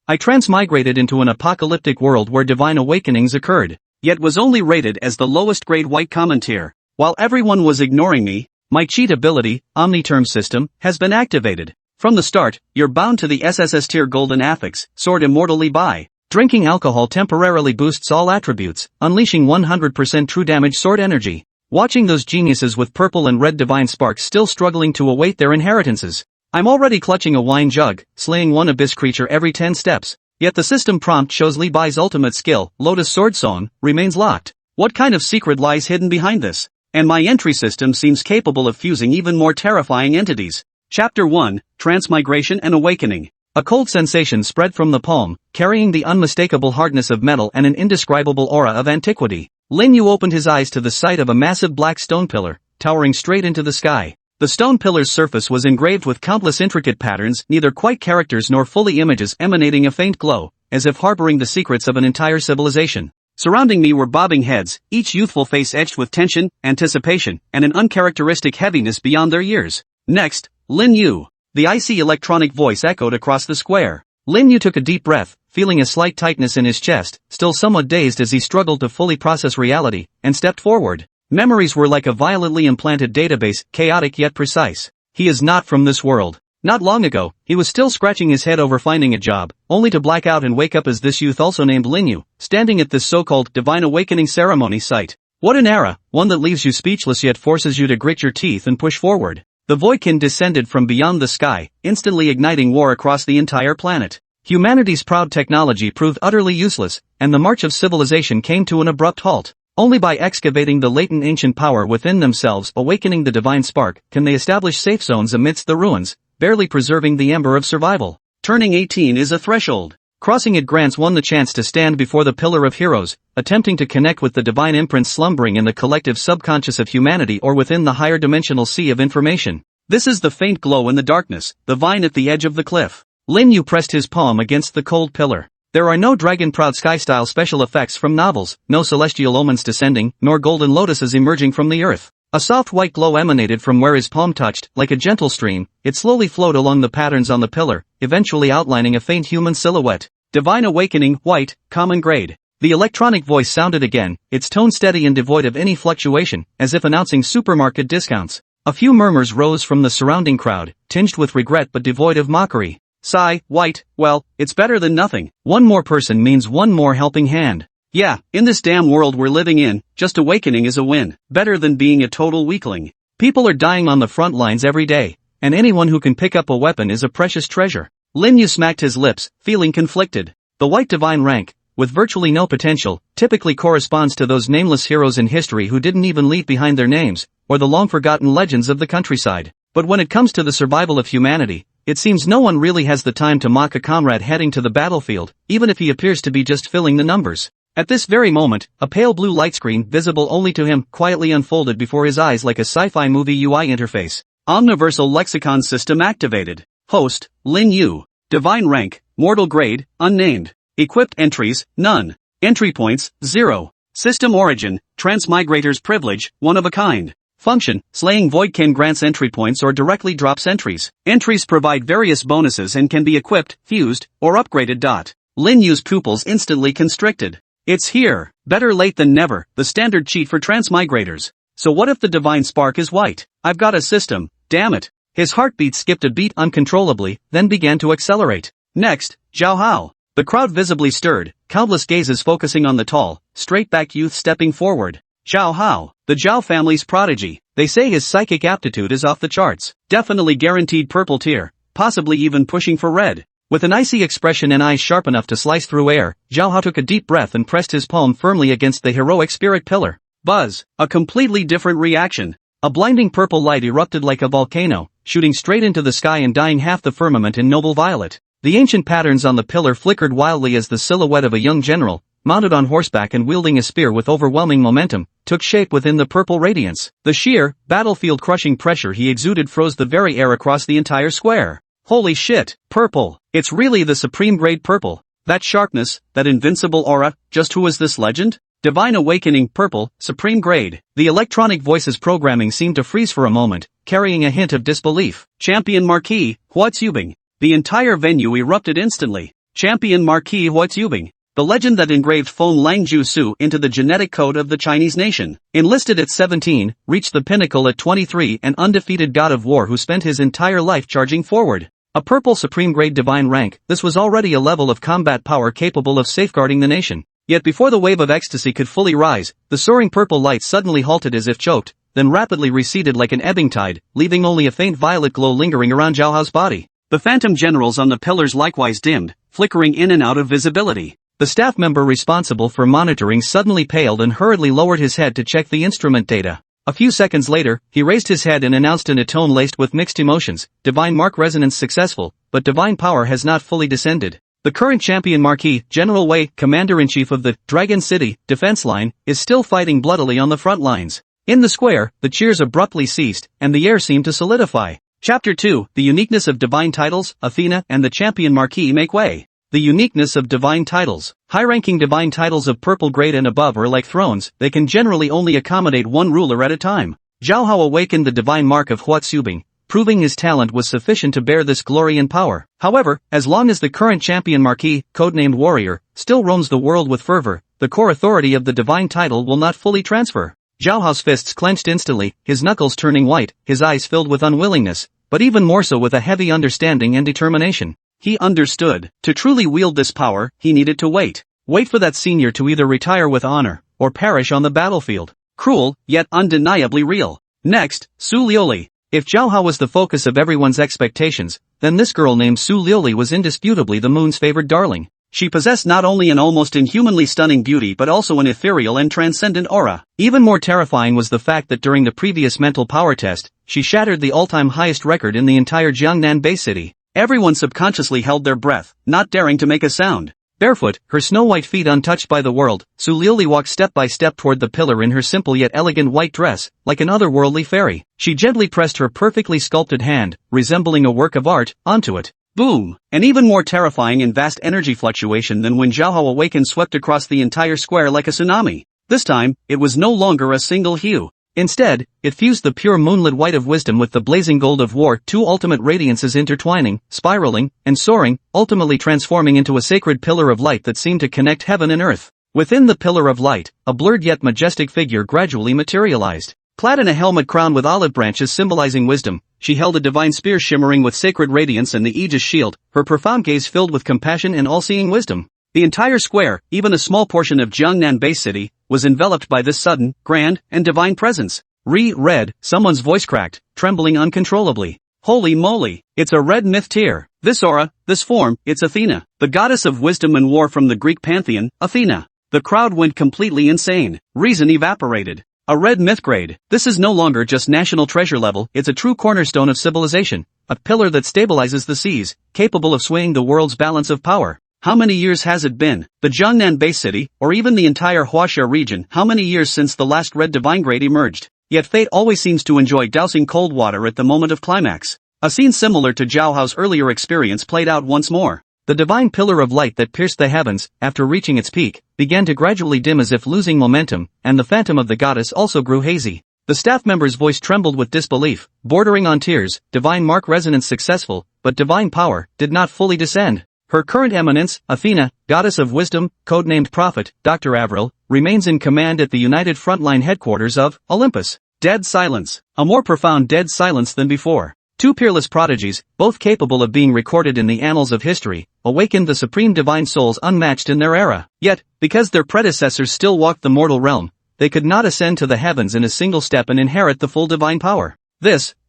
I transmigrated into an apocalyptic world where divine awakenings occurred, yet was only rated as the lowest grade white common tier. While everyone was ignoring me, my cheat ability, Omniverse System, has been activated. From the start, you're bound to the SSS tier golden affix, sword Immortal Li Bai. Drinking alcohol temporarily boosts all attributes, unleashing 100% true damage sword energy. Watching those geniuses with purple and red divine sparks still struggling to await their inheritances. I'm already clutching a wine jug, slaying one abyss creature every 10 steps. Yet the system prompt shows Li Bai's ultimate skill, Lotus Sword Song, remains locked. What kind of secret lies hidden behind this? And my entry system seems capable of fusing even more terrifying entities. Chapter 1, Transmigration and Awakening. A cold sensation spread from the palm, carrying the unmistakable hardness of metal and an indescribable aura of antiquity. Lin Yu opened his eyes to the sight of a massive black stone pillar, towering straight into the sky. The stone pillar's surface was engraved with countless intricate patterns, neither quite characters nor fully images, emanating a faint glow, as if harboring the secrets of an entire civilization. Surrounding me were bobbing heads, each youthful face etched with tension, anticipation, and an uncharacteristic heaviness beyond their years. Next, Lin Yu. The icy electronic voice echoed across the square. Lin Yu took a deep breath, feeling a slight tightness in his chest, still somewhat dazed as he struggled to fully process reality, and stepped forward. Memories were like a violently implanted database, chaotic yet precise. He is not from this world. Not long ago, he was still scratching his head over finding a job, only to black out and wake up as this youth also named Lin Yu, standing at this so-called divine awakening ceremony site. What an era, one that leaves you speechless yet forces you to grit your teeth and push forward. The Voidkin descended from beyond the sky, instantly igniting war across the entire planet. Humanity's proud technology proved utterly useless, and the march of civilization came to an abrupt halt. Only by excavating the latent ancient power within themselves, awakening the divine spark, can they establish safe zones amidst the ruins, barely preserving the ember of survival. Turning 18 is a threshold. Crossing it grants one the chance to stand before the Pillar of Heroes, attempting to connect with the divine imprints slumbering in the collective subconscious of humanity or within the higher dimensional sea of information. This is the faint glow in the darkness, the vine at the edge of the cliff. Lin Yu pressed his palm against the cold pillar. There are no dragon-proud sky-style special effects from novels, no celestial omens descending, nor golden lotuses emerging from the earth. A soft white glow emanated from where his palm touched, like a gentle stream. It slowly flowed along the patterns on the pillar, eventually outlining a faint human silhouette. Divine awakening, white, common grade. The electronic voice sounded again, its tone steady and devoid of any fluctuation, as if announcing supermarket discounts. A few murmurs rose from the surrounding crowd, tinged with regret but devoid of mockery. Sigh, white, well, it's better than nothing. One more person means one more helping hand. Yeah, in this damn world we're living in, just awakening is a win. Better than being a total weakling. People are dying on the front lines every day, and anyone who can pick up a weapon is a precious treasure. Lin Yu smacked his lips, feeling conflicted. The white divine rank, with virtually no potential, typically corresponds to those nameless heroes in history who didn't even leave behind their names, or the long-forgotten legends of the countryside. But when it comes to the survival of humanity, it seems no one really has the time to mock a comrade heading to the battlefield, even if he appears to be just filling the numbers. At this very moment, a pale blue light screen, visible only to him, quietly unfolded before his eyes like a sci-fi movie UI interface. Omniversal Lexicon System activated. Host, Lin Yu. Divine rank, mortal grade, unnamed. Equipped entries, none. Entry points, 0. System origin, transmigrator's privilege, one of a kind. Function, slaying Voidkin grants entry points or directly drops entries. Entries provide various bonuses and can be equipped, fused, or upgraded. Lin Yu's pupils instantly constricted. It's here, better late than never, the standard cheat for transmigrators. So what if the divine spark is white? I've got a system, damn it. His heartbeat skipped a beat uncontrollably, then began to accelerate. Next, Zhao Hao. The crowd visibly stirred, countless gazes focusing on the tall, straight-backed youth stepping forward. Zhao Hao, the Zhao family's prodigy. They say his psychic aptitude is off the charts. Definitely guaranteed purple tier, possibly even pushing for red. With an icy expression and eyes sharp enough to slice through air, Zhao Hao took a deep breath and pressed his palm firmly against the heroic spirit pillar. Buzz, a completely different reaction. A blinding purple light erupted like a volcano, shooting straight into the sky and dyeing half the firmament in noble violet. The ancient patterns on the pillar flickered wildly as the silhouette of a young general, mounted on horseback and wielding a spear with overwhelming momentum, took shape within the purple radiance. The sheer, battlefield-crushing pressure he exuded froze the very air across the entire square. Holy shit, purple. It's really the supreme grade purple. That sharpness, that invincible aura, just who is this legend? Divine awakening purple, supreme grade. The electronic voice's programming seemed to freeze for a moment, carrying a hint of disbelief. Champion Marquis, what's Yubing? The entire venue erupted instantly. Champion Marquis Huotsubing. The legend that engraved Feng Langju Su into the genetic code of the Chinese nation. Enlisted at 17, reached the pinnacle at 23, an undefeated god of war who spent his entire life charging forward. A purple supreme grade divine rank, this was already a level of combat power capable of safeguarding the nation. Yet before the wave of ecstasy could fully rise, the soaring purple light suddenly halted as if choked, then rapidly receded like an ebbing tide, leaving only a faint violet glow lingering around Zhao Hao's body. The phantom generals on the pillars likewise dimmed, flickering in and out of visibility. The staff member responsible for monitoring suddenly paled and hurriedly lowered his head to check the instrument data. A few seconds later, he raised his head and announced in a tone laced with mixed emotions, "Divine Mark resonance successful, but divine power has not fully descended." The current champion Marquis, General Wei, Commander-in-Chief of the Dragon City defense line, is still fighting bloodily on the front lines. In the square, the cheers abruptly ceased, and the air seemed to solidify. Chapter 2, The Uniqueness of Divine Titles, Athena and the Champion Marquis make way. The uniqueness of divine titles. High-ranking divine titles of purple grade and above are like thrones, they can generally only accommodate one ruler at a time. Zhao Hao awakened the divine mark of Huotsubing, proving his talent was sufficient to bear this glory and power. However, as long as the current champion Marquis, codenamed Warrior, still roams the world with fervor, the core authority of the divine title will not fully transfer. Zhao Hao's fists clenched instantly, his knuckles turning white, his eyes filled with unwillingness, but even more so with a heavy understanding and determination. He understood. To truly wield this power, he needed to wait. Wait for that senior to either retire with honor, or perish on the battlefield. Cruel, yet undeniably real. Next, Su Liuli. If Zhao Hao was the focus of everyone's expectations, then this girl named Su Liuli was indisputably the moon's favored darling. She possessed not only an almost inhumanly stunning beauty but also an ethereal and transcendent aura. Even more terrifying was the fact that during the previous mental power test, she shattered the all-time highest record in the entire Jiangnan Bay City. Everyone subconsciously held their breath, not daring to make a sound. Barefoot, her snow-white feet untouched by the world, Su Liuli walked step by step toward the pillar in her simple yet elegant white dress, like an otherworldly fairy. She gently pressed her perfectly sculpted hand, resembling a work of art, onto it. Boom! An even more terrifying and vast energy fluctuation than when Zhao Hao awakened swept across the entire square like a tsunami. This time, it was no longer a single hue. Instead, it fused the pure moonlit white of wisdom with the blazing gold of war, two ultimate radiances intertwining, spiraling, and soaring, ultimately transforming into a sacred pillar of light that seemed to connect heaven and earth. Within the pillar of light, a blurred yet majestic figure gradually materialized. Clad in a helmet crowned with olive branches symbolizing wisdom, she held a divine spear shimmering with sacred radiance and the Aegis shield, her profound gaze filled with compassion and all-seeing wisdom. The entire square, even a small portion of Jiangnan Bay City, was enveloped by this sudden, grand, and divine presence. Read, someone's voice cracked, trembling uncontrollably. Holy moly, it's a red myth tier. This aura, this form, it's Athena, the goddess of wisdom and war from the Greek pantheon, Athena. The crowd went completely insane. Reason evaporated. A red myth grade. This is no longer just national treasure level, it's a true cornerstone of civilization, a pillar that stabilizes the seas, capable of swaying the world's balance of power. How many years has it been? The Jiangnan Bay City, or even the entire Huaxia region, how many years since the last red divine grade emerged? Yet fate always seems to enjoy dousing cold water at the moment of climax. A scene similar to Zhao Hao's earlier experience played out once more. The divine pillar of light that pierced the heavens, after reaching its peak, began to gradually dim as if losing momentum, and the phantom of the goddess also grew hazy. The staff member's voice trembled with disbelief, bordering on tears. Divine mark resonance successful, but divine power did not fully descend. Her current eminence, Athena, goddess of wisdom, codenamed prophet, Dr. Avril, remains in command at the United Frontline headquarters of Olympus. Dead silence. A more profound dead silence than before. Two peerless prodigies, both capable of being recorded in the annals of history, awakened the supreme divine souls unmatched in their era. Yet, because their predecessors still walked the mortal realm, they could not ascend to the heavens in a single step and inherit the full divine power.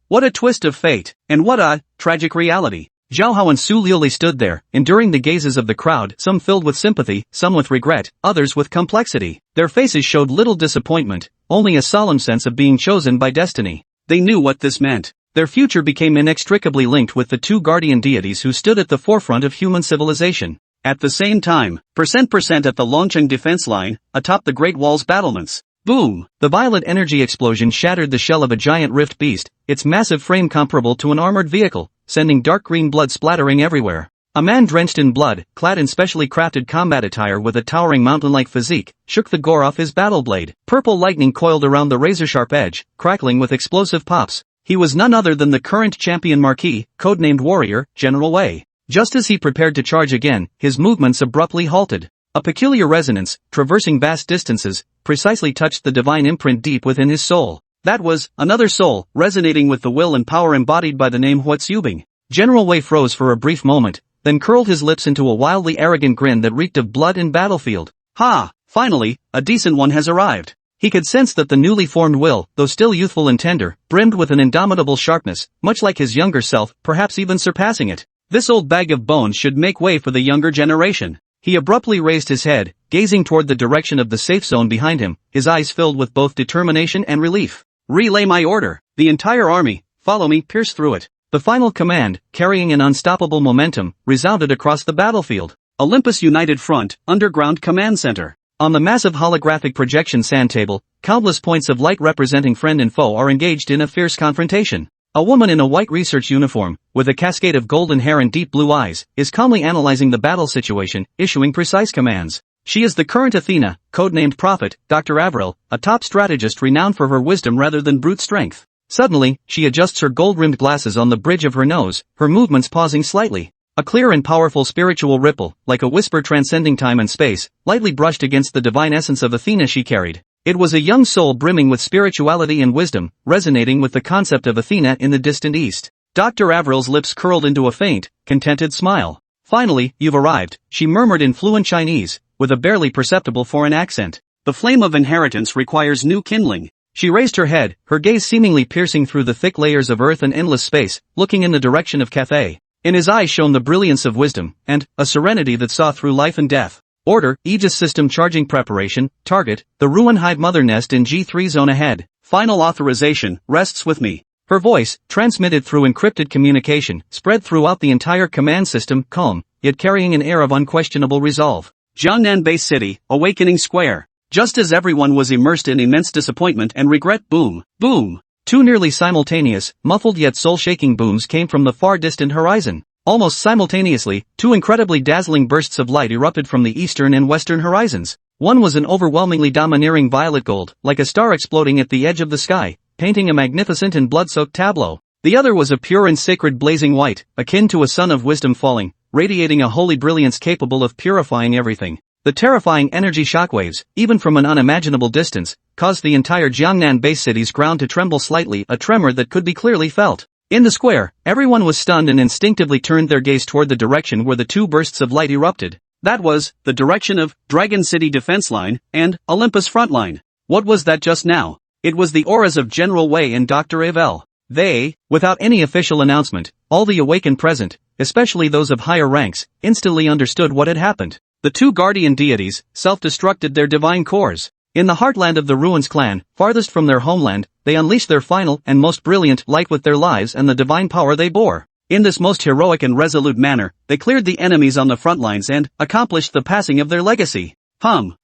What a twist of fate, and what a tragic reality. Zhao Hao and Su Liuli stood there, enduring the gazes of the crowd, some filled with sympathy, some with regret, others with complexity. Their faces showed little disappointment, only a solemn sense of being chosen by destiny. They knew what this meant. Their future became inextricably linked with the two guardian deities who stood at the forefront of human civilization. At the same time, percent at the Longcheng defense line, atop the Great Wall's battlements. Boom! The violet energy explosion shattered the shell of a giant rift beast, its massive frame comparable to an armored vehicle, sending dark green blood splattering everywhere. A man drenched in blood, clad in specially crafted combat attire with a towering mountain-like physique, shook the gore off his battle blade. Purple lightning coiled around the razor-sharp edge, crackling with explosive pops. He was none other than the current champion Marquis, codenamed Warrior, General Wei. Just as he prepared to charge again, his movements abruptly halted. A peculiar resonance, traversing vast distances, precisely touched the divine imprint deep within his soul. That was another soul, resonating with the will and power embodied by the name Webtoon. General Wei froze for a brief moment, then curled his lips into a wildly arrogant grin that reeked of blood and battlefield. Ha! Finally, a decent one has arrived. He could sense that the newly formed will, though still youthful and tender, brimmed with an indomitable sharpness, much like his younger self, perhaps even surpassing it. This old bag of bones should make way for the younger generation. He abruptly raised his head, gazing toward the direction of the safe zone behind him, his eyes filled with both determination and relief. Relay my order. The entire army, follow me, pierce through it. The final command, carrying an unstoppable momentum, resounded across the battlefield. Olympus United Front, Underground Command Center. On the massive holographic projection sand table, countless points of light representing friend and foe are engaged in a fierce confrontation. A woman in a white research uniform, with a cascade of golden hair and deep blue eyes, is calmly analyzing the battle situation, issuing precise commands. She is the current Athena, codenamed Prophet, Dr. Avril, a top strategist renowned for her wisdom rather than brute strength. Suddenly, she adjusts her gold-rimmed glasses on the bridge of her nose, her movements pausing slightly. A clear and powerful spiritual ripple, like a whisper transcending time and space, lightly brushed against the divine essence of Athena she carried. It was a young soul brimming with spirituality and wisdom, resonating with the concept of Athena in the distant east. Dr. Avril's lips curled into a faint, contented smile. Finally, you've arrived, she murmured in fluent Chinese, with a barely perceptible foreign accent. The flame of inheritance requires new kindling. She raised her head, her gaze seemingly piercing through the thick layers of earth and endless space, looking in the direction of Cathay. In his eyes shone the brilliance of wisdom, and a serenity that saw through life and death. Order, Aegis system charging preparation, target, the Ruin-Hide mother nest in G3 zone ahead. Final authorization, rests with me. Her voice, transmitted through encrypted communication, spread throughout the entire command system, calm, yet carrying an air of unquestionable resolve. Jiangnan Base City, Awakening Square. Just as everyone was immersed in immense disappointment and regret, boom, boom. Two nearly simultaneous, muffled yet soul-shaking booms came from the far distant horizon. Almost simultaneously, two incredibly dazzling bursts of light erupted from the eastern and western horizons. One was an overwhelmingly domineering violet gold, like a star exploding at the edge of the sky, painting a magnificent and blood-soaked tableau. The other was a pure and sacred blazing white, akin to a sun of wisdom falling, radiating a holy brilliance capable of purifying everything. The terrifying energy shockwaves, even from an unimaginable distance, caused the entire Jiangnan Base City's ground to tremble slightly, a tremor that could be clearly felt. In the square, everyone was stunned and instinctively turned their gaze toward the direction where the two bursts of light erupted. That was the direction of Dragon City Defense Line and Olympus Front Line. What was that just now? It was the auras of General Wei and Dr. Avril. They, without any official announcement, all the awakened present, especially those of higher ranks, instantly understood what had happened. The two guardian deities self-destructed their divine cores. In the heartland of the Ruins clan, farthest from their homeland, they unleashed their final and most brilliant light with their lives and the divine power they bore. In this most heroic and resolute manner, they cleared the enemies on the front lines and accomplished the passing of their legacy. Hum.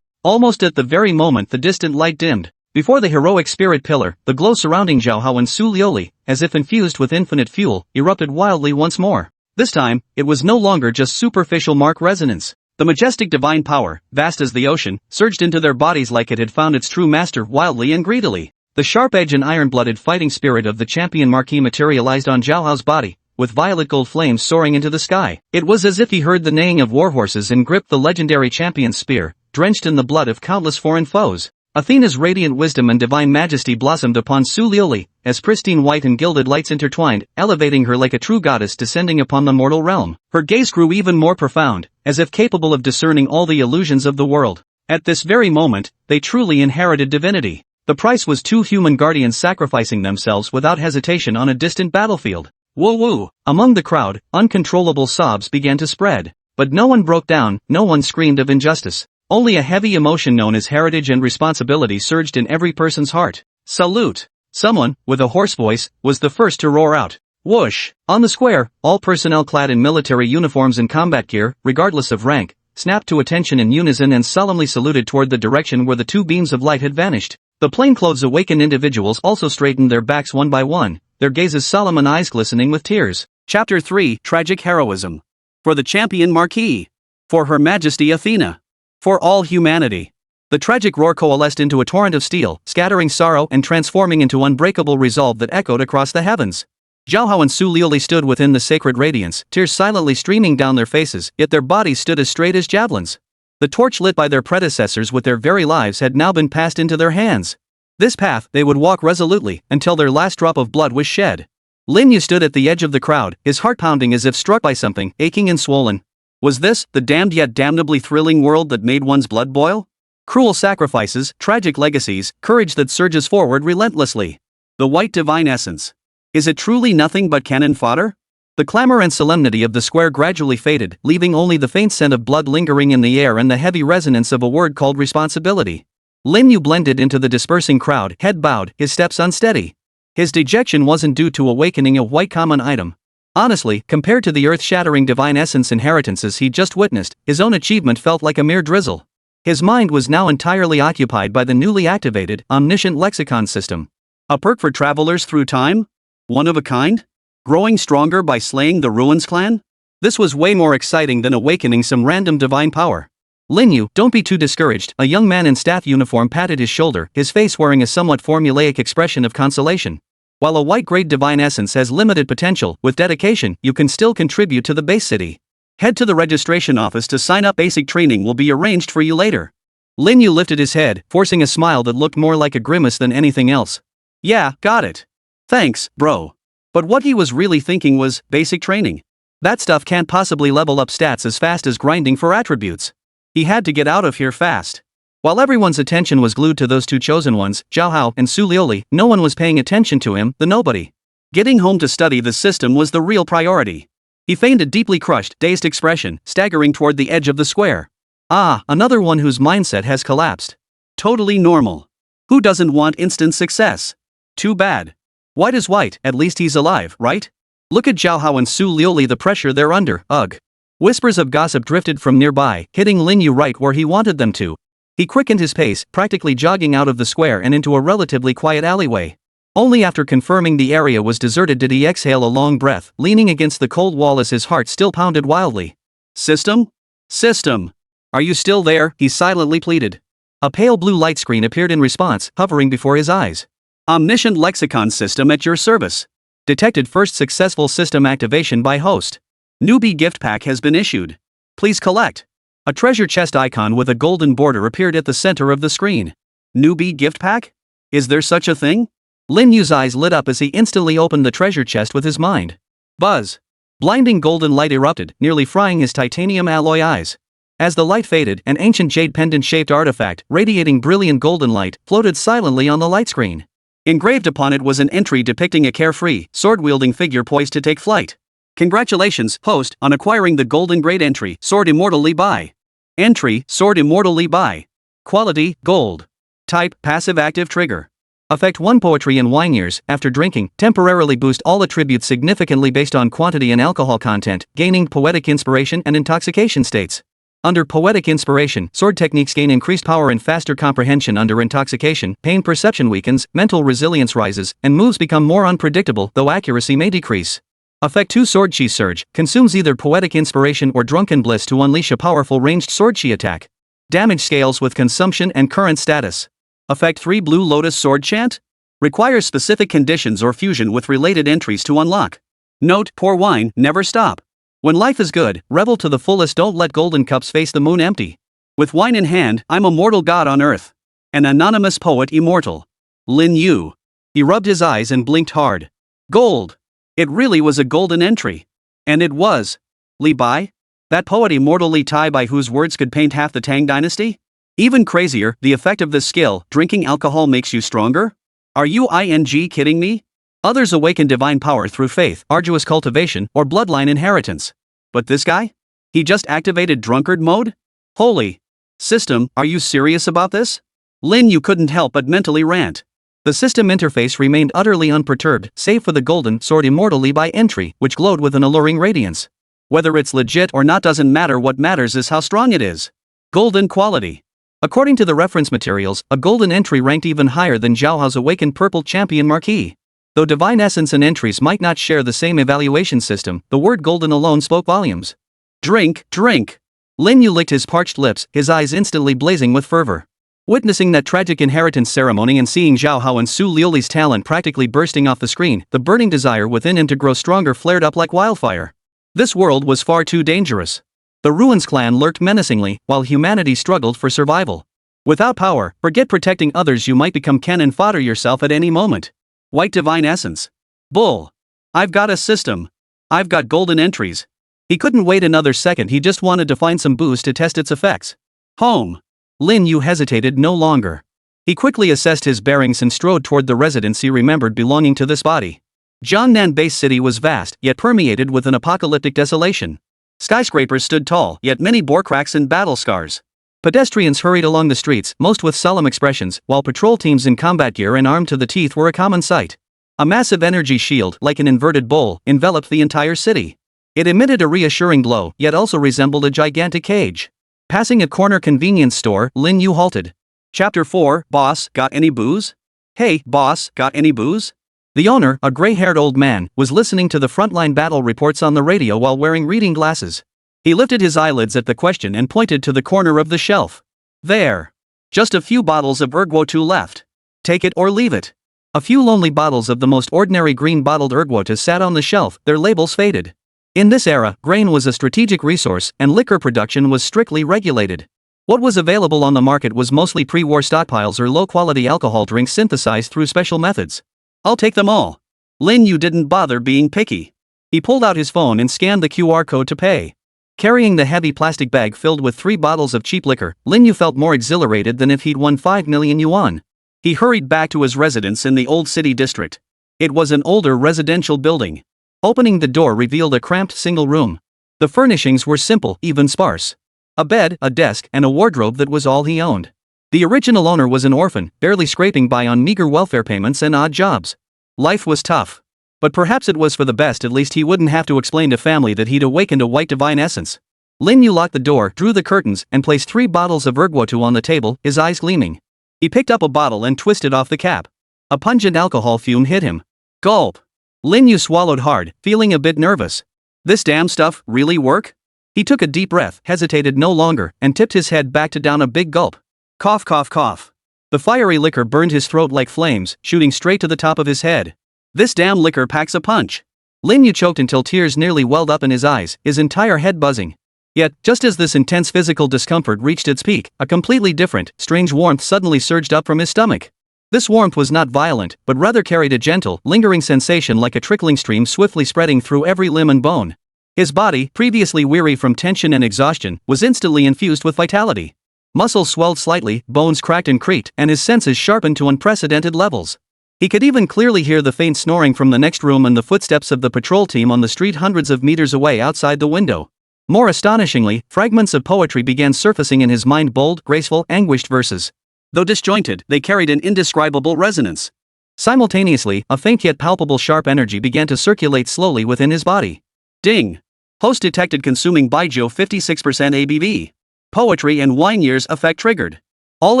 Almost at the very moment the distant light dimmed. Before the heroic spirit pillar, the glow surrounding Zhao Hao and Su Liuli, as if infused with infinite fuel, erupted wildly once more. This time, it was no longer just superficial mark resonance. The majestic divine power, vast as the ocean, surged into their bodies like it had found its true master wildly and greedily. The sharp edge and iron-blooded fighting spirit of the champion Marquis materialized on Zhao Hao's body, with violet gold flames soaring into the sky. It was as if he heard the neighing of warhorses and gripped the legendary champion's spear, drenched in the blood of countless foreign foes. Athena's radiant wisdom and divine majesty blossomed upon Su Liuli, as pristine white and gilded lights intertwined, elevating her like a true goddess descending upon the mortal realm. Her gaze grew even more profound, as if capable of discerning all the illusions of the world. At this very moment, they truly inherited divinity. The price was two human guardians sacrificing themselves without hesitation on a distant battlefield. Woo-woo! Among the crowd, uncontrollable sobs began to spread. But no one broke down, no one screamed of injustice. Only a heavy emotion known as heritage and responsibility surged in every person's heart. Salute! Someone, with a hoarse voice, was the first to roar out. Whoosh! On the square, all personnel clad in military uniforms and combat gear, regardless of rank, snapped to attention in unison and solemnly saluted toward the direction where the two beams of light had vanished. The plainclothes awakened individuals also straightened their backs one by one, their gazes solemn and eyes glistening with tears. Chapter 3: Tragic Heroism. For the champion Marquis. For Her Majesty Athena. For all humanity. The tragic roar coalesced into a torrent of steel, scattering sorrow and transforming into unbreakable resolve that echoed across the heavens. Zhao Hao and Su Liuli stood within the sacred radiance, tears silently streaming down their faces, yet their bodies stood as straight as javelins. The torch lit by their predecessors with their very lives had now been passed into their hands. This path they would walk resolutely, until their last drop of blood was shed. Lin Yu stood at the edge of the crowd, his heart pounding as if struck by something, aching and swollen. Was this, the damned yet damnably thrilling world that made one's blood boil? Cruel sacrifices, tragic legacies, courage that surges forward relentlessly. The white divine essence. Is it truly nothing but cannon fodder? The clamor and solemnity of the square gradually faded, leaving only the faint scent of blood lingering in the air and the heavy resonance of a word called responsibility. Lin Yu blended into the dispersing crowd, head bowed, his steps unsteady. His dejection wasn't due to awakening a white common item. Honestly, compared to the earth-shattering divine essence inheritances he'd just witnessed, his own achievement felt like a mere drizzle. His mind was now entirely occupied by the newly activated, omniscient lexicon system. A perk for travelers through time? One of a kind? Growing stronger by slaying the Ruins clan? This was way more exciting than awakening some random divine power. Lin Yu, don't be too discouraged, a young man in staff uniform patted his shoulder, his face wearing a somewhat formulaic expression of consolation. While a white-grade divine essence has limited potential, with dedication, you can still contribute to the base city. Head to the registration office to sign up. Basic training will be arranged for you later. Lin Yu lifted his head, forcing a smile that looked more like a grimace than anything else. Yeah, got it. Thanks, bro. But what he was really thinking was, basic training. That stuff can't possibly level up stats as fast as grinding for attributes. He had to get out of here fast. While everyone's attention was glued to those two chosen ones, Zhao Hao and Su Liuli, no one was paying attention to him, the nobody. Getting home to study the system was the real priority. He feigned a deeply crushed, dazed expression, staggering toward the edge of the square. Ah, another one whose mindset has collapsed. Totally normal. Who doesn't want instant success? Too bad. White is white, at least he's alive, right? Look at Zhao Hao and Su Liuli, the pressure they're under, ugh. Whispers of gossip drifted from nearby, hitting Lin Yu right where he wanted them to. He quickened his pace, practically jogging out of the square and into a relatively quiet alleyway. Only after confirming the area was deserted did he exhale a long breath, leaning against the cold wall as his heart still pounded wildly. System? System. Are you still there? He silently pleaded. A pale blue light screen appeared in response, hovering before his eyes. Omniscient lexicon system at your service. Detected first successful system activation by host. Newbie gift pack has been issued. Please collect. A treasure chest icon with a golden border appeared at the center of the screen. Newbie gift pack? Is there such a thing? Lin Yu's eyes lit up as he instantly opened the treasure chest with his mind. Buzz. Blinding golden light erupted, nearly frying his titanium alloy eyes. As the light faded, an ancient jade pendant-shaped artifact, radiating brilliant golden light, floated silently on the light screen. Engraved upon it was an entry depicting a carefree, sword-wielding figure poised to take flight. Congratulations, host, on acquiring the golden grade entry, Sword Immortal Li Bai. Entry, Sword Immortal Li Bai. Quality, gold. Type, passive-active trigger. Effect 1 Poetry and wine years, after drinking, temporarily boost all attributes significantly based on quantity and alcohol content, gaining poetic inspiration and intoxication states. Under poetic inspiration, sword techniques gain increased power and faster comprehension. Under intoxication, pain perception weakens, mental resilience rises, and moves become more unpredictable, though accuracy may decrease. Effect 2 Sword Chi Surge, consumes either poetic inspiration or drunken bliss to unleash a powerful ranged sword chi attack. Damage scales with consumption and current status. Effect 3 Blue Lotus Sword Chant? Requires specific conditions or fusion with related entries to unlock. Note, pour wine, never stop. When life is good, revel to the fullest, don't let golden cups face the moon empty. With wine in hand, I'm a mortal god on earth. An anonymous poet immortal. Lin Yu. He rubbed his eyes and blinked hard. Gold. It really was a golden entry. And it was. Li Bai? That poet immortal Li Bai whose words could paint half the Tang dynasty? Even crazier, the effect of this skill, drinking alcohol makes you stronger? Are you kidding me? Others awaken divine power through faith, arduous cultivation, or bloodline inheritance. But this guy? He just activated drunkard mode? Holy. System, are you serious about this? Lin Yu couldn't help but mentally rant. The system interface remained utterly unperturbed, save for the golden Sword Immortal Li Bai entry, which glowed with an alluring radiance. Whether it's legit or not doesn't matter, what matters is how strong it is. Golden quality. According to the reference materials, a golden entry ranked even higher than Zhao Hao's awakened purple champion marquee. Though divine essence and entries might not share the same evaluation system, the word golden alone spoke volumes. Drink, drink. Lin Yu licked his parched lips, his eyes instantly blazing with fervor. Witnessing that tragic inheritance ceremony and seeing Zhao Hao and Su Liuli's talent practically bursting off the screen, the burning desire within him to grow stronger flared up like wildfire. This world was far too dangerous. The Ruins clan lurked menacingly, while humanity struggled for survival. Without power, forget protecting others, you might become cannon fodder yourself at any moment. White Divine Essence. Bull. I've got a system. I've got golden entries. He couldn't wait another second, he just wanted to find some booze to test its effects. Home. Lin Yu hesitated no longer. He quickly assessed his bearings and strode toward the residence he remembered belonging to this body. Jiangnan Base City was vast, yet permeated with an apocalyptic desolation. Skyscrapers stood tall, yet many bore cracks and battle scars. Pedestrians hurried along the streets, most with solemn expressions, while patrol teams in combat gear and armed to the teeth were a common sight. A massive energy shield, like an inverted bowl, enveloped the entire city. It emitted a reassuring glow, yet also resembled a gigantic cage. Passing a corner convenience store, Lin Yu halted. Chapter 4, Boss, got any booze? Hey, boss, got any booze? The owner, a gray-haired old man, was listening to the frontline battle reports on the radio while wearing reading glasses. He lifted his eyelids at the question and pointed to the corner of the shelf. There. Just a few bottles of Erguotu left. Take it or leave it. A few lonely bottles of the most ordinary green bottled Erguotu sat on the shelf, their labels faded. In this era, grain was a strategic resource and liquor production was strictly regulated. What was available on the market was mostly pre-war stockpiles or low-quality alcohol drinks synthesized through special methods. I'll take them all. Lin Yu didn't bother being picky. He pulled out his phone and scanned the QR code to pay. Carrying the heavy plastic bag filled with 3 bottles of cheap liquor, Lin Yu felt more exhilarated than if he'd won 5 million yuan. He hurried back to his residence in the old city district. It was an older residential building. Opening the door revealed a cramped single room. The furnishings were simple, even sparse. A bed, a desk, and a wardrobe that was all he owned. The original owner was an orphan, barely scraping by on meager welfare payments and odd jobs. Life was tough. But perhaps it was for the best, at least he wouldn't have to explain to family that he'd awakened a white divine essence. Lin Yu locked the door, drew the curtains, and placed 3 bottles of Erguotu on the table, his eyes gleaming. He picked up a bottle and twisted off the cap. A pungent alcohol fume hit him. Gulp. Lin Yu swallowed hard, feeling a bit nervous. This damn stuff really work? He took a deep breath, hesitated no longer, and tipped his head back to down a big gulp. Cough, cough, cough. The fiery liquor burned his throat like flames, shooting straight to the top of his head. This damn liquor packs a punch. Lin Yu choked until tears nearly welled up in his eyes, his entire head buzzing. Yet, just as this intense physical discomfort reached its peak, a completely different, strange warmth suddenly surged up from his stomach. This warmth was not violent, but rather carried a gentle, lingering sensation like a trickling stream swiftly spreading through every limb and bone. His body, previously weary from tension and exhaustion, was instantly infused with vitality. Muscles swelled slightly, bones cracked and creaked, and his senses sharpened to unprecedented levels. He could even clearly hear the faint snoring from the next room and the footsteps of the patrol team on the street hundreds of meters away outside the window. More astonishingly, fragments of poetry began surfacing in his mind, bold, graceful, anguished verses. Though disjointed, they carried an indescribable resonance. Simultaneously, a faint yet palpable sharp energy began to circulate slowly within his body. Ding! Host detected consuming Baijiu 56% ABV. Poetry and wine years effect triggered. All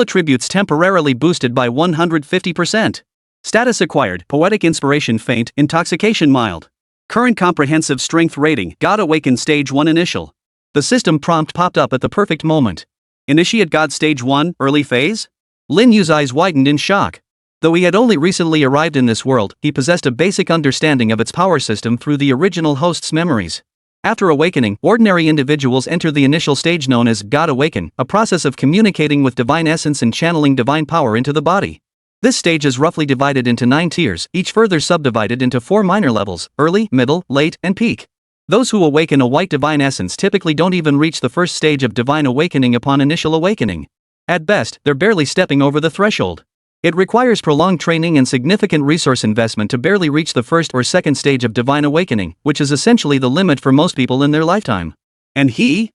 attributes temporarily boosted by 150%. Status acquired, poetic inspiration faint, intoxication mild. Current comprehensive strength rating, God Awakened Stage 1 initial. The system prompt popped up at the perfect moment. Initiate God Stage 1, early phase? Lin Yu's eyes widened in shock. Though he had only recently arrived in this world, he possessed a basic understanding of its power system through the original host's memories. After awakening, ordinary individuals enter the initial stage known as God Awaken, a process of communicating with divine essence and channeling divine power into the body. This stage is roughly divided into 9 tiers, each further subdivided into 4 minor levels: early, middle, late, and peak. Those who awaken a white divine essence typically don't even reach the first stage of divine awakening upon initial awakening. At best, they're barely stepping over the threshold. It requires prolonged training and significant resource investment to barely reach the first or second stage of divine awakening, which is essentially the limit for most people in their lifetime. And he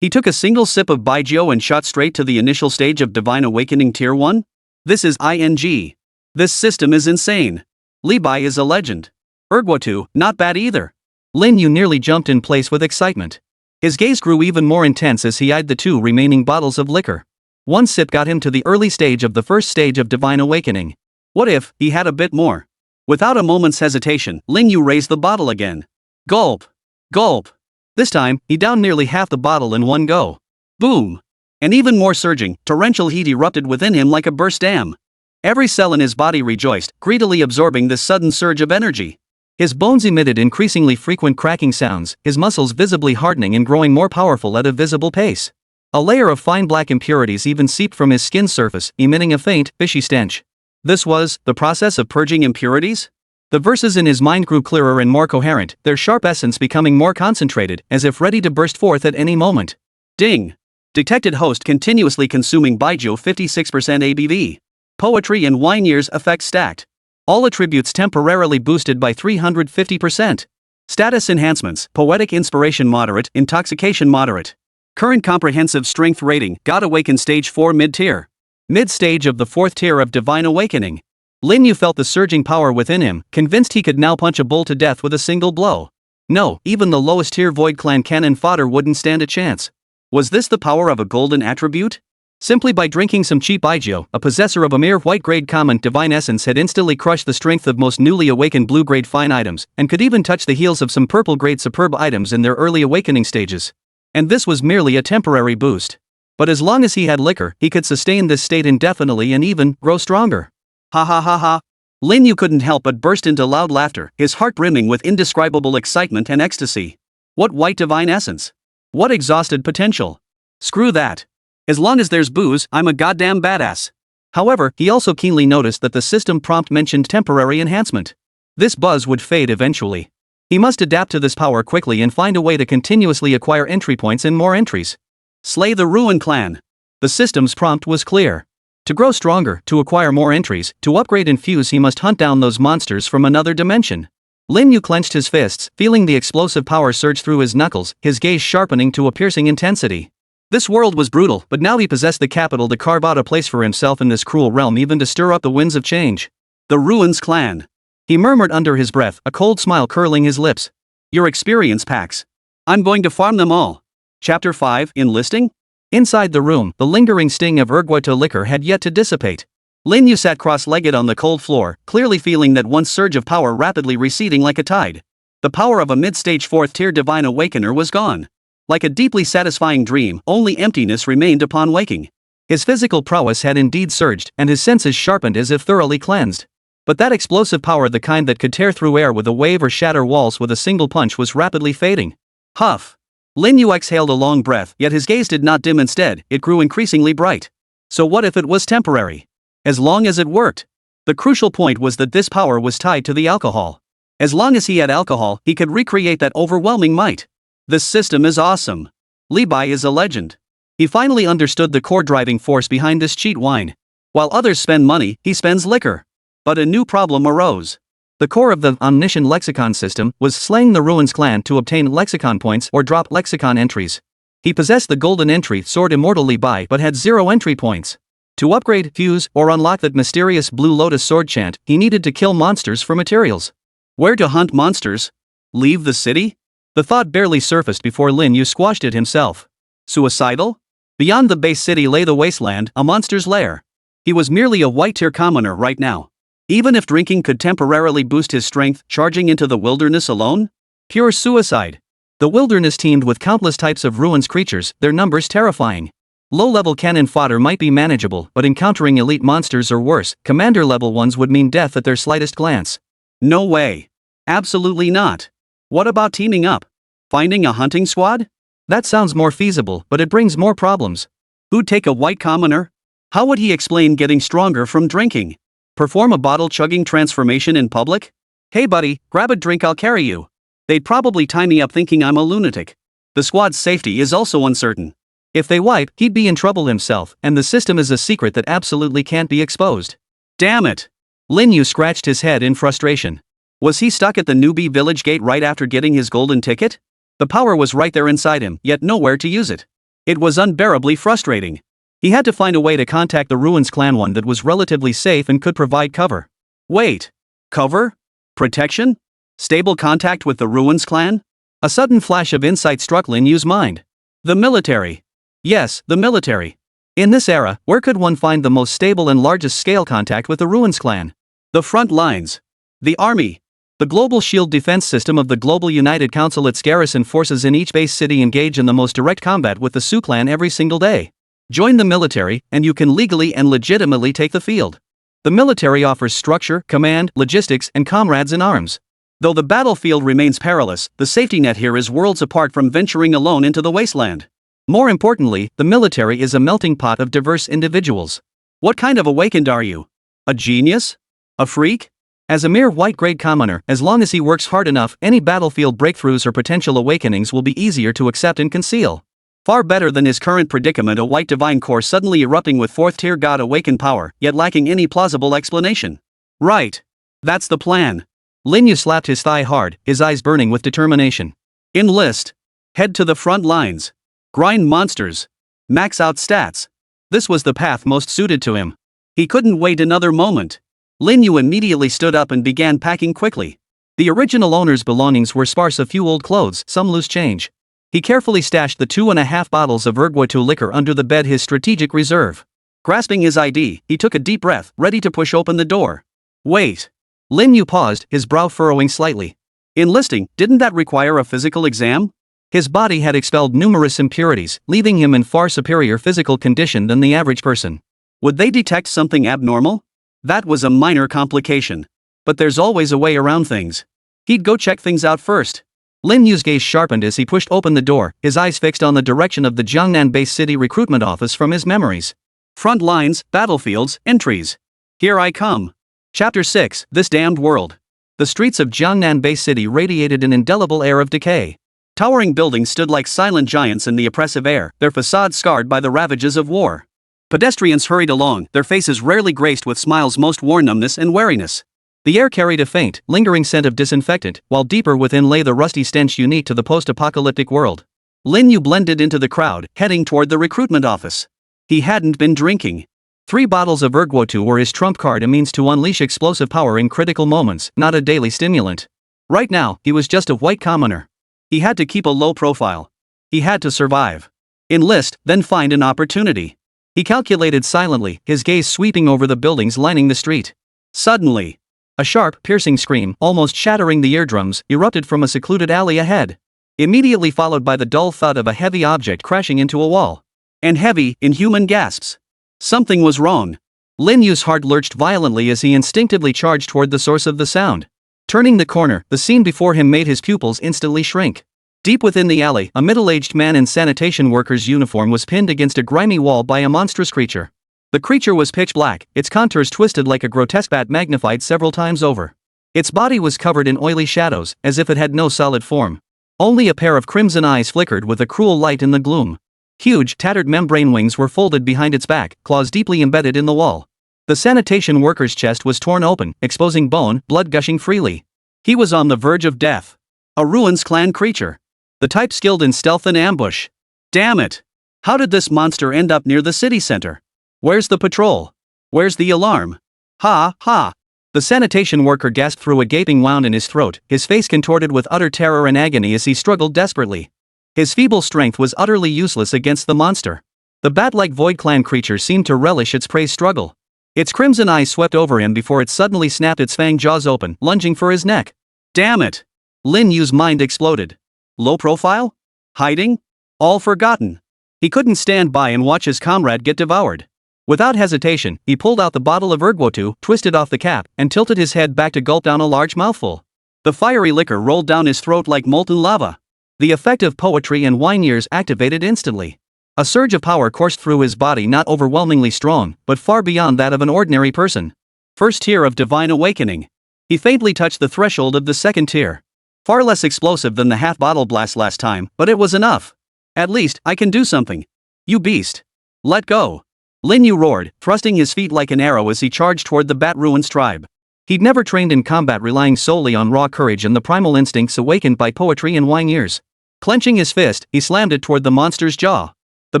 took a single sip of Baijiu and shot straight to the initial stage of divine awakening tier 1? This is ING. This system is insane. Li Bai is a legend. Erguotu, not bad either. Lin Yu nearly jumped in place with excitement. His gaze grew even more intense as he eyed the 2 remaining bottles of liquor. One sip got him to the early stage of the first stage of divine awakening. What if he had a bit more? Without a moment's hesitation, Lin Yu raised the bottle again. Gulp. Gulp. This time, he downed nearly half the bottle in one go. Boom. And even more surging, torrential heat erupted within him like a burst dam. Every cell in his body rejoiced, greedily absorbing this sudden surge of energy. His bones emitted increasingly frequent cracking sounds, his muscles visibly hardening and growing more powerful at a visible pace. A layer of fine black impurities even seeped from his skin surface, emitting a faint, fishy stench. This was the process of purging impurities? The verses in his mind grew clearer and more coherent, their sharp essence becoming more concentrated, as if ready to burst forth at any moment. Ding! Detected host continuously consuming Baijiu 56% ABV. Poetry and wine years effect stacked. All attributes temporarily boosted by 350%. Status enhancements, poetic inspiration moderate, intoxication moderate. Current comprehensive strength rating, God Awaken Stage 4 mid-tier. Mid-stage of the 4th tier of Divine Awakening. Lin Yu felt the surging power within him, convinced he could now punch a bull to death with a single blow. No, even the lowest tier Void Clan cannon fodder wouldn't stand a chance. Was this the power of a golden attribute? Simply by drinking some cheap Baijiu, a possessor of a mere white-grade common divine essence had instantly crushed the strength of most newly awakened blue-grade fine items, and could even touch the heels of some purple-grade superb items in their early awakening stages. And this was merely a temporary boost. But as long as he had liquor, he could sustain this state indefinitely and even grow stronger. Ha ha ha ha. Lin Yu couldn't help but burst into loud laughter, his heart brimming with indescribable excitement and ecstasy. What white divine essence? What exhausted potential? Screw that. As long as there's booze, I'm a goddamn badass. However, he also keenly noticed that the system prompt mentioned temporary enhancement. This buzz would fade eventually. He must adapt to this power quickly and find a way to continuously acquire entry points and more entries. Slay the Ruin Clan. The system's prompt was clear. To grow stronger, to acquire more entries, to upgrade and fuse, he must hunt down those monsters from another dimension. Lin Yu clenched his fists, feeling the explosive power surge through his knuckles, his gaze sharpening to a piercing intensity. This world was brutal, but now he possessed the capital to carve out a place for himself in this cruel realm, even to stir up the winds of change. The Ruins Clan. He murmured under his breath, a cold smile curling his lips. Your experience packs. I'm going to farm them all. Chapter 5, Enlisting? Inside the room, the lingering sting of erguata liquor had yet to dissipate. Lin Yu sat cross-legged on the cold floor, clearly feeling that one surge of power rapidly receding like a tide. The power of a mid-stage 4th tier Divine Awakener was gone. Like a deeply satisfying dream, only emptiness remained upon waking. His physical prowess had indeed surged, and his senses sharpened as if thoroughly cleansed. But that explosive power, the kind that could tear through air with a wave or shatter walls with a single punch, was rapidly fading. Huff. Lin Yu exhaled a long breath, yet his gaze did not dim. Instead, it grew increasingly bright. So what if it was temporary? As long as it worked. The crucial point was that this power was tied to the alcohol. As long as he had alcohol, he could recreate that overwhelming might. This system is awesome. Li Bai is a legend. He finally understood the core driving force behind this cheat wine. While others spend money, he spends liquor. But a new problem arose. The core of the omniscient lexicon system was slaying the Ruins Clan to obtain lexicon points or drop lexicon entries. He possessed the golden entry sword Immortal Li Bai but had 0 entry points. To upgrade, fuse, or unlock that mysterious blue Lotus Sword chant, he needed to kill monsters for materials. Where to hunt monsters? Leave the city? The thought barely surfaced before Lin Yu squashed it himself. Suicidal? Beyond the base city lay the wasteland, a monster's lair. He was merely a white-tier commoner right now. Even if drinking could temporarily boost his strength, charging into the wilderness alone? Pure suicide. The wilderness teemed with countless types of ruins creatures, their numbers terrifying. Low-level cannon fodder might be manageable, but encountering elite monsters or worse, commander-level ones would mean death at their slightest glance. No way. Absolutely not. What about teaming up? Finding a hunting squad? That sounds more feasible, but it brings more problems. Who'd take a white commoner? How would he explain getting stronger from drinking? Perform a bottle-chugging transformation in public? Hey buddy, grab a drink, I'll carry you. They'd probably tie me up thinking I'm a lunatic. The squad's safety is also uncertain. If they wipe, he'd be in trouble himself, and the system is a secret that absolutely can't be exposed. Damn it! Lin Yu scratched his head in frustration. Was he stuck at the newbie village gate right after getting his golden ticket? The power was right there inside him, yet nowhere to use it. It was unbearably frustrating. He had to find a way to contact the Ruins Clan, one that was relatively safe and could provide cover. Wait. Cover? Protection? Stable contact with the Ruins Clan? A sudden flash of insight struck Lin Yu's mind. The military. Yes, the military. In this era, where could one find the most stable and largest scale contact with the Ruins Clan? The front lines. The army. The global shield defense system of the Global United Council. Its garrison forces in each base city engage in the most direct combat with the Sioux clan every single day. Join the military, and you can legally and legitimately take the field. The military offers structure, command, logistics, and comrades in arms. Though the battlefield remains perilous, the safety net here is worlds apart from venturing alone into the wasteland. More importantly, the military is a melting pot of diverse individuals. What kind of awakened are you? A genius? A freak? As a mere white-grade commoner, as long as he works hard enough, any battlefield breakthroughs or potential awakenings will be easier to accept and conceal. Far better than his current predicament, a white divine core suddenly erupting with 4th-tier god awakened power, yet lacking any plausible explanation. Right. That's the plan. Lin Yu slapped his thigh hard, his eyes burning with determination. Enlist. Head to the front lines. Grind monsters. Max out stats. This was the path most suited to him. He couldn't wait another moment. Lin Yu immediately stood up and began packing quickly. The original owner's belongings were sparse: a few old clothes, some loose change. He carefully stashed the 2.5 bottles of erguatu liquor under the bed, his strategic reserve. Grasping his ID, he took a deep breath, ready to push open the door. Wait. Lin Yu paused, his brow furrowing slightly. Enlisting, didn't that require a physical exam? His body had expelled numerous impurities, leaving him in far superior physical condition than the average person. Would they detect something abnormal? That was a minor complication. But there's always a way around things. He'd go check things out first. Lin Yu's gaze sharpened as he pushed open the door, his eyes fixed on the direction of the Jiangnan-based city recruitment office from his memories. Front lines, battlefields, entries. Here I come. Chapter 6, This Damned World. The streets of Jiangnan-based city radiated an indelible air of decay. Towering buildings stood like silent giants in the oppressive air, their facades scarred by the ravages of war. Pedestrians hurried along, their faces rarely graced with smiles most wore numbness and wariness. The air carried a faint, lingering scent of disinfectant, while deeper within lay the rusty stench unique to the post-apocalyptic world. Lin Yu blended into the crowd, heading toward the recruitment office. He hadn't been drinking. 3 bottles of erguatu were his trump card, a means to unleash explosive power in critical moments, not a daily stimulant. Right now, he was just a white commoner. He had to keep a low profile. He had to survive. Enlist, then find an opportunity. He calculated silently, his gaze sweeping over the buildings lining the street. Suddenly, a sharp, piercing scream, almost shattering the eardrums, erupted from a secluded alley ahead. Immediately followed by the dull thud of a heavy object crashing into a wall. And heavy, inhuman gasps. Something was wrong. Lin Yu's heart lurched violently as he instinctively charged toward the source of the sound. Turning the corner, the scene before him made his pupils instantly shrink. Deep within the alley, a middle-aged man in sanitation worker's uniform was pinned against a grimy wall by a monstrous creature. The creature was pitch black, its contours twisted like a grotesque bat magnified several times over. Its body was covered in oily shadows, as if it had no solid form. Only a pair of crimson eyes flickered with a cruel light in the gloom. Huge, tattered membrane wings were folded behind its back, claws deeply embedded in the wall. The sanitation worker's chest was torn open, exposing bone, blood gushing freely. He was on the verge of death. A Ruins clan creature. The type skilled in stealth and ambush. Damn it! How did this monster end up near the city center? Where's the patrol? Where's the alarm? Ha, ha! The sanitation worker gasped through a gaping wound in his throat, his face contorted with utter terror and agony as he struggled desperately. His feeble strength was utterly useless against the monster. The bat-like Void Clan creature seemed to relish its prey's struggle. Its crimson eyes swept over him before it suddenly snapped its fanged jaws open, lunging for his neck. Damn it! Lin Yu's mind exploded. Low profile? Hiding? All forgotten. He couldn't stand by and watch his comrade get devoured. Without hesitation, he pulled out the bottle of erguatu, twisted off the cap, and tilted his head back to gulp down a large mouthful. The fiery liquor rolled down his throat like molten lava. The effect of poetry and wine years activated instantly. A surge of power coursed through his body, not overwhelmingly strong, but far beyond that of an ordinary person. First tier of divine awakening. He faintly touched the threshold of the second tier. Far less explosive than the half-bottle blast last time, but it was enough. At least, I can do something. You beast. Let go. Lin Yu roared, thrusting his feet like an arrow as he charged toward the Bat Ruins tribe. He'd never trained in combat relying solely on raw courage and the primal instincts awakened by poetry and wine years. Clenching his fist, he slammed it toward the monster's jaw. The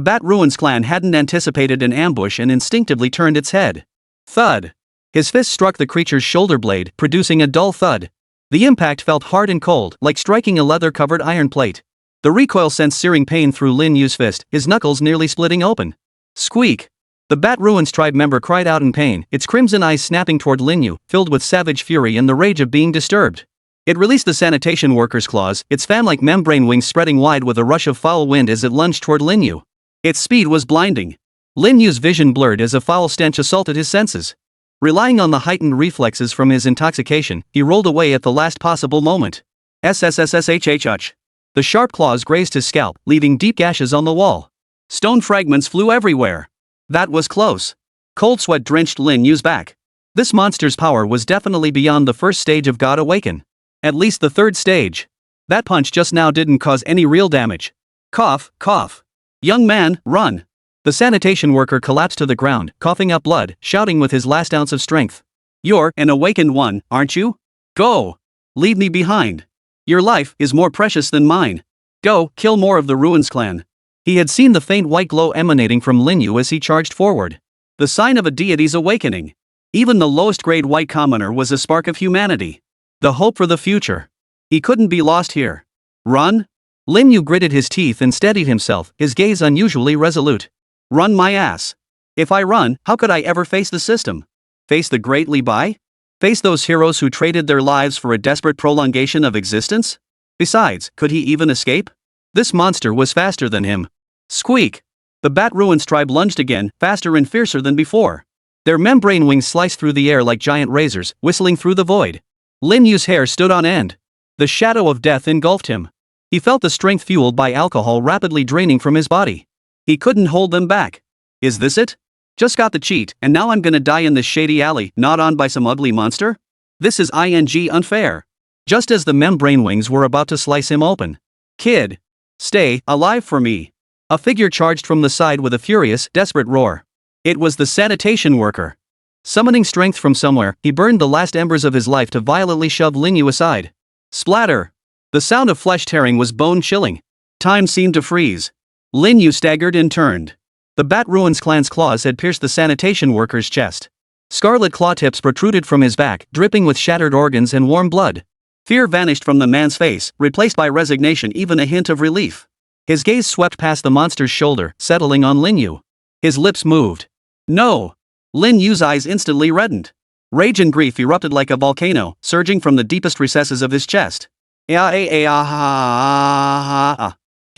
Bat Ruins clan hadn't anticipated an ambush and instinctively turned its head. Thud. His fist struck the creature's shoulder blade, producing a dull thud. The impact felt hard and cold, like striking a leather-covered iron plate. The recoil sent searing pain through Lin Yu's fist, his knuckles nearly splitting open. Squeak. The Bat Ruins tribe member cried out in pain, its crimson eyes snapping toward Lin Yu, filled with savage fury and the rage of being disturbed. It released the sanitation worker's claws, its fan-like membrane wings spreading wide with a rush of foul wind as it lunged toward Lin Yu. Its speed was blinding. Lin Yu's vision blurred as a foul stench assaulted his senses. Relying on the heightened reflexes from his intoxication, he rolled away at the last possible moment. SSSS-grade. The sharp claws grazed his scalp, leaving deep gashes on the wall. Stone fragments flew everywhere. That was close. Cold sweat drenched Lin Yu's back. This monster's power was definitely beyond the first stage of God Awaken. At least the third stage. That punch just now didn't cause any real damage. Cough, cough. Young man, run. The sanitation worker collapsed to the ground, coughing up blood, shouting with his last ounce of strength. You're an awakened one, aren't you? Go! Leave me behind. Your life is more precious than mine. Go, kill more of the Ruins clan. He had seen the faint white glow emanating from Lin Yu as he charged forward. The sign of a deity's awakening. Even the lowest grade white commoner was a spark of humanity. The hope for the future. He couldn't be lost here. Run? Lin Yu gritted his teeth and steadied himself, his gaze unusually resolute. Run my ass. If I run, how could I ever face the system? Face the great Li Bai? Face those heroes who traded their lives for a desperate prolongation of existence? Besides, could he even escape? This monster was faster than him. Squeak! The Bat Ruins tribe lunged again, faster and fiercer than before. Their membrane wings sliced through the air like giant razors, whistling through the void. Lin Yu's hair stood on end. The shadow of death engulfed him. He felt the strength fueled by alcohol rapidly draining from his body. He couldn't hold them back. Is this it? Just got the cheat, and now I'm gonna die in this shady alley, gnawed on by some ugly monster? This is unfair. Just as the membrane wings were about to slice him open. Kid! Stay alive for me! A figure charged from the side with a furious, desperate roar. It was the sanitation worker. Summoning strength from somewhere, he burned the last embers of his life to violently shove Lin Yu aside. Splatter! The sound of flesh tearing was bone-chilling. Time seemed to freeze. Lin Yu staggered and turned. The Bat Ruins clan's claws had pierced the sanitation worker's chest. Scarlet claw tips protruded from his back, dripping with shattered organs and warm blood. Fear vanished from the man's face, replaced by resignation, even a hint of relief. His gaze swept past the monster's shoulder, settling on Lin Yu. His lips moved. No! Lin Yu's eyes instantly reddened. Rage and grief erupted like a volcano, surging from the deepest recesses of his chest. He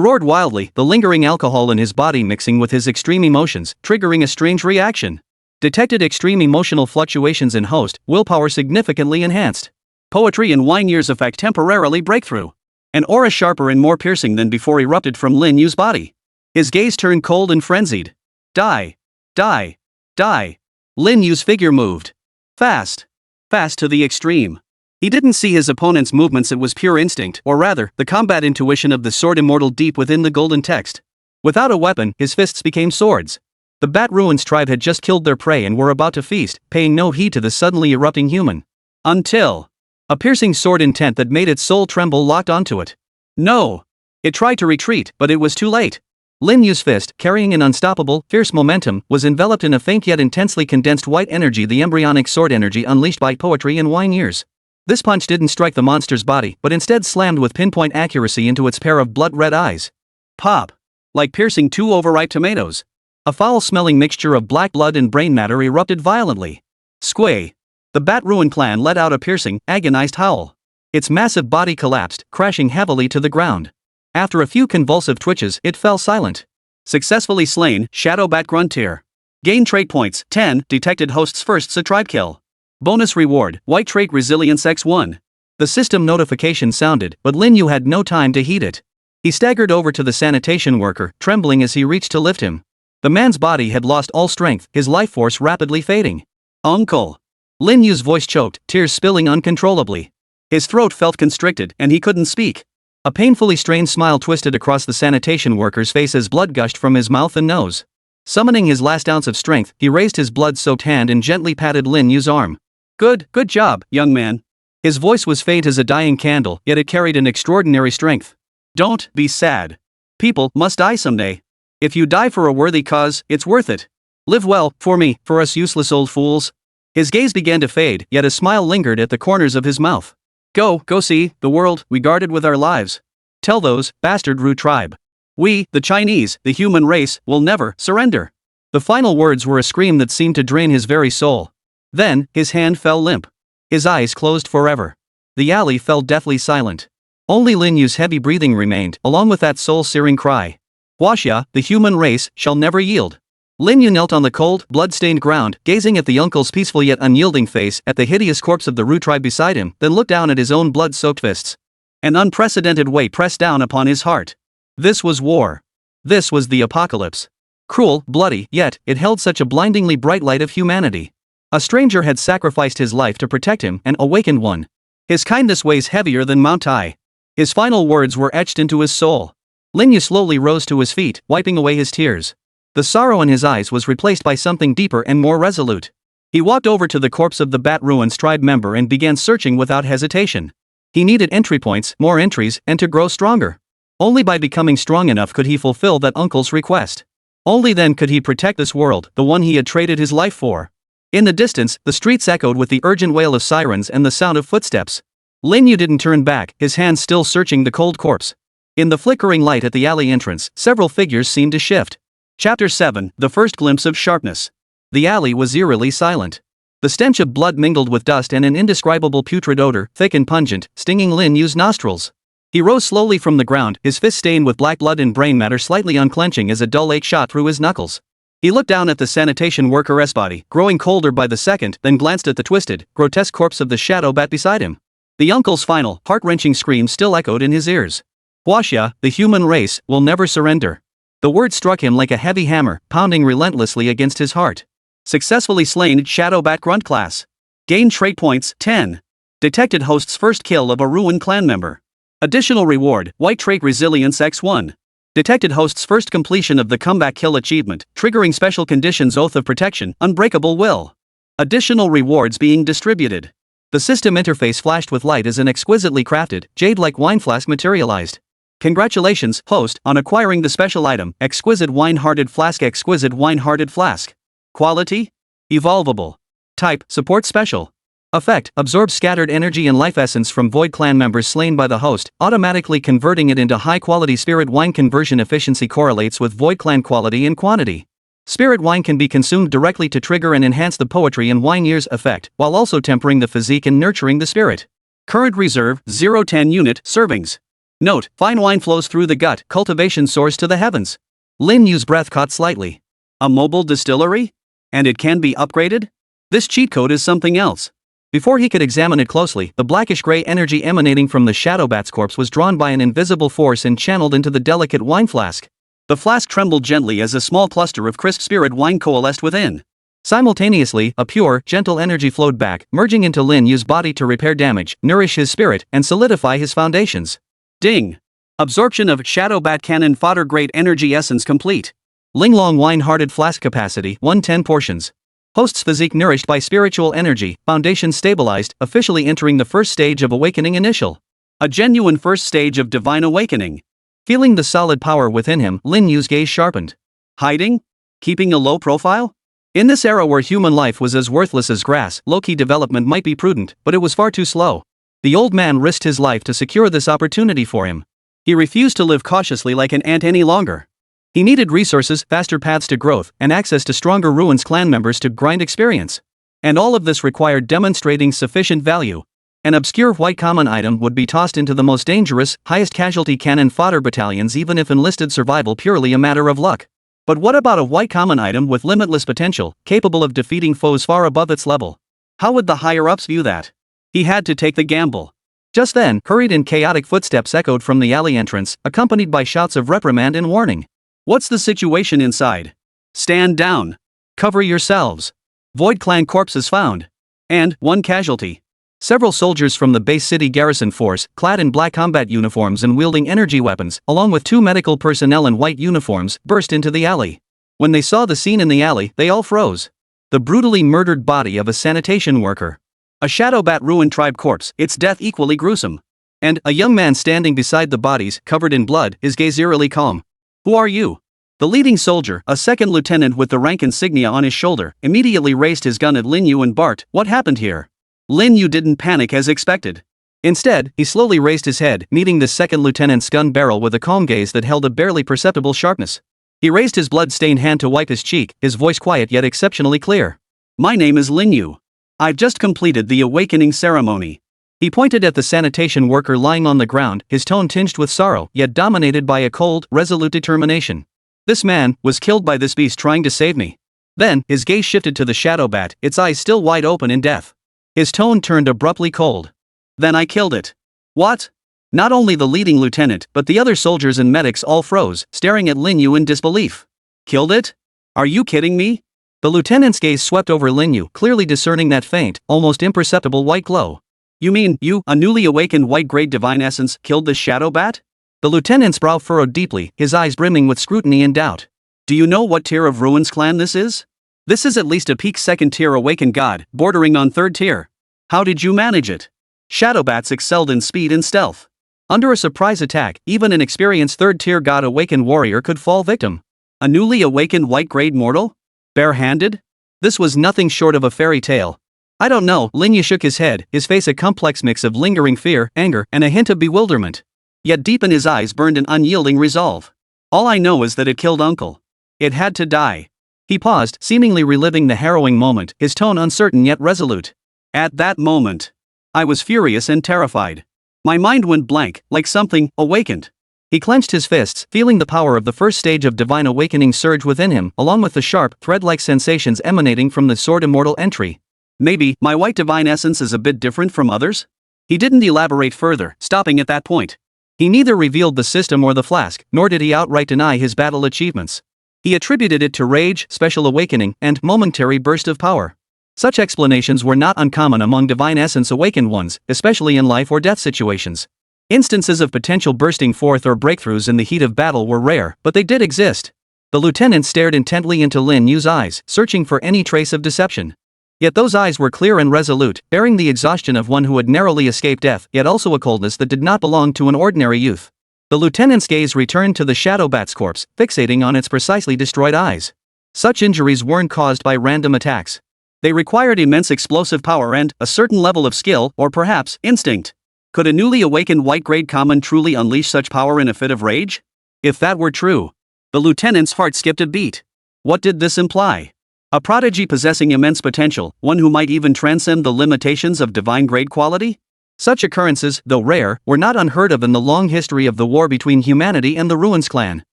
roared wildly, the lingering alcohol in his body mixing with his extreme emotions, triggering a strange reaction. Detected extreme emotional fluctuations in host, willpower significantly enhanced. Poetry and wine years effect temporarily breakthrough. An aura sharper and more piercing than before erupted from Lin Yu's body. His gaze turned cold and frenzied. Die. Die. Die. Lin Yu's figure moved. Fast. Fast to the extreme. He didn't see his opponent's movements, it was pure instinct, or rather, the combat intuition of the sword Immortal deep within the golden text. Without a weapon, his fists became swords. The Bat Ruins tribe had just killed their prey and were about to feast, paying no heed to the suddenly erupting human. Until a piercing sword intent that made its soul tremble locked onto it. No! It tried to retreat, but it was too late. Lin Yu's fist, carrying an unstoppable, fierce momentum, was enveloped in a faint yet intensely condensed white energy, the embryonic sword energy unleashed by poetry and wine years. This punch didn't strike the monster's body, but instead slammed with pinpoint accuracy into its pair of blood-red eyes. Pop! Like piercing two overripe tomatoes. A foul-smelling mixture of black blood and brain matter erupted violently. Squay! The Bat Ruin clan let out a piercing, agonized howl. Its massive body collapsed, crashing heavily to the ground. After a few convulsive twitches, it fell silent. Successfully slain, Shadow Bat Gruntier. Gain trait points, 10, detected host's first tribe kill. Bonus reward, White Trait Resilience X1. The system notification sounded, but Lin Yu had no time to heed it. He staggered over to the sanitation worker, trembling as he reached to lift him. The man's body had lost all strength, his life force rapidly fading. Uncle! Lin Yu's voice choked, tears spilling uncontrollably. His throat felt constricted, and he couldn't speak. A painfully strained smile twisted across the sanitation worker's face as blood gushed from his mouth and nose. Summoning his last ounce of strength, he raised his blood-soaked hand and gently patted Lin Yu's arm. Good job, young man. His voice was faint as a dying candle, yet it carried an extraordinary strength. Don't be sad. People must die someday. If you die for a worthy cause, it's worth it. Live well, for me, for us useless old fools. His gaze began to fade, yet a smile lingered at the corners of his mouth. Go see, the world we guarded with our lives. Tell those, bastard Ru tribe. We, the Chinese, the human race, will never surrender. The final words were a scream that seemed to drain his very soul. Then, his hand fell limp. His eyes closed forever. The alley fell deathly silent. Only Lin Yu's heavy breathing remained, along with that soul-searing cry. Huaxia, the human race, shall never yield. Lin Yu knelt on the cold, blood-stained ground, gazing at the uncle's peaceful yet unyielding face, at the hideous corpse of the Ru tribe beside him, then looked down at his own blood-soaked fists. An unprecedented weight pressed down upon his heart. This was war. This was the apocalypse. Cruel, bloody, yet it held such a blindingly bright light of humanity. A stranger had sacrificed his life to protect him, an awakened one. His kindness weighs heavier than Mount Tai. His final words were etched into his soul. Lin Yu slowly rose to his feet, wiping away his tears. The sorrow in his eyes was replaced by something deeper and more resolute. He walked over to the corpse of the Bat Ruins tribe member and began searching without hesitation. He needed entry points, more entries, and to grow stronger. Only by becoming strong enough could he fulfill that uncle's request. Only then could he protect this world, the one he had traded his life for. In the distance, the streets echoed with the urgent wail of sirens and the sound of footsteps. Lin Yu didn't turn back, his hands still searching the cold corpse. In the flickering light at the alley entrance, several figures seemed to shift. Chapter 7, The First Glimpse of Sharpness. The alley was eerily silent. The stench of blood mingled with dust and an indescribable putrid odor, thick and pungent, stinging Lin Yu's nostrils. He rose slowly from the ground, his fist stained with black blood and brain matter slightly unclenching as a dull ache shot through his knuckles. He looked down at the sanitation worker's body, growing colder by the second, then glanced at the twisted, grotesque corpse of the shadow bat beside him. The uncle's final, heart-wrenching scream still echoed in his ears. Huaxia, the human race, will never surrender. The word struck him like a heavy hammer, pounding relentlessly against his heart. Successfully slain Shadow Bat Grunt class. Gain trait points, 10. Detected host's first kill of a ruined clan member. Additional reward, White Trait Resilience X1. Detected host's first completion of the comeback kill achievement, triggering special conditions Oath of Protection, Unbreakable Will. Additional rewards being distributed. The system interface flashed with light as an exquisitely crafted, jade-like wine flask materialized. Congratulations, host, on acquiring the special item, Exquisite Wine-Hearted Flask. Exquisite Wine-Hearted Flask. Quality? Evolvable. Type, Support Special. Effect, absorbs scattered energy and life essence from Void Clan members slain by the host, automatically converting it into high-quality spirit wine. Conversion efficiency correlates with Void Clan quality and quantity. Spirit wine can be consumed directly to trigger and enhance the poetry and wine years effect, while also tempering the physique and nurturing the spirit. Current reserve, 0-10 unit, servings. Note, fine wine flows through the gut, cultivation soars to the heavens. Lin Yu's breath caught slightly. A mobile distillery? And it can be upgraded? This cheat code is something else. Before he could examine it closely, the blackish-gray energy emanating from the Shadow Bat's corpse was drawn by an invisible force and channeled into the delicate wine flask. The flask trembled gently as a small cluster of crisp spirit wine coalesced within. Simultaneously, a pure, gentle energy flowed back, merging into Lin Yu's body to repair damage, nourish his spirit, and solidify his foundations. Ding! Absorption of Shadow Bat Cannon Fodder Grade Energy Essence complete. Linglong Wine-Hearted Flask Capacity, 110 portions. Host's physique nourished by spiritual energy, foundation stabilized, officially entering the first stage of awakening initial. A genuine first stage of divine awakening. Feeling the solid power within him, Lin Yu's gaze sharpened. Hiding? Keeping a low profile? In this era where human life was as worthless as grass, low-key development might be prudent, but it was far too slow. The old man risked his life to secure this opportunity for him. He refused to live cautiously like an ant any longer. He needed resources, faster paths to growth, and access to stronger Ruins clan members to grind experience. And all of this required demonstrating sufficient value. An obscure white common item would be tossed into the most dangerous, highest casualty cannon fodder battalions even if enlisted survival purely a matter of luck. But what about a white common item with limitless potential, capable of defeating foes far above its level? How would the higher-ups view that? He had to take the gamble. Just then, hurried and chaotic footsteps echoed from the alley entrance, accompanied by shouts of reprimand and warning. What's the situation inside? Stand down. Cover yourselves. Void Clan corpses found. And, one casualty. Several soldiers from the base city garrison force, clad in black combat uniforms and wielding energy weapons, along with 2 medical personnel in white uniforms, burst into the alley. When they saw the scene in the alley, they all froze. The brutally murdered body of a sanitation worker. A Shadow Bat ruined tribe corpse, its death equally gruesome. And, a young man standing beside the bodies, covered in blood, his gaze eerily calm. Who are you? The leading soldier, a second lieutenant with the rank insignia on his shoulder, immediately raised his gun at Lin Yu and barked, "What happened here?" Lin Yu didn't panic as expected. Instead, he slowly raised his head, meeting the second lieutenant's gun barrel with a calm gaze that held a barely perceptible sharpness. He raised his blood-stained hand to wipe his cheek, his voice quiet yet exceptionally clear. "My name is Lin Yu. I've just completed the awakening ceremony." He pointed at the sanitation worker lying on the ground, his tone tinged with sorrow, yet dominated by a cold, resolute determination. This man was killed by this beast trying to save me. Then, his gaze shifted to the shadow bat, its eyes still wide open in death. His tone turned abruptly cold. Then I killed it. What? Not only the leading lieutenant, but the other soldiers and medics all froze, staring at Lin Yu in disbelief. Killed it? Are you kidding me? The lieutenant's gaze swept over Lin Yu, clearly discerning that faint, almost imperceptible white glow. You mean, you, a newly awakened white-grade divine essence, killed this shadow bat? The lieutenant's brow furrowed deeply, his eyes brimming with scrutiny and doubt. Do you know what tier of Ruins clan this is? This is at least a peak 2nd tier awakened god, bordering on 3rd tier. How did you manage it? Shadow bats excelled in speed and stealth. Under a surprise attack, even an experienced 3rd tier god awakened warrior could fall victim. A newly awakened white-grade mortal? Bare-handed? This was nothing short of a fairy tale. I don't know, Lin Yu shook his head, his face a complex mix of lingering fear, anger, and a hint of bewilderment. Yet deep in his eyes burned an unyielding resolve. All I know is that it killed Uncle. It had to die. He paused, seemingly reliving the harrowing moment, his tone uncertain yet resolute. At that moment, I was furious and terrified. My mind went blank, like something awakened. He clenched his fists, feeling the power of the first stage of divine awakening surge within him, along with the sharp, thread-like sensations emanating from the sword immortal entry. Maybe, my white divine essence is a bit different from others? He didn't elaborate further, stopping at that point. He neither revealed the system or the flask, nor did he outright deny his battle achievements. He attributed it to rage, special awakening, and momentary burst of power. Such explanations were not uncommon among divine essence awakened ones, especially in life or death situations. Instances of potential bursting forth or breakthroughs in the heat of battle were rare, but they did exist. The lieutenant stared intently into Lin Yu's eyes, searching for any trace of deception. Yet those eyes were clear and resolute, bearing the exhaustion of one who had narrowly escaped death, yet also a coldness that did not belong to an ordinary youth. The lieutenant's gaze returned to the shadow bat's corpse, fixating on its precisely destroyed eyes. Such injuries weren't caused by random attacks. They required immense explosive power and a certain level of skill, or perhaps instinct. Could a newly awakened white-grade common truly unleash such power in a fit of rage? If that were true, the lieutenant's heart skipped a beat. What did this imply? A prodigy possessing immense potential, one who might even transcend the limitations of divine grade quality? Such occurrences, though rare, were not unheard of in the long history of the war between humanity and the Ruins clan.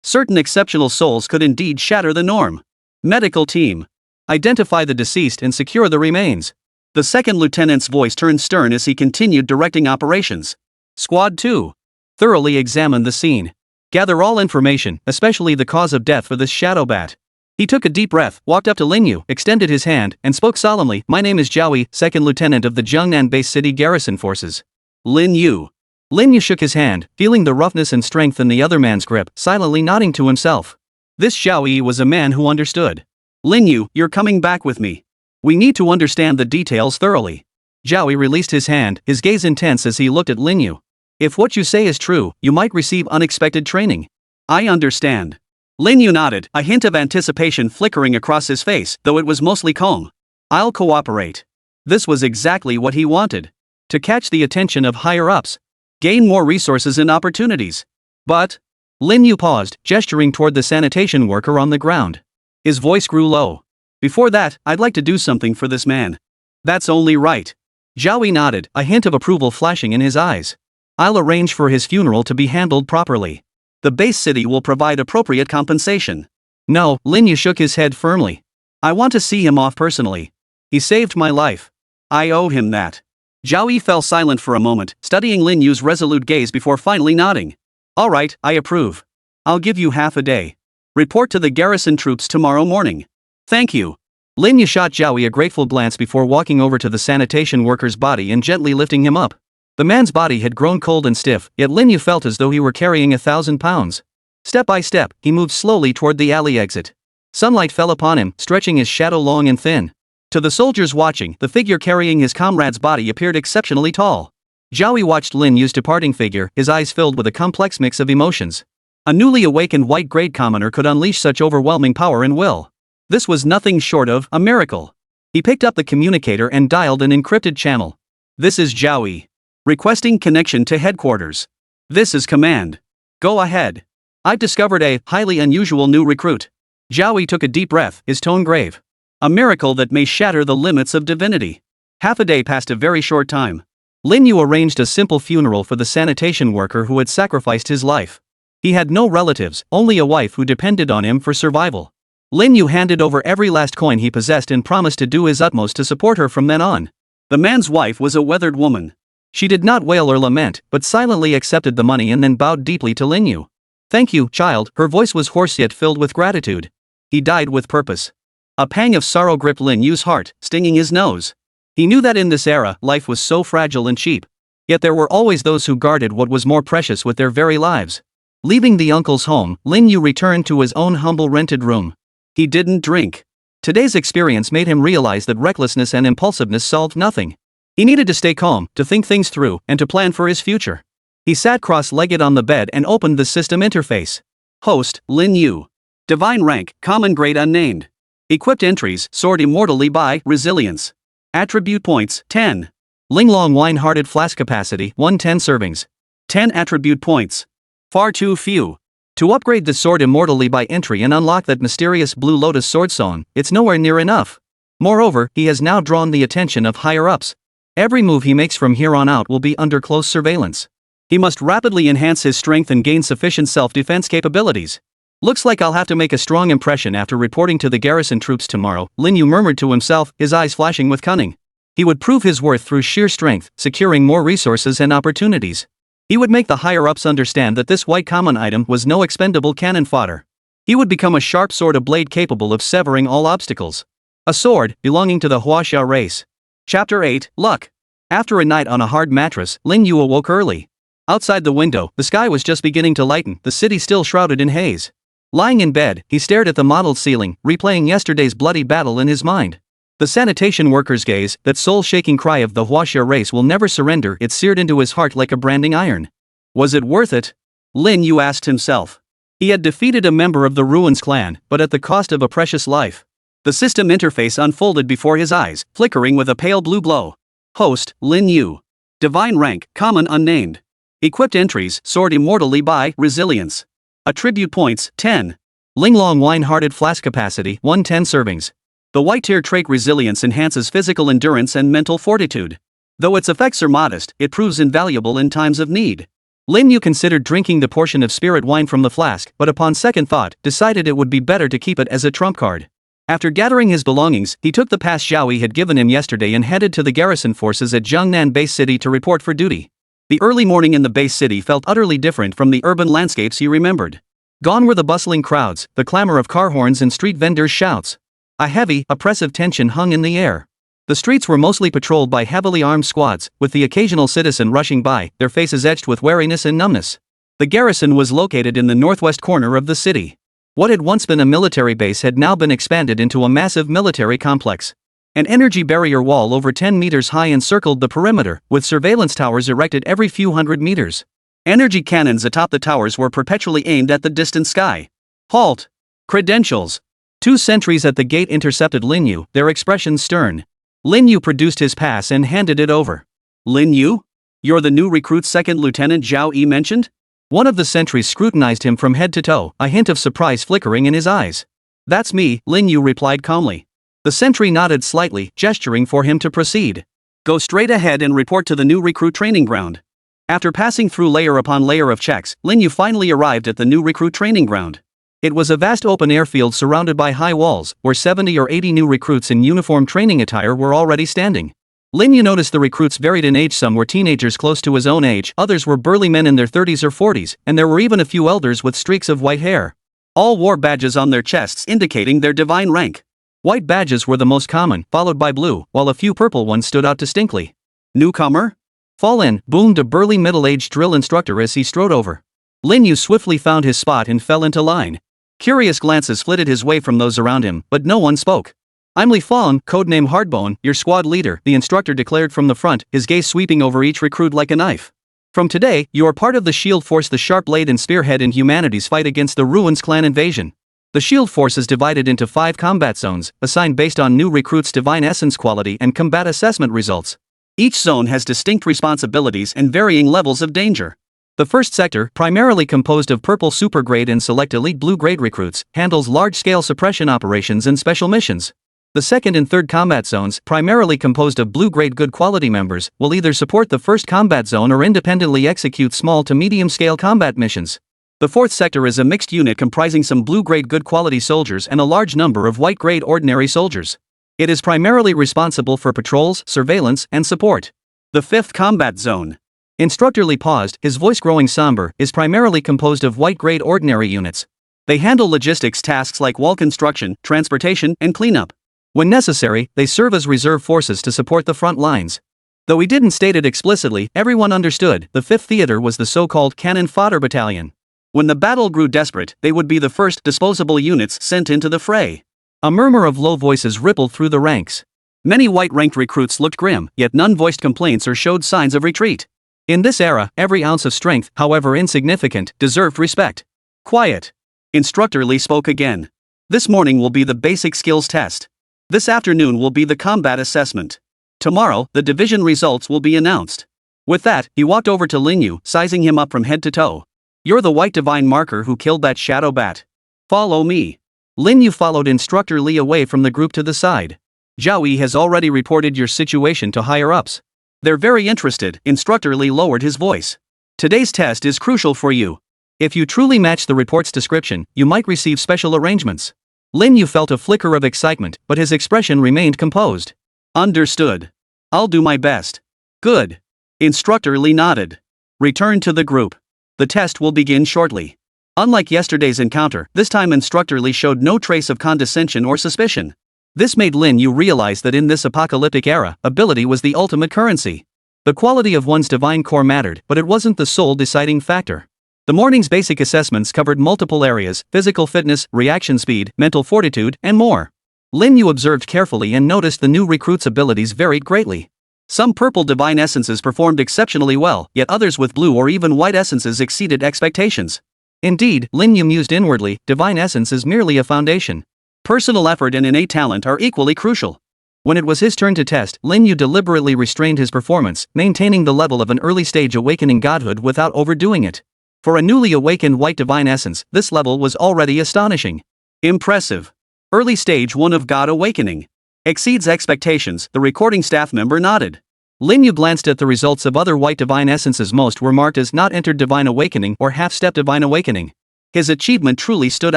Certain exceptional souls could indeed shatter the norm. Medical team. Identify the deceased and secure the remains. The second lieutenant's voice turned stern as he continued directing operations. Squad 2. Thoroughly examine the scene. Gather all information, especially the cause of death for this shadow bat. He took a deep breath, walked up to Lin Yu, extended his hand, and spoke solemnly. My name is Zhao, 2nd Lieutenant of the Jiangnan-based city garrison forces. Lin Yu. Lin Yu shook his hand, feeling the roughness and strength in the other man's grip, silently nodding to himself. This Zhao was a man who understood. Lin Yu, you're coming back with me. We need to understand the details thoroughly. Zhao released his hand, his gaze intense as he looked at Lin Yu. If what you say is true, you might receive unexpected training. I understand. Lin Yu nodded, a hint of anticipation flickering across his face, though it was mostly calm. I'll cooperate. This was exactly what he wanted. To catch the attention of higher-ups. Gain more resources and opportunities. But... Lin Yu paused, gesturing toward the sanitation worker on the ground. His voice grew low. Before that, I'd like to do something for this man. That's only right. Zhao nodded, a hint of approval flashing in his eyes. I'll arrange for his funeral to be handled properly. The base city will provide appropriate compensation. No, Lin Yu shook his head firmly. I want to see him off personally. He saved my life. I owe him that. Zhao fell silent for a moment, studying Lin Yu's resolute gaze before finally nodding. All right, I approve. I'll give you half a day. Report to the garrison troops tomorrow morning. Thank you. Lin Yu shot Zhao a grateful glance before walking over to the sanitation worker's body and gently lifting him up. The man's body had grown cold and stiff, yet Lin Yu felt as though he were carrying 1,000 pounds. Step by step, he moved slowly toward the alley exit. Sunlight fell upon him, stretching his shadow long and thin. To the soldiers watching, the figure carrying his comrade's body appeared exceptionally tall. Zhao watched Lin Yu's departing figure, his eyes filled with a complex mix of emotions. A newly awakened white-grade commoner could unleash such overwhelming power and will. This was nothing short of a miracle. He picked up the communicator and dialed an encrypted channel. This is Zhao. Requesting connection to headquarters. This is command. Go ahead. I've discovered a highly unusual new recruit. Zhao took a deep breath, his tone grave. A miracle that may shatter the limits of divinity. Half a day passed a very short time. Lin Yu arranged a simple funeral for the sanitation worker who had sacrificed his life. He had no relatives, only a wife who depended on him for survival. Lin Yu handed over every last coin he possessed and promised to do his utmost to support her from then on. The man's wife was a weathered woman. She did not wail or lament, but silently accepted the money and then bowed deeply to Lin Yu. "Thank you, child," her voice was hoarse yet filled with gratitude. He died with purpose. A pang of sorrow gripped Lin Yu's heart, stinging his nose. He knew that in this era, life was so fragile and cheap. Yet there were always those who guarded what was more precious with their very lives. Leaving the uncle's home, Lin Yu returned to his own humble rented room. He didn't drink. Today's experience made him realize that recklessness and impulsiveness solved nothing. He needed to stay calm, to think things through, and to plan for his future. He sat cross-legged on the bed and opened the system interface. Host, Lin Yu. Divine rank, common grade unnamed. Equipped entries, Sword Immortal Li Bai, Resilience. Attribute points, 10. Linglong Wine-Hearted Flask Capacity, 110 servings. 10 attribute points. Far too few. To upgrade the Sword Immortal Li Bai entry and unlock that mysterious blue Lotus Sword Song, it's nowhere near enough. Moreover, he has now drawn the attention of higher-ups. Every move he makes from here on out will be under close surveillance. He must rapidly enhance his strength and gain sufficient self-defense capabilities. "Looks like I'll have to make a strong impression after reporting to the garrison troops tomorrow," Lin Yu murmured to himself, his eyes flashing with cunning. He would prove his worth through sheer strength, securing more resources and opportunities. He would make the higher-ups understand that this white common item was no expendable cannon fodder. He would become a sharp sword, a blade capable of severing all obstacles. A sword, belonging to the Huaxia race. Chapter 8, Luck. After a night on a hard mattress, Lin Yu awoke early. Outside the window, the sky was just beginning to lighten, the city still shrouded in haze. Lying in bed, he stared at the mottled ceiling, replaying yesterday's bloody battle in his mind. The sanitation worker's gaze, that soul-shaking cry of the Huaxia race will never surrender, it seared into his heart like a branding iron. Was it worth it? Lin Yu asked himself. He had defeated a member of the Ruins clan, but at the cost of a precious life. The system interface unfolded before his eyes, flickering with a pale blue glow. Host, Lin Yu. Divine rank, common unnamed. Equipped entries, Sword Immortal Li Bai, Resilience. Attribute points, 10. Linglong Wine-Hearted Flask Capacity, 110 servings. The white-tier trait Resilience enhances physical endurance and mental fortitude. Though its effects are modest, it proves invaluable in times of need. Lin Yu considered drinking the portion of spirit wine from the flask, but upon second thought, decided it would be better to keep it as a trump card. After gathering his belongings, he took the pass Xiaoyi had given him yesterday and headed to the garrison forces at Jiangnan Base City to report for duty. The early morning in the base city felt utterly different from the urban landscapes he remembered. Gone were the bustling crowds, the clamor of car horns and street vendors' shouts. A heavy, oppressive tension hung in the air. The streets were mostly patrolled by heavily armed squads, with the occasional citizen rushing by, their faces etched with wariness and numbness. The garrison was located in the northwest corner of the city. What had once been a military base had now been expanded into a massive military complex. An energy barrier wall over 10 meters high encircled the perimeter, with surveillance towers erected every few hundred meters. Energy cannons atop the towers were perpetually aimed at the distant sky. Halt! Credentials. 2 sentries at the gate intercepted Lin Yu, their expressions stern. Lin Yu produced his pass and handed it over. "Lin Yu? You're the new recruit Second Lieutenant Zhao Yi mentioned?" One of the sentries scrutinized him from head to toe, a hint of surprise flickering in his eyes. "That's me," Lin Yu replied calmly. The sentry nodded slightly, gesturing for him to proceed. "Go straight ahead and report to the new recruit training ground." After passing through layer upon layer of checks, Lin Yu finally arrived at the new recruit training ground. It was a vast open airfield surrounded by high walls, where 70 or 80 new recruits in uniform training attire were already standing. Lin Yu noticed the recruits varied in age. Some were teenagers close to his own age, others were burly men in their 30s or 40s, and there were even a few elders with streaks of white hair. All wore badges on their chests indicating their divine rank. White badges were the most common, followed by blue, while a few purple ones stood out distinctly. "Newcomer? Fall in," boomed a burly middle-aged drill instructor as he strode over. Lin Yu swiftly found his spot and fell into line. Curious glances flitted his way from those around him, but no one spoke. "I'm Li Fang, codename Hardbone, your squad leader," the instructor declared from the front, his gaze sweeping over each recruit like a knife. "From today, you are part of the Shield Force, the sharp blade and spearhead in humanity's fight against the Ruins clan invasion. The Shield Force is divided into 5 combat zones, assigned based on new recruits' divine essence quality and combat assessment results. Each zone has distinct responsibilities and varying levels of danger. The first sector, primarily composed of purple super-grade and select elite blue-grade recruits, handles large-scale suppression operations and special missions. The second and third combat zones, primarily composed of blue-grade good-quality members, will either support the first combat zone or independently execute small to medium-scale combat missions. The fourth sector is a mixed unit comprising some blue-grade good-quality soldiers and a large number of white-grade ordinary soldiers. It is primarily responsible for patrols, surveillance, and support. The fifth combat zone. Instructor Li paused, his voice growing somber, is primarily composed of white-grade ordinary units. They handle logistics tasks like wall construction, transportation, and cleanup. When necessary, they serve as reserve forces to support the front lines. Though he didn't state it explicitly, everyone understood the 5th Theater was the so-called cannon fodder battalion. When the battle grew desperate, they would be the first disposable units sent into the fray. A murmur of low voices rippled through the ranks. Many white-ranked recruits looked grim, yet none voiced complaints or showed signs of retreat. In this era, every ounce of strength, however insignificant, deserved respect. Quiet. Instructor Li spoke again. This morning will be the basic skills test. This afternoon will be the combat assessment. Tomorrow, the division results will be announced. With that, he walked over to Lin Yu, sizing him up from head to toe. You're the white divine marker who killed that shadow bat. Follow me. Lin Yu followed Instructor Li away from the group to the side. Zhao Yi has already reported your situation to higher-ups. They're very interested. Instructor Li lowered his voice. Today's test is crucial for you. If you truly match the report's description, you might receive special arrangements. Lin Yu felt a flicker of excitement, but his expression remained composed. Understood. I'll do my best. Good. Instructor Li nodded. Return to the group. The test will begin shortly. Unlike yesterday's encounter, this time Instructor Li showed no trace of condescension or suspicion. This made Lin Yu realize that in this apocalyptic era, ability was the ultimate currency. The quality of one's divine core mattered, but it wasn't the sole deciding factor. The morning's basic assessments covered multiple areas: physical fitness, reaction speed, mental fortitude, and more. Lin Yu observed carefully and noticed the new recruits' abilities varied greatly. Some purple divine essences performed exceptionally well, yet others with blue or even white essences exceeded expectations. Indeed, Lin Yu mused inwardly, divine essence is merely a foundation. Personal effort and innate talent are equally crucial. When it was his turn to test, Lin Yu deliberately restrained his performance, maintaining the level of an early-stage awakening godhood without overdoing it. For a newly awakened white divine essence, this level was already astonishing. Impressive. Early stage 1 of God awakening. Exceeds expectations, the recording staff member nodded. Lin Yu glanced at the results of other white divine essences. Most were marked as not entered divine awakening or half-step divine awakening. His achievement truly stood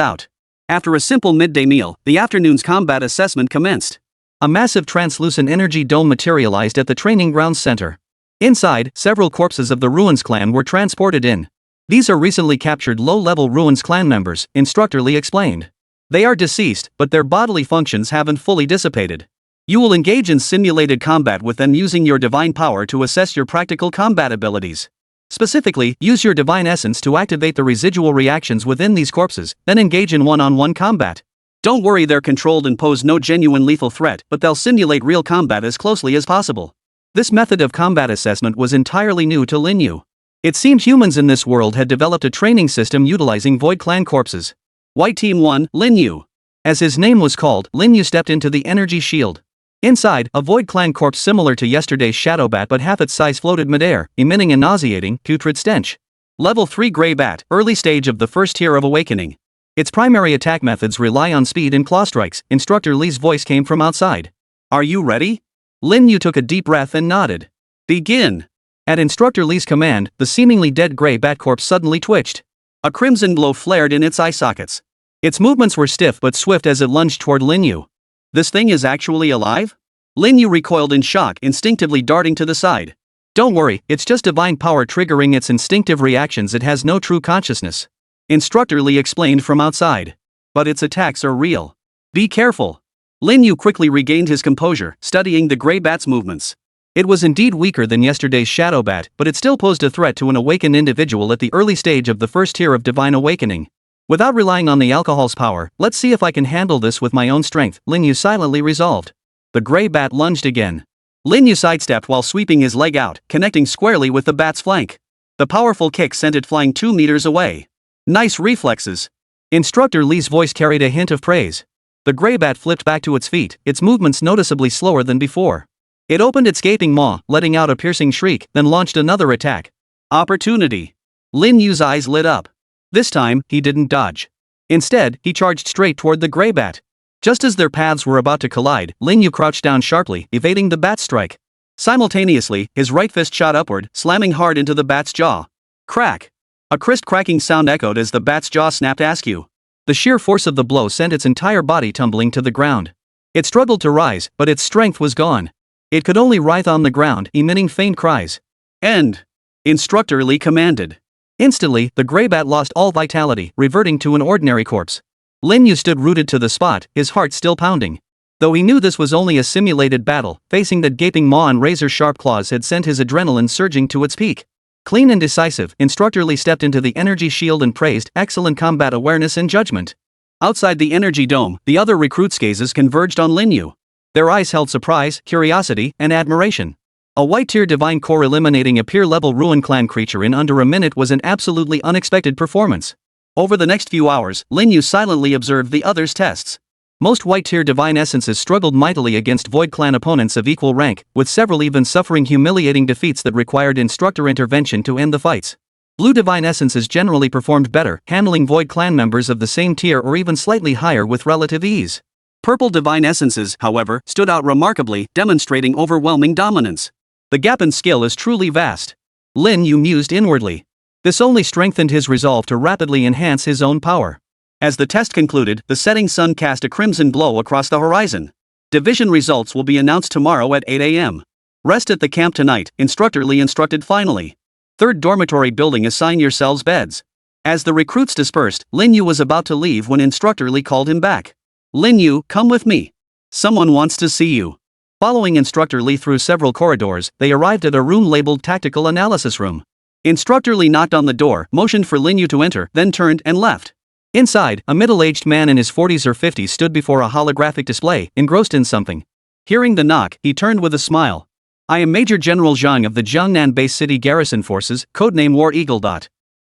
out. After a simple midday meal, the afternoon's combat assessment commenced. A massive translucent energy dome materialized at the training grounds center. Inside, several corpses of the Ruins clan were transported in. These are recently captured low-level Ruins clan members, Instructor Li explained. They are deceased, but their bodily functions haven't fully dissipated. You will engage in simulated combat with them using your divine power to assess your practical combat abilities. Specifically, use your divine essence to activate the residual reactions within these corpses, then engage in one-on-one combat. Don't worry, they're controlled and pose no genuine lethal threat, but they'll simulate real combat as closely as possible. This method of combat assessment was entirely new to Lin Yu. It seemed humans in this world had developed a training system utilizing Void Clan corpses. White Team 1, Lin Yu. As his name was called, Lin Yu stepped into the energy shield. Inside, a Void Clan corpse similar to yesterday's Shadow Bat but half its size floated midair, emitting a nauseating, putrid stench. Level 3 Grey Bat, early stage of the first tier of awakening. Its primary attack methods rely on speed and claw strikes. Instructor Li's voice came from outside. Are you ready? Lin Yu took a deep breath and nodded. Begin. At Instructor Li's command, the seemingly dead Grey Bat corpse suddenly twitched. A crimson glow flared in its eye sockets. Its movements were stiff but swift as it lunged toward Lin Yu. This thing is actually alive? Lin Yu recoiled in shock, instinctively darting to the side. Don't worry, it's just divine power triggering its instinctive reactions. It has no true consciousness. Instructor Li explained from outside. But its attacks are real. Be careful. Lin Yu quickly regained his composure, studying the Grey Bat's movements. It was indeed weaker than yesterday's Shadow Bat, but it still posed a threat to an awakened individual at the early stage of the first tier of divine awakening. Without relying on the alcohol's power, let's see if I can handle this with my own strength, Lin Yu silently resolved. The Grey Bat lunged again. Lin Yu sidestepped while sweeping his leg out, connecting squarely with the bat's flank. The powerful kick sent it flying 2 meters away. Nice reflexes. Instructor Li's voice carried a hint of praise. The Grey Bat flipped back to its feet, its movements noticeably slower than before. It opened its gaping maw, letting out a piercing shriek, then launched another attack. Opportunity. Lin Yu's eyes lit up. This time, he didn't dodge. Instead, he charged straight toward the Grey Bat. Just as their paths were about to collide, Lin Yu crouched down sharply, evading the bat's strike. Simultaneously, his right fist shot upward, slamming hard into the bat's jaw. Crack. A crisp cracking sound echoed as the bat's jaw snapped askew. The sheer force of the blow sent its entire body tumbling to the ground. It struggled to rise, but its strength was gone. It could only writhe on the ground, emitting faint cries. "End!" Instructor Li commanded. Instantly, the grey bat lost all vitality, reverting to an ordinary corpse. Lin Yu stood rooted to the spot, his heart still pounding. Though he knew this was only a simulated battle, facing that gaping maw and razor-sharp claws had sent his adrenaline surging to its peak. Clean and decisive, Instructor Li stepped into the energy shield and praised excellent combat awareness and judgment. Outside the energy dome, the other recruits' gazes converged on Lin Yu. Their eyes held surprise, curiosity, and admiration. A white-tier divine core eliminating a peer-level Ruin Clan creature in under a minute was an absolutely unexpected performance. Over the next few hours, Lin Yu silently observed the others' tests. Most white-tier divine essences struggled mightily against Void Clan opponents of equal rank, with several even suffering humiliating defeats that required instructor intervention to end the fights. Blue divine essences generally performed better, handling Void Clan members of the same tier or even slightly higher with relative ease. Purple divine essences, however, stood out remarkably, demonstrating overwhelming dominance. The gap in skill is truly vast. Lin Yu mused inwardly. This only strengthened his resolve to rapidly enhance his own power. As the test concluded, the setting sun cast a crimson glow across the horizon. Division results will be announced tomorrow at 8 a.m. Rest at the camp tonight, Instructor Li instructed finally. Third dormitory building, assign yourselves beds. As the recruits dispersed, Lin Yu was about to leave when Instructor Li called him back. Lin Yu, come with me. Someone wants to see you. Following Instructor Li through several corridors, they arrived at a room labeled Tactical Analysis Room. Instructor Li knocked on the door, motioned for Lin Yu to enter, then turned and left. Inside, a middle-aged man in his 40s or 50s stood before a holographic display, engrossed in something. Hearing the knock, he turned with a smile. I am Major General Zhang of the Jiangnan-based city garrison forces, codename War Eagle.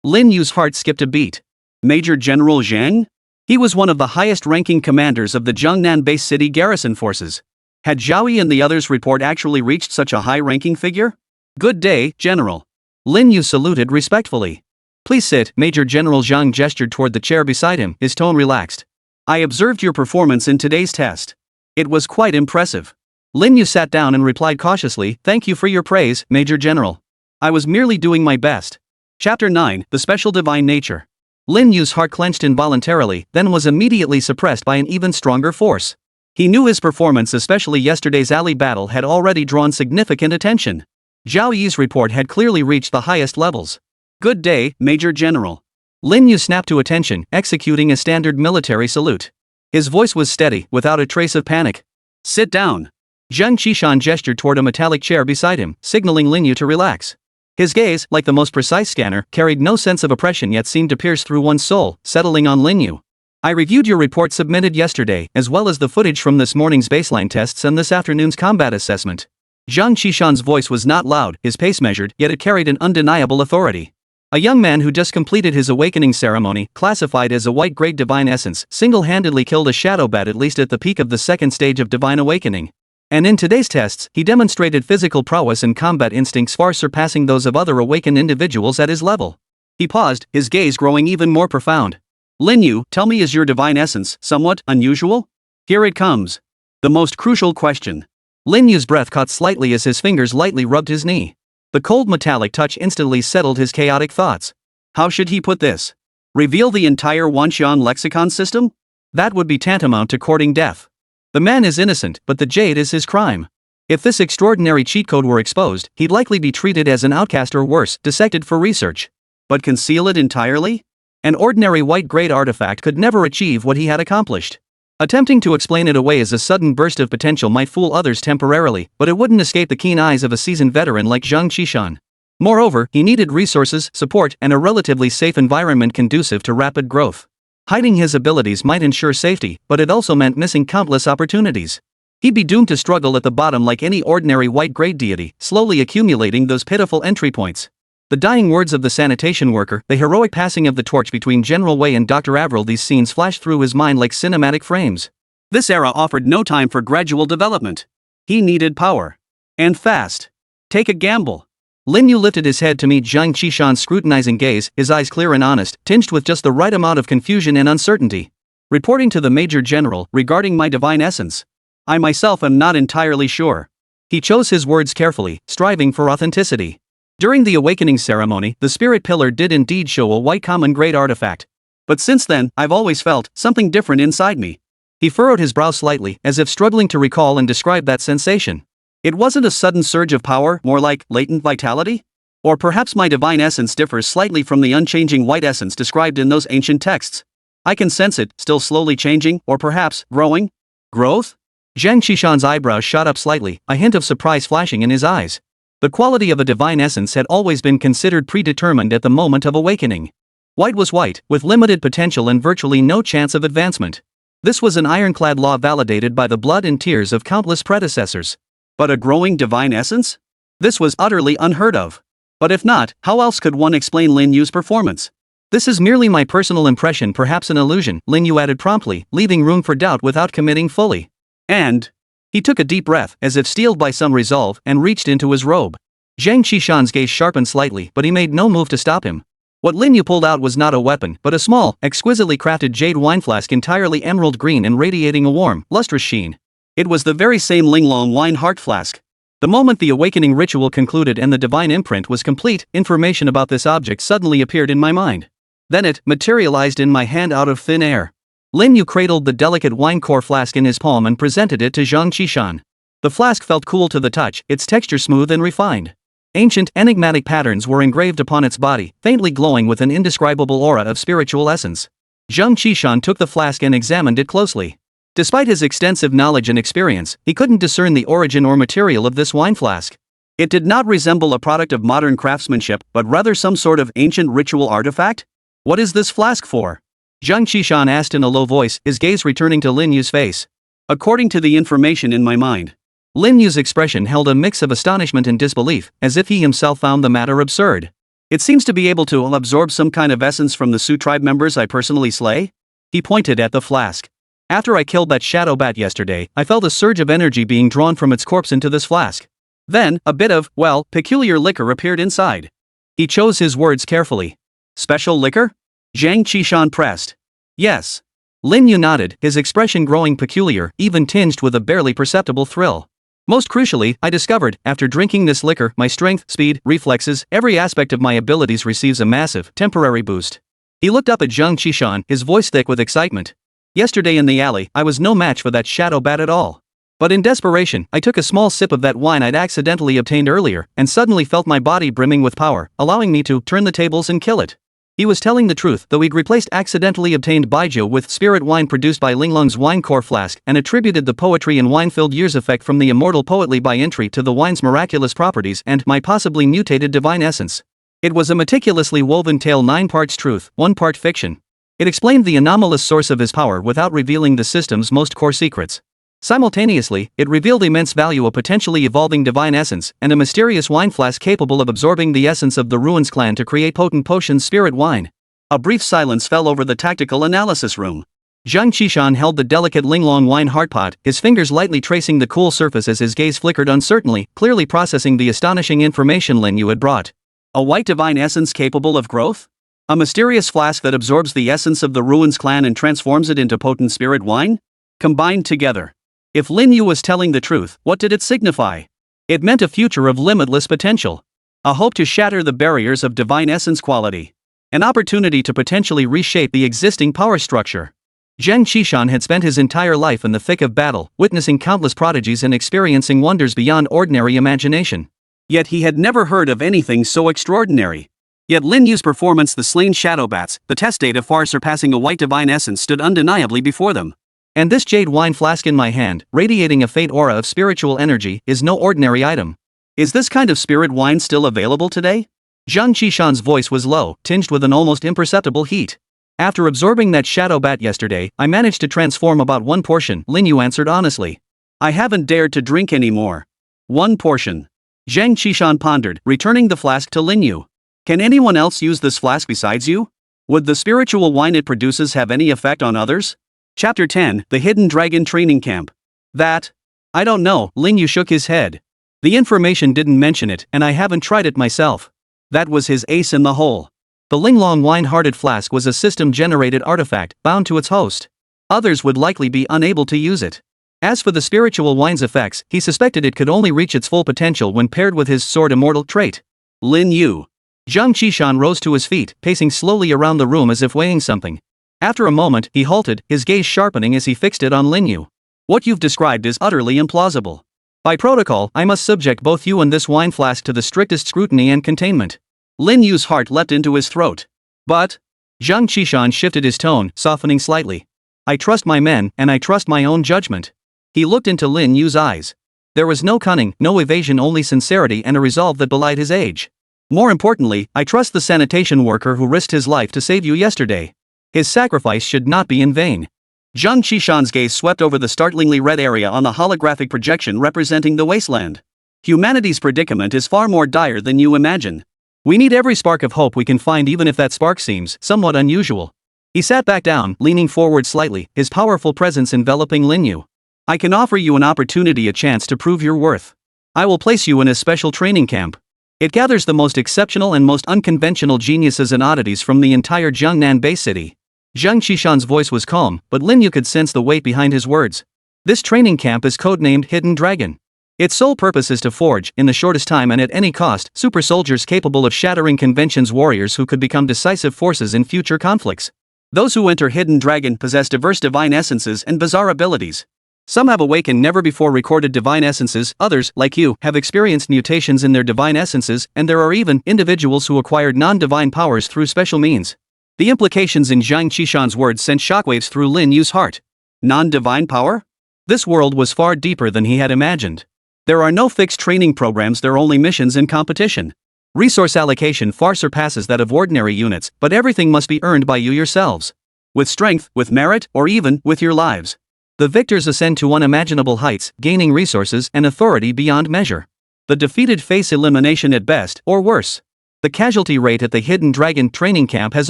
Lin Yu's heart skipped a beat. Major General Zhang? He was one of the highest-ranking commanders of the Jiangnan-based city garrison forces. Had Zhao Yi and the others' report actually reached such a high-ranking figure? Good day, General. Lin Yu saluted respectfully. Please sit, Major General Zhang gestured toward the chair beside him, his tone relaxed. I observed your performance in today's test. It was quite impressive. Lin Yu sat down and replied cautiously, thank you for your praise, Major General. I was merely doing my best. Chapter 9, The Special Divine Nature. Lin Yu's heart clenched involuntarily, then was immediately suppressed by an even stronger force. He knew his performance, especially yesterday's alley battle, had already drawn significant attention. Zhao Yi's report had clearly reached the highest levels. Good day, Major General. Lin Yu snapped to attention, executing a standard military salute. His voice was steady, without a trace of panic. Sit down. Zheng Qishan gestured toward a metallic chair beside him, signaling Lin Yu to relax. His gaze, like the most precise scanner, carried no sense of oppression yet seemed to pierce through one's soul, settling on Lin Yu. I reviewed your report submitted yesterday, as well as the footage from this morning's baseline tests and this afternoon's combat assessment. Zhang Qishan's voice was not loud, his pace measured, yet it carried an undeniable authority. A young man who just completed his awakening ceremony, classified as a white-grade divine essence, single-handedly killed a shadow bat at least at the peak of the second stage of divine awakening. And in today's tests, he demonstrated physical prowess and combat instincts far surpassing those of other awakened individuals at his level. He paused, his gaze growing even more profound. Lin Yu, tell me, is your divine essence somewhat unusual? Here it comes. The most crucial question. Lin Yu's breath caught slightly as his fingers lightly rubbed his knee. The cold metallic touch instantly settled his chaotic thoughts. How should he put this? Reveal the entire Wanxian lexicon system? That would be tantamount to courting death. The man is innocent, but the jade is his crime. If this extraordinary cheat code were exposed, he'd likely be treated as an outcast or worse, dissected for research. But conceal it entirely? An ordinary white-grade artifact could never achieve what he had accomplished. Attempting to explain it away as a sudden burst of potential might fool others temporarily, but it wouldn't escape the keen eyes of a seasoned veteran like Zhang Qishan. Moreover, he needed resources, support, and a relatively safe environment conducive to rapid growth. Hiding his abilities might ensure safety, but it also meant missing countless opportunities. He'd be doomed to struggle at the bottom like any ordinary white-grade deity, slowly accumulating those pitiful entry points. The dying words of the sanitation worker, the heroic passing of the torch between General Wei and Dr. Avril, these scenes flashed through his mind like cinematic frames. This era offered no time for gradual development. He needed power. And fast. Take a gamble. Lin Yu lifted his head to meet Zhang Qishan's scrutinizing gaze, his eyes clear and honest, tinged with just the right amount of confusion and uncertainty. Reporting to the Major General, regarding my divine essence. I myself am not entirely sure. He chose his words carefully, striving for authenticity. During the awakening ceremony, the spirit pillar did indeed show a white common grade artifact. But since then, I've always felt something different inside me. He furrowed his brow slightly, as if struggling to recall and describe that sensation. It wasn't a sudden surge of power, more like latent vitality? Or perhaps my divine essence differs slightly from the unchanging white essence described in those ancient texts. I can sense it, still slowly changing, or perhaps, growing? Growth? Zhang Qishan's eyebrows shot up slightly, a hint of surprise flashing in his eyes. The quality of a divine essence had always been considered predetermined at the moment of awakening. White was white, with limited potential and virtually no chance of advancement. This was an ironclad law validated by the blood and tears of countless predecessors. But a growing divine essence? This was utterly unheard of. But if not, how else could one explain Lin Yu's performance? This is merely my personal impression, perhaps an illusion, Lin Yu added promptly, leaving room for doubt without committing fully. And he took a deep breath, as if steeled by some resolve, and reached into his robe. Zhang Qishan's gaze sharpened slightly, but he made no move to stop him. What Lin Yu pulled out was not a weapon, but a small, exquisitely crafted jade wine flask entirely emerald green and radiating a warm, lustrous sheen. It was the very same Linglong wine heart flask. The moment the awakening ritual concluded and the divine imprint was complete, information about this object suddenly appeared in my mind. Then it materialized in my hand out of thin air. Lin Yu cradled the delicate wine core flask in his palm and presented it to Zhang Qishan. The flask felt cool to the touch, its texture smooth and refined. Ancient, enigmatic patterns were engraved upon its body, faintly glowing with an indescribable aura of spiritual essence. Zhang Qishan took the flask and examined it closely. Despite his extensive knowledge and experience, he couldn't discern the origin or material of this wine flask. It did not resemble a product of modern craftsmanship, but rather some sort of ancient ritual artifact? What is this flask for? Zhang Qishan asked in a low voice, his gaze returning to Lin Yu's face. According to the information in my mind, Lin Yu's expression held a mix of astonishment and disbelief, as if he himself found the matter absurd. It seems to be able to absorb some kind of essence from the Su tribe members I personally slay? He pointed at the flask. After I killed that shadow bat yesterday, I felt a surge of energy being drawn from its corpse into this flask. Then, a bit of, well, peculiar liquor appeared inside. He chose his words carefully. Special liquor? Zhang Qishan pressed. Yes. Lin Yu nodded, his expression growing peculiar, even tinged with a barely perceptible thrill. Most crucially, I discovered, after drinking this liquor, my strength, speed, reflexes, every aspect of my abilities receives a massive, temporary boost. He looked up at Zhang Qishan, his voice thick with excitement. Yesterday in the alley, I was no match for that shadow bat at all. But in desperation, I took a small sip of that wine I'd accidentally obtained earlier, and suddenly felt my body brimming with power, allowing me to turn the tables and kill it. He was telling the truth, though he'd replaced accidentally obtained baijiu with spirit wine produced by Linglong's wine core flask and attributed the poetry and wine-filled years effect from the immortal poet Li Bai entry to the wine's miraculous properties and my possibly mutated divine essence. It was a meticulously woven tale, 9 parts truth, 1 part fiction. It explained the anomalous source of his power without revealing the system's most core secrets. Simultaneously, it revealed immense value, a potentially evolving divine essence, and a mysterious wine flask capable of absorbing the essence of the Ruins clan to create potent potions spirit wine. A brief silence fell over the tactical analysis room. Zhang Qishan held the delicate Linglong wine heartpot, his fingers lightly tracing the cool surface as his gaze flickered uncertainly, clearly processing the astonishing information Lin Yu had brought. A white divine essence capable of growth? A mysterious flask that absorbs the essence of the Ruins clan and transforms it into potent spirit wine? Combined together. If Lin Yu was telling the truth, what did it signify? It meant a future of limitless potential. A hope to shatter the barriers of divine essence quality. An opportunity to potentially reshape the existing power structure. Zhang Qishan had spent his entire life in the thick of battle, witnessing countless prodigies and experiencing wonders beyond ordinary imagination. Yet he had never heard of anything so extraordinary. Yet Lin Yu's performance, the slain shadow bats, the test data far surpassing a white divine essence, stood undeniably before them. And this jade wine flask in my hand, radiating a faint aura of spiritual energy, is no ordinary item. Is this kind of spirit wine still available today? Zhang Qishan's voice was low, tinged with an almost imperceptible heat. After absorbing that shadow bat yesterday, I managed to transform about 1 portion, Lin Yu answered honestly. I haven't dared to drink any more. 1 portion. Zhang Qishan pondered, returning the flask to Lin Yu. Can anyone else use this flask besides you? Would the spiritual wine it produces have any effect on others? Chapter 10, The Hidden Dragon Training Camp. That? I don't know, Lin Yu shook his head. The information didn't mention it, and I haven't tried it myself. That was his ace in the hole. The Linglong wine-hearted flask was a system-generated artifact, bound to its host. Others would likely be unable to use it. As for the spiritual wine's effects, he suspected it could only reach its full potential when paired with his sword Immortal trait. Lin Yu. Zhang Qishan rose to his feet, pacing slowly around the room as if weighing something. After a moment, he halted, his gaze sharpening as he fixed it on Lin Yu. What you've described is utterly implausible. By protocol, I must subject both you and this wine flask to the strictest scrutiny and containment. Lin Yu's heart leapt into his throat. But... Zhang Qishan shifted his tone, softening slightly. I trust my men, and I trust my own judgment. He looked into Lin Yu's eyes. There was no cunning, no evasion, only sincerity and a resolve that belied his age. More importantly, I trust the sanitation worker who risked his life to save you yesterday. His sacrifice should not be in vain. Zhang Qishan's gaze swept over the startlingly red area on the holographic projection representing the wasteland. Humanity's predicament is far more dire than you imagine. We need every spark of hope we can find, even if that spark seems somewhat unusual. He sat back down, leaning forward slightly, his powerful presence enveloping Lin Yu. I can offer you an opportunity, a chance to prove your worth. I will place you in a special training camp. It gathers the most exceptional and most unconventional geniuses and oddities from the entire Jiangnan Bay City. Zhang Qishan's voice was calm, but Lin Yu could sense the weight behind his words. This training camp is codenamed Hidden Dragon. Its sole purpose is to forge, in the shortest time and at any cost, super soldiers capable of shattering conventions, warriors who could become decisive forces in future conflicts. Those who enter Hidden Dragon possess diverse divine essences and bizarre abilities. Some have awakened never before recorded divine essences, others, like you, have experienced mutations in their divine essences, and there are even individuals who acquired non-divine powers through special means. The implications in Zhang Qishan's words sent shockwaves through Lin Yu's heart. Non-divine power? This world was far deeper than he had imagined. There are no fixed training programs, there are only missions and competition. Resource allocation far surpasses that of ordinary units, but everything must be earned by you yourselves. With strength, with merit, or even with your lives. The victors ascend to unimaginable heights, gaining resources and authority beyond measure. The defeated face elimination at best, or worse. The casualty rate at the Hidden Dragon training camp has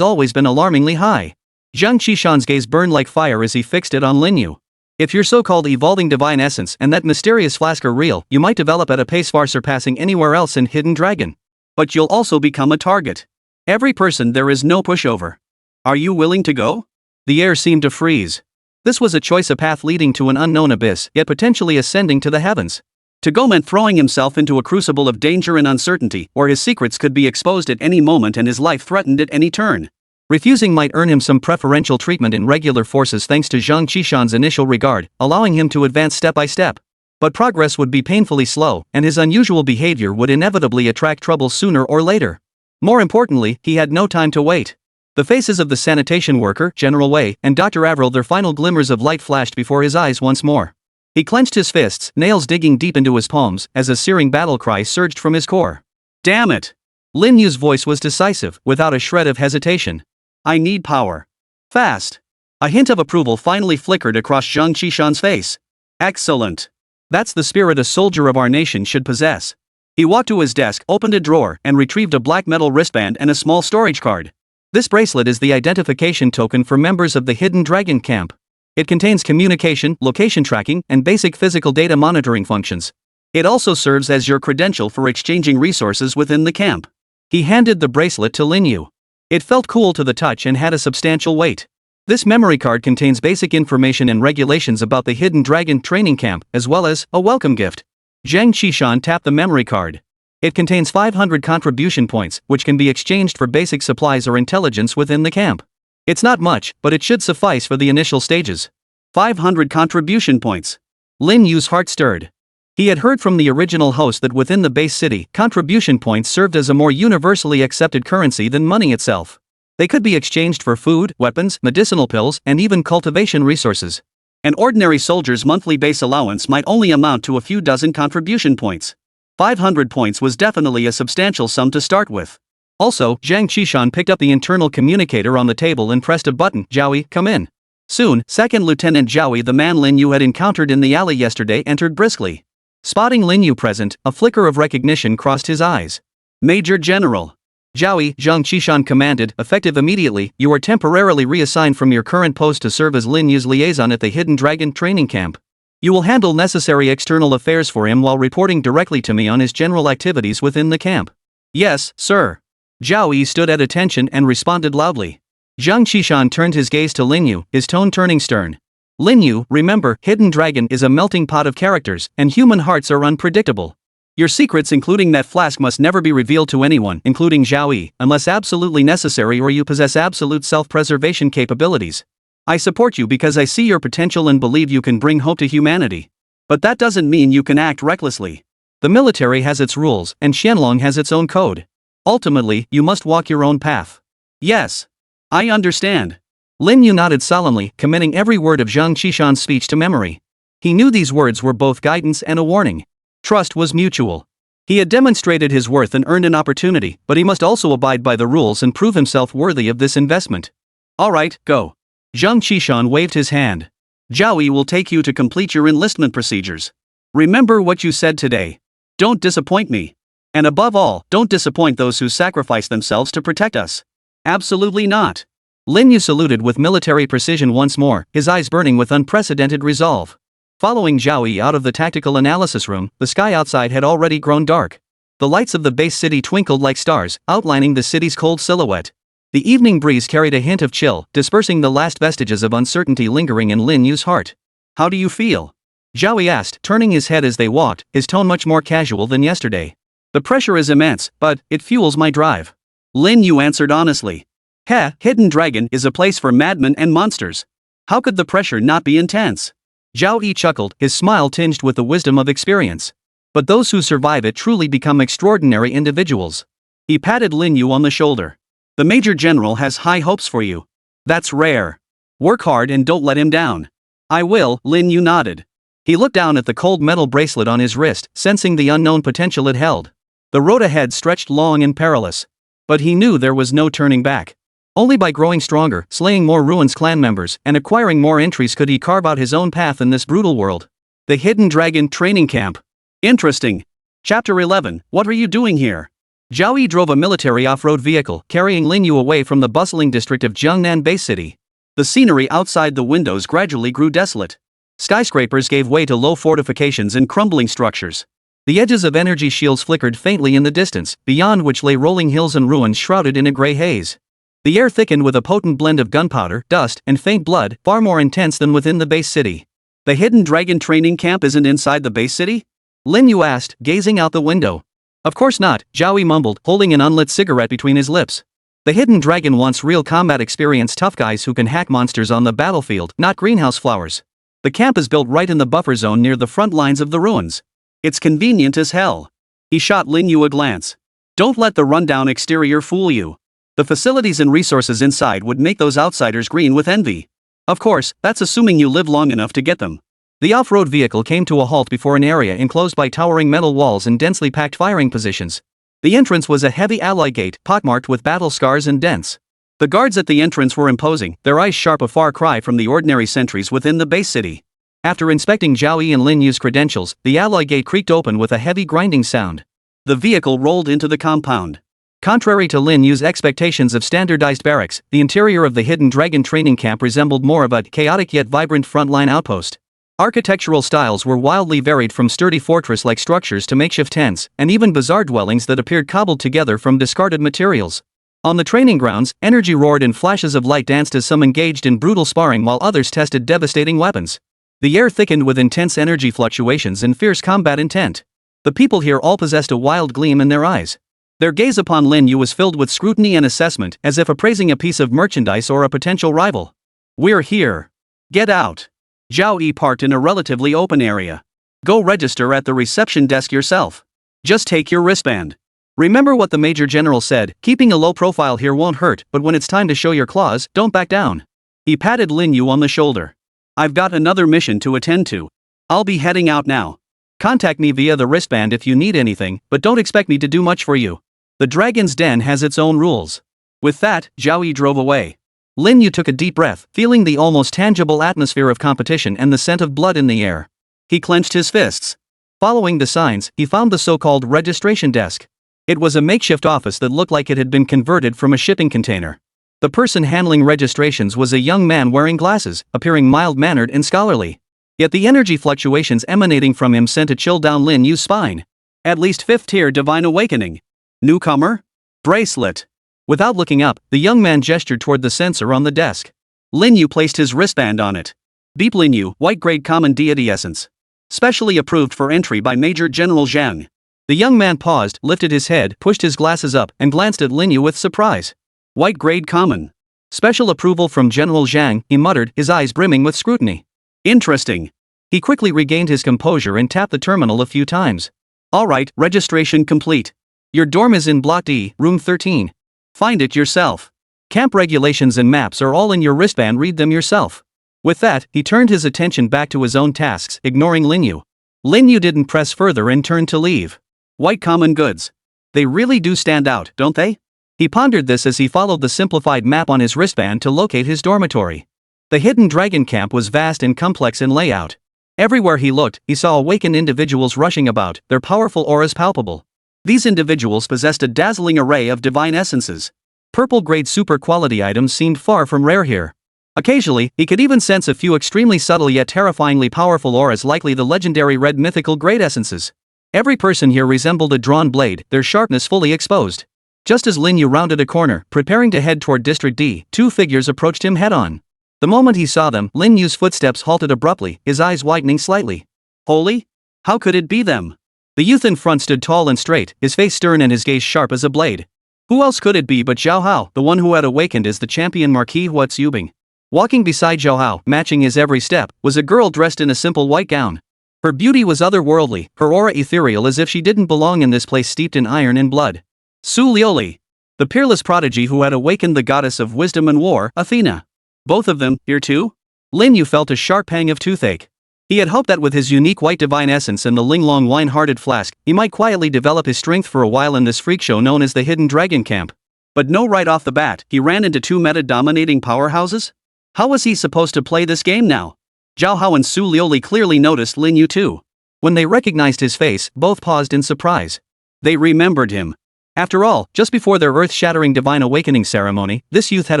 always been alarmingly high. Zhang Qishan's gaze burned like fire as he fixed it on Lin Yu. If your so-called evolving divine essence and that mysterious flask are real, you might develop at a pace far surpassing anywhere else in Hidden Dragon. But you'll also become a target. Every person there is no pushover. Are you willing to go? The air seemed to freeze. This was a choice, a path leading to an unknown abyss, yet potentially ascending to the heavens. To go meant throwing himself into a crucible of danger and uncertainty, where his secrets could be exposed at any moment and his life threatened at any turn. Refusing might earn him some preferential treatment in regular forces thanks to Zhang Qishan's initial regard, allowing him to advance step by step. But progress would be painfully slow, and his unusual behavior would inevitably attract trouble sooner or later. More importantly, he had no time to wait. The faces of the sanitation worker, General Wei, and Dr. Avril, their final glimmers of light flashed before his eyes once more. He clenched his fists, nails digging deep into his palms, as a searing battle cry surged from his core. Damn it! Lin Yu's voice was decisive, without a shred of hesitation. I need power. Fast. A hint of approval finally flickered across Zhang Qishan's face. Excellent. That's the spirit a soldier of our nation should possess. He walked to his desk, opened a drawer, and retrieved a black metal wristband and a small storage card. This bracelet is the identification token for members of the Hidden Dragon camp. It contains communication, location tracking, and basic physical data monitoring functions. It also serves as your credential for exchanging resources within the camp. He handed the bracelet to Lin Yu. It felt cool to the touch and had a substantial weight. This memory card contains basic information and regulations about the Hidden Dragon training camp, as well as a welcome gift. Zhang Qishan tapped the memory card. It contains 500 contribution points, which can be exchanged for basic supplies or intelligence within the camp. It's not much, but it should suffice for the initial stages. 500 contribution points. Lin Yu's heart stirred. He had heard from the original host that within the base city, contribution points served as a more universally accepted currency than money itself. They could be exchanged for food, weapons, medicinal pills, and even cultivation resources. An ordinary soldier's monthly base allowance might only amount to a few dozen contribution points. 500 points was definitely a substantial sum to start with. Also, Zhang Qishan picked up the internal communicator on the table and pressed a button. Zhaoyi, come in. Soon, Second Lieutenant Zhaoyi, the man Lin Yu had encountered in the alley yesterday, entered briskly. Spotting Lin Yu present, a flicker of recognition crossed his eyes. Major General. Zhaoyi, Zhang Qishan commanded, effective immediately, you are temporarily reassigned from your current post to serve as Lin Yu's liaison at the Hidden Dragon training camp. You will handle necessary external affairs for him while reporting directly to me on his general activities within the camp. Yes, sir. Zhaoyi stood at attention and responded loudly. Zhang Qishan turned his gaze to Lin Yu, his tone turning stern. Lin Yu, remember, Hidden Dragon is a melting pot of characters, and human hearts are unpredictable. Your secrets, including that flask, must never be revealed to anyone, including Zhao Yi, unless absolutely necessary or you possess absolute self-preservation capabilities. I support you because I see your potential and believe you can bring hope to humanity. But that doesn't mean you can act recklessly. The military has its rules, and Qianlong has its own code. Ultimately, you must walk your own path. Yes. I understand. Lin Yu nodded solemnly, committing every word of Zhang Qishan's speech to memory. He knew these words were both guidance and a warning. Trust was mutual. He had demonstrated his worth and earned an opportunity, but he must also abide by the rules and prove himself worthy of this investment. All right, go. Zhang Qishan waved his hand. Zhao Yi will take you to complete your enlistment procedures. Remember what you said today. Don't disappoint me. And above all, don't disappoint those who sacrifice themselves to protect us. Absolutely not. Lin Yu saluted with military precision once more, his eyes burning with unprecedented resolve. Following Zhao Yi out of the tactical analysis room, the sky outside had already grown dark. The lights of the base city twinkled like stars, outlining the city's cold silhouette. The evening breeze carried a hint of chill, dispersing the last vestiges of uncertainty lingering in Lin Yu's heart. How do you feel? Zhao Yi asked, turning his head as they walked, his tone much more casual than yesterday. The pressure is immense, but it fuels my drive. Lin Yu answered honestly. Hidden Dragon is a place for madmen and monsters. How could the pressure not be intense? Zhao Yi chuckled, his smile tinged with the wisdom of experience. But those who survive it truly become extraordinary individuals. He patted Lin Yu on the shoulder. The Major General has high hopes for you. That's rare. Work hard and don't let him down. I will, Lin Yu nodded. He looked down at the cold metal bracelet on his wrist, sensing the unknown potential it held. The road ahead stretched long and perilous. But he knew there was no turning back. Only by growing stronger, slaying more Ruins clan members, and acquiring more entries could he carve out his own path in this brutal world. The Hidden Dragon Training Camp. Interesting. Chapter 11, What are you doing here? Zhao Yi drove a military off-road vehicle, carrying Lin Yu away from the bustling district of Jiangnan Base City. The scenery outside the windows gradually grew desolate. Skyscrapers gave way to low fortifications and crumbling structures. The edges of energy shields flickered faintly in the distance, beyond which lay rolling hills and ruins shrouded in a gray haze. The air thickened with a potent blend of gunpowder, dust, and faint blood, far more intense than within the base city. The Hidden Dragon Training Camp isn't inside the base city? Lin Yu asked, gazing out the window. Of course not, Zhao Yi mumbled, holding an unlit cigarette between his lips. The Hidden Dragon wants real combat experience, tough guys who can hack monsters on the battlefield, not greenhouse flowers. The camp is built right in the buffer zone near the front lines of the ruins. It's convenient as hell. He shot Lin Yu a glance. Don't let the rundown exterior fool you. The facilities and resources inside would make those outsiders green with envy. Of course, that's assuming you live long enough to get them. The off-road vehicle came to a halt before an area enclosed by towering metal walls and densely packed firing positions. The entrance was a heavy alloy gate, pockmarked with battle scars and dents. The guards at the entrance were imposing, their eyes sharp, a far cry from the ordinary sentries within the base city. After inspecting Zhao Yi and Lin Yu's credentials, the alloy gate creaked open with a heavy grinding sound. The vehicle rolled into the compound. Contrary to Lin Yu's expectations of standardized barracks, the interior of the Hidden Dragon Training Camp resembled more of a chaotic yet vibrant frontline outpost. Architectural styles were wildly varied, from sturdy fortress-like structures to makeshift tents, and even bizarre dwellings that appeared cobbled together from discarded materials. On the training grounds, energy roared and flashes of light danced as some engaged in brutal sparring while others tested devastating weapons. The air thickened with intense energy fluctuations and fierce combat intent. The people here all possessed a wild gleam in their eyes. Their gaze upon Lin Yu was filled with scrutiny and assessment, as if appraising a piece of merchandise or a potential rival. We're here. Get out. Zhao Yi parked in a relatively open area. Go register at the reception desk yourself. Just take your wristband. Remember what the Major General said, keeping a low profile here won't hurt, but when it's time to show your claws, don't back down. He patted Lin Yu on the shoulder. I've got another mission to attend to. I'll be heading out now. Contact me via the wristband if you need anything, but don't expect me to do much for you. The Dragon's Den has its own rules. With that, Zhao Yi drove away. Lin Yu took a deep breath, feeling the almost tangible atmosphere of competition and the scent of blood in the air. He clenched his fists. Following the signs, he found the so-called registration desk. It was a makeshift office that looked like it had been converted from a shipping container. The person handling registrations was a young man wearing glasses, appearing mild-mannered and scholarly. Yet the energy fluctuations emanating from him sent a chill down Lin Yu's spine. At least 5th tier Divine Awakening. Newcomer? Bracelet. Without looking up, the young man gestured toward the sensor on the desk. Lin Yu placed his wristband on it. Deep Lin Yu, White Grade Common Deity Essence. Specially approved for entry by Major General Zhang. The young man paused, lifted his head, pushed his glasses up, and glanced at Lin Yu with surprise. White grade common. Special approval from General Zhang, he muttered, his eyes brimming with scrutiny. Interesting. He quickly regained his composure and tapped the terminal a few times. Alright, registration complete. Your dorm is in Block D, Room 13. Find it yourself. Camp regulations and maps are all in your wristband, read them yourself. With that, he turned his attention back to his own tasks, ignoring Lin Yu. Lin Yu didn't press further and turned to leave. White common goods. They really do stand out, don't they? He pondered this as he followed the simplified map on his wristband to locate his dormitory. The hidden dragon camp was vast and complex in layout. Everywhere he looked, he saw awakened individuals rushing about, their powerful auras palpable. These individuals possessed a dazzling array of divine essences. Purple-grade super-quality items seemed far from rare here. Occasionally, he could even sense a few extremely subtle yet terrifyingly powerful auras, likely the legendary red mythical grade essences. Every person here resembled a drawn blade, their sharpness fully exposed. Just as Lin Yu rounded a corner, preparing to head toward District D, two figures approached him head-on. The moment he saw them, Lin Yu's footsteps halted abruptly, his eyes widening slightly. Holy? How could it be them? The youth in front stood tall and straight, his face stern and his gaze sharp as a blade. Who else could it be but Zhao Hao, the one who had awakened as the champion Marquis Hua Yubing? Walking beside Zhao Hao, matching his every step, was a girl dressed in a simple white gown. Her beauty was otherworldly, her aura ethereal, as if she didn't belong in this place steeped in iron and blood. Su Lioli, the peerless prodigy who had awakened the goddess of wisdom and war, Athena. Both of them, here too? Lin Yu felt a sharp pang of toothache. He had hoped that with his unique white divine essence and the Linglong wine-hearted flask, he might quietly develop his strength for a while in this freak show known as the Hidden Dragon Camp. But no, right off the bat, he ran into two meta-dominating powerhouses? How was he supposed to play this game now? Zhao Hao and Su Lioli clearly noticed Lin Yu too. When they recognized his face, both paused in surprise. They remembered him. After all, just before their earth-shattering divine awakening ceremony, this youth had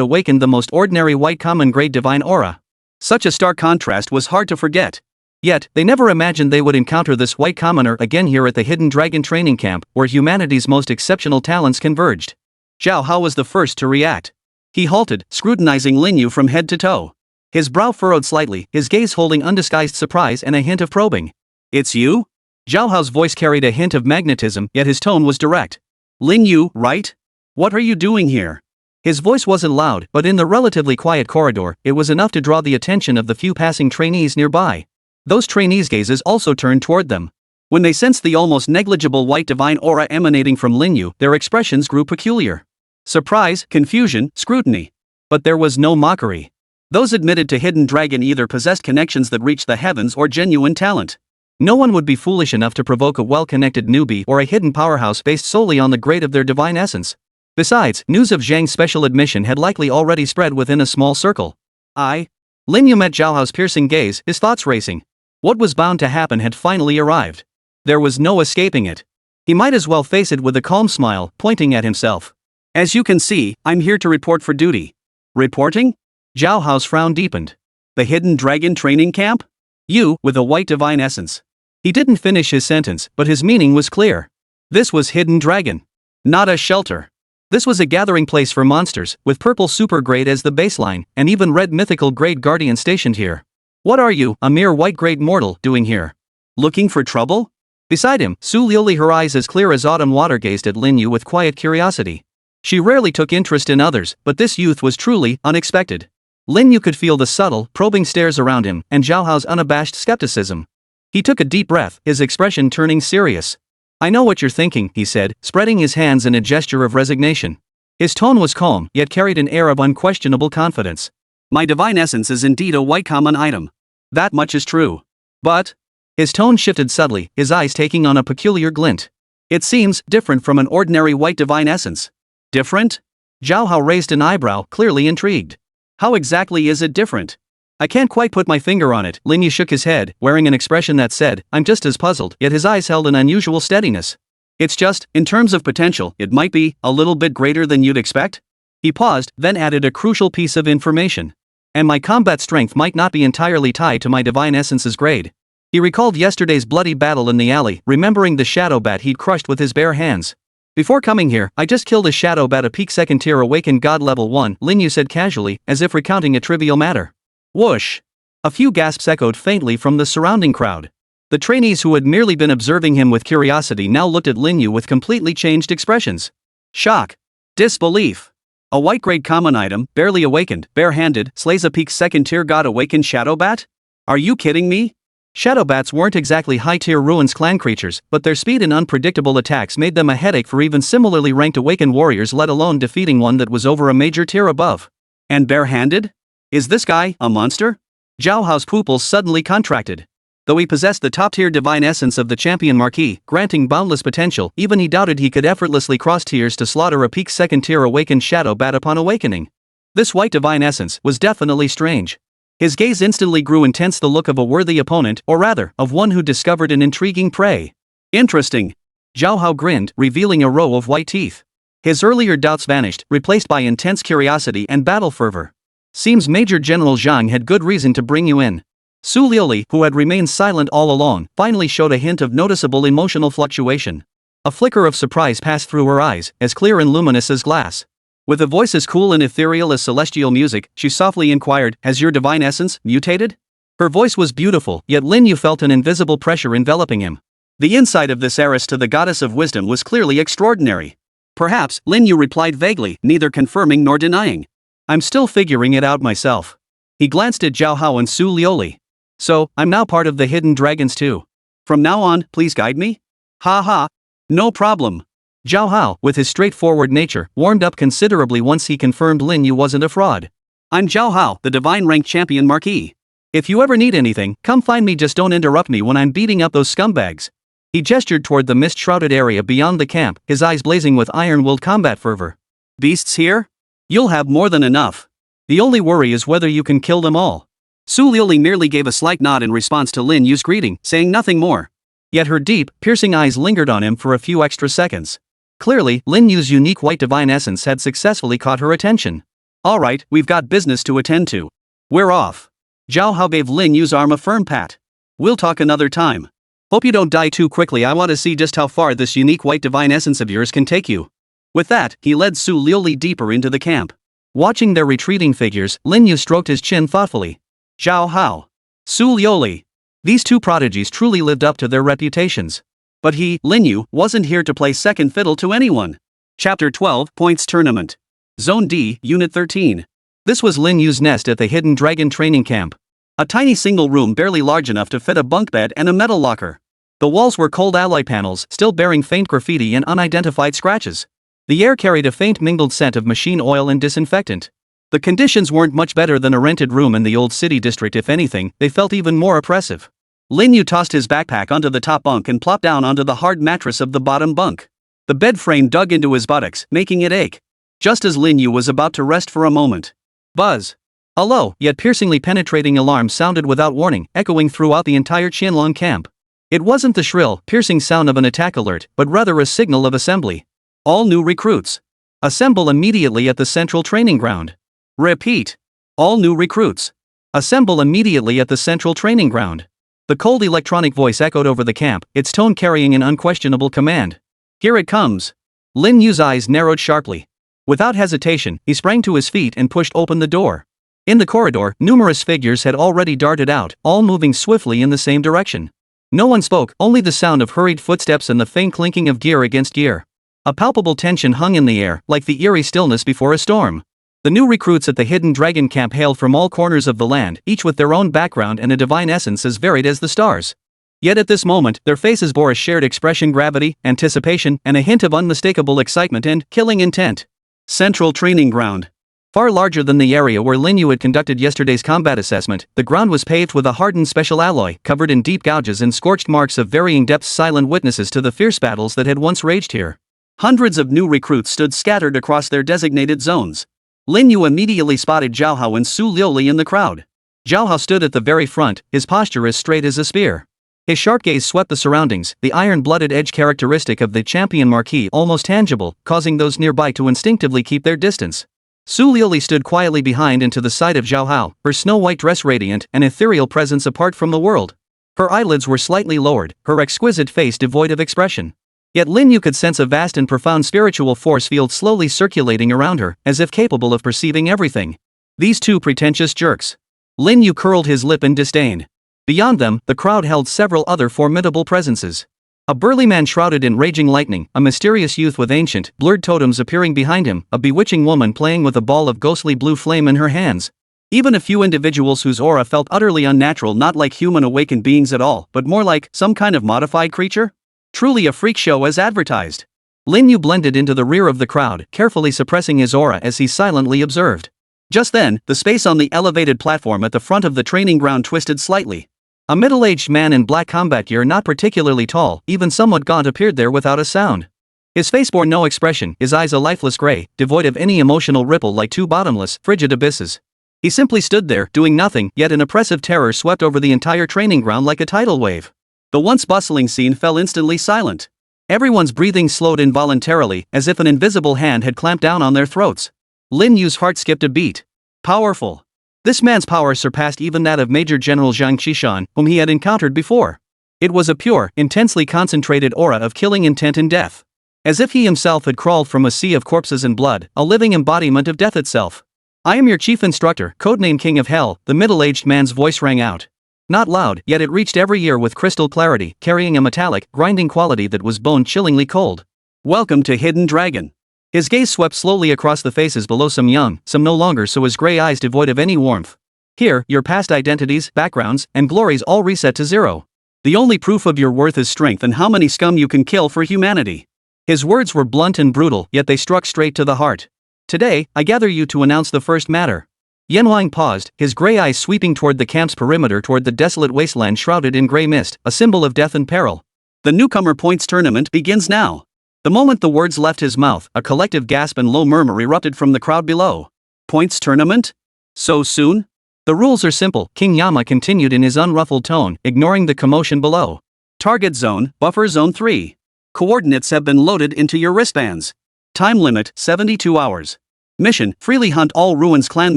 awakened the most ordinary white common grade divine aura. Such a stark contrast was hard to forget. Yet, they never imagined they would encounter this white commoner again here at the Hidden Dragon Training Camp, where humanity's most exceptional talents converged. Zhao Hao was the first to react. He halted, scrutinizing Lin Yu from head to toe. His brow furrowed slightly, his gaze holding undisguised surprise and a hint of probing. It's you? Zhao Hao's voice carried a hint of magnetism, yet his tone was direct. Lin Yu, right? What are you doing here? His voice wasn't loud, but in the relatively quiet corridor, it was enough to draw the attention of the few passing trainees nearby. Those trainees' gazes also turned toward them. When they sensed the almost negligible white divine aura emanating from Lin Yu, their expressions grew peculiar. Surprise, confusion, scrutiny. But there was no mockery. Those admitted to Hidden Dragon either possessed connections that reached the heavens or genuine talent. No one would be foolish enough to provoke a well-connected newbie or a hidden powerhouse based solely on the grade of their divine essence. Besides, news of Zhang's special admission had likely already spread within a small circle. Lin Yu met Zhao Hao's piercing gaze, his thoughts racing. What was bound to happen had finally arrived. There was no escaping it. He might as well face it with a calm smile, pointing at himself. As you can see, I'm here to report for duty. Reporting? Zhao Hao's frown deepened. The Hidden Dragon Training Camp? You, with a white divine essence. He didn't finish his sentence, but his meaning was clear. This was Hidden Dragon. Not a shelter. This was a gathering place for monsters, with purple super grade as the baseline, and even red mythical grade guardian stationed here. What are you, a mere white grade mortal, doing here? Looking for trouble? Beside him, Su Lioli, her eyes as clear as autumn water, gazed at Lin Yu with quiet curiosity. She rarely took interest in others, but this youth was truly unexpected. Lin Yu could feel the subtle, probing stares around him, and Zhao Hao's unabashed skepticism. He took a deep breath, his expression turning serious. I know what you're thinking, he said, spreading his hands in a gesture of resignation. His tone was calm, yet carried an air of unquestionable confidence. My divine essence is indeed a white common item. That much is true. But... His tone shifted subtly, his eyes taking on a peculiar glint. It seems different from an ordinary white divine essence. Different? Zhao Hao raised an eyebrow, clearly intrigued. How exactly is it different? I can't quite put my finger on it. Lin Yu shook his head, wearing an expression that said, I'm just as puzzled, yet his eyes held an unusual steadiness. It's just, in terms of potential, it might be a little bit greater than you'd expect? He paused, then added a crucial piece of information. And my combat strength might not be entirely tied to my divine essence's grade. He recalled yesterday's bloody battle in the alley, remembering the shadow bat he'd crushed with his bare hands. Before coming here, I just killed a shadow bat, a peak second tier awakened god level 1, Lin Yu said casually, as if recounting a trivial matter. Whoosh! A few gasps echoed faintly from the surrounding crowd. The trainees who had merely been observing him with curiosity now looked at Lin Yu with completely changed expressions. Shock. Disbelief. A white-grade common item, barely awakened, bare-handed, slays a peak second-tier god-awakened shadow bat? Are you kidding me? Shadow bats weren't exactly high-tier ruins clan creatures, but their speed and unpredictable attacks made them a headache for even similarly ranked awakened warriors, let alone defeating one that was over a major tier above. And bare-handed? Is this guy a monster? Zhao Hao's pupils suddenly contracted. Though he possessed the top-tier divine essence of the champion marquis, granting boundless potential, even he doubted he could effortlessly cross tiers to slaughter a peak second-tier awakened shadow bat upon awakening. This white divine essence was definitely strange. His gaze instantly grew intense, the look of a worthy opponent, or rather, of one who discovered an intriguing prey. Interesting. Zhao Hao grinned, revealing a row of white teeth. His earlier doubts vanished, replaced by intense curiosity and battle fervor. Seems Major General Zhang had good reason to bring you in. Su Liuli, who had remained silent all along, finally showed a hint of noticeable emotional fluctuation. A flicker of surprise passed through her eyes, as clear and luminous as glass. With a voice as cool and ethereal as celestial music, she softly inquired, "Has your divine essence mutated?" Her voice was beautiful, yet Lin Yu felt an invisible pressure enveloping him. The insight of this heiress to the goddess of wisdom was clearly extraordinary. Perhaps, Lin Yu replied vaguely, neither confirming nor denying. "I'm still figuring it out myself." He glanced at Zhao Hao and Su Liuli. "So, I'm now part of the Hidden Dragons too. From now on, please guide me?" "Ha ha. No problem." Zhao Hao, with his straightforward nature, warmed up considerably once he confirmed Lin Yu wasn't a fraud. "I'm Zhao Hao, the divine rank champion marquis. If you ever need anything, come find me, just don't interrupt me when I'm beating up those scumbags." He gestured toward the mist-shrouded area beyond the camp, his eyes blazing with iron-willed combat fervor. "Beasts here? You'll have more than enough. The only worry is whether you can kill them all." Su Liuli merely gave a slight nod in response to Lin Yu's greeting, saying nothing more. Yet her deep, piercing eyes lingered on him for a few extra seconds. Clearly, Lin Yu's unique white divine essence had successfully caught her attention. "Alright, we've got business to attend to. We're off." Zhao Hao gave Lin Yu's arm a firm pat. "We'll talk another time. Hope you don't die too quickly. I want to see just how far this unique white divine essence of yours can take you." With that, he led Su Liuli deeper into the camp. Watching their retreating figures, Lin Yu stroked his chin thoughtfully. Zhao Hao. Su Liuli. These two prodigies truly lived up to their reputations. But he, Lin Yu, wasn't here to play second fiddle to anyone. Chapter 12, Points Tournament. Zone D, Unit 13. This was Lin Yu's nest at the Hidden Dragon training camp. A tiny single room barely large enough to fit a bunk bed and a metal locker. The walls were cold alloy panels, still bearing faint graffiti and unidentified scratches. The air carried a faint mingled scent of machine oil and disinfectant. The conditions weren't much better than a rented room in the old city district. If anything, they felt even more oppressive. Lin Yu tossed his backpack onto the top bunk and plopped down onto the hard mattress of the bottom bunk. The bed frame dug into his buttocks, making it ache. Just as Lin Yu was about to rest for a moment. Buzz. A low, yet piercingly penetrating alarm sounded without warning, echoing throughout the entire Qianlong camp. It wasn't the shrill, piercing sound of an attack alert, but rather a signal of assembly. All new recruits. Assemble immediately at the central training ground. Repeat. All new recruits. Assemble immediately at the central training ground. The cold electronic voice echoed over the camp, its tone carrying an unquestionable command. Here it comes. Lin Yu's eyes narrowed sharply. Without hesitation, he sprang to his feet and pushed open the door. In the corridor, numerous figures had already darted out, all moving swiftly in the same direction. No one spoke, only the sound of hurried footsteps and the faint clinking of gear against gear. A palpable tension hung in the air, like the eerie stillness before a storm. The new recruits at the Hidden Dragon camp hailed from all corners of the land, each with their own background and a divine essence as varied as the stars. Yet at this moment, their faces bore a shared expression: gravity, anticipation, and a hint of unmistakable excitement and killing intent. Central Training Ground. Far larger than the area where Lin Yu had conducted yesterday's combat assessment, the ground was paved with a hardened special alloy, covered in deep gouges and scorched marks of varying depths, silent witnesses to the fierce battles that had once raged here. Hundreds of new recruits stood scattered across their designated zones. Lin Yu immediately spotted Zhao Hao and Su Liuli in the crowd. Zhao Hao stood at the very front, his posture as straight as a spear. His sharp gaze swept the surroundings, the iron-blooded edge characteristic of the champion marquis almost tangible, causing those nearby to instinctively keep their distance. Su Liuli stood quietly behind and to the side of Zhao Hao, her snow-white dress radiant, an ethereal presence apart from the world. Her eyelids were slightly lowered, her exquisite face devoid of expression. Yet Lin Yu could sense a vast and profound spiritual force field slowly circulating around her, as if capable of perceiving everything. These two pretentious jerks. Lin Yu curled his lip in disdain. Beyond them, the crowd held several other formidable presences. A burly man shrouded in raging lightning, a mysterious youth with ancient, blurred totems appearing behind him, a bewitching woman playing with a ball of ghostly blue flame in her hands. Even a few individuals whose aura felt utterly unnatural, not like human awakened beings at all, but more like some kind of modified creature? Truly a freak show as advertised. Lin Yu blended into the rear of the crowd, carefully suppressing his aura as he silently observed. Just then, the space on the elevated platform at the front of the training ground twisted slightly. A middle-aged man in black combat gear, not particularly tall, even somewhat gaunt, appeared there without a sound. His face bore no expression, his eyes a lifeless gray, devoid of any emotional ripple, like two bottomless, frigid abysses. He simply stood there, doing nothing, yet an oppressive terror swept over the entire training ground like a tidal wave. The once bustling scene fell instantly silent. Everyone's breathing slowed involuntarily, as if an invisible hand had clamped down on their throats. Lin Yu's heart skipped a beat. Powerful. This man's power surpassed even that of Major General Zhang Qishan, whom he had encountered before. It was a pure, intensely concentrated aura of killing intent and death. As if he himself had crawled from a sea of corpses and blood, a living embodiment of death itself. "I am your chief instructor, codename King of Hell," the middle-aged man's voice rang out. Not loud, yet it reached every ear with crystal clarity, carrying a metallic, grinding quality that was bone-chillingly cold. "Welcome to Hidden Dragon." His gaze swept slowly across the faces below, some young, some no longer, so his gray eyes devoid of any warmth. "Here, your past identities, backgrounds, and glories all reset to zero. The only proof of your worth is strength and how many scum you can kill for humanity." His words were blunt and brutal, yet they struck straight to the heart. "Today, I gather you to announce the first matter." Yan Huang paused, his gray eyes sweeping toward the camp's perimeter, toward the desolate wasteland shrouded in gray mist, a symbol of death and peril. "The newcomer points tournament begins now." The moment the words left his mouth, a collective gasp and low murmur erupted from the crowd below. "Points tournament? So soon?" "The rules are simple," King Yama continued in his unruffled tone, ignoring the commotion below. "Target zone, buffer zone 3. Coordinates have been loaded into your wristbands. Time limit, 72 hours. Mission, freely hunt all Ruins clan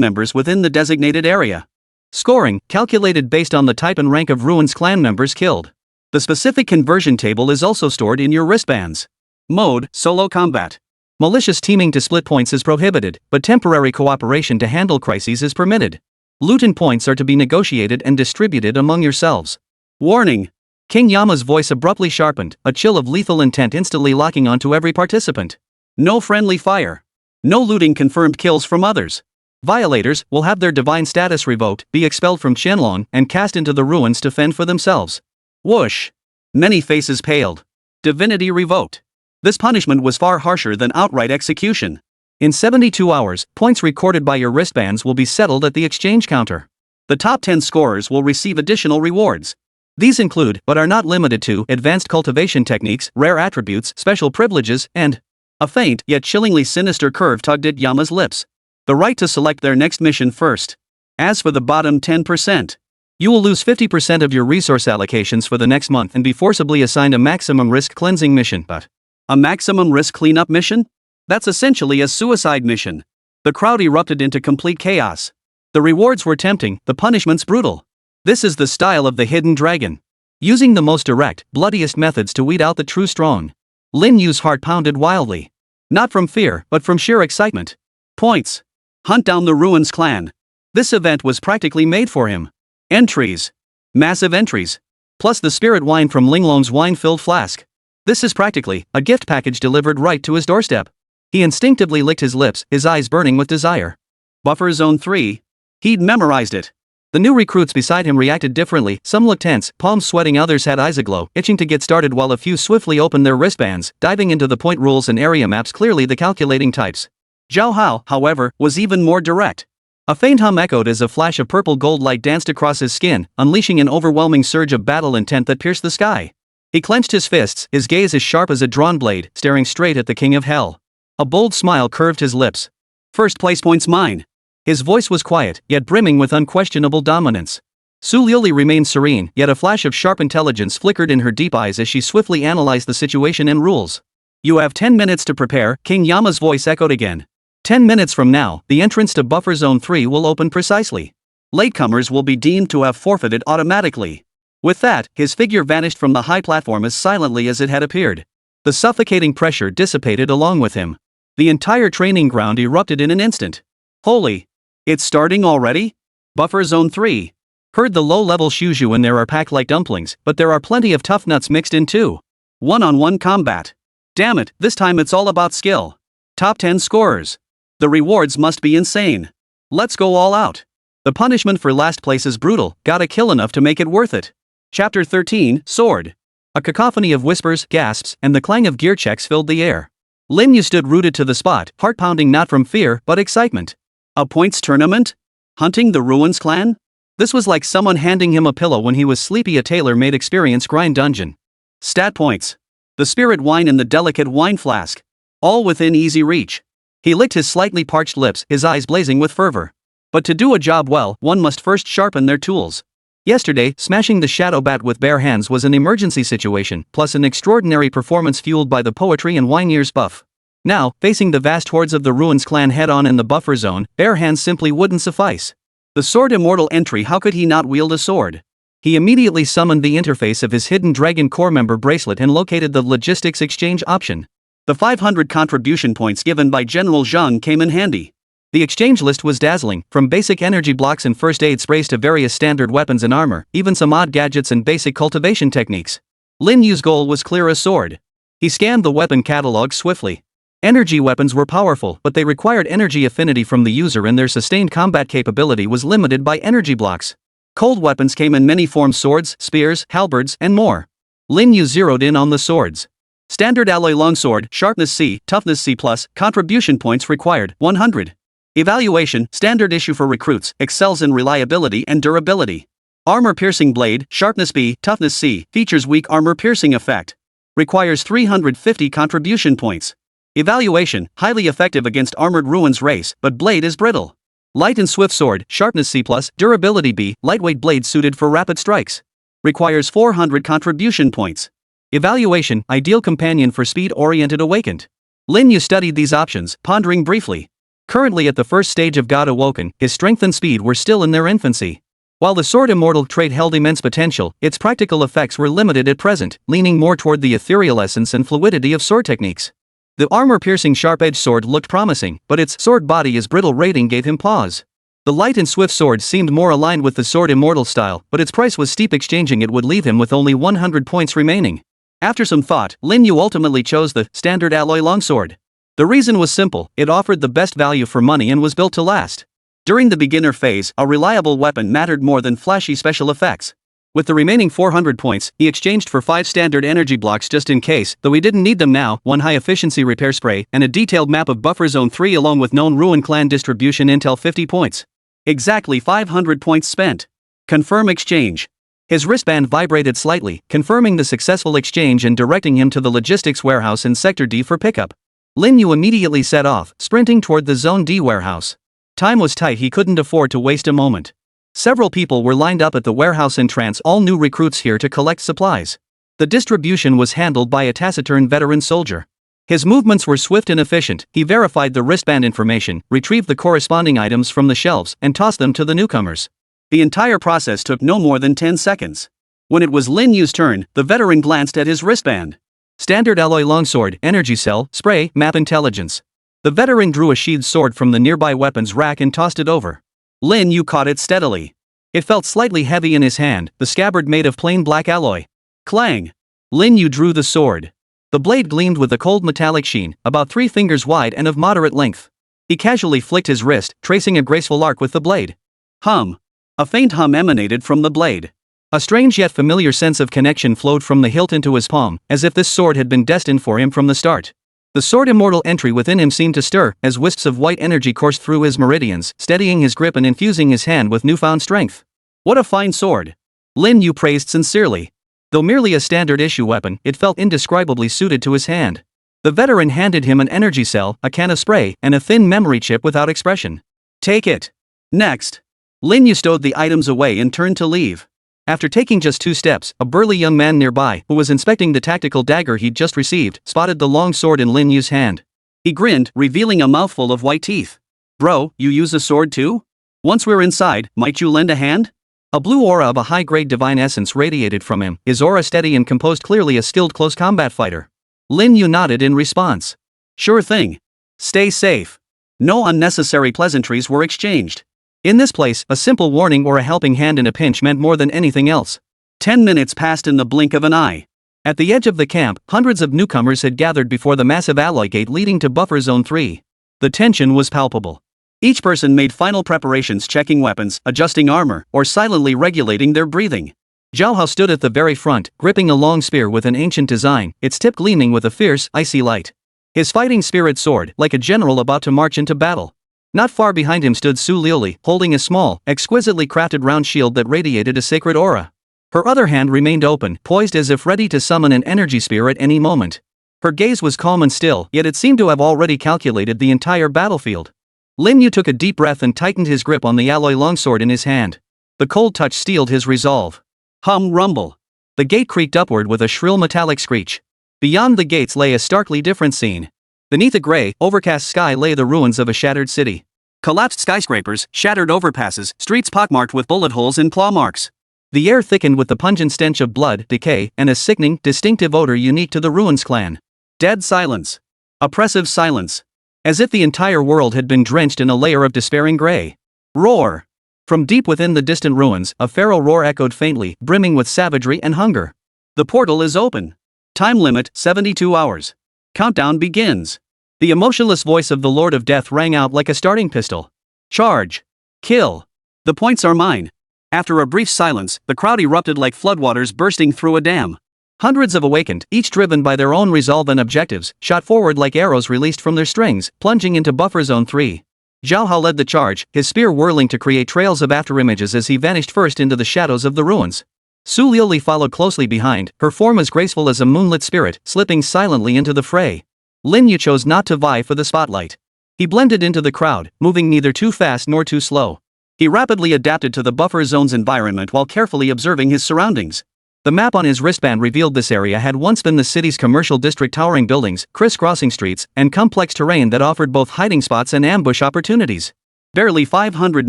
members within the designated area. Scoring, calculated based on the type and rank of Ruins clan members killed. The specific conversion table is also stored in your wristbands. Mode, solo combat. Malicious teaming to split points is prohibited, but temporary cooperation to handle crises is permitted. Loot and points are to be negotiated and distributed among yourselves. Warning! King Yama's voice abruptly sharpened, a chill of lethal intent instantly locking onto every participant. No friendly fire. No looting confirmed kills from others. Violators will have their divine status revoked, be expelled from Qianlong, and cast into the ruins to fend for themselves. Whoosh! Many faces paled. Divinity revoked. This punishment was far harsher than outright execution. In 72 hours, points recorded by your wristbands will be settled at the exchange counter. The top 10 scorers will receive additional rewards. These include, but are not limited to, advanced cultivation techniques, rare attributes, special privileges, and a faint yet chillingly sinister curve tugged at Yama's lips. The right to select their next mission first. As for the bottom 10%, you will lose 50% of your resource allocations for the next month and be forcibly assigned a maximum risk cleansing mission. But a maximum risk cleanup mission? That's essentially a suicide mission. The crowd erupted into complete chaos. The rewards were tempting, the punishments brutal. This is the style of the Hidden Dragon. Using the most direct, bloodiest methods to weed out the true strong. Lin Yu's heart pounded wildly. Not from fear, but from sheer excitement. Points. Hunt down the Ruins clan. This event was practically made for him. Entries. Massive entries. Plus the spirit wine from Linglong's wine-filled flask. This is practically a gift package delivered right to his doorstep. He instinctively licked his lips, his eyes burning with desire. Buffer Zone 3. He'd memorized it. The new recruits beside him reacted differently, some looked tense, palms sweating, others had eyes aglow, itching to get started, while a few swiftly opened their wristbands, diving into the point rules and area maps, clearly the calculating types. Zhao Hao, however, was even more direct. A faint hum echoed as a flash of purple gold light danced across his skin, unleashing an overwhelming surge of battle intent that pierced the sky. He clenched his fists, his gaze as sharp as a drawn blade, staring straight at the King of Hell. A bold smile curved his lips. "First place points mine." His voice was quiet, yet brimming with unquestionable dominance. Su Liuli remained serene, yet a flash of sharp intelligence flickered in her deep eyes as she swiftly analyzed the situation and rules. "You have 10 minutes to prepare," King Yama's voice echoed again. 10 minutes from now, the entrance to Buffer Zone 3 will open precisely. Latecomers will be deemed to have forfeited automatically. With that, his figure vanished from the high platform as silently as it had appeared. The suffocating pressure dissipated along with him. The entire training ground erupted in an instant. Holy! It's starting already? Buffer Zone 3. Heard the low-level shuzhu in there are packed like dumplings, but there are plenty of tough nuts mixed in too. One-on-one combat. Damn it, this time it's all about skill. Top 10 scorers. The rewards must be insane. Let's go all out. The punishment for last place is brutal, gotta kill enough to make it worth it. Chapter 13, Sword. A cacophony of whispers, gasps, and the clang of gear checks filled the air. Lin Yu stood rooted to the spot, heart pounding not from fear, but excitement. A points tournament? Hunting the Ruins clan? This was like someone handing him a pillow when he was sleepy. A tailor-made experience grind dungeon. Stat points. The spirit wine in the delicate wine flask. All within easy reach. He licked his slightly parched lips, his eyes blazing with fervor. But to do a job well, one must first sharpen their tools. Yesterday, smashing the shadow bat with bare hands was an emergency situation, plus an extraordinary performance fueled by the poetry and wine years buff. Now, facing the vast hordes of the Ruins clan head-on in the buffer zone, bare hands simply wouldn't suffice. The sword Immortal entry. How could he not wield a sword? He immediately summoned the interface of his hidden Dragon Core member bracelet and located the logistics exchange option. The 500 contribution points given by General Zhang came in handy. The exchange list was dazzling, from basic energy blocks and first aid sprays to various standard weapons and armor, even some odd gadgets and basic cultivation techniques. Lin Yu's goal was clear as sword. He scanned the weapon catalog swiftly. Energy weapons were powerful, but they required energy affinity from the user, and their sustained combat capability was limited by energy blocks. Cold weapons came in many forms: swords, spears, halberds, and more. Lin Yu zeroed in on the swords. Standard alloy longsword, sharpness C, toughness C+, contribution points required, 100. Evaluation, standard issue for recruits, excels in reliability and durability. Armor-piercing blade, sharpness B, toughness C, features weak armor-piercing effect. Requires 350 contribution points. Evaluation, highly effective against armored Ruins race, but blade is brittle. Light and swift sword, sharpness C+, durability B, lightweight blade suited for rapid strikes. Requires 400 contribution points. Evaluation, ideal companion for speed-oriented awakened. Lin Yu studied these options, pondering briefly. Currently at the first stage of God Awoken, his strength and speed were still in their infancy. While the sword Immortal trait held immense potential, its practical effects were limited at present, leaning more toward the ethereal essence and fluidity of sword techniques. The armor-piercing sharp-edged sword looked promising, but its sword body as brittle rating gave him pause. The light and swift sword seemed more aligned with the sword Immortal style, but its price was steep. Exchanging it would leave him with only 100 points remaining. After some thought, Lin Yu ultimately chose the standard alloy longsword. The reason was simple: it offered the best value for money and was built to last. During the beginner phase, a reliable weapon mattered more than flashy special effects. With the remaining 400 points, he exchanged for 5 standard energy blocks just in case, though he didn't need them now, 1 high-efficiency repair spray, and a detailed map of Buffer Zone 3 along with known Ruin Clan distribution intel. 50 points. Exactly 500 points spent. Confirm exchange. His wristband vibrated slightly, confirming the successful exchange and directing him to the logistics warehouse in Sector D for pickup. Lin Yu immediately set off, sprinting toward the Zone D warehouse. Time was tight, he couldn't afford to waste a moment. Several people were lined up at the warehouse entrance, all new recruits here to collect supplies. The distribution was handled by a taciturn veteran soldier. His movements were swift and efficient. He verified the wristband information, retrieved the corresponding items from the shelves, and tossed them to the newcomers. The entire process took no more than 10 seconds. When it was Lin Yu's turn, the veteran glanced at his wristband. Standard alloy longsword, energy cell, spray, map intelligence. The veteran drew a sheathed sword from the nearby weapons rack and tossed it over. Lin Yu caught it steadily. It felt slightly heavy in his hand, the scabbard made of plain black alloy. Clang! Lin Yu drew the sword. The blade gleamed with a cold metallic sheen, about 3 fingers wide and of moderate length. He casually flicked his wrist, tracing a graceful arc with the blade. Hum! A faint hum emanated from the blade. A strange yet familiar sense of connection flowed from the hilt into his palm, as if this sword had been destined for him from the start. The sword Immortal entry within him seemed to stir, as wisps of white energy coursed through his meridians, steadying his grip and infusing his hand with newfound strength. What a fine sword! Lin Yu praised sincerely. Though merely a standard issue weapon, it felt indescribably suited to his hand. The veteran handed him an energy cell, a can of spray, and a thin memory chip without expression. Take it. Next. Lin Yu stowed the items away and turned to leave. After taking just 2 steps, a burly young man nearby, who was inspecting the tactical dagger he'd just received, spotted the long sword in Lin Yu's hand. He grinned, revealing a mouthful of white teeth. Bro, you use a sword too? Once we're inside, might you lend a hand? A blue aura of a high-grade divine essence radiated from him, his aura steady and composed, clearly a skilled close combat fighter. Lin Yu nodded in response. Sure thing. Stay safe. No unnecessary pleasantries were exchanged. In this place, a simple warning or a helping hand in a pinch meant more than anything else. 10 minutes passed in the blink of an eye. At the edge of the camp, hundreds of newcomers had gathered before the massive alloy gate leading to Buffer Zone 3. The tension was palpable. Each person made final preparations, checking weapons, adjusting armor, or silently regulating their breathing. Zhao Hao stood at the very front, gripping a long spear with an ancient design, its tip gleaming with a fierce, icy light. His fighting spirit soared, like a general about to march into battle. Not far behind him stood Su Liuli, holding a small, exquisitely crafted round shield that radiated a sacred aura. Her other hand remained open, poised as if ready to summon an energy spear at any moment. Her gaze was calm and still, yet it seemed to have already calculated the entire battlefield. Lin Yu took a deep breath and tightened his grip on the alloy longsword in his hand. The cold touch steeled his resolve. Hum, rumble. The gate creaked upward with a shrill metallic screech. Beyond the gates lay a starkly different scene. Beneath a gray, overcast sky lay the ruins of a shattered city. Collapsed skyscrapers, shattered overpasses, streets pockmarked with bullet holes and claw marks. The air thickened with the pungent stench of blood, decay, and a sickening, distinctive odor unique to the Ruins clan. Dead silence. Oppressive silence. As if the entire world had been drenched in a layer of despairing gray. Roar! From deep within the distant ruins, a feral roar echoed faintly, brimming with savagery and hunger. The portal is open. Time limit, 72 hours. Countdown begins. The emotionless voice of the Lord of Death rang out like a starting pistol. Charge! Kill! The points are mine. After a brief silence, the crowd erupted like floodwaters bursting through a dam. Hundreds of awakened, each driven by their own resolve and objectives, shot forward like arrows released from their strings, plunging into Buffer Zone 3. Zhao Hao led the charge, his spear whirling to create trails of afterimages as he vanished first into the shadows of the ruins. Su Liuli followed closely behind, her form as graceful as a moonlit spirit, slipping silently into the fray. Lin Yu chose not to vie for the spotlight. He blended into the crowd, moving neither too fast nor too slow. He rapidly adapted to the buffer zone's environment while carefully observing his surroundings. The map on his wristband revealed this area had once been the city's commercial district, towering buildings, crisscrossing streets, and complex terrain that offered both hiding spots and ambush opportunities. Barely 500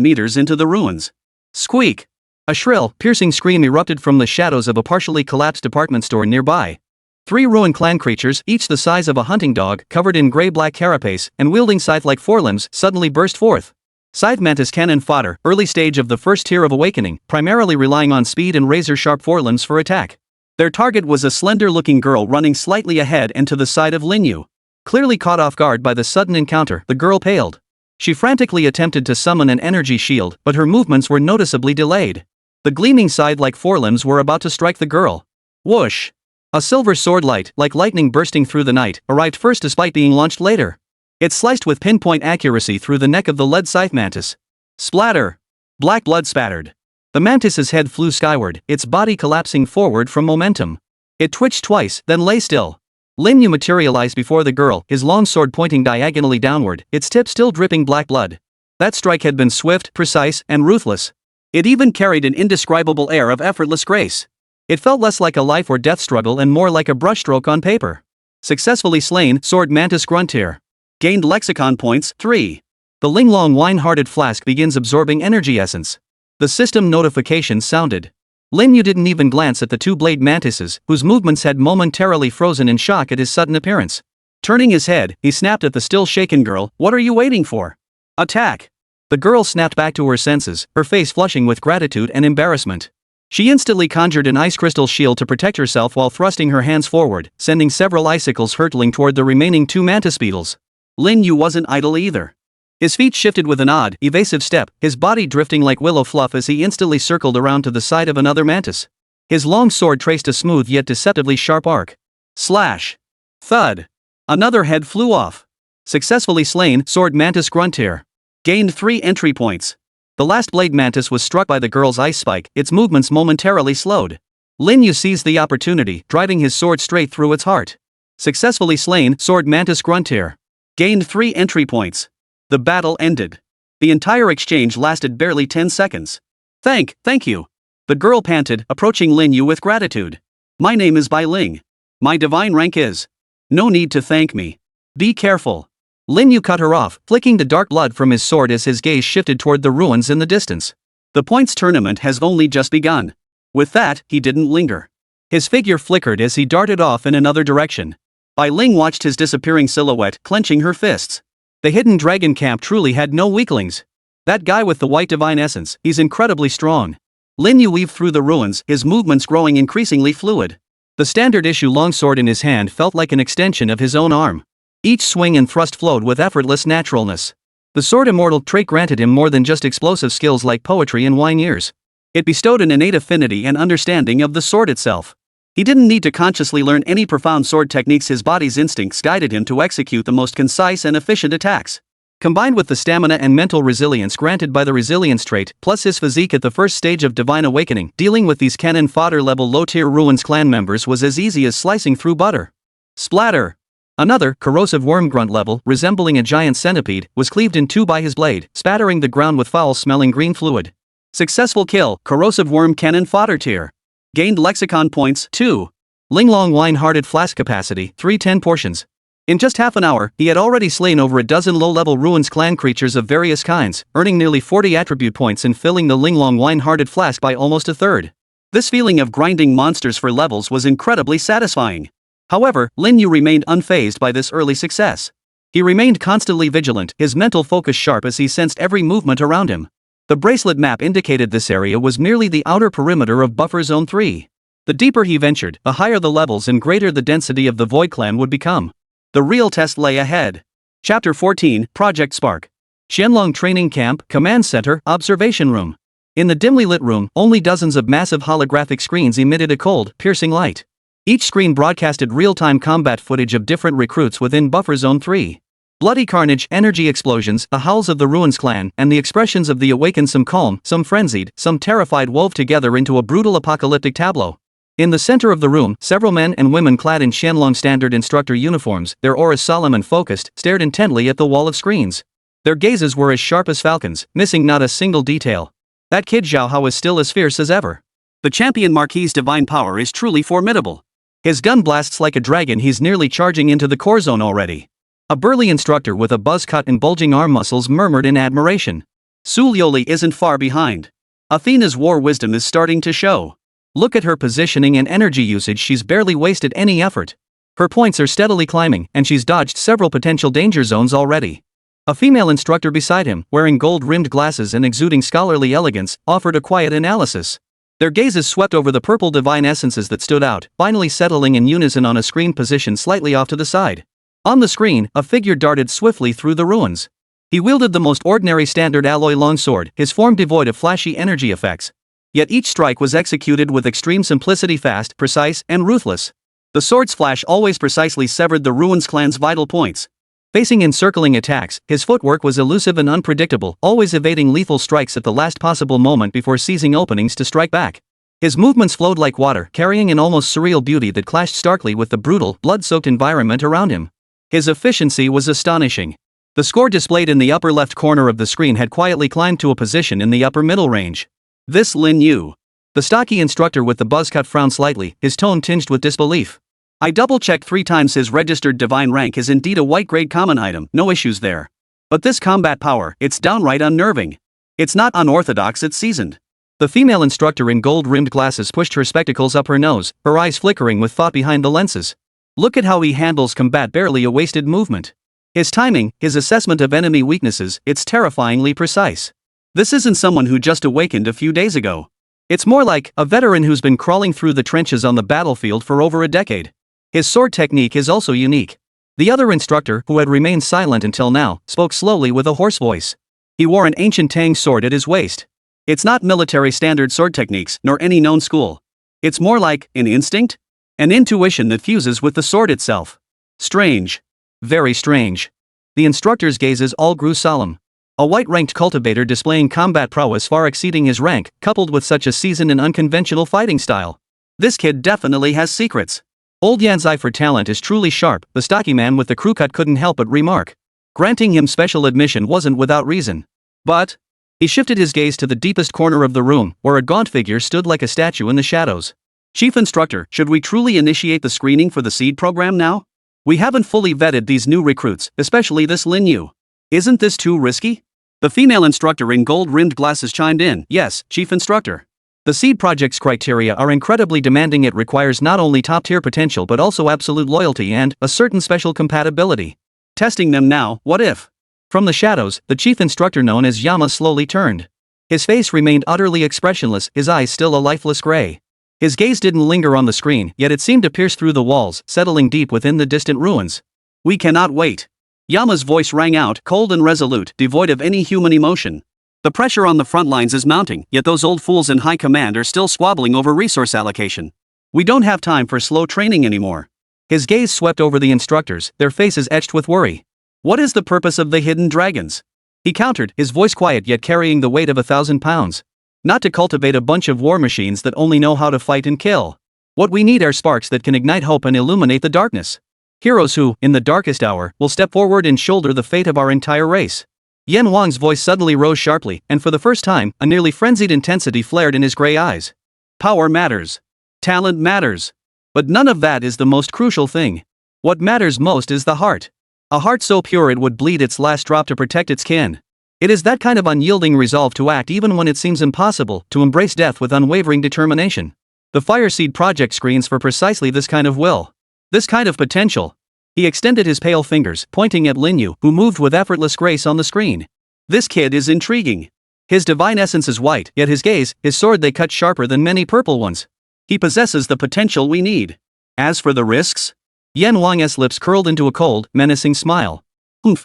meters into the ruins. Squeak! A shrill, piercing scream erupted from the shadows of a partially collapsed department store nearby. 3 ruined clan creatures, each the size of a hunting dog, covered in gray-black carapace, and wielding scythe-like forelimbs, suddenly burst forth. Scythe mantis cannon fodder, early stage of the first tier of awakening, primarily relying on speed and razor-sharp forelimbs for attack. Their target was a slender-looking girl running slightly ahead and to the side of Lin Yu. Clearly caught off guard by the sudden encounter, the girl paled. She frantically attempted to summon an energy shield, but her movements were noticeably delayed. The gleaming scythe-like forelimbs were about to strike the girl. Whoosh! A silver sword light, like lightning bursting through the night, arrived first despite being launched later. It sliced with pinpoint accuracy through the neck of the lead scythe mantis. Splatter! Black blood spattered. The mantis's head flew skyward, its body collapsing forward from momentum. It twitched twice, then lay still. Lin Yu materialized before the girl, his long sword pointing diagonally downward, its tip still dripping black blood. That strike had been swift, precise, and ruthless. It even carried an indescribable air of effortless grace. It felt less like a life or death struggle and more like a brushstroke on paper. Successfully slain, Sword Mantis Gruntier. Gained lexicon points, 3. The Linglong wine-hearted flask begins absorbing energy essence. The system notification sounded. Lin Yu didn't even glance at the 2 blade mantises, whose movements had momentarily frozen in shock at his sudden appearance. Turning his head, he snapped at the still shaken girl. What are you waiting for? Attack! The girl snapped back to her senses, her face flushing with gratitude and embarrassment. She instantly conjured an ice crystal shield to protect herself while thrusting her hands forward, sending several icicles hurtling toward the remaining 2 mantis beetles. Lin Yu wasn't idle either. His feet shifted with an odd, evasive step, his body drifting like willow fluff as he instantly circled around to the side of another mantis. His long sword traced a smooth yet deceptively sharp arc. Slash! Thud! Another head flew off. Successfully slain, Sword Mantis Gruntier. Gained 3 entry points. The last blade mantis was struck by the girl's ice spike, its movements momentarily slowed. Lin Yu seized the opportunity, driving his sword straight through its heart. Successfully slain, Sword Mantis Gruntier. Gained 3 entry points. The battle ended. The entire exchange lasted barely 10 seconds. Thank you. The girl panted, approaching Lin Yu with gratitude. My name is Bai Ling. My divine rank is. No need to thank me. Be careful. Lin Yu cut her off, flicking the dark blood from his sword as his gaze shifted toward the ruins in the distance. The points tournament has only just begun. With that, he didn't linger. His figure flickered as he darted off in another direction. Bai Ling watched his disappearing silhouette, clenching her fists. The hidden dragon camp truly had no weaklings. That guy with the white divine essence, he's incredibly strong. Lin Yu weaved through the ruins, his movements growing increasingly fluid. The standard issue longsword in his hand felt like an extension of his own arm. Each swing and thrust flowed with effortless naturalness. The sword Immortal trait granted him more than just explosive skills like poetry and wine years. It bestowed an innate affinity and understanding of the sword itself. He didn't need to consciously learn any profound sword techniques, his body's instincts guided him to execute the most concise and efficient attacks. Combined with the stamina and mental resilience granted by the resilience trait, plus his physique at the first stage of divine awakening, dealing with these cannon fodder-level low-tier ruins clan members was as easy as slicing through butter. Splatter! Another, corrosive worm grunt level, resembling a giant centipede, was cleaved in two by his blade, spattering the ground with foul-smelling green fluid. Successful kill, corrosive worm cannon fodder tier. Gained lexicon points, 2. Linglong wine-hearted flask capacity, 310 portions. In just half an hour, he had already slain over a dozen low-level ruins clan creatures of various kinds, earning nearly 40 attribute points and filling the Linglong wine-hearted flask by almost a third. This feeling of grinding monsters for levels was incredibly satisfying. However, Lin Yu remained unfazed by this early success. He remained constantly vigilant, his mental focus sharp as he sensed every movement around him. The bracelet map indicated this area was merely the outer perimeter of Buffer Zone 3. The deeper he ventured, the higher the levels and greater the density of the Void Clan would become. The real test lay ahead. Chapter 14, Project Spark. Xianlong Training Camp, Command Center, Observation Room. In the dimly lit room, only dozens of massive holographic screens emitted a cold, piercing light. Each screen broadcasted real-time combat footage of different recruits within Buffer Zone 3. Bloody carnage, energy explosions, the howls of the Ruins clan, and the expressions of the awakened, some calm, some frenzied, some terrified, wove together into a brutal apocalyptic tableau. In the center of the room, several men and women clad in Xianlong standard instructor uniforms, their auras solemn and focused, stared intently at the wall of screens. Their gazes were as sharp as falcons, missing not a single detail. That kid Zhao Hao is still as fierce as ever. The champion Marquis's divine power is truly formidable. His gun blasts like a dragon, he's nearly charging into the core zone already. A burly instructor with a buzz cut and bulging arm muscles murmured in admiration. Su Lioli isn't far behind. Athena's war wisdom is starting to show. Look at her positioning and energy usage, she's barely wasted any effort. Her points are steadily climbing, and she's dodged several potential danger zones already. A female instructor beside him, wearing gold-rimmed glasses and exuding scholarly elegance, offered a quiet analysis. Their gazes swept over the purple divine essences that stood out, finally settling in unison on a screen positioned slightly off to the side. On the screen, a figure darted swiftly through the ruins. He wielded the most ordinary standard alloy longsword, his form devoid of flashy energy effects. Yet each strike was executed with extreme simplicity, fast, precise, and ruthless. The sword's flash always precisely severed the Ruins clan's vital points. Facing encircling attacks, his footwork was elusive and unpredictable, always evading lethal strikes at the last possible moment before seizing openings to strike back. His movements flowed like water, carrying an almost surreal beauty that clashed starkly with the brutal, blood-soaked environment around him. His efficiency was astonishing. The score displayed in the upper left corner of the screen had quietly climbed to a position in the upper middle range. This Lin Yu. The stocky instructor with the buzz cut frowned slightly, his tone tinged with disbelief. I double-checked 3 times, his registered divine rank is indeed a white-grade common item, no issues there. But this combat power, it's downright unnerving. It's not unorthodox, it's seasoned. The female instructor in gold-rimmed glasses pushed her spectacles up her nose, her eyes flickering with thought behind the lenses. Look at how he handles combat, barely a wasted movement. His timing, his assessment of enemy weaknesses, it's terrifyingly precise. This isn't someone who just awakened a few days ago. It's more like a veteran who's been crawling through the trenches on the battlefield for over a decade. His sword technique is also unique. The other instructor, who had remained silent until now, spoke slowly with a hoarse voice. He wore an ancient Tang sword at his waist. It's not military standard sword techniques, nor any known school. It's more like an instinct? An intuition that fuses with the sword itself. Strange. Very strange. The instructor's gazes all grew solemn. A white-ranked cultivator displaying combat prowess far exceeding his rank, coupled with such a seasoned and unconventional fighting style. This kid definitely has secrets. Old Yan's eye for talent is truly sharp, the stocky man with the crew cut couldn't help but remark. Granting him special admission wasn't without reason. But he shifted his gaze to the deepest corner of the room, where a gaunt figure stood like a statue in the shadows. Chief Instructor, should we truly initiate the screening for the seed program now? We haven't fully vetted these new recruits, especially this Lin Yu. Isn't this too risky? The female instructor in gold-rimmed glasses chimed in. Yes, Chief Instructor. The seed project's criteria are incredibly demanding. It requires not only top-tier potential but also absolute loyalty and a certain special compatibility. Testing them now, what if? From the shadows, the chief instructor known as Yama slowly turned. His face remained utterly expressionless, his eyes still a lifeless gray. His gaze didn't linger on the screen, yet it seemed to pierce through the walls, settling deep within the distant ruins. We cannot wait. Yama's voice rang out, cold and resolute, devoid of any human emotion. The pressure on the front lines is mounting, yet those old fools in high command are still squabbling over resource allocation. We don't have time for slow training anymore. His gaze swept over the instructors, their faces etched with worry. What is the purpose of the hidden dragons? He countered, his voice quiet yet carrying the weight of 1,000 pounds. Not to cultivate a bunch of war machines that only know how to fight and kill. What we need are sparks that can ignite hope and illuminate the darkness. Heroes who, in the darkest hour, will step forward and shoulder the fate of our entire race. Yan Wang's voice suddenly rose sharply, and for the first time, a nearly frenzied intensity flared in his gray eyes. Power matters. Talent matters. But none of that is the most crucial thing. What matters most is the heart. A heart so pure it would bleed its last drop to protect its kin. It is that kind of unyielding resolve to act even when it seems impossible, to embrace death with unwavering determination. The Fireseed project screens for precisely this kind of will. This kind of potential. He extended his pale fingers, pointing at Lin Yu, who moved with effortless grace on the screen. This kid is intriguing. His divine essence is white, yet his gaze, his sword they cut sharper than many purple ones. He possesses the potential we need. As for the risks? Yan Wang's lips curled into a cold, menacing smile.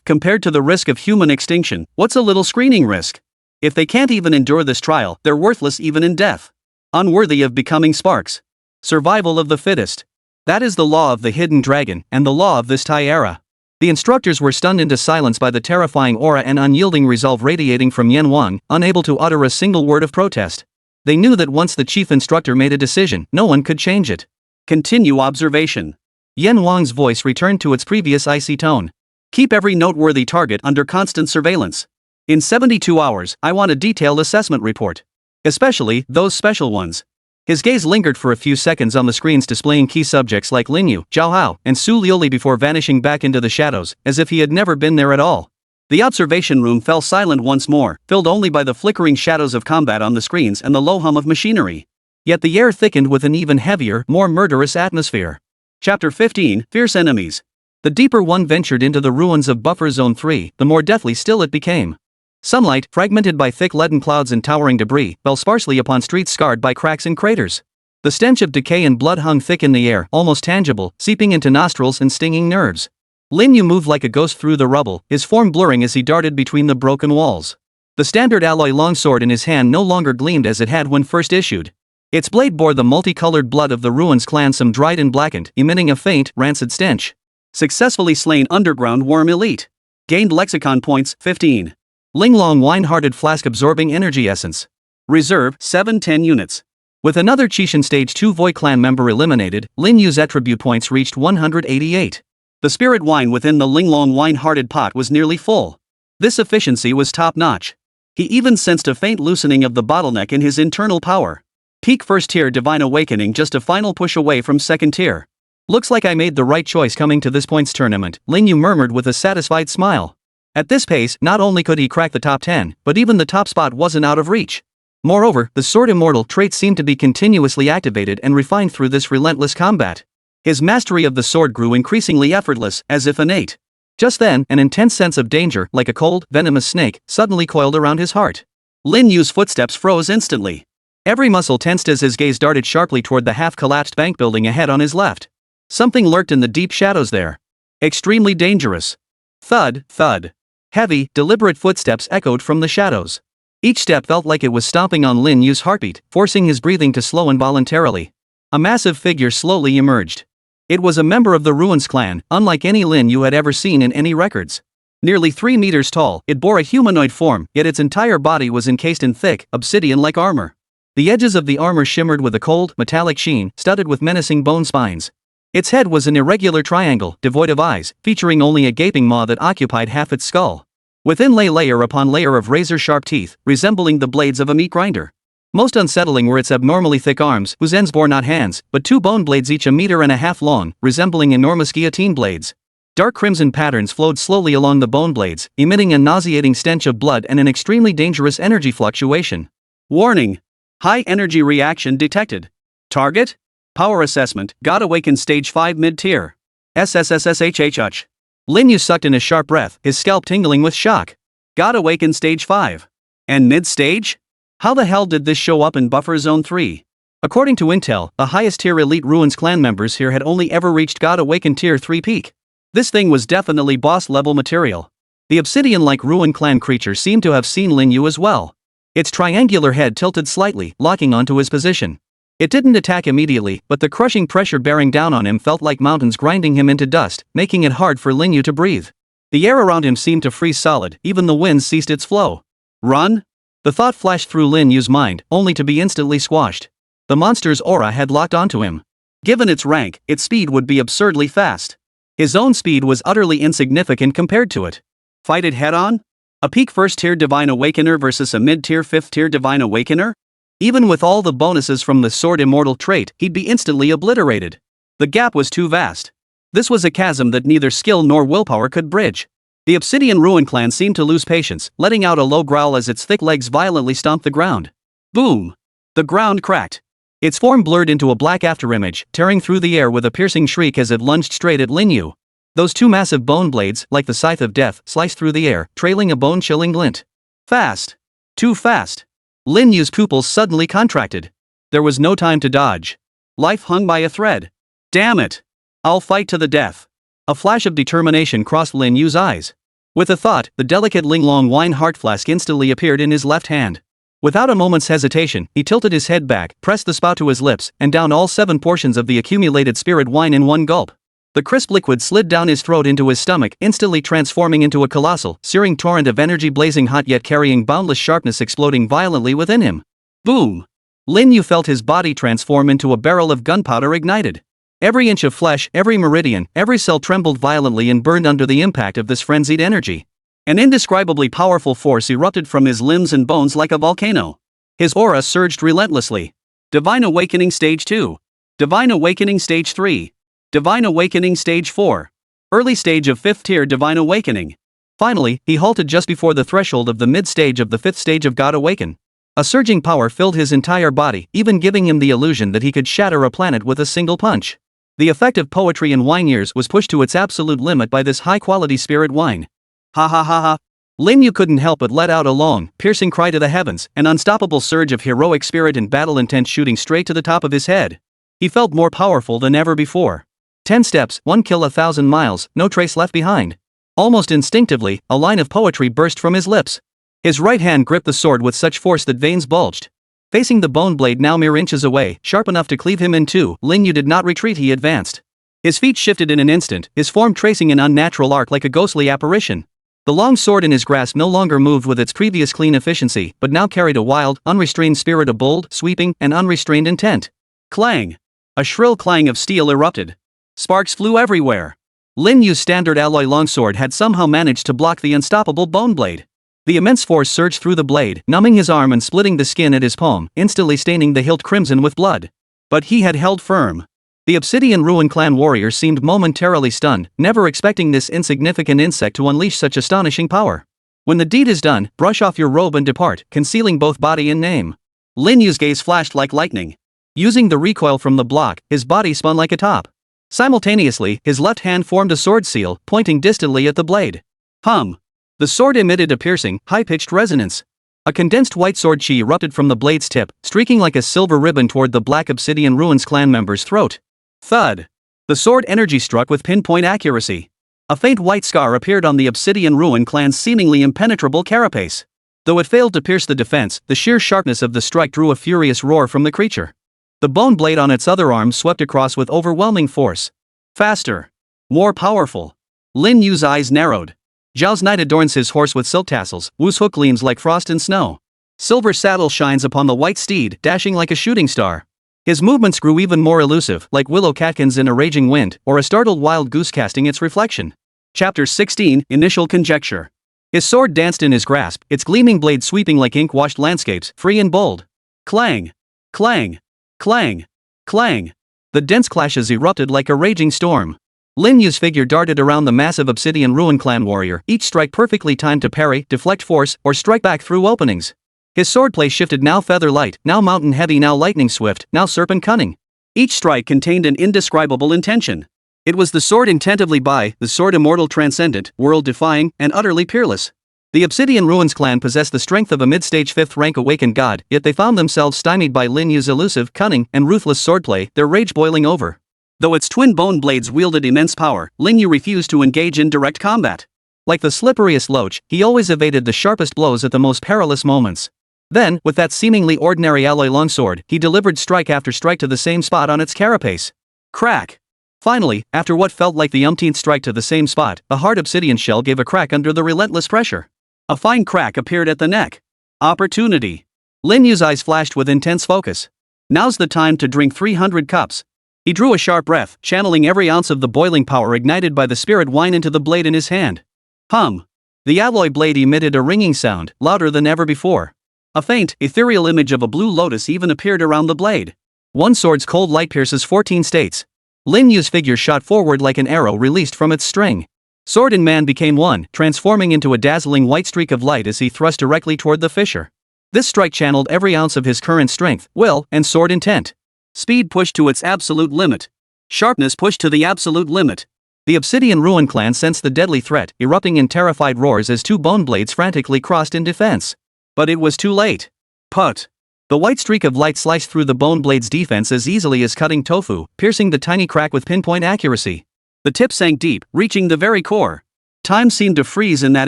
Compared to the risk of human extinction, what's a little screening risk? If they can't even endure this trial, they're worthless even in death. Unworthy of becoming sparks. Survival of the fittest. That is the law of the hidden dragon, and the law of this Tai era. The instructors were stunned into silence by the terrifying aura and unyielding resolve radiating from Yan Wang, unable to utter a single word of protest. They knew that once the chief instructor made a decision, no one could change it. Continue observation. Yan Wang's voice returned to its previous icy tone. Keep every noteworthy target under constant surveillance. In 72 hours, I want a detailed assessment report. Especially, those special ones. His gaze lingered for a few seconds on the screens displaying key subjects like Lin Yu, Zhao Hao, and Su Liuli before vanishing back into the shadows, as if he had never been there at all. The observation room fell silent once more, filled only by the flickering shadows of combat on the screens and the low hum of machinery. Yet the air thickened with an even heavier, more murderous atmosphere. Chapter 15, Fierce Enemies. The deeper one ventured into the ruins of Buffer Zone 3, the more deathly still it became. Sunlight, fragmented by thick leaden clouds and towering debris, fell sparsely upon streets scarred by cracks and craters. The stench of decay and blood hung thick in the air, almost tangible, seeping into nostrils and stinging nerves. Lin Yu moved like a ghost through the rubble, his form blurring as he darted between the broken walls. The standard alloy longsword in his hand no longer gleamed as it had when first issued. Its blade bore the multicolored blood of the ruins clan, some dried and blackened, emitting a faint, rancid stench. Successfully slain underground worm elite. Gained lexicon points, 15. Linglong wine-hearted flask absorbing energy essence. Reserve, 710 units. With another Chishan Stage 2 Voi clan member eliminated, Lin Yu's attribute points reached 188. The spirit wine within the Linglong wine-hearted pot was nearly full. This efficiency was top-notch. He even sensed a faint loosening of the bottleneck in his internal power. Peak first tier divine awakening, just a final push away from second tier. Looks like I made the right choice coming to this points tournament, Lin Yu murmured with a satisfied smile. At this pace, not only could he crack the top 10, but even the top spot wasn't out of reach. Moreover, the sword Immortal trait seemed to be continuously activated and refined through this relentless combat. His mastery of the sword grew increasingly effortless, as if innate. Just then, an intense sense of danger, like a cold, venomous snake, suddenly coiled around his heart. Lin Yu's footsteps froze instantly. Every muscle tensed as his gaze darted sharply toward the half-collapsed bank building ahead on his left. Something lurked in the deep shadows there. Extremely dangerous. Thud, thud. Heavy, deliberate footsteps echoed from the shadows. Each step felt like it was stomping on Lin Yu's heartbeat, forcing his breathing to slow involuntarily. A massive figure slowly emerged. It was a member of the Ruins clan, unlike any Lin Yu had ever seen in any records. Nearly 3 meters tall, it bore a humanoid form, yet its entire body was encased in thick, obsidian-like armor. The edges of the armor shimmered with a cold, metallic sheen, studded with menacing bone spines. Its head was an irregular triangle, devoid of eyes, featuring only a gaping maw that occupied half its skull. Within lay layer upon layer of razor-sharp teeth, resembling the blades of a meat grinder. Most unsettling were its abnormally thick arms, whose ends bore not hands, but 2 bone blades each 1.5 meters long, resembling enormous guillotine blades. Dark crimson patterns flowed slowly along the bone blades, emitting a nauseating stench of blood and an extremely dangerous energy fluctuation. Warning! High energy reaction detected. Target? Power assessment, God Awakened Stage 5 mid-tier. SSS-grade. Lin Yu sucked in a sharp breath, his scalp tingling with shock. God Awakened Stage 5. And mid-stage? How the hell did this show up in Buffer Zone 3? According to Intel, the highest tier Elite Ruins clan members here had only ever reached God Awakened Tier 3 peak. This thing was definitely boss-level material. The obsidian-like Ruin clan creature seemed to have seen Lin Yu as well. Its triangular head tilted slightly, locking onto his position. It didn't attack immediately, but the crushing pressure bearing down on him felt like mountains grinding him into dust, making it hard for Lin Yu to breathe. The air around him seemed to freeze solid, even the wind ceased its flow. Run? The thought flashed through Lin Yu's mind, only to be instantly squashed. The monster's aura had locked onto him. Given its rank, its speed would be absurdly fast. His own speed was utterly insignificant compared to it. Fight it head-on? A peak first-tier Divine Awakener versus a mid-tier fifth-tier Divine Awakener? Even with all the bonuses from the Sword Immortal trait, he'd be instantly obliterated. The gap was too vast. This was a chasm that neither skill nor willpower could bridge. The Obsidian Ruin clan seemed to lose patience, letting out a low growl as its thick legs violently stomped the ground. Boom! The ground cracked. Its form blurred into a black afterimage, tearing through the air with a piercing shriek as it lunged straight at Lin Yu. Those two massive bone blades, like the scythe of death, sliced through the air, trailing a bone-chilling glint. Fast. Too fast. Lin Yu's pupils suddenly contracted. There was no time to dodge. Life hung by a thread. Damn it! I'll fight to the death. A flash of determination crossed Lin Yu's eyes. With a thought, the delicate Linglong wine heart flask instantly appeared in his left hand. Without a moment's hesitation, he tilted his head back, pressed the spout to his lips, and downed all 7 portions of the accumulated spirit wine in one gulp. The crisp liquid slid down his throat into his stomach, instantly transforming into a colossal, searing torrent of energy blazing hot yet carrying boundless sharpness exploding violently within him. Boom! Lin Yu felt his body transform into a barrel of gunpowder ignited. Every inch of flesh, every meridian, every cell trembled violently and burned under the impact of this frenzied energy. An indescribably powerful force erupted from his limbs and bones like a volcano. His aura surged relentlessly. Divine Awakening Stage 2. Divine Awakening Stage 3. Divine Awakening Stage 4. Early stage of 5th tier Divine Awakening. Finally, he halted just before the threshold of the mid-stage of the 5th stage of God Awaken. A surging power filled his entire body, even giving him the illusion that he could shatter a planet with a single punch. The effect of poetry and wine years was pushed to its absolute limit by this high-quality spirit wine. Ha ha ha ha. Lin Yu couldn't help but let out a long, piercing cry to the heavens, an unstoppable surge of heroic spirit and battle intent shooting straight to the top of his head. He felt more powerful than ever before. 10 steps, 1 kill 1,000 miles, no trace left behind. Almost instinctively, a line of poetry burst from his lips. His right hand gripped the sword with such force that veins bulged. Facing the bone blade now mere inches away, sharp enough to cleave him in two, Lin Yu did not retreat, he advanced. His feet shifted in an instant, his form tracing an unnatural arc like a ghostly apparition. The long sword in his grasp no longer moved with its previous clean efficiency, but now carried a wild, unrestrained spirit of bold, sweeping, and unrestrained intent. Clang! A shrill clang of steel erupted. Sparks flew everywhere. Lin Yu's standard alloy longsword had somehow managed to block the unstoppable bone blade. The immense force surged through the blade, numbing his arm and splitting the skin at his palm, instantly staining the hilt crimson with blood. But he had held firm. The Obsidian Ruin clan warrior seemed momentarily stunned, never expecting this insignificant insect to unleash such astonishing power. When the deed is done, brush off your robe and depart, concealing both body and name. Lin Yu's gaze flashed like lightning. Using the recoil from the block, his body spun like a top. Simultaneously, his left hand formed a sword seal, pointing distantly at the blade. Hum! The sword emitted a piercing, high-pitched resonance. A condensed white sword chi erupted from the blade's tip, streaking like a silver ribbon toward the Black Obsidian Ruins clan member's throat. Thud! The sword energy struck with pinpoint accuracy. A faint white scar appeared on the Obsidian Ruin clan's seemingly impenetrable carapace. Though it failed to pierce the defense, the sheer sharpness of the strike drew a furious roar from the creature. The bone blade on its other arm swept across with overwhelming force. Faster. More powerful. Lin Yu's eyes narrowed. Zhao's knight adorns his horse with silk tassels, Wu's hook gleams like frost and snow. Silver saddle shines upon the white steed, dashing like a shooting star. His movements grew even more elusive, like willow catkins in a raging wind, or a startled wild goose casting its reflection. Chapter 16, Initial Conjecture. His sword danced in his grasp, its gleaming blade sweeping like ink-washed landscapes, free and bold. Clang! Clang! Clang! Clang! The dense clashes erupted like a raging storm. Lin Yu's figure darted around the massive Obsidian Ruin clan warrior, each strike perfectly timed to parry, deflect force, or strike back through openings. His swordplay shifted, now feather light, now mountain heavy, now lightning swift, now serpent cunning. Each strike contained an indescribable intention. It was the sword intent of Li Bai, the sword immortal, transcendent, world-defying, and utterly peerless. The Obsidian Ruins clan possessed the strength of a mid-stage 5th-rank awakened god, yet they found themselves stymied by Lin Yu's elusive, cunning, and ruthless swordplay, their rage boiling over. Though its twin bone blades wielded immense power, Lin Yu refused to engage in direct combat. Like the slipperiest loach, he always evaded the sharpest blows at the most perilous moments. Then, with that seemingly ordinary alloy longsword, he delivered strike after strike to the same spot on its carapace. Crack! Finally, after what felt like the umpteenth strike to the same spot, a hard obsidian shell gave a crack under the relentless pressure. A fine crack appeared at the neck. Opportunity. Lin Yu's eyes flashed with intense focus. Now's the time to drink 300 cups. He drew a sharp breath, channeling every ounce of the boiling power ignited by the spirit wine into the blade in his hand. Hum. The alloy blade emitted a ringing sound, louder than ever before. A faint, ethereal image of a blue lotus even appeared around the blade. One sword's cold light pierces 14 states. Lin Yu's figure shot forward like an arrow released from its string. Sword and man became one, transforming into a dazzling white streak of light as he thrust directly toward the fissure. This strike channeled every ounce of his current strength, will, and sword intent. Speed pushed to its absolute limit. Sharpness pushed to the absolute limit. The Obsidian Ruin clan sensed the deadly threat, erupting in terrified roars as two bone blades frantically crossed in defense. But it was too late. Put. The white streak of light sliced through the bone blade's defense as easily as cutting tofu, piercing the tiny crack with pinpoint accuracy. The tip sank deep, reaching the very core. Time seemed to freeze in that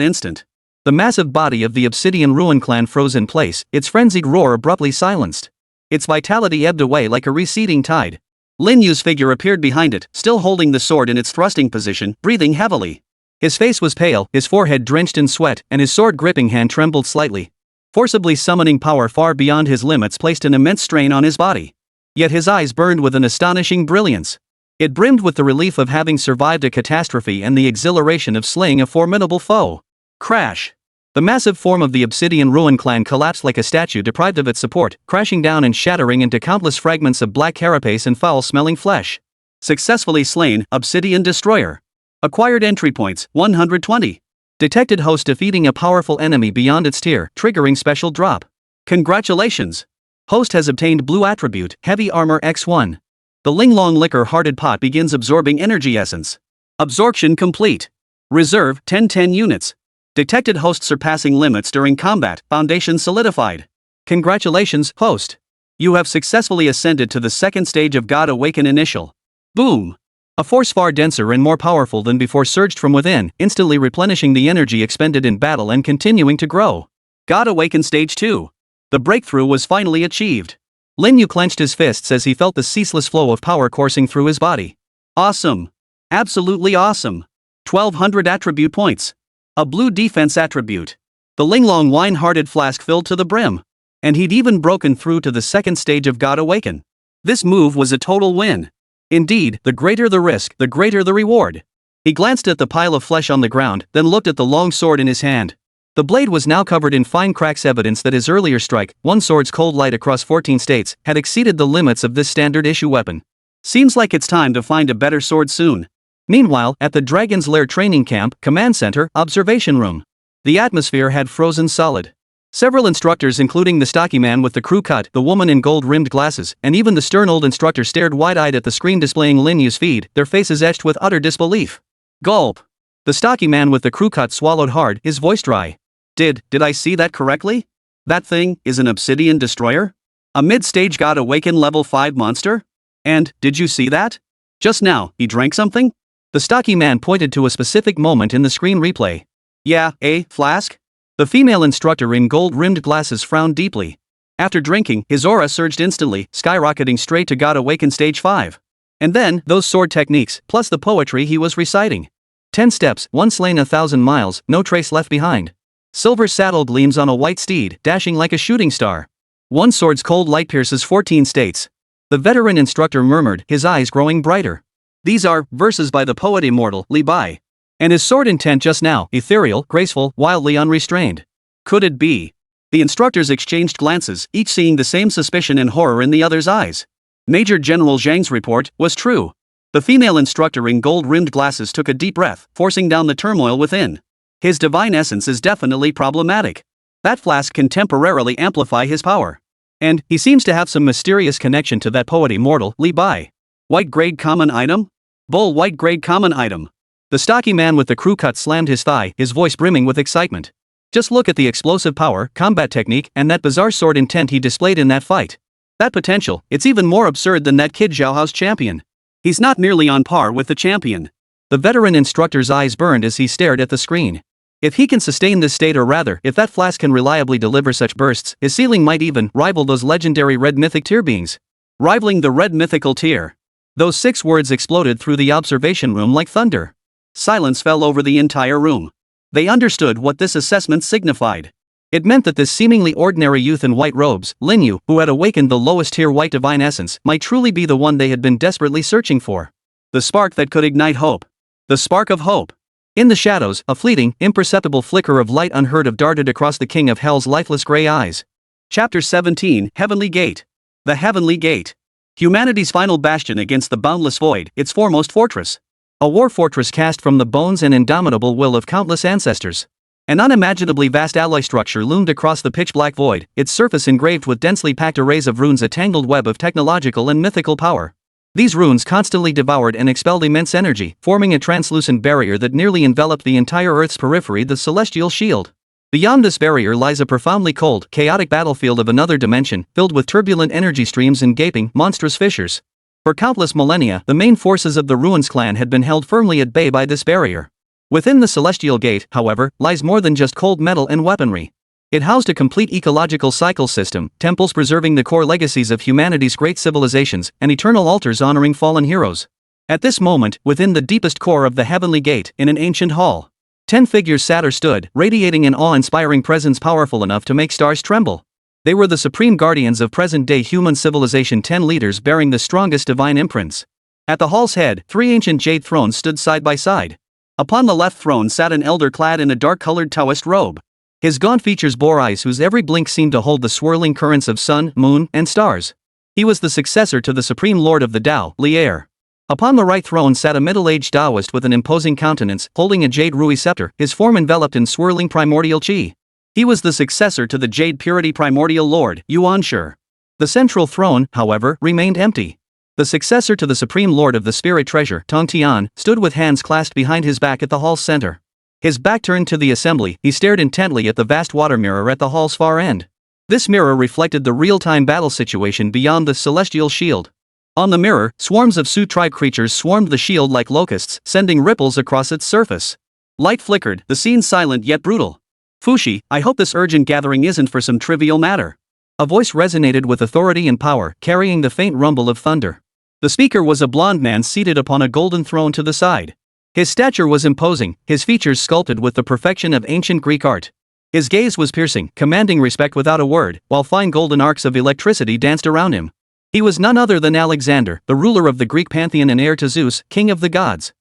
instant. The massive body of the Obsidian Ruin clan froze in place, its frenzied roar abruptly silenced. Its vitality ebbed away like a receding tide. Lin Yu's figure appeared behind it, still holding the sword in its thrusting position, breathing heavily. His face was pale, his forehead drenched in sweat, and his sword-gripping hand trembled slightly. Forcibly summoning power far beyond his limits placed an immense strain on his body. Yet his eyes burned with an astonishing brilliance. It brimmed with the relief of having survived a catastrophe and the exhilaration of slaying a formidable foe. Crash! The massive form of the Obsidian Ruin clan collapsed like a statue deprived of its support, crashing down and shattering into countless fragments of black carapace and foul-smelling flesh. Successfully slain, Obsidian Destroyer. Acquired entry points, 120. Detected host defeating a powerful enemy beyond its tier, triggering special drop. Congratulations! Host has obtained blue attribute, Heavy Armor X1. The Linglong Liquor-Hearted Pot begins absorbing energy essence. Absorption complete. Reserve, 10 units. Detected host surpassing limits during combat, foundation solidified. Congratulations, host. You have successfully ascended to the second stage of God Awaken Initial. Boom! A force far denser and more powerful than before surged from within, instantly replenishing the energy expended in battle and continuing to grow. God Awaken Stage 2. The breakthrough was finally achieved. Lin Yu clenched his fists as he felt the ceaseless flow of power coursing through his body. Awesome. Absolutely awesome. 1200 attribute points. A blue defense attribute. The Linglong wine-hearted flask filled to the brim. And he'd even broken through to the second stage of God Awaken. This move was a total win. Indeed, the greater the risk, the greater the reward. He glanced at the pile of flesh on the ground, then looked at the long sword in his hand. The blade was now covered in fine cracks, evidence that his earlier strike, one sword's cold light across 14 states, had exceeded the limits of this standard issue weapon. Seems like it's time to find a better sword soon. Meanwhile, at the Dragon's Lair training camp, command center, observation room. The atmosphere had frozen solid. Several instructors, including the stocky man with the crew cut, the woman in gold-rimmed glasses, and even the stern old instructor stared wide-eyed at the screen displaying Lin Yu's feed, their faces etched with utter disbelief. Gulp. The stocky man with the crew cut swallowed hard, his voice dry. Did I see that correctly? That thing is an Obsidian Destroyer? A mid-stage God Awaken level 5 monster? And, did you see that? Just now, he drank something? The stocky man pointed to a specific moment in the screen replay. Yeah, Flask? The female instructor in gold-rimmed glasses frowned deeply. After drinking, his aura surged instantly, skyrocketing straight to God Awaken Stage 5. And then, those sword techniques, plus the poetry he was reciting. 10 steps, 1 slain 1,000 miles, no trace left behind. Silver saddle gleams on a white steed, dashing like a shooting star. One sword's cold light pierces 14 states. The veteran instructor murmured, his eyes growing brighter. These are verses by the poet Immortal, Li Bai. And his sword intent just now, ethereal, graceful, wildly unrestrained. Could it be? The instructors exchanged glances, each seeing the same suspicion and horror in the other's eyes. Major General Zhang's report was true. The female instructor in gold-rimmed glasses took a deep breath, forcing down the turmoil within. His divine essence is definitely problematic. That flask can temporarily amplify his power. And he seems to have some mysterious connection to that poet Immortal, Li Bai. White grade common item? Bull white grade common item. The stocky man with the crew cut slammed his thigh, his voice brimming with excitement. Just look at the explosive power, combat technique, and that bizarre sword intent he displayed in that fight. That potential, it's even more absurd than that kid Zhao champion. He's not nearly on par with the champion. The veteran instructor's eyes burned as he stared at the screen. If he can sustain this state, or rather, if that flask can reliably deliver such bursts, his ceiling might even rival those legendary red mythic tier beings. Rivaling the red mythical tier. Those 6 words exploded through the observation room like thunder. Silence fell over the entire room. They understood what this assessment signified. It meant that this seemingly ordinary youth in white robes, Lin Yu, who had awakened the lowest tier white divine essence, might truly be the one they had been desperately searching for. The spark that could ignite hope. The spark of hope. In the shadows, a fleeting, imperceptible flicker of light unheard of darted across the King of Hell's lifeless gray eyes. Chapter 17, Heavenly Gate. The Heavenly Gate. Humanity's final bastion against the boundless void, its foremost fortress. A war fortress cast from the bones and indomitable will of countless ancestors. An unimaginably vast alloy structure loomed across the pitch-black void, its surface engraved with densely packed arrays of runes, a tangled web of technological and mythical power. These runes constantly devoured and expelled immense energy, forming a translucent barrier that nearly enveloped the entire Earth's periphery, the celestial shield. Beyond this barrier lies a profoundly cold, chaotic battlefield of another dimension, filled with turbulent energy streams and gaping, monstrous fissures. For countless millennia, the main forces of the Ruins clan had been held firmly at bay by this barrier. Within the Celestial Gate, however, lies more than just cold metal and weaponry. It housed a complete ecological cycle system, temples preserving the core legacies of humanity's great civilizations, and eternal altars honoring fallen heroes. At this moment, within the deepest core of the Heavenly Gate, in an ancient hall, 10 figures sat or stood, radiating an awe-inspiring presence powerful enough to make stars tremble. They were the supreme guardians of present-day human civilization, 10 leaders bearing the strongest divine imprints. At the hall's head, 3 ancient jade thrones stood side by side. Upon the left throne sat an elder clad in a dark-colored Taoist robe. His gaunt features bore eyes whose every blink seemed to hold the swirling currents of sun, moon, and stars. He was the successor to the supreme lord of the Tao, Li Bai. Upon the right throne sat a middle-aged Taoist with an imposing countenance, holding a jade rui scepter, his form enveloped in swirling primordial qi. He was the successor to the Jade Purity Primordial Lord, Yuan Shi. The central throne, however, remained empty. The successor to the Supreme Lord of the Spirit Treasure, Tong Tian, stood with hands clasped behind his back at the hall's center. His back turned to the assembly, he stared intently at the vast water mirror at the hall's far end. This mirror reflected the real-time battle situation beyond the celestial shield. On the mirror, swarms of Su tribe creatures swarmed the shield like locusts, sending ripples across its surface. Light flickered, the scene silent yet brutal. Fushi, I hope this urgent gathering isn't for some trivial matter. A voice resonated with authority and power, carrying the faint rumble of thunder. The speaker was a blond man seated upon a golden throne to the side. His stature was imposing, his features sculpted with the perfection of ancient Greek art. His gaze was piercing, commanding respect without a word, while fine golden arcs of electricity danced around him. He was none other than Alexander, the ruler of the Greek pantheon and heir to Zeus, king of the gods.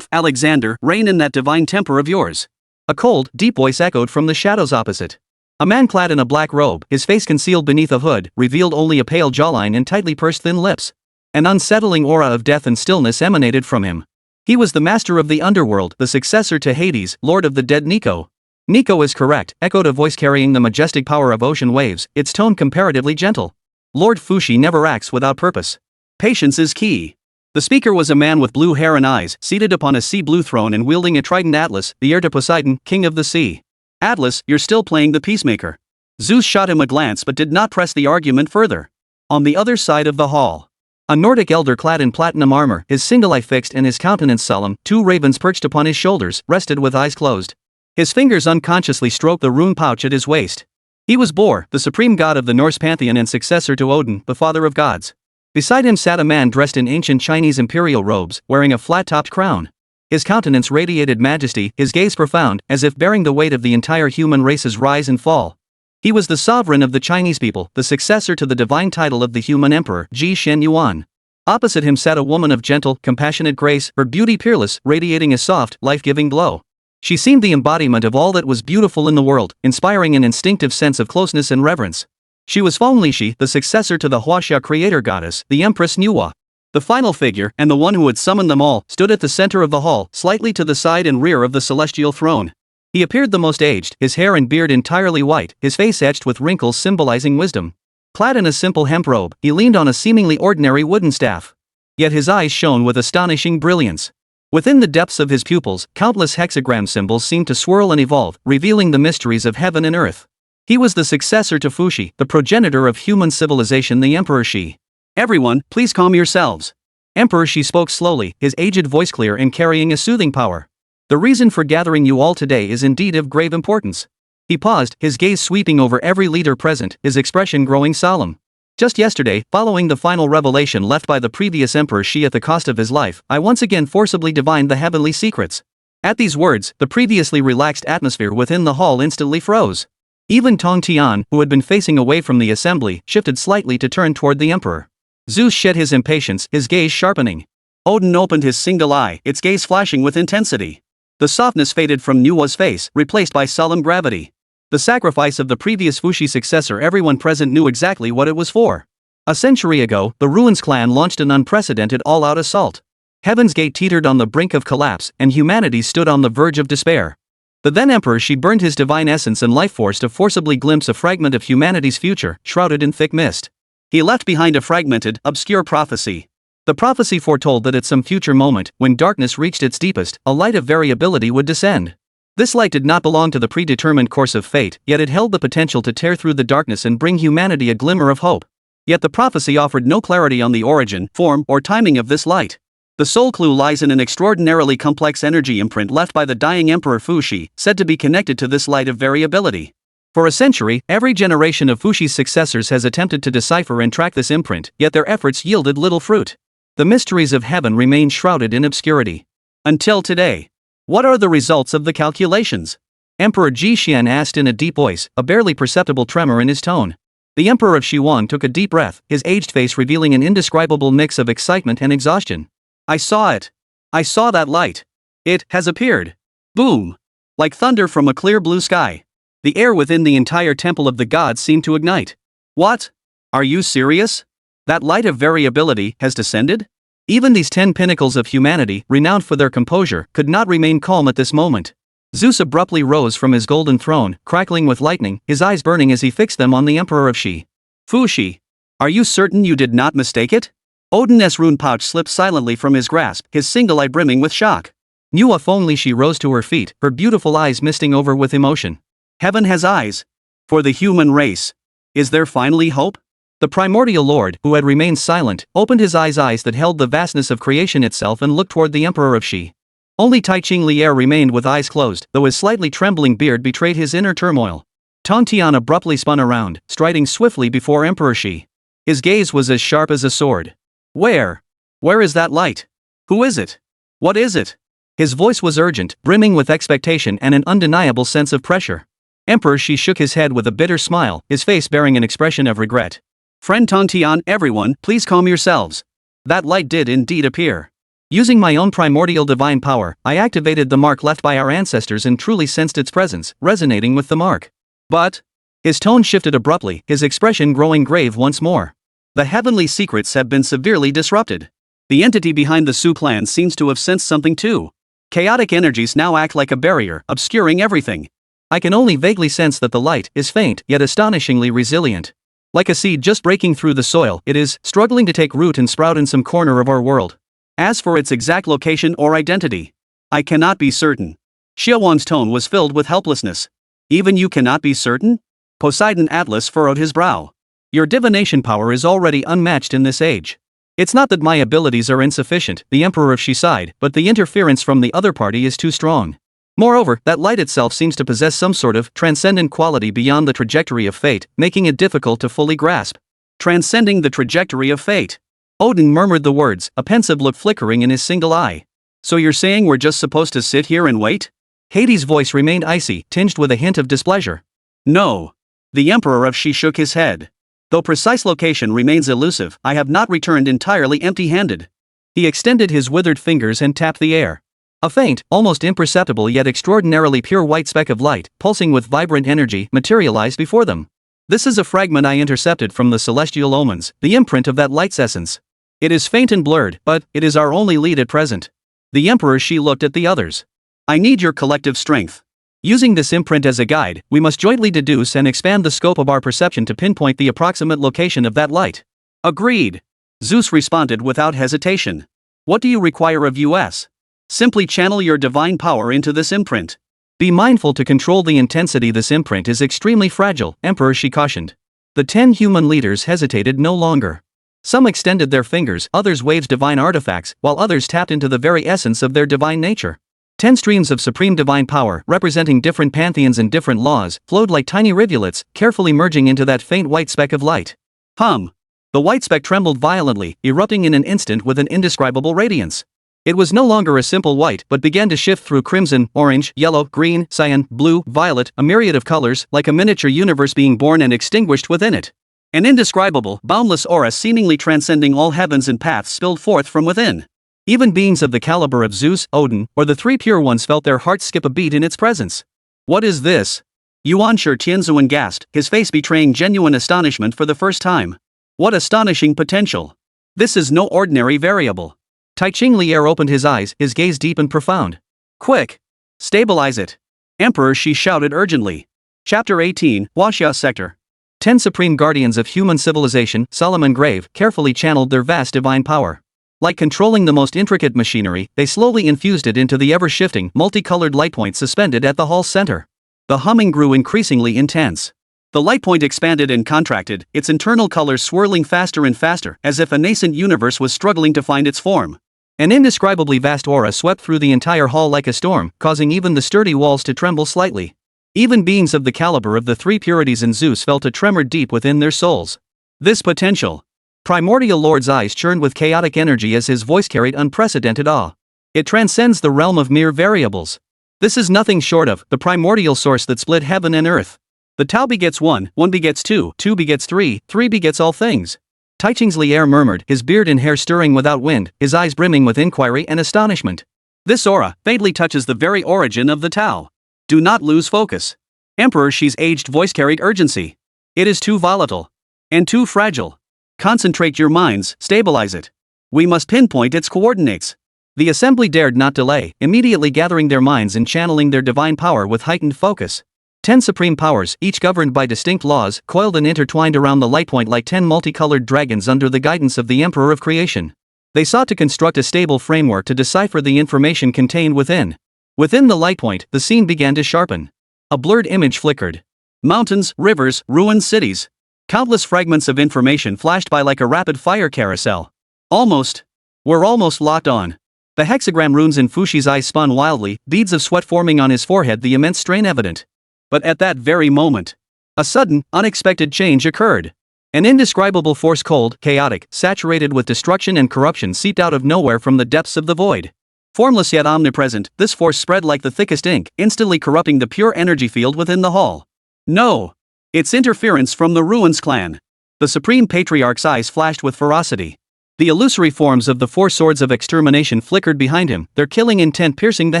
Alexander, reign in that divine temper of yours. A cold, deep voice echoed from the shadows opposite. A man clad in a black robe, his face concealed beneath a hood, revealed only a pale jawline and tightly pursed thin lips. An unsettling aura of death and stillness emanated from him. He was the master of the underworld, the successor to Hades, lord of the dead Nico. Nico is correct, echoed a voice carrying the majestic power of ocean waves, its tone comparatively gentle. Lord Fushi never acts without purpose. Patience is key. The speaker was a man with blue hair and eyes, seated upon a sea-blue throne and wielding a trident. Atlas, the heir to Poseidon, king of the sea. Atlas, you're still playing the peacemaker. Zeus shot him a glance but did not press the argument further. On the other side of the hall, a Nordic elder clad in platinum armor, his single eye fixed and his countenance solemn, 2 ravens perched upon his shoulders, rested with eyes closed. His fingers unconsciously stroked the rune pouch at his waist. He was Bor, the supreme god of the Norse pantheon and successor to Odin, the father of gods. Beside him sat a man dressed in ancient Chinese imperial robes, wearing a flat-topped crown. His countenance radiated majesty, his gaze profound, as if bearing the weight of the entire human race's rise and fall. He was the sovereign of the Chinese people, the successor to the divine title of the human emperor, Ji Shen Yuan. Opposite him sat a woman of gentle, compassionate grace, her beauty peerless, radiating a soft, life-giving glow. She seemed the embodiment of all that was beautiful in the world, inspiring an instinctive sense of closeness and reverence. She was Feng Lishi, the successor to the Huaxia creator goddess, the Empress Nuwa. The final figure, and the one who had summoned them all, stood at the center of the hall, slightly to the side and rear of the celestial throne. He appeared the most aged, his hair and beard entirely white, his face etched with wrinkles symbolizing wisdom. Clad in a simple hemp robe, he leaned on a seemingly ordinary wooden staff. Yet his eyes shone with astonishing brilliance. Within the depths of his pupils, countless hexagram symbols seemed to swirl and evolve, revealing the mysteries of heaven and earth. He was the successor to Fuxi, the progenitor of human civilization, the Emperor Shi. Everyone, please calm yourselves. Emperor Shi spoke slowly, his aged voice clear and carrying a soothing power. The reason for gathering you all today is indeed of grave importance. He paused, his gaze sweeping over every leader present, his expression growing solemn. Just yesterday, following the final revelation left by the previous Emperor Shi at the cost of his life, I once again forcibly divined the heavenly secrets. At these words, the previously relaxed atmosphere within the hall instantly froze. Even Tong Tian, who had been facing away from the assembly, shifted slightly to turn toward the Emperor. Zeus shed his impatience, his gaze sharpening. Odin opened his single eye, its gaze flashing with intensity. The softness faded from Nua's face, replaced by solemn gravity. The sacrifice of the previous Fuxi successor, everyone present knew exactly what it was for. A century ago, the Ruins clan launched an unprecedented all-out assault. Heaven's Gate teetered on the brink of collapse, and humanity stood on the verge of despair. The then Emperor Shi burned his divine essence and life force to forcibly glimpse a fragment of humanity's future, shrouded in thick mist. He left behind a fragmented, obscure prophecy. The prophecy foretold that at some future moment, when darkness reached its deepest, a light of variability would descend. This light did not belong to the predetermined course of fate, yet it held the potential to tear through the darkness and bring humanity a glimmer of hope. Yet the prophecy offered no clarity on the origin, form, or timing of this light. The sole clue lies in an extraordinarily complex energy imprint left by the dying Emperor Fuxi, said to be connected to this light of variability. For a century, every generation of Fuxi's successors has attempted to decipher and track this imprint, yet their efforts yielded little fruit. The mysteries of heaven remain shrouded in obscurity. Until today. What are the results of the calculations? Emperor Ji Xian asked in a deep voice, a barely perceptible tremor in his tone. The Emperor of Xiwan took a deep breath, his aged face revealing an indescribable mix of excitement and exhaustion. I saw it. I saw that light. It has appeared. Boom. Like thunder from a clear blue sky. The air within the entire temple of the gods seemed to ignite. What? Are you serious? That light of variability has descended? Even these 10 pinnacles of humanity, renowned for their composure, could not remain calm at this moment. Zeus abruptly rose from his golden throne, crackling with lightning, his eyes burning as he fixed them on the Emperor of Shi. Fuxi. Are you certain you did not mistake it? Odin's rune pouch slipped silently from his grasp, his single eye brimming with shock. Nua Fengli Shi rose to her feet, her beautiful eyes misting over with emotion. Heaven has eyes. For the human race. Is there finally hope? The primordial lord, who had remained silent, opened his eyes that held the vastness of creation itself and looked toward the Emperor of Shi. Only Tai Ching Lier remained with eyes closed, though his slightly trembling beard betrayed his inner turmoil. Tong Tian abruptly spun around, striding swiftly before Emperor Shi. His gaze was as sharp as a sword. Where? Where is that light? Who is it? What is it? His voice was urgent, brimming with expectation and an undeniable sense of pressure. Emperor Shi shook his head with a bitter smile, his face bearing an expression of regret. Friend Tong Tian, everyone, please calm yourselves. That light did indeed appear. Using my own primordial divine power, I activated the mark left by our ancestors and truly sensed its presence, resonating with the mark. But, his tone shifted abruptly, his expression growing grave once more. The heavenly secrets have been severely disrupted. The entity behind the Su clan seems to have sensed something too. Chaotic energies now act like a barrier, obscuring everything. I can only vaguely sense that the light is faint, yet astonishingly resilient. Like a seed just breaking through the soil, it is struggling to take root and sprout in some corner of our world. As for its exact location or identity, I cannot be certain. Xiaowan's tone was filled with helplessness. Even you cannot be certain? Poseidon Atlas furrowed his brow. Your divination power is already unmatched in this age. It's not that my abilities are insufficient, the Emperor of Shi sighed, but the interference from the other party is too strong. Moreover, that light itself seems to possess some sort of transcendent quality beyond the trajectory of fate, making it difficult to fully grasp. Transcending the trajectory of fate. Odin murmured the words, a pensive look flickering in his single eye. So you're saying we're just supposed to sit here and wait? Hades' voice remained icy, tinged with a hint of displeasure. No. The Emperor of Shi shook his head. Though precise location remains elusive, I have not returned entirely empty-handed. He extended his withered fingers and tapped the air. A faint, almost imperceptible yet extraordinarily pure white speck of light, pulsing with vibrant energy, materialized before them. This is a fragment I intercepted from the celestial omens, the imprint of that light's essence. It is faint and blurred, but it is our only lead at present. The Emperor Shi looked at the others. I need your collective strength. Using this imprint as a guide, we must jointly deduce and expand the scope of our perception to pinpoint the approximate location of that light. Agreed. Zeus responded without hesitation. What do you require of us? Simply channel your divine power into this imprint. Be mindful to control the intensity. This imprint is extremely fragile, Emperor, she cautioned. The 10 human leaders hesitated no longer. Some extended their fingers, others waved divine artifacts, while others tapped into the very essence of their divine nature. 10 streams of supreme divine power, representing different pantheons and different laws, flowed like tiny rivulets, carefully merging into that faint white speck of light. Hum! The white speck trembled violently, erupting in an instant with an indescribable radiance. It was no longer a simple white, but began to shift through crimson, orange, yellow, green, cyan, blue, violet, a myriad of colors, like a miniature universe being born and extinguished within it. An indescribable, boundless aura seemingly transcending all heavens and paths spilled forth from within. Even beings of the caliber of Zeus, Odin, or the three pure ones felt their hearts skip a beat in its presence. What is this? Yuan Shi Tianzuan gasped, his face betraying genuine astonishment for the first time. What astonishing potential! This is no ordinary variable. Taiching Lier opened his eyes, his gaze deep and profound. Quick! Stabilize it! Emperor, she shouted urgently. Chapter 18, Huaxia Sector. 10 supreme guardians of human civilization, solemn and grave, carefully channeled their vast divine power. Like controlling the most intricate machinery, they slowly infused it into the ever-shifting, multicolored light point suspended at the hall's center. The humming grew increasingly intense. The light point expanded and contracted, its internal colors swirling faster and faster, as if a nascent universe was struggling to find its form. An indescribably vast aura swept through the entire hall like a storm, causing even the sturdy walls to tremble slightly. Even beings of the caliber of the three purities and Zeus felt a tremor deep within their souls. This potential. Primordial Lord's eyes churned with chaotic energy as his voice carried unprecedented awe. It transcends the realm of mere variables. This is nothing short of the primordial source that split heaven and earth. The Tao begets 1, 1 begets 2, 2 begets 3, 3 begets all things. Taiching's Lier murmured, his beard and hair stirring without wind, his eyes brimming with inquiry and astonishment. This aura faintly touches the very origin of the Tao. Do not lose focus. Emperor Shi's aged voice carried urgency. It is too volatile. And too fragile. Concentrate your minds, stabilize it. We must pinpoint its coordinates. The assembly dared not delay, immediately gathering their minds and channeling their divine power with heightened focus. 10 supreme powers, each governed by distinct laws, coiled and intertwined around the light point like 10 multicolored dragons under the guidance of the Emperor of Creation. They sought to construct a stable framework to decipher the information contained within. Within the light point, the scene began to sharpen. A blurred image flickered. Mountains, rivers, ruined cities. Countless fragments of information flashed by like a rapid-fire carousel. We're almost locked on. The hexagram runes in Fushi's eyes spun wildly, beads of sweat forming on his forehead, the immense strain evident. But at that very moment, a sudden, unexpected change occurred. An indescribable force, cold, chaotic, saturated with destruction and corruption, seeped out of nowhere from the depths of the void. Formless yet omnipresent, this force spread like the thickest ink, instantly corrupting the pure energy field within the hall. No! It's interference from the Ruins clan. The Supreme Patriarch's eyes flashed with ferocity. The illusory forms of the 4 swords of extermination flickered behind him, their killing intent piercing the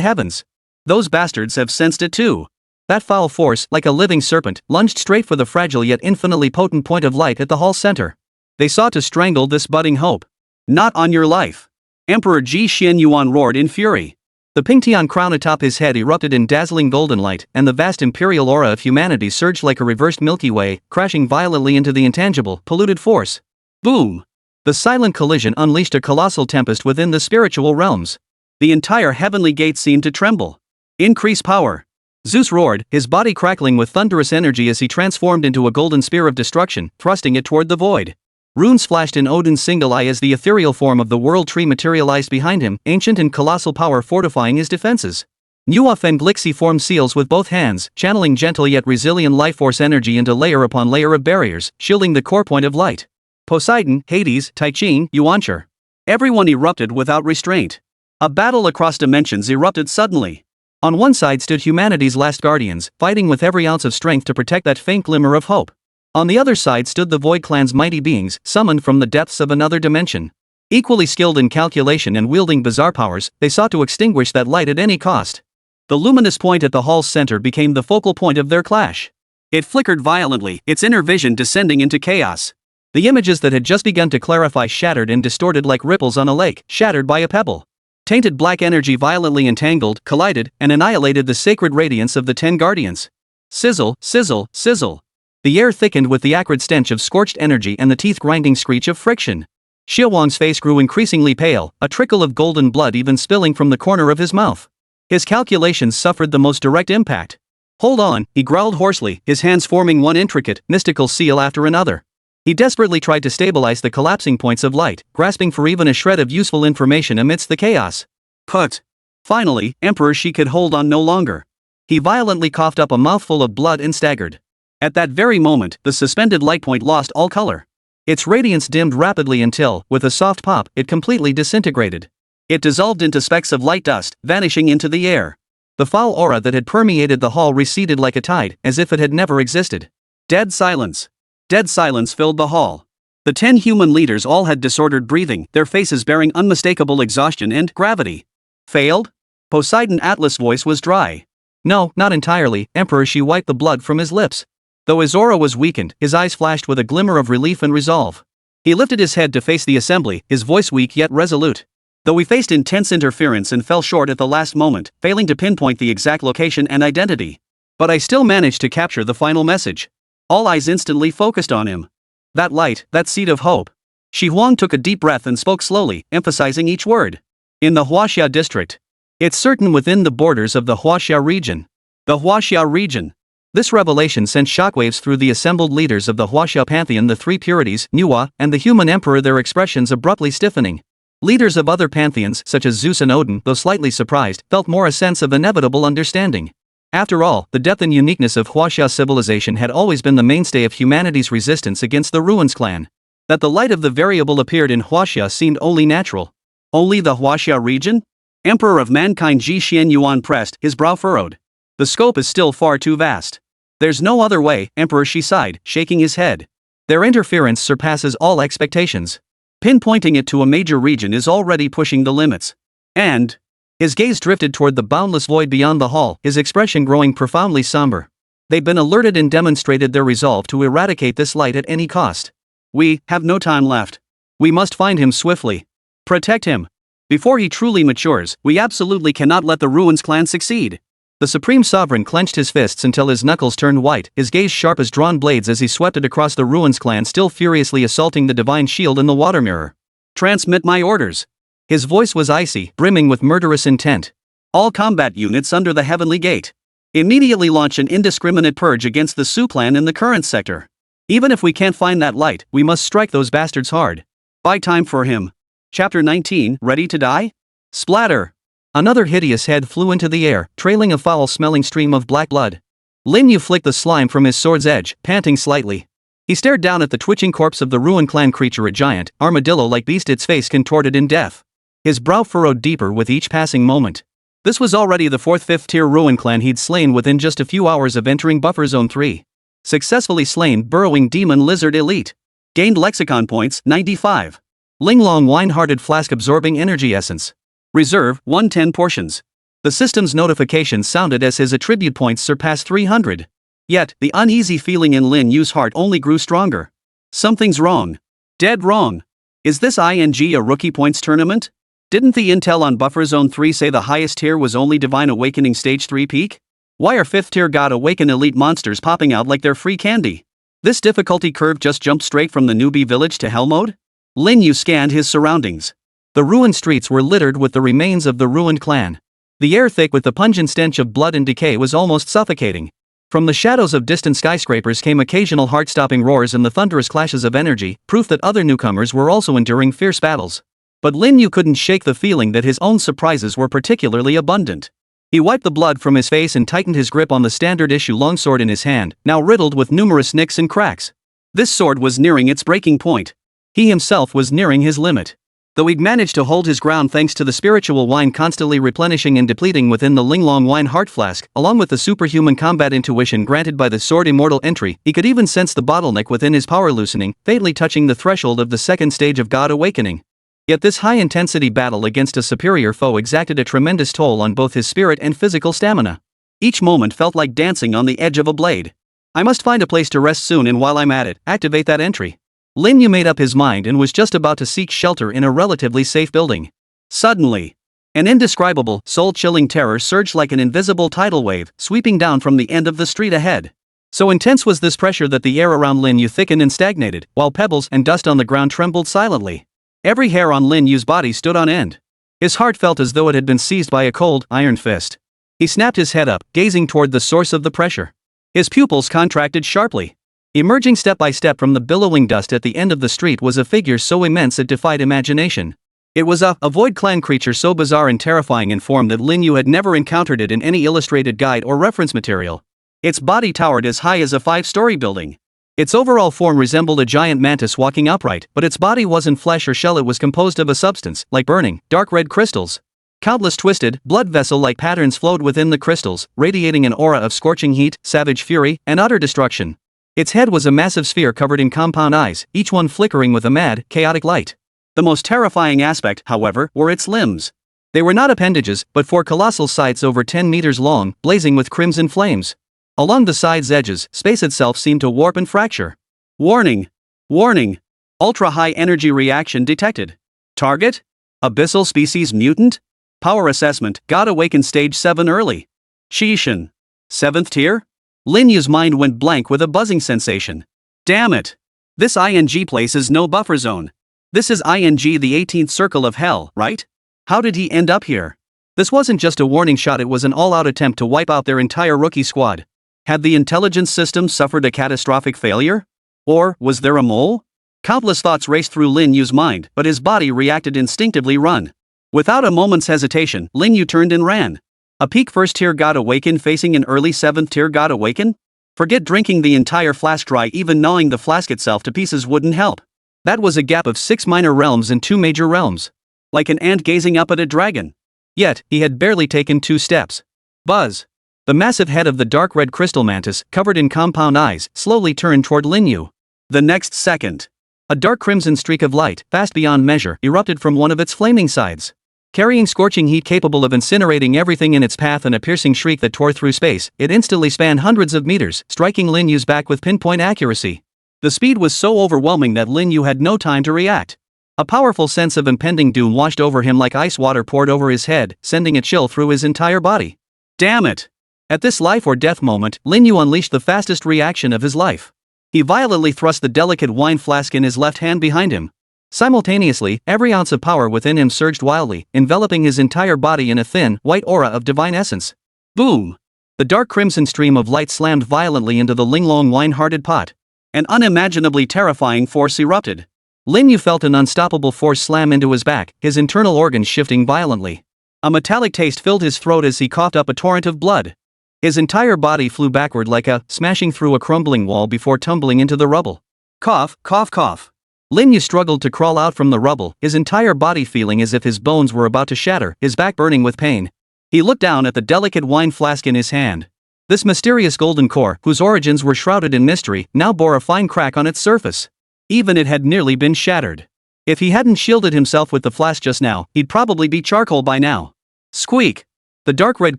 heavens. Those bastards have sensed it too. That foul force, like a living serpent, lunged straight for the fragile yet infinitely potent point of light at the hall center. They sought to strangle this budding hope. Not on your life! Emperor Ji Xian Yuan roared in fury. The Pingtian crown atop his head erupted in dazzling golden light, and the vast imperial aura of humanity surged like a reversed Milky Way, crashing violently into the intangible, polluted force. Boom! The silent collision unleashed a colossal tempest within the spiritual realms. The entire heavenly gate seemed to tremble. Increase power! Zeus roared, his body crackling with thunderous energy as he transformed into a golden spear of destruction, thrusting it toward the void. Runes flashed in Odin's single eye as the ethereal form of the world tree materialized behind him, ancient and colossal power fortifying his defenses. Nuof and Glixi formed seals with both hands, channeling gentle yet resilient life force energy into layer upon layer of barriers, shielding the core point of light. Poseidon, Hades, Taiching, Yuanshi. Everyone erupted without restraint. A battle across dimensions erupted suddenly. On one side stood humanity's last guardians, fighting with every ounce of strength to protect that faint glimmer of hope. On the other side stood the Void Clan's mighty beings, summoned from the depths of another dimension. Equally skilled in calculation and wielding bizarre powers, they sought to extinguish that light at any cost. The luminous point at the hall's center became the focal point of their clash. It flickered violently, its inner vision descending into chaos. The images that had just begun to clarify shattered and distorted like ripples on a lake, shattered by a pebble. Tainted black energy violently entangled, collided, and annihilated the sacred radiance of the 10 guardians. Sizzle, sizzle, sizzle. The air thickened with the acrid stench of scorched energy and the teeth-grinding screech of friction. Xie Wang's face grew increasingly pale, a trickle of golden blood even spilling from the corner of his mouth. His calculations suffered the most direct impact. "Hold on," he growled hoarsely, his hands forming one intricate, mystical seal after another. He desperately tried to stabilize the collapsing points of light, grasping for even a shred of useful information amidst the chaos. Put. Finally, Emperor Shi could hold on no longer. He violently coughed up a mouthful of blood and staggered. At that very moment, the suspended light point lost all color. Its radiance dimmed rapidly until, with a soft pop, it completely disintegrated. It dissolved into specks of light dust, vanishing into the air. The foul aura that had permeated the hall receded like a tide, as if it had never existed. Dead silence. Dead silence filled the hall. The 10 human leaders all had disordered breathing, their faces bearing unmistakable exhaustion and gravity. Failed? Poseidon Atlas' voice was dry. No, not entirely. Emperor Shi wiped the blood from his lips. Though his aura was weakened, his eyes flashed with a glimmer of relief and resolve. He lifted his head to face the assembly, his voice weak yet resolute. Though we faced intense interference and fell short at the last moment, failing to pinpoint the exact location and identity. But I still managed to capture the final message. All eyes instantly focused on him. That light, that seed of hope. Shi Huang took a deep breath and spoke slowly, emphasizing each word. In the Huaxia district. It's certain within the borders of the Huaxia region. The Huaxia region. This revelation sent shockwaves through the assembled leaders of the Huaxia pantheon, the three purities, Nuwa, and the human emperor, their expressions abruptly stiffening. Leaders of other pantheons, such as Zeus and Odin, though slightly surprised, felt more a sense of inevitable understanding. After all, the depth and uniqueness of Huaxia civilization had always been the mainstay of humanity's resistance against the Ruins clan. That the light of the variable appeared in Huaxia seemed only natural. Only the Huaxia region? Emperor of mankind Ji Xian Yuan pressed, his brow furrowed. The scope is still far too vast. There's no other way, Emperor Shi sighed, shaking his head. Their interference surpasses all expectations. Pinpointing it to a major region is already pushing the limits. And his gaze drifted toward the boundless void beyond the hall, his expression growing profoundly somber. They've been alerted and demonstrated their resolve to eradicate this light at any cost. We have no time left. We must find him swiftly. Protect him. Before he truly matures, we absolutely cannot let the Ruins clan succeed. The Supreme Sovereign clenched his fists until his knuckles turned white, his gaze sharp as drawn blades as he swept it across the Ruins clan still furiously assaulting the divine shield in the water mirror. Transmit my orders. His voice was icy, brimming with murderous intent. All combat units under the Heavenly Gate. Immediately launch an indiscriminate purge against the Su clan in the current sector. Even if we can't find that light, we must strike those bastards hard. Buy time for him. Chapter 19, Ready to Die? Splatter. Another hideous head flew into the air, trailing a foul-smelling stream of black blood. Lin Yu flicked the slime from his sword's edge, panting slightly. He stared down at the twitching corpse of the Ruin clan creature, a giant, armadillo-like beast, its face contorted in death. His brow furrowed deeper with each passing moment. This was already the 4th 5th tier Ruin clan he'd slain within just a few hours of entering Buffer Zone 3. Successfully slain burrowing demon lizard elite. Gained lexicon points, 95. Linglong wine-hearted flask absorbing energy essence. Reserve, 110 portions. The system's notification sounded as his attribute points surpassed 300. Yet, the uneasy feeling in Lin Yu's heart only grew stronger. Something's wrong. Dead wrong. Is this ING a rookie points tournament? Didn't the intel on Buffer Zone 3 say the highest tier was only Divine Awakening Stage 3 peak? Why are 5th tier God Awaken elite monsters popping out like they're free candy? This difficulty curve just jumped straight from the newbie village to hell mode? Lin Yu scanned his surroundings. The ruined streets were littered with the remains of the ruined clan. The air thick with the pungent stench of blood and decay was almost suffocating. From the shadows of distant skyscrapers came occasional heart-stopping roars and the thunderous clashes of energy, proof that other newcomers were also enduring fierce battles. But Lin Yu couldn't shake the feeling that his own surprises were particularly abundant. He wiped the blood from his face and tightened his grip on the standard-issue longsword in his hand, now riddled with numerous nicks and cracks. This sword was nearing its breaking point. He himself was nearing his limit. Though he'd managed to hold his ground thanks to the spiritual wine constantly replenishing and depleting within the Linglong wine heart flask, along with the superhuman combat intuition granted by the sword Immortal entry, he could even sense the bottleneck within his power loosening, fatally touching the threshold of the second stage of God Awakening. Yet this high-intensity battle against a superior foe exacted a tremendous toll on both his spirit and physical stamina. Each moment felt like dancing on the edge of a blade. I must find a place to rest soon, and while I'm at it, activate that entry. Lin Yu made up his mind and was just about to seek shelter in a relatively safe building. Suddenly, an indescribable, soul-chilling terror surged like an invisible tidal wave, sweeping down from the end of the street ahead. So intense was this pressure that the air around Lin Yu thickened and stagnated, while pebbles and dust on the ground trembled silently. Every hair on Lin Yu's body stood on end. His heart felt as though it had been seized by a cold, iron fist. He snapped his head up, gazing toward the source of the pressure. His pupils contracted sharply. Emerging step by step from the billowing dust at the end of the street was a figure so immense it defied imagination. It was a Void Clan creature so bizarre and terrifying in form that Lin Yu had never encountered it in any illustrated guide or reference material. Its body towered as high as a 5-story building. Its overall form resembled a giant mantis walking upright, but its body wasn't flesh or shell. It was composed of a substance, like burning, dark red crystals. Countless twisted, blood vessel-like patterns flowed within the crystals, radiating an aura of scorching heat, savage fury, and utter destruction. Its head was a massive sphere covered in compound eyes, each one flickering with a mad, chaotic light. The most terrifying aspect, however, were its limbs. They were not appendages, but 4 colossal scythes over 10 meters long, blazing with crimson flames. Along the sides' edges, space itself seemed to warp and fracture. Warning! Warning! Ultra-high energy reaction detected. Target? Abyssal species mutant? Power assessment, God Awakened stage 7 early. Shishin. 7th tier? Lin Yu's mind went blank with a buzzing sensation. Damn it! This ING place is no buffer zone. This is ING, the 18th circle of hell, right? How did he end up here? This wasn't just a warning shot, it was an all-out attempt to wipe out their entire rookie squad. Had the intelligence system suffered a catastrophic failure? Or was there a mole? Countless thoughts raced through Lin Yu's mind, but his body reacted instinctively. Run. Without a moment's hesitation, Lin Yu turned and ran. A peak 1st tier God Awakened facing an early 7th tier God Awakened? Forget drinking the entire flask dry, even gnawing the flask itself to pieces wouldn't help. That was a gap of 6 minor realms and 2 major realms. Like an ant gazing up at a dragon. Yet, he had barely taken 2 steps. Buzz. The massive head of the dark red crystal mantis, covered in compound eyes, slowly turned toward Lin Yu. The next second, a dark crimson streak of light, fast beyond measure, erupted from one of its flaming sides. Carrying scorching heat capable of incinerating everything in its path and a piercing shriek that tore through space, it instantly spanned hundreds of meters, striking Lin Yu's back with pinpoint accuracy. The speed was so overwhelming that Lin Yu had no time to react. A powerful sense of impending doom washed over him like ice water poured over his head, sending a chill through his entire body. Damn it! At this life or death moment, Lin Yu unleashed the fastest reaction of his life. He violently thrust the delicate wine flask in his left hand behind him. Simultaneously, every ounce of power within him surged wildly, enveloping his entire body in a thin, white aura of divine essence. Boom! The dark crimson stream of light slammed violently into the Linglong wine-hearted pot. An unimaginably terrifying force erupted. Lin Yu felt an unstoppable force slam into his back, his internal organs shifting violently. A metallic taste filled his throat as he coughed up a torrent of blood. His entire body flew backward like smashing through a crumbling wall before tumbling into the rubble. Cough, cough, cough. Lin Yu struggled to crawl out from the rubble, his entire body feeling as if his bones were about to shatter, his back burning with pain. He looked down at the delicate wine flask in his hand. This mysterious golden core, whose origins were shrouded in mystery, now bore a fine crack on its surface. Even it had nearly been shattered. If he hadn't shielded himself with the flask just now, he'd probably be charcoal by now. Squeak! The dark red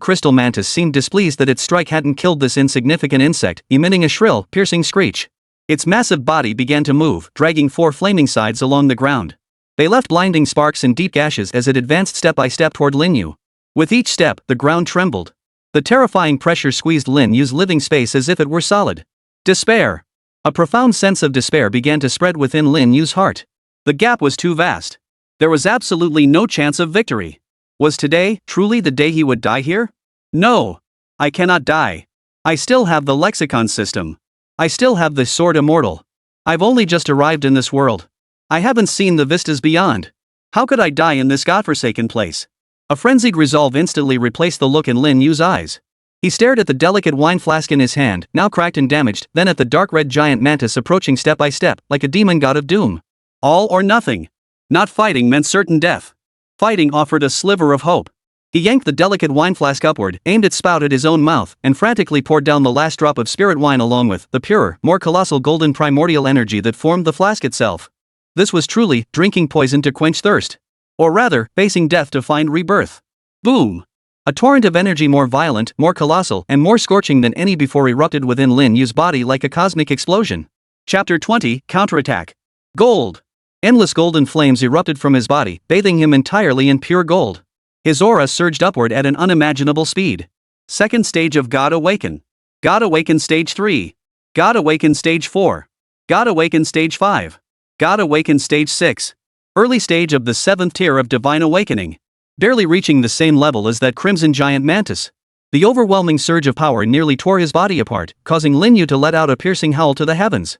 crystal mantis seemed displeased that its strike hadn't killed this insignificant insect, emitting a shrill, piercing screech. Its massive body began to move, dragging 4 flaming sides along the ground. They left blinding sparks and deep gashes as it advanced step by step toward Lin Yu. With each step, the ground trembled. The terrifying pressure squeezed Lin Yu's living space as if it were solid. Despair. A profound sense of despair began to spread within Lin Yu's heart. The gap was too vast. There was absolutely no chance of victory. Was today truly the day he would die here? No. I cannot die. I still have the lexicon system. I still have the sword Immortal. I've only just arrived in this world. I haven't seen the vistas beyond. How could I die in this godforsaken place? A frenzied resolve instantly replaced the look in Lin Yu's eyes. He stared at the delicate wine flask in his hand, now cracked and damaged, then at the dark red giant mantis approaching step by step, like a demon god of doom. All or nothing. Not fighting meant certain death. Fighting offered a sliver of hope. He yanked the delicate wine flask upward, aimed its spout at his own mouth, and frantically poured down the last drop of spirit wine along with the purer, more colossal golden primordial energy that formed the flask itself. This was truly drinking poison to quench thirst. Or rather, facing death to find rebirth. Boom! A torrent of energy more violent, more colossal, and more scorching than any before erupted within Lin Yu's body like a cosmic explosion. Chapter 20, Counterattack. Gold. Endless golden flames erupted from his body, bathing him entirely in pure gold. His aura surged upward at an unimaginable speed. Second stage of God Awaken. God Awaken Stage 3. God Awaken Stage 4. God Awaken Stage 5. God Awaken Stage 6. Early stage of the 7th tier of Divine Awakening. Barely reaching the same level as that crimson giant mantis. The overwhelming surge of power nearly tore his body apart, causing Lin Yu to let out a piercing howl to the heavens.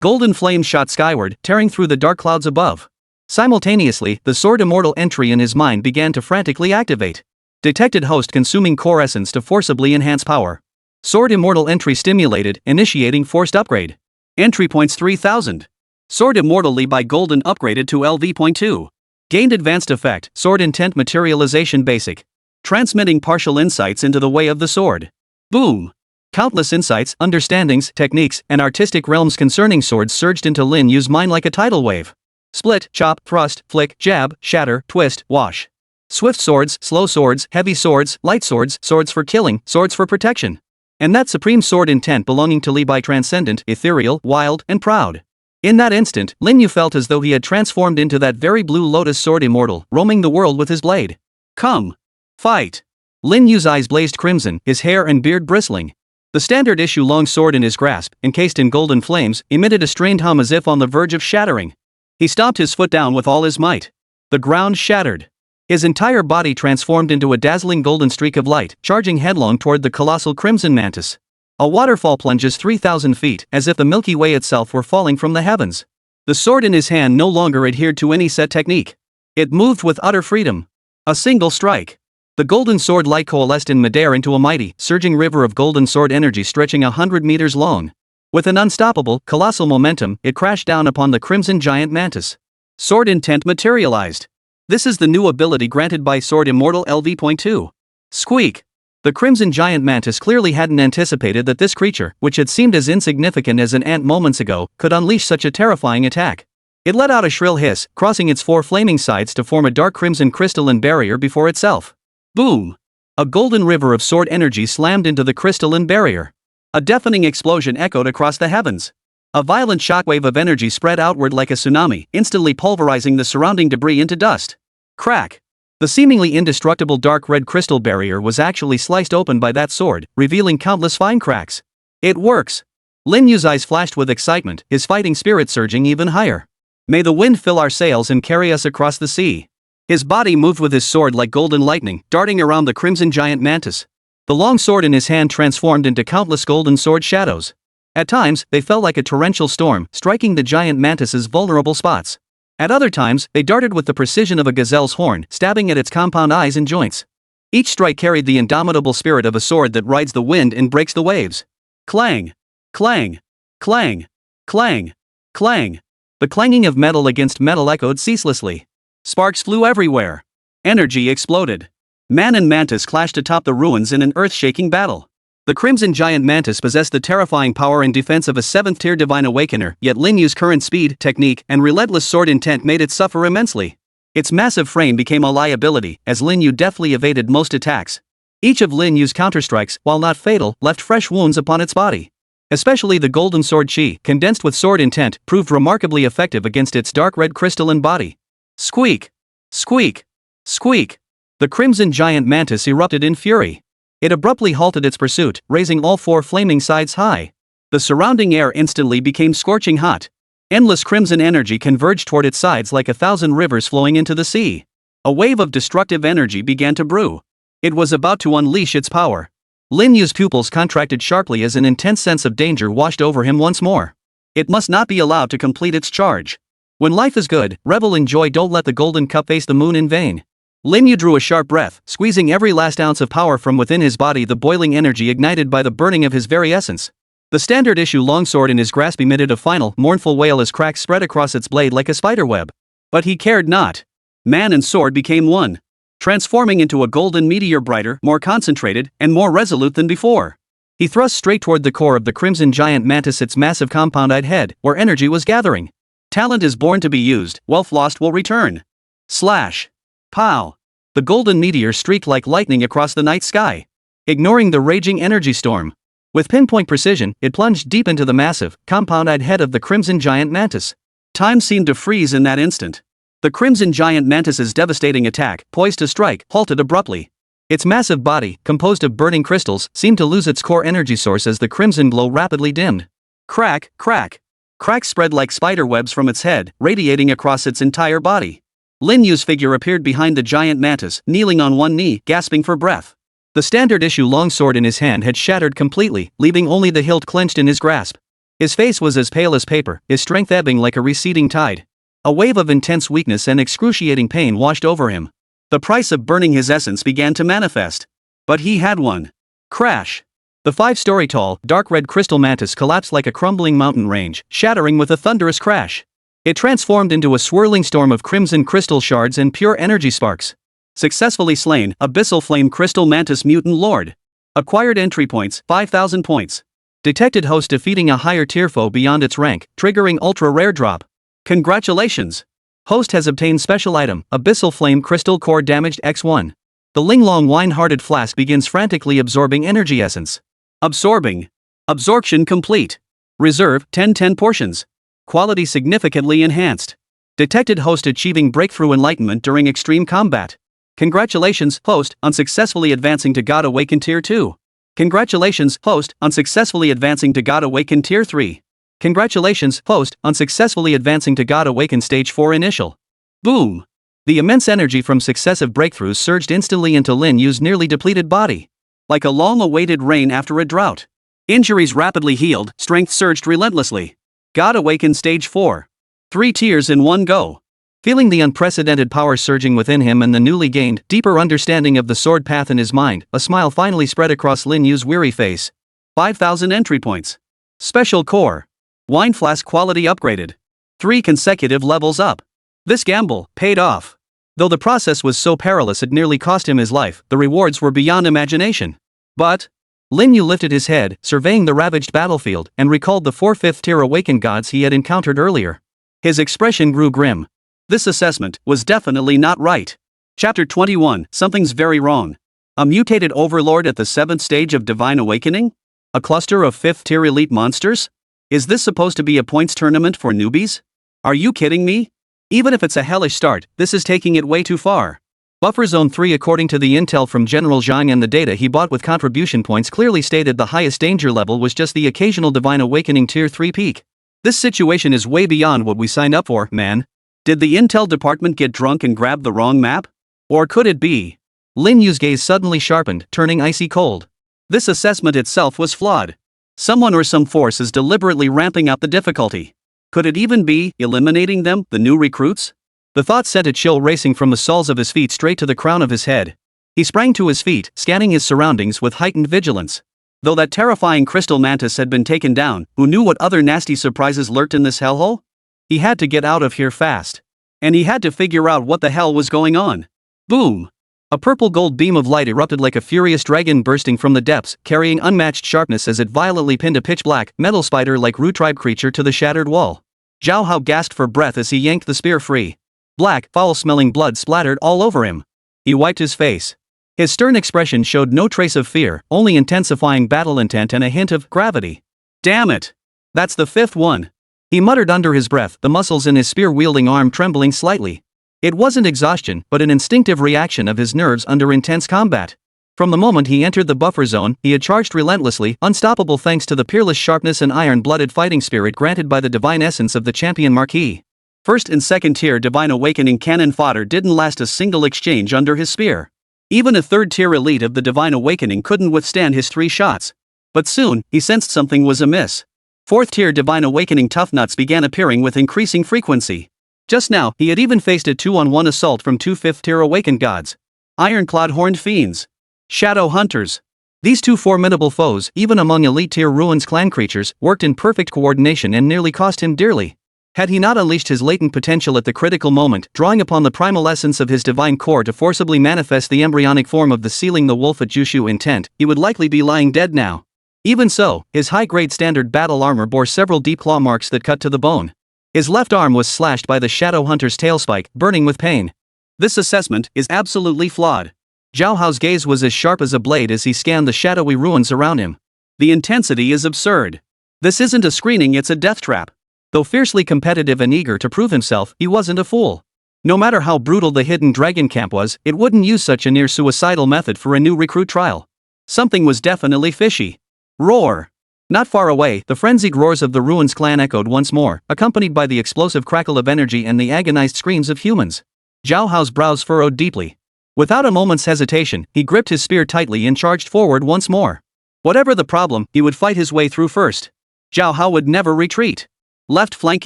Golden flames shot skyward, tearing through the dark clouds above. Simultaneously, the Sword Immortal entry in his mind began to frantically activate. Detected host consuming core essence to forcibly enhance power. Sword Immortal entry stimulated, initiating forced upgrade. Entry points 3000. Sword Immortal Li Bai Golden upgraded to LV.2. Gained advanced effect, Sword Intent Materialization Basic. Transmitting partial insights into the way of the sword. Boom! Countless insights, understandings, techniques, and artistic realms concerning swords surged into Lin Yu's mind like a tidal wave. Split, chop, thrust, flick, jab, shatter, twist, wash. Swift swords, slow swords, heavy swords, light swords, swords for killing, swords for protection. And that supreme sword intent belonging to Li Bai transcendent, ethereal, wild, and proud. In that instant, Lin Yu felt as though he had transformed into that very blue lotus sword immortal, roaming the world with his blade. Come! Fight! Lin Yu's eyes blazed crimson, his hair and beard bristling. The standard issue long sword in his grasp, encased in golden flames, emitted a strained hum as if on the verge of shattering. He stomped his foot down with all his might. The ground shattered. His entire body transformed into a dazzling golden streak of light, charging headlong toward the colossal crimson mantis. A waterfall plunges 3,000 feet, as if the Milky Way itself were falling from the heavens. The sword in his hand no longer adhered to any set technique. It moved with utter freedom. A single strike. The golden sword light coalesced in midair into a mighty, surging river of golden sword energy stretching 100 meters long. With an unstoppable, colossal momentum, it crashed down upon the crimson giant mantis. Sword Intent materialized. This is the new ability granted by Sword Immortal LV.2. Squeak! The crimson giant mantis clearly hadn't anticipated that this creature, which had seemed as insignificant as an ant moments ago, could unleash such a terrifying attack. It let out a shrill hiss, crossing its 4 flaming sides to form a dark crimson crystalline barrier before itself. Boom! A golden river of sword energy slammed into the crystalline barrier. A deafening explosion echoed across the heavens. A violent shockwave of energy spread outward like a tsunami, instantly pulverizing the surrounding debris into dust. Crack! The seemingly indestructible dark red crystal barrier was actually sliced open by that sword, revealing countless fine cracks. It works! Lin Yu's eyes flashed with excitement, his fighting spirit surging even higher. May the wind fill our sails and carry us across the sea. His body moved with his sword like golden lightning, darting around the crimson giant mantis. The long sword in his hand transformed into countless golden sword shadows. At times, they fell like a torrential storm, striking the giant mantis's vulnerable spots. At other times, they darted with the precision of a gazelle's horn, stabbing at its compound eyes and joints. Each strike carried the indomitable spirit of a sword that rides the wind and breaks the waves. Clang! Clang! Clang! Clang! Clang! The clanging of metal against metal echoed ceaselessly. Sparks flew everywhere. Energy exploded. Man and mantis clashed atop the ruins in an earth-shaking battle. The crimson giant mantis possessed the terrifying power and defense of a 7th-tier divine awakener, yet Lin Yu's current speed, technique, and relentless sword intent made it suffer immensely. Its massive frame became a liability, as Lin Yu deftly evaded most attacks. Each of Lin Yu's counterstrikes, while not fatal, left fresh wounds upon its body. Especially the golden sword chi, condensed with sword intent, proved remarkably effective against its dark red crystalline body. Squeak! Squeak! Squeak! The crimson giant mantis erupted in fury. It abruptly halted its pursuit, raising all 4 flaming sides high. The surrounding air instantly became scorching hot. Endless crimson energy converged toward its sides like 1,000 rivers flowing into the sea. A wave of destructive energy began to brew. It was about to unleash its power. Lin Yu's pupils contracted sharply as an intense sense of danger washed over him once more. It must not be allowed to complete its charge. When life is good, revel in joy, don't let the golden cup face the moon in vain. Lin Yu drew a sharp breath, squeezing every last ounce of power from within his body, the boiling energy ignited by the burning of his very essence. The standard issue longsword in his grasp emitted a final, mournful wail as cracks spread across its blade like a spiderweb. But he cared not. Man and sword became one, transforming into a golden meteor, brighter, more concentrated, and more resolute than before. He thrust straight toward the core of the crimson giant mantis, its massive compound-eyed head, where energy was gathering. Talent is born to be used, wealth lost will return. Slash! Pow! The golden meteor streaked like lightning across the night sky. Ignoring the raging energy storm. With pinpoint precision, it plunged deep into the massive, compound-eyed head of the crimson giant mantis. Time seemed to freeze in that instant. The crimson giant mantis's devastating attack, poised to strike, halted abruptly. Its massive body, composed of burning crystals, seemed to lose its core energy source as the crimson glow rapidly dimmed. Crack, crack. Cracks spread like spider webs from its head, radiating across its entire body. Lin Yu's figure appeared behind the giant mantis, kneeling on one knee, gasping for breath. The standard issue longsword in his hand had shattered completely, leaving only the hilt clenched in his grasp. His face was as pale as paper, his strength ebbing like a receding tide. A wave of intense weakness and excruciating pain washed over him. The price of burning his essence began to manifest. But he had won. Crash! The 5-story tall, dark red crystal mantis collapsed like a crumbling mountain range, shattering with a thunderous crash. It transformed into a swirling storm of crimson crystal shards and pure energy sparks. Successfully slain, Abyssal Flame Crystal Mantis Mutant Lord. Acquired entry points, 5,000 points. Detected host defeating a higher tier foe beyond its rank, triggering ultra rare drop. Congratulations! Host has obtained special item, Abyssal Flame Crystal Core Damaged X1. The Linglong Wine-Hearted Flask begins frantically absorbing energy essence. Absorbing. Absorption complete. Reserve, 10 portions. Quality significantly enhanced. Detected host achieving breakthrough enlightenment during extreme combat. Congratulations, host, on successfully advancing to God Awakened Tier 2. Congratulations, host, on successfully advancing to God Awakened Tier 3. Congratulations, host, on successfully advancing to God Awakened Stage 4 Initial. Boom! The immense energy from successive breakthroughs surged instantly into Lin Yu's nearly depleted body. Like a long-awaited rain after a drought. Injuries rapidly healed, strength surged relentlessly. God Awakened Stage 4. 3 tiers in one go. Feeling the unprecedented power surging within him and the newly gained, deeper understanding of the sword path in his mind, a smile finally spread across Lin Yu's weary face. 5,000 entry points. Special Core. Wine Flask Quality upgraded. 3 consecutive levels up. This gamble paid off. Though the process was so perilous it nearly cost him his life, the rewards were beyond imagination. But Lin Yu lifted his head, surveying the ravaged battlefield, and recalled the 4 5th-tier awakened gods he had encountered earlier. His expression grew grim. This assessment was definitely not right. Chapter 21, Something's Very Wrong. A mutated overlord at the 7th stage of Divine Awakening? A cluster of 5th-tier elite monsters? Is this supposed to be a points tournament for newbies? Are you kidding me? Even if it's a hellish start, this is taking it way too far. Buffer Zone 3 according to the intel from General Zhang and the data he bought with contribution points clearly stated the highest danger level was just the occasional Divine Awakening Tier 3 peak. This situation is way beyond what we signed up for, man. Did the intel department get drunk and grab the wrong map? Or could it be? Lin Yu's gaze suddenly sharpened, turning icy cold. This assessment itself was flawed. Someone or some force is deliberately ramping up the difficulty. Could it even be eliminating them, the new recruits? The thought sent a chill racing from the soles of his feet straight to the crown of his head. He sprang to his feet, scanning his surroundings with heightened vigilance. Though that terrifying crystal mantis had been taken down, who knew what other nasty surprises lurked in this hellhole? He had to get out of here fast. And he had to figure out what the hell was going on. Boom! A purple-gold beam of light erupted like a furious dragon bursting from the depths, carrying unmatched sharpness as it violently pinned a pitch-black, metal spider-like root tribe creature to the shattered wall. Zhao Hao gasped for breath as he yanked the spear free. Black, foul-smelling blood splattered all over him. He wiped his face. His stern expression showed no trace of fear, only intensifying battle intent and a hint of gravity. Damn it! That's the 5th one. He muttered under his breath, the muscles in his spear-wielding arm trembling slightly. It wasn't exhaustion, but an instinctive reaction of his nerves under intense combat. From the moment he entered the buffer zone, he had charged relentlessly, unstoppable thanks to the peerless sharpness and iron-blooded fighting spirit granted by the divine essence of the champion Marquis. 1st and 2nd tier Divine Awakening cannon fodder didn't last a single exchange under his spear. Even a 3rd tier elite of the Divine Awakening couldn't withstand his 3 shots. But soon, he sensed something was amiss. 4th tier Divine Awakening tough nuts began appearing with increasing frequency. Just now, he had even faced a 2-on-1 assault from 2 5th tier awakened gods. Ironclad horned fiends. Shadow hunters. These 2 formidable foes, even among elite tier ruins clan creatures, worked in perfect coordination and nearly cost him dearly. Had he not unleashed his latent potential at the critical moment, drawing upon the primal essence of his divine core to forcibly manifest the embryonic form of the sealing the wolf at Jushu intent, he would likely be lying dead now. Even so, his high-grade standard battle armor bore several deep claw marks that cut to the bone. His left arm was slashed by the Shadow Hunter's tailspike, burning with pain. This assessment is absolutely flawed. Zhao Hao's gaze was as sharp as a blade as he scanned the shadowy ruins around him. The intensity is absurd. This isn't a screening, it's a death trap. Though fiercely competitive and eager to prove himself, he wasn't a fool. No matter how brutal the hidden dragon camp was, it wouldn't use such a near-suicidal method for a new recruit trial. Something was definitely fishy. Roar! Not far away, the frenzied roars of the Ruins clan echoed once more, accompanied by the explosive crackle of energy and the agonized screams of humans. Zhao Hao's brows furrowed deeply. Without a moment's hesitation, he gripped his spear tightly and charged forward once more. Whatever the problem, he would fight his way through first. Zhao Hao would never retreat. Left flank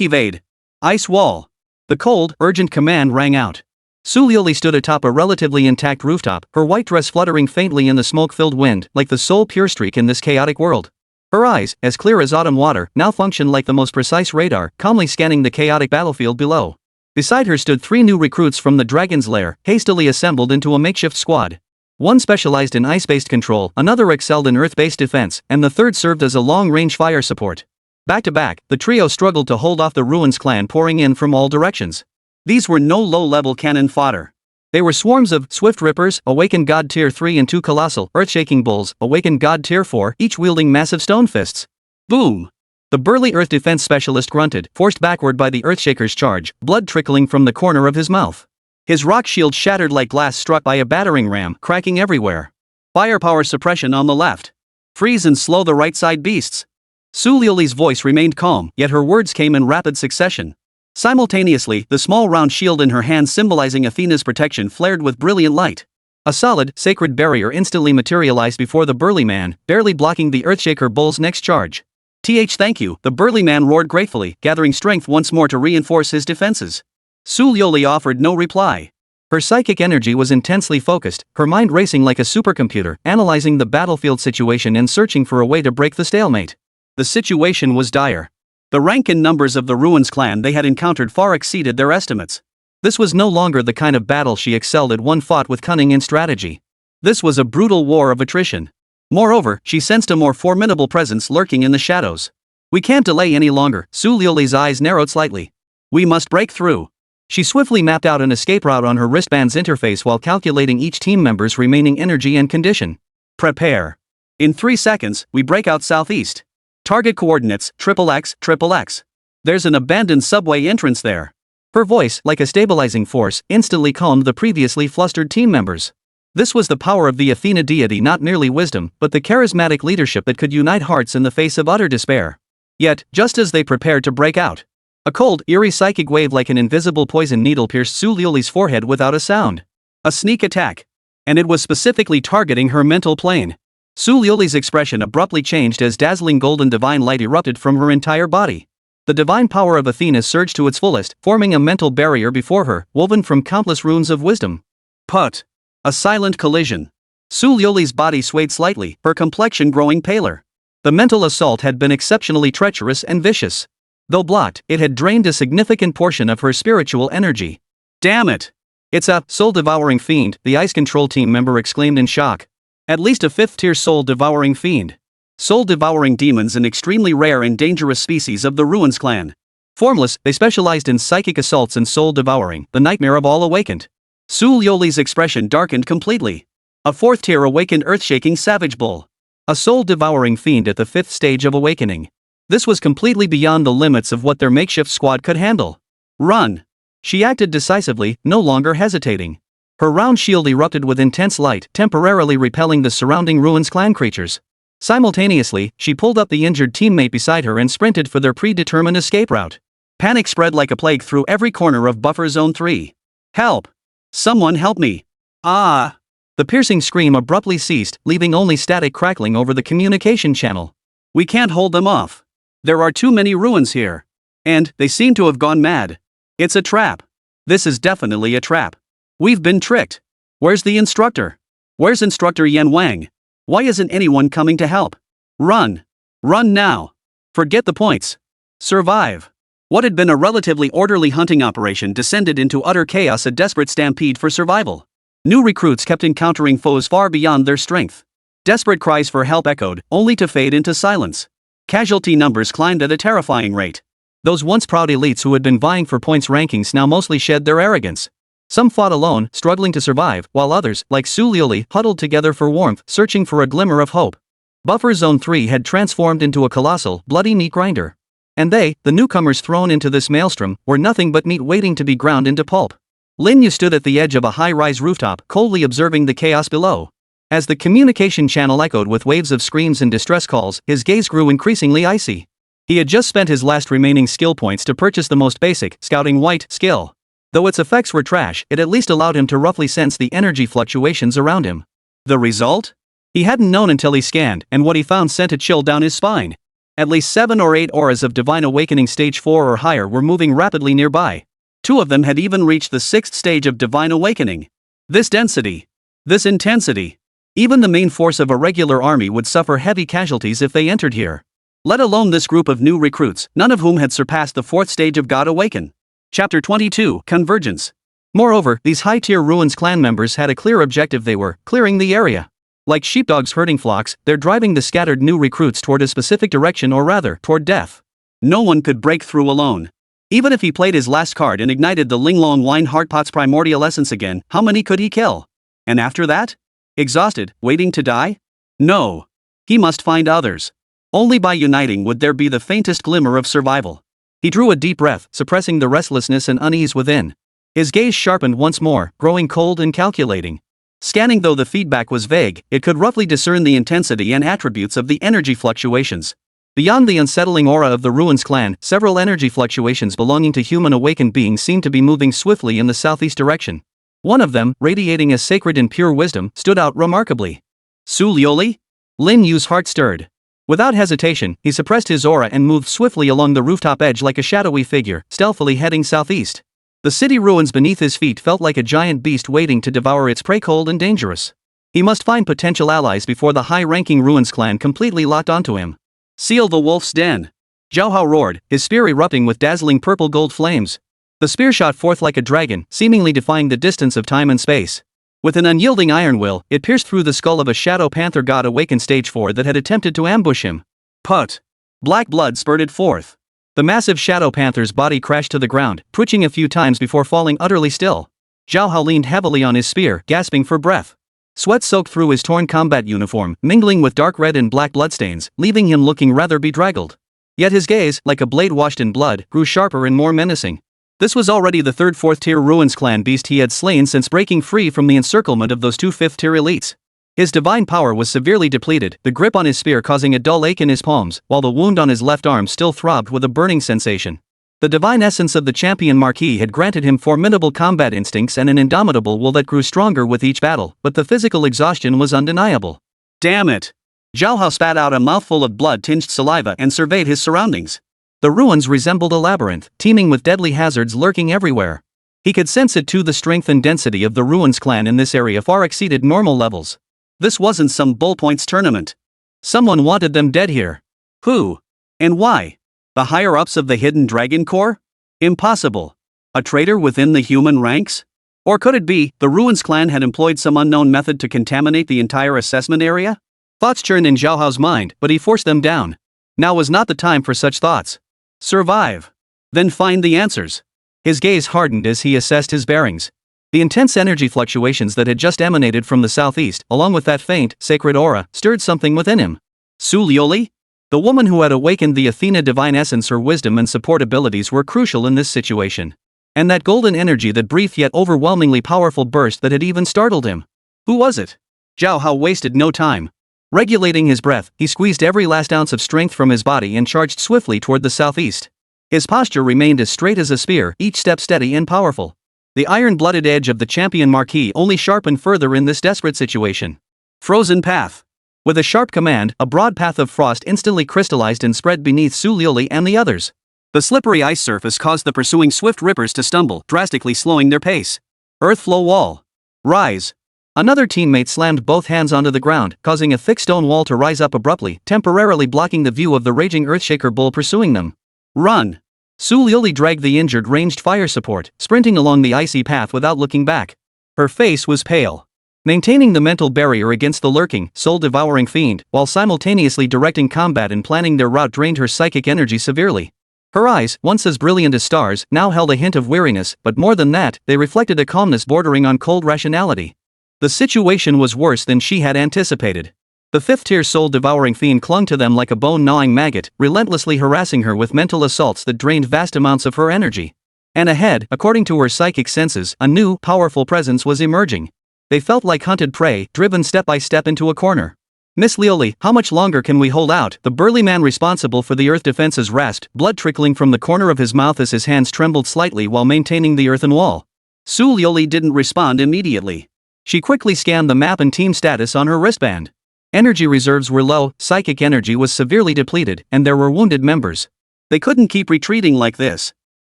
evade. Ice wall. The cold, urgent command rang out. Su Liuli stood atop a relatively intact rooftop, her white dress fluttering faintly in the smoke-filled wind, like the sole pure streak in this chaotic world. Her eyes, as clear as autumn water, now functioned like the most precise radar, calmly scanning the chaotic battlefield below. Beside her stood 3 new recruits from the Dragon's Lair, hastily assembled into a makeshift squad. One specialized in ice-based control, another excelled in earth-based defense, and the third served as a long-range fire support. Back to back, the trio struggled to hold off the Ruins clan pouring in from all directions. These were no low-level cannon fodder. They were swarms of Swift Rippers, Awakened God Tier 3 and 2 colossal, earth-shaking bulls, Awakened God Tier 4, each wielding massive stone fists. Boom! The burly earth defense specialist grunted, forced backward by the Earthshaker's charge, blood trickling from the corner of his mouth. His rock shield shattered like glass struck by a battering ram, cracking everywhere. Firepower suppression on the left. Freeze and slow the right-side beasts. Su Liuli's voice remained calm, yet her words came in rapid succession. Simultaneously, the small round shield in her hand symbolizing Athena's protection flared with brilliant light. A solid, sacred barrier instantly materialized before the burly man, barely blocking the Earthshaker bull's next charge. Thank you, the burly man roared gratefully, gathering strength once more to reinforce his defenses. Su Liuli offered no reply. Her psychic energy was intensely focused, her mind racing like a supercomputer, analyzing the battlefield situation and searching for a way to break the stalemate. The situation was dire. The rank and numbers of the Ruins clan they had encountered far exceeded their estimates. This was no longer the kind of battle she excelled at, one fought with cunning and strategy. This was a brutal war of attrition. Moreover, she sensed a more formidable presence lurking in the shadows. We can't delay any longer, Su Liuli's eyes narrowed slightly. We must break through. She swiftly mapped out an escape route on her wristband's interface while calculating each team member's remaining energy and condition. Prepare. In 3 seconds, we break out southeast. Target coordinates, XXX. There's an abandoned subway entrance there. Her voice, like a stabilizing force, instantly calmed the previously flustered team members. This was the power of the Athena deity, not merely wisdom, but the charismatic leadership that could unite hearts in the face of utter despair. Yet, just as they prepared to break out, a cold, eerie psychic wave like an invisible poison needle pierced Su Liuli's forehead without a sound. A sneak attack. And it was specifically targeting her mental plane. Su Liuli's expression abruptly changed as dazzling golden divine light erupted from her entire body. The divine power of Athena surged to its fullest, forming a mental barrier before her, woven from countless runes of wisdom. Put. A silent collision. Su Liuli's body swayed slightly, her complexion growing paler. The mental assault had been exceptionally treacherous and vicious. Though blocked, it had drained a significant portion of her spiritual energy. Damn it! It's a soul-devouring fiend, the Ice Control team member exclaimed in shock. At least a 5th-tier soul-devouring fiend. Soul-devouring demons, an extremely rare and dangerous species of the Ruins clan. Formless, they specialized in psychic assaults and soul-devouring, the nightmare of all awakened. Su Liuli's expression darkened completely. A 4th-tier awakened earth-shaking savage bull. A soul-devouring fiend at the 5th stage of awakening. This was completely beyond the limits of what their makeshift squad could handle. Run! She acted decisively, no longer hesitating. Her round shield erupted with intense light, temporarily repelling the surrounding Ruins clan creatures. Simultaneously, she pulled up the injured teammate beside her and sprinted for their predetermined escape route. Panic spread like a plague through every corner of Buffer Zone 3. Help! Someone help me! Ah! The piercing scream abruptly ceased, leaving only static crackling over the communication channel. We can't hold them off. There are too many Ruins here. And they seem to have gone mad. It's a trap. This is definitely a trap. We've been tricked. Where's the instructor? Where's Instructor Yan Wang? Why isn't anyone coming to help? Run. Run now. Forget the points. Survive. What had been a relatively orderly hunting operation descended into utter chaos, a desperate stampede for survival. New recruits kept encountering foes far beyond their strength. Desperate cries for help echoed, only to fade into silence. Casualty numbers climbed at a terrifying rate. Those once proud elites who had been vying for points rankings now mostly shed their arrogance. Some fought alone, struggling to survive, while others, like Su Liuli, huddled together for warmth, searching for a glimmer of hope. Buffer Zone 3 had transformed into a colossal, bloody meat grinder. And they, the newcomers thrown into this maelstrom, were nothing but meat waiting to be ground into pulp. Lin Yu stood at the edge of a high-rise rooftop, coldly observing the chaos below. As the communication channel echoed with waves of screams and distress calls, his gaze grew increasingly icy. He had just spent his last remaining skill points to purchase the most basic, Scouting White, skill. Though its effects were trash, it at least allowed him to roughly sense the energy fluctuations around him. The result? He hadn't known until he scanned, and what he found sent a chill down his spine. At least 7 or 8 auras of Divine Awakening Stage 4 or higher were moving rapidly nearby. 2 of them had even reached the 6th stage of Divine Awakening. This density. This intensity. Even the main force of a regular army would suffer heavy casualties if they entered here. Let alone this group of new recruits, none of whom had surpassed the 4th stage of God Awaken. Chapter 22, Convergence. Moreover, these high-tier Ruins clan members had a clear objective: they were clearing the area. Like sheepdogs herding flocks, they're driving the scattered new recruits toward a specific direction, or rather, toward death. No one could break through alone. Even if he played his last card and ignited the Linglong Wine Heartpot's primordial essence again, how many could he kill? And after that? Exhausted, waiting to die? No. He must find others. Only by uniting would there be the faintest glimmer of survival. He drew a deep breath, suppressing the restlessness and unease within. His gaze sharpened once more, growing cold and calculating. Scanning, though the feedback was vague, it could roughly discern the intensity and attributes of the energy fluctuations. Beyond the unsettling aura of the Ruins clan, several energy fluctuations belonging to human awakened beings seemed to be moving swiftly in the southeast direction. One of them, radiating as sacred and pure wisdom, stood out remarkably. Su Lioli? Lin Yu's heart stirred. Without hesitation, he suppressed his aura and moved swiftly along the rooftop edge like a shadowy figure, stealthily heading southeast. The city ruins beneath his feet felt like a giant beast waiting to devour its prey, cold and dangerous. He must find potential allies before the high-ranking Ruins clan completely locked onto him. Seal the wolf's den. Zhao Hao roared, his spear erupting with dazzling purple-gold flames. The spear shot forth like a dragon, seemingly defying the distance of time and space. With an unyielding iron will, it pierced through the skull of a Shadow Panther God Awakened Stage 4 that had attempted to ambush him. Put! Black blood spurted forth. The massive Shadow Panther's body crashed to the ground, twitching a few times before falling utterly still. Zhao Hao leaned heavily on his spear, gasping for breath. Sweat soaked through his torn combat uniform, mingling with dark red and black bloodstains, leaving him looking rather bedraggled. Yet his gaze, like a blade washed in blood, grew sharper and more menacing. This was already the 3rd 4th tier Ruins clan beast he had slain since breaking free from the encirclement of those 2 5th tier elites. His divine power was severely depleted, the grip on his spear causing a dull ache in his palms, while the wound on his left arm still throbbed with a burning sensation. The divine essence of the champion Marquis had granted him formidable combat instincts and an indomitable will that grew stronger with each battle, but the physical exhaustion was undeniable. Damn it! Zhao Hao spat out a mouthful of blood-tinged saliva and surveyed his surroundings. The ruins resembled a labyrinth, teeming with deadly hazards lurking everywhere. He could sense it too. The strength and density of the Ruins clan in this area far exceeded normal levels. This wasn't some bullpoints tournament. Someone wanted them dead here. Who? And why? The higher-ups of the Hidden Dragon Corps? Impossible. A traitor within the human ranks? Or could it be, the Ruins clan had employed some unknown method to contaminate the entire assessment area? Thoughts churned in Zhao Hao's mind, but he forced them down. Now was not the time for such thoughts. Survive. Then find the answers. His gaze hardened as he assessed his bearings. The intense energy fluctuations that had just emanated from the southeast, along with that faint, sacred aura, stirred something within him. Su Lioli? The woman who had awakened the Athena divine essence, her wisdom and support abilities were crucial in this situation. And that golden energy, that brief yet overwhelmingly powerful burst that had even startled him. Who was it? Zhao Hao wasted no time. Regulating his breath, he squeezed every last ounce of strength from his body and charged swiftly toward the southeast. His posture remained as straight as a spear, each step steady and powerful. The iron-blooded edge of the champion Marquis only sharpened further in this desperate situation. Frozen path. With a sharp command, a broad path of frost instantly crystallized and spread beneath Su Lioli and the others. The slippery ice surface caused the pursuing swift rippers to stumble, drastically slowing their pace. Earth flow wall. Rise. Another teammate slammed both hands onto the ground, causing a thick stone wall to rise up abruptly, temporarily blocking the view of the raging Earthshaker bull pursuing them. Run. Su Lioli dragged the injured ranged fire support, sprinting along the icy path without looking back. Her face was pale. Maintaining the mental barrier against the lurking, soul-devouring fiend, while simultaneously directing combat and planning their route, drained her psychic energy severely. Her eyes, once as brilliant as stars, now held a hint of weariness, but more than that, they reflected a calmness bordering on cold rationality. The situation was worse than she had anticipated. The 5th-tier soul-devouring fiend clung to them like a bone-gnawing maggot, relentlessly harassing her with mental assaults that drained vast amounts of her energy. And ahead, according to her psychic senses, a new, powerful presence was emerging. They felt like hunted prey, driven step by step into a corner. Miss Lioli, how much longer can we hold out? The burly man responsible for the earth defenses rasped, blood trickling from the corner of his mouth as his hands trembled slightly while maintaining the earthen wall. Su Lioli didn't respond immediately. She quickly scanned the map and team status on her wristband. Energy reserves were low, psychic energy was severely depleted, and there were wounded members. They couldn't keep retreating like this.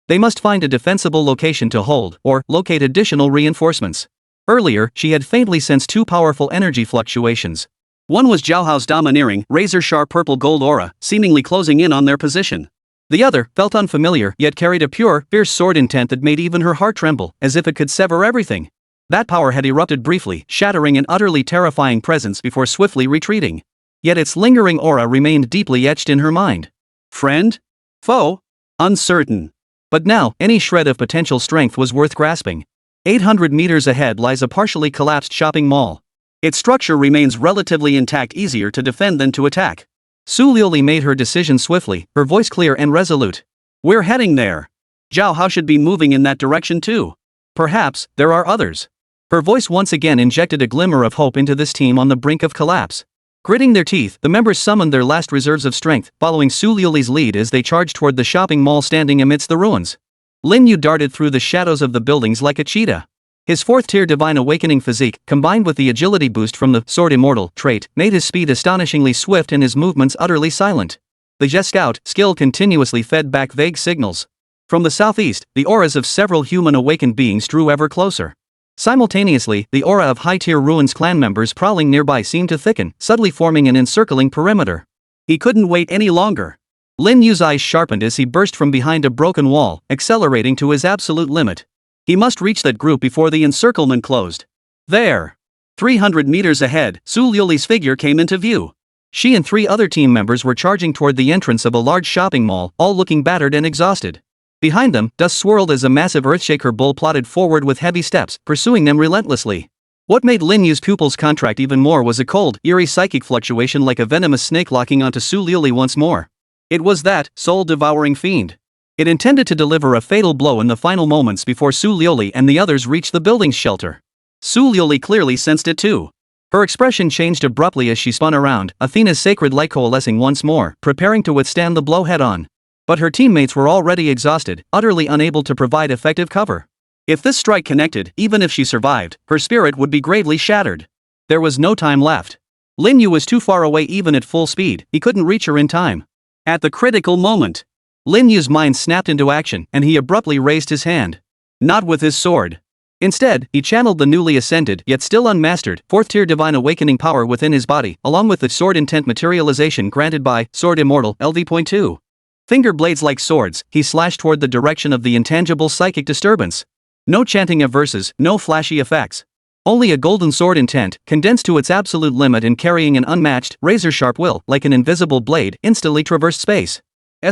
They must find a defensible location to hold, or locate additional reinforcements. Earlier, she had faintly sensed two powerful energy fluctuations. One was Zhao Hao's domineering, razor-sharp purple-gold aura, seemingly closing in on their position. The other felt unfamiliar, yet carried a pure, fierce sword intent that made even her heart tremble, as if it could sever everything. That power had erupted briefly, shattering an utterly terrifying presence before swiftly retreating. Yet its lingering aura remained deeply etched in her mind. Friend? Foe? Uncertain. But now, any shred of potential strength was worth grasping. 800 meters ahead lies a partially collapsed shopping mall. Its structure remains relatively intact, easier to defend than to attack. Su Lioli made her decision swiftly, her voice clear and resolute. We're heading there. Zhao Hao should be moving in that direction too. Perhaps, there are others. Her voice once again injected a glimmer of hope into this team on the brink of collapse. Gritting their teeth, the members summoned their last reserves of strength, following Su Lioli's lead as they charged toward the shopping mall standing amidst the ruins. Lin Yu darted through the shadows of the buildings like a cheetah. His fourth-tier Divine Awakening physique, combined with the agility boost from the Sword Immortal trait, made his speed astonishingly swift and his movements utterly silent. The Jet Scout skill continuously fed back vague signals. From the southeast, the auras of several human awakened beings drew ever closer. Simultaneously, the aura of high-tier Ruins clan members prowling nearby seemed to thicken, subtly forming an encircling perimeter. He couldn't wait any longer. Lin Yu's eyes sharpened as he burst from behind a broken wall, accelerating to his absolute limit. He must reach that group before the encirclement closed. There. 300 meters ahead, Su Lioli's figure came into view. She and 3 other team members were charging toward the entrance of a large shopping mall, all looking battered and exhausted. Behind them, dust swirled as a massive earthshaker bull plodded forward with heavy steps, pursuing them relentlessly. What made Lin Yu's pupils contract even more was a cold, eerie psychic fluctuation like a venomous snake locking onto Su Lioli once more. It was that soul-devouring fiend. It intended to deliver a fatal blow in the final moments before Su Lioli and the others reached the building's shelter. Su Lioli clearly sensed it too. Her expression changed abruptly as she spun around, Athena's sacred light coalescing once more, preparing to withstand the blow head-on. But her teammates were already exhausted, utterly unable to provide effective cover. If this strike connected, even if she survived, her spirit would be gravely shattered. There was no time left. Lin Yu was too far away even at full speed, he couldn't reach her in time. At the critical moment, Lin Yu's mind snapped into action, and he abruptly raised his hand. Not with his sword. Instead, he channeled the newly ascended, yet still unmastered, 4th-tier Divine Awakening power within his body, along with the sword intent materialization granted by Sword Immortal LV.2. Finger blades like swords, he slashed toward the direction of the intangible psychic disturbance. No chanting of verses, no flashy effects. Only a golden sword intent, condensed to its absolute limit and carrying an unmatched, razor-sharp will, like an invisible blade, instantly traversed space. The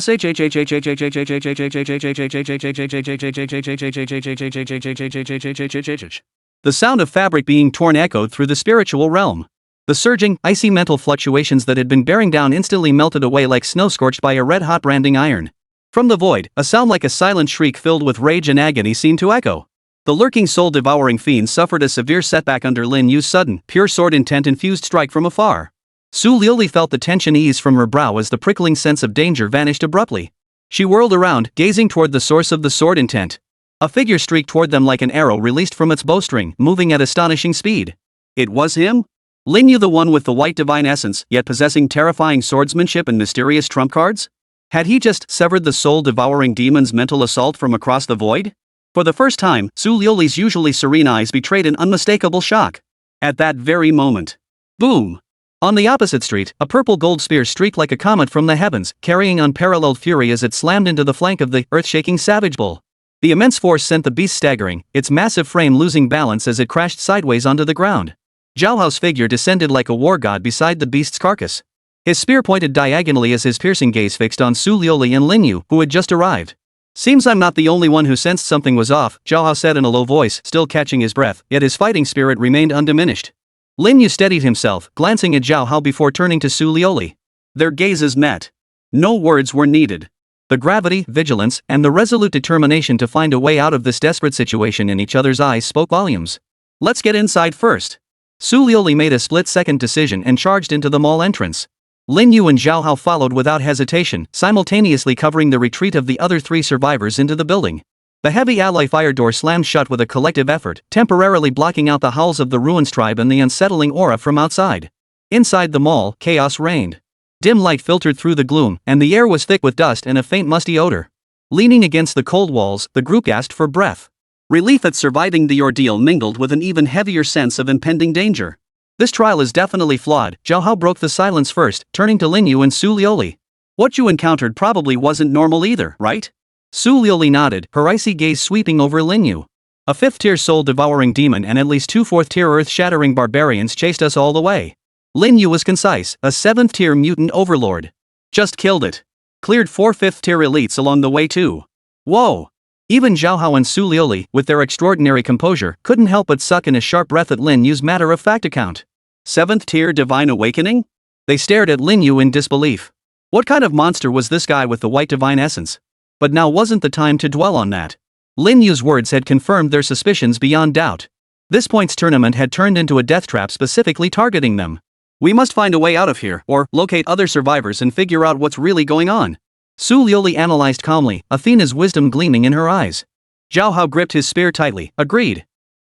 sound of fabric being torn echoed through the spiritual realm. The surging, icy mental fluctuations that had been bearing down instantly melted away like snow scorched by a red-hot branding iron. From the void, a sound like a silent shriek filled with rage and agony seemed to echo. The lurking soul-devouring fiend suffered a severe setback under Lin Yu's sudden, pure sword intent-infused strike from afar. Su Lioli felt the tension ease from her brow as the prickling sense of danger vanished abruptly. She whirled around, gazing toward the source of the sword intent. A figure streaked toward them like an arrow released from its bowstring, moving at astonishing speed. It was him? Lin Yu, the one with the white divine essence, yet possessing terrifying swordsmanship and mysterious trump cards? Had he just severed the soul-devouring demon's mental assault from across the void? For the first time, Su Lioli's usually serene eyes betrayed an unmistakable shock. At that very moment. Boom! On the opposite street, a purple gold spear streaked like a comet from the heavens, carrying unparalleled fury as it slammed into the flank of the earth-shaking savage bull. The immense force sent the beast staggering, its massive frame losing balance as it crashed sideways onto the ground. Zhao Hao's figure descended like a war god beside the beast's carcass. His spear pointed diagonally as his piercing gaze fixed on Su Lioli and Lin Yu, who had just arrived. Seems I'm not the only one who sensed something was off, Zhao Hao said in a low voice, still catching his breath, yet his fighting spirit remained undiminished. Lin Yu steadied himself, glancing at Zhao Hao before turning to Su Lioli. Their gazes met. No words were needed. The gravity, vigilance, and the resolute determination to find a way out of this desperate situation in each other's eyes spoke volumes. Let's get inside first. Su Liuli made a split-second decision and charged into the mall entrance. Lin Yu and Zhao Hao followed without hesitation, simultaneously covering the retreat of the other three survivors into the building. The heavy alloy fire door slammed shut with a collective effort, temporarily blocking out the howls of the Ruins tribe and the unsettling aura from outside. Inside the mall, chaos reigned. Dim light filtered through the gloom, and the air was thick with dust and a faint musty odor. Leaning against the cold walls, the group gasped for breath. Relief at surviving the ordeal mingled with an even heavier sense of impending danger. This trial is definitely flawed. Zhao Hao broke the silence first, turning to Lin Yu and Su Liuli. What you encountered probably wasn't normal either, right? Su Liuli nodded, her icy gaze sweeping over Lin Yu. A 5th-tier soul-devouring demon and at least 2 4th-tier earth-shattering barbarians chased us all the way. Lin Yu was concise, a 7th-tier mutant overlord. Just killed it. Cleared 4 5th-tier elites along the way too. Whoa! Even Zhao Hao and Su Liuli, with their extraordinary composure, couldn't help but suck in a sharp breath at Lin Yu's matter-of-fact account. 7th-tier divine awakening? They stared at Lin Yu in disbelief. What kind of monster was this guy with the white divine essence? But now wasn't the time to dwell on that. Lin Yu's words had confirmed their suspicions beyond doubt. This point's tournament had turned into a death trap specifically targeting them. We must find a way out of here, or locate other survivors and figure out what's really going on. Su Liuli analyzed calmly, Athena's wisdom gleaming in her eyes. Zhao Hao gripped his spear tightly, agreed.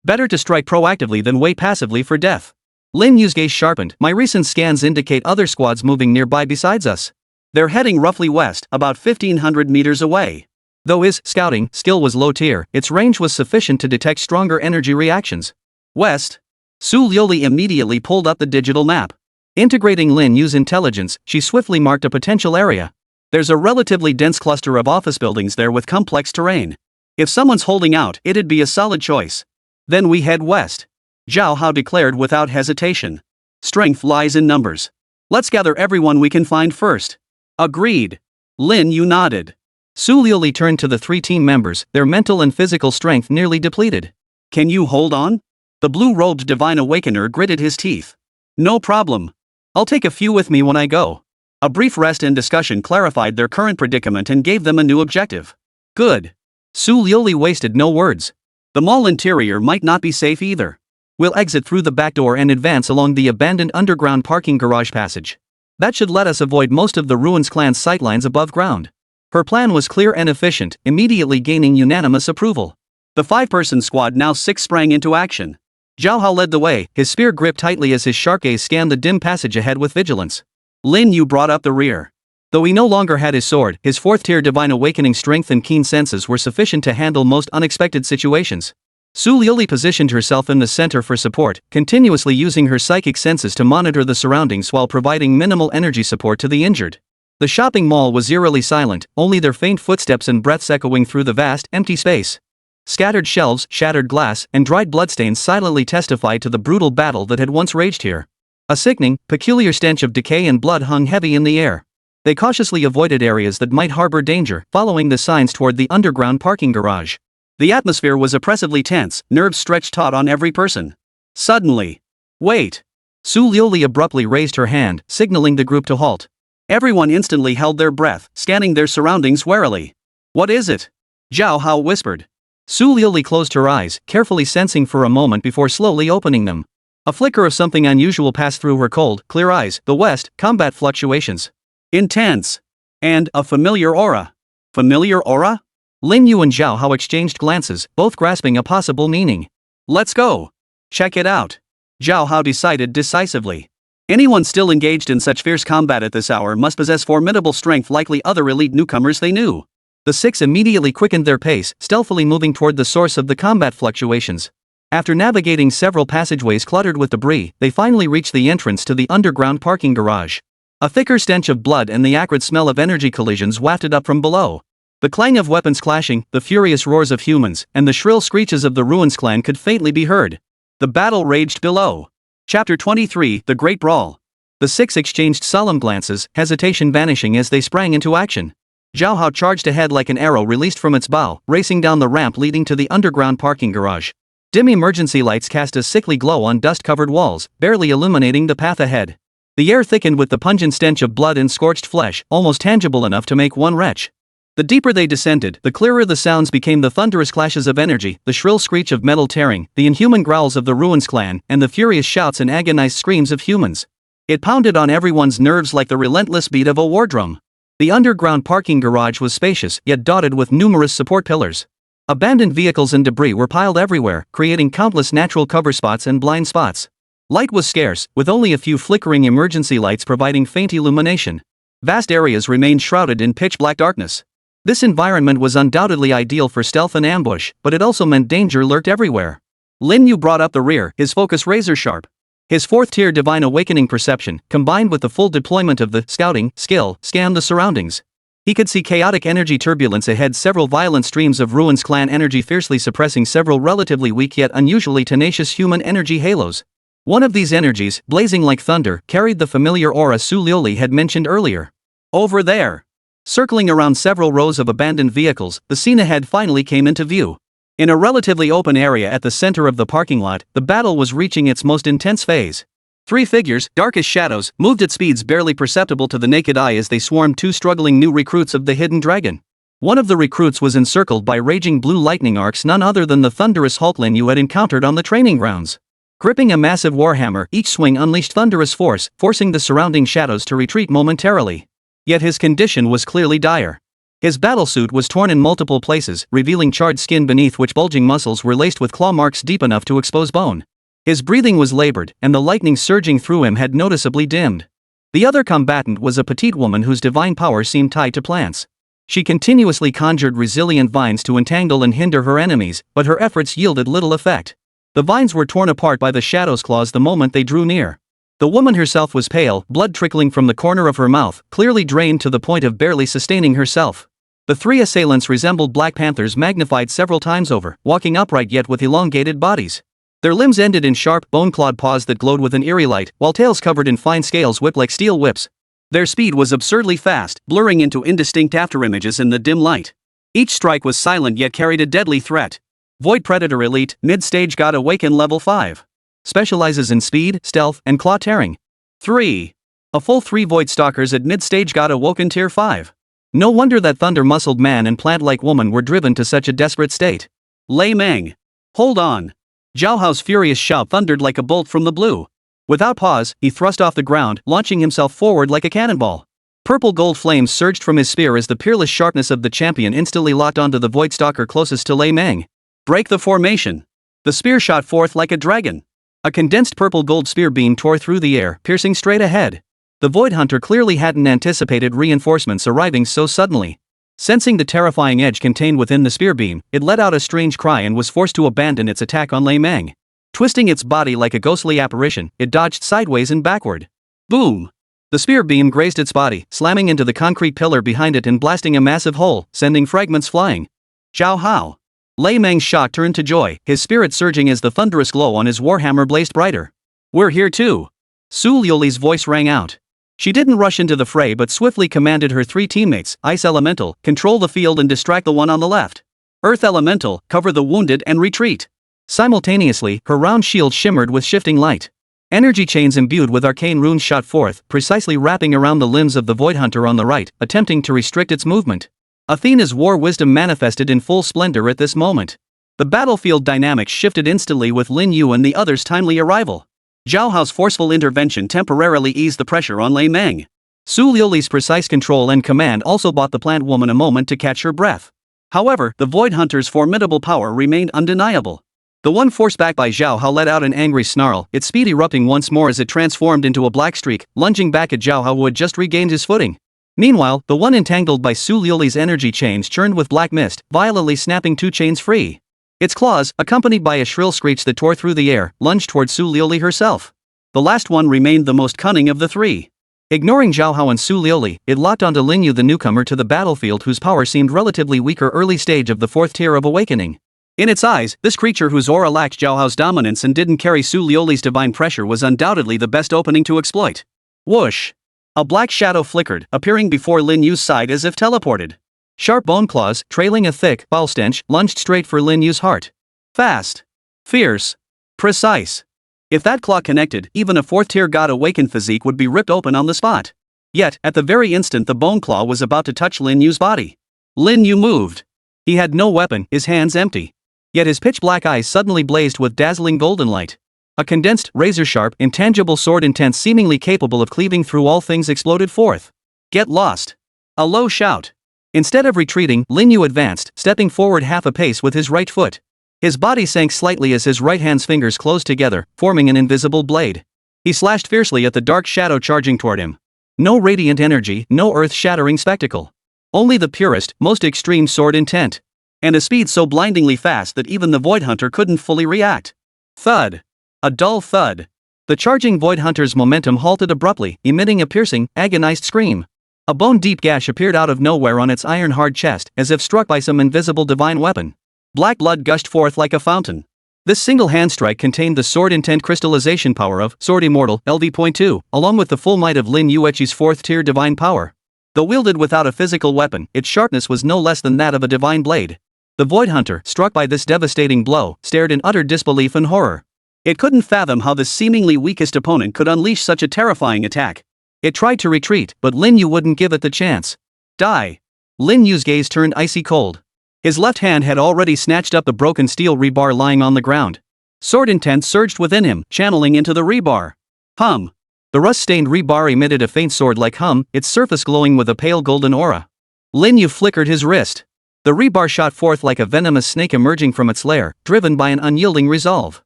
Better to strike proactively than wait passively for death. Lin Yu's gaze sharpened, my recent scans indicate other squads moving nearby besides us. They're heading roughly west, about 1,500 meters away. Though his scouting skill was low tier, its range was sufficient to detect stronger energy reactions. West? Su Liuli immediately pulled up the digital map. Integrating Lin Yu's intelligence, she swiftly marked a potential area. There's a relatively dense cluster of office buildings there with complex terrain. If someone's holding out, it'd be a solid choice. Then we head west. Zhao Hao declared without hesitation. Strength lies in numbers. Let's gather everyone we can find first. Agreed. Lin Yu nodded. Su Liuli turned to the 3 team members, their mental and physical strength nearly depleted. Can you hold on? The blue-robed divine awakener gritted his teeth. No problem. I'll take a few with me when I go. A brief rest and discussion clarified their current predicament and gave them a new objective. Good. Su Liuli wasted no words. The mall interior might not be safe either. We'll exit through the back door and advance along the abandoned underground parking garage passage. That should let us avoid most of the Ruins clan's sightlines above ground. Her plan was clear and efficient, immediately gaining unanimous approval. The 5-person squad, now 6, sprang into action. Zhao Hao led the way, his spear gripped tightly as his shark gaze scanned the dim passage ahead with vigilance. Lin Yu brought up the rear. Though he no longer had his sword, his 4th-tier divine awakening strength and keen senses were sufficient to handle most unexpected situations. Su Liuli positioned herself in the center for support, continuously using her psychic senses to monitor the surroundings while providing minimal energy support to the injured. The shopping mall was eerily silent, only their faint footsteps and breaths echoing through the vast, empty space. Scattered shelves, shattered glass, and dried bloodstains silently testified to the brutal battle that had once raged here. A sickening, peculiar stench of decay and blood hung heavy in the air. They cautiously avoided areas that might harbor danger, following the signs toward the underground parking garage. The atmosphere was oppressively tense, nerves stretched taut on every person. Suddenly. Wait! Su Liuli abruptly raised her hand, signaling the group to halt. Everyone instantly held their breath, scanning their surroundings warily. What is it? Zhao Hao whispered. Su Liuli closed her eyes, carefully sensing for a moment before slowly opening them. A flicker of something unusual passed through her cold, clear eyes. The west, combat fluctuations. Intense. And a familiar aura. Familiar aura? Lin Yu and Zhao Hao exchanged glances, both grasping a possible meaning. Let's go. Check it out. Zhao Hao decided decisively. Anyone still engaged in such fierce combat at this hour must possess formidable strength, likely other elite newcomers they knew. The 6 immediately quickened their pace, stealthily moving toward the source of the combat fluctuations. After navigating several passageways cluttered with debris, they finally reached the entrance to the underground parking garage. A thicker stench of blood and the acrid smell of energy collisions wafted up from below. The clang of weapons clashing, the furious roars of humans, and the shrill screeches of the Ruins clan could faintly be heard. The battle raged below. Chapter 23, The Great Brawl. The 6 exchanged solemn glances, hesitation vanishing as they sprang into action. Zhao Hao charged ahead like an arrow released from its bow, racing down the ramp leading to the underground parking garage. Dim emergency lights cast a sickly glow on dust-covered walls, barely illuminating the path ahead. The air thickened with the pungent stench of blood and scorched flesh, almost tangible enough to make one retch. The deeper they descended, the clearer the sounds became: the thunderous clashes of energy, the shrill screech of metal tearing, the inhuman growls of the Ruins clan, and the furious shouts and agonized screams of humans. It pounded on everyone's nerves like the relentless beat of a war drum. The underground parking garage was spacious, yet dotted with numerous support pillars. Abandoned vehicles and debris were piled everywhere, creating countless natural cover spots and blind spots. Light was scarce, with only a few flickering emergency lights providing faint illumination. Vast areas remained shrouded in pitch-black darkness. This environment was undoubtedly ideal for stealth and ambush, but it also meant danger lurked everywhere. Lin Yu brought up the rear, his focus razor-sharp. His fourth-tier Divine Awakening perception, combined with the full deployment of the scouting skill, scanned the surroundings. He could see chaotic energy turbulence ahead, several violent streams of Ruins clan energy fiercely suppressing several relatively weak yet unusually tenacious human energy halos. One of these energies, blazing like thunder, carried the familiar aura Su Liuli had mentioned earlier. Over there! Circling around several rows of abandoned vehicles, the scene ahead finally came into view. In a relatively open area at the center of the parking lot, the battle was reaching its most intense phase. Three figures, dark as shadows, moved at speeds barely perceptible to the naked eye as they swarmed two struggling new recruits of the Hidden Dragon. One of the recruits was encircled by raging blue lightning arcs, none other than the thunderous Hulk Lin Yu had encountered on the training grounds. Gripping a massive warhammer, each swing unleashed thunderous force, forcing the surrounding shadows to retreat momentarily. Yet his condition was clearly dire. His battlesuit was torn in multiple places, revealing charred skin beneath which bulging muscles were laced with claw marks deep enough to expose bone. His breathing was labored, and the lightning surging through him had noticeably dimmed. The other combatant was a petite woman whose divine power seemed tied to plants. She continuously conjured resilient vines to entangle and hinder her enemies, but her efforts yielded little effect. The vines were torn apart by the shadow's claws the moment they drew near. The woman herself was pale, blood trickling from the corner of her mouth, clearly drained to the point of barely sustaining herself. The three assailants resembled Black Panthers magnified several times over, walking upright yet with elongated bodies. Their limbs ended in sharp, bone-clawed paws that glowed with an eerie light, while tails covered in fine scales whipped like steel whips. Their speed was absurdly fast, blurring into indistinct afterimages in the dim light. Each strike was silent yet carried a deadly threat. Void Predator Elite, mid-stage God Awaken level 5. Specializes in speed, stealth, and claw tearing. 3. A full 3 Void Stalkers at mid-stage God Awoken tier 5. No wonder that thunder-muscled man and plant-like woman were driven to such a desperate state. Lei Meng. Hold on. Zhao Hao's furious shout thundered like a bolt from the blue. Without pause, he thrust off the ground, launching himself forward like a cannonball. Purple-gold flames surged from his spear as the peerless sharpness of the champion instantly locked onto the Void Stalker closest to Lei Meng. Break the formation. The spear shot forth like a dragon. A condensed purple-gold spear beam tore through the air, piercing straight ahead. The Void Hunter clearly hadn't anticipated reinforcements arriving so suddenly. Sensing the terrifying edge contained within the spear beam, it let out a strange cry and was forced to abandon its attack on Lei Meng. Twisting its body like a ghostly apparition, it dodged sideways and backward. Boom! The spear beam grazed its body, slamming into the concrete pillar behind it and blasting a massive hole, sending fragments flying. Zhao Hao. Lei Meng's shock turned to joy, his spirit surging as the thunderous glow on his warhammer blazed brighter. We're here too. Su Liuli's voice rang out. She didn't rush into the fray but swiftly commanded her 3 teammates, Ice Elemental, control the field and distract the one on the left. Earth Elemental, cover the wounded and retreat. Simultaneously, her round shield shimmered with shifting light. Energy chains imbued with arcane runes shot forth, precisely wrapping around the limbs of the Void Hunter on the right, attempting to restrict its movement. Athena's war wisdom manifested in full splendor at this moment. The battlefield dynamics shifted instantly with Lin Yu and the others' timely arrival. Zhao Hao's forceful intervention temporarily eased the pressure on Lei Meng. Su Liuli's precise control and command also bought the plant woman a moment to catch her breath. However, the Void Hunter's formidable power remained undeniable. The one forced back by Zhao Hao let out an angry snarl, its speed erupting once more as it transformed into a black streak, lunging back at Zhao Hao who had just regained his footing. Meanwhile, the one entangled by Su Liuli's energy chains churned with black mist, violently snapping 2 chains free. Its claws, accompanied by a shrill screech that tore through the air, lunged toward Su Liuli herself. The last one remained the most cunning of the 3. Ignoring Zhao Hao and Su Liuli, it locked onto Lin Yu, the newcomer to the battlefield whose power seemed relatively weaker early stage of the 4th tier of awakening. In its eyes, this creature whose aura lacked Zhao Hao's dominance and didn't carry Su Liuli's divine pressure was undoubtedly the best opening to exploit. Whoosh! A black shadow flickered, appearing before Lin Yu's side as if teleported. Sharp bone claws, trailing a thick, foul stench, lunged straight for Lin Yu's heart. Fast. Fierce. Precise. If that claw connected, even a 4th-tier God Awakened physique would be ripped open on the spot. Yet, at the very instant the bone claw was about to touch Lin Yu's body, Lin Yu moved. He had no weapon, his hands empty. Yet his pitch-black eyes suddenly blazed with dazzling golden light. A condensed, razor-sharp, intangible sword intent seemingly capable of cleaving through all things exploded forth. Get lost. A low shout. Instead of retreating, Lin Yu advanced, stepping forward half a pace with his right foot. His body sank slightly as his right hand's fingers closed together, forming an invisible blade. He slashed fiercely at the dark shadow charging toward him. No radiant energy, no earth-shattering spectacle. Only the purest, most extreme sword intent. And a speed so blindingly fast that even the Void Hunter couldn't fully react. Thud. A dull thud. The charging Void Hunter's momentum halted abruptly, emitting a piercing, agonized scream. A bone-deep gash appeared out of nowhere on its iron-hard chest, as if struck by some invisible divine weapon. Black blood gushed forth like a fountain. This single hand strike contained the sword intent crystallization power of Sword Immortal LV.2, along with the full might of Lin Yueqi's 4th tier divine power. Though wielded without a physical weapon, its sharpness was no less than that of a divine blade. The Void Hunter, struck by this devastating blow, stared in utter disbelief and horror. It couldn't fathom how this seemingly weakest opponent could unleash such a terrifying attack. It tried to retreat, but Lin Yu wouldn't give it the chance. Die. Lin Yu's gaze turned icy cold. His left hand had already snatched up the broken steel rebar lying on the ground. Sword intent surged within him, channeling into the rebar. Hum. The rust-stained rebar emitted a faint sword-like hum, its surface glowing with a pale golden aura. Lin Yu flickered his wrist. The rebar shot forth like a venomous snake emerging from its lair, driven by an unyielding resolve.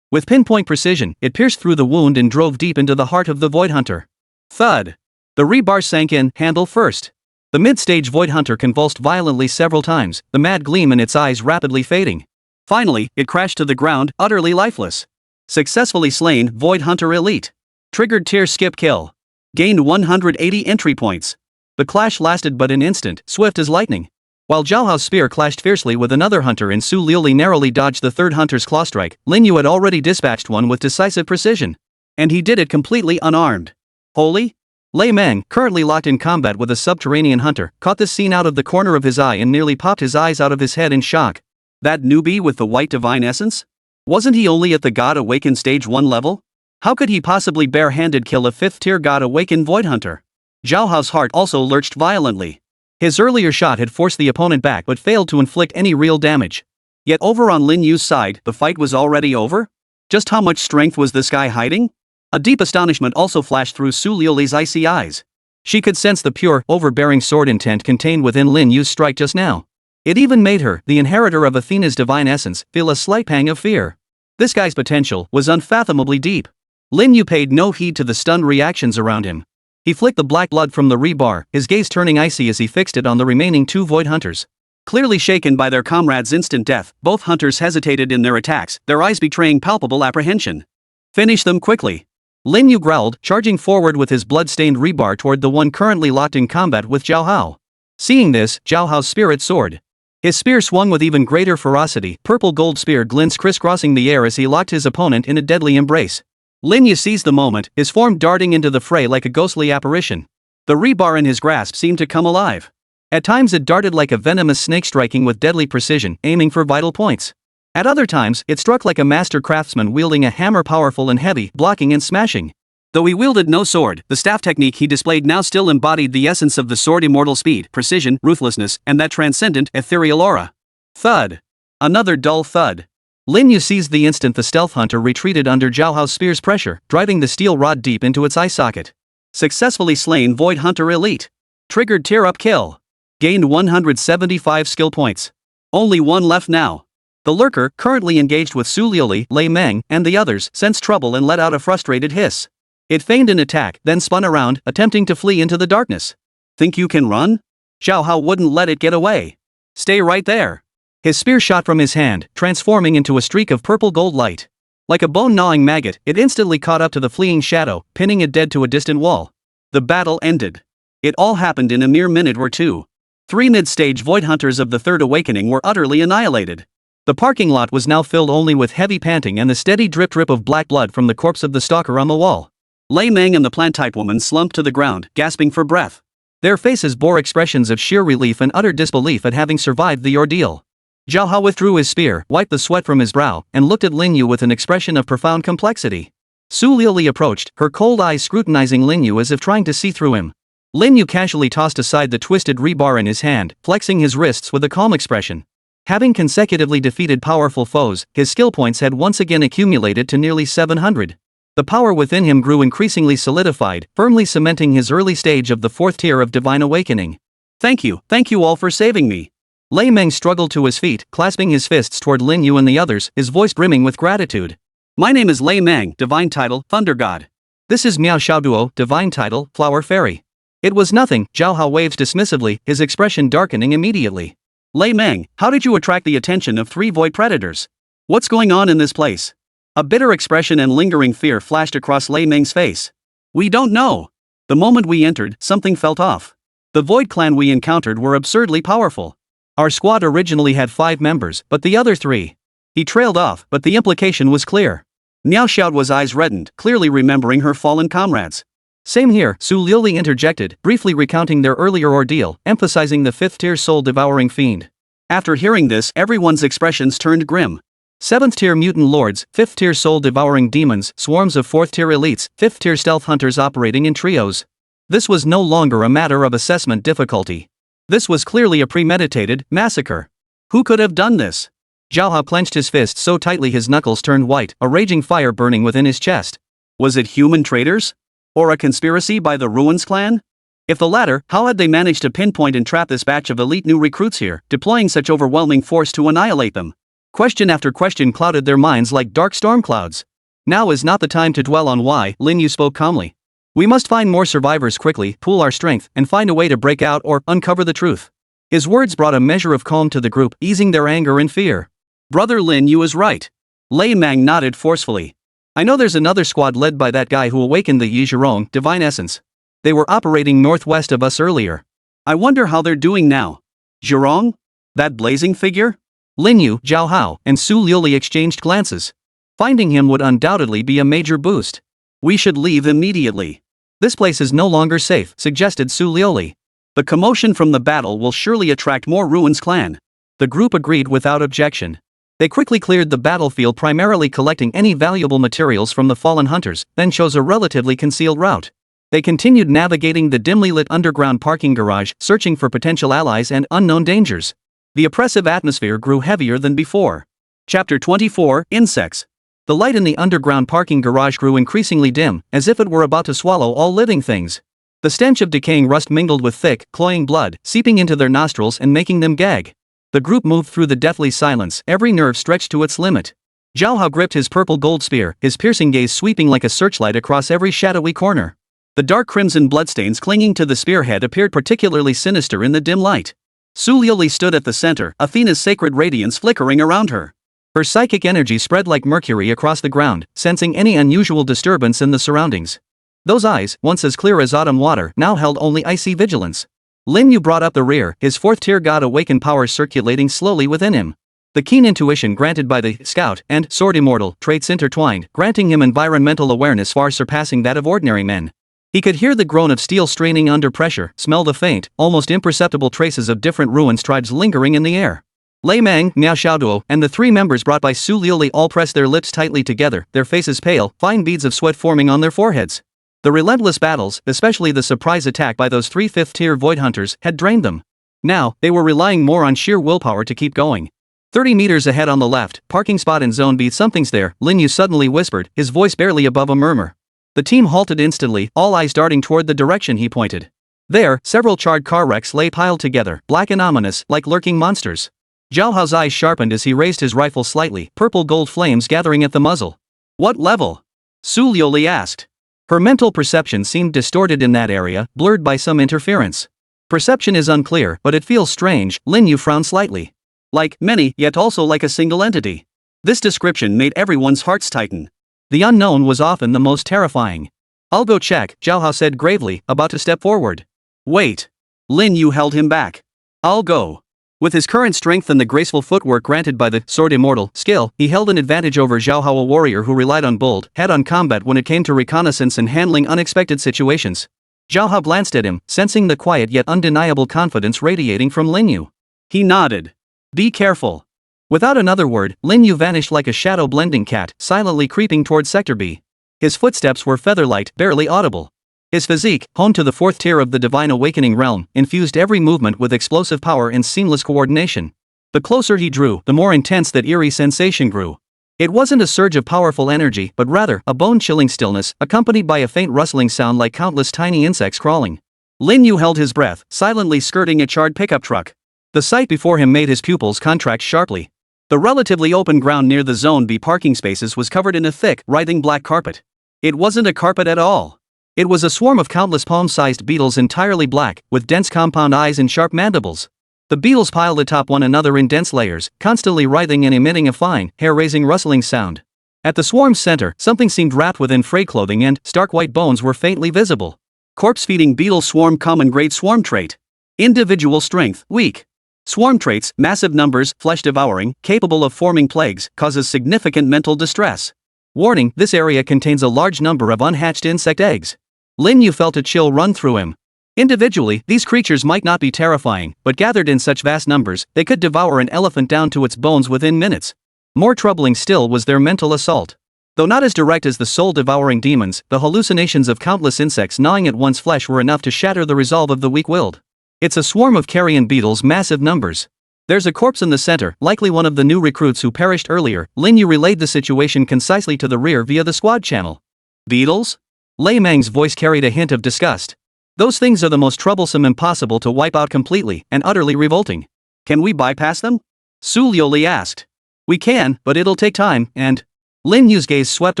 With pinpoint precision, it pierced through the wound and drove deep into the heart of the Void Hunter. Thud. The rebar sank in, handle first. The mid-stage Void Hunter convulsed violently several times, the mad gleam in its eyes rapidly fading. Finally, it crashed to the ground, utterly lifeless. Successfully slain, Void Hunter Elite. Triggered tier skip kill. Gained 180 entry points. The clash lasted but an instant, swift as lightning. While Zhao Hao's spear clashed fiercely with another hunter and Su Liuli narrowly dodged the third hunter's claw strike, Lin Yu had already dispatched one with decisive precision. And he did it completely unarmed. Holy? Lei Meng, currently locked in combat with a subterranean hunter, caught this scene out of the corner of his eye and nearly popped his eyes out of his head in shock. That newbie with the white divine essence? Wasn't he only at the God Awakened stage 1 level? How could he possibly bare-handed kill a 5th tier God Awakened Void Hunter? Zhao Hao's heart also lurched violently. His earlier shot had forced the opponent back but failed to inflict any real damage. Yet over on Lin Yu's side, the fight was already over? Just how much strength was this guy hiding? A deep astonishment also flashed through Su Liuli's icy eyes. She could sense the pure, overbearing sword intent contained within Lin Yu's strike just now. It even made her, the inheritor of Athena's divine essence, feel a slight pang of fear. This guy's potential was unfathomably deep. Lin Yu paid no heed to the stunned reactions around him. He flicked the black blood from the rebar, his gaze turning icy as he fixed it on the remaining 2 Void Hunters. Clearly shaken by their comrade's instant death, both hunters hesitated in their attacks, their eyes betraying palpable apprehension. Finish them quickly. Lin Yu growled, charging forward with his blood-stained rebar toward the one currently locked in combat with Zhao Hao. Seeing this, Zhao Hao's spirit soared. His spear swung with even greater ferocity, purple gold spear glints crisscrossing the air as he locked his opponent in a deadly embrace. Lin Yu seized the moment, his form darting into the fray like a ghostly apparition. The rebar in his grasp seemed to come alive. At times it darted like a venomous snake striking with deadly precision, aiming for vital points. At other times, it struck like a master craftsman wielding a hammer powerful and heavy, blocking and smashing. Though he wielded no sword, the staff technique he displayed now still embodied the essence of the sword immortal speed, precision, ruthlessness, and that transcendent, ethereal aura. Thud. Another dull thud. Lin Yu seized the instant the stealth hunter retreated under Zhao Hao's spear's pressure, driving the steel rod deep into its eye socket. Successfully slain Void Hunter Elite. Triggered tear-up kill. Gained 175 skill points. Only one left now. The lurker, currently engaged with Su Liuli, Lei Meng, and the others, sensed trouble and let out a frustrated hiss. It feigned an attack, then spun around, attempting to flee into the darkness. Think you can run? Zhao Hao wouldn't let it get away. Stay right there. His spear shot from his hand, transforming into a streak of purple gold light. Like a bone-gnawing maggot, it instantly caught up to the fleeing shadow, pinning it dead to a distant wall. The battle ended. It all happened in a mere minute or two. 3 mid-stage Void Hunters of the Third Awakening were utterly annihilated. The parking lot was now filled only with heavy panting and the steady drip-drip of black blood from the corpse of the stalker on the wall. Lei Meng and the plant-type woman slumped to the ground, gasping for breath. Their faces bore expressions of sheer relief and utter disbelief at having survived the ordeal. Zhao Hao withdrew his spear, wiped the sweat from his brow, and looked at Lin Yu with an expression of profound complexity. Su Liuli approached, her cold eyes scrutinizing Lin Yu as if trying to see through him. Lin Yu casually tossed aside the twisted rebar in his hand, flexing his wrists with a calm expression. Having consecutively defeated powerful foes, his skill points had once again accumulated to nearly 700. The power within him grew increasingly solidified, firmly cementing his early stage of the 4th tier of divine awakening. Thank you all for saving me. Lei Meng struggled to his feet, clasping his fists toward Lin Yu and the others, his voice brimming with gratitude. My name is Lei Meng, divine title, Thunder God. This is Miao Xiaoduo, divine title, Flower Fairy. It was nothing, Zhao Hao waves dismissively, his expression darkening immediately. Lei Meng, how did you attract the attention of 3 void predators? What's going on in this place? A bitter expression and lingering fear flashed across Lei Meng's face. We don't know. The moment we entered, something felt off. The void clan we encountered were absurdly powerful. Our squad originally had 5 members, but the other 3. He trailed off, but the implication was clear. Miao Xiaoduo's eyes reddened, clearly remembering her fallen comrades. Same here, Su Liuli interjected, briefly recounting their earlier ordeal, emphasizing the 5th-tier soul-devouring fiend. After hearing this, everyone's expressions turned grim. 7th-tier mutant lords, 5th-tier soul-devouring demons, swarms of 4th-tier elites, 5th-tier stealth hunters operating in trios. This was no longer a matter of assessment difficulty. This was clearly a premeditated massacre. Who could have done this? Zhao Hao clenched his fist so tightly his knuckles turned white, a raging fire burning within his chest. Was it human traitors? Or a conspiracy by the Ruins clan? If the latter, how had they managed to pinpoint and trap this batch of elite new recruits here, deploying such overwhelming force to annihilate them? Question after question clouded their minds like dark storm clouds. Now is not the time to dwell on why, Lin Yu spoke calmly. We must find more survivors quickly, pool our strength, and find a way to break out or uncover the truth. His words brought a measure of calm to the group, easing their anger and fear. Brother Lin Yu is right. Lei Meng nodded forcefully. I know there's another squad led by that guy who awakened the Yi Zhurong, divine essence. They were operating northwest of us earlier. I wonder how they're doing now. Zhurong? That blazing figure? Lin Yu, Zhao Hao, and Su Liuli exchanged glances. Finding him would undoubtedly be a major boost. We should leave immediately. This place is no longer safe, suggested Su Liuli. The commotion from the battle will surely attract more Ruins clan. The group agreed without objection. They quickly cleared the battlefield, primarily collecting any valuable materials from the fallen hunters, then chose a relatively concealed route. They continued navigating the dimly lit underground parking garage, searching for potential allies and unknown dangers. The oppressive atmosphere grew heavier than before. Chapter 24, Insects. The light in the underground parking garage grew increasingly dim, as if it were about to swallow all living things. The stench of decaying rust mingled with thick, cloying blood, seeping into their nostrils and making them gag. The group moved through the deathly silence, every nerve stretched to its limit. Zhao Hao gripped his purple gold spear, his piercing gaze sweeping like a searchlight across every shadowy corner. The dark crimson bloodstains clinging to the spearhead appeared particularly sinister in the dim light. Su Liuli stood at the center, Athena's sacred radiance flickering around her. Her psychic energy spread like mercury across the ground, sensing any unusual disturbance in the surroundings. Those eyes, once as clear as autumn water, now held only icy vigilance. Lin Yu brought up the rear, his 4th-tier god awakened powers circulating slowly within him. The keen intuition granted by the Scout and Sword Immortal traits intertwined, granting him environmental awareness far surpassing that of ordinary men. He could hear the groan of steel straining under pressure, smell the faint, almost imperceptible traces of different Ruins tribes lingering in the air. Lei Meng, Miao Xiaoduo, and the 3 members brought by Su Liuli all pressed their lips tightly together, their faces pale, fine beads of sweat forming on their foreheads. The relentless battles, especially the surprise attack by those 3 5th-tier void hunters, had drained them. Now, they were relying more on sheer willpower to keep going. 30 meters ahead on the left, parking spot in Zone B. Something's there, Lin Yu suddenly whispered, his voice barely above a murmur. The team halted instantly, all eyes darting toward the direction he pointed. There, several charred car wrecks lay piled together, black and ominous, like lurking monsters. Zhao Hao's eyes sharpened as he raised his rifle slightly, purple gold flames gathering at the muzzle. What level? Su Liuli asked. Her mental perception seemed distorted in that area, blurred by some interference. Perception is unclear, but it feels strange, Lin Yu frowned slightly. Like many, yet also like a single entity. This description made everyone's hearts tighten. The unknown was often the most terrifying. I'll go check, Zhao Hao said gravely, about to step forward. Wait. Lin Yu held him back. I'll go. With his current strength and the graceful footwork granted by the Sword Immortal skill, he held an advantage over Zhao Hao, a warrior who relied on bold, head-on combat when it came to reconnaissance and handling unexpected situations. Zhao Hao glanced at him, sensing the quiet yet undeniable confidence radiating from Lin Yu. He nodded. Be careful. Without another word, Lin Yu vanished like a shadow-blending cat, silently creeping toward Sector B. His footsteps were feather-light, barely audible. His physique, honed to the 4th tier of the Divine Awakening realm, infused every movement with explosive power and seamless coordination. The closer he drew, the more intense that eerie sensation grew. It wasn't a surge of powerful energy, but rather a bone-chilling stillness, accompanied by a faint rustling sound like countless tiny insects crawling. Lin Yu held his breath, silently skirting a charred pickup truck. The sight before him made his pupils contract sharply. The relatively open ground near the Zone B parking spaces was covered in a thick, writhing black carpet. It wasn't a carpet at all. It was a swarm of countless palm-sized beetles entirely black, with dense compound eyes and sharp mandibles. The beetles piled atop one another in dense layers, constantly writhing and emitting a fine, hair-raising rustling sound. At the swarm's center, something seemed wrapped within frayed clothing and stark white bones were faintly visible. Corpse-feeding beetle swarm common grade swarm trait. Individual strength, weak. Swarm traits, massive numbers, flesh-devouring, capable of forming plagues, causes significant mental distress. Warning, this area contains a large number of unhatched insect eggs. Lin Yu felt a chill run through him. Individually, these creatures might not be terrifying, but gathered in such vast numbers, they could devour an elephant down to its bones within minutes. More troubling still was their mental assault. Though not as direct as the soul-devouring demons, the hallucinations of countless insects gnawing at one's flesh were enough to shatter the resolve of the weak-willed. It's a swarm of carrion beetles, massive numbers. There's a corpse in the center, likely one of the new recruits who perished earlier. Lin Yu relayed the situation concisely to the rear via the squad channel. Beetles? Lei Mang's voice carried a hint of disgust. Those things are the most troublesome, impossible to wipe out completely, and utterly revolting. Can we bypass them? Su Liuli asked. We can, but it'll take time, and... Lin Yu's gaze swept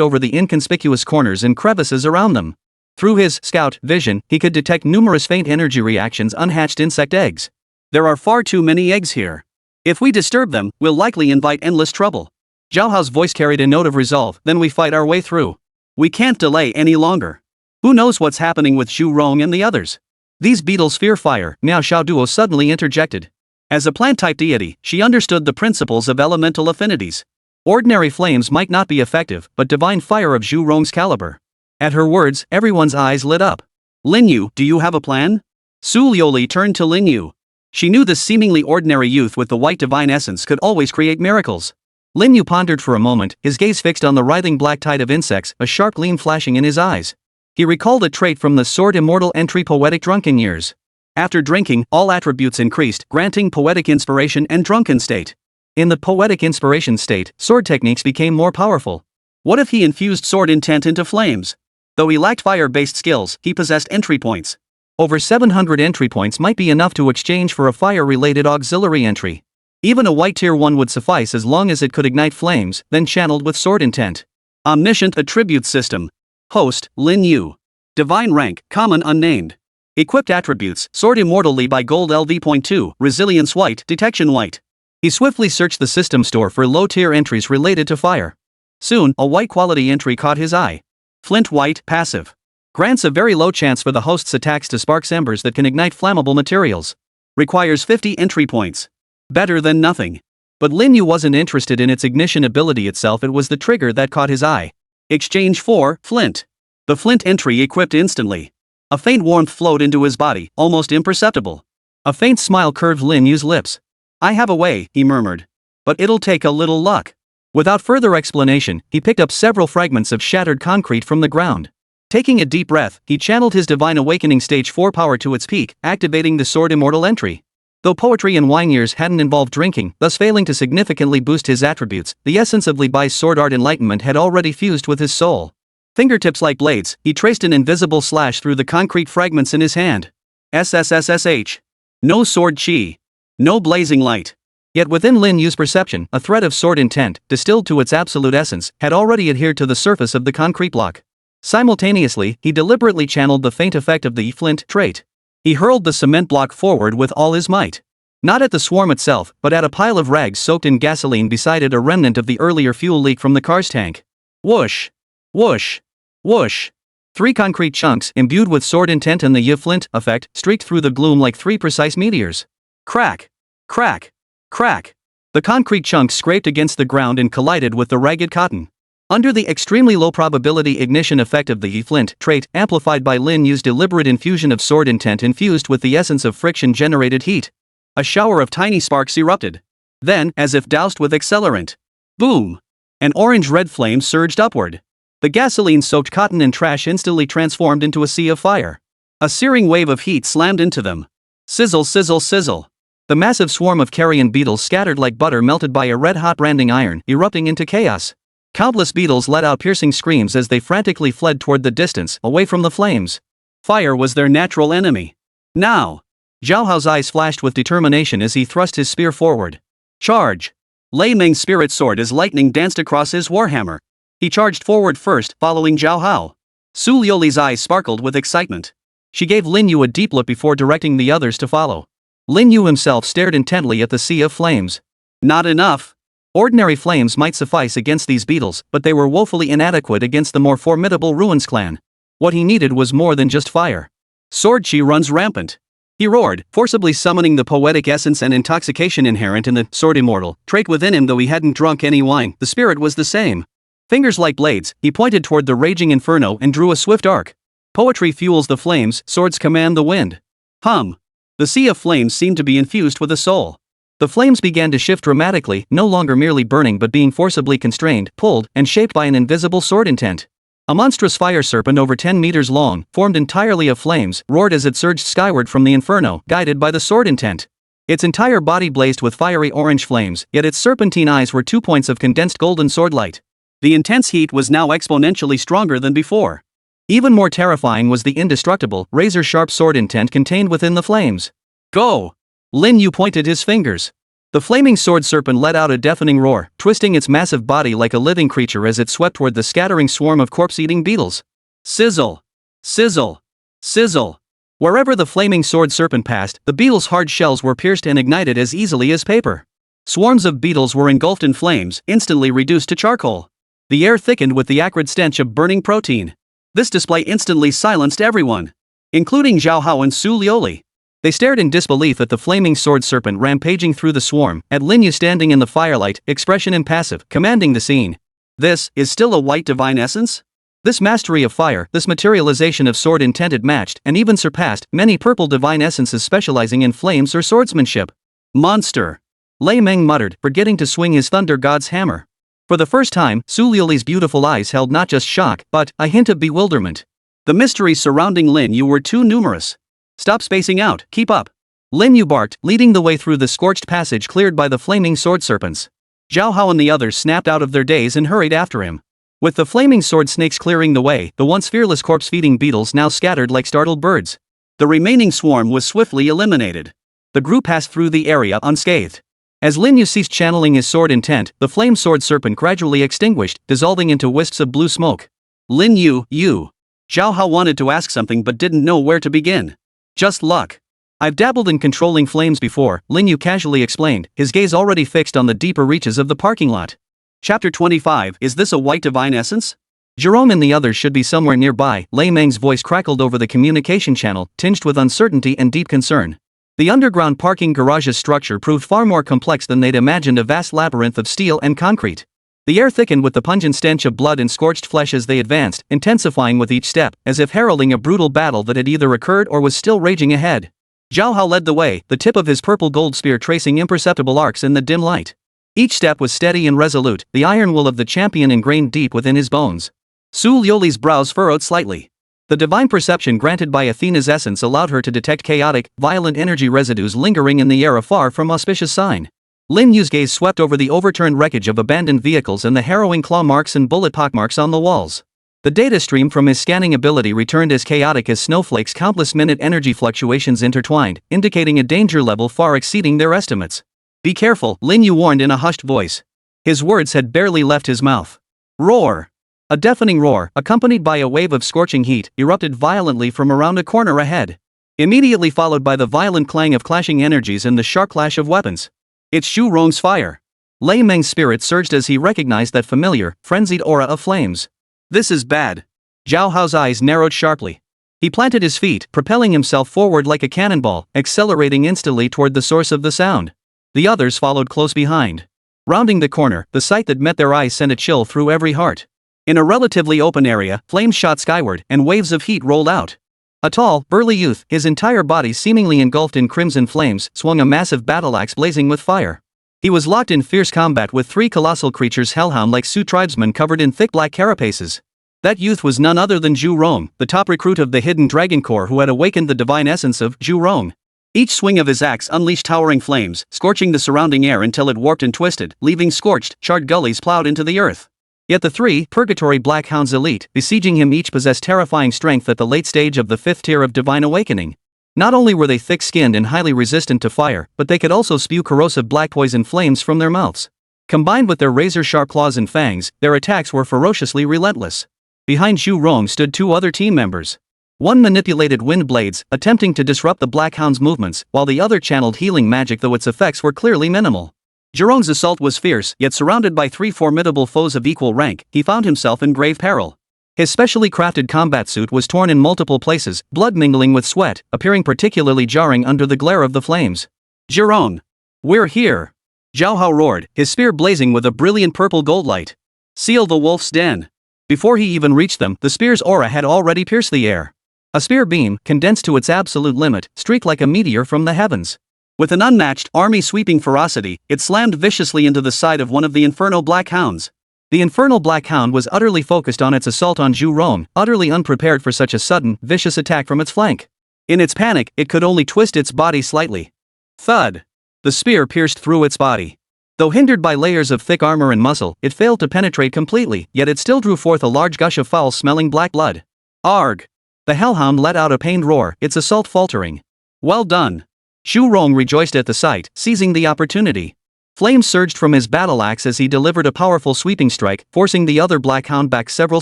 over the inconspicuous corners and crevices around them. Through his scout vision, he could detect numerous faint energy reactions, unhatched insect eggs. There are far too many eggs here. If we disturb them, we'll likely invite endless trouble. Zhao Hao's voice carried a note of resolve. Then we fight our way through. We can't delay any longer. Who knows what's happening with Zhu Rong and the others? These beetles fear fire, Miao Xiaoduo suddenly interjected. As a plant-type deity, she understood the principles of elemental affinities. Ordinary flames might not be effective, but divine fire of Zhu Rong's caliber. At her words, everyone's eyes lit up. Lin Yu, do you have a plan? Su Liuli turned to Lin Yu. She knew this seemingly ordinary youth with the white divine essence could always create miracles. Lin Yu pondered for a moment, his gaze fixed on the writhing black tide of insects, a sharp gleam flashing in his eyes. He recalled a trait from the Sword Immortal entry Poetic Drunken Years. After drinking, all attributes increased, granting poetic inspiration and drunken state. In the poetic inspiration state, sword techniques became more powerful. What if he infused sword intent into flames? Though he lacked fire-based skills, he possessed entry points. Over 700 entry points might be enough to exchange for a fire-related auxiliary entry. Even a white tier 1 would suffice as long as it could ignite flames, then channeled with sword intent. Omniscient Attribute System. Host, Lin Yu. Divine rank, common unnamed. Equipped attributes, Sword Immortal Li Bai Gold LV.2, Resilience White, Detection White. He swiftly searched the system store for low-tier entries related to fire. Soon, a white-quality entry caught his eye. Flint White, Passive. Grants a very low chance for the host's attacks to spark embers that can ignite flammable materials. Requires 50 entry points. Better than nothing. But Lin Yu wasn't interested in its ignition ability itself, it was the trigger that caught his eye. Exchange for Flint. The Flint entry equipped instantly. A faint warmth flowed into his body, almost imperceptible. A faint smile curved Lin Yu's lips. I have a way, he murmured. But it'll take a little luck. Without further explanation, he picked up several fragments of shattered concrete from the ground. Taking a deep breath, he channeled his Divine Awakening Stage 4 power to its peak, activating the Sword Immortal entry. Though poetry and wine years hadn't involved drinking, thus failing to significantly boost his attributes, the essence of Li Bai's sword art enlightenment had already fused with his soul. Fingertips like blades, he traced an invisible slash through the concrete fragments in his hand. SSSH. No sword chi. No blazing light. Yet within Lin Yu's perception, a thread of sword intent, distilled to its absolute essence, had already adhered to the surface of the concrete block. Simultaneously, he deliberately channeled the faint effect of the flint trait. He hurled the cement block forward with all his might. Not at the swarm itself, but at a pile of rags soaked in gasoline beside it, a remnant of the earlier fuel leak from the car's tank. Whoosh! Whoosh! Whoosh! 3 concrete chunks, imbued with sword intent and the Y-flint effect, streaked through the gloom like 3 precise meteors. Crack! Crack! Crack! The concrete chunks scraped against the ground and collided with the ragged cotton. Under the extremely low probability ignition effect of the Y-flint trait, amplified by Lin Yu's deliberate infusion of sword intent infused with the essence of friction-generated heat, a shower of tiny sparks erupted. Then, as if doused with accelerant, boom! An orange-red flame surged upward. The gasoline-soaked cotton and trash instantly transformed into a sea of fire. A searing wave of heat slammed into them. Sizzle, sizzle, sizzle. The massive swarm of carrion beetles scattered like butter melted by a red-hot branding iron, erupting into chaos. Countless beetles let out piercing screams as they frantically fled toward the distance, away from the flames. Fire was their natural enemy. Now! Zhao Hao's eyes flashed with determination as he thrust his spear forward. Charge! Lei Meng's spirit sword as lightning danced across his warhammer. He charged forward first, following Zhao Hao. Su Liuli's eyes sparkled with excitement. She gave Lin Yu a deep look before directing the others to follow. Lin Yu himself stared intently at the sea of flames. Not enough. Ordinary flames might suffice against these beetles, but they were woefully inadequate against the more formidable Ruins clan. What he needed was more than just fire. Sword chi runs rampant. He roared, forcibly summoning the poetic essence and intoxication inherent in the sword Immortal trait within him. Though he hadn't drunk any wine, the spirit was the same. Fingers like blades, he pointed toward the raging inferno and drew a swift arc. Poetry fuels the flames, swords command the wind. Hum. The sea of flames seemed to be infused with a soul. The flames began to shift dramatically, no longer merely burning but being forcibly constrained, pulled, and shaped by an invisible sword intent. A monstrous fire serpent over 10 meters long, formed entirely of flames, roared as it surged skyward from the inferno, guided by the sword intent. Its entire body blazed with fiery orange flames, yet its serpentine eyes were 2 points of condensed golden sword light. The intense heat was now exponentially stronger than before. Even more terrifying was the indestructible, razor-sharp sword intent contained within the flames. Go! Lin Yu pointed his fingers. The flaming sword serpent let out a deafening roar, twisting its massive body like a living creature as it swept toward the scattering swarm of corpse-eating beetles. Sizzle! Sizzle! Sizzle! Wherever the flaming sword serpent passed, the beetles' hard shells were pierced and ignited as easily as paper. Swarms of beetles were engulfed in flames, instantly reduced to charcoal. The air thickened with the acrid stench of burning protein. This display instantly silenced everyone, including Zhao Hao and Su Liuli. They stared in disbelief at the flaming sword serpent rampaging through the swarm, at Lin Yu standing in the firelight, expression impassive, commanding the scene. This is still a white divine essence? This mastery of fire, this materialization of sword intended matched, and even surpassed, many purple divine essences specializing in flames or swordsmanship. Monster! Lei Meng muttered, forgetting to swing his thunder god's hammer. For the first time, Su Liuli's beautiful eyes held not just shock, but a hint of bewilderment. The mysteries surrounding Lin Yu were too numerous. Stop spacing out, keep up. Lin Yu barked, leading the way through the scorched passage cleared by the flaming sword serpents. Zhao Hao and the others snapped out of their daze and hurried after him. With the flaming sword snakes clearing the way, the once fearless corpse-feeding beetles now scattered like startled birds. The remaining swarm was swiftly eliminated. The group passed through the area unscathed. As Lin Yu ceased channeling his sword intent, the flame sword serpent gradually extinguished, dissolving into wisps of blue smoke. Lin Yu, you. Zhao Hao wanted to ask something but didn't know where to begin. Just luck. I've dabbled in controlling flames before, Lin Yu casually explained, his gaze already fixed on the deeper reaches of the parking lot. Chapter 25. Is this a white divine essence? Jerome and the others should be somewhere nearby. Lei Meng's voice crackled over the communication channel, tinged with uncertainty and deep concern. The underground parking garage's structure proved far more complex than they'd imagined, a vast labyrinth of steel and concrete. The air thickened with the pungent stench of blood and scorched flesh as they advanced, intensifying with each step, as if heralding a brutal battle that had either occurred or was still raging ahead. Zhao Hao led the way, the tip of his purple gold spear tracing imperceptible arcs in the dim light. Each step was steady and resolute, the iron will of the champion ingrained deep within his bones. Su Liuli's brows furrowed slightly. The divine perception granted by Athena's essence allowed her to detect chaotic, violent energy residues lingering in the air, a far from auspicious sign. Lin Yu's gaze swept over the overturned wreckage of abandoned vehicles and the harrowing claw marks and bullet pockmarks on the walls. The data stream from his scanning ability returned as chaotic as snowflakes, countless minute energy fluctuations intertwined, indicating a danger level far exceeding their estimates. Be careful, Lin Yu warned in a hushed voice. His words had barely left his mouth. Roar! A deafening roar, accompanied by a wave of scorching heat, erupted violently from around a corner ahead. Immediately followed by the violent clang of clashing energies and the sharp clash of weapons. It's Xu Rong's fire. Lei Meng's spirit surged as he recognized that familiar, frenzied aura of flames. This is bad. Zhao Hao's eyes narrowed sharply. He planted his feet, propelling himself forward like a cannonball, accelerating instantly toward the source of the sound. The others followed close behind. Rounding the corner, the sight that met their eyes sent a chill through every heart. In a relatively open area, flames shot skyward, and waves of heat rolled out. A tall, burly youth, his entire body seemingly engulfed in crimson flames, swung a massive battle axe blazing with fire. He was locked in fierce combat with three colossal creatures hellhound-like Sioux tribesmen covered in thick black carapaces. That youth was none other than Zhu Rong, the top recruit of the Hidden Dragon Corps who had awakened the divine essence of Zhu Rong. Each swing of his axe unleashed towering flames, scorching the surrounding air until it warped and twisted, leaving scorched, charred gullies plowed into the earth. Yet the three Purgatory Black Hounds elite, besieging him each possessed terrifying strength at the late stage of the 5th tier of divine awakening. Not only were they thick-skinned and highly resistant to fire, but they could also spew corrosive black poison flames from their mouths. Combined with their razor-sharp claws and fangs, their attacks were ferociously relentless. Behind Zhu Rong stood 2 other team members. One manipulated wind blades, attempting to disrupt the Black Hound's movements, while the other channeled healing magic, though its effects were clearly minimal. Zhu Rong's assault was fierce, yet surrounded by 3 formidable foes of equal rank, he found himself in grave peril. His specially crafted combat suit was torn in multiple places, blood mingling with sweat, appearing particularly jarring under the glare of the flames. "Zhu Rong! We're here!" Zhao Hao roared, his spear blazing with a brilliant purple gold light. "Seal the wolf's den!" Before he even reached them, the spear's aura had already pierced the air. A spear beam, condensed to its absolute limit, streaked like a meteor from the heavens. With an unmatched, army-sweeping ferocity, it slammed viciously into the side of one of the Infernal Black Hounds. The Infernal Black Hound was utterly focused on its assault on Zhu Rong, utterly unprepared for such a sudden, vicious attack from its flank. In its panic, it could only twist its body slightly. Thud! The spear pierced through its body. Though hindered by layers of thick armor and muscle, it failed to penetrate completely, yet it still drew forth a large gush of foul-smelling black blood. Arg! The hellhound let out a pained roar, its assault faltering. "Well done!" Zhu Rong rejoiced at the sight, seizing the opportunity. Flames surged from his battle axe as he delivered a powerful sweeping strike, forcing the other Black Hound back several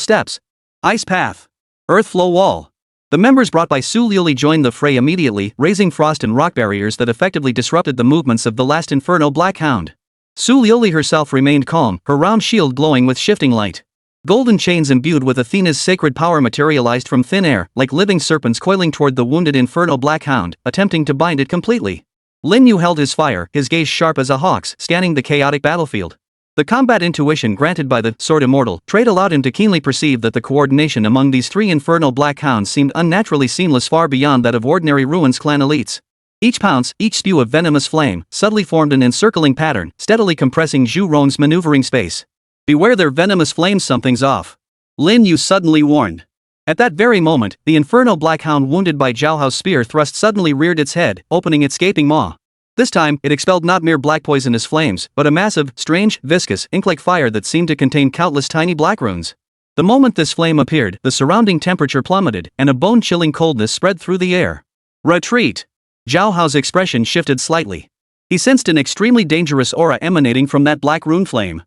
steps. Ice Path! Earth Flow Wall! The members brought by Su Liuli joined the fray immediately, raising frost and rock barriers that effectively disrupted the movements of the last Infernal Black Hound. Su Liuli herself remained calm, her round shield glowing with shifting light. Golden chains imbued with Athena's sacred power materialized from thin air, like living serpents coiling toward the wounded Infernal Black Hound, attempting to bind it completely. Lin Yu held his fire, his gaze sharp as a hawk's, scanning the chaotic battlefield. The combat intuition granted by the Sword Immortal trait allowed him to keenly perceive that the coordination among these 3 Infernal Black Hounds seemed unnaturally seamless, far beyond that of ordinary Ruins clan elites. Each pounce, each spew of venomous flame, subtly formed an encircling pattern, steadily compressing Zhu Rong's maneuvering space. "Beware their venomous flames, something's off," Lin Yu suddenly warned. At that very moment, the Infernal Black Hound wounded by Zhao Hao's spear thrust suddenly reared its head, opening its gaping maw. This time, it expelled not mere black poisonous flames, but a massive, strange, viscous, ink-like fire that seemed to contain countless tiny black runes. The moment this flame appeared, the surrounding temperature plummeted, and a bone-chilling coldness spread through the air. "Retreat!" Zhao Hao's expression shifted slightly. He sensed an extremely dangerous aura emanating from that black rune flame.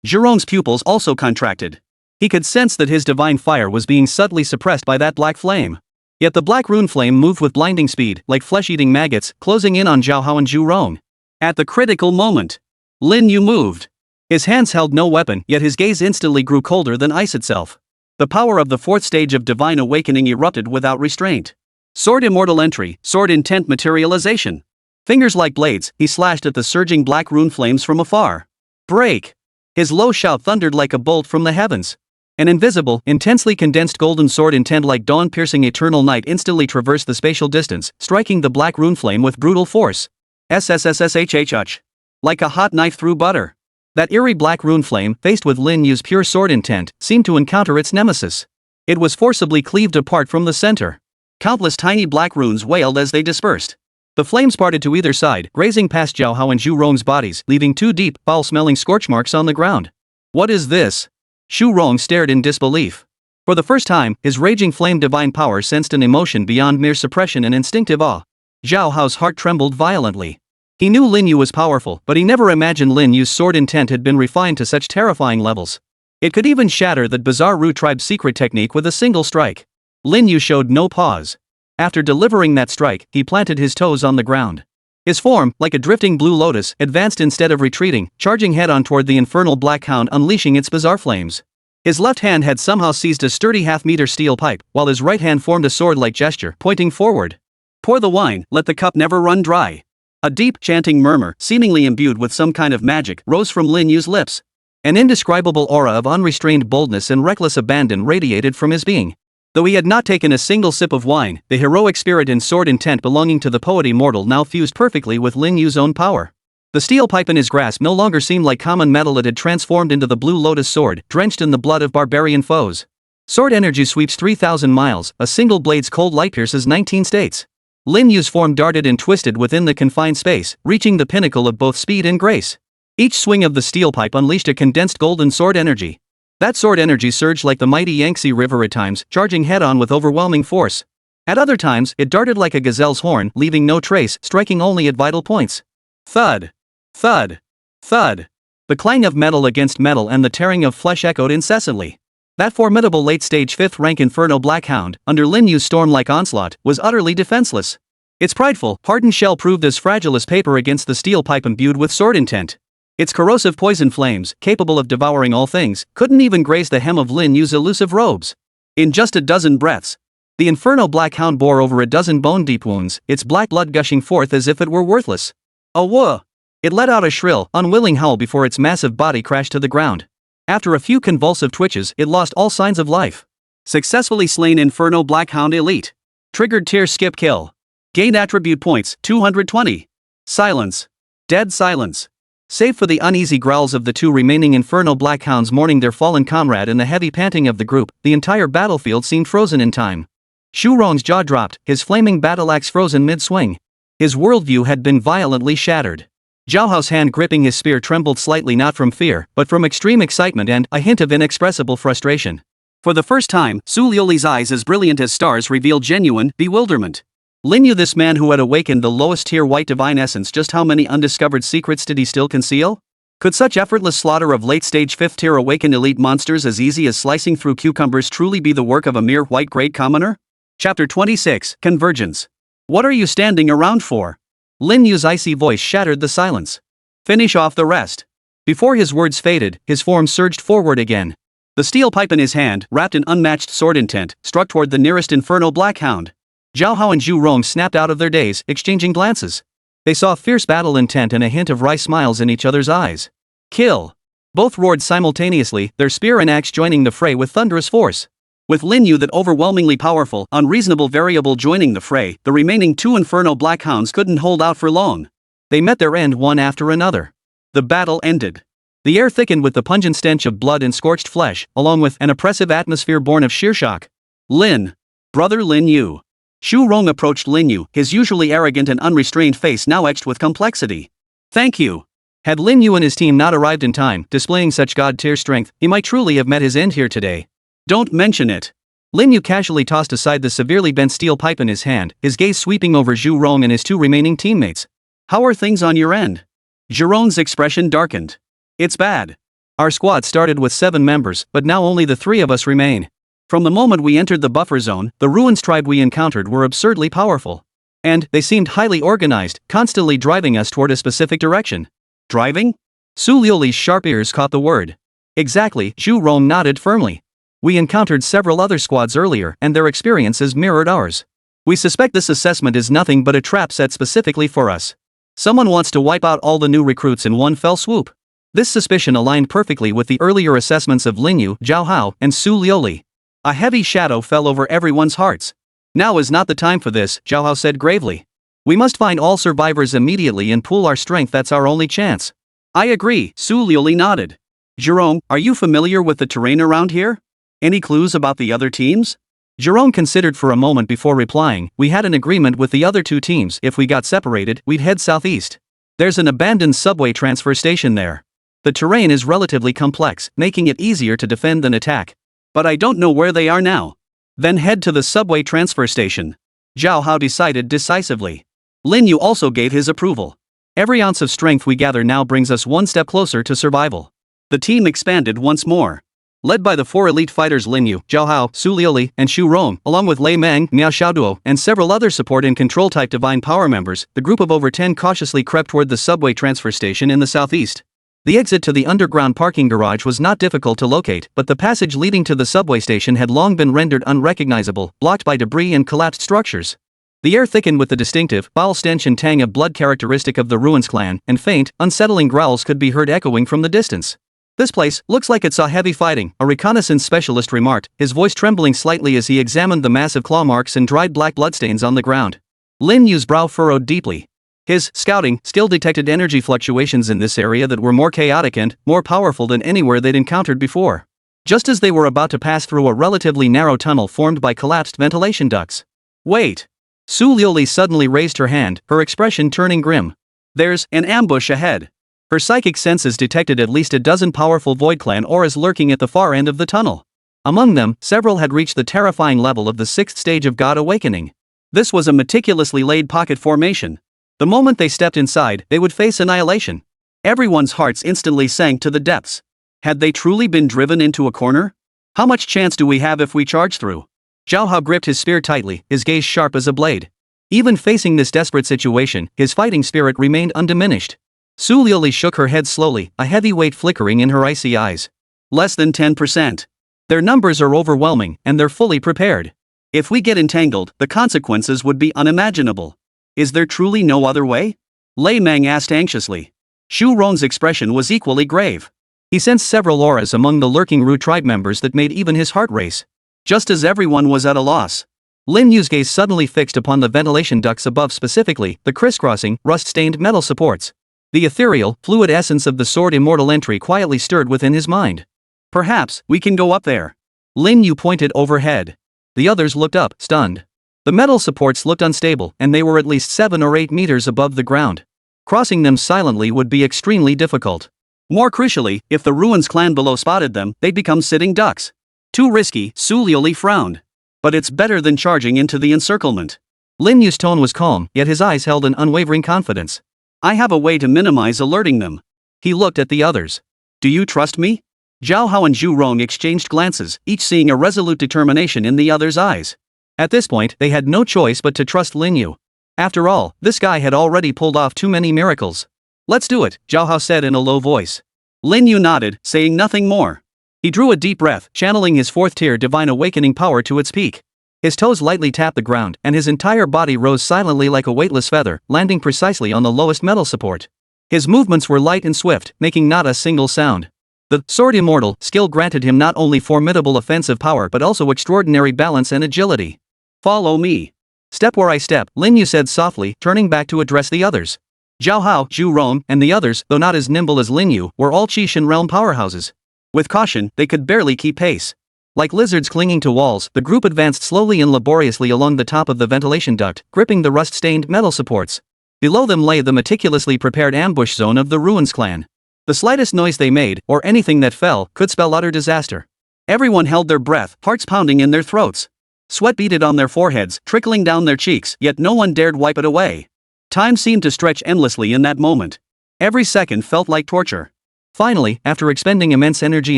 Zhu Rong's pupils also contracted. He could sense that his divine fire was being subtly suppressed by that black flame. Yet the black rune flame moved with blinding speed, like flesh-eating maggots, closing in on Zhao Hao and Zhu Rong. At the critical moment, Lin Yu moved. His hands held no weapon, yet his gaze instantly grew colder than ice itself. The power of the 4th stage of divine awakening erupted without restraint. Sword Immortal entry, sword intent materialization. Fingers like blades, he slashed at the surging black rune flames from afar. Break! His low shout thundered like a bolt from the heavens. An invisible, intensely condensed golden sword intent like dawn-piercing eternal night instantly traversed the spatial distance, striking the black rune flame with brutal force. SSS-grade. Like a hot knife through butter. That eerie black rune flame, faced with Lin Yu's pure sword intent, seemed to encounter its nemesis. It was forcibly cleaved apart from the center. Countless tiny black runes wailed as they dispersed. The flames parted to either side, grazing past Zhao Hao and Zhu Rong's bodies, leaving 2 deep, foul-smelling scorch marks on the ground. "What is this?" Zhu Rong stared in disbelief. For the first time, his raging flame divine power sensed an emotion beyond mere suppression and instinctive awe. Zhao Hao's heart trembled violently. He knew Lin Yu was powerful, but he never imagined Lin Yu's sword intent had been refined to such terrifying levels. It could even shatter that bizarre Ru tribe's secret technique with a single strike. Lin Yu showed no pause. After delivering that strike, he planted his toes on the ground. His form, like a drifting blue lotus, advanced instead of retreating, charging head-on toward the Infernal Black Hound, unleashing its bizarre flames. His left hand had somehow seized a sturdy half-meter steel pipe, while his right hand formed a sword-like gesture, pointing forward. "Pour the wine, let the cup never run dry." A deep, chanting murmur, seemingly imbued with some kind of magic, rose from Lin Yu's lips. An indescribable aura of unrestrained boldness and reckless abandon radiated from his being. Though he had not taken a single sip of wine, the heroic spirit and sword intent belonging to the poet Immortal now fused perfectly with Lin Yu's own power. The steel pipe in his grasp no longer seemed like common metal, it had transformed into the blue lotus sword, drenched in the blood of barbarian foes. Sword energy sweeps 3,000 miles, a single blade's cold light pierces 19 states. Lin Yu's form darted and twisted within the confined space, reaching the pinnacle of both speed and grace. Each swing of the steel pipe unleashed a condensed golden sword energy. That sword energy surged like the mighty Yangtze River at times, charging head-on with overwhelming force. At other times, it darted like a gazelle's horn, leaving no trace, striking only at vital points. Thud. Thud. Thud. The clang of metal against metal and the tearing of flesh echoed incessantly. That formidable late-stage 5th-rank Inferno Blackhound, under Lin Yu's storm-like onslaught, was utterly defenseless. Its prideful, hardened shell proved as fragile as paper against the steel pipe imbued with sword intent. Its corrosive poison flames, capable of devouring all things, couldn't even graze the hem of Lin Yu's elusive robes. In just a dozen breaths, the Inferno Blackhound bore over a dozen bone-deep wounds, its black blood gushing forth as if it were worthless. A whoa! It let out a shrill, unwilling howl before its massive body crashed to the ground. After a few convulsive twitches, it lost all signs of life. Successfully slain Inferno Blackhound Elite. Triggered tier skip kill. Gained attribute points, 220. Silence. Dead silence. Save for the uneasy growls of the two remaining Inferno Blackhounds mourning their fallen comrade and the heavy panting of the group, the entire battlefield seemed frozen in time. Xu Rong's jaw dropped, his flaming battle axe frozen mid-swing. His worldview had been violently shattered. Zhao Hao's hand gripping his spear trembled slightly, not from fear, but from extreme excitement and a hint of inexpressible frustration. For the first time, Su Liuli's eyes as brilliant as stars revealed genuine bewilderment. Lin Yu, this man who had awakened the lowest tier white divine essence, just how many undiscovered secrets did he still conceal? Could such effortless slaughter of late-stage 5th tier awakened elite monsters as easy as slicing through cucumbers truly be the work of a mere white-grade commoner? Chapter 26, Convergence. What are you standing around for? Lin Yu's icy voice shattered the silence. Finish off the rest. Before his words faded, his form surged forward again. The steel pipe in his hand, wrapped in unmatched sword intent, struck toward the nearest Inferno Blackhound. Zhao Hao and Zhu Rong snapped out of their daze, exchanging glances. They saw fierce battle intent and a hint of wry smiles in each other's eyes. Kill! Both roared simultaneously, their spear and axe joining the fray with thunderous force. With Lin Yu, that overwhelmingly powerful, unreasonable variable, joining the fray, the remaining two Inferno Blackhounds couldn't hold out for long. They met their end one after another. The battle ended. The air thickened with the pungent stench of blood and scorched flesh, along with an oppressive atmosphere born of sheer shock. Lin. Brother Lin Yu. Xu Rong approached Lin Yu, his usually arrogant and unrestrained face now etched with complexity. Thank you. Had Lin Yu and his team not arrived in time, displaying such god-tier strength, he might truly have met his end here today. Don't mention it. Lin Yu casually tossed aside the severely bent steel pipe in his hand, his gaze sweeping over Zhu Rong and his two remaining teammates. How are things on your end? Zhu Rong's expression darkened. It's bad. Our squad started with 7 members, but now only the 3 of us remain. From the moment we entered the buffer zone, the ruins tribe we encountered were absurdly powerful. And they seemed highly organized, constantly driving us toward a specific direction. Driving? Su Liuli's sharp ears caught the word. Exactly, Zhu Rong nodded firmly. We encountered several other squads earlier, and their experiences mirrored ours. We suspect this assessment is nothing but a trap set specifically for us. Someone wants to wipe out all the new recruits in one fell swoop. This suspicion aligned perfectly with the earlier assessments of Lin Yu, Zhao Hao, and Su Liuli. A heavy shadow fell over everyone's hearts. Now is not the time for this, Zhao Hao said gravely. We must find all survivors immediately and pool our strength, that's our only chance. I agree, Su Liuli nodded. Jerome, are you familiar with the terrain around here? Any clues about the other teams? Jerome considered for a moment before replying. We had an agreement with the other 2 teams. If we got separated, we'd head southeast. There's an abandoned subway transfer station there. The terrain is relatively complex, making it easier to defend than attack. But I don't know where they are now. Then head to the subway transfer station. Zhao Hao decided decisively. Lin Yu also gave his approval. Every ounce of strength we gather now brings us one step closer to survival. The team expanded once more. Led by the 4 elite fighters Lin Yu, Zhao Hao, Su Liuli, and Xu Rong, along with Lei Meng, Miao Xiaoduo, and several other support and control-type divine power members, the group of over 10 cautiously crept toward the subway transfer station in the southeast. The exit to the underground parking garage was not difficult to locate, but the passage leading to the subway station had long been rendered unrecognizable, blocked by debris and collapsed structures. The air thickened with the distinctive, foul stench and tang of blood characteristic of the Ruins clan, and faint, unsettling growls could be heard echoing from the distance. This place looks like it saw heavy fighting, a reconnaissance specialist remarked, his voice trembling slightly as he examined the massive claw marks and dried black bloodstains on the ground. Lin Yu's brow furrowed deeply. His scouting skill detected energy fluctuations in this area that were more chaotic and more powerful than anywhere they'd encountered before. just as they were about to pass through a relatively narrow tunnel formed by collapsed ventilation ducts. Wait! Su Liuli suddenly raised her hand, her expression turning grim. There's an ambush ahead. Her psychic senses detected at least a dozen powerful Void Clan auras lurking at the far end of the tunnel. Among them, several had reached the terrifying level of the 6th stage of God Awakening. This was a meticulously laid pocket formation. The moment they stepped inside, they would face annihilation. Everyone's hearts instantly sank to the depths. Had they truly been driven into a corner? How much chance do we have if we charge through? Zhao Hao gripped his spear tightly, his gaze sharp as a blade. Even facing this desperate situation, his fighting spirit remained undiminished. Su Liuli shook her head slowly, a heavy weight flickering in her icy eyes. Less than 10%. Their numbers are overwhelming, and they're fully prepared. If we get entangled, the consequences would be unimaginable. Is there truly no other way? Lei Meng asked anxiously. Xu Rong's expression was equally grave. He sensed several auras among the lurking Ru tribe members that made even his heart race. Just as everyone was at a loss, Lin Yu's gaze suddenly fixed upon the ventilation ducts above, specifically the crisscrossing, rust-stained metal supports. The ethereal, fluid essence of the sword Immortal entry quietly stirred within his mind. Perhaps we can go up there. Lin Yu pointed overhead. The others looked up, stunned. The metal supports looked unstable, and they were at least 7 or 8 meters above the ground. Crossing them silently would be extremely difficult. More crucially, if the Ruins clan below spotted them, they'd become sitting ducks. Too risky, Su Liuli frowned. But it's better than charging into the encirclement. Lin Yu's tone was calm, yet his eyes held an unwavering confidence. I have a way to minimize alerting them. He looked at the others. Do you trust me? Zhao Hao and Zhu Rong exchanged glances, each seeing a resolute determination in the other's eyes. At this point, they had no choice but to trust Lin Yu. After all, this guy had already pulled off too many miracles. Let's do it, Zhao Hao said in a low voice. Lin Yu nodded, saying nothing more. He drew a deep breath, channeling his 4th-tier divine awakening power to its peak. His toes lightly tapped the ground, and his entire body rose silently like a weightless feather, landing precisely on the lowest metal support. His movements were light and swift, making not a single sound. The Sword Immortal skill granted him not only formidable offensive power but also extraordinary balance and agility. Follow me. Step where I step, Lin Yu said softly, turning back to address the others. Zhao Hao, Zhu Rong, and the others, though not as nimble as Lin Yu, were all Qishan realm powerhouses. With caution, they could barely keep pace. Like lizards clinging to walls, the group advanced slowly and laboriously along the top of the ventilation duct, gripping the rust-stained metal supports. Below them lay the meticulously prepared ambush zone of the Ruins clan. The slightest noise they made, or anything that fell, could spell utter disaster. Everyone held their breath, hearts pounding in their throats. Sweat beaded on their foreheads, trickling down their cheeks, yet no one dared wipe it away. Time seemed to stretch endlessly in that moment. Every second felt like torture. Finally, after expending immense energy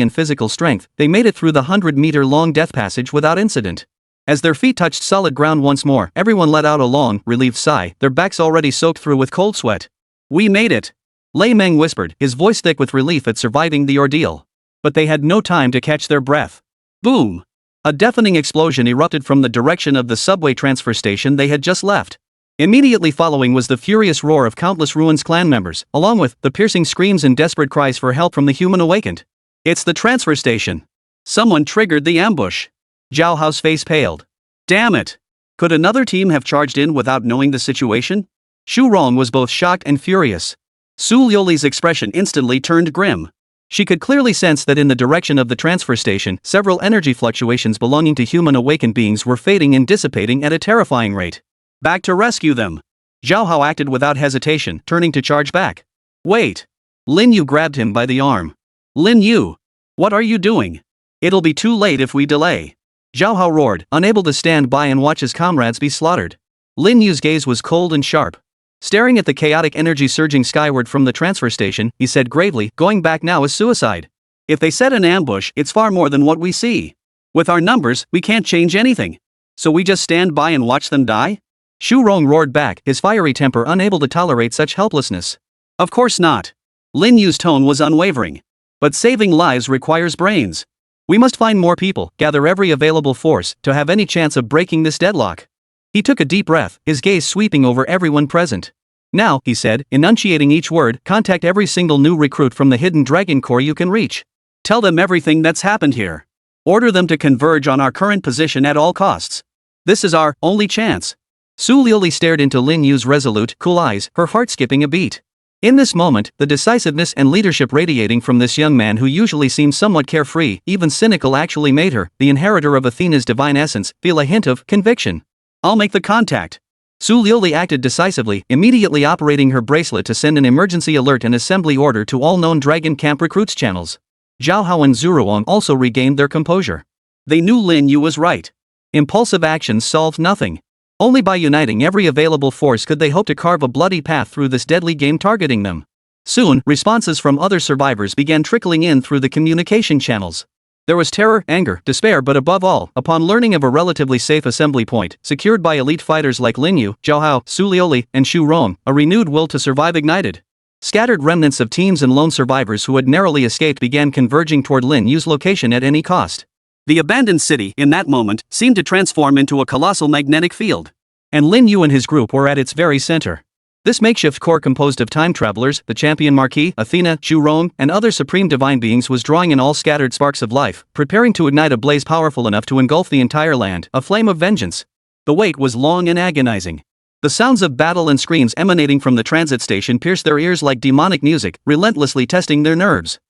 and physical strength, they made it through the 100-meter-long death passage without incident. As their feet touched solid ground once more, everyone let out a long, relieved sigh, their backs already soaked through with cold sweat. We made it! Lei Meng whispered, his voice thick with relief at surviving the ordeal. But they had no time to catch their breath. Boom! A deafening explosion erupted from the direction of the subway transfer station they had just left. Immediately following was the furious roar of countless Ruins clan members, along with the piercing screams and desperate cries for help from the human awakened. It's the transfer station. Someone triggered the ambush. Zhao Hao's face paled. Damn it! Could another team have charged in without knowing the situation? Xu Rong was both shocked and furious. Su Liuli's expression instantly turned grim. She could clearly sense that in the direction of the transfer station, several energy fluctuations belonging to human awakened beings were fading and dissipating at a terrifying rate. Back to rescue them. Zhao Hao acted without hesitation, turning to charge back. Wait! Lin Yu grabbed him by the arm. Lin Yu! What are you doing? It'll be too late if we delay. Zhao Hao roared, unable to stand by and watch his comrades be slaughtered. Lin Yu's gaze was cold and sharp. Staring at the chaotic energy surging skyward from the transfer station, he said gravely, going back now is suicide. If they set an ambush, it's far more than what we see. With our numbers, we can't change anything. So we just stand by and watch them die? Xu Rong roared back, his fiery temper unable to tolerate such helplessness. Of course not. Lin Yu's tone was unwavering. But saving lives requires brains. We must find more people, gather every available force, to have any chance of breaking this deadlock. He took a deep breath, his gaze sweeping over everyone present. Now, he said, enunciating each word, contact every single new recruit from the hidden dragon core you can reach. Tell them everything that's happened here. Order them to converge on our current position at all costs. This is our only chance. Su Liuli stared into Lin Yu's resolute, cool eyes, her heart skipping a beat. In this moment, the decisiveness and leadership radiating from this young man who usually seemed somewhat carefree, even cynical, actually made her, the inheritor of Athena's divine essence, feel a hint of conviction. I'll make the contact. Su Liuli acted decisively, immediately operating her bracelet to send an emergency alert and assembly order to all known Dragon Camp recruits channels. Zhao Hao and Zuruong also regained their composure. They knew Lin Yu was right. Impulsive actions solved nothing. Only by uniting every available force could they hope to carve a bloody path through this deadly game targeting them. Soon, responses from other survivors began trickling in through the communication channels. There was terror, anger, despair, but above all, upon learning of a relatively safe assembly point, secured by elite fighters like Lin Yu, Zhao Hao, Su Liuli, and Xu Rong, a renewed will to survive ignited. Scattered remnants of teams and lone survivors who had narrowly escaped began converging toward Lin Yu's location at any cost. The abandoned city, in that moment, seemed to transform into a colossal magnetic field. And Lin Yu and his group were at its very center. This makeshift core composed of time travelers, the champion Marquis, Athena, Xu Rong, and other supreme divine beings was drawing in all scattered sparks of life, preparing to ignite a blaze powerful enough to engulf the entire land, a flame of vengeance. The wait was long and agonizing. The sounds of battle and screams emanating from the transit station pierced their ears like demonic music, relentlessly testing their nerves.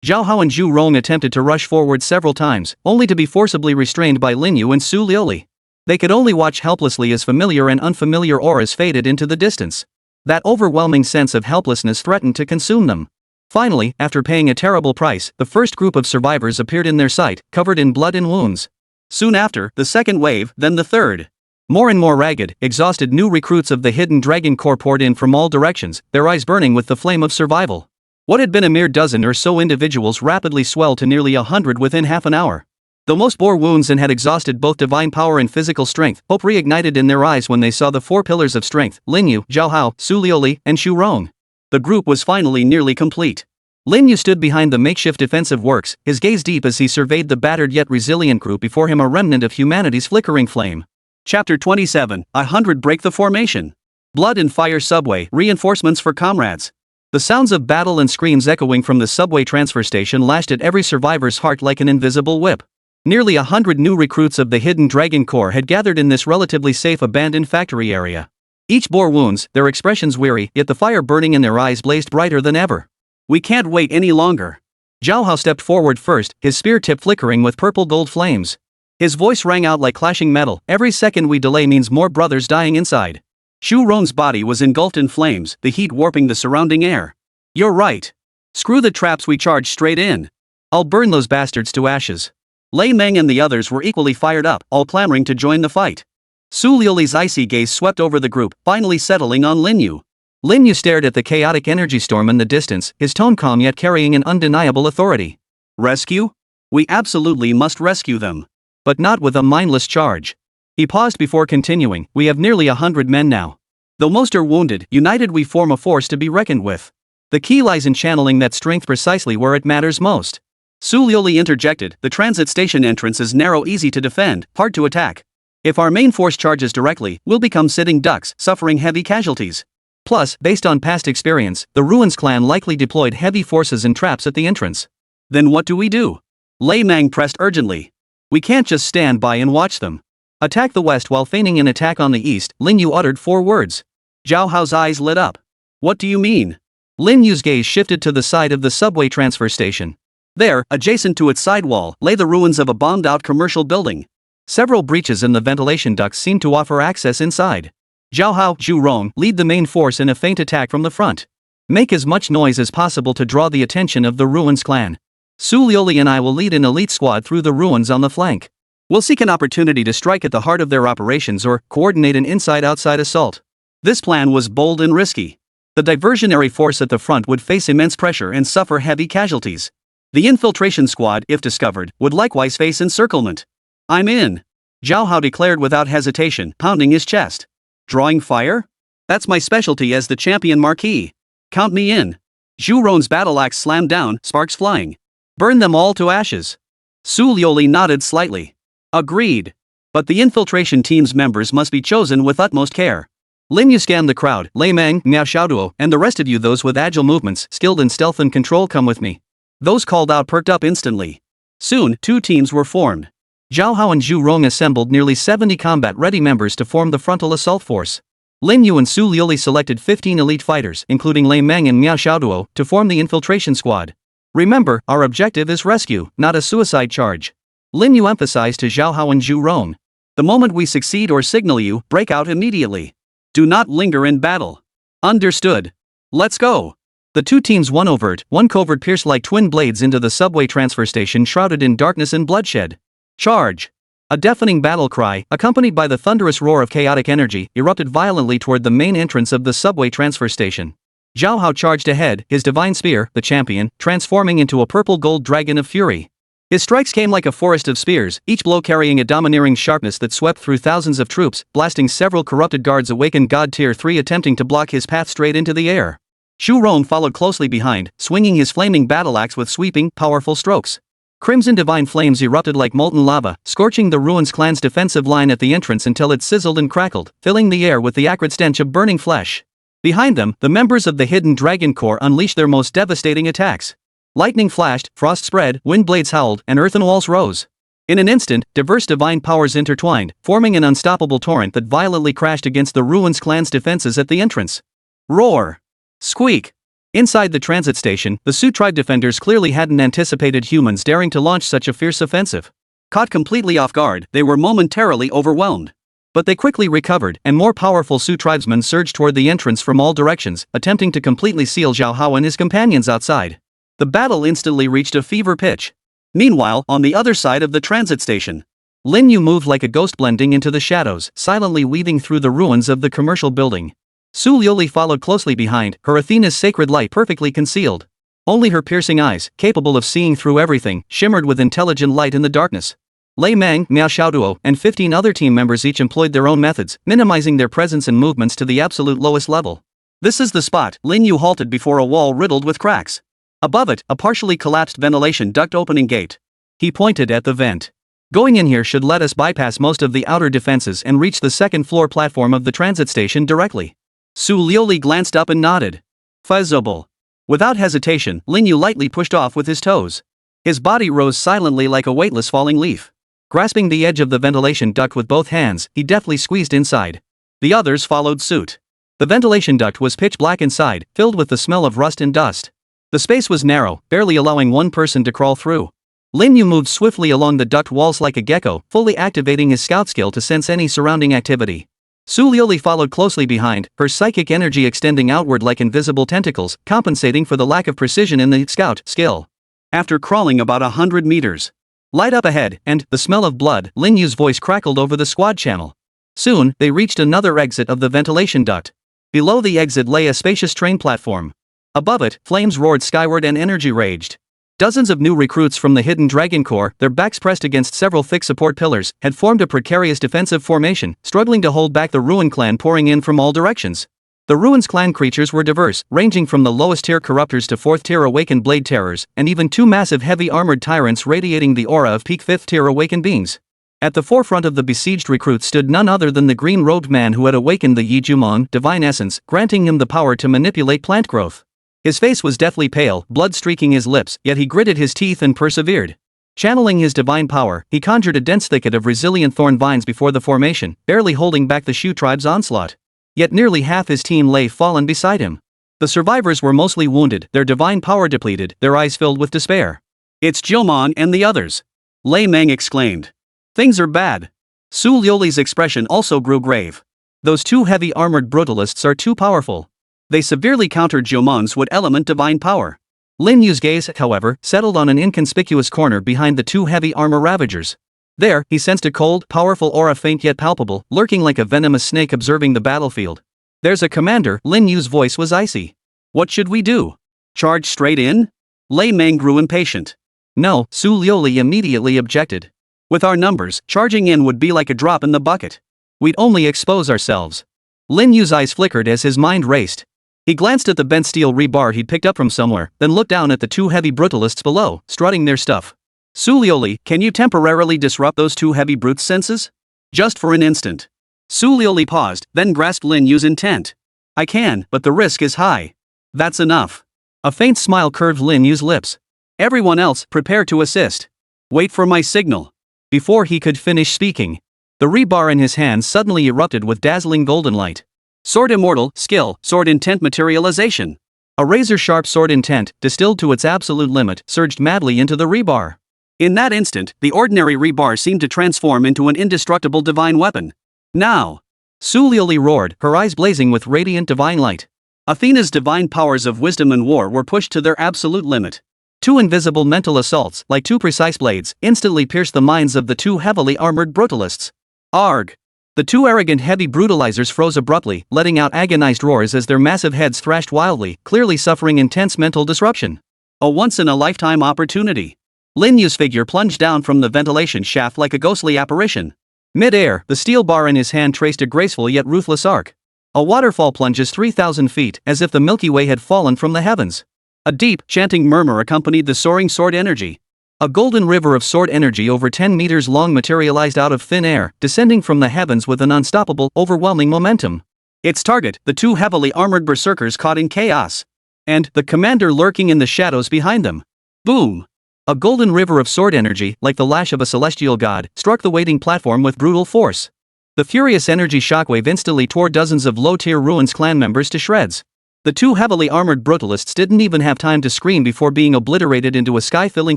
Zhao Hao and Xu Rong attempted to rush forward several times, only to be forcibly restrained by Lin Yu and Su Liuli. They could only watch helplessly as familiar and unfamiliar auras faded into the distance. That overwhelming sense of helplessness threatened to consume them. Finally, after paying a terrible price, the first group of survivors appeared in their sight, covered in blood and wounds. Soon after, the second wave, then the third. More and more ragged, exhausted new recruits of the hidden Dragon Corps poured in from all directions, their eyes burning with the flame of survival. What had been a mere dozen or so individuals rapidly swelled to nearly 100 within half an hour. Though most bore wounds and had exhausted both divine power and physical strength, hope reignited in their eyes when they saw the four pillars of strength, Lin Yu, Zhao Hao, Su Liuli, and Xu Rong. The group was finally nearly complete. Lin Yu stood behind the makeshift defensive works, his gaze deep as he surveyed the battered yet resilient group before him, a remnant of humanity's flickering flame. Chapter 27, 100 Break the Formation. Blood and Fire Subway, Reinforcements for Comrades. The sounds of battle and screams echoing from the subway transfer station lashed at every survivor's heart like an invisible whip. Nearly 100 new recruits of the hidden Dragon Corps had gathered in this relatively safe abandoned factory area. Each bore wounds, their expressions weary, yet the fire burning in their eyes blazed brighter than ever. We can't wait any longer. Zhao Hao stepped forward first, his spear tip flickering with purple gold flames. His voice rang out like clashing metal, every second we delay means more brothers dying inside. Xu Rong's body was engulfed in flames, the heat warping the surrounding air. You're right. Screw the traps, we charge straight in. I'll burn those bastards to ashes. Lei Meng and the others were equally fired up, all clamoring to join the fight. Su Liuli's icy gaze swept over the group, finally settling on Lin Yu. Lin Yu stared at the chaotic energy storm in the distance, his tone calm yet carrying an undeniable authority. Rescue? We absolutely must rescue them. But not with a mindless charge. He paused before continuing, we have nearly 100 men now. Though most are wounded, united we form a force to be reckoned with. The key lies in channeling that strength precisely where it matters most. Su Liuli interjected, the transit station entrance is narrow, easy to defend, hard to attack. If our main force charges directly, we'll become sitting ducks, suffering heavy casualties. Plus, based on past experience, the Ruins clan likely deployed heavy forces and traps at the entrance. Then what do we do? Lei Meng pressed urgently. We can't just stand by and watch them. Attack the west while feigning an attack on the east, Lin Yu uttered 4 words. Zhao Hao's eyes lit up. What do you mean? Lin Yu's gaze shifted to the side of the subway transfer station. There, adjacent to its sidewall, lay the ruins of a bombed-out commercial building. Several breaches in the ventilation ducts seemed to offer access inside. Zhao Hao, Xu Rong, lead the main force in a feint attack from the front. Make as much noise as possible to draw the attention of the Ruins clan. Su Liuli and I will lead an elite squad through the ruins on the flank. We'll seek an opportunity to strike at the heart of their operations or coordinate an inside-outside assault. This plan was bold and risky. The diversionary force at the front would face immense pressure and suffer heavy casualties. The infiltration squad, if discovered, would likewise face encirclement. I'm in. Zhao Hao declared without hesitation, pounding his chest. Drawing fire? That's my specialty as the champion Marquis. Count me in. Xu Rong's battle axe slammed down, sparks flying. Burn them all to ashes. Su Liuli nodded slightly. Agreed. But the infiltration team's members must be chosen with utmost care. Lin Yu scanned the crowd, Lei Meng, Miao Xiaoduo, and the rest of you, those with agile movements, skilled in stealth and control, come with me. Those called out perked up instantly. Soon, 2 teams were formed. Zhao Hao and Xu Rong assembled nearly 70 combat-ready members to form the frontal assault force. Lin Yu and Su Liuli selected 15 elite fighters, including Lei Meng and Miao Xiaoduo, to form the infiltration squad. Remember, our objective is rescue, not a suicide charge. Lin Yu emphasized to Zhao Hao and Zhu Rong. The moment we succeed or signal you, break out immediately. Do not linger in battle. Understood. Let's go. The two teams, one overt, one covert, pierced like twin blades into the subway transfer station, shrouded in darkness and bloodshed. Charge! A deafening battle cry, accompanied by the thunderous roar of chaotic energy, erupted violently toward the main entrance of the subway transfer station. Zhao Hao charged ahead, his divine spear, the champion, transforming into a purple-gold dragon of fury. His strikes came like a forest of spears, each blow carrying a domineering sharpness that swept through thousands of troops, blasting several corrupted guards awakened God Tier 3 attempting to block his path straight into the air. Zhu Rong followed closely behind, swinging his flaming battle axe with sweeping, powerful strokes. Crimson divine flames erupted like molten lava, scorching the Ruins clan's defensive line at the entrance until it sizzled and crackled, filling the air with the acrid stench of burning flesh. Behind them, the members of the Hidden Dragon Corps unleashed their most devastating attacks. Lightning flashed, frost spread, wind blades howled, and earthen walls rose. In an instant, diverse divine powers intertwined, forming an unstoppable torrent that violently crashed against the Ruins clan's defenses at the entrance. Roar! Squeak! Inside the transit station, the Su tribe defenders clearly hadn't anticipated humans daring to launch such a fierce offensive. Caught completely off guard, they were momentarily overwhelmed. But they quickly recovered, and more powerful Su tribesmen surged toward the entrance from all directions, attempting to completely seal Zhao Hao and his companions outside. The battle instantly reached a fever pitch. Meanwhile, on the other side of the transit station, Lin Yu moved like a ghost, blending into the shadows, silently weaving through the ruins of the commercial building. Su Liuli followed closely behind, her Athena's sacred light perfectly concealed. Only her piercing eyes, capable of seeing through everything, shimmered with intelligent light in the darkness. Lei Meng, Miao Xiaoduo, and 15 other team members each employed their own methods, minimizing their presence and movements to the absolute lowest level. This is the spot. Lin Yu halted before a wall riddled with cracks. Above it, a partially collapsed ventilation duct opening gate. He pointed at the vent. Going in here should let us bypass most of the outer defenses and reach the second-floor platform of the transit station directly. Su Liuli glanced up and nodded. Feasible. Without hesitation, Lin Yu lightly pushed off with his toes. His body rose silently like a weightless falling leaf. Grasping the edge of the ventilation duct with both hands, he deftly squeezed inside. The others followed suit. The ventilation duct was pitch black inside, filled with the smell of rust and dust. The space was narrow, barely allowing one person to crawl through. Lin Yu moved swiftly along the duct walls like a gecko, fully activating his scout skill to sense any surrounding activity. Su Liuli followed closely behind, her psychic energy extending outward like invisible tentacles, compensating for the lack of precision in the scout skill. After crawling about 100 meters, light up ahead, and the smell of blood, Lin Yu's voice crackled over the squad channel. Soon, they reached another exit of the ventilation duct. Below the exit lay a spacious train platform. Above it, flames roared skyward and energy raged. Dozens of new recruits from the Hidden Dragon Corps, their backs pressed against several thick support pillars, had formed a precarious defensive formation, struggling to hold back the Ruin clan pouring in from all directions. The Ruins clan creatures were diverse, ranging from the lowest tier corruptors to 4th tier awakened blade terrors, and even 2 massive heavy armored tyrants radiating the aura of peak 5th tier awakened beings. At the forefront of the besieged recruits stood none other than the green-robed man who had awakened the Yi Jumon divine essence, granting him the power to manipulate plant growth. His face was deathly pale, blood streaking his lips, yet he gritted his teeth and persevered. Channeling his divine power, he conjured a dense thicket of resilient thorn vines before the formation, barely holding back the Shu tribe's onslaught. Yet nearly half his team lay fallen beside him. The survivors were mostly wounded, their divine power depleted, their eyes filled with despair. "It's Jomon and the others!" Lei Meng exclaimed. "Things are bad." Su Liuli's expression also grew grave. "Those 2 heavy armored brutalists are too powerful. They severely countered Jomon's wood element divine power." Lin Yu's gaze, however, settled on an inconspicuous corner behind the 2 heavy armor ravagers. There, he sensed a cold, powerful aura, faint yet palpable, lurking like a venomous snake observing the battlefield. "There's a commander." Lin Yu's voice was icy. "What should we do? Charge straight in?" Lei Meng grew impatient. "No," Su Liuli immediately objected. "With our numbers, charging in would be like a drop in the bucket. We'd only expose ourselves." Lin Yu's eyes flickered as his mind raced. He glanced at the bent steel rebar he'd picked up from somewhere, then looked down at the 2 heavy brutalists below, strutting their stuff. "Su Liuli, can you temporarily disrupt those 2 heavy brutes' senses? Just for an instant." Su Liuli paused, then grasped Lin Yu's intent. "I can, but the risk is high." "That's enough." A faint smile curved Lin Yu's lips. "Everyone else, prepare to assist. Wait for my signal." Before he could finish speaking, the rebar in his hand suddenly erupted with dazzling golden light. Sword Immortal, skill, sword intent materialization. A razor-sharp sword intent, distilled to its absolute limit, surged madly into the rebar. In that instant, the ordinary rebar seemed to transform into an indestructible divine weapon. Now! Su Liuli roared, her eyes blazing with radiant divine light. Athena's divine powers of wisdom and war were pushed to their absolute limit. Two invisible mental assaults, like two precise blades, instantly pierced the minds of the two heavily armored brutalists. Arg! The two arrogant heavy brutalizers froze abruptly, letting out agonized roars as their massive heads thrashed wildly, clearly suffering intense mental disruption. A once-in-a-lifetime opportunity. Lin Yu's figure plunged down from the ventilation shaft like a ghostly apparition. Mid-air, the steel bar in his hand traced a graceful yet ruthless arc. A waterfall plunges 3,000 feet, as if the Milky Way had fallen from the heavens. A deep, chanting murmur accompanied the soaring sword energy. A golden river of sword energy over 10 meters long materialized out of thin air, descending from the heavens with an unstoppable, overwhelming momentum. Its target, the two heavily armored berserkers caught in chaos. And the commander lurking in the shadows behind them. Boom! A golden river of sword energy, like the lash of a celestial god, struck the waiting platform with brutal force. The furious energy shockwave instantly tore dozens of low-tier Ruins clan members to shreds. The two heavily armored brutalists didn't even have time to scream before being obliterated into a sky-filling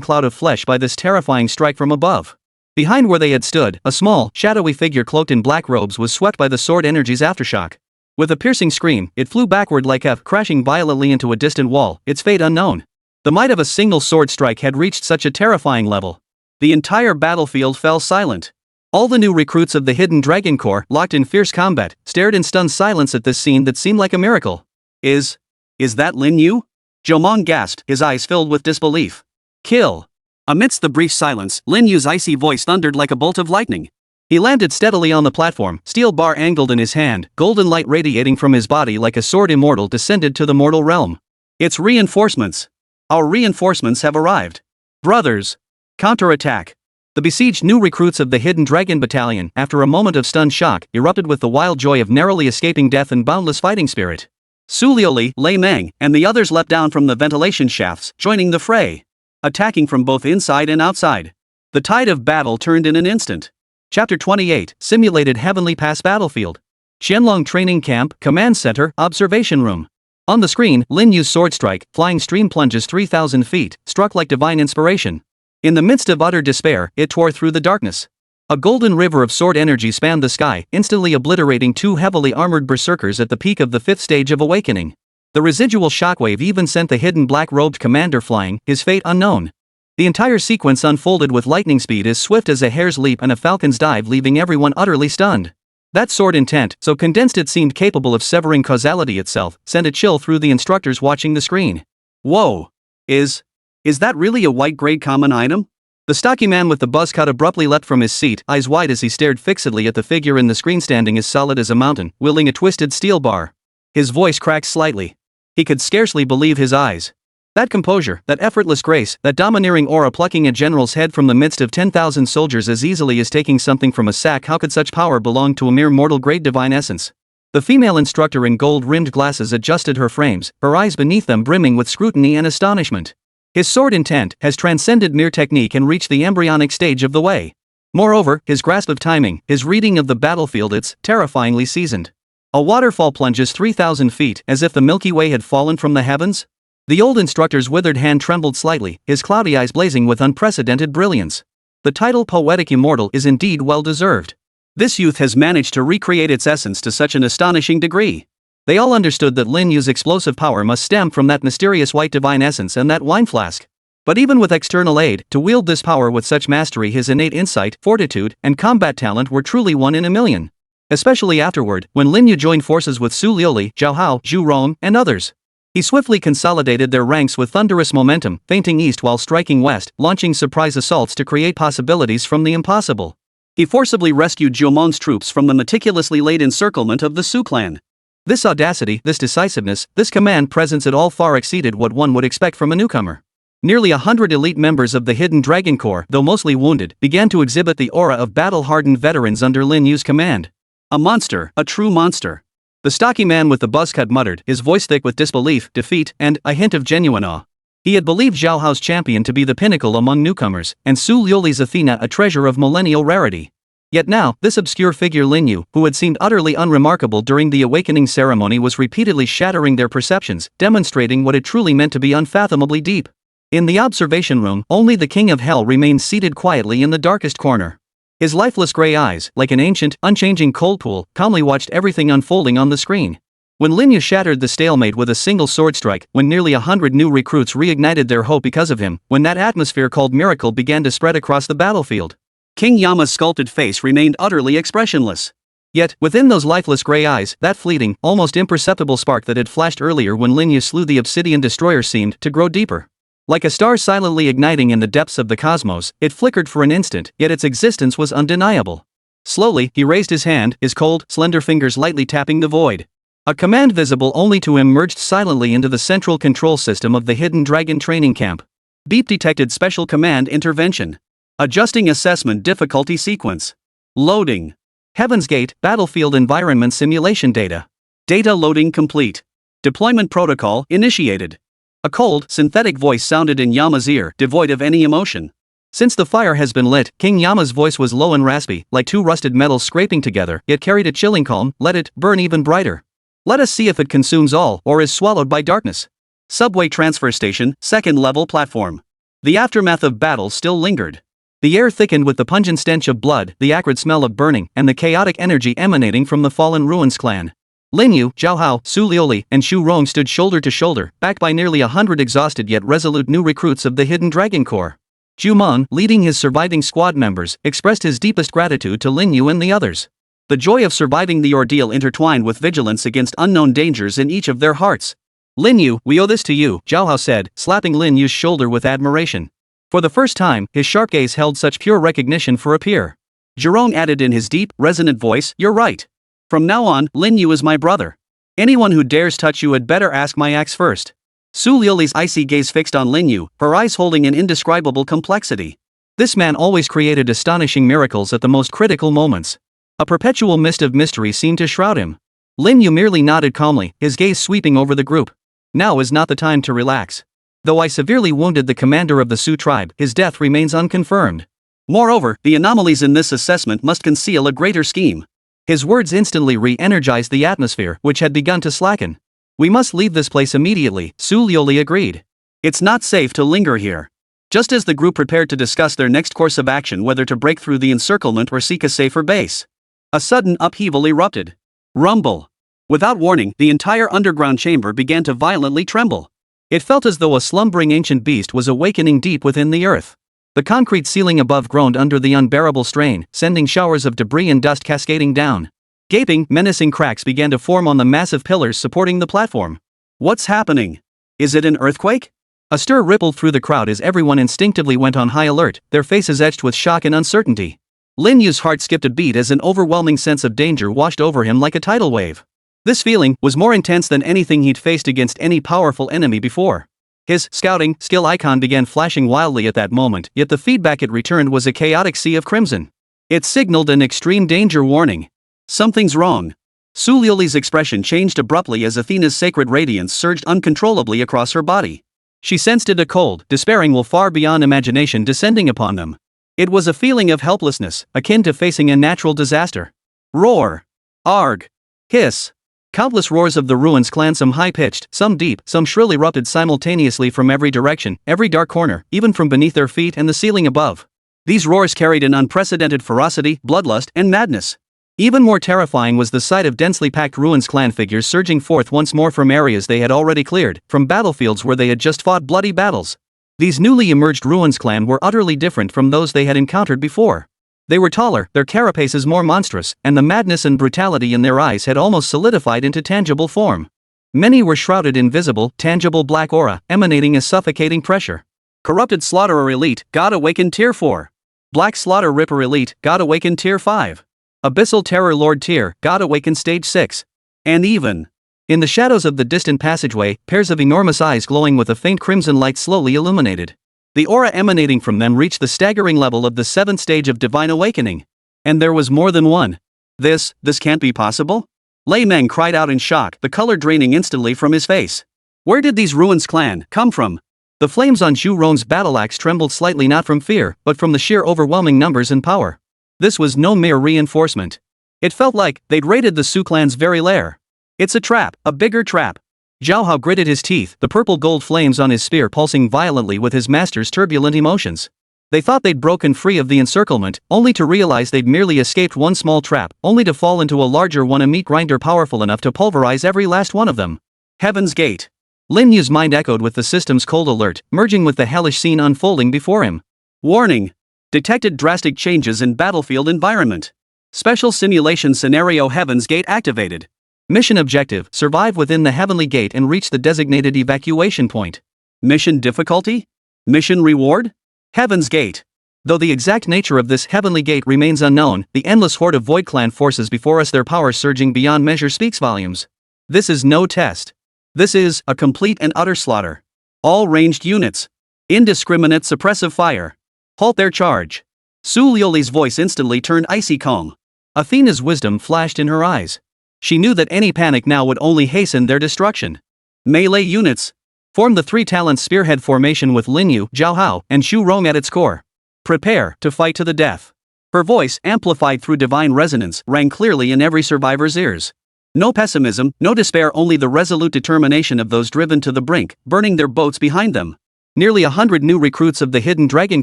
cloud of flesh by this terrifying strike from above. Behind where they had stood, a small, shadowy figure cloaked in black robes was swept by the sword energy's aftershock. With a piercing scream, it flew backward like a crashing violently into a distant wall, its fate unknown. The might of a single sword strike had reached such a terrifying level. The entire battlefield fell silent. All the new recruits of the Hidden Dragon Corps, locked in fierce combat, stared in stunned silence at this scene that seemed like a miracle. Is that Lin Yu? Jomon gasped, his eyes filled with disbelief. Kill! Amidst the brief silence, Lin Yu's icy voice thundered like a bolt of lightning. He landed steadily on the platform, steel bar angled in his hand, golden light radiating from his body like a sword immortal descended to the mortal realm. It's reinforcements! Our reinforcements have arrived. Brothers! Counterattack! The besieged new recruits of the Hidden Dragon Battalion, after a moment of stunned shock, erupted with the wild joy of narrowly escaping death and boundless fighting spirit. Su Liuli, Lei Meng, and the others leapt down from the ventilation shafts, joining the fray. Attacking from both inside and outside. The tide of battle turned in an instant. Chapter 28, Simulated Heavenly Pass Battlefield. Qianlong Training Camp, Command Center, Observation Room. On the screen, Lin Yu's sword strike, flying stream plunges 3,000 feet, struck like divine inspiration. In the midst of utter despair, it tore through the darkness. A golden river of sword energy spanned the sky, instantly obliterating two heavily armored berserkers at the peak of the fifth stage of awakening. The residual shockwave even sent the hidden black-robed commander flying, his fate unknown. The entire sequence unfolded with lightning speed as swift as a hare's leap and a falcon's dive, leaving everyone utterly stunned. That sword intent, so condensed it seemed capable of severing causality itself, sent a chill through the instructors watching the screen. Whoa! Is that really a white-grade common item? The stocky man with the buzz cut abruptly leapt from his seat, eyes wide as he stared fixedly at the figure in the screen standing as solid as a mountain, wielding a twisted steel bar. His voice cracked slightly. He could scarcely believe his eyes. That composure, that effortless grace, that domineering aura plucking a general's head from the midst of 10,000 soldiers as easily as taking something from a sack. How could such power belong to a mere mortal grade divine essence? The female instructor in gold-rimmed glasses adjusted her frames, her eyes beneath them brimming with scrutiny and astonishment. His sword intent has transcended mere technique and reached the embryonic stage of the way. Moreover, his grasp of timing, his reading of the battlefield, it's terrifyingly seasoned. A waterfall plunges 3,000 feet, as if the Milky Way had fallen from the heavens. The old instructor's withered hand trembled slightly, his cloudy eyes blazing with unprecedented brilliance. The title Poetic Immortal is indeed well-deserved. This youth has managed to recreate its essence to such an astonishing degree. They all understood that Lin Yu's explosive power must stem from that mysterious white divine essence and that wine flask. But even with external aid, to wield this power with such mastery, his innate insight, fortitude, and combat talent were truly one in a million. Especially afterward, when Lin Yu joined forces with Su Liuli, Zhao Hao, Zhu Rong, and others. He swiftly consolidated their ranks with thunderous momentum, feinting east while striking west, launching surprise assaults to create possibilities from the impossible. He forcibly rescued Jomon's troops from the meticulously laid encirclement of the Su clan. This audacity, this decisiveness, this command presence, it all far exceeded what one would expect from a newcomer. Nearly 100 elite members of the Hidden Dragon Corps, though mostly wounded, began to exhibit the aura of battle-hardened veterans under Lin Yu's command. A monster, a true monster. The stocky man with the buzz cut muttered, his voice thick with disbelief, defeat, and a hint of genuine awe. He had believed Zhao Hao's champion to be the pinnacle among newcomers, and Su Liuli's Athena a treasure of millennial rarity. Yet now, this obscure figure Lin Yu, who had seemed utterly unremarkable during the awakening ceremony, was repeatedly shattering their perceptions, demonstrating what it truly meant to be unfathomably deep. In the observation room, only the King of Hell remained seated quietly in the darkest corner. His lifeless gray eyes, like an ancient, unchanging cold pool, calmly watched everything unfolding on the screen. When Lin Yu shattered the stalemate with a single sword strike, when nearly 100 new recruits reignited their hope because of him, when that atmosphere called miracle began to spread across the battlefield, King Yama's sculpted face remained utterly expressionless. Yet, within those lifeless gray eyes, that fleeting, almost imperceptible spark that had flashed earlier when Lin Yu slew the obsidian destroyer seemed to grow deeper. Like a star silently igniting in the depths of the cosmos, it flickered for an instant, yet its existence was undeniable. Slowly, he raised his hand, his cold, slender fingers lightly tapping the void. A command visible only to him merged silently into the central control system of the hidden dragon training camp. Beep detected special command intervention. Adjusting assessment difficulty sequence. Loading. Heaven's Gate, battlefield environment simulation data. Data loading complete. Deployment protocol initiated. A cold, synthetic voice sounded in Yama's ear, devoid of any emotion. Since the fire has been lit, King Yama's voice was low and raspy, like two rusted metals scraping together, yet carried a chilling calm. Let it burn even brighter. Let us see if it consumes all, or is swallowed by darkness. Subway transfer station, second-level platform. The aftermath of battle still lingered. The air thickened with the pungent stench of blood, the acrid smell of burning, and the chaotic energy emanating from the fallen Ruins clan. Lin Yu, Zhao Hao, Su Liuli, and Xu Rong stood shoulder to shoulder, backed by nearly 100 exhausted yet resolute new recruits of the Hidden Dragon Corps. Zhu Mon, leading his surviving squad members, expressed his deepest gratitude to Lin Yu and the others. The joy of surviving the ordeal intertwined with vigilance against unknown dangers in each of their hearts. Lin Yu, we owe this to you, Zhao Hao said, slapping Lin Yu's shoulder with admiration. For the first time, his sharp gaze held such pure recognition for a peer. Zhurong added in his deep, resonant voice, you're right. From now on, Lin Yu is my brother. Anyone who dares touch you had better ask my axe first. Su Liuli's icy gaze fixed on Lin Yu, her eyes holding an indescribable complexity. This man always created astonishing miracles at the most critical moments. A perpetual mist of mystery seemed to shroud him. Lin Yu merely nodded calmly, his gaze sweeping over the group. Now is not the time to relax. Though I severely wounded the commander of the Su tribe, his death remains unconfirmed. Moreover, the anomalies in this assessment must conceal a greater scheme. His words instantly re-energized the atmosphere, which had begun to slacken. We must leave this place immediately, Su Liuli agreed. It's not safe to linger here. Just as the group prepared to discuss their next course of action, whether to break through the encirclement or seek a safer base, a sudden upheaval erupted. Rumble. Without warning, the entire underground chamber began to violently tremble. It felt as though a slumbering ancient beast was awakening deep within the earth. The concrete ceiling above groaned under the unbearable strain, sending showers of debris and dust cascading down. Gaping, menacing cracks began to form on the massive pillars supporting the platform. What's happening? Is it an earthquake? A stir rippled through the crowd as everyone instinctively went on high alert, their faces etched with shock and uncertainty. Lin Yu's heart skipped a beat as an overwhelming sense of danger washed over him like a tidal wave. This feeling was more intense than anything he'd faced against any powerful enemy before. His scouting skill icon began flashing wildly at that moment, yet the feedback it returned was a chaotic sea of crimson. It signaled an extreme danger warning. Something's wrong. Su Liuli's expression changed abruptly as Athena's sacred radiance surged uncontrollably across her body. She sensed it, a cold, despairing will far beyond imagination descending upon them. It was a feeling of helplessness, akin to facing a natural disaster. Roar. Arg. Hiss. Countless roars of the Ruins clan, some high-pitched, some deep, some shrill, erupted simultaneously from every direction, every dark corner, even from beneath their feet and the ceiling above. These roars carried an unprecedented ferocity, bloodlust, and madness. Even more terrifying was the sight of densely packed Ruins clan figures surging forth once more from areas they had already cleared, from battlefields where they had just fought bloody battles. These newly emerged Ruins clan were utterly different from those they had encountered before. They were taller, their carapaces more monstrous, and the madness and brutality in their eyes had almost solidified into tangible form. Many were shrouded in visible, tangible black aura, emanating a suffocating pressure. Corrupted Slaughterer Elite, God Awakened Tier 4. Black Slaughter Ripper Elite, God Awakened Tier 5. Abyssal Terror Lord Tier, God Awakened Stage 6. And even. In the shadows of the distant passageway, pairs of enormous eyes glowing with a faint crimson light slowly illuminated. The aura emanating from them reached the staggering level of the 7th stage of Divine Awakening. And there was more than one. This can't be possible? Lei Meng cried out in shock, the color draining instantly from his face. Where did these Ruins clan come from? The flames on Zhu Rong's battle axe trembled slightly, not from fear, but from the sheer overwhelming numbers and power. This was no mere reinforcement. It felt like they'd raided the Su clan's very lair. It's a trap, a bigger trap. Zhao Hao gritted his teeth, the purple gold flames on his spear pulsing violently with his master's turbulent emotions. They thought they'd broken free of the encirclement, only to realize they'd merely escaped one small trap, only to fall into a larger one, a meat grinder powerful enough to pulverize every last one of them. Heaven's Gate. Lin Yu's mind echoed with the system's cold alert, merging with the hellish scene unfolding before him. Warning. Detected drastic changes in battlefield environment. Special simulation scenario Heaven's Gate activated. Mission objective, survive within the Heavenly Gate and reach the designated evacuation point. Mission difficulty? Mission reward? Heaven's Gate. Though the exact nature of this Heavenly Gate remains unknown, the endless horde of Void Clan forces before us, their power surging beyond measure, speaks volumes. This is no test. This is a complete and utter slaughter. All ranged units. Indiscriminate suppressive fire. Halt their charge. Su Liuli's voice instantly turned icy calm. Athena's wisdom flashed in her eyes. She knew that any panic now would only hasten their destruction. Melee units. Form the three-talent spearhead formation with Lin Yu, Zhao Hao, and Xu Rong at its core. Prepare to fight to the death. Her voice, amplified through divine resonance, rang clearly in every survivor's ears. No pessimism, no despair, only the resolute determination of those driven to the brink, burning their boats behind them. Nearly 100 new recruits of the Hidden Dragon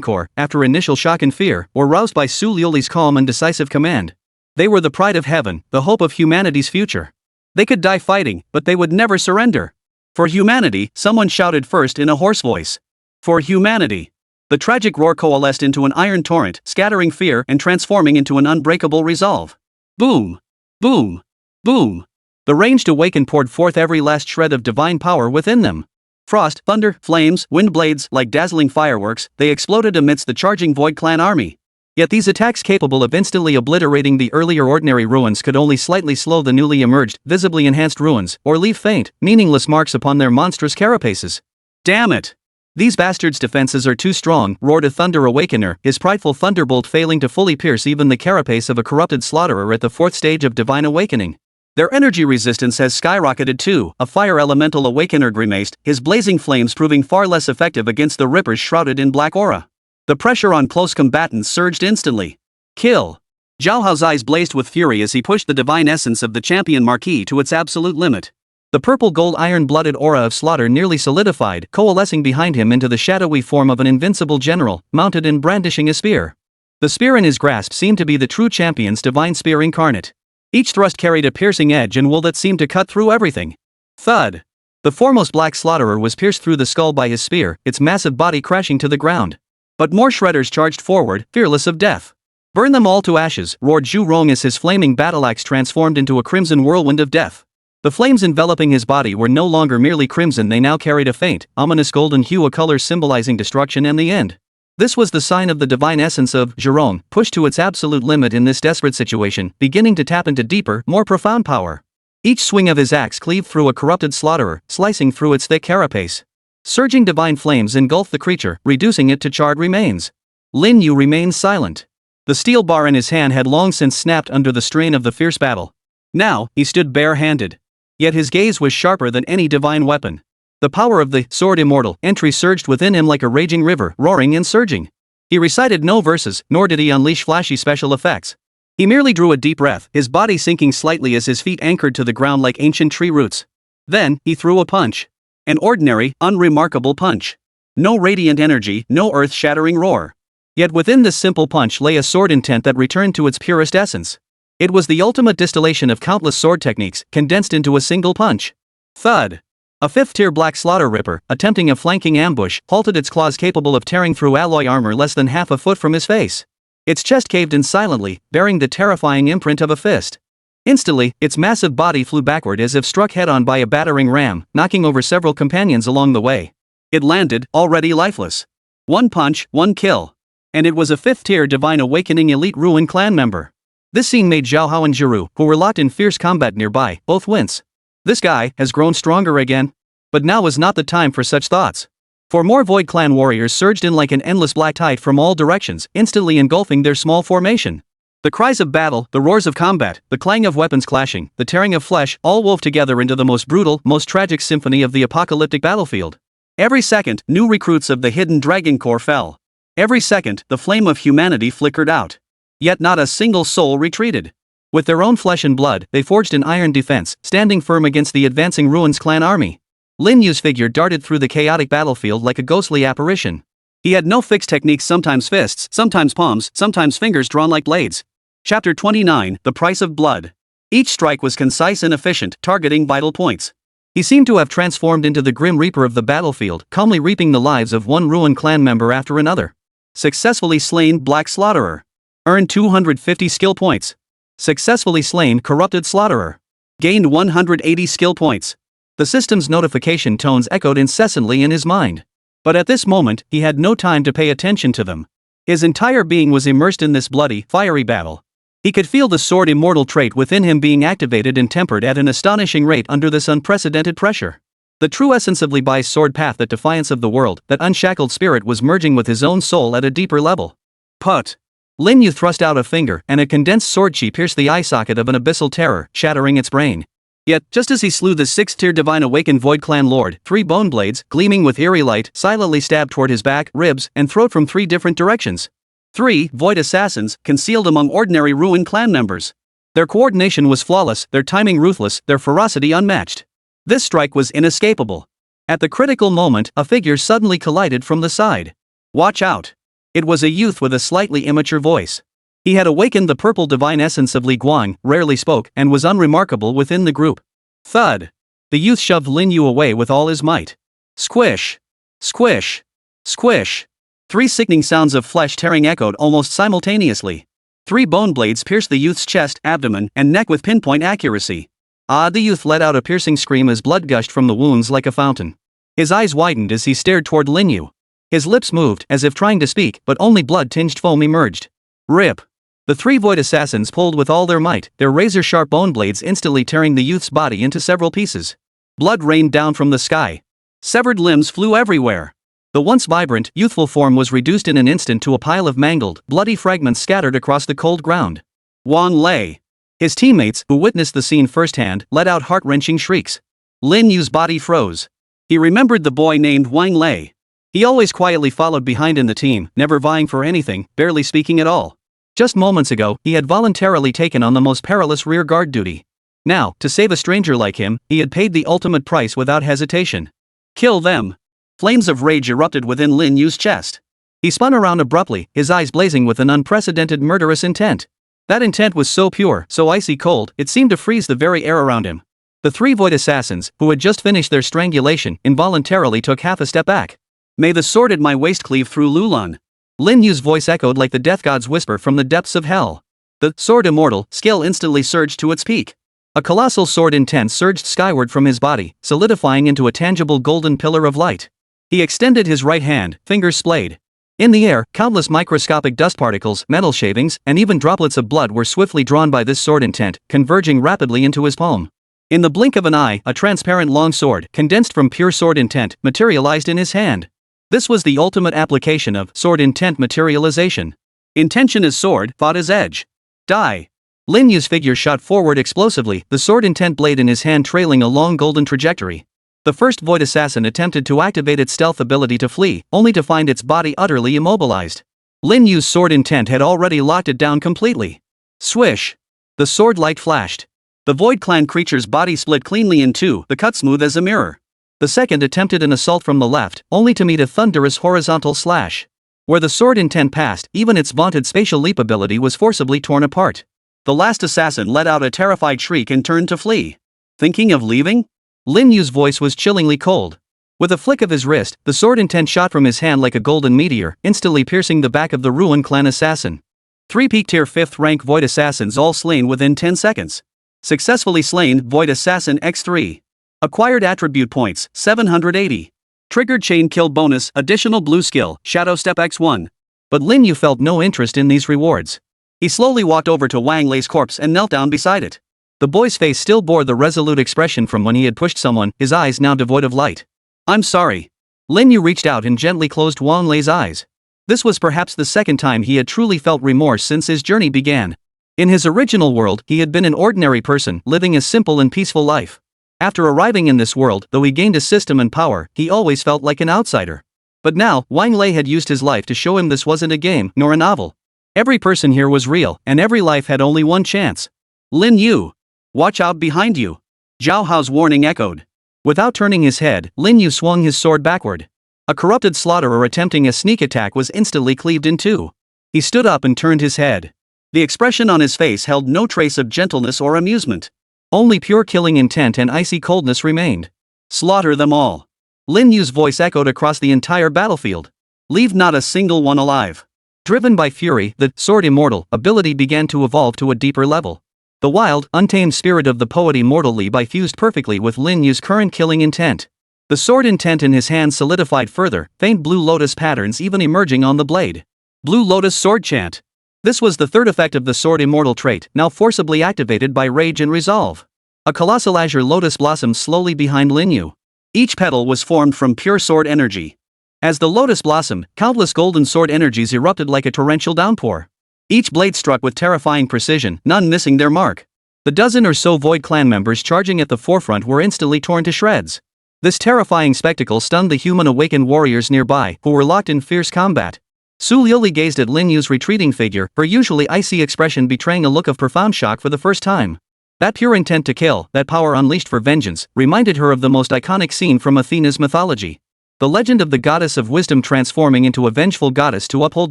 Corps, after initial shock and fear, were roused by Su Liuli's calm and decisive command. They were the pride of heaven, the hope of humanity's future. They could die fighting, but they would never surrender. For humanity, someone shouted first in a hoarse voice. For humanity. The tragic roar coalesced into an iron torrent, scattering fear and transforming into an unbreakable resolve. Boom! Boom! Boom! The Ranged Awakened poured forth every last shred of divine power within them. Frost, thunder, flames, wind blades, like dazzling fireworks, they exploded amidst the charging Void Clan army. Yet these attacks, capable of instantly obliterating the earlier ordinary ruins, could only slightly slow the newly emerged, visibly enhanced ruins, or leave faint, meaningless marks upon their monstrous carapaces. Damn it! These bastards' defenses are too strong, roared a Thunder Awakener, his prideful thunderbolt failing to fully pierce even the carapace of a corrupted slaughterer at the fourth stage of divine awakening. Their energy resistance has skyrocketed too, a fire elemental awakener grimaced, his blazing flames proving far less effective against the rippers shrouded in black aura. The pressure on close combatants surged instantly. Kill! Zhao Hao's eyes blazed with fury as he pushed the divine essence of the champion marquis to its absolute limit. The purple gold iron-blooded aura of slaughter nearly solidified, coalescing behind him into the shadowy form of an invincible general, mounted and brandishing a spear. The spear in his grasp seemed to be the true champion's divine spear incarnate. Each thrust carried a piercing edge and wool that seemed to cut through everything. Thud! The foremost black slaughterer was pierced through the skull by his spear, its massive body crashing to the ground. But more shredders charged forward, fearless of death. Burn them all to ashes, roared Xu Rong as his flaming battle-axe transformed into a crimson whirlwind of death. The flames enveloping his body were no longer merely crimson, they now carried a faint, ominous golden hue, a color symbolizing destruction and the end. This was the sign of the divine essence of Zhurong, pushed to its absolute limit in this desperate situation, beginning to tap into deeper, more profound power. Each swing of his axe cleaved through a corrupted slaughterer, slicing through its thick carapace. Surging divine flames engulfed the creature, reducing it to charred remains. Lin Yu remained silent. The steel bar in his hand had long since snapped under the strain of the fierce battle. Now, he stood bare-handed. Yet his gaze was sharper than any divine weapon. The power of the sword Immortal entry surged within him like a raging river, roaring and surging. He recited no verses, nor did he unleash flashy special effects. He merely drew a deep breath, his body sinking slightly as his feet anchored to the ground like ancient tree roots. Then, he threw a punch. An ordinary, unremarkable punch. No radiant energy, no earth-shattering roar. Yet within this simple punch lay a sword intent that returned to its purest essence. It was the ultimate distillation of countless sword techniques, condensed into a single punch. Thud! A fifth-tier black slaughter ripper, attempting a flanking ambush, halted, its claws capable of tearing through alloy armor less than half a foot from his face. Its chest caved in silently, bearing the terrifying imprint of a fist. Instantly, its massive body flew backward as if struck head-on by a battering ram, knocking over several companions along the way. It landed, already lifeless. One punch, one kill. And it was a fifth-tier Divine Awakening elite Ruin clan member. This scene made Zhao Hao and Jiru, who were locked in fierce combat nearby, both wince. This guy has grown stronger again. But now was not the time for such thoughts. For more Void Clan warriors surged in like an endless black tide from all directions, instantly engulfing their small formation. The cries of battle, the roars of combat, the clang of weapons clashing, the tearing of flesh, all wove together into the most brutal, most tragic symphony of the apocalyptic battlefield. Every second, new recruits of the Hidden Dragon Corps fell. Every second, the flame of humanity flickered out. Yet not a single soul retreated. With their own flesh and blood, they forged an iron defense, standing firm against the advancing Ruins clan army. Lin Yu's figure darted through the chaotic battlefield like a ghostly apparition. He had no fixed techniques, sometimes fists, sometimes palms, sometimes fingers drawn like blades. Chapter 29, The Price of Blood. Each strike was concise and efficient, targeting vital points. He seemed to have transformed into the Grim Reaper of the battlefield, calmly reaping the lives of one Ruin clan member after another. Successfully slain Black Slaughterer. Earned 250 skill points. Successfully slain Corrupted Slaughterer. Gained 180 skill points. The system's notification tones echoed incessantly in his mind. But at this moment, he had no time to pay attention to them. His entire being was immersed in this bloody, fiery battle. He could feel the sword Immortal trait within him being activated and tempered at an astonishing rate under this unprecedented pressure. The true essence of Li Bai's sword path, that defiance of the world, that unshackled spirit, was merging with his own soul at a deeper level. Put! Lin Yu thrust out a finger, and a condensed sword chi pierced the eye socket of an abyssal terror, shattering its brain. Yet, just as he slew the 6th-tier Divine Awakened Void Clan Lord, 3 bone blades, gleaming with eerie light, silently stabbed toward his back, ribs, and throat from 3 different directions. 3 Void Assassins, concealed among ordinary Ruin clan members. Their coordination was flawless, their timing ruthless, their ferocity unmatched. This strike was inescapable. At the critical moment, a figure suddenly collided from the side. Watch out! It was a youth with a slightly immature voice. He had awakened the purple divine essence of Li Guang, rarely spoke, and was unremarkable within the group. Thud! The youth shoved Lin Yu away with all his might. Squish! Squish! Squish! 3 sickening sounds of flesh tearing echoed almost simultaneously. 3 bone blades pierced the youth's chest, abdomen, and neck with pinpoint accuracy. The youth let out a piercing scream as blood gushed from the wounds like a fountain. His eyes widened as he stared toward Lin Yu. His lips moved as if trying to speak, but only blood-tinged foam emerged. Rip! The 3 Void Assassins pulled with all their might, their razor-sharp bone blades instantly tearing the youth's body into several pieces. Blood rained down from the sky. Severed limbs flew everywhere. The once vibrant, youthful form was reduced in an instant to a pile of mangled, bloody fragments scattered across the cold ground. Wang Lei. His teammates, who witnessed the scene firsthand, let out heart-wrenching shrieks. Lin Yu's body froze. He remembered the boy named Wang Lei. He always quietly followed behind in the team, never vying for anything, barely speaking at all. Just moments ago, he had voluntarily taken on the most perilous rear-guard duty. Now, to save a stranger like him, he had paid the ultimate price without hesitation. Kill them! Flames of rage erupted within Lin Yu's chest. He spun around abruptly, his eyes blazing with an unprecedented murderous intent. That intent was so pure, so icy cold, it seemed to freeze the very air around him. The 3 Void Assassins, who had just finished their strangulation, involuntarily took half a step back. May the sword at my waist cleave through Lulan. Lin Yu's voice echoed like the death god's whisper from the depths of hell. The sword Immortal skill instantly surged to its peak. A colossal sword intent surged skyward from his body, solidifying into a tangible golden pillar of light. He extended his right hand, fingers splayed. In the air, countless microscopic dust particles, metal shavings, and even droplets of blood were swiftly drawn by this sword intent, converging rapidly into his palm. In the blink of an eye, a transparent long sword, condensed from pure sword intent, materialized in his hand. This was the ultimate application of sword intent materialization. Intention is sword, thought is edge. Die! Lin Yu's figure shot forward explosively, the sword intent blade in his hand trailing a long golden trajectory. The first Void Assassin attempted to activate its stealth ability to flee, only to find its body utterly immobilized. Lin Yu's sword intent had already locked it down completely. Swish! The sword light flashed. The Void Clan creature's body split cleanly in 2, the cut smooth as a mirror. The second attempted an assault from the left, only to meet a thunderous horizontal slash. Where the sword intent passed, even its vaunted spatial leap ability was forcibly torn apart. The last assassin let out a terrified shriek and turned to flee. Thinking of leaving? Lin Yu's voice was chillingly cold. With a flick of his wrist, the sword intent shot from his hand like a golden meteor, instantly piercing the back of the Ruin clan assassin. 3 peak-tier 5th rank Void Assassins all slain within 10 seconds. Successfully slain Void Assassin X3. Acquired attribute points, 780. Triggered chain kill bonus, additional blue skill, Shadow Step X1. But Lin Yu felt no interest in these rewards. He slowly walked over to Wang Lei's corpse and knelt down beside it. The boy's face still bore the resolute expression from when he had pushed someone, his eyes now devoid of light. I'm sorry. Lin Yu reached out and gently closed Wang Lei's eyes. This was perhaps the second time he had truly felt remorse since his journey began. In his original world, he had been an ordinary person, living a simple and peaceful life. After arriving in this world, though he gained a system and power, he always felt like an outsider. But now, Wang Lei had used his life to show him this wasn't a game, nor a novel. Every person here was real, and every life had only one chance. Lin Yu. Watch out behind you. Zhao Hao's warning echoed. Without turning his head, Lin Yu swung his sword backward. A corrupted slaughterer attempting a sneak attack was instantly cleaved in two. He stood up and turned his head. The expression on his face held no trace of gentleness or amusement. Only pure killing intent and icy coldness remained. Slaughter them all. Lin Yu's voice echoed across the entire battlefield. Leave not a single one alive. Driven by fury, the sword Immortal ability began to evolve to a deeper level. The wild, untamed spirit of the poet Immortal Li Bai fused perfectly with Lin Yu's current killing intent. The sword intent in his hand solidified further, faint blue lotus patterns even emerging on the blade. Blue Lotus Sword Chant. This was the third effect of the sword Immortal trait, now forcibly activated by rage and resolve. A colossal azure lotus blossomed slowly behind Lin Yu. Each petal was formed from pure sword energy. As the lotus blossomed, countless golden sword energies erupted like a torrential downpour. Each blade struck with terrifying precision, none missing their mark. The dozen or so Void clan members charging at the forefront were instantly torn to shreds. This terrifying spectacle stunned the human awakened warriors nearby, who were locked in fierce combat. Su Liuli gazed at Lin Yu's retreating figure, her usually icy expression betraying a look of profound shock for the first time. That pure intent to kill, that power unleashed for vengeance, reminded her of the most iconic scene from Athena's mythology. The legend of the goddess of wisdom transforming into a vengeful goddess to uphold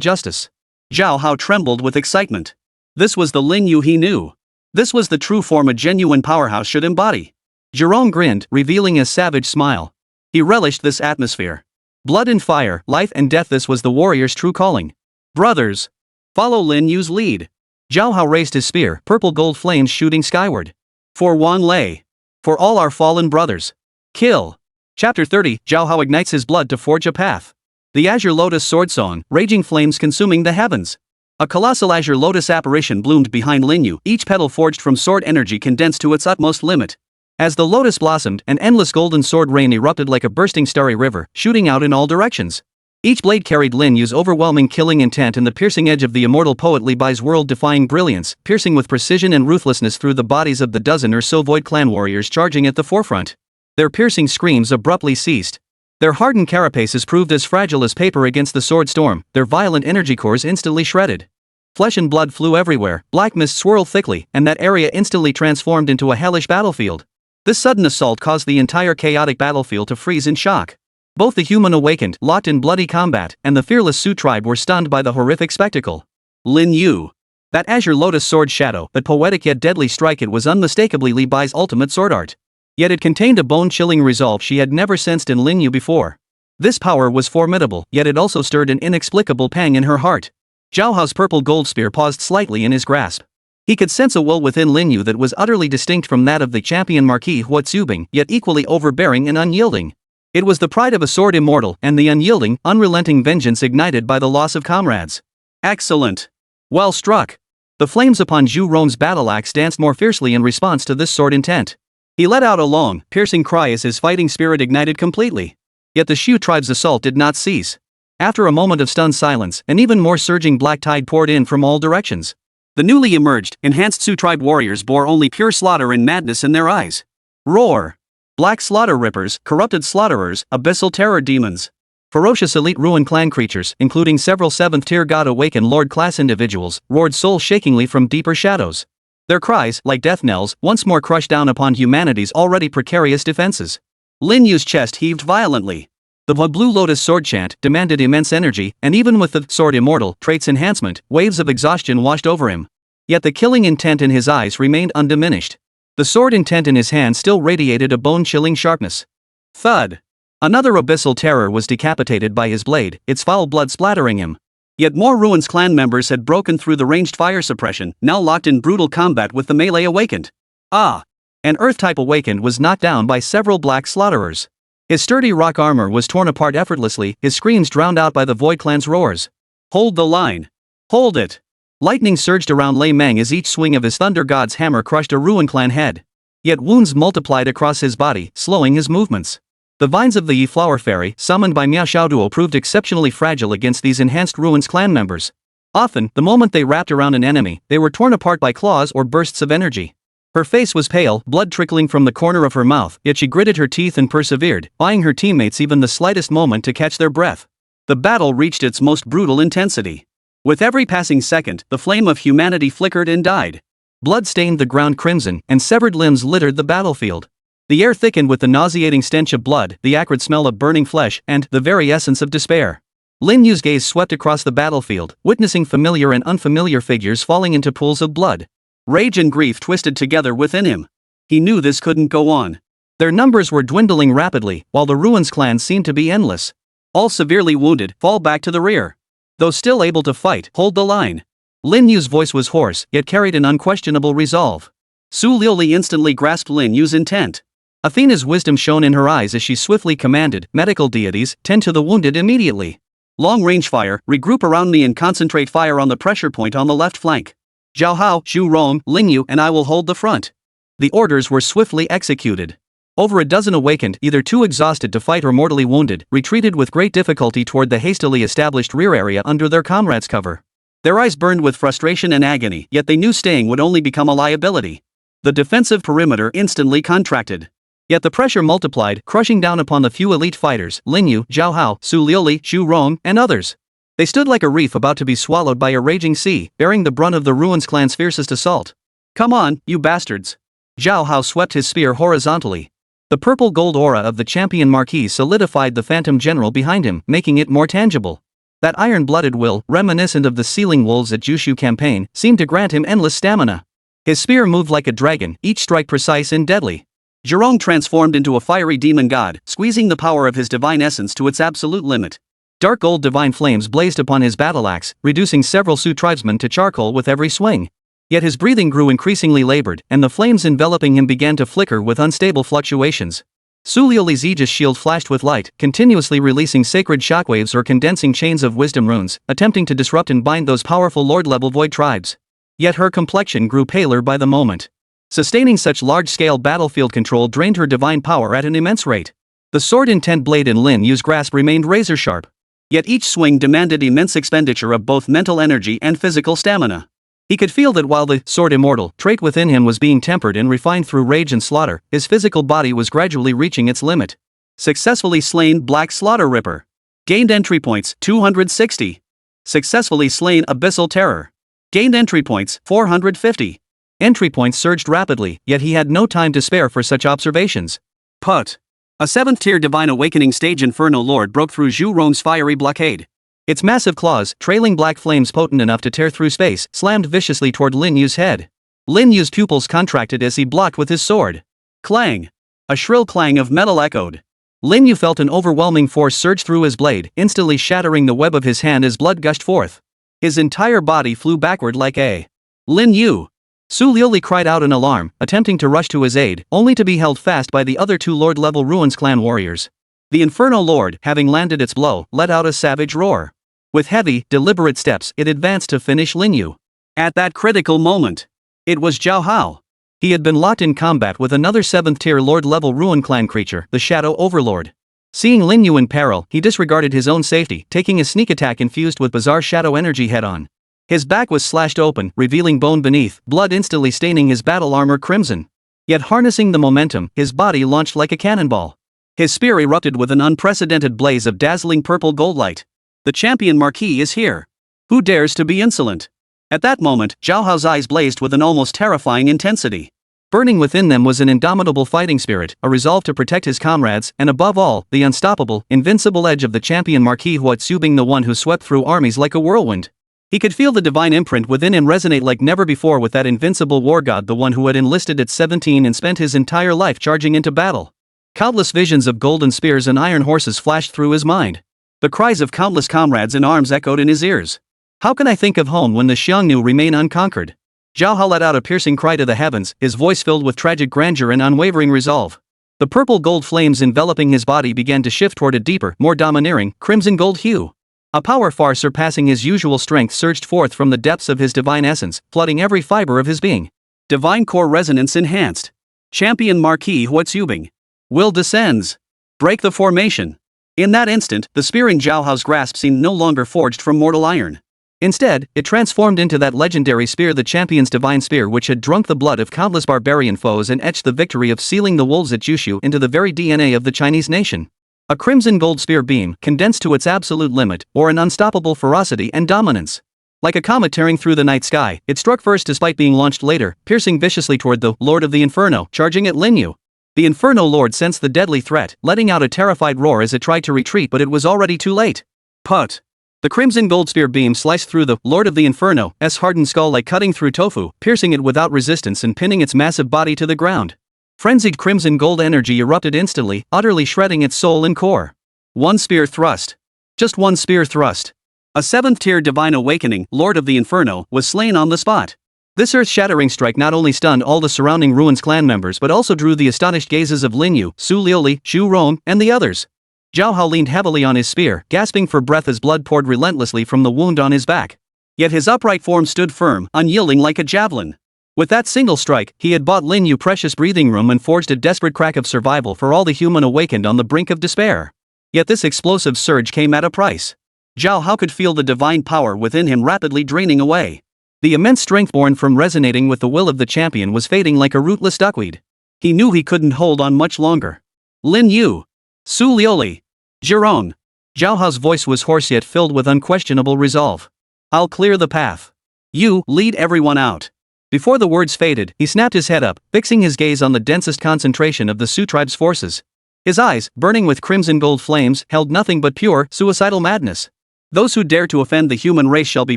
justice. Zhao Hao trembled with excitement. This was the Lin Yu he knew. This was the true form a genuine powerhouse should embody. Jerome grinned, revealing a savage smile. He relished this atmosphere. Blood and fire, life and death, this was the warrior's true calling. Brothers! Follow Lin Yu's lead. Zhao Hao raised his spear, purple gold flames shooting skyward. For Wang Lei. For all our fallen brothers. Kill. Chapter 30, Zhao Hao ignites his blood to forge a path. The Azure Lotus Sword Song, raging flames consuming the heavens. A colossal azure lotus apparition bloomed behind Lin Yu, each petal forged from sword energy condensed to its utmost limit. As the lotus blossomed, an endless golden sword rain erupted like a bursting starry river, shooting out in all directions. Each blade carried Lin Yu's overwhelming killing intent and the piercing edge of the immortal poet Li Bai's world-defying brilliance, piercing with precision and ruthlessness through the bodies of the dozen or so Void clan warriors charging at the forefront. Their piercing screams abruptly ceased. Their hardened carapaces proved as fragile as paper against the sword storm, their violent energy cores instantly shredded. Flesh and blood flew everywhere, black mist swirled thickly, and that area instantly transformed into a hellish battlefield. This sudden assault caused the entire chaotic battlefield to freeze in shock. Both the human awakened, locked in bloody combat, and the fearless Su tribe were stunned by the horrific spectacle. Lin Yu. That azure lotus sword shadow, but poetic yet deadly strike, it was unmistakably Li Bai's ultimate sword art. Yet it contained a bone-chilling resolve she had never sensed in Lin Yu before. This power was formidable, yet it also stirred an inexplicable pang in her heart. Zhao Hao's purple gold spear paused slightly in his grasp. He could sense a will within Lin Yu that was utterly distinct from that of the champion Marquis Huatsubing, yet equally overbearing and unyielding. It was the pride of a sword immortal, and the unyielding, unrelenting vengeance ignited by the loss of comrades. Excellent! Well struck! The flames upon Zhu Rome's battle axe danced more fiercely in response to this sword intent. He let out a long, piercing cry as his fighting spirit ignited completely. Yet the Shu tribe's assault did not cease. After a moment of stunned silence, an even more surging black tide poured in from all directions. The newly emerged, enhanced Su tribe warriors bore only pure slaughter and madness in their eyes. Roar! Black slaughter rippers, corrupted slaughterers, abyssal terror demons. Ferocious elite ruin clan creatures, including several 7th-tier God-awakened Lord-class individuals, roared soul-shakingly from deeper shadows. Their cries, like death knells, once more crushed down upon humanity's already precarious defenses. Lin Yu's chest heaved violently. The Blue Lotus Sword Chant demanded immense energy, and even with the Sword Immortal trait's enhancement, waves of exhaustion washed over him. Yet the killing intent in his eyes remained undiminished. The sword intent in his hand still radiated a bone-chilling sharpness. Thud! Another abyssal terror was decapitated by his blade, its foul blood splattering him. Yet more Ruins clan members had broken through the ranged fire suppression, now locked in brutal combat with the melee awakened. Ah! An Earth-type awakened was knocked down by several black slaughterers. His sturdy rock armor was torn apart effortlessly, his screams drowned out by the Void clan's roars. Hold the line! Hold it! Lightning surged around Lei Meng as each swing of his Thunder God's hammer crushed a Ruin clan head. Yet wounds multiplied across his body, slowing his movements. The vines of the Yi Flower Fairy, summoned by Miao Xiaoduo, proved exceptionally fragile against these enhanced Ruins clan members. Often, the moment they wrapped around an enemy, they were torn apart by claws or bursts of energy. Her face was pale, blood trickling from the corner of her mouth, yet she gritted her teeth and persevered, buying her teammates even the slightest moment to catch their breath. The battle reached its most brutal intensity. With every passing second, the flame of humanity flickered and died. Blood stained the ground crimson, and severed limbs littered the battlefield. The air thickened with the nauseating stench of blood, the acrid smell of burning flesh, and the very essence of despair. Lin Yu's gaze swept across the battlefield, witnessing familiar and unfamiliar figures falling into pools of blood. Rage and grief twisted together within him. He knew this couldn't go on. Their numbers were dwindling rapidly, while the Ruins clan seemed to be endless. All severely wounded, fall back to the rear. Though still able to fight, hold the line. Lin Yu's voice was hoarse, yet carried an unquestionable resolve. Su Liuli instantly grasped Lin Yu's intent. Athena's wisdom shone in her eyes as she swiftly commanded, medical deities, tend to the wounded immediately. Long-range fire, regroup around me and concentrate fire on the pressure point on the left flank. Zhao Hao, Zhu Rong, Ling Yu and I will hold the front. The orders were swiftly executed. Over a dozen awakened, either too exhausted to fight or mortally wounded, retreated with great difficulty toward the hastily established rear area under their comrades' cover. Their eyes burned with frustration and agony, yet they knew staying would only become a liability. The defensive perimeter instantly contracted. Yet the pressure multiplied, crushing down upon the few elite fighters, Lin Yu, Zhao Hao, Su Liuli, Zhu Rong, and others. They stood like a reef about to be swallowed by a raging sea, bearing the brunt of the Ruins clan's fiercest assault. Come on, you bastards! Zhao Hao swept his spear horizontally. The purple gold aura of the champion marquis solidified the phantom general behind him, making it more tangible. That iron-blooded will, reminiscent of the Sealing Wolves at Jushu campaign, seemed to grant him endless stamina. His spear moved like a dragon, each strike precise and deadly. Zhurong transformed into a fiery demon god, squeezing the power of his divine essence to its absolute limit. Dark gold divine flames blazed upon his battle axe, reducing several Su tribesmen to charcoal with every swing. Yet his breathing grew increasingly labored, and the flames enveloping him began to flicker with unstable fluctuations. Su Liuli's Aegis shield flashed with light, continuously releasing sacred shockwaves or condensing chains of wisdom runes, attempting to disrupt and bind those powerful lord-level void tribes. Yet her complexion grew paler by the moment. Sustaining such large-scale battlefield control drained her divine power at an immense rate. The sword-intent blade in Lin Yu's grasp remained razor-sharp. Yet each swing demanded immense expenditure of both mental energy and physical stamina. He could feel that while the sword Immortal trait within him was being tempered and refined through rage and slaughter, his physical body was gradually reaching its limit. Successfully slain Black Slaughter Ripper. Gained entry points 260. Successfully slain Abyssal Terror. Gained entry points 450. Entry points surged rapidly, yet he had no time to spare for such observations. Put. A 7th-tier Divine Awakening stage Inferno Lord broke through Zhu Rong's fiery blockade. Its massive claws, trailing black flames potent enough to tear through space, slammed viciously toward Lin Yu's head. Lin Yu's pupils contracted as he blocked with his sword. Clang! A shrill clang of metal echoed. Lin Yu felt an overwhelming force surge through his blade, instantly shattering the web of his hand as blood gushed forth. His entire body flew backward like a Lin Yu! Su Liuli cried out in alarm, attempting to rush to his aid, only to be held fast by the other two Lord-level Ruins clan warriors. The Inferno Lord, having landed its blow, let out a savage roar. With heavy, deliberate steps, it advanced to finish Lin Yu. At that critical moment, it was Zhao Hao. He had been locked in combat with another 7th-tier Lord-level Ruin clan creature, the Shadow Overlord. Seeing Lin Yu in peril, he disregarded his own safety, taking a sneak attack infused with bizarre shadow energy head-on. His back was slashed open, revealing bone beneath, blood instantly staining his battle armor crimson. Yet harnessing the momentum, his body launched like a cannonball. His spear erupted with an unprecedented blaze of dazzling purple gold light. The champion marquis is here. Who dares to be insolent? At that moment, Zhao Hao's eyes blazed with an almost terrifying intensity. Burning within them was an indomitable fighting spirit, a resolve to protect his comrades, and above all, the unstoppable, invincible edge of the champion marquis Huatsubing, the one who swept through armies like a whirlwind. He could feel the divine imprint within him resonate like never before with that invincible war god, the one who had enlisted at 17 and spent his entire life charging into battle. Countless visions of golden spears and iron horses flashed through his mind. The cries of countless comrades in arms echoed in his ears. How can I think of home when the Xiongnu remain unconquered? Zhao Hao let out a piercing cry to the heavens, his voice filled with tragic grandeur and unwavering resolve. The purple gold flames enveloping his body began to shift toward a deeper, more domineering, crimson gold hue. A power far surpassing his usual strength surged forth from the depths of his divine essence, flooding every fiber of his being. Divine core resonance enhanced. Champion Marquis Huatsubing. Will descends. Break the formation. In that instant, the spear in Zhao Hao's grasp seemed no longer forged from mortal iron. Instead, it transformed into that legendary spear, the champion's divine spear, which had drunk the blood of countless barbarian foes and etched the victory of sealing the wolves at Jushu into the very DNA of the Chinese nation. A crimson gold spear beam, condensed to its absolute limit, or an unstoppable ferocity and dominance. Like a comet tearing through the night sky, it struck first despite being launched later, piercing viciously toward the Lord of the Inferno, charging at Lin Yu. The Inferno Lord sensed the deadly threat, letting out a terrified roar as it tried to retreat, but it was already too late. Put! The crimson gold spear beam sliced through the Lord of the Inferno's hardened skull like cutting through tofu, piercing it without resistance and pinning its massive body to the ground. Frenzied crimson gold energy erupted instantly, utterly shredding its soul and core. One spear thrust. Just one spear thrust. A 7th-tier divine awakening, Lord of the Inferno, was slain on the spot. This earth-shattering strike not only stunned all the surrounding Ruins clan members but also drew the astonished gazes of Lin Yu, Su Liuli, Xu Rong, and the others. Zhao Hao leaned heavily on his spear, gasping for breath as blood poured relentlessly from the wound on his back. Yet his upright form stood firm, unyielding like a javelin. With that single strike, he had bought Lin Yu precious breathing room and forged a desperate crack of survival for all the human awakened on the brink of despair. Yet this explosive surge came at a price. Zhao Hao could feel the divine power within him rapidly draining away. The immense strength born from resonating with the will of the champion was fading like a rootless duckweed. He knew he couldn't hold on much longer. Lin Yu. Su Liuli. Zhirong. Zhao Hao's voice was hoarse yet filled with unquestionable resolve. I'll clear the path. You lead everyone out. Before the words faded, he snapped his head up, fixing his gaze on the densest concentration of the Su tribe's forces. His eyes, burning with crimson gold flames, held nothing but pure, suicidal madness. Those who dare to offend the human race shall be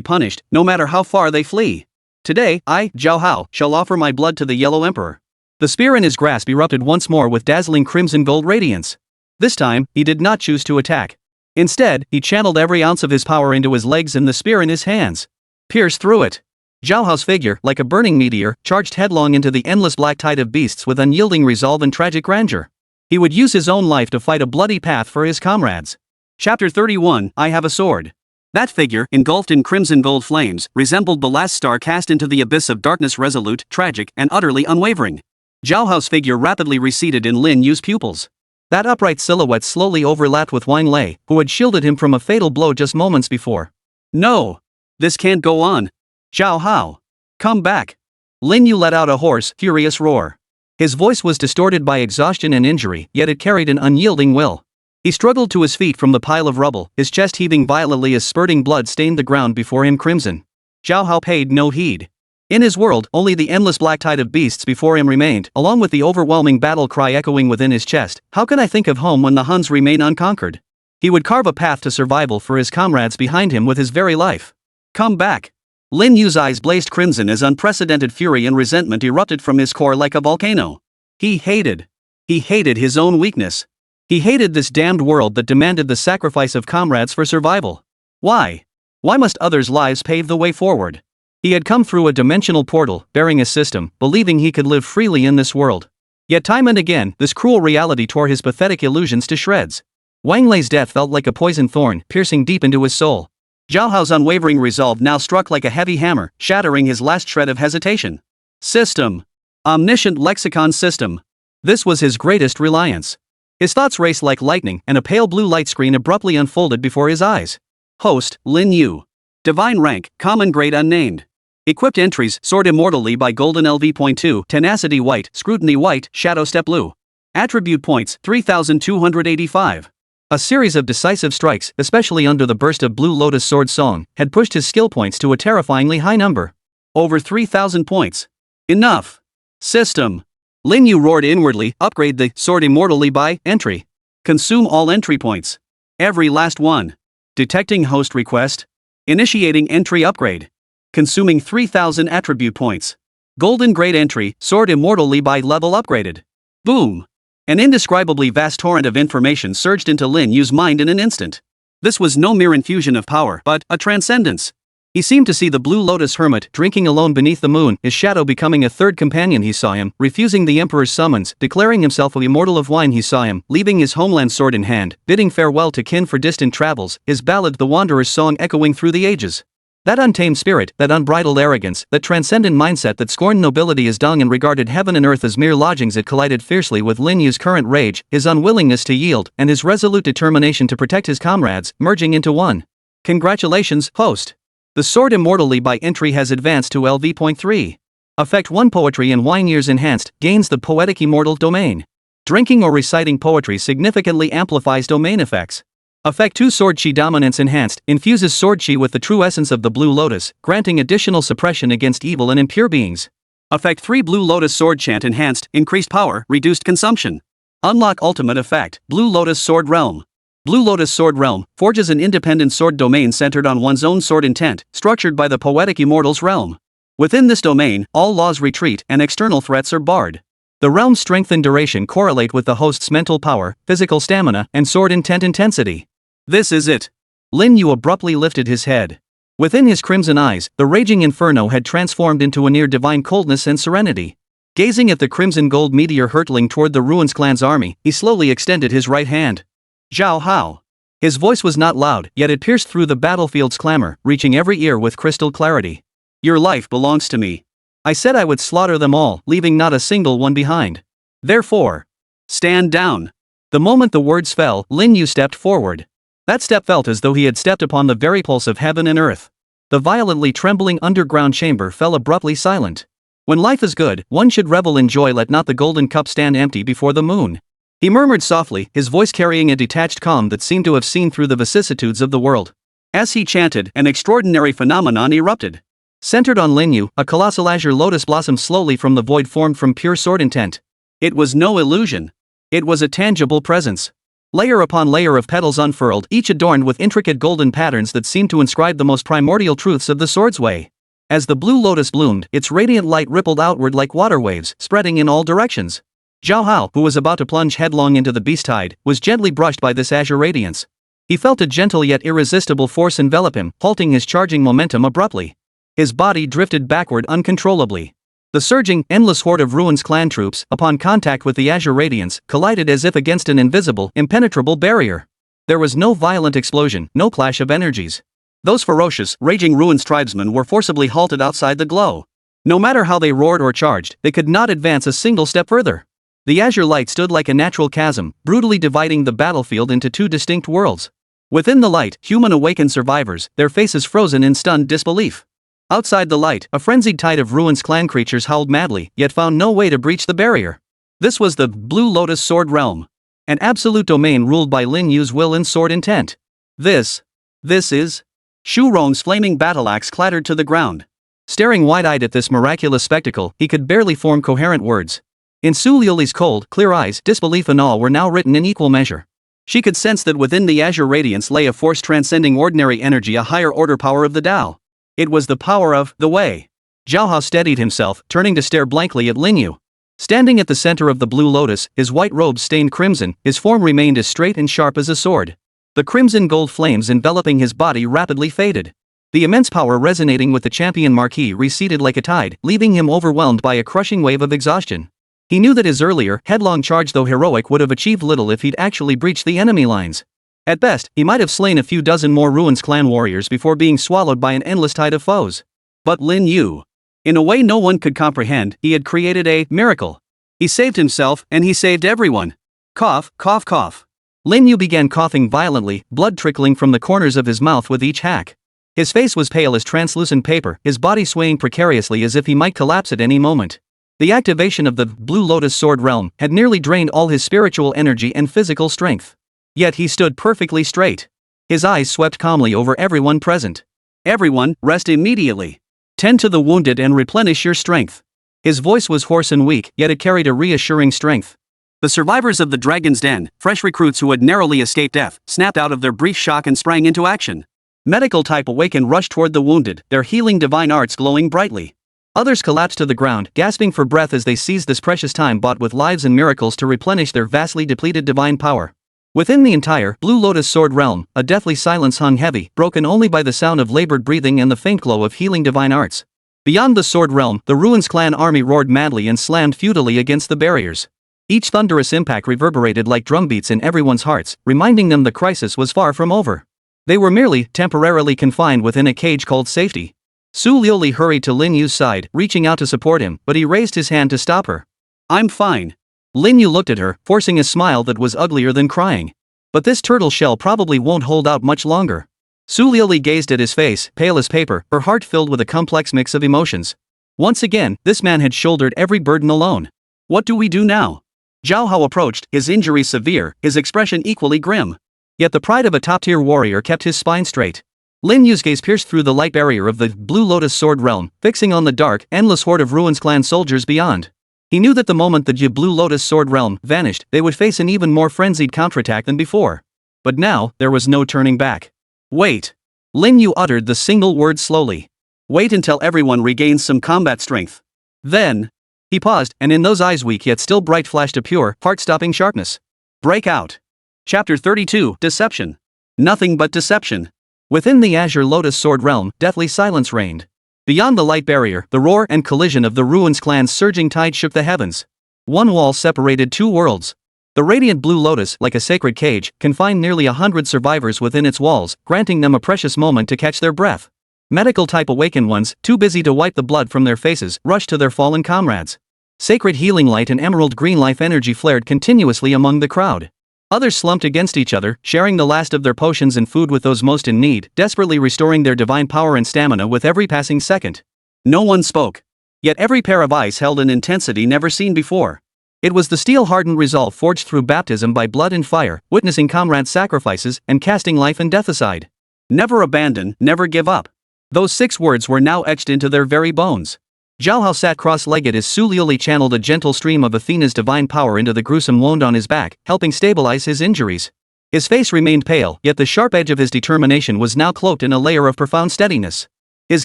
punished, no matter how far they flee. Today, I, Zhao Hao, shall offer my blood to the Yellow Emperor. The spear in his grasp erupted once more with dazzling crimson gold radiance. This time, he did not choose to attack. Instead, he channeled every ounce of his power into his legs and the spear in his hands. Pierce through it. Zhao Hao's figure, like a burning meteor, charged headlong into the endless black tide of beasts with unyielding resolve and tragic grandeur. He would use his own life to fight a bloody path for his comrades. Chapter 31, I Have a Sword. That figure, engulfed in crimson gold flames, resembled the last star cast into the abyss of darkness, resolute, tragic, and utterly unwavering. Zhao Hao's figure rapidly receded in Lin Yu's pupils. That upright silhouette slowly overlapped with Wang Lei, who had shielded him from a fatal blow just moments before. No! This can't go on. Zhao Hao. Come back. Lin Yu let out a hoarse, furious roar. His voice was distorted by exhaustion and injury, yet it carried an unyielding will. He struggled to his feet from the pile of rubble, his chest heaving violently as spurting blood stained the ground before him crimson. Zhao Hao paid no heed. In his world, only the endless black tide of beasts before him remained, along with the overwhelming battle cry echoing within his chest. How can I think of home when the Huns remain unconquered? He would carve a path to survival for his comrades behind him with his very life. Come back. Lin Yu's eyes blazed crimson as unprecedented fury and resentment erupted from his core like a volcano. He hated his own weakness. He hated this damned world that demanded the sacrifice of comrades for survival. Why? Why must others' lives pave the way forward? He had come through a dimensional portal, bearing a system, believing he could live freely in this world. Yet time and again, this cruel reality tore his pathetic illusions to shreds. Wang Lei's death felt like a poisoned thorn, piercing deep into his soul. Zhao Hao's unwavering resolve now struck like a heavy hammer, shattering his last shred of hesitation. System. Omniscient lexicon system. This was his greatest reliance. His thoughts raced like lightning, and a pale blue light screen abruptly unfolded before his eyes. Host, Lin Yu. Divine rank, common grade unnamed. Equipped entries, Sword Immortal Li Bai Golden LV.2, Tenacity White, Scrutiny White, Shadow Step Blue. Attribute points, 3,285. A series of decisive strikes, especially under the burst of Blue Lotus Sword Song, had pushed his skill points to a terrifyingly high number. Over 3,000 points. Enough. System. Lin Yu roared inwardly, upgrade the Sword Immortal Li Bai entry. Consume all entry points. Every last one. Detecting host request. Initiating entry upgrade. Consuming 3,000 attribute points. Golden grade entry, Sword Immortal Li Bai level upgraded. Boom. An indescribably vast torrent of information surged into Lin Yu's mind in an instant. This was no mere infusion of power, but a transcendence. He seemed to see the Blue Lotus Hermit drinking alone beneath the moon, his shadow becoming a third companion. He saw him, refusing the Emperor's summons, declaring himself immortal of wine. He saw him, leaving his homeland sword in hand, bidding farewell to kin for distant travels, his ballad The Wanderer's Song echoing through the ages. That untamed spirit, that unbridled arrogance, that transcendent mindset that scorned nobility as dung and regarded heaven and earth as mere lodgings, it collided fiercely with Lin Yu's current rage, his unwillingness to yield, and his resolute determination to protect his comrades, merging into one. Congratulations, host. The Sword Immortal Li Bai entry has advanced to LV.3. Effect 1 Poetry and Wine Years Enhanced, gains the Poetic Immortal domain. Drinking or reciting poetry significantly amplifies domain effects. Effect 2 Sword Chi Dominance Enhanced infuses Sword Chi with the true essence of the Blue Lotus, granting additional suppression against evil and impure beings. Effect 3 Blue Lotus Sword Chant Enhanced increased power, reduced consumption. Unlock Ultimate Effect Blue Lotus Sword Realm. Blue Lotus Sword Realm forges an independent sword domain centered on one's own sword intent, structured by the poetic Immortal's realm. Within this domain, all laws retreat and external threats are barred. The realm's strength and duration correlate with the host's mental power, physical stamina, and sword intent intensity. This is it. Lin Yu abruptly lifted his head. Within his crimson eyes, the raging inferno had transformed into a near-divine coldness and serenity. Gazing at the crimson gold meteor hurtling toward the Ruins clan's army, he slowly extended his right hand. Zhao Hao. His voice was not loud, yet it pierced through the battlefield's clamor, reaching every ear with crystal clarity. Your life belongs to me. I said I would slaughter them all, leaving not a single one behind. Therefore, stand down. The moment the words fell, Lin Yu stepped forward. That step felt as though he had stepped upon the very pulse of heaven and earth. The violently trembling underground chamber fell abruptly silent. When life is good, one should revel in joy. Let not the golden cup stand empty before the moon. He murmured softly, his voice carrying a detached calm that seemed to have seen through the vicissitudes of the world. As he chanted, an extraordinary phenomenon erupted. Centered on Lin Yu, a colossal azure lotus blossomed slowly from the void formed from pure sword intent. It was no illusion. It was a tangible presence. Layer upon layer of petals unfurled, each adorned with intricate golden patterns that seemed to inscribe the most primordial truths of the sword's way. As the blue lotus bloomed, its radiant light rippled outward like water waves, spreading in all directions. Zhao Hao, who was about to plunge headlong into the beast tide, was gently brushed by this azure radiance. He felt a gentle yet irresistible force envelop him, halting his charging momentum abruptly. His body drifted backward uncontrollably. The surging, endless horde of Ruins clan troops, upon contact with the azure radiance, collided as if against an invisible, impenetrable barrier. There was no violent explosion, no clash of energies. Those ferocious, raging Ruins tribesmen were forcibly halted outside the glow. No matter how they roared or charged, they could not advance a single step further. The azure light stood like a natural chasm, brutally dividing the battlefield into two distinct worlds. Within the light, human awakened survivors, their faces frozen in stunned disbelief. Outside the light, a frenzied tide of Ruins clan creatures howled madly, yet found no way to breach the barrier. This was the Blue Lotus Sword Realm. An absolute domain ruled by Lin Yu's will and sword intent. This is... Shu Rong's flaming battle axe clattered to the ground. Staring wide-eyed at this miraculous spectacle, he could barely form coherent words. In Su Liuli's cold, clear eyes, disbelief and awe were now written in equal measure. She could sense that within the azure radiance lay a force transcending ordinary energy, a higher order power of the Tao. It was the power of the way. Zhao Hao steadied himself, turning to stare blankly at Lin Yu. Standing at the center of the blue lotus, his white robes stained crimson, his form remained as straight and sharp as a sword. The crimson gold flames enveloping his body rapidly faded. The immense power resonating with the champion marquis receded like a tide, leaving him overwhelmed by a crushing wave of exhaustion. He knew that his earlier, headlong charge, though heroic, would have achieved little if he'd actually breached the enemy lines. At best, he might have slain a few dozen more Ruins clan warriors before being swallowed by an endless tide of foes. But Lin Yu, in a way no one could comprehend, he had created a miracle. He saved himself, and he saved everyone. Cough, cough, cough. Lin Yu began coughing violently, blood trickling from the corners of his mouth with each hack. His face was pale as translucent paper, his body swaying precariously as if he might collapse at any moment. The activation of the Blue Lotus Sword Realm had nearly drained all his spiritual energy and physical strength. Yet he stood perfectly straight. His eyes swept calmly over everyone present. Everyone, rest immediately. Tend to the wounded and replenish your strength. His voice was hoarse and weak, yet it carried a reassuring strength. The survivors of the Dragon's Den, fresh recruits who had narrowly escaped death, snapped out of their brief shock and sprang into action. Medical type awakened rushed toward the wounded, their healing divine arts glowing brightly. Others collapsed to the ground, gasping for breath as they seized this precious time bought with lives and miracles to replenish their vastly depleted divine power. Within the entire Blue Lotus Sword Realm, a deathly silence hung heavy, broken only by the sound of labored breathing and the faint glow of healing divine arts. Beyond the Sword Realm, the Ruins clan army roared madly and slammed futilely against the barriers. Each thunderous impact reverberated like drumbeats in everyone's hearts, reminding them the crisis was far from over. They were merely temporarily confined within a cage called safety. Su Liuli hurried to Lin Yu's side, reaching out to support him, but he raised his hand to stop her. I'm fine. Lin Yu looked at her, forcing a smile that was uglier than crying. But this turtle shell probably won't hold out much longer. Su Liuli gazed at his face, pale as paper, her heart filled with a complex mix of emotions. Once again, this man had shouldered every burden alone. What do we do now? Zhao Hao approached, his injuries severe, his expression equally grim. Yet the pride of a top-tier warrior kept his spine straight. Lin Yu's gaze pierced through the light barrier of the Blue Lotus Sword realm, fixing on the dark, endless horde of Ruins clan soldiers beyond. He knew that the moment the Blue Lotus Sword realm vanished, they would face an even more frenzied counterattack than before. But now, there was no turning back. Wait. Lin Yu uttered the single word slowly. Wait until everyone regains some combat strength. Then. He paused, and in those eyes weak yet still bright flashed a pure, heart-stopping sharpness. Break out. Chapter 32, Deception. Nothing but deception. Within the Azure Lotus Sword realm, deathly silence reigned. Beyond the light barrier, the roar and collision of the Ruins clan's surging tide shook the heavens. One wall separated two worlds. The radiant Blue Lotus, like a sacred cage, confined nearly 100 survivors within its walls, granting them a precious moment to catch their breath. Medical-type awakened ones, too busy to wipe the blood from their faces, rushed to their fallen comrades. Sacred healing light and emerald green life energy flared continuously among the crowd. Others slumped against each other, sharing the last of their potions and food with those most in need, desperately restoring their divine power and stamina with every passing second. No one spoke. Yet every pair of eyes held an intensity never seen before. It was the steel-hardened resolve forged through baptism by blood and fire, witnessing comrades' sacrifices and casting life and death aside. Never abandon, never give up. Those 6 words were now etched into their very bones. Zhao Hao sat cross-legged as Su Liuli channeled a gentle stream of Athena's divine power into the gruesome wound on his back, helping stabilize his injuries. His face remained pale, yet the sharp edge of his determination was now cloaked in a layer of profound steadiness. His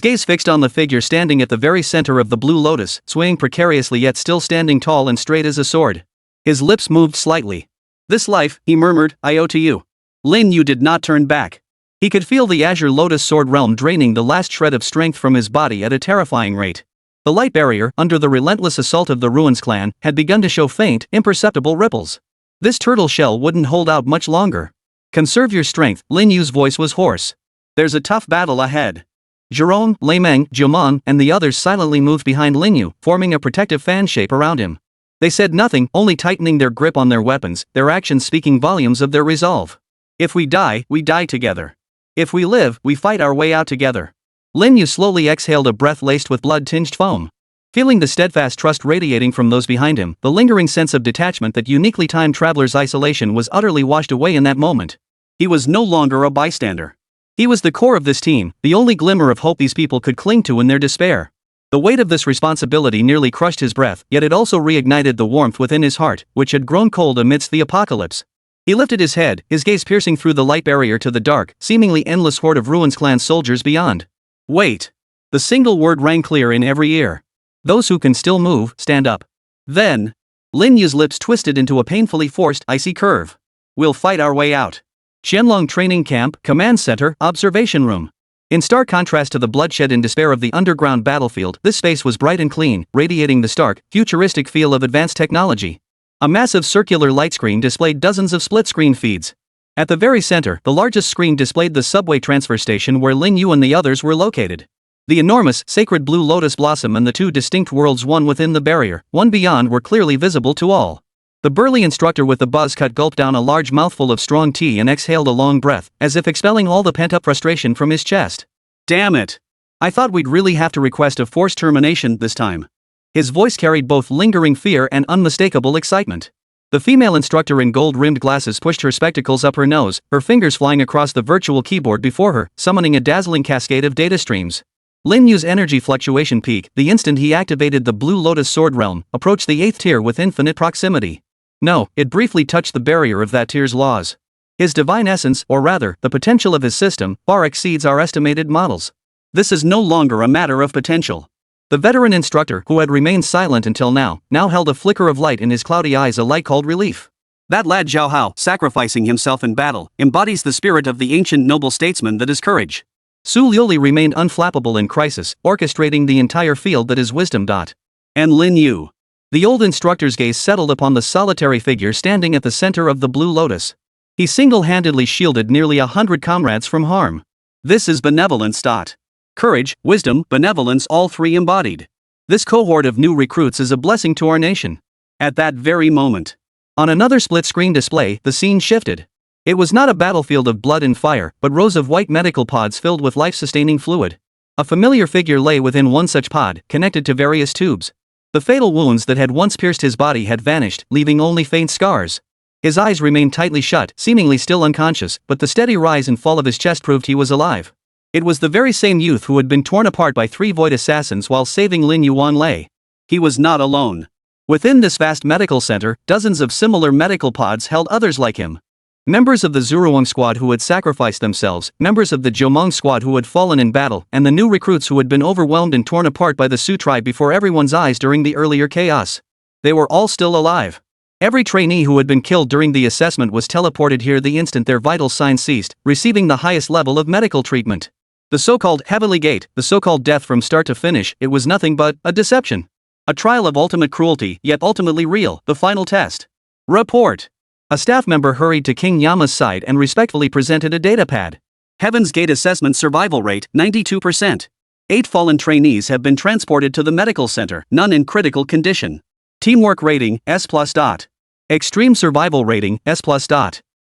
gaze fixed on the figure standing at the very center of the Blue Lotus, swaying precariously yet still standing tall and straight as a sword. His lips moved slightly. This life, he murmured, I owe to you. Lin Yu did not turn back. He could feel the Azure Lotus Sword realm draining the last shred of strength from his body at a terrifying rate. The light barrier, under the relentless assault of the Ruins clan, had begun to show faint, imperceptible ripples. This turtle shell wouldn't hold out much longer. Conserve your strength, Lin Yu's voice was hoarse. There's a tough battle ahead. Jerome, Lei Meng, Jiumon, and the others silently moved behind Lin Yu, forming a protective fan shape around him. They said nothing, only tightening their grip on their weapons, their actions speaking volumes of their resolve. If we die together. If we live, we fight our way out together. Lin Yu slowly exhaled a breath laced with blood-tinged foam. Feeling the steadfast trust radiating from those behind him, the lingering sense of detachment that uniquely timed Traveler's isolation was utterly washed away in that moment. He was no longer a bystander. He was the core of this team, the only glimmer of hope these people could cling to in their despair. The weight of this responsibility nearly crushed his breath, yet it also reignited the warmth within his heart, which had grown cold amidst the apocalypse. He lifted his head, his gaze piercing through the light barrier to the dark, seemingly endless horde of Ruins clan soldiers beyond. Wait. The single word rang clear in every ear. Those who can still move, stand up. Then. Lin Yu's lips twisted into a painfully forced, icy curve. We'll fight our way out. Qianlong Training Camp, Command Center, Observation Room. In stark contrast to the bloodshed and despair of the underground battlefield, this space was bright and clean, radiating the stark, futuristic feel of advanced technology. A massive circular light screen displayed dozens of split-screen feeds. At the very center, the largest screen displayed the subway transfer station where Lin Yu and the others were located. The enormous, sacred blue lotus blossom and the 2 distinct worlds, one within the barrier, one beyond, were clearly visible to all. The burly instructor with the buzz cut gulped down a large mouthful of strong tea and exhaled a long breath, as if expelling all the pent-up frustration from his chest. Damn it! I thought we'd really have to request a forced termination this time. His voice carried both lingering fear and unmistakable excitement. The female instructor in gold-rimmed glasses pushed her spectacles up her nose, her fingers flying across the virtual keyboard before her, summoning a dazzling cascade of data streams. Lin Yu's energy fluctuation peak, the instant he activated the Blue Lotus Sword realm, approached the 8th tier with infinite proximity. No, it briefly touched the barrier of that tier's laws. His divine essence, or rather, the potential of his system, far exceeds our estimated models. This is no longer a matter of potential. The veteran instructor, who had remained silent until now held a flicker of light in his cloudy eyes, a light called relief. That lad Zhao Hao, sacrificing himself in battle, embodies the spirit of the ancient noble statesman that is courage. Su Liuli remained unflappable in crisis, orchestrating the entire field that is wisdom. And Lin Yu. The old instructor's gaze settled upon the solitary figure standing at the center of the Blue Lotus. He single-handedly shielded nearly 100 comrades from harm. This is benevolence. Courage, wisdom, benevolence, all 3 embodied. This cohort of new recruits is a blessing to our nation. At that very moment. On another split-screen display, the scene shifted. It was not a battlefield of blood and fire, but rows of white medical pods filled with life-sustaining fluid. A familiar figure lay within one such pod, connected to various tubes. The fatal wounds that had once pierced his body had vanished, leaving only faint scars. His eyes remained tightly shut, seemingly still unconscious, but the steady rise and fall of his chest proved he was alive. It was the very same youth who had been torn apart by 3 void assassins while saving Lin Yuanlei. He was not alone. Within this vast medical center, dozens of similar medical pods held others like him. Members of the Zuruong squad who had sacrificed themselves, members of the Jomong squad who had fallen in battle, and the new recruits who had been overwhelmed and torn apart by the Su tribe before everyone's eyes during the earlier chaos. They were all still alive. Every trainee who had been killed during the assessment was teleported here the instant their vital signs ceased, receiving the highest level of medical treatment. The so-called Heavenly Gate, the so-called death from start to finish, it was nothing but a deception. A trial of ultimate cruelty, yet ultimately real, the final test. Report. A staff member hurried to King Yama's side and respectfully presented a datapad. Heaven's Gate assessment survival rate, 92%. 8 fallen trainees have been transported to the medical center, none in critical condition. Teamwork rating, S+. Extreme survival rating, S+.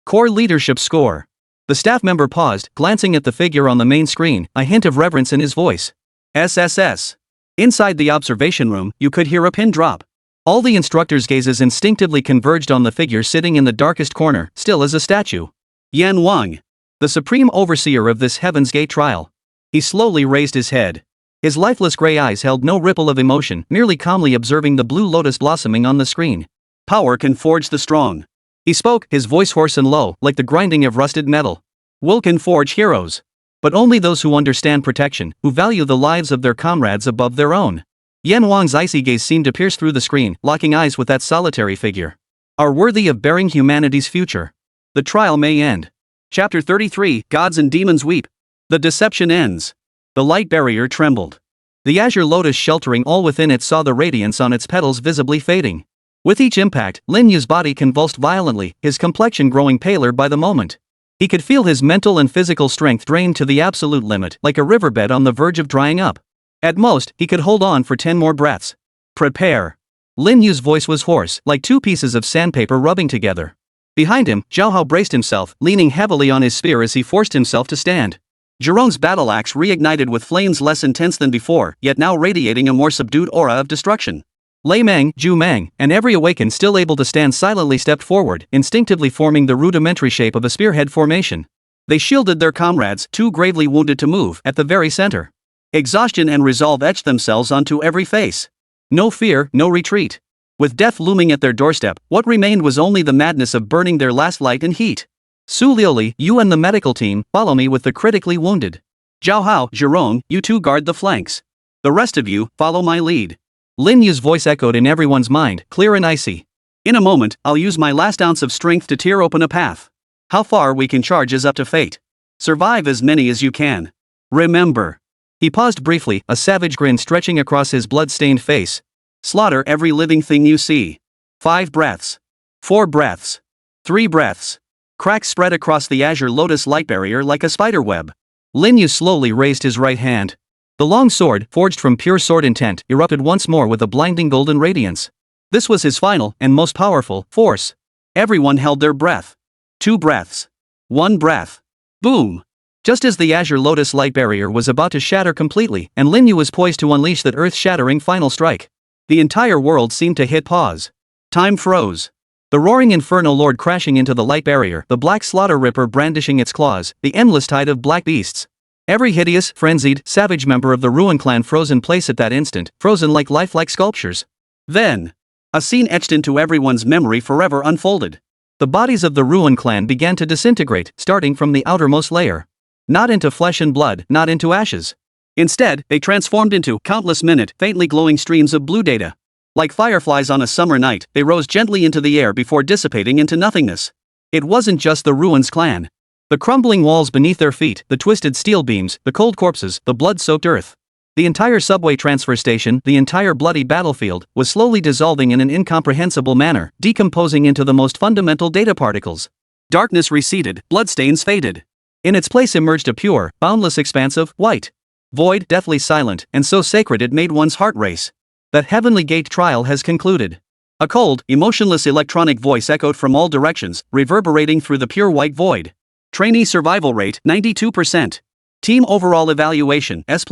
Core leadership score. The staff member paused, glancing at the figure on the main screen, a hint of reverence in his voice. SSS. Inside the observation room, you could hear a pin drop. All the instructors' gazes instinctively converged on the figure sitting in the darkest corner, still as a statue. Yan Wang. The supreme overseer of this Heaven's Gate trial. He slowly raised his head. His lifeless gray eyes held no ripple of emotion, merely calmly observing the blue lotus blossoming on the screen. Power can forge the strong. He spoke, his voice hoarse and low, like the grinding of rusted metal. Will can forge heroes. But only those who understand protection, who value the lives of their comrades above their own. Yan Wang's icy gaze seemed to pierce through the screen, locking eyes with that solitary figure. Are worthy of bearing humanity's future. The trial may end. Chapter 33, Gods and Demons Weep. The deception ends. The light barrier trembled. The azure lotus sheltering all within it saw the radiance on its petals visibly fading. With each impact, Lin Yu's body convulsed violently, his complexion growing paler by the moment. He could feel his mental and physical strength drained to the absolute limit, like a riverbed on the verge of drying up. At most, he could hold on for 10 more breaths. Prepare. Lin Yu's voice was hoarse, like 2 pieces of sandpaper rubbing together. Behind him, Zhao Hao braced himself, leaning heavily on his spear as he forced himself to stand. Zhirong's battle axe reignited with flames less intense than before, yet now radiating a more subdued aura of destruction. Lei Meng, Zhu Meng, and every awakened still able to stand silently stepped forward, instinctively forming the rudimentary shape of a spearhead formation. They shielded their comrades, too gravely wounded to move, at the very center. Exhaustion and resolve etched themselves onto every face. No fear, no retreat. With death looming at their doorstep, what remained was only the madness of burning their last light and heat. Su Liuli, you and the medical team, follow me with the critically wounded. Zhao Hao, Zhirong, you two guard the flanks. The rest of you, follow my lead. Lin Yu's voice echoed in everyone's mind, clear and icy. In a moment, I'll use my last ounce of strength to tear open a path. How far we can charge is up to fate. Survive as many as you can. Remember. He paused briefly, a savage grin stretching across his blood-stained face. Slaughter every living thing you see. 5 breaths. 4 breaths. 3 breaths. Cracks spread across the azure lotus light barrier like a spider web. Lin Yu slowly raised his right hand. The long sword, forged from pure sword intent, erupted once more with a blinding golden radiance. This was his final, and most powerful, force. Everyone held their breath. 2 breaths. 1 breath. Boom! Just as the azure lotus light barrier was about to shatter completely, and Lin Yu was poised to unleash that earth-shattering final strike. The entire world seemed to hit pause. Time froze. The roaring inferno lord crashing into the light barrier, the black slaughter ripper brandishing its claws, the endless tide of black beasts. Every hideous, frenzied, savage member of the Ruin clan froze in place at that instant, frozen like lifelike sculptures. Then, a scene etched into everyone's memory forever unfolded. The bodies of the Ruin clan began to disintegrate, starting from the outermost layer. Not into flesh and blood, not into ashes. Instead, they transformed into countless faintly glowing streams of blue data. Like fireflies on a summer night, they rose gently into the air before dissipating into nothingness. It wasn't just the Ruins clan. The crumbling walls beneath their feet, the twisted steel beams, the cold corpses, the blood-soaked earth. The entire subway transfer station, the entire bloody battlefield, was slowly dissolving in an incomprehensible manner, decomposing into the most fundamental data particles. Darkness receded, bloodstains faded. In its place emerged a pure, boundless expanse of white. Void, deathly silent, and so sacred it made one's heart race. That Heavenly Gate trial has concluded. A cold, emotionless electronic voice echoed from all directions, reverberating through the pure white void. Trainee survival rate, 92%. Team overall evaluation, S+.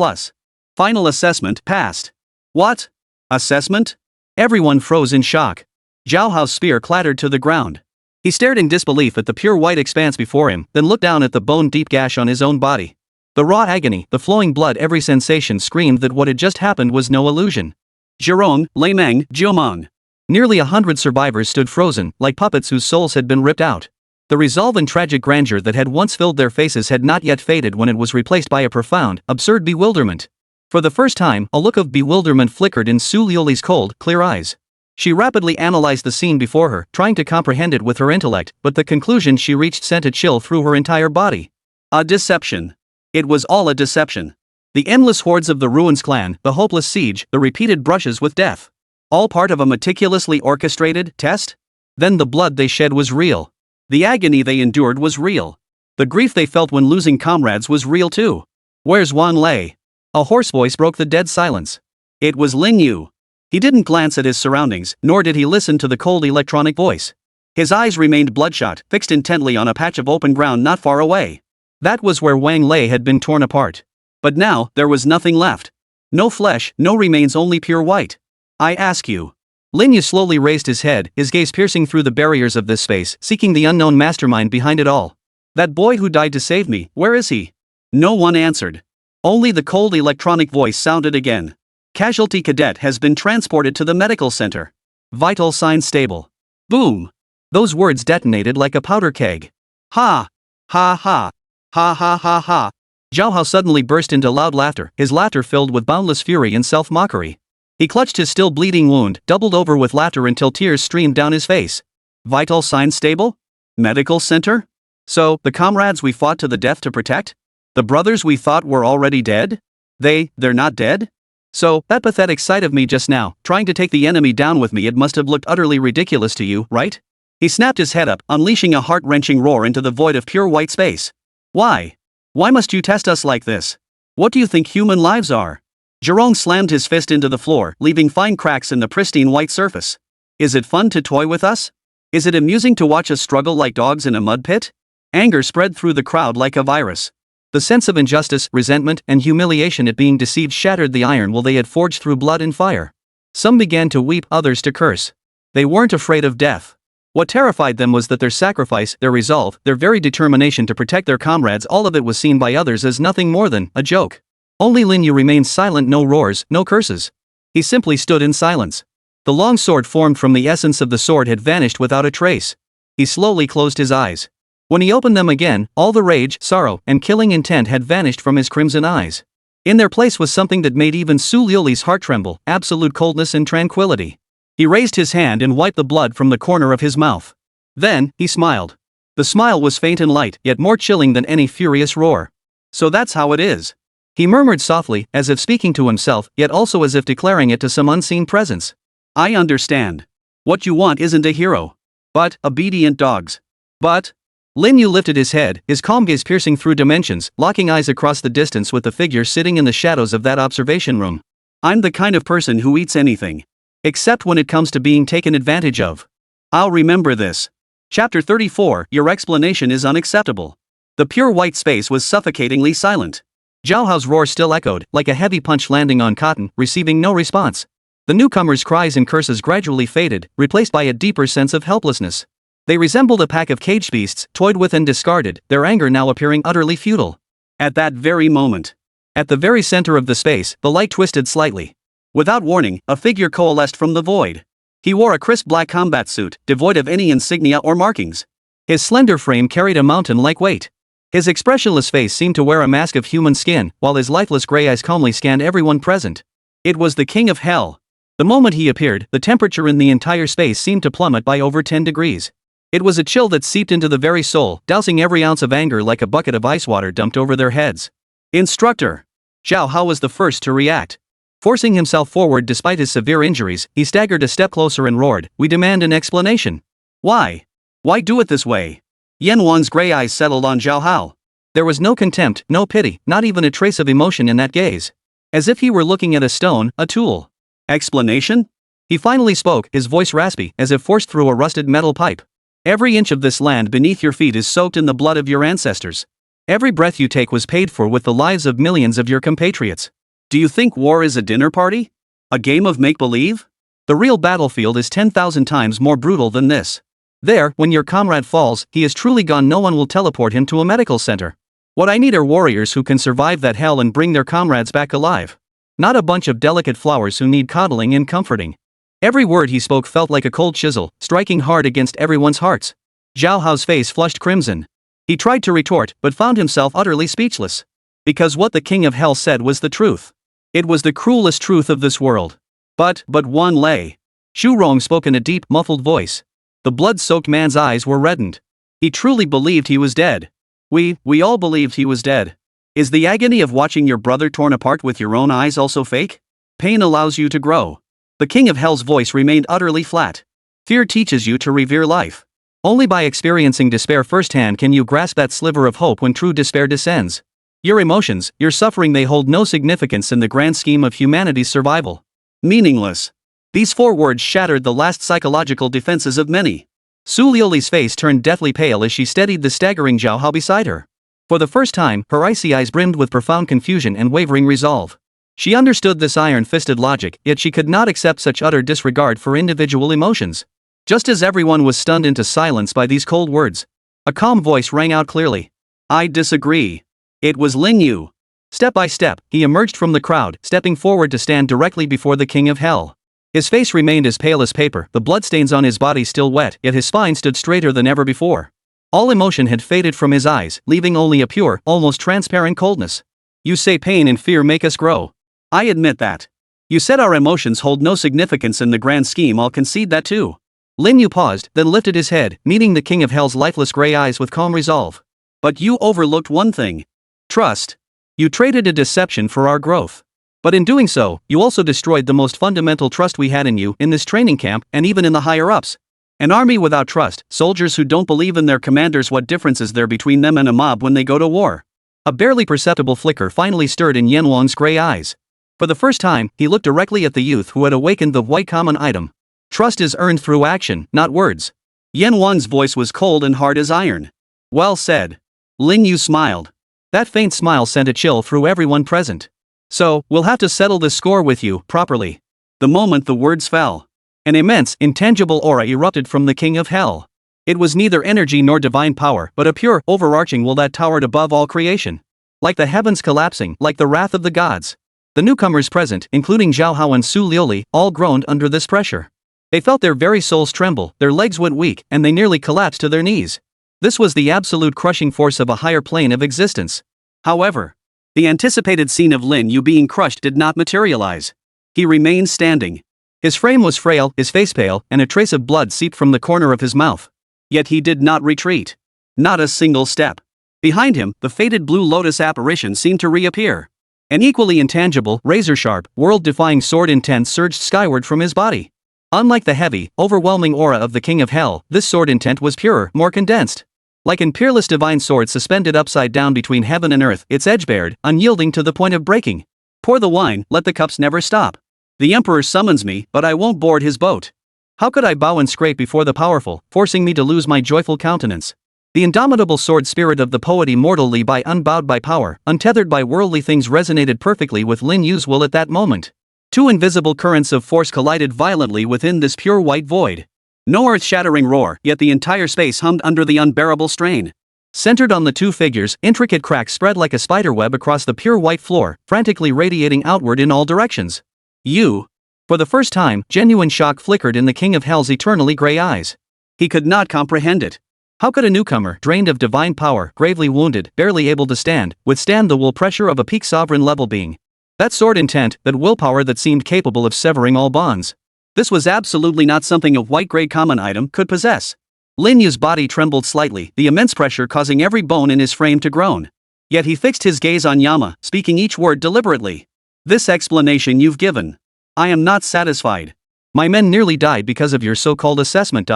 Final assessment, passed. What? Assessment? Everyone froze in shock. Zhao Hao's spear clattered to the ground. He stared in disbelief at the pure white expanse before him, then looked down at the bone-deep gash on his own body. The raw agony, the flowing blood, every sensation screamed that what had just happened was no illusion. Zhirong, Leimeng, Jiomeng. Nearly 100 survivors stood frozen, like puppets whose souls had been ripped out. The resolve and tragic grandeur that had once filled their faces had not yet faded when it was replaced by a profound, absurd bewilderment. For the first time, a look of bewilderment flickered in Su Liuli's cold, clear eyes. She rapidly analyzed the scene before her, trying to comprehend it with her intellect, but the conclusion she reached sent a chill through her entire body. A deception. It was all a deception. The endless hordes of the Ruins clan, the hopeless siege, the repeated brushes with death. All part of a meticulously orchestrated test? Then the blood they shed was real. The agony they endured was real. The grief they felt when losing comrades was real too. Where's Wang Lei? A hoarse voice broke the dead silence. It was Lin Yu. He didn't glance at his surroundings, nor did he listen to the cold electronic voice. His eyes remained bloodshot, fixed intently on a patch of open ground not far away. That was where Wang Lei had been torn apart. But now, there was nothing left. No flesh, no remains, only pure white. I ask you. Lin Yu slowly raised his head, his gaze piercing through the barriers of this space, seeking the unknown mastermind behind it all. That boy who died to save me, where is he? No one answered. Only the cold electronic voice sounded again. Casualty cadet has been transported to the medical center. Vital signs stable. Boom. Those words detonated like a powder keg. Ha! Ha ha! Ha ha ha ha! Zhao Hao suddenly burst into loud laughter, his laughter filled with boundless fury and self-mockery. He clutched his still bleeding wound, doubled over with laughter until tears streamed down his face. Vital signs stable? Medical center? So, the comrades we fought to the death to protect? The brothers we thought were already dead? They're not dead? So, that pathetic sight of me just now, trying to take the enemy down with me, it must have looked utterly ridiculous to you, right? He snapped his head up, unleashing a heart-wrenching roar into the void of pure white space. Why? Why must you test us like this? What do you think human lives are? Zhirong slammed his fist into the floor, leaving fine cracks in the pristine white surface. Is it fun to toy with us? Is it amusing to watch us struggle like dogs in a mud pit? Anger spread through the crowd like a virus. The sense of injustice, resentment, and humiliation at being deceived shattered the iron will they had forged through blood and fire. Some began to weep, others to curse. They weren't afraid of death. What terrified them was that their sacrifice, their resolve, their very determination to protect their comrades, all of it was seen by others as nothing more than a joke. Only Lin Yu remained silent, no roars, no curses. He simply stood in silence. The long sword formed from the essence of the sword had vanished without a trace. He slowly closed his eyes. When he opened them again, all the rage, sorrow, and killing intent had vanished from his crimson eyes. In their place was something that made even Su Liuli's heart tremble, absolute coldness and tranquility. He raised his hand and wiped the blood from the corner of his mouth. Then, he smiled. The smile was faint and light, yet more chilling than any furious roar. So that's how it is. He murmured softly, as if speaking to himself, yet also as if declaring it to some unseen presence. I understand. What you want isn't a hero, but obedient dogs. But... Lin Yu lifted his head, his calm gaze piercing through dimensions, locking eyes across the distance with the figure sitting in the shadows of that observation room. I'm the kind of person who eats anything. Except when it comes to being taken advantage of. I'll remember this. Chapter 34, Your explanation is unacceptable. The pure white space was suffocatingly silent. Zhao Hao's roar still echoed, like a heavy punch landing on cotton, receiving no response. The newcomers' cries and curses gradually faded, replaced by a deeper sense of helplessness. They resembled a pack of caged beasts, toyed with and discarded, their anger now appearing utterly futile. At that very moment. At the very center of the space, the light twisted slightly. Without warning, a figure coalesced from the void. He wore a crisp black combat suit, devoid of any insignia or markings. His slender frame carried a mountain-like weight. His expressionless face seemed to wear a mask of human skin, while his lifeless gray eyes calmly scanned everyone present. It was the King of Hell. The moment he appeared, the temperature in the entire space seemed to plummet by over 10 degrees. It was a chill that seeped into the very soul, dousing every ounce of anger like a bucket of ice water dumped over their heads. Instructor! Zhao Hao was the first to react. Forcing himself forward despite his severe injuries, he staggered a step closer and roared, We demand an explanation. Why? Why do it this way? Yan Wang's gray eyes settled on Zhao Hao. There was no contempt, no pity, not even a trace of emotion in that gaze. As if he were looking at a stone, a tool. Explanation? He finally spoke, his voice raspy, as if forced through a rusted metal pipe. Every inch of this land beneath your feet is soaked in the blood of your ancestors. Every breath you take was paid for with the lives of millions of your compatriots. Do you think war is a dinner party? A game of make-believe? The real battlefield is 10,000 times more brutal than this. There, when your comrade falls, he is truly gone. No one will teleport him to a medical center. What I need are warriors who can survive that hell and bring their comrades back alive. Not a bunch of delicate flowers who need coddling and comforting. Every word he spoke felt like a cold chisel, striking hard against everyone's hearts. Zhao Hao's face flushed crimson. He tried to retort, but found himself utterly speechless. Because what the King of Hell said was the truth. It was the cruelest truth of this world. But one lay. Xu Rong spoke in a deep, muffled voice. The blood-soaked man's eyes were reddened. He truly believed he was dead. We all believed he was dead. Is the agony of watching your brother torn apart with your own eyes also fake? Pain allows you to grow. The King of Hell's voice remained utterly flat. Fear teaches you to revere life. Only by experiencing despair firsthand can you grasp that sliver of hope when true despair descends. Your emotions, your suffering, they hold no significance in the grand scheme of humanity's survival. Meaningless. These 4 words shattered the last psychological defenses of many. Su Liuli's face turned deathly pale as she steadied the staggering Zhao Hao beside her. For the first time, her icy eyes brimmed with profound confusion and wavering resolve. She understood this iron-fisted logic, yet she could not accept such utter disregard for individual emotions. Just as everyone was stunned into silence by these cold words, a calm voice rang out clearly. I disagree. It was Lin Yu. Step by step, he emerged from the crowd, stepping forward to stand directly before the King of Hell. His face remained as pale as paper, the bloodstains on his body still wet, yet his spine stood straighter than ever before. All emotion had faded from his eyes, leaving only a pure, almost transparent coldness. You say pain and fear make us grow. I admit that. You said our emotions hold no significance in the grand scheme. I'll concede that too. Lin Yu paused, then lifted his head, meeting the King of Hell's lifeless gray eyes with calm resolve. But you overlooked one thing. Trust. You traded a deception for our growth. But in doing so, you also destroyed the most fundamental trust we had in you, in this training camp, and even in the higher-ups. An army without trust, soldiers who don't believe in their commanders. What difference is there between them and a mob when they go to war? A barely perceptible flicker finally stirred in Yan Wang's gray eyes. For the first time, he looked directly at the youth who had awakened the white common item. Trust is earned through action, not words. Yan Wang's voice was cold and hard as iron. Well said. Lin Yu smiled. That faint smile sent a chill through everyone present. So, we'll have to settle this score with you, properly. The moment the words fell, an immense, intangible aura erupted from the King of Hell. It was neither energy nor divine power, but a pure, overarching will that towered above all creation. Like the heavens collapsing, like the wrath of the gods. The newcomers present, including Zhao Hao and Su Liuli, all groaned under this pressure. They felt their very souls tremble, their legs went weak, and they nearly collapsed to their knees. This was the absolute crushing force of a higher plane of existence. However, the anticipated scene of Lin Yu being crushed did not materialize. He remained standing. His frame was frail, his face pale, and a trace of blood seeped from the corner of his mouth. Yet he did not retreat. Not a single step. Behind him, the faded blue lotus apparition seemed to reappear. An equally intangible, razor-sharp, world-defying sword intent surged skyward from his body. Unlike the heavy, overwhelming aura of the King of Hell, this sword intent was purer, more condensed. Like an peerless divine sword suspended upside down between heaven and earth, its edge bared, unyielding to the point of breaking. Pour the wine, let the cups never stop. The Emperor summons me, but I won't board his boat. How could I bow and scrape before the powerful, forcing me to lose my joyful countenance? The indomitable sword spirit of the poet Immortal Li Bai, unbowed by power, untethered by worldly things, resonated perfectly with Lin Yu's will at that moment. 2 invisible currents of force collided violently within this pure white void. No earth-shattering roar, yet the entire space hummed under the unbearable strain. Centered on the 2 figures, intricate cracks spread like a spiderweb across the pure white floor, frantically radiating outward in all directions. For the first time, genuine shock flickered in the King of Hell's eternally gray eyes. He could not comprehend it. How could a newcomer, drained of divine power, gravely wounded, barely able to stand, withstand the will pressure of a peak sovereign-level being? That sword intent, that willpower that seemed capable of severing all bonds. This was absolutely not something a white-grade common item could possess. Lin Yu's body trembled slightly, the immense pressure causing every bone in his frame to groan. Yet he fixed his gaze on Yama, speaking each word deliberately. This explanation you've given. I am not satisfied. My men nearly died because of your so-called assessment.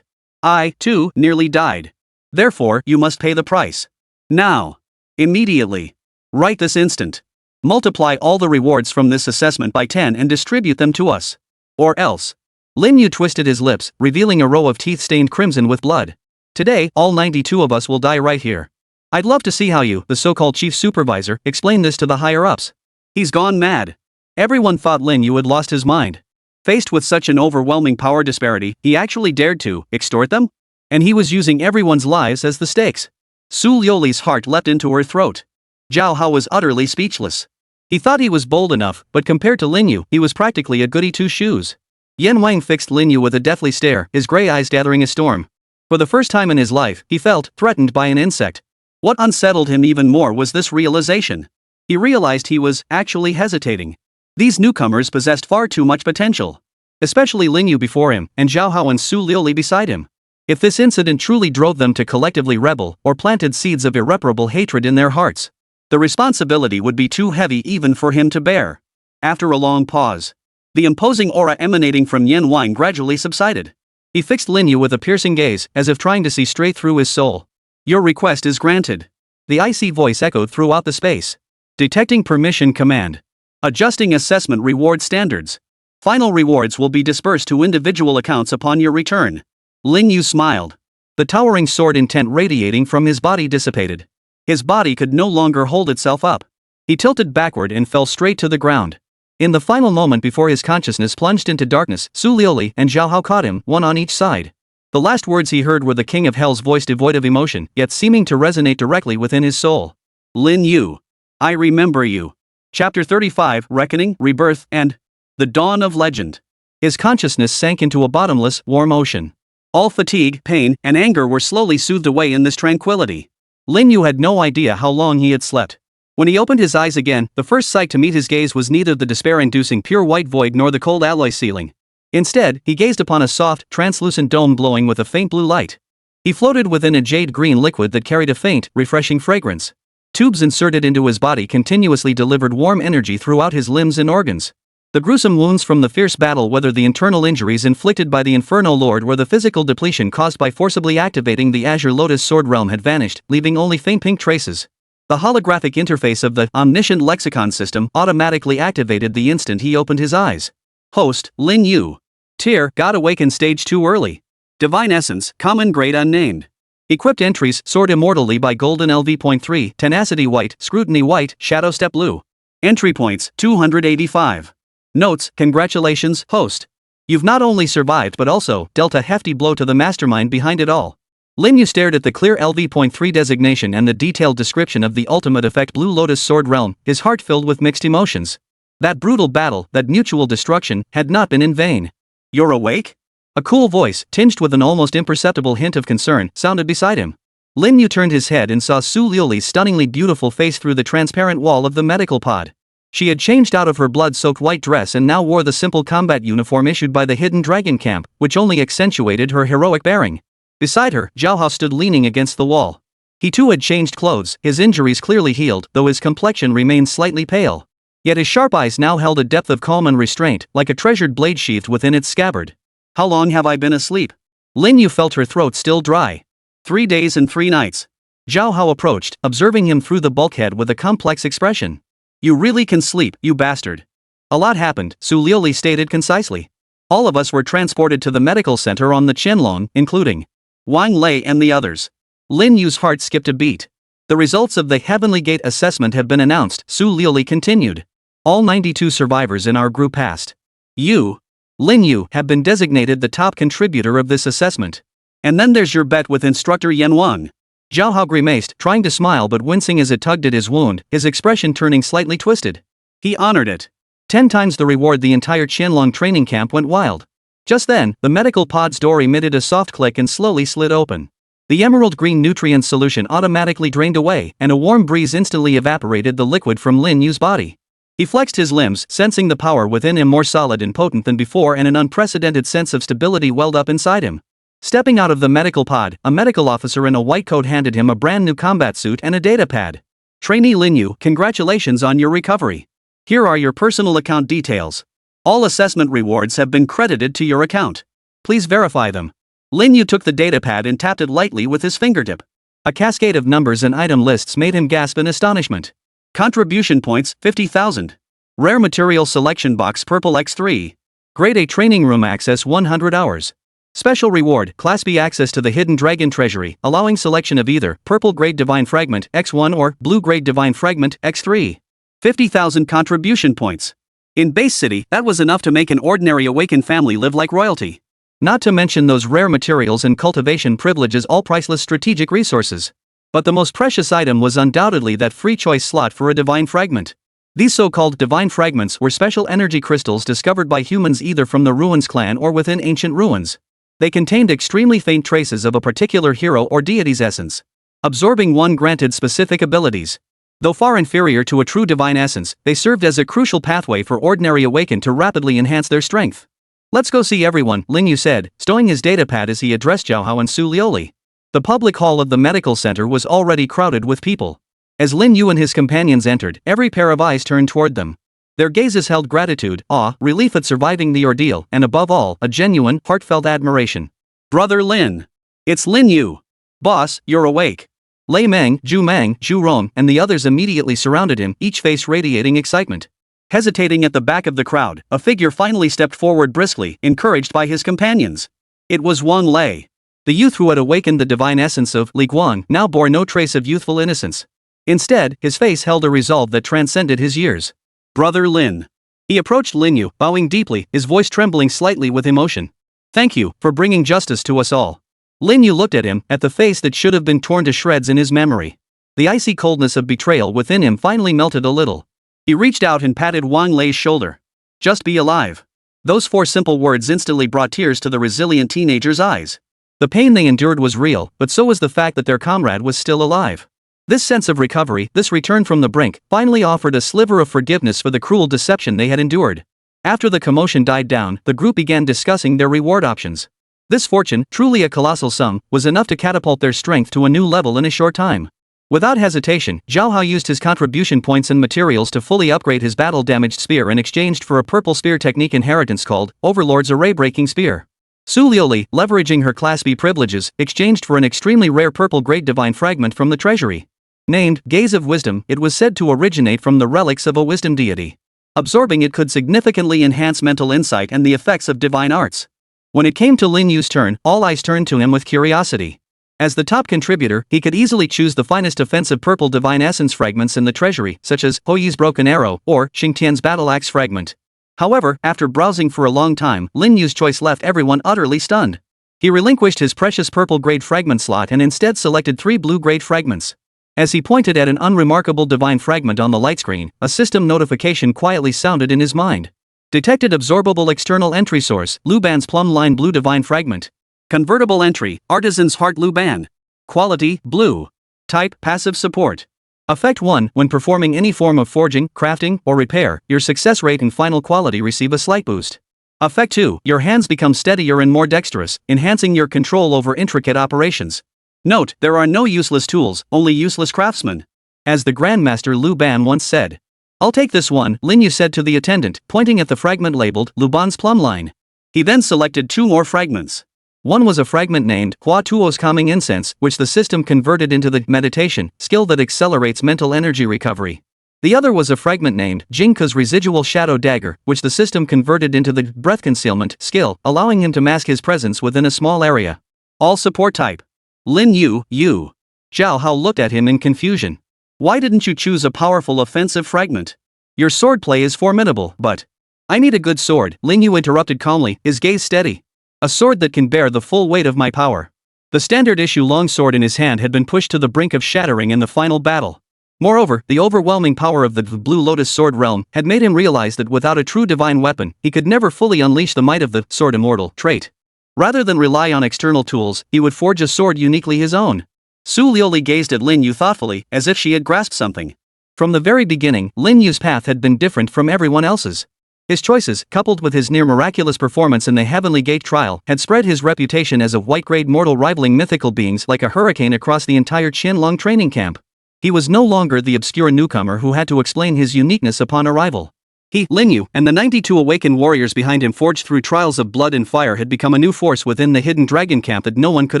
I, too, nearly died. Therefore, you must pay the price. Now. Immediately. Right this instant. Multiply all the rewards from this assessment by 10 and distribute them to us. Or else. Lin Yu twisted his lips, revealing a row of teeth stained crimson with blood. Today, all 92 of us will die right here. I'd love to see how you, the so-called chief supervisor, explain this to the higher-ups. He's gone mad. Everyone thought Lin Yu had lost his mind. Faced with such an overwhelming power disparity, he actually dared to extort them? And he was using everyone's lives as the stakes. Su Liuli's heart leapt into her throat. Zhao Hao was utterly speechless. He thought he was bold enough, but compared to Lin Yu, he was practically a goody two-shoes. Yan Wang fixed Lin Yu with a deathly stare, his grey eyes gathering a storm. For the first time in his life, he felt threatened by an insect. What unsettled him even more was this realization. He realized he was actually hesitating. These newcomers possessed far too much potential. Especially Lin Yu before him, and Zhao Hao and Su Liuli beside him. If this incident truly drove them to collectively rebel, or planted seeds of irreparable hatred in their hearts, the responsibility would be too heavy even for him to bear. After a long pause, the imposing aura emanating from Yan Wang gradually subsided. He fixed Lin Yu with a piercing gaze, as if trying to see straight through his soul. Your request is granted. The icy voice echoed throughout the space. Detecting permission command. Adjusting assessment reward standards. Final rewards will be dispersed to individual accounts upon your return. Lin Yu smiled. The towering sword intent radiating from his body dissipated. His body could no longer hold itself up. He tilted backward and fell straight to the ground. In the final moment before his consciousness plunged into darkness, Su Liuli and Zhao Hao caught him, one on each side. The last words he heard were the King of Hell's voice, devoid of emotion, yet seeming to resonate directly within his soul. Lin Yu. I remember you. Chapter 35, Reckoning, Rebirth, and the Dawn of Legend. His consciousness sank into a bottomless, warm ocean. All fatigue, pain, and anger were slowly soothed away in this tranquility. Lin Yu had no idea how long he had slept. When he opened his eyes again, the first sight to meet his gaze was neither the despair-inducing pure white void nor the cold alloy ceiling. Instead, he gazed upon a soft, translucent dome glowing with a faint blue light. He floated within a jade-green liquid that carried a faint, refreshing fragrance. Tubes inserted into his body continuously delivered warm energy throughout his limbs and organs. The gruesome wounds from the fierce battle, whether the internal injuries inflicted by the Inferno Lord or the physical depletion caused by forcibly activating the Azure Lotus Sword Realm, had vanished, leaving only faint pink traces. The holographic interface of the omniscient lexicon system automatically activated the instant he opened his eyes. Host, Lin Yu. Tier, God Awakened Stage 2 Early. Divine Essence, Common Grade Unnamed. Equipped entries, Sword Immortal Li Bai Golden LV.3, Tenacity White, Scrutiny White, Shadow Step Blue. Entry points, 285. Notes, congratulations, host. You've not only survived but also dealt a hefty blow to the mastermind behind it all. Lin Yu stared at the clear LV.3 designation and the detailed description of the ultimate effect Blue Lotus Sword Realm, his heart filled with mixed emotions. That brutal battle, that mutual destruction, had not been in vain. You're awake? A cool voice, tinged with an almost imperceptible hint of concern, sounded beside him. Lin Yu turned his head and saw Su Liuli's stunningly beautiful face through the transparent wall of the medical pod. She had changed out of her blood-soaked white dress and now wore the simple combat uniform issued by the Hidden Dragon Camp, which only accentuated her heroic bearing. Beside her, Zhao Hao stood leaning against the wall. He too had changed clothes, his injuries clearly healed, though his complexion remained slightly pale. Yet his sharp eyes now held a depth of calm and restraint, like a treasured blade sheathed within its scabbard. How long have I been asleep? Lin Yu felt her throat still dry. 3 days and 3 nights. Zhao Hao approached, observing him through the bulkhead with a complex expression. You really can sleep, you bastard. A lot happened, Su Liuli stated concisely. All of us were transported to the medical center on the Qianlong, including Wang Lei and the others. Lin Yu's heart skipped a beat. The results of the Heavenly Gate assessment have been announced, Su Liuli continued. All 92 survivors in our group passed. You, Lin Yu, have been designated the top contributor of this assessment. And then there's your bet with instructor Yan Wang. Zhao Hao grimaced, trying to smile but wincing as it tugged at his wound, his expression turning slightly twisted. He honored it. 10 times the reward. The entire Qianlong training camp went wild. Just then, the medical pod's door emitted a soft click and slowly slid open. The emerald green nutrient solution automatically drained away, and a warm breeze instantly evaporated the liquid from Lin Yu's body. He flexed his limbs, sensing the power within him more solid and potent than before, and an unprecedented sense of stability welled up inside him. Stepping out of the medical pod, a medical officer in a white coat handed him a brand new combat suit and a data pad. Trainee Lin Yu, congratulations on your recovery. Here are your personal account details. All assessment rewards have been credited to your account. Please verify them. Lin Yu took the data pad and tapped it lightly with his fingertip. A cascade of numbers and item lists made him gasp in astonishment. Contribution points, 50,000. Rare material selection box purple X3. Grade A training room access 100 hours. Special reward, Class B access to the Hidden Dragon Treasury, allowing selection of either Purple Grade Divine Fragment X1 or Blue Grade Divine Fragment X3. 50,000 contribution points. In Base City, that was enough to make an ordinary awakened family live like royalty. Not to mention those rare materials and cultivation privileges, all priceless strategic resources. But the most precious item was undoubtedly that free choice slot for a divine fragment. These so-called divine fragments were special energy crystals discovered by humans either from the Ruins clan or within ancient ruins. They contained extremely faint traces of a particular hero or deity's essence. Absorbing one granted specific abilities. Though far inferior to a true divine essence, they served as a crucial pathway for ordinary awakened to rapidly enhance their strength. "Let's go see everyone," Lin Yu said, stowing his datapad as he addressed Zhao Hao and Su Lioli. The public hall of the medical center was already crowded with people. As Lin Yu and his companions entered, every pair of eyes turned toward them. Their gazes held gratitude, awe, relief at surviving the ordeal, and above all, a genuine, heartfelt admiration. "Brother Lin. It's Lin Yu. Boss, you're awake." Lei Meng, Zhu Rong, and the others immediately surrounded him, each face radiating excitement. Hesitating at the back of the crowd, a figure finally stepped forward briskly, encouraged by his companions. It was Wang Lei. The youth who had awakened the divine essence of Li Guang now bore no trace of youthful innocence. Instead, his face held a resolve that transcended his years. "Brother Lin." He approached Lin Yu, bowing deeply, his voice trembling slightly with emotion. "Thank you for bringing justice to us all." Lin Yu looked at him, at the face that should have been torn to shreds in his memory. The icy coldness of betrayal within him finally melted a little. He reached out and patted Wang Lei's shoulder. "Just be alive." Those 4 simple words instantly brought tears to the resilient teenager's eyes. The pain they endured was real, but so was the fact that their comrade was still alive. This sense of recovery, this return from the brink, finally offered a sliver of forgiveness for the cruel deception they had endured. After the commotion died down, the group began discussing their reward options. This fortune, truly a colossal sum, was enough to catapult their strength to a new level in a short time. Without hesitation, Zhao Hao used his contribution points and materials to fully upgrade his battle-damaged spear in exchange for a purple spear technique inheritance called Overlord's Array-Breaking Spear. Su Lioli, leveraging her Class B privileges, exchanged for an extremely rare purple-grade divine fragment from the treasury. Named Gaze of Wisdom, it was said to originate from the relics of a wisdom deity. Absorbing it could significantly enhance mental insight and the effects of divine arts. When it came to Lin Yu's turn, all eyes turned to him with curiosity. As the top contributor, he could easily choose the finest offensive purple divine essence fragments in the treasury, such as Hoyi's Broken Arrow or Xingtian's Battle Axe fragment. However, after browsing for a long time, Lin Yu's choice left everyone utterly stunned. He relinquished his precious purple-grade fragment slot and instead selected 3 blue-grade fragments. As he pointed at an unremarkable divine fragment on the light screen, a system notification quietly sounded in his mind. Detected absorbable external entry source, Lu Ban's Plumb Line Blue Divine Fragment. Convertible entry, Artisan's Heart Lu Ban. Quality, blue. Type, passive support. Effect 1, when performing any form of forging, crafting, or repair, your success rate and final quality receive a slight boost. Effect 2, your hands become steadier and more dexterous, enhancing your control over intricate operations. Note, there are no useless tools, only useless craftsmen. As the Grandmaster Lu Ban once said. "I'll take this one," Lin Yu said to the attendant, pointing at the fragment labeled Lu Ban's Plumb Line. He then selected 2 more fragments. One was a fragment named Hua Tuo's Calming Incense, which the system converted into the meditation skill that accelerates mental energy recovery. The other was a fragment named Jingke's Residual Shadow Dagger, which the system converted into the breath concealment skill, allowing him to mask his presence within a small area. All support type. Lin Yu, you. Zhao Hao looked at him in confusion. "Why didn't you choose a powerful offensive fragment? Your swordplay is formidable, but..." "I need a good sword," Lin Yu interrupted calmly, his gaze steady. "A sword that can bear the full weight of my power." The standard issue longsword in his hand had been pushed to the brink of shattering in the final battle. Moreover, the overwhelming power of the Blue Lotus Sword realm had made him realize that without a true divine weapon, he could never fully unleash the might of the Sword Immortal trait. Rather than rely on external tools, he would forge a sword uniquely his own. Su Lioli gazed at Lin Yu thoughtfully, as if she had grasped something. From the very beginning, Lin Yu's path had been different from everyone else's. His choices, coupled with his near-miraculous performance in the Heavenly Gate trial, had spread his reputation as a white-grade mortal rivaling mythical beings like a hurricane across the entire Qianlong training camp. He was no longer the obscure newcomer who had to explain his uniqueness upon arrival. He, Lin Yu, and the 92 awakened warriors behind him forged through trials of blood and fire had become a new force within the hidden dragon camp that no one could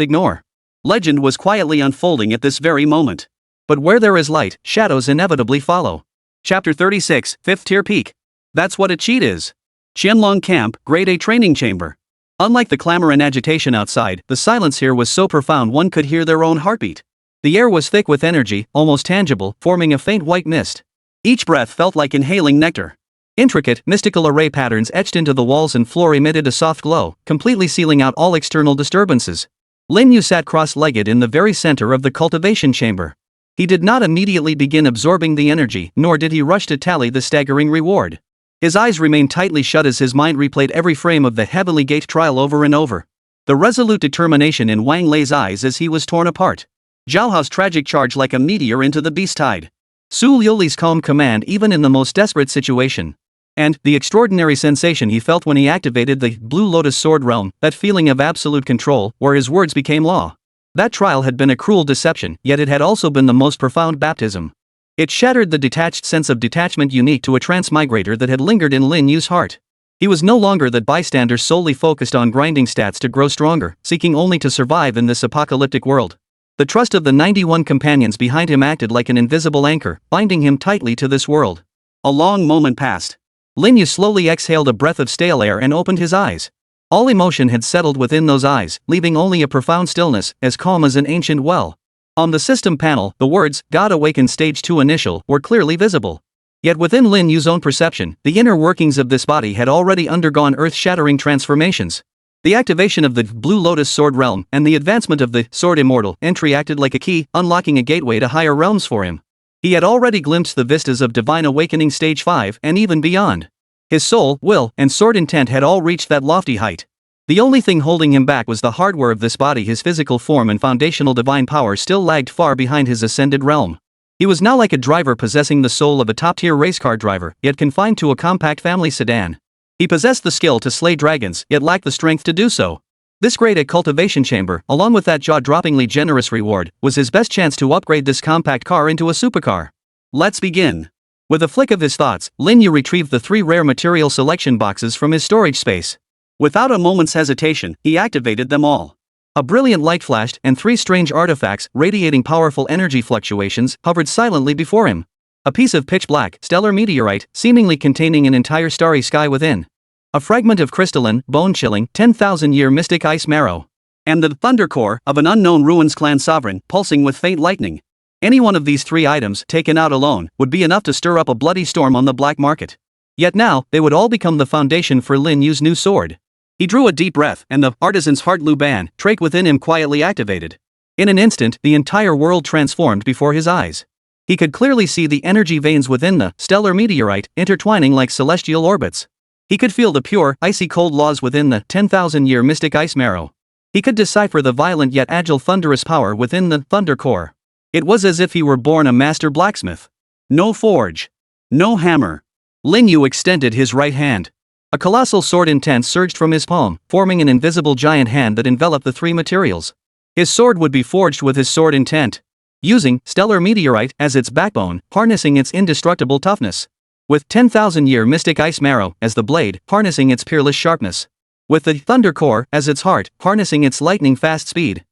ignore. Legend was quietly unfolding at this very moment. But where there is light, shadows inevitably follow. Chapter 36, 5th Tier Peak. That's what a cheat is. Qianlong Camp, Grade A Training Chamber. Unlike the clamor and agitation outside, the silence here was so profound one could hear their own heartbeat. The air was thick with energy, almost tangible, forming a faint white mist. Each breath felt like inhaling nectar. Intricate, mystical array patterns etched into the walls and floor emitted a soft glow, completely sealing out all external disturbances. Lin Yu sat cross-legged in the very center of the cultivation chamber. He did not immediately begin absorbing the energy, nor did he rush to tally the staggering reward. His eyes remained tightly shut as his mind replayed every frame of the Heavenly Gate trial over and over. The resolute determination in Wang Lei's eyes as he was torn apart. Zhao Hao's tragic charge like a meteor into the beast tide. Su Liuli's calm command even in the most desperate situation. And the extraordinary sensation he felt when he activated the Blue Lotus Sword Realm, that feeling of absolute control, where his words became law. That trial had been a cruel deception, yet it had also been the most profound baptism. It shattered the detached sense of detachment unique to a transmigrator that had lingered in Lin Yu's heart. He was no longer that bystander solely focused on grinding stats to grow stronger, seeking only to survive in this apocalyptic world. The trust of the 91 companions behind him acted like an invisible anchor, binding him tightly to this world. A long moment passed. Lin Yu slowly exhaled a breath of stale air and opened his eyes. All emotion had settled within those eyes, leaving only a profound stillness, as calm as an ancient well. On the system panel, the words, God Awakened Stage 2 Initial, were clearly visible. Yet within Lin Yu's own perception, the inner workings of this body had already undergone earth-shattering transformations. The activation of the Blue Lotus Sword Realm and the advancement of the Sword Immortal entry acted like a key, unlocking a gateway to higher realms for him. He had already glimpsed the vistas of Divine Awakening Stage 5 and even beyond. His soul, will, and sword intent had all reached that lofty height. The only thing holding him back was the hardware of this body. His physical form and foundational divine power still lagged far behind his ascended realm. He was now like a driver possessing the soul of a top-tier race car driver, yet confined to a compact family sedan. He possessed the skill to slay dragons, yet lacked the strength to do so. This great cultivation chamber, along with that jaw-droppingly generous reward, was his best chance to upgrade this compact car into a supercar. Let's begin. With a flick of his thoughts, Lin Yu retrieved the 3 rare material selection boxes from his storage space. Without a moment's hesitation, he activated them all. A brilliant light flashed, and 3 strange artifacts, radiating powerful energy fluctuations, hovered silently before him. A piece of pitch-black, stellar meteorite, seemingly containing an entire starry sky within. A fragment of crystalline, bone-chilling, 10,000-year mystic ice marrow. And the thunder core of an unknown ruins clan sovereign, pulsing with faint lightning. Any one of these 3 items, taken out alone, would be enough to stir up a bloody storm on the black market. Yet now, they would all become the foundation for Lin Yu's new sword. He drew a deep breath, and the artisan's heart Li Bai trait within him quietly activated. In an instant, the entire world transformed before his eyes. He could clearly see the energy veins within the stellar meteorite, intertwining like celestial orbits. He could feel the pure, icy cold laws within the 10,000-year mystic ice marrow. He could decipher the violent yet agile thunderous power within the thunder core. It was as if he were born a master blacksmith. No forge. No hammer. Lin Yu extended his right hand. A colossal sword intent surged from his palm, forming an invisible giant hand that enveloped the 3 materials. His sword would be forged with his sword intent. Using stellar meteorite as its backbone, harnessing its indestructible toughness. With 10,000-year mystic ice marrow as the blade, harnessing its peerless sharpness. With the thunder core as its heart, harnessing its lightning-fast speed.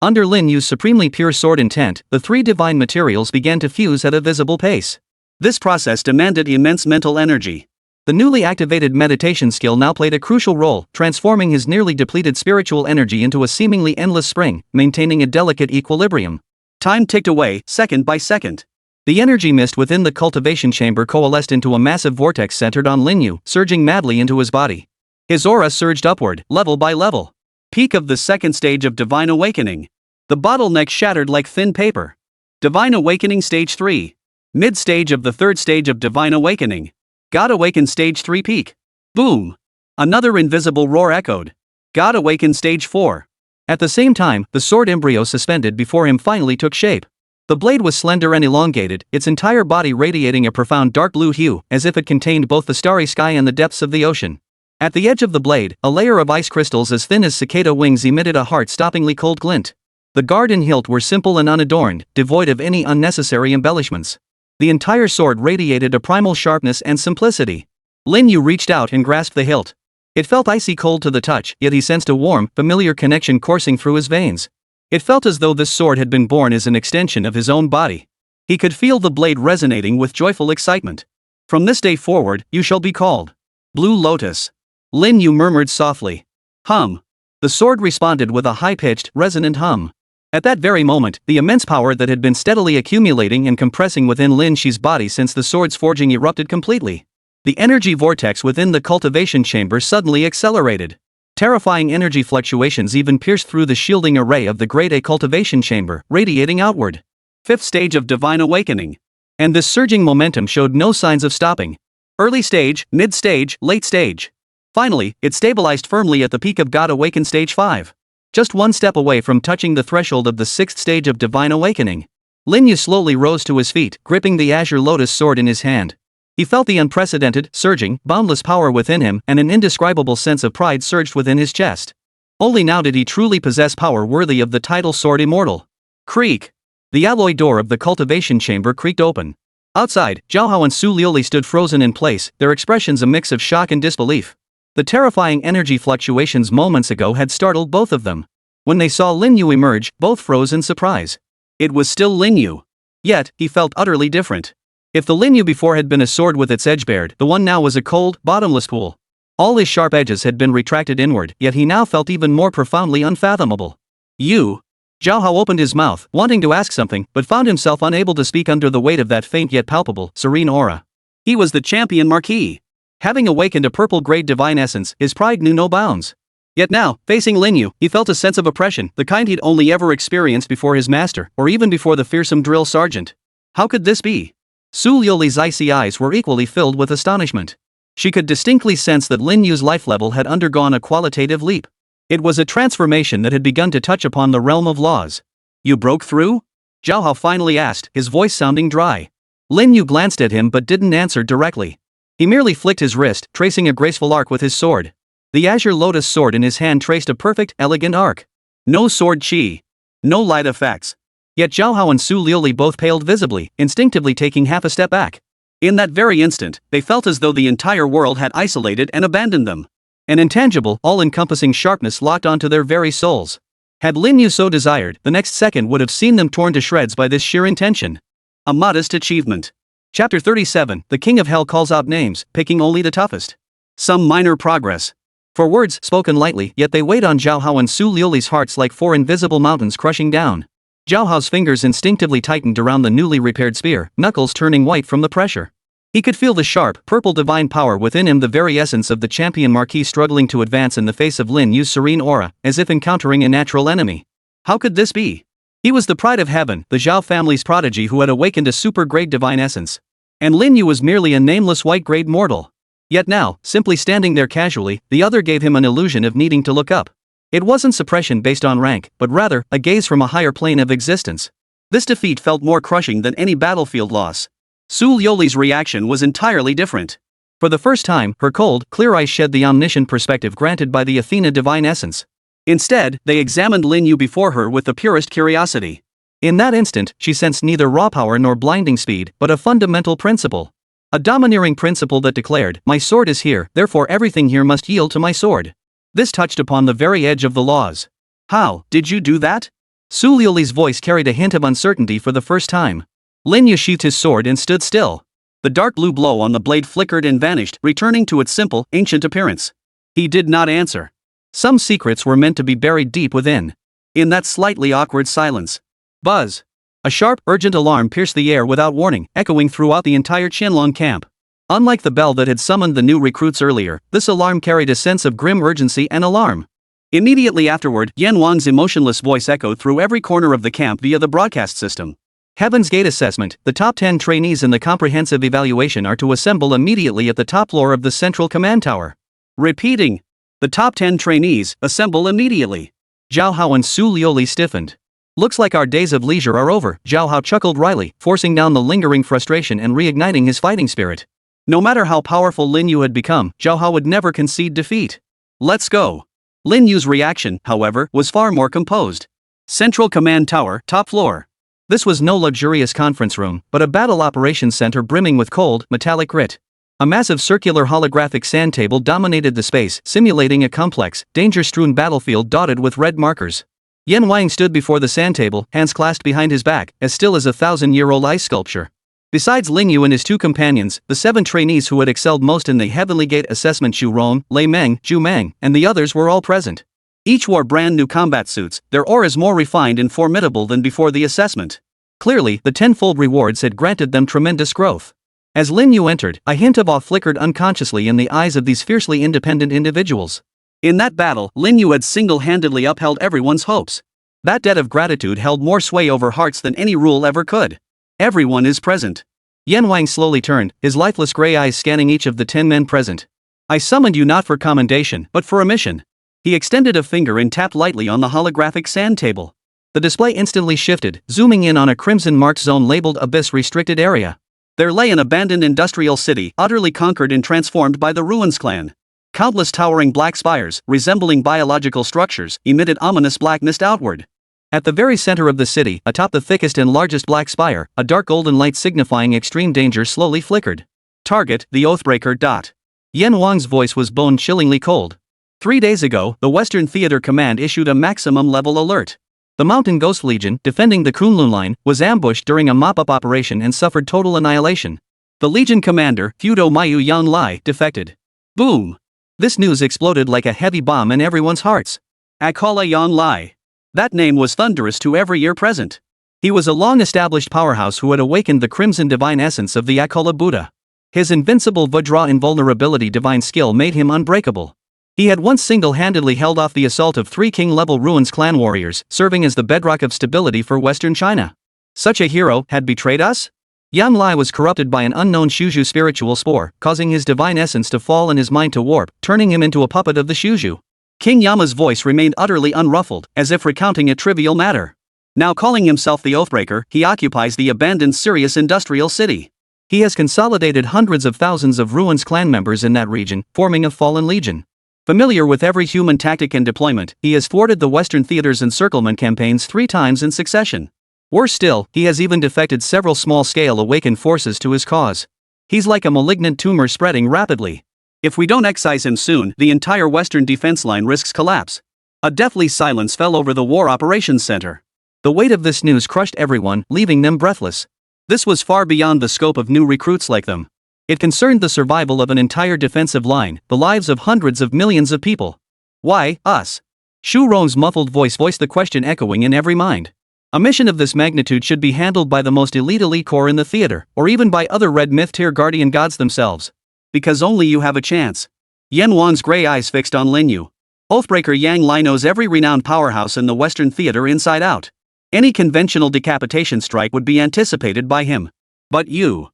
Under Lin Yu's supremely pure sword intent, the 3 divine materials began to fuse at a visible pace. This process demanded immense mental energy. The newly activated meditation skill now played a crucial role, transforming his nearly depleted spiritual energy into a seemingly endless spring, maintaining a delicate equilibrium. Time ticked away, second by second. The energy mist within the cultivation chamber coalesced into a massive vortex centered on Lin Yu, surging madly into his body. His aura surged upward, level by level. Peak of the 2nd stage of Divine Awakening. The bottleneck shattered like thin paper. Divine Awakening Stage 3. Mid-stage of the 3rd stage of Divine Awakening. God Awakened Stage 3 peak. Boom! Another invisible roar echoed. God Awakened Stage 4. At the same time, the sword embryo suspended before him finally took shape. The blade was slender and elongated, its entire body radiating a profound dark blue hue, as if it contained both the starry sky and the depths of the ocean. At the edge of the blade, a layer of ice crystals as thin as cicada wings emitted a heart-stoppingly cold glint. The guard and hilt were simple and unadorned, devoid of any unnecessary embellishments. The entire sword radiated a primal sharpness and simplicity. Lin Yu reached out and grasped the hilt. It felt icy cold to the touch, yet he sensed a warm, familiar connection coursing through his veins. It felt as though this sword had been born as an extension of his own body. He could feel the blade resonating with joyful excitement. From this day forward, you shall be called Blue Lotus. Lin Yu murmured softly. Hum. The sword responded with a high-pitched, resonant hum. At that very moment, the immense power that had been steadily accumulating and compressing within Lin Xi's body since the sword's forging erupted completely. The energy vortex within the cultivation chamber suddenly accelerated. Terrifying energy fluctuations even pierced through the shielding array of the grade A cultivation chamber, radiating outward. Fifth stage of divine awakening. And this surging momentum showed no signs of stopping. Early stage, mid stage, late stage. Finally, it stabilized firmly at the peak of God Awakened Stage 5. Just one step away from touching the threshold of the sixth stage of divine awakening. Lin Yu slowly rose to his feet, gripping the azure lotus sword in his hand. He felt the unprecedented, surging, boundless power within him, and an indescribable sense of pride surged within his chest. Only now did he truly possess power worthy of the title Sword Immortal. Creak! The alloy door of the cultivation chamber creaked open. Outside, Zhao Hao and Su Liuli stood frozen in place, their expressions a mix of shock and disbelief. The terrifying energy fluctuations moments ago had startled both of them. When they saw Lin Yu emerge, both froze in surprise. It was still Lin Yu. Yet, he felt utterly different. If the Lin Yu before had been a sword with its edge bared, the one now was a cold, bottomless pool. All his sharp edges had been retracted inward, yet he now felt even more profoundly unfathomable. You? Zhao Hao opened his mouth, wanting to ask something, but found himself unable to speak under the weight of that faint yet palpable, serene aura. He was the champion marquis. Having awakened a purple-grade divine essence, his pride knew no bounds. Yet now, facing Lin Yu, he felt a sense of oppression, the kind he'd only ever experienced before his master, or even before the fearsome drill sergeant. How could this be? Su Liuli's icy eyes were equally filled with astonishment. She could distinctly sense that Lin Yu's life level had undergone a qualitative leap. It was a transformation that had begun to touch upon the realm of laws. You broke through? Zhao Hao finally asked, his voice sounding dry. Lin Yu glanced at him but didn't answer directly. He merely flicked his wrist, tracing a graceful arc with his sword. The azure lotus sword in his hand traced a perfect, elegant arc. No sword chi. No light effects. Yet Zhao Hao and Su Liuli both paled visibly, instinctively taking half a step back. In that very instant, they felt as though the entire world had isolated and abandoned them. An intangible, all-encompassing sharpness locked onto their very souls. Had Lin Yu so desired, the next second would have seen them torn to shreds by this sheer intention. A modest achievement. Chapter 37, The King of Hell calls out names, picking only the toughest. Some minor progress. For words spoken lightly, yet they weighed on Zhao Hao and Su Liuli's hearts like four invisible mountains crushing down. Zhao Hao's fingers instinctively tightened around the newly repaired spear, knuckles turning white from the pressure. He could feel the sharp, purple divine power within him, the very essence of the champion marquis struggling to advance in the face of Lin Yu's serene aura, as if encountering a natural enemy. How could this be? He was the pride of heaven, the Zhao family's prodigy who had awakened a super-grade divine essence. And Lin Yu was merely a nameless white-grade mortal. Yet now, simply standing there casually, the other gave him an illusion of needing to look up. It wasn't suppression based on rank, but rather, a gaze from a higher plane of existence. This defeat felt more crushing than any battlefield loss. Su Liuli's reaction was entirely different. For the first time, her cold, clear eyes shed the omniscient perspective granted by the Athena divine essence. Instead, they examined Lin Yu before her with the purest curiosity. In that instant, she sensed neither raw power nor blinding speed, but a fundamental principle. A domineering principle that declared, my sword is here, therefore everything here must yield to my sword. This touched upon the very edge of the laws. How did you do that? Su Liuli's voice carried a hint of uncertainty for the first time. Lin Yu sheathed his sword and stood still. The dark blue glow on the blade flickered and vanished, returning to its simple, ancient appearance. He did not answer. Some secrets were meant to be buried deep within. In that slightly awkward silence. Buzz! A sharp, urgent alarm pierced the air without warning, echoing throughout the entire Qianlong camp. Unlike the bell that had summoned the new recruits earlier, this alarm carried a sense of grim urgency and alarm. Immediately afterward, Yan Wang's emotionless voice echoed through every corner of the camp via the broadcast system. Heaven's Gate assessment, the top 10 trainees in the comprehensive evaluation are to assemble immediately at the top floor of the central command tower. Repeating. The top 10 trainees, assemble immediately. Zhao Hao and Su Liuli stiffened. Looks like our days of leisure are over, Zhao Hao chuckled wryly, forcing down the lingering frustration and reigniting his fighting spirit. No matter how powerful Lin Yu had become, Zhao Hao would never concede defeat. Let's go. Lin Yu's reaction, however, was far more composed. Central Command Tower, top floor. This was no luxurious conference room, but a battle operations center brimming with cold, metallic grit. A massive circular holographic sand table dominated the space, simulating a complex, danger-strewn battlefield dotted with red markers. Yan Wang stood before the sand table, hands clasped behind his back, as still as a 1,000-year-old ice sculpture. Besides Lin Yu and his two companions, the 7 trainees who had excelled most in the Heavenly Gate assessment, Xu Rong, Lei Meng, Zhu Meng, and the others were all present. Each wore brand new combat suits, their auras more refined and formidable than before the assessment. Clearly, the tenfold rewards had granted them tremendous growth. As Lin Yu entered, a hint of awe flickered unconsciously in the eyes of these fiercely independent individuals. In that battle, Lin Yu had single-handedly upheld everyone's hopes. That debt of gratitude held more sway over hearts than any rule ever could. Everyone is present. Yan Wang slowly turned, his lifeless gray eyes scanning each of the 10 men present. I summoned you not for commendation, but for a mission. He extended a finger and tapped lightly on the holographic sand table. The display instantly shifted, zooming in on a crimson-marked zone labeled Abyss Restricted Area. There lay an abandoned industrial city, utterly conquered and transformed by the Ruins clan. Countless towering black spires, resembling biological structures, emitted ominous black mist outward. At the very center of the city, atop the thickest and largest black spire, a dark golden light signifying extreme danger slowly flickered. Target, the Oathbreaker. Yan Wang's voice was bone-chillingly cold. 3 days ago, the Western Theater Command issued a maximum-level alert. The Mountain Ghost Legion, defending the Kunlun line, was ambushed during a mop-up operation and suffered total annihilation. The Legion commander, Fudo Mayu Yan Lai, defected. Boom! This news exploded like a heavy bomb in everyone's hearts. Akala Yan Lai. That name was thunderous to every ear present. He was a long-established powerhouse who had awakened the crimson divine essence of the Akala Buddha. His invincible Vajra invulnerability divine skill made him unbreakable. He had once single-handedly held off the assault of 3 king-level Ruins clan warriors, serving as the bedrock of stability for Western China. Such a hero had betrayed us? Yan Lai was corrupted by an unknown Shuju spiritual spore, causing his divine essence to fall and his mind to warp, turning him into a puppet of the Shuju. King Yama's voice remained utterly unruffled, as if recounting a trivial matter. Now calling himself the Oathbreaker, he occupies the abandoned Sirius industrial city. He has consolidated hundreds of thousands of Ruins clan members in that region, forming a fallen legion. Familiar with every human tactic and deployment, he has thwarted the Western Theater's encirclement campaigns 3 times in succession. Worse still, he has even defected several small-scale awakened forces to his cause. He's like a malignant tumor spreading rapidly. If we don't excise him soon, the entire Western defense line risks collapse. A deathly silence fell over the War Operations Center. The weight of this news crushed everyone, leaving them breathless. This was far beyond the scope of new recruits like them. It concerned the survival of an entire defensive line, the lives of hundreds of millions of people. Why, us? Shu Rong's muffled voice voiced the question echoing in every mind. A mission of this magnitude should be handled by the most elite corps in the theater, or even by other Red Myth-tier guardian gods themselves. Because only you have a chance. Yan Wan's gray eyes fixed on Lin Yu. Oathbreaker Yang Lai knows every renowned powerhouse in the Western Theater inside out. Any conventional decapitation strike would be anticipated by him. But you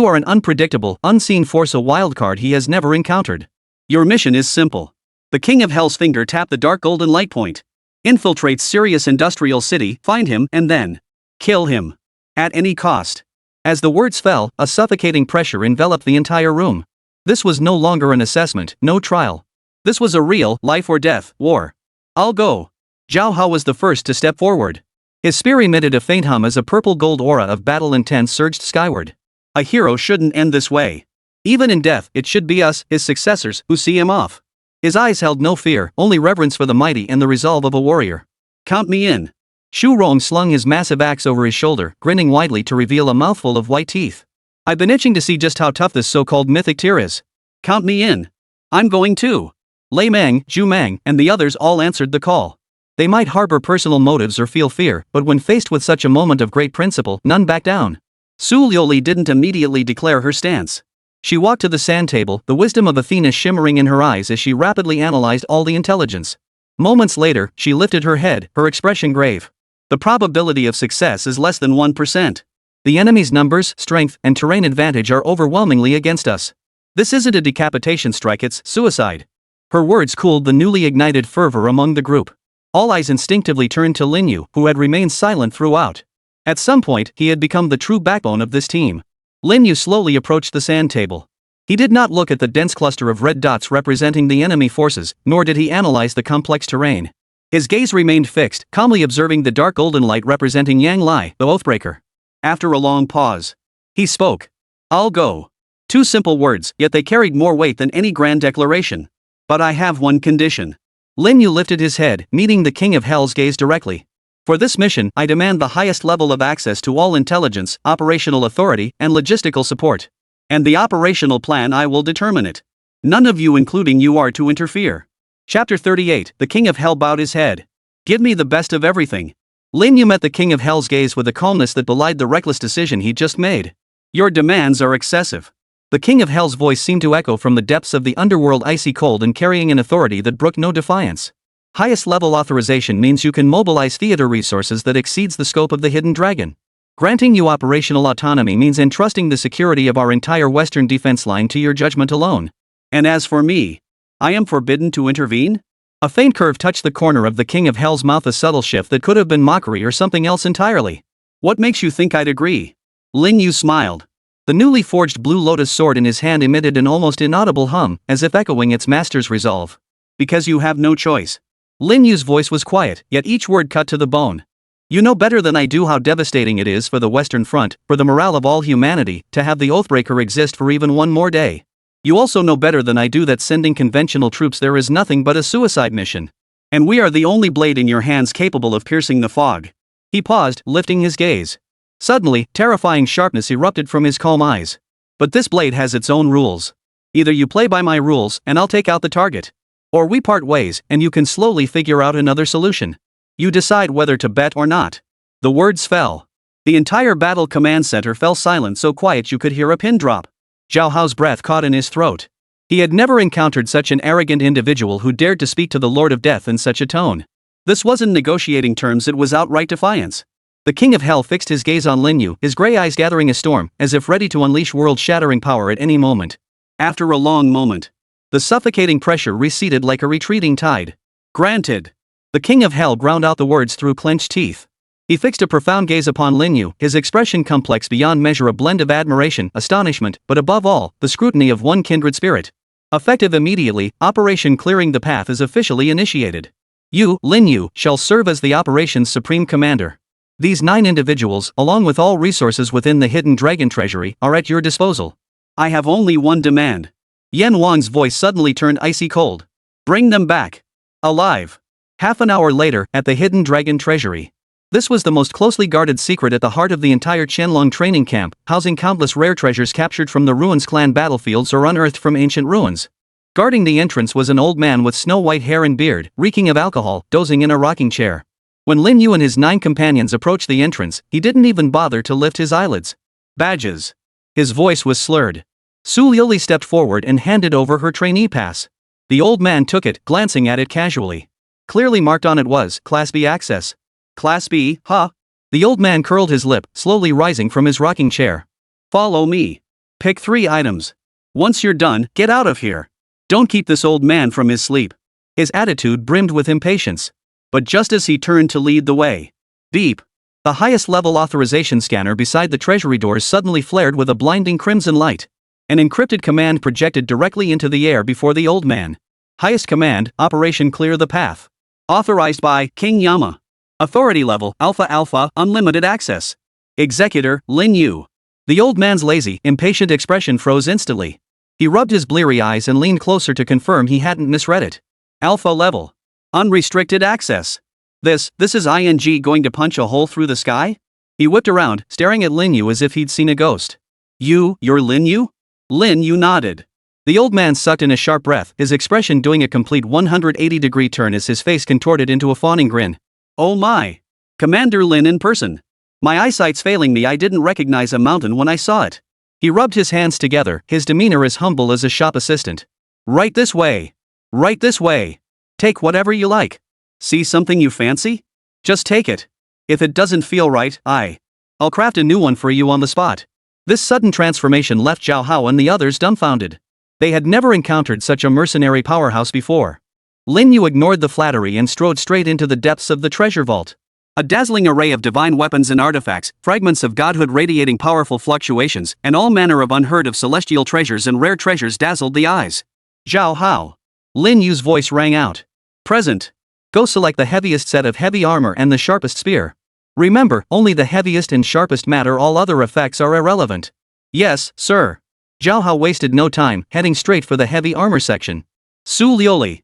are an unpredictable, unseen force, a wildcard he has never encountered. Your mission is simple. The King of Hell's finger tapped the dark golden light point. Infiltrate Sirius Industrial City, find him, and then kill him. At any cost. As the words fell, a suffocating pressure enveloped the entire room. This was no longer an assessment, no trial. This was a real, life-or-death, war. I'll go. Zhao Hao was the first to step forward. His spear emitted a faint hum as a purple-gold aura of battle intent surged skyward. A hero shouldn't end this way. Even in death, it should be us, his successors, who see him off. His eyes held no fear, only reverence for the mighty and the resolve of a warrior. Count me in. Shu Rong slung his massive axe over his shoulder, grinning widely to reveal a mouthful of white teeth. I've been itching to see just how tough this so-called mythic tier is. Count me in. I'm going too. Lei Meng, Zhu Meng, and the others all answered the call. They might harbor personal motives or feel fear, but when faced with such a moment of great principle, none backed down. Su Liuli didn't immediately declare her stance. She walked to the sand table, the wisdom of Athena shimmering in her eyes as she rapidly analyzed all the intelligence. Moments later, she lifted her head, her expression grave. The probability of success is less than 1%. The enemy's numbers, strength, and terrain advantage are overwhelmingly against us. This isn't a decapitation strike, it's suicide. Her words cooled the newly ignited fervor among the group. All eyes instinctively turned to Lin Yu, who had remained silent throughout. At some point, he had become the true backbone of this team. Lin Yu slowly approached the sand table. He did not look at the dense cluster of red dots representing the enemy forces, nor did he analyze the complex terrain. His gaze remained fixed, calmly observing the dark golden light representing Yang Lai, the Oathbreaker. After a long pause, he spoke. I'll go. 2 simple words, yet they carried more weight than any grand declaration. But I have one condition. Lin Yu lifted his head, meeting the King of Hell's gaze directly. For this mission, I demand the highest level of access to all intelligence, operational authority, and logistical support. And the operational plan, I will determine it. None of you, including you, are to interfere. Chapter 38, The King of Hell bowed his head. Give me the best of everything. Lin Yu met the King of Hell's gaze with a calmness that belied the reckless decision he'd just made. Your demands are excessive. The King of Hell's voice seemed to echo from the depths of the underworld, icy cold and carrying an authority that brooked no defiance. Highest level authorization means you can mobilize theater resources that exceeds the scope of the hidden dragon. Granting you operational autonomy means entrusting the security of our entire western defense line to your judgment alone. And as for me, I am forbidden to intervene? A faint curve touched the corner of the King of Hell's mouth, a subtle shift that could have been mockery or something else entirely. What makes you think I'd agree? Lin Yu smiled. The newly forged blue lotus sword in his hand emitted an almost inaudible hum, as if echoing its master's resolve. Because you have no choice. Lin Yu's voice was quiet, yet each word cut to the bone. You know better than I do how devastating it is for the Western Front, for the morale of all humanity, to have the Oathbreaker exist for even one more day. You also know better than I do that sending conventional troops there is nothing but a suicide mission. And we are the only blade in your hands capable of piercing the fog. He paused, lifting his gaze. Suddenly, terrifying sharpness erupted from his calm eyes. But this blade has its own rules. Either you play by my rules, and I'll take out the target. Or we part ways, and you can slowly figure out another solution. You decide whether to bet or not. The words fell. The entire battle command center fell silent, so quiet you could hear a pin drop. Zhao Hao's breath caught in his throat. He had never encountered such an arrogant individual who dared to speak to the Lord of Death in such a tone. This wasn't negotiating terms, it was outright defiance. The King of Hell fixed his gaze on Lin Yu, his gray eyes gathering a storm, as if ready to unleash world-shattering power at any moment. After a long moment, the suffocating pressure receded like a retreating tide. Granted. The King of Hell ground out the words through clenched teeth. He fixed a profound gaze upon Lin Yu, his expression complex beyond measure, a blend of admiration, astonishment, but above all, the scrutiny of one kindred spirit. Effective immediately, Operation Clearing the Path is officially initiated. You, Lin Yu, shall serve as the operation's supreme commander. These 9 individuals, along with all resources within the hidden dragon treasury, are at your disposal. I have only one demand. Yan Wang's voice suddenly turned icy cold. Bring them back. Alive. Half an hour later, at the hidden dragon treasury. This was the most closely guarded secret at the heart of the entire Qianlong training camp, housing countless rare treasures captured from the Ruins clan battlefields or unearthed from ancient ruins. Guarding the entrance was an old man with snow-white hair and beard, reeking of alcohol, dozing in a rocking chair. When Lin Yu and his 9 companions approached the entrance, he didn't even bother to lift his eyelids. Badges. His voice was slurred. Su Liuli stepped forward and handed over her trainee pass. The old man took it, glancing at it casually. Clearly marked on it was, Class B access. Class B, huh? The old man curled his lip, slowly rising from his rocking chair. Follow me. Pick 3 items. Once you're done, get out of here. Don't keep this old man from his sleep. His attitude brimmed with impatience. But just as he turned to lead the way, beep. The highest level authorization scanner beside the treasury doors suddenly flared with a blinding crimson light. An encrypted command projected directly into the air before the old man. Highest command, Operation Clear the Path. Authorized by King Yama. Authority level, Alpha Alpha, unlimited access. Executor, Lin Yu. The old man's lazy, impatient expression froze instantly. He rubbed his bleary eyes and leaned closer to confirm he hadn't misread it. Alpha level. Unrestricted access. This is ING going to punch a hole through the sky? He whipped around, staring at Lin Yu as if he'd seen a ghost. You're Lin Yu? Lin Yu nodded. The old man sucked in a sharp breath, his expression doing a complete 180-degree turn as his face contorted into a fawning grin. Oh my! Commander Lin in person. My eyesight's failing me, I didn't recognize a mountain when I saw it. He rubbed his hands together, his demeanor as humble as a shop assistant. Right this way. Right this way. Take whatever you like. See something you fancy? Just take it. If it doesn't feel right, I'll craft a new one for you on the spot. This sudden transformation left Zhao Hao and the others dumbfounded. They had never encountered such a mercenary powerhouse before. Lin Yu ignored the flattery and strode straight into the depths of the treasure vault. A dazzling array of divine weapons and artifacts, fragments of godhood radiating powerful fluctuations, and all manner of unheard of celestial treasures and rare treasures dazzled the eyes. Zhao Hao. Lin Yu's voice rang out. Present. Go select the heaviest set of heavy armor and the sharpest spear. Remember, only the heaviest and sharpest matter, all other effects are irrelevant. Yes, sir. Zhao Hao wasted no time, heading straight for the heavy armor section. Su Liuli.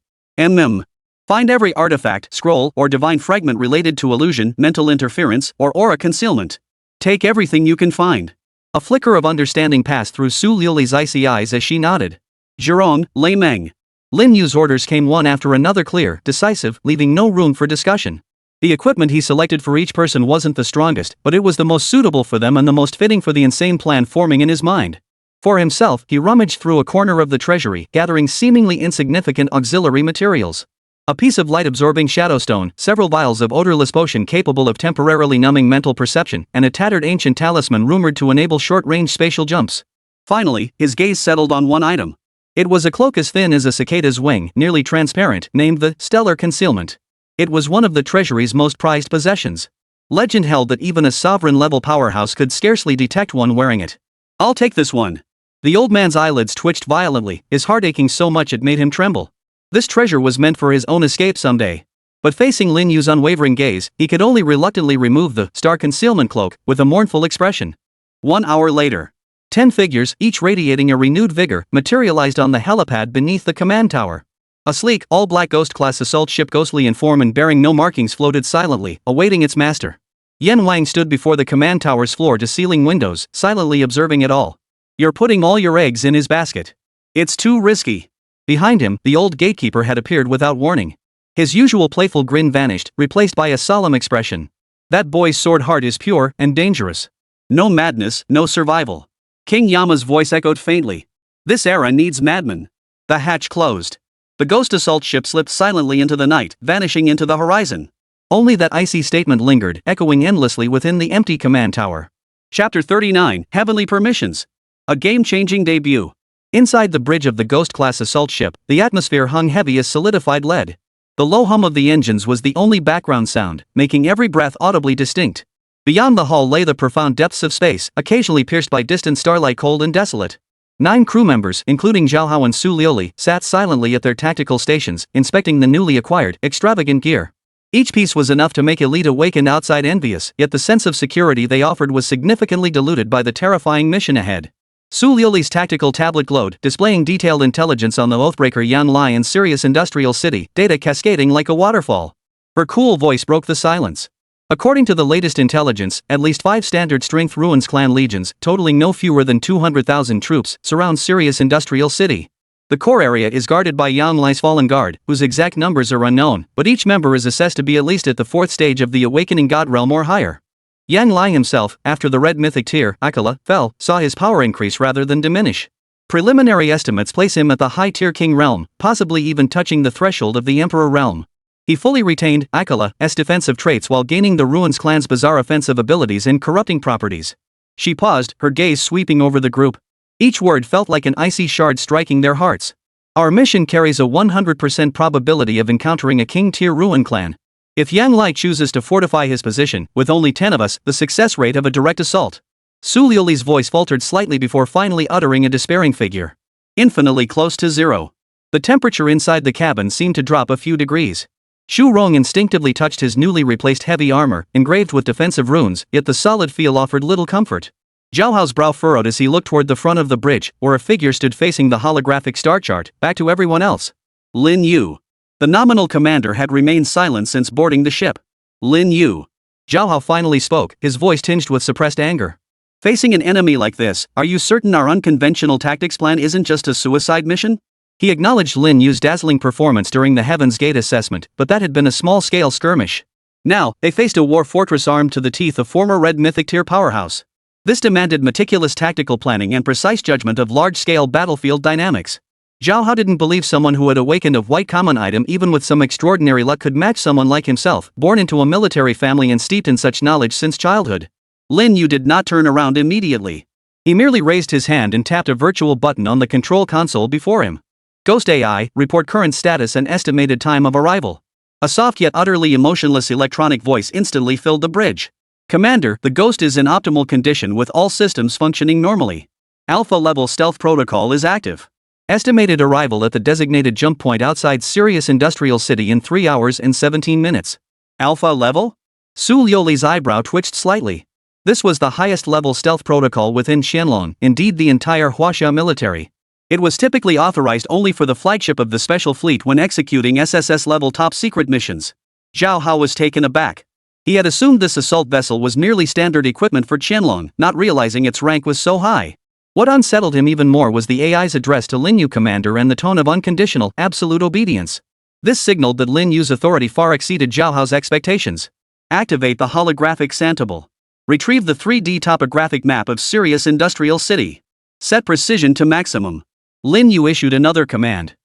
Find every artifact, scroll, or divine fragment related to illusion, mental interference, or aura concealment. Take everything you can find. A flicker of understanding passed through Su Liuli's icy eyes as she nodded. Zhirong, Lei Meng. Lin Yu's orders came one after another, clear, decisive, leaving no room for discussion. The equipment he selected for each person wasn't the strongest, but it was the most suitable for them and the most fitting for the insane plan forming in his mind. For himself, he rummaged through a corner of the treasury, gathering seemingly insignificant auxiliary materials. A piece of light-absorbing shadowstone, several vials of odorless potion capable of temporarily numbing mental perception, and a tattered ancient talisman rumored to enable short-range spatial jumps. Finally, his gaze settled on one item. It was a cloak as thin as a cicada's wing, nearly transparent, named the Stellar Concealment. It was one of the treasury's most prized possessions. Legend held that even a sovereign-level powerhouse could scarcely detect one wearing it. "I'll take this one." The old man's eyelids twitched violently, his heart aching so much it made him tremble. This treasure was meant for his own escape someday. But facing Lin Yu's unwavering gaze, he could only reluctantly remove the Star Concealment cloak, with a mournful expression. 1 hour later. 10 figures, each radiating a renewed vigor, materialized on the helipad beneath the command tower. A sleek, all-black Ghost-class assault ship, ghostly in form and bearing no markings, floated silently, awaiting its master. Yan Wang stood before the command tower's floor-to-ceiling windows, silently observing it all. "You're putting all your eggs in his basket. It's too risky." Behind him, the old gatekeeper had appeared without warning. His usual playful grin vanished, replaced by a solemn expression. "That boy's sword heart is pure and dangerous. No madness, no survival." King Yama's voice echoed faintly. "This era needs madmen." The hatch closed. The ghost assault ship slipped silently into the night, vanishing into the horizon. Only that icy statement lingered, echoing endlessly within the empty command tower. Chapter 39, Heavenly Permissions. A game-changing debut. Inside the bridge of the Ghost-class assault ship, the atmosphere hung heavy as solidified lead. The low hum of the engines was the only background sound, making every breath audibly distinct. Beyond the hull lay the profound depths of space, occasionally pierced by distant starlight, cold and desolate. 9 crew members, including Zhao Hao and Su Liuli, sat silently at their tactical stations, inspecting the newly acquired, extravagant gear. Each piece was enough to make elite awakened outside envious, yet the sense of security they offered was significantly diluted by the terrifying mission ahead. Su Liuli's tactical tablet glowed, displaying detailed intelligence on the Oathbreaker Yanlai and Sirius Industrial City, data cascading like a waterfall. Her cool voice broke the silence. According to the latest intelligence, at least 5 standard-strength Ruins clan legions, totaling no fewer than 200,000 troops, surround Sirius Industrial City. The core area is guarded by Yanlai's Fallen Guard, whose exact numbers are unknown, but each member is assessed to be at least at the 4th stage of the Awakening God Realm or higher. Yanlai himself, after the red mythic tier, Akala, fell, saw his power increase rather than diminish. Preliminary estimates place him at the high-tier King Realm, possibly even touching the threshold of the Emperor Realm. He fully retained Akala's defensive traits while gaining the Ruins clan's bizarre offensive abilities and corrupting properties. She paused, her gaze sweeping over the group. Each word felt like an icy shard striking their hearts. "Our mission carries a 100% probability of encountering a King-tier Ruin clan. If Yanlai chooses to fortify his position, with only 10 of us, the success rate of a direct assault." Su Liuli's voice faltered slightly before finally uttering a despairing figure. "Infinitely close to 0. The temperature inside the cabin seemed to drop a few degrees. Shu Rong instinctively touched his newly replaced heavy armor, engraved with defensive runes, yet the solid feel offered little comfort. Zhao Hao's brow furrowed as he looked toward the front of the bridge, where a figure stood facing the holographic star chart, back to everyone else. Lin Yu. The nominal commander had remained silent since boarding the ship. "Lin Yu." Zhao Hao finally spoke, his voice tinged with suppressed anger. "Facing an enemy like this, are you certain our unconventional tactics plan isn't just a suicide mission?" He acknowledged Lin Yu's dazzling performance during the Heaven's Gate assessment, but that had been a small-scale skirmish. Now, they faced a war fortress armed to the teeth of former Red Mythic tier powerhouse. This demanded meticulous tactical planning and precise judgment of large-scale battlefield dynamics. Zhao Hao didn't believe someone who had awakened a white common item even with some extraordinary luck could match someone like himself, born into a military family and steeped in such knowledge since childhood. Lin Yu did not turn around immediately. He merely raised his hand and tapped a virtual button on the control console before him. "Ghost AI, report current status and estimated time of arrival." A soft yet utterly emotionless electronic voice instantly filled the bridge. "Commander, the Ghost is in optimal condition with all systems functioning normally. Alpha-level stealth protocol is active. Estimated arrival at the designated jump point outside Sirius Industrial City in 3 hours and 17 minutes. Alpha level? Su Liuli's eyebrow twitched slightly. This was the highest level stealth protocol within Qianlong, indeed the entire Huaxia military. It was typically authorized only for the flagship of the special fleet when executing SSS level top secret missions. Zhao Hao was taken aback. He had assumed this assault vessel was merely standard equipment for Qianlong, not realizing its rank was so high. What unsettled him even more was the AI's address to Lin Yu, commander, and the tone of unconditional, absolute obedience. This signaled that Lin Yu's authority far exceeded Zhao Hao's expectations. Activate the holographic santable. Retrieve the 3D topographic map of Sirius Industrial City. Set precision to maximum. Lin Yu issued another command.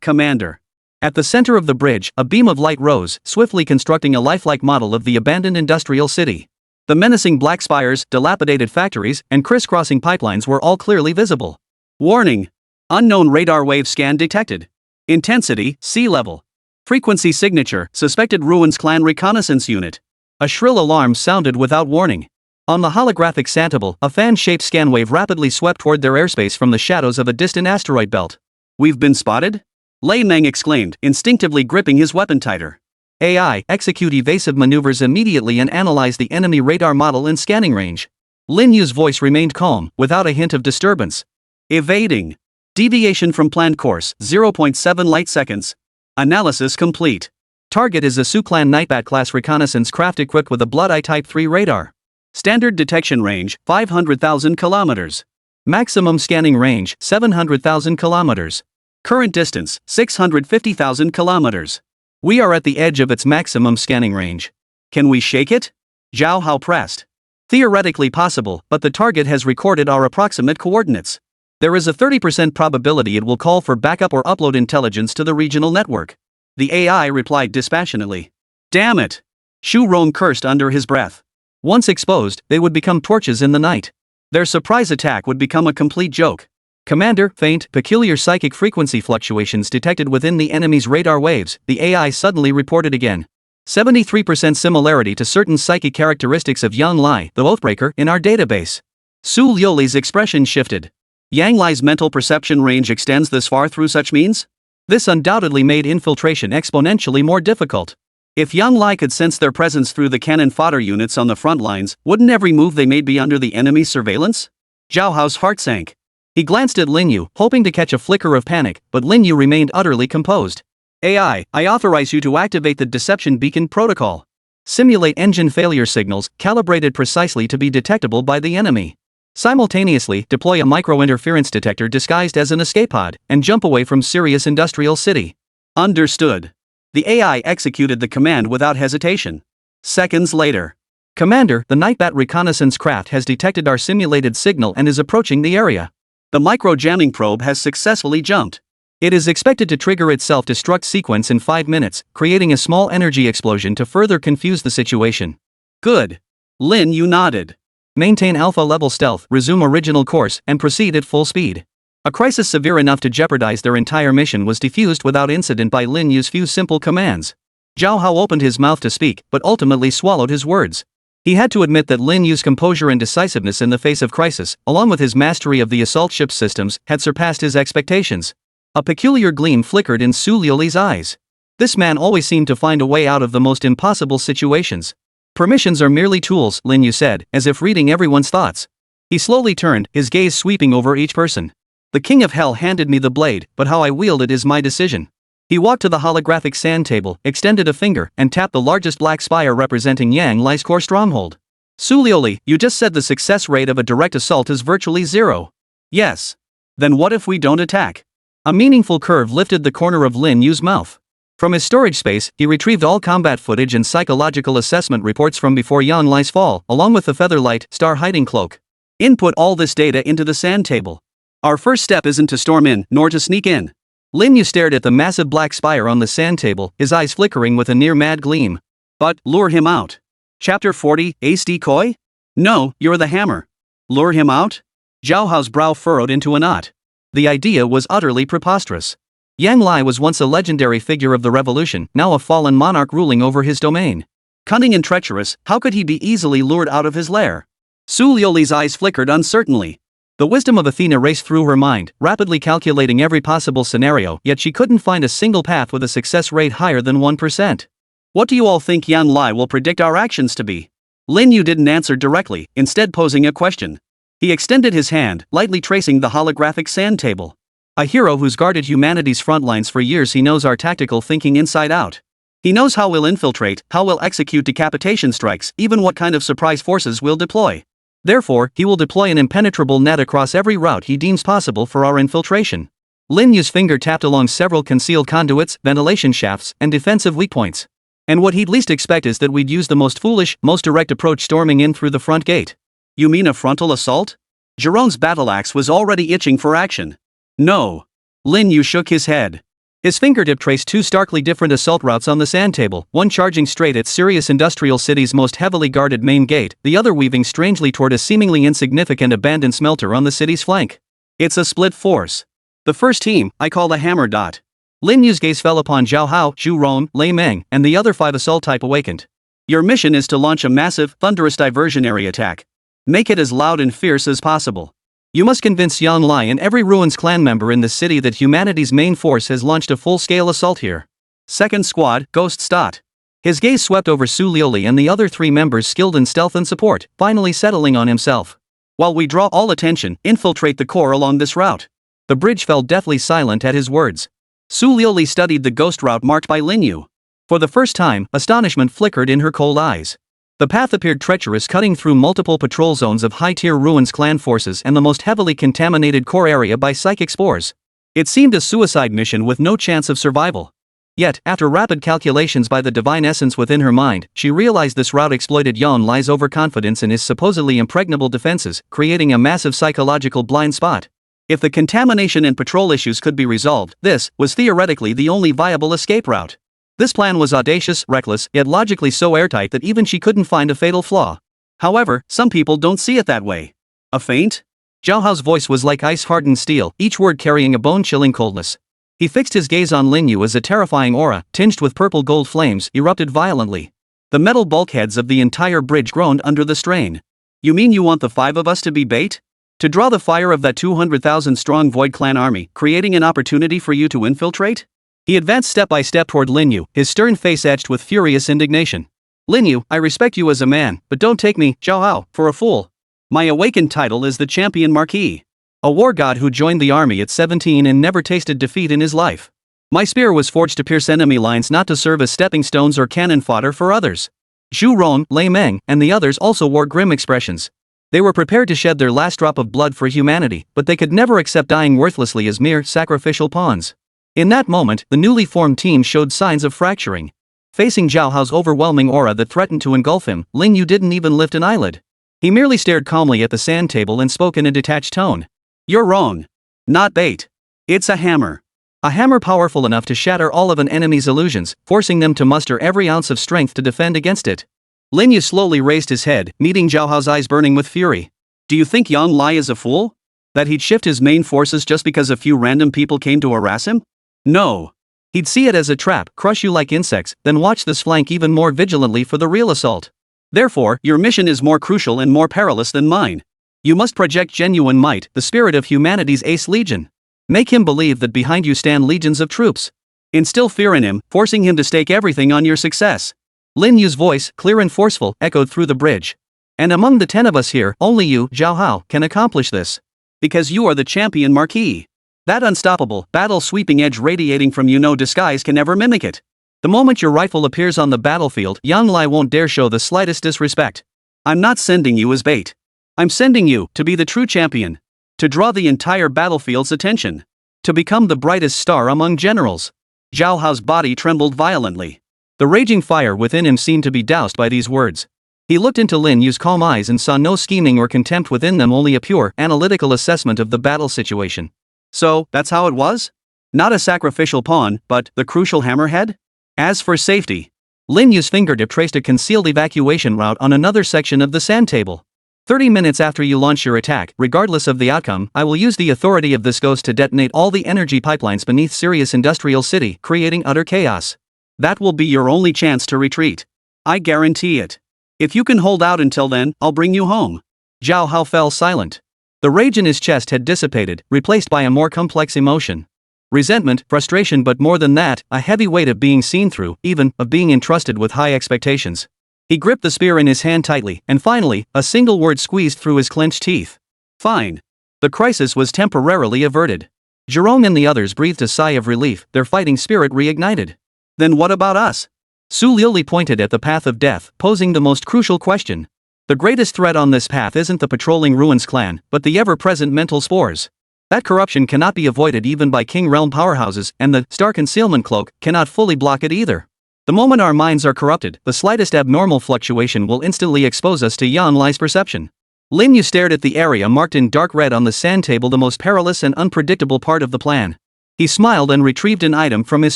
Commander. At the center of the bridge, a beam of light rose, swiftly constructing a lifelike model of the abandoned industrial city. The menacing black spires, dilapidated factories, and crisscrossing pipelines were all clearly visible. Warning! Unknown radar wave scan detected. Intensity, sea level. Frequency signature, suspected ruins clan reconnaissance unit. A shrill alarm sounded without warning. On the holographic santable, a fan-shaped scan wave rapidly swept toward their airspace from the shadows of a distant asteroid belt. We've been spotted? Lei Meng exclaimed, instinctively gripping his weapon tighter. AI, execute evasive maneuvers immediately and analyze the enemy radar model in scanning range. Lin Yu's voice remained calm, without a hint of disturbance. Evading. Deviation from planned course, 0.7 light seconds. Analysis complete. Target is a Su-clan Nightbat-class reconnaissance craft equipped with a Blood-Eye Type 3 radar. Standard detection range, 500,000 kilometers. Maximum scanning range, 700,000 kilometers. Current distance, 650,000 kilometers. We are at the edge of its maximum scanning range. Can we shake it? Zhao Hao pressed. Theoretically possible, but the target has recorded our approximate coordinates. There is a 30% probability it will call for backup or upload intelligence to the regional network. The AI replied dispassionately. Damn it! Shu Rong cursed under his breath. Once exposed, they would become torches in the night. Their surprise attack would become a complete joke. Commander, faint, peculiar psychic frequency fluctuations detected within the enemy's radar waves, the AI suddenly reported again. 73% similarity to certain psychic characteristics of Yang Li, the Oathbreaker, in our database. Su Liuli's expression shifted. Yang Li's mental perception range extends this far through such means? This undoubtedly made infiltration exponentially more difficult. If Yang Li could sense their presence through the cannon fodder units on the front lines, wouldn't every move they made be under the enemy's surveillance? Zhao Hao's heart sank. He glanced at Lin Yu, hoping to catch a flicker of panic, but Lin Yu remained utterly composed. AI, I authorize you to activate the Deception Beacon Protocol. Simulate engine failure signals, calibrated precisely to be detectable by the enemy. Simultaneously, deploy a micro-interference detector disguised as an escape pod, and jump away from Sirius Industrial City. Understood. The AI executed the command without hesitation. Seconds later. Commander, the Nightbat reconnaissance craft has detected our simulated signal and is approaching the area. The micro-jamming probe has successfully jumped. It is expected to trigger its self-destruct sequence in 5 minutes, creating a small energy explosion to further confuse the situation. Good. Lin Yu nodded. Maintain alpha-level stealth, resume original course, and proceed at full speed. A crisis severe enough to jeopardize their entire mission was defused without incident by Lin Yu's few simple commands. Zhao Hao opened his mouth to speak, but ultimately swallowed his words. He had to admit that Lin Yu's composure and decisiveness in the face of crisis, along with his mastery of the assault ship systems, had surpassed his expectations. A peculiar gleam flickered in Su Liuli's eyes. This man always seemed to find a way out of the most impossible situations. Permissions are merely tools, Lin Yu said, as if reading everyone's thoughts. He slowly turned, his gaze sweeping over each person. The King of Hell handed me the blade, but how I wield it is my decision. He walked to the holographic sand table, extended a finger, and tapped the largest black spire representing Yang Li's core stronghold. Su Liuli, you just said the success rate of a direct assault is virtually 0. Yes. Then what if we don't attack? A meaningful curve lifted the corner of Lin Yu's mouth. From his storage space, he retrieved all combat footage and psychological assessment reports from before Yang Li's fall, along with the Featherlight Star hiding cloak. Input all this data into the sand table. Our first step isn't to storm in, nor to sneak in. Lin Yu stared at the massive black spire on the sand table, his eyes flickering with a near-mad gleam. But, lure him out. Chapter 40, Ace Decoy? No, you're the hammer. Lure him out? Zhao Hao's brow furrowed into a knot. The idea was utterly preposterous. Yang Li was once a legendary figure of the revolution, now a fallen monarch ruling over his domain. Cunning and treacherous, how could he be easily lured out of his lair? Su Liuli's eyes flickered uncertainly. The wisdom of Athena raced through her mind, rapidly calculating every possible scenario, yet she couldn't find a single path with a success rate higher than 1%. What do you all think Yang Li will predict our actions to be? Lin Yu didn't answer directly, instead posing a question. He extended his hand, lightly tracing the holographic sand table. A hero who's guarded humanity's front lines for years, he knows our tactical thinking inside out. He knows how we'll infiltrate, how we'll execute decapitation strikes, even what kind of surprise forces we'll deploy. Therefore, he will deploy an impenetrable net across every route he deems possible for our infiltration. Lin Yu's finger tapped along several concealed conduits, ventilation shafts, and defensive weak points. And what he'd least expect is that we'd use the most foolish, most direct approach, storming in through the front gate. You mean a frontal assault? Jerome's battle axe was already itching for action. No. Lin Yu shook his head. His fingertip traced two starkly different assault routes on the sand table, one charging straight at Sirius Industrial City's most heavily guarded main gate, the other weaving strangely toward a seemingly insignificant abandoned smelter on the city's flank. It's a split force. The first team, I call the Hammer Dot. Lin Yu's gaze fell upon Zhao Hao, Zhu Ron, Lei Meng, and the other 5 assault type awakened. Your mission is to launch a massive, thunderous diversionary attack. Make it as loud and fierce as possible. You must convince Yang Lai and every Ruins clan member in the city that humanity's main force has launched a full-scale assault here. Second squad, Ghost Stot. His gaze swept over Su Liuli and the other 3 members skilled in stealth and support, finally settling on himself. While we draw all attention, infiltrate the core along this route. The bridge fell deathly silent at his words. Su Liuli studied the ghost route marked by Lin Yu. For the first time, astonishment flickered in her cold eyes. The path appeared treacherous, cutting through multiple patrol zones of high-tier Ruins clan forces and the most heavily contaminated core area by psychic spores. It seemed a suicide mission with no chance of survival. Yet, after rapid calculations by the divine essence within her mind, she realized this route exploited Yan Lai's overconfidence in his supposedly impregnable defenses, creating a massive psychological blind spot. If the contamination and patrol issues could be resolved, this was theoretically the only viable escape route. This plan was audacious, reckless, yet logically so airtight that even she couldn't find a fatal flaw. However, some people don't see it that way. A feint? Zhao Hao's voice was like ice-hardened steel, each word carrying a bone-chilling coldness. He fixed his gaze on Lin Yu as a terrifying aura, tinged with purple-gold flames, erupted violently. The metal bulkheads of the entire bridge groaned under the strain. You mean you want the 5 of us to be bait? To draw the fire of that 200,000-strong Void Clan army, creating an opportunity for you to infiltrate? He advanced step by step toward Lin Yu, his stern face etched with furious indignation. Lin Yu, I respect you as a man, but don't take me, Zhao Hao, for a fool. My awakened title is the Champion Marquis. A war god who joined the army at 17 and never tasted defeat in his life. My spear was forged to pierce enemy lines, not to serve as stepping stones or cannon fodder for others. Zhu Ron, Lei Meng, and the others also wore grim expressions. They were prepared to shed their last drop of blood for humanity, but they could never accept dying worthlessly as mere sacrificial pawns. In that moment, the newly formed team showed signs of fracturing. Facing Zhao Hao's overwhelming aura that threatened to engulf him, Lin Yu didn't even lift an eyelid. He merely stared calmly at the sand table and spoke in a detached tone. You're wrong. Not bait. It's a hammer. A hammer powerful enough to shatter all of an enemy's illusions, forcing them to muster every ounce of strength to defend against it. Lin Yu slowly raised his head, meeting Zhao Hao's eyes burning with fury. Do you think Yang Lai is a fool? That he'd shift his main forces just because a few random people came to harass him? No. He'd see it as a trap, crush you like insects, then watch this flank even more vigilantly for the real assault. Therefore, your mission is more crucial and more perilous than mine. You must project genuine might, the spirit of humanity's ace legion. Make him believe that behind you stand legions of troops. Instill fear in him, forcing him to stake everything on your success. Lin Yu's voice, clear and forceful, echoed through the bridge. And among the 10 of us here, only you, Zhao Hao, can accomplish this. Because you are the Champion Marquis. That unstoppable, battle-sweeping edge radiating from you, no disguise can ever mimic it. The moment your rifle appears on the battlefield, Yang Lai won't dare show the slightest disrespect. I'm not sending you as bait. I'm sending you to be the true champion. To draw the entire battlefield's attention. To become the brightest star among generals. Zhao Hao's body trembled violently. The raging fire within him seemed to be doused by these words. He looked into Lin Yu's calm eyes and saw no scheming or contempt within them, only a pure, analytical assessment of the battle situation. So, that's how it was? Not a sacrificial pawn, but the crucial hammerhead? As for safety, Lin Yu's fingertip traced a concealed evacuation route on another section of the sand table. 30 minutes after you launch your attack, regardless of the outcome, I will use the authority of this ghost to detonate all the energy pipelines beneath Sirius Industrial City, creating utter chaos. That will be your only chance to retreat. I guarantee it. If you can hold out until then, I'll bring you home. Zhao Hao fell silent. The rage in his chest had dissipated, replaced by a more complex emotion. Resentment, frustration, but more than that, a heavy weight of being seen through, even, of being entrusted with high expectations. He gripped the spear in his hand tightly, and finally, a single word squeezed through his clenched teeth. Fine. The crisis was temporarily averted. Jerome and the others breathed a sigh of relief, their fighting spirit reignited. Then what about us? Su Liuli pointed at the path of death, posing the most crucial question. The greatest threat on this path isn't the patrolling Ruins clan, but the ever-present mental spores. That corruption cannot be avoided even by King Realm powerhouses, and the Star Concealment Cloak cannot fully block it either. The moment our minds are corrupted, the slightest abnormal fluctuation will instantly expose us to Yan Li's perception. Lin Yu stared at the area marked in dark red on the sand table, the most perilous and unpredictable part of the plan. He smiled and retrieved an item from his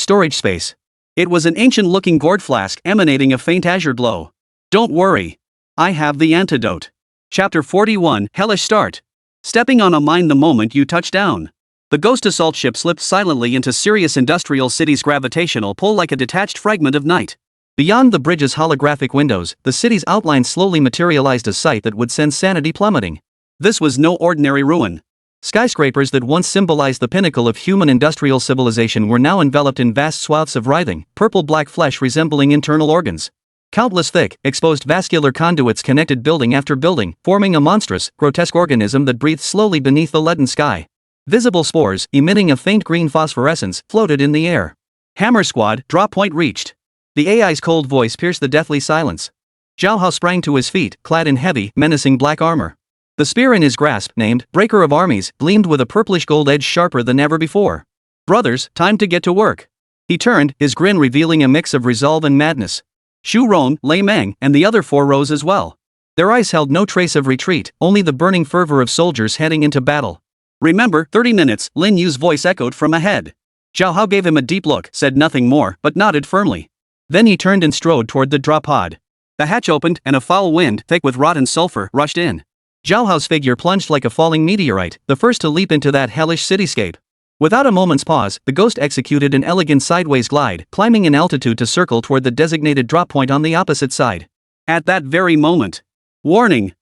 storage space. It was an ancient-looking gourd flask emanating a faint azure glow. Don't worry. I have the antidote. Chapter 41, Hellish Start. Stepping on a mine the moment you touch down. The ghost assault ship slipped silently into Sirius Industrial City's gravitational pull like a detached fragment of night. Beyond the bridge's holographic windows, the city's outline slowly materialized, a sight that would send sanity plummeting. This was no ordinary ruin. Skyscrapers that once symbolized the pinnacle of human industrial civilization were now enveloped in vast swaths of writhing, purple-black flesh resembling internal organs. Countless thick, exposed vascular conduits connected building after building, forming a monstrous, grotesque organism that breathed slowly beneath the leaden sky. Visible spores, emitting a faint green phosphorescence, floated in the air. Hammer Squad, drop point reached. The AI's cold voice pierced the deathly silence. Zhao Hao sprang to his feet, clad in heavy, menacing black armor. The spear in his grasp, named Breaker of Armies, gleamed with a purplish gold edge sharper than ever before. Brothers, time to get to work. He turned, his grin revealing a mix of resolve and madness. Xu Ron, Lei Meng, and the other four rose as well. Their eyes held no trace of retreat, only the burning fervor of soldiers heading into battle. Remember, 30 minutes, Lin Yu's voice echoed from ahead. Zhao Hao gave him a deep look, said nothing more, but nodded firmly. Then he turned and strode toward the drop pod. The hatch opened, and a foul wind, thick with rotten sulfur, rushed in. Zhao Hao's figure plunged like a falling meteorite, the first to leap into that hellish cityscape. Without a moment's pause, the ghost executed an elegant sideways glide, climbing in altitude to circle toward the designated drop point on the opposite side. At that very moment. Warning!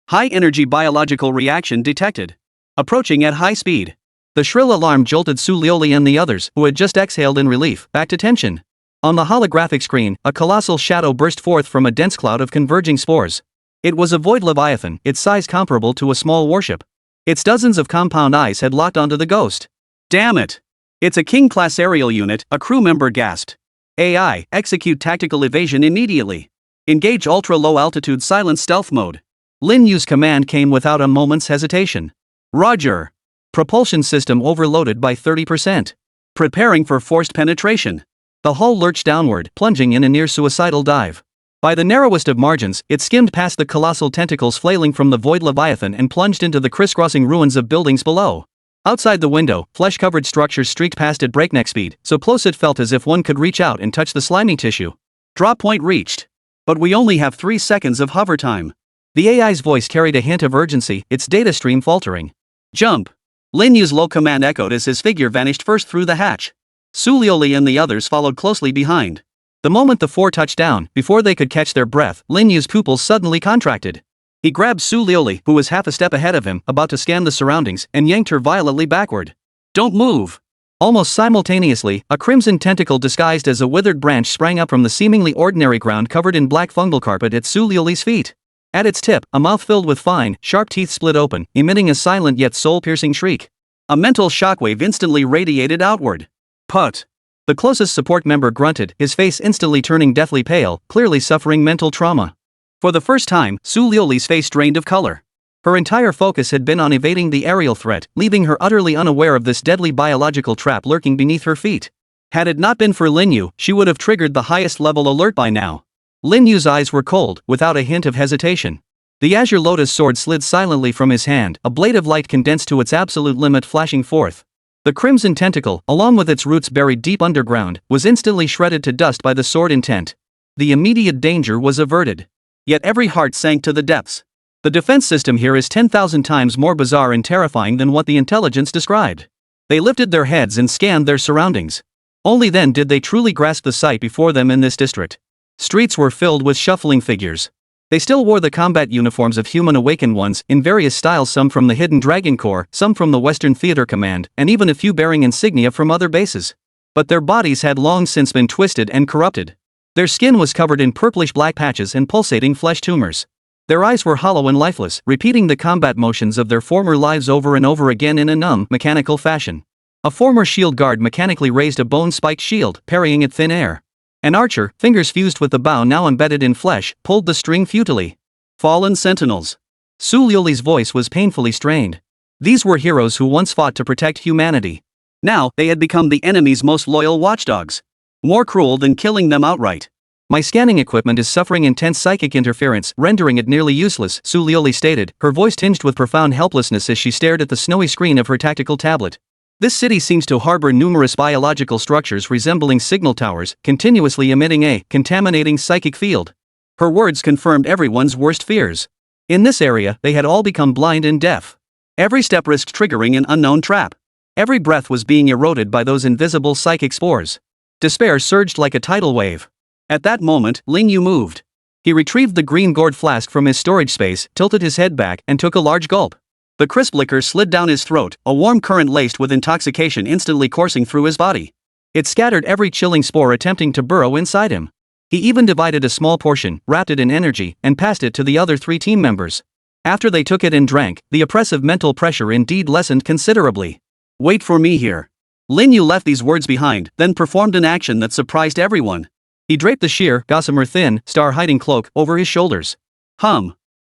High-energy biological reaction detected. Approaching at high speed. The shrill alarm jolted Su Lioli and the others, who had just exhaled in relief, back to tension. On the holographic screen, a colossal shadow burst forth from a dense cloud of converging spores. It was a void leviathan, its size comparable to a small warship. Its dozens of compound eyes had locked onto the ghost. Damn it! It's a King-class aerial unit, a crew member gasped. AI, execute tactical evasion immediately. Engage ultra-low-altitude silent stealth mode. Lin Yu's command came without a moment's hesitation. Roger. Propulsion system overloaded by 30%. Preparing for forced penetration. The hull lurched downward, plunging in a near-suicidal dive. By the narrowest of margins, it skimmed past the colossal tentacles flailing from the void leviathan and plunged into the crisscrossing ruins of buildings below. Outside the window, flesh-covered structures streaked past at breakneck speed, so close it felt as if one could reach out and touch the slimy tissue. Drop point reached. But we only have 3 seconds of hover time. The AI's voice carried a hint of urgency, its data stream faltering. Jump! Lin Yu's low command echoed as his figure vanished first through the hatch. Su Lioli and the others followed closely behind. The moment the four touched down, before they could catch their breath, Lin Yu's pupils suddenly contracted. He grabbed Su Lioli, who was half a step ahead of him, about to scan the surroundings, and yanked her violently backward. Don't move! Almost simultaneously, a crimson tentacle disguised as a withered branch sprang up from the seemingly ordinary ground covered in black fungal carpet at Su Lioli's feet. At its tip, a mouth filled with fine, sharp teeth split open, emitting a silent yet soul-piercing shriek. A mental shockwave instantly radiated outward. Put! The closest support member grunted, his face instantly turning deathly pale, clearly suffering mental trauma. For the first time, Su Lioli's face drained of color. Her entire focus had been on evading the aerial threat, leaving her utterly unaware of this deadly biological trap lurking beneath her feet. Had it not been for Lin Yu, she would have triggered the highest level alert by now. Lin Yu's eyes were cold, without a hint of hesitation. The azure lotus sword slid silently from his hand, a blade of light condensed to its absolute limit flashing forth. The crimson tentacle, along with its roots buried deep underground, was instantly shredded to dust by the sword intent. The immediate danger was averted. Yet every heart sank to the depths. The defense system here is 10,000 times more bizarre and terrifying than what the intelligence described. They lifted their heads and scanned their surroundings. Only then did they truly grasp the sight before them in this district. Streets were filled with shuffling figures. They still wore the combat uniforms of human awakened ones, in various styles, some from the Hidden Dragon Corps, some from the Western Theater Command, and even a few bearing insignia from other bases. But their bodies had long since been twisted and corrupted. Their skin was covered in purplish black patches and pulsating flesh tumors. Their eyes were hollow and lifeless, repeating the combat motions of their former lives over and over again in a numb, mechanical fashion. A former shield guard mechanically raised a bone-spiked shield, parrying at thin air. An archer, fingers fused with the bow now embedded in flesh, pulled the string futilely. Fallen sentinels. Su Lioli's voice was painfully strained. These were heroes who once fought to protect humanity. Now, they had become the enemy's most loyal watchdogs. More cruel than killing them outright. My scanning equipment is suffering intense psychic interference, rendering it nearly useless, Su Lioli stated, her voice tinged with profound helplessness as she stared at the snowy screen of her tactical tablet. This city seems to harbor numerous biological structures resembling signal towers, continuously emitting a contaminating psychic field. Her words confirmed everyone's worst fears. In this area, they had all become blind and deaf. Every step risked triggering an unknown trap. Every breath was being eroded by those invisible psychic spores. Despair surged like a tidal wave. At that moment, Ling Yu moved. He retrieved the green gourd flask from his storage space, tilted his head back, and took a large gulp. The crisp liquor slid down his throat, a warm current laced with intoxication instantly coursing through his body. It scattered every chilling spore attempting to burrow inside him. He even divided a small portion, wrapped it in energy, and passed it to the other 3 team members. After they took it and drank, the oppressive mental pressure indeed lessened considerably. Wait for me here. Lin Yu left these words behind, then performed an action that surprised everyone. He draped the sheer, gossamer thin, star-hiding cloak over his shoulders.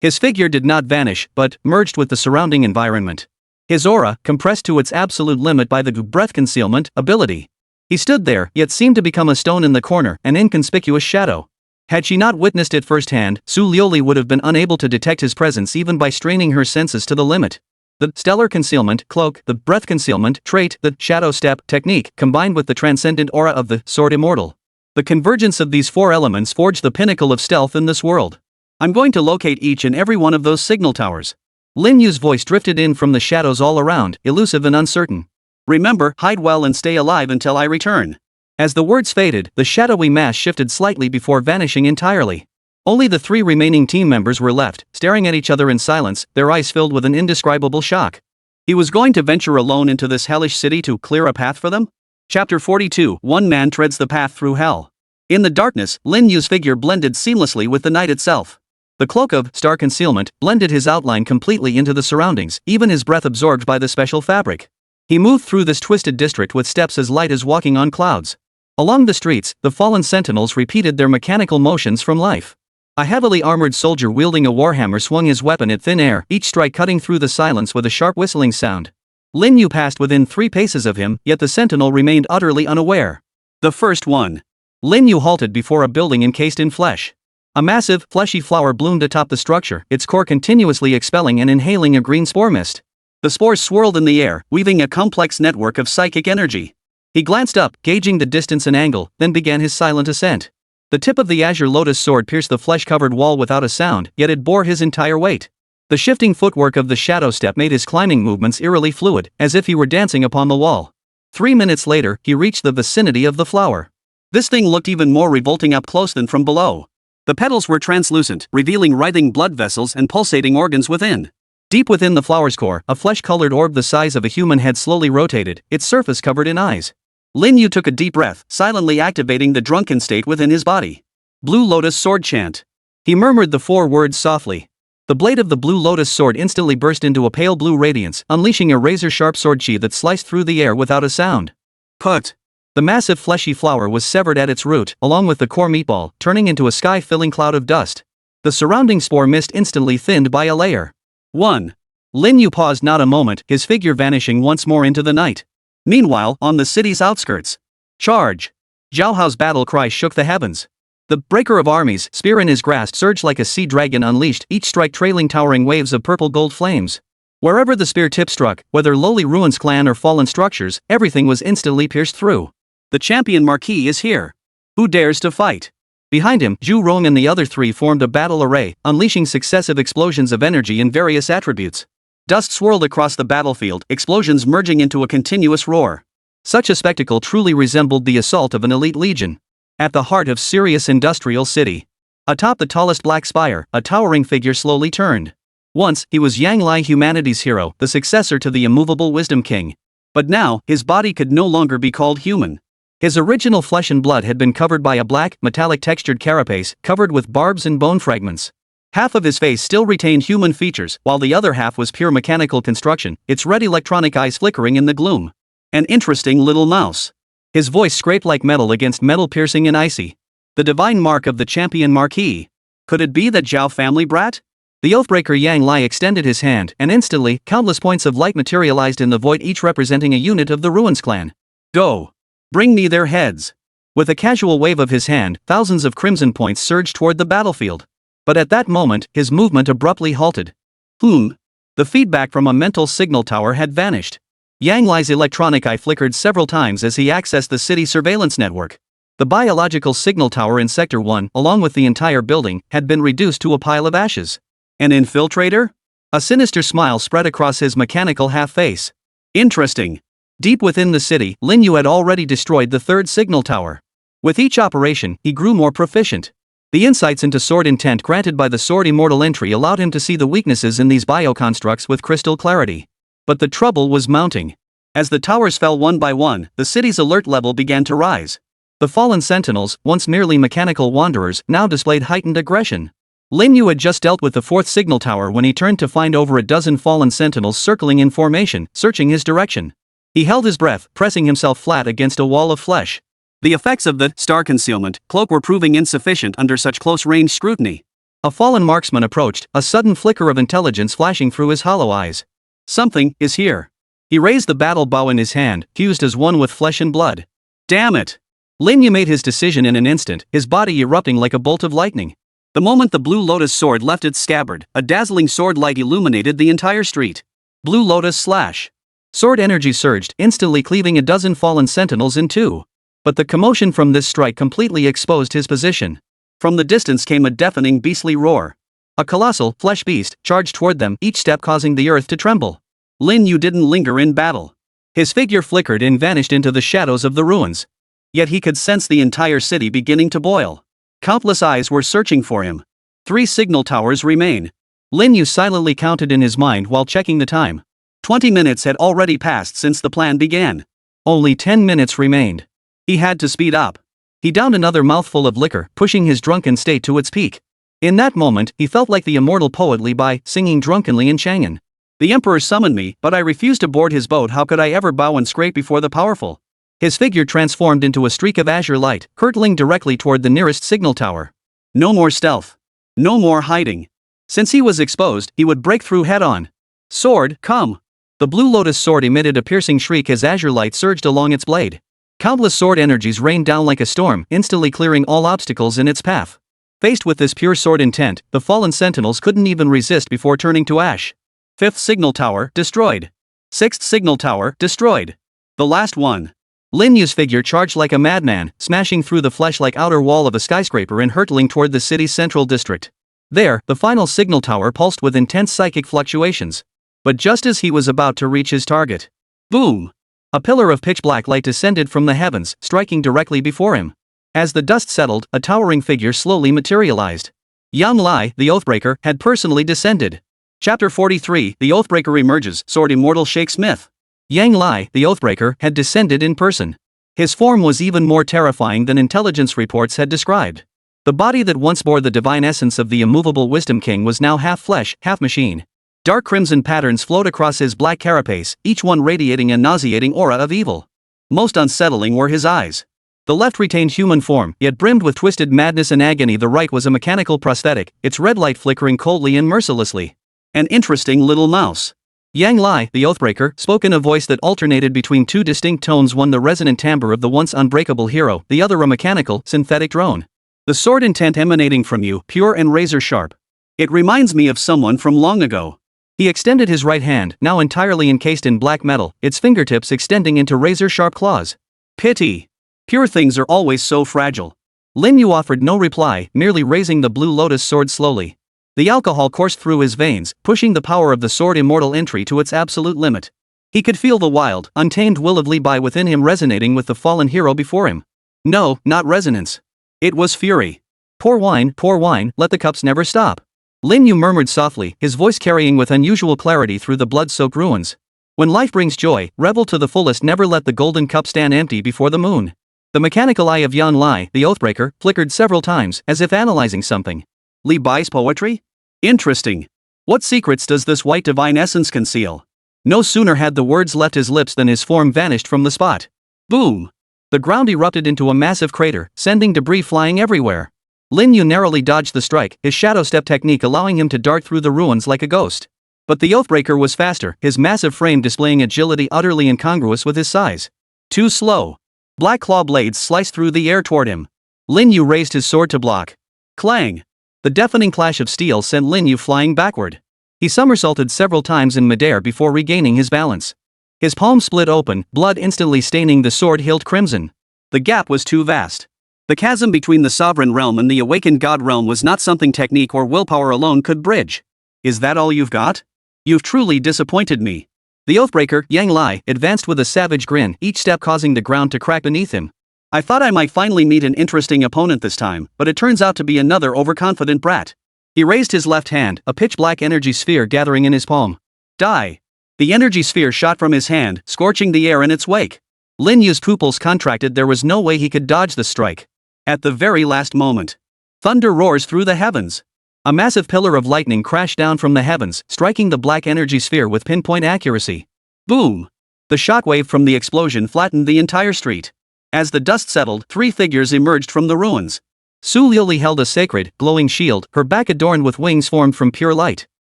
His figure did not vanish, but merged with the surrounding environment. His aura, compressed to its absolute limit by the breath concealment ability. He stood there, yet seemed to become a stone in the corner, an inconspicuous shadow. Had she not witnessed it firsthand, Su Lioli would have been unable to detect his presence even by straining her senses to the limit. The stellar concealment cloak, the breath concealment trait, the shadow step technique, combined with the transcendent aura of the sword Immortal. The convergence of these 4 elements forged the pinnacle of stealth in this world. I'm going to locate each and every one of those signal towers. Lin Yu's voice drifted in from the shadows all around, elusive and uncertain. Remember, hide well and stay alive until I return. As the words faded, the shadowy mass shifted slightly before vanishing entirely. Only the 3 remaining team members were left, staring at each other in silence, their eyes filled with an indescribable shock. He was going to venture alone into this hellish city to clear a path for them? Chapter 42, One Man Treads the Path Through Hell. In the darkness, Lin Yu's figure blended seamlessly with the night itself. The cloak of star concealment blended his outline completely into the surroundings, even his breath absorbed by the special fabric. He moved through this twisted district with steps as light as walking on clouds. Along the streets, the fallen sentinels repeated their mechanical motions from life. A heavily armored soldier wielding a warhammer swung his weapon at thin air, each strike cutting through the silence with a sharp whistling sound. Lin Yu passed within 3 paces of him, yet the sentinel remained utterly unaware. The first one. Lin Yu halted before a building encased in flesh. A massive, fleshy flower bloomed atop the structure, its core continuously expelling and inhaling a green spore mist. The spores swirled in the air, weaving a complex network of psychic energy. He glanced up, gauging the distance and angle, then began his silent ascent. The tip of the azure lotus sword pierced the flesh-covered wall without a sound, yet it bore his entire weight. The shifting footwork of the shadow step made his climbing movements eerily fluid, as if he were dancing upon the wall. 3 minutes later, he reached the vicinity of the flower. This thing looked even more revolting up close than from below. The petals were translucent, revealing writhing blood vessels and pulsating organs within. Deep within the flower's core, a flesh-colored orb the size of a human head slowly rotated, its surface covered in eyes. Lin Yu took a deep breath, silently activating the drunken state within his body. Blue Lotus Sword Chant. He murmured the 4 words softly. The blade of the blue lotus sword instantly burst into a pale blue radiance, unleashing a razor-sharp sword sheath that sliced through the air without a sound. Put! The massive fleshy flower was severed at its root, along with the core meatball, turning into a sky-filling cloud of dust. The surrounding spore mist instantly thinned by a layer. 1. Lin Yu paused not a moment, his figure vanishing once more into the night. Meanwhile, on the city's outskirts. Charge! Zhao Hao's battle cry shook the heavens. The breaker of armies, spear in his grasp, surged like a sea dragon unleashed, each strike trailing towering waves of purple-gold flames. Wherever the spear tip struck, whether lowly ruins clan or fallen structures, everything was instantly pierced through. The champion marquis is here. Who dares to fight? Behind him, Zhu Rong and the other 3 formed a battle array, unleashing successive explosions of energy in various attributes. Dust swirled across the battlefield, explosions merging into a continuous roar. Such a spectacle truly resembled the assault of an elite legion. At the heart of Sirius Industrial City. Atop the tallest black spire, a towering figure slowly turned. Once, he was Yang Li, humanity's hero, the successor to the immovable Wisdom King. But now, his body could no longer be called human. His original flesh and blood had been covered by a black, metallic-textured carapace, covered with barbs and bone fragments. Half of his face still retained human features, while the other half was pure mechanical construction, its red electronic eyes flickering in the gloom. An interesting little mouse. His voice scraped like metal against metal, piercing and icy. The divine mark of the champion marquis. Could it be that Zhao family brat? The Oathbreaker Yang Li extended his hand, and instantly, countless points of light materialized in the void, each representing a unit of the Ruins clan. Go! Bring me their heads! With a casual wave of his hand, thousands of crimson points surged toward the battlefield. But at that moment, his movement abruptly halted. The feedback from a mental signal tower had vanished. Yang Li's electronic eye flickered several times as he accessed the city surveillance network. The biological signal tower in Sector 1, along with the entire building, had been reduced to a pile of ashes. An infiltrator? A sinister smile spread across his mechanical half-face. Interesting. Deep within the city, Lin Yu had already destroyed the third signal tower. With each operation, he grew more proficient. The insights into sword intent granted by the Sword Immortal entry allowed him to see the weaknesses in these bioconstructs with crystal clarity. But the trouble was mounting. As the towers fell one by one, the city's alert level began to rise. The fallen sentinels, once merely mechanical wanderers, now displayed heightened aggression. Lin Yu had just dealt with the fourth signal tower when he turned to find over a dozen fallen sentinels circling in formation, searching his direction. He held his breath, pressing himself flat against a wall of flesh. The effects of the star concealment cloak were proving insufficient under such close-range scrutiny. A fallen marksman approached, a sudden flicker of intelligence flashing through his hollow eyes. Something is here. He raised the battle bow in his hand, fused as one with flesh and blood. Damn it! Lin Yu made his decision in an instant, his body erupting like a bolt of lightning. The moment the Blue Lotus sword left its scabbard, a dazzling sword light illuminated the entire street. Blue Lotus slash. Sword energy surged, instantly cleaving a dozen fallen sentinels in two. But the commotion from this strike completely exposed his position. From the distance came a deafening beastly roar. A colossal, flesh beast charged toward them, each step causing the earth to tremble. Lin Yu didn't linger in battle. His figure flickered and vanished into the shadows of the ruins. Yet he could sense the entire city beginning to boil. Countless eyes were searching for him. 3 signal towers remain. Lin Yu silently counted in his mind while checking the time. 20 minutes had already passed since the plan began. Only 10 minutes remained. He had to speed up. He downed another mouthful of liquor, pushing his drunken state to its peak. In that moment, he felt like the immortal poet Li Bai, singing drunkenly in Chang'an. The emperor summoned me, but I refused to board his boat. How could I ever bow and scrape before the powerful? His figure transformed into a streak of azure light, hurtling directly toward the nearest signal tower. No more stealth. No more hiding. Since he was exposed, he would break through head-on. Sword, come! The Blue Lotus sword emitted a piercing shriek as azure light surged along its blade. Countless sword energies rained down like a storm, instantly clearing all obstacles in its path. Faced with this pure sword intent, the fallen sentinels couldn't even resist before turning to ash. 5th signal tower, destroyed. 6th signal tower, destroyed. The last one. Lin Yu's figure charged like a madman, smashing through the flesh-like outer wall of a skyscraper and hurtling toward the city's central district. There, the final signal tower pulsed with intense psychic fluctuations. But just as he was about to reach his target, boom! A pillar of pitch-black light descended from the heavens, striking directly before him. As the dust settled, a towering figure slowly materialized. Yang Li, the Oathbreaker, had personally descended. Chapter 43, The Oathbreaker emerges, Sword Immortal shakes myth. Yang Li, the Oathbreaker, had descended in person. His form was even more terrifying than intelligence reports had described. The body that once bore the divine essence of the immovable Wisdom King was now half flesh, half machine. Dark crimson patterns flowed across his black carapace, each one radiating a nauseating aura of evil. Most unsettling were his eyes. The left retained human form, yet brimmed with twisted madness and agony. The right was a mechanical prosthetic, its red light flickering coldly and mercilessly. An interesting little mouse. Yang Li, the Oathbreaker, spoke in a voice that alternated between 2 distinct tones, one the resonant timbre of the once unbreakable hero, the other a mechanical, synthetic drone. The sword intent emanating from you, pure and razor-sharp. It reminds me of someone from long ago. He extended his right hand, now entirely encased in black metal, its fingertips extending into razor-sharp claws. Pity. Pure things are always so fragile. Lin Yu offered no reply, merely raising the Blue Lotus sword slowly. The alcohol coursed through his veins, pushing the power of the Sword Immortal entry to its absolute limit. He could feel the wild, untamed will of Li Bai within him resonating with the fallen hero before him. No, not resonance. It was fury. Pour wine, let the cups never stop. Lin Yu murmured softly, his voice carrying with unusual clarity through the blood-soaked ruins. When life brings joy, revel to the fullest, never let the golden cup stand empty before the moon. The mechanical eye of Yang Li, the Oathbreaker, flickered several times, as if analyzing something. Li Bai's poetry? Interesting. What secrets does this white divine essence conceal? No sooner had the words left his lips than his form vanished from the spot. Boom! The ground erupted into a massive crater, sending debris flying everywhere. Lin Yu narrowly dodged the strike, his shadow step technique allowing him to dart through the ruins like a ghost. But the Oathbreaker was faster, his massive frame displaying agility utterly incongruous with his size. Too slow. Black claw blades sliced through the air toward him. Lin Yu raised his sword to block. Clang! The deafening clash of steel sent Lin Yu flying backward. He somersaulted several times in midair before regaining his balance. His palm split open, blood instantly staining the sword hilt crimson. The gap was too vast. The chasm between the sovereign realm and the awakened god realm was not something technique or willpower alone could bridge. Is that all you've got? You've truly disappointed me. The Oathbreaker, Yang Li, advanced with a savage grin, each step causing the ground to crack beneath him. I thought I might finally meet an interesting opponent this time, but it turns out to be another overconfident brat. He raised his left hand, a pitch-black energy sphere gathering in his palm. Die! The energy sphere shot from his hand, scorching the air in its wake. Lin Yu's pupils contracted. There was no way he could dodge the strike. At the very last moment, thunder roars through the heavens. A massive pillar of lightning crashed down from the heavens, striking the black energy sphere with pinpoint accuracy. Boom! The shockwave from the explosion flattened the entire street. As the dust settled, 3 figures emerged from the ruins. Su Liuli held a sacred, glowing shield, her back adorned with wings formed from pure light.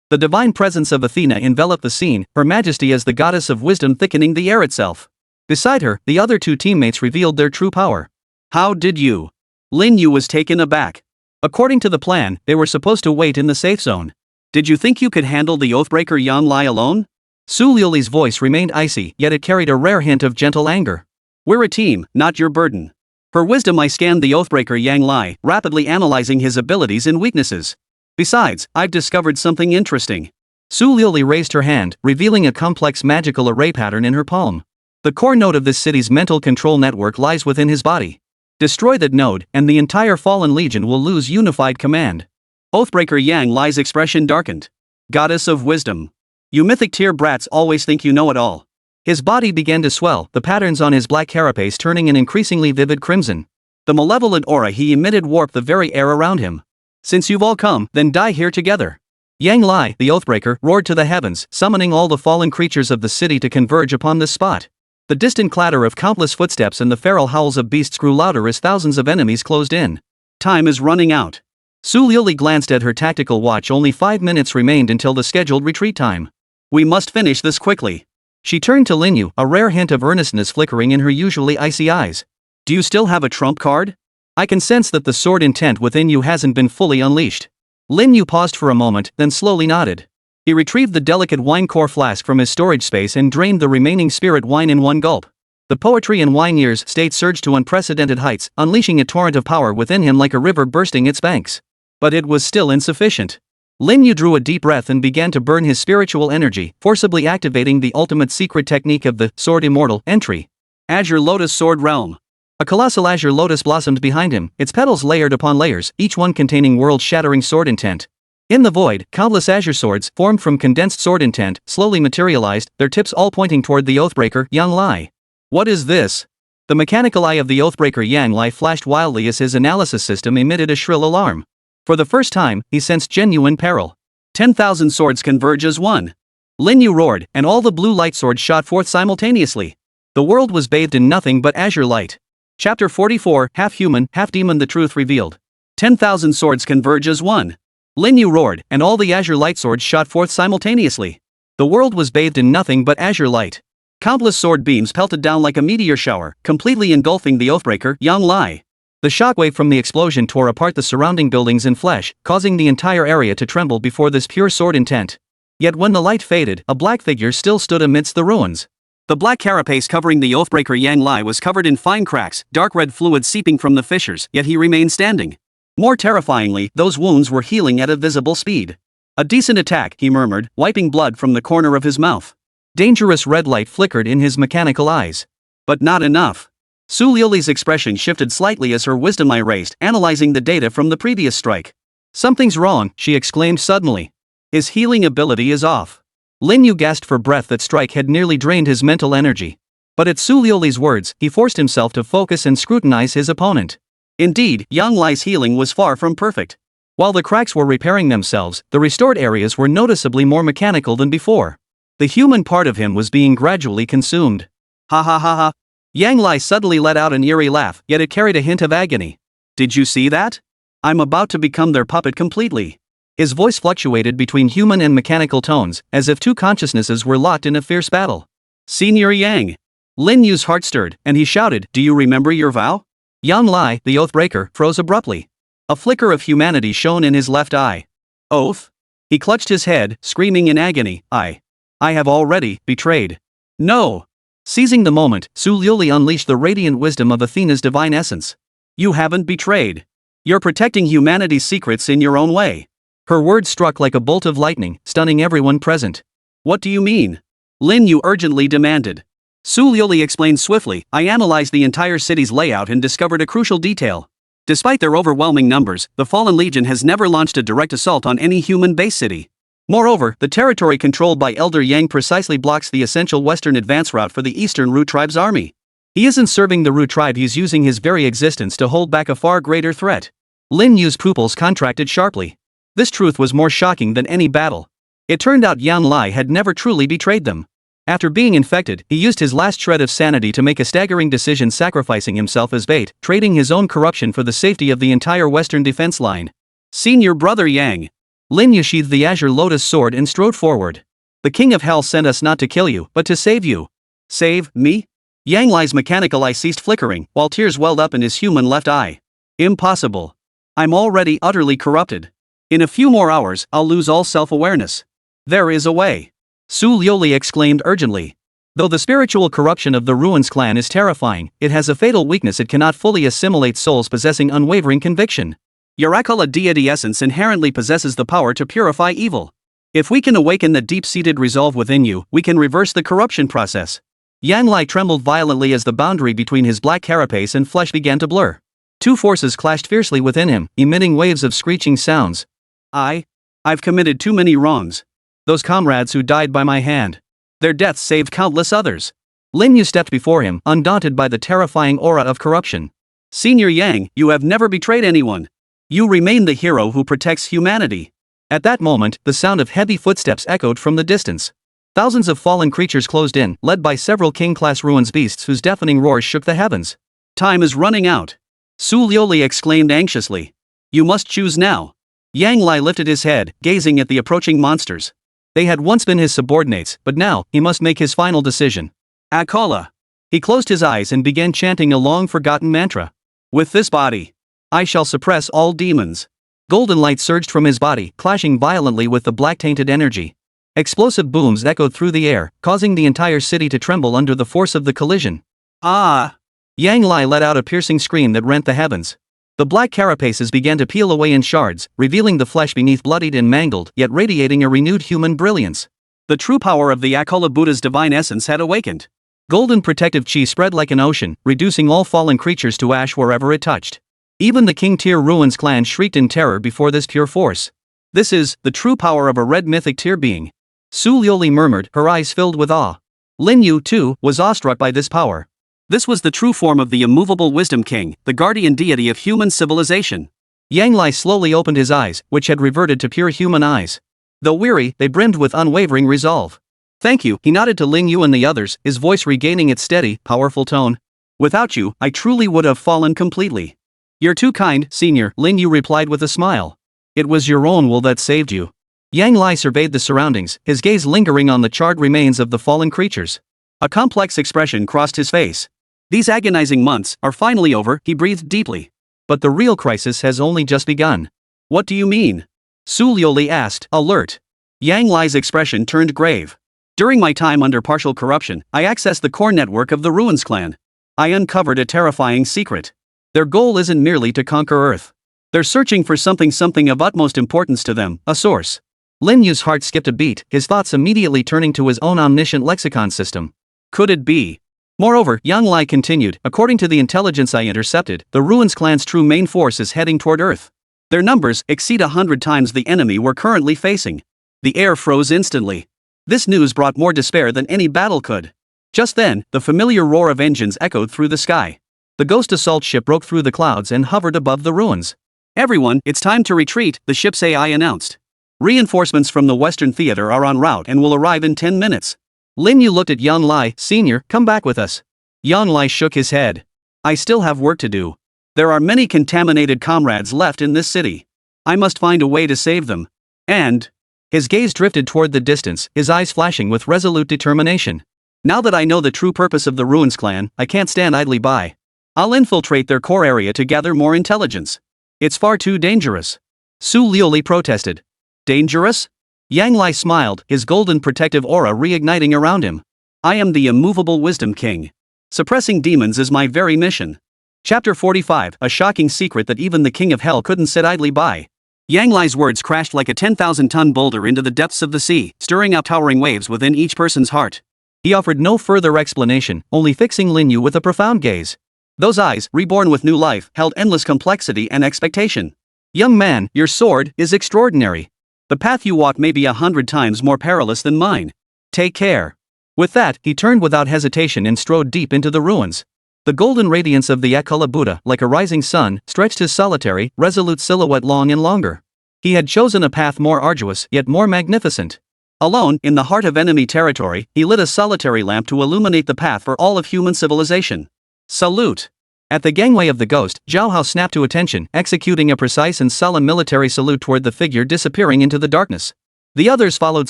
The divine presence of Athena enveloped the scene, her majesty as the goddess of wisdom thickening the air itself. Beside her, the other 2 teammates revealed their true power. How did you? Lin Yu was taken aback. According to the plan, they were supposed to wait in the safe zone. Did you think you could handle the Oathbreaker Yang Li alone? Su Liuli's voice remained icy, yet it carried a rare hint of gentle anger. We're a team, not your burden. For wisdom I scanned the Oathbreaker Yang Li, rapidly analyzing his abilities and weaknesses. Besides, I've discovered something interesting. Su Liuli raised her hand, revealing a complex magical array pattern in her palm. The core node of this city's mental control network lies within his body. Destroy that node, and the entire Fallen Legion will lose unified command. Oathbreaker Yang Li's expression darkened. Goddess of wisdom. You mythic tier brats always think you know it all. His body began to swell, the patterns on his black carapace turning an increasingly vivid crimson. The malevolent aura he emitted warped the very air around him. Since you've all come, then die here together. Yang Li, the Oathbreaker, roared to the heavens, summoning all the fallen creatures of the city to converge upon this spot. The distant clatter of countless footsteps and the feral howls of beasts grew louder as thousands of enemies closed in. Time is running out. Su Liuli glanced at her tactical watch. Only 5 minutes remained until the scheduled retreat time. We must finish this quickly. She turned to Lin Yu, a rare hint of earnestness flickering in her usually icy eyes. Do you still have a trump card? I can sense that the sword intent within you hasn't been fully unleashed. Lin Yu paused for a moment, then slowly nodded. He retrieved the delicate wine core flask from his storage space and drained the remaining spirit wine in one gulp. The poetry in Wine Year's state surged to unprecedented heights, unleashing a torrent of power within him like a river bursting its banks. But it was still insufficient. Lin Yu drew a deep breath and began to burn his spiritual energy, forcibly activating the ultimate secret technique of the Sword Immortal entry. Azure Lotus Sword Realm. A colossal azure lotus blossomed behind him, its petals layered upon layers, each one containing world-shattering sword intent. In the void, countless azure swords, formed from condensed sword intent, slowly materialized, their tips all pointing toward the Oathbreaker, Yang Li. What is this? The mechanical eye of the Oathbreaker Yang Li flashed wildly as his analysis system emitted a shrill alarm. For the first time, he sensed genuine peril. 10,000 swords converge as one. Lin Yu roared, and all the blue light swords shot forth simultaneously. The world was bathed in nothing but azure light. Chapter 44, Half Human, Half Demon. The truth revealed. 10,000 swords converge as one. Lin Yu roared, and all the azure light swords shot forth simultaneously. The world was bathed in nothing but azure light. Countless sword beams pelted down like a meteor shower, completely engulfing the Oathbreaker, Yang Li. The shockwave from the explosion tore apart the surrounding buildings and flesh, causing the entire area to tremble before this pure sword intent. Yet when the light faded, a black figure still stood amidst the ruins. The black carapace covering the Oathbreaker Yang Li was covered in fine cracks, dark red fluid seeping from the fissures, yet he remained standing. More terrifyingly, those wounds were healing at a visible speed. A decent attack, he murmured, wiping blood from the corner of his mouth. Dangerous red light flickered in his mechanical eyes. But not enough. Su Liuli's expression shifted slightly as her wisdom eye raised, analyzing the data from the previous strike. Something's wrong, she exclaimed suddenly. His healing ability is off. Lin Yu gasped for breath. That strike had nearly drained his mental energy. But at Su Liuli's words, he forced himself to focus and scrutinize his opponent. Indeed, Yang Li's healing was far from perfect. While the cracks were repairing themselves, the restored areas were noticeably more mechanical than before. The human part of him was being gradually consumed. Ha ha ha ha. Yang Li suddenly let out an eerie laugh, yet it carried a hint of agony. Did you see that? I'm about to become their puppet completely. His voice fluctuated between human and mechanical tones, as if two consciousnesses were locked in a fierce battle. Senior Yang. Lin Yu's heart stirred, and he shouted, "Do you remember your vow?" Yang Li, the Oathbreaker, froze abruptly. A flicker of humanity shone in his left eye. Oath? He clutched his head, screaming in agony, I have already betrayed. No! Seizing the moment, Su Liuli unleashed the radiant wisdom of Athena's divine essence. You haven't betrayed. You're protecting humanity's secrets in your own way. Her words struck like a bolt of lightning, stunning everyone present. What do you mean? Lin Yu urgently demanded. Su Liuli explained swiftly, I analyzed the entire city's layout and discovered a crucial detail. Despite their overwhelming numbers, the Fallen Legion has never launched a direct assault on any human-based city. Moreover, the territory controlled by Elder Yang precisely blocks the essential western advance route for the Eastern Ru tribe's army. He isn't serving the Ru tribe, he's using his very existence to hold back a far greater threat. Lin Yu's pupils contracted sharply. This truth was more shocking than any battle. It turned out Yang Li had never truly betrayed them. After being infected, he used his last shred of sanity to make a staggering decision, sacrificing himself as bait, trading his own corruption for the safety of the entire western defense line. Senior brother Yang. Lin Yu sheathed the azure lotus sword and strode forward. The king of hell sent us not to kill you, but to save you. Save me? Yang Li's mechanical eye ceased flickering, while tears welled up in his human left eye. Impossible. I'm already utterly corrupted. In a few more hours, I'll lose all self-awareness. There is a way. Su Liuli exclaimed urgently. Though the spiritual corruption of the Ruins clan is terrifying, it has a fatal weakness: it cannot fully assimilate souls possessing unwavering conviction. Your Akala deity essence inherently possesses the power to purify evil. If we can awaken the deep-seated resolve within you, we can reverse the corruption process. Yang Li trembled violently as the boundary between his black carapace and flesh began to blur. Two forces clashed fiercely within him, emitting waves of screeching sounds. I've committed too many wrongs. Those comrades who died by my hand. Their deaths saved countless others. Lin Yu stepped before him, undaunted by the terrifying aura of corruption. Senior Yang, you have never betrayed anyone. You remain the hero who protects humanity. At that moment, the sound of heavy footsteps echoed from the distance. Thousands of fallen creatures closed in, led by several king-class ruins beasts whose deafening roars shook the heavens. Time is running out. Su Liuli exclaimed anxiously. You must choose now. Yang Li lifted his head, gazing at the approaching monsters. They had once been his subordinates, but now, he must make his final decision. Akala. He closed his eyes and began chanting a long-forgotten mantra. With this body, I shall suppress all demons. Golden light surged from his body, clashing violently with the black-tainted energy. Explosive booms echoed through the air, causing the entire city to tremble under the force of the collision. Ah! Yang Li let out a piercing scream that rent the heavens. The black carapaces began to peel away in shards, revealing the flesh beneath bloodied and mangled, yet radiating a renewed human brilliance. The true power of the Akala Buddha's divine essence had awakened. Golden protective chi spread like an ocean, reducing all fallen creatures to ash wherever it touched. Even the King Tier Ruins clan shrieked in terror before this pure force. This is the true power of a red mythic tier being. Su Liuli murmured, her eyes filled with awe. Lin Yu, too, was awestruck by this power. This was the true form of the immovable Wisdom King, the guardian deity of human civilization. Yang Li slowly opened his eyes, which had reverted to pure human eyes. Though weary, they brimmed with unwavering resolve. Thank you, he nodded to Ling Yu and the others, his voice regaining its steady, powerful tone. Without you, I truly would have fallen completely. You're too kind, Senior, Ling Yu replied with a smile. It was your own will that saved you. Yang Li surveyed the surroundings, his gaze lingering on the charred remains of the fallen creatures. A complex expression crossed his face. These agonizing months are finally over, he breathed deeply. But the real crisis has only just begun. What do you mean? Su Liuli asked, alert. Yang Li's expression turned grave. During my time under partial corruption, I accessed the core network of the Ruins clan. I uncovered a terrifying secret. Their goal isn't merely to conquer Earth. They're searching for something of utmost importance to them, a source. Lin Yu's heart skipped a beat, his thoughts immediately turning to his own omniscient lexicon system. Could it be? Moreover, Yang Li continued, according to the intelligence I intercepted, the Ruins clan's true main force is heading toward Earth. Their numbers exceed 100 times the enemy we're currently facing. The air froze instantly. This news brought more despair than any battle could. Just then, the familiar roar of engines echoed through the sky. The ghost assault ship broke through the clouds and hovered above the ruins. Everyone, it's time to retreat, the ship's AI announced. Reinforcements from the Western Theater are en route and will arrive in 10 minutes. Lin Yu looked at Yang Li, Senior, come back with us. Yang Li shook his head. I still have work to do. There are many contaminated comrades left in this city. I must find a way to save them. And... His gaze drifted toward the distance, his eyes flashing with resolute determination. Now that I know the true purpose of the Ruins clan, I can't stand idly by. I'll infiltrate their core area to gather more intelligence. It's far too dangerous. Su Liuli protested. Dangerous? Yang Li smiled, his golden protective aura reigniting around him. I am the immovable wisdom king. Suppressing demons is my very mission. Chapter 45, a shocking secret that even the king of hell couldn't sit idly by. Yang Li's words crashed like a 10,000-ton boulder into the depths of the sea, stirring up towering waves within each person's heart. He offered no further explanation, only fixing Lin Yu with a profound gaze. Those eyes, reborn with new life, held endless complexity and expectation. Young man, your sword is extraordinary. The path you walk may be 100 times more perilous than mine. Take care. With that, he turned without hesitation and strode deep into the ruins. The golden radiance of the Akula Buddha, like a rising sun, stretched his solitary, resolute silhouette long and longer. He had chosen a path more arduous, yet more magnificent. Alone, in the heart of enemy territory, he lit a solitary lamp to illuminate the path for all of human civilization. Salute! At the gangway of the ghost, Zhao Hao snapped to attention, executing a precise and solemn military salute toward the figure disappearing into the darkness. The others followed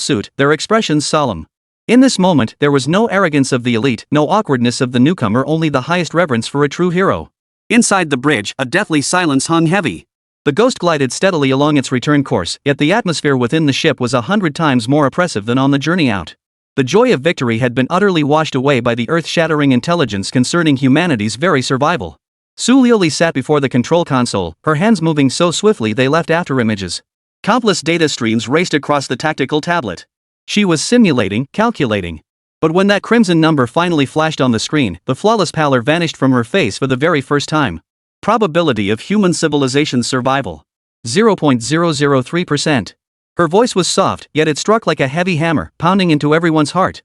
suit, their expressions solemn. In this moment, there was no arrogance of the elite, no awkwardness of the newcomer, only the highest reverence for a true hero. Inside the bridge, a deathly silence hung heavy. The ghost glided steadily along its return course, yet the atmosphere within the ship was 100 times more oppressive than on the journey out. The joy of victory had been utterly washed away by the earth-shattering intelligence concerning humanity's very survival. Su Liuli sat before the control console, her hands moving so swiftly they left afterimages. Countless data streams raced across the tactical tablet. She was simulating, calculating. But when that crimson number finally flashed on the screen, the flawless pallor vanished from her face for the very first time. Probability of human civilization's survival. 0.003%. Her voice was soft, yet it struck like a heavy hammer, pounding into everyone's heart.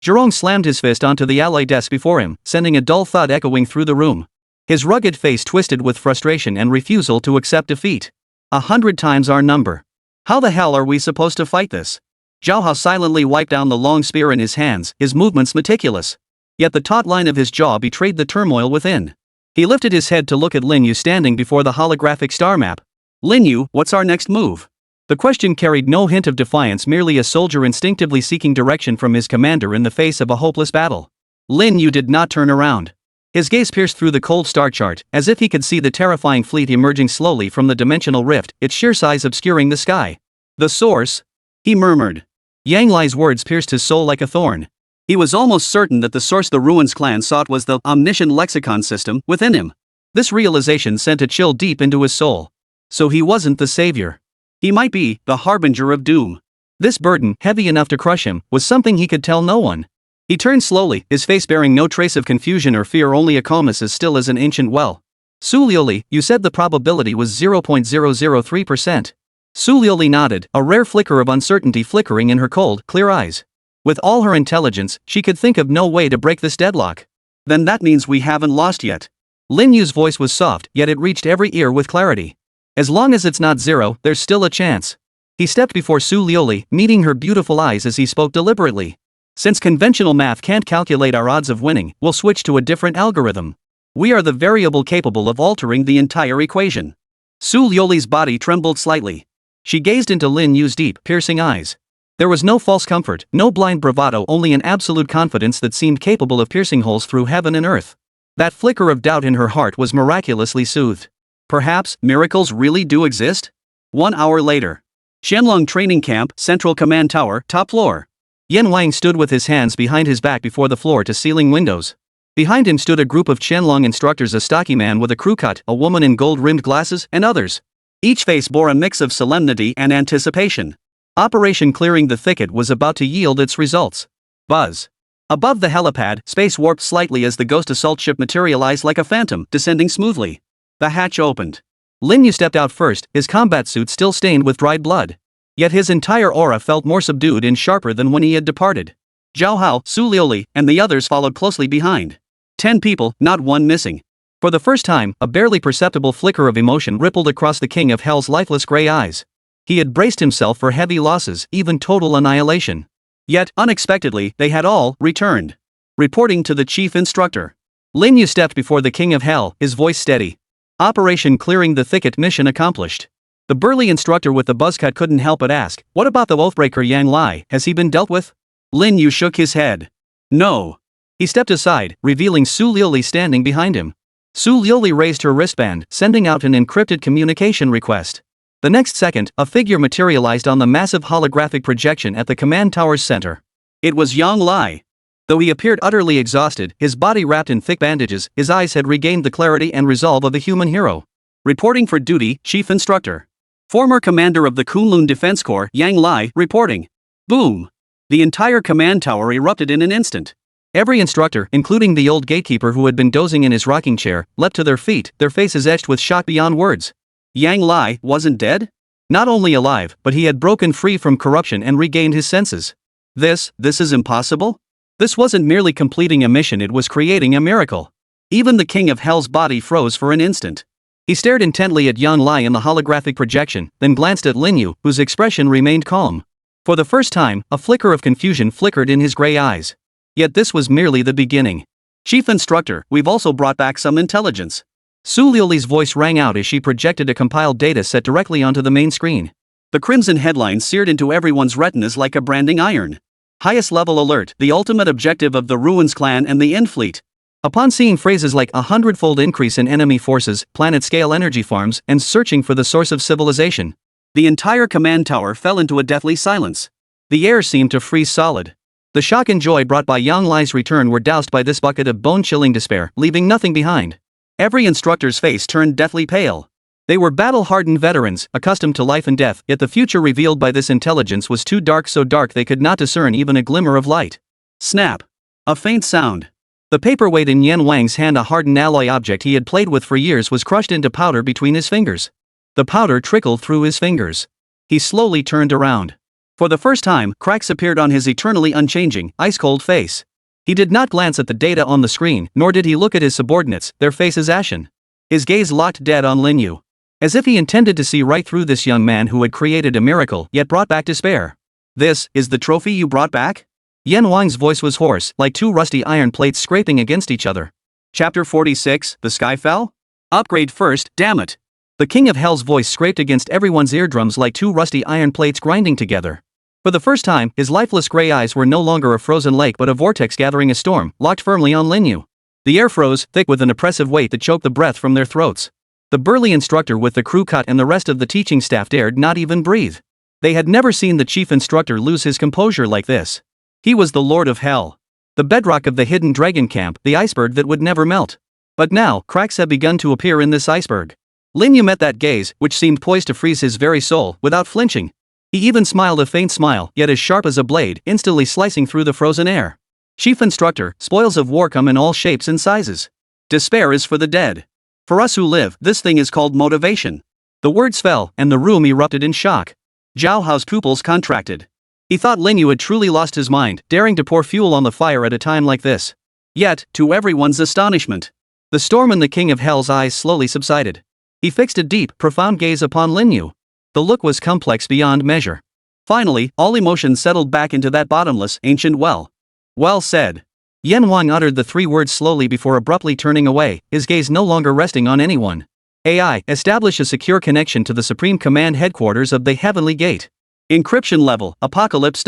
Zhurong slammed his fist onto the alloy desk before him, sending a dull thud echoing through the room. His rugged face twisted with frustration and refusal to accept defeat. 100 times our number. How the hell are we supposed to fight this? Zhao Hao silently wiped down the long spear in his hands, his movements meticulous. Yet the taut line of his jaw betrayed the turmoil within. He lifted his head to look at Lin Yu standing before the holographic star map. Lin Yu, what's our next move? The question carried no hint of defiance, merely a soldier instinctively seeking direction from his commander in the face of a hopeless battle. Lin Yu did not turn around. His gaze pierced through the cold star chart, as if he could see the terrifying fleet emerging slowly from the dimensional rift, its sheer size obscuring the sky. The source? He murmured. Yang Li's words pierced his soul like a thorn. He was almost certain that the source the Ruins clan sought was the omniscient lexicon system within him. This realization sent a chill deep into his soul. So he wasn't the savior. He might be the harbinger of doom. This burden, heavy enough to crush him, was something he could tell no one. He turned slowly, his face bearing no trace of confusion or fear, only a calmness as still as an ancient well. Su Liuli, you said the probability was 0.003%. Su Liuli nodded, a rare flicker of uncertainty flickering in her cold, clear eyes. With all her intelligence, she could think of no way to break this deadlock. Then that means we haven't lost yet. Lin Yu's voice was soft, yet it reached every ear with clarity. As long as it's not zero, there's still a chance. He stepped before Su Liuli, meeting her beautiful eyes as he spoke deliberately. Since conventional math can't calculate our odds of winning, we'll switch to a different algorithm. We are the variable capable of altering the entire equation. Su Liuli's body trembled slightly. She gazed into Lin Yu's deep, piercing eyes. There was no false comfort, no blind bravado, only an absolute confidence that seemed capable of piercing holes through heaven and earth. That flicker of doubt in her heart was miraculously soothed. Perhaps miracles really do exist? 1 hour later. Shenlong Training Camp, Central Command Tower, top floor. Yen Wang stood with his hands behind his back before the floor-to-ceiling windows. Behind him stood a group of Shenlong instructors, a stocky man with a crew cut, a woman in gold-rimmed glasses, and others. Each face bore a mix of solemnity and anticipation. Operation Clearing the Thicket was about to yield its results. Buzz. Above the helipad, space warped slightly as the ghost assault ship materialized like a phantom, descending smoothly. The hatch opened. Lin Yu stepped out first, his combat suit still stained with dried blood. Yet his entire aura felt more subdued and sharper than when he had departed. Zhao Hao, Su Liuli, and the others followed closely behind. 10 people, not one missing. For the first time, a barely perceptible flicker of emotion rippled across the King of Hell's lifeless gray eyes. He had braced himself for heavy losses, even total annihilation. Yet, unexpectedly, they had all returned. Reporting to the chief instructor. Lin Yu stepped before the King of Hell, his voice steady. Operation Clearing the Thicket mission accomplished. The burly instructor with the buzzcut couldn't help but ask, what about the oathbreaker Yang Li, has he been dealt with? Lin Yu shook his head. No. He stepped aside, revealing Su Liuli standing behind him. Su Liuli raised her wristband, sending out an encrypted communication request. The next second, a figure materialized on the massive holographic projection at the command tower's center. It was Yang Li. Though he appeared utterly exhausted, his body wrapped in thick bandages, his eyes had regained the clarity and resolve of a human hero. Reporting for duty, Chief Instructor. Former commander of the Kunlun Defense Corps, Yang Li, reporting. Boom! The entire command tower erupted in an instant. Every instructor, including the old gatekeeper who had been dozing in his rocking chair, leapt to their feet, their faces etched with shock beyond words. Yang Li wasn't dead? Not only alive, but he had broken free from corruption and regained his senses. This is impossible? This wasn't merely completing a mission, it was creating a miracle. Even the King of Hell's body froze for an instant. He stared intently at Yang Li in the holographic projection, then glanced at Lin Yu, whose expression remained calm. For the first time, a flicker of confusion flickered in his gray eyes. Yet this was merely the beginning. Chief Instructor, we've also brought back some intelligence. Su Liuli's voice rang out as she projected a compiled data set directly onto the main screen. The crimson headline seared into everyone's retinas like a branding iron. Highest level alert, the ultimate objective of the Ruins clan and the End Fleet. Upon seeing phrases like 100-fold increase in enemy forces, planet-scale energy farms, and searching for the source of civilization, the entire command tower fell into a deathly silence. The air seemed to freeze solid. The shock and joy brought by Yang Li's return were doused by this bucket of bone-chilling despair, leaving nothing behind. Every instructor's face turned deathly pale. They were battle-hardened veterans, accustomed to life and death, yet the future revealed by this intelligence was too dark, so dark they could not discern even a glimmer of light. Snap! A faint sound. The paperweight in Yan Wang's hand, a hardened alloy object he had played with for years, was crushed into powder between his fingers. The powder trickled through his fingers. He slowly turned around. For the first time, cracks appeared on his eternally unchanging, ice-cold face. He did not glance at the data on the screen, nor did he look at his subordinates, their faces ashen. His gaze locked dead on Lin Yu. As if he intended to see right through this young man who had created a miracle yet brought back despair. This is the trophy you brought back? Yan Wang's voice was hoarse, like two rusty iron plates scraping against each other. Chapter 46, The Sky Fell? Upgrade first, damn it! The King of Hell's voice scraped against everyone's eardrums like two rusty iron plates grinding together. For the first time, his lifeless gray eyes were no longer a frozen lake but a vortex gathering a storm, locked firmly on Lin Yu. The air froze, thick with an oppressive weight that choked the breath from their throats. The burly instructor with the crew cut and the rest of the teaching staff dared not even breathe. They had never seen the chief instructor lose his composure like this. He was the Lord of Hell. The bedrock of the hidden dragon camp, the iceberg that would never melt. But now, cracks had begun to appear in this iceberg. Lin Yu met that gaze, which seemed poised to freeze his very soul, without flinching. He even smiled a faint smile, yet as sharp as a blade, instantly slicing through the frozen air. Chief Instructor, spoils of war come in all shapes and sizes. Despair is for the dead. For us who live, this thing is called motivation. The words fell, and the room erupted in shock. Zhao Hao's pupils contracted. He thought Lin Yu had truly lost his mind, daring to pour fuel on the fire at a time like this. Yet, to everyone's astonishment, the storm in the King of Hell's eyes slowly subsided. He fixed a deep, profound gaze upon Lin Yu. The look was complex beyond measure. Finally, all emotion settled back into that bottomless, ancient well. Well said. Yan Wang uttered the three words slowly before abruptly turning away, his gaze no longer resting on anyone. AI, establish a secure connection to the Supreme Command headquarters of the Heavenly Gate. Encryption level, apocalypse.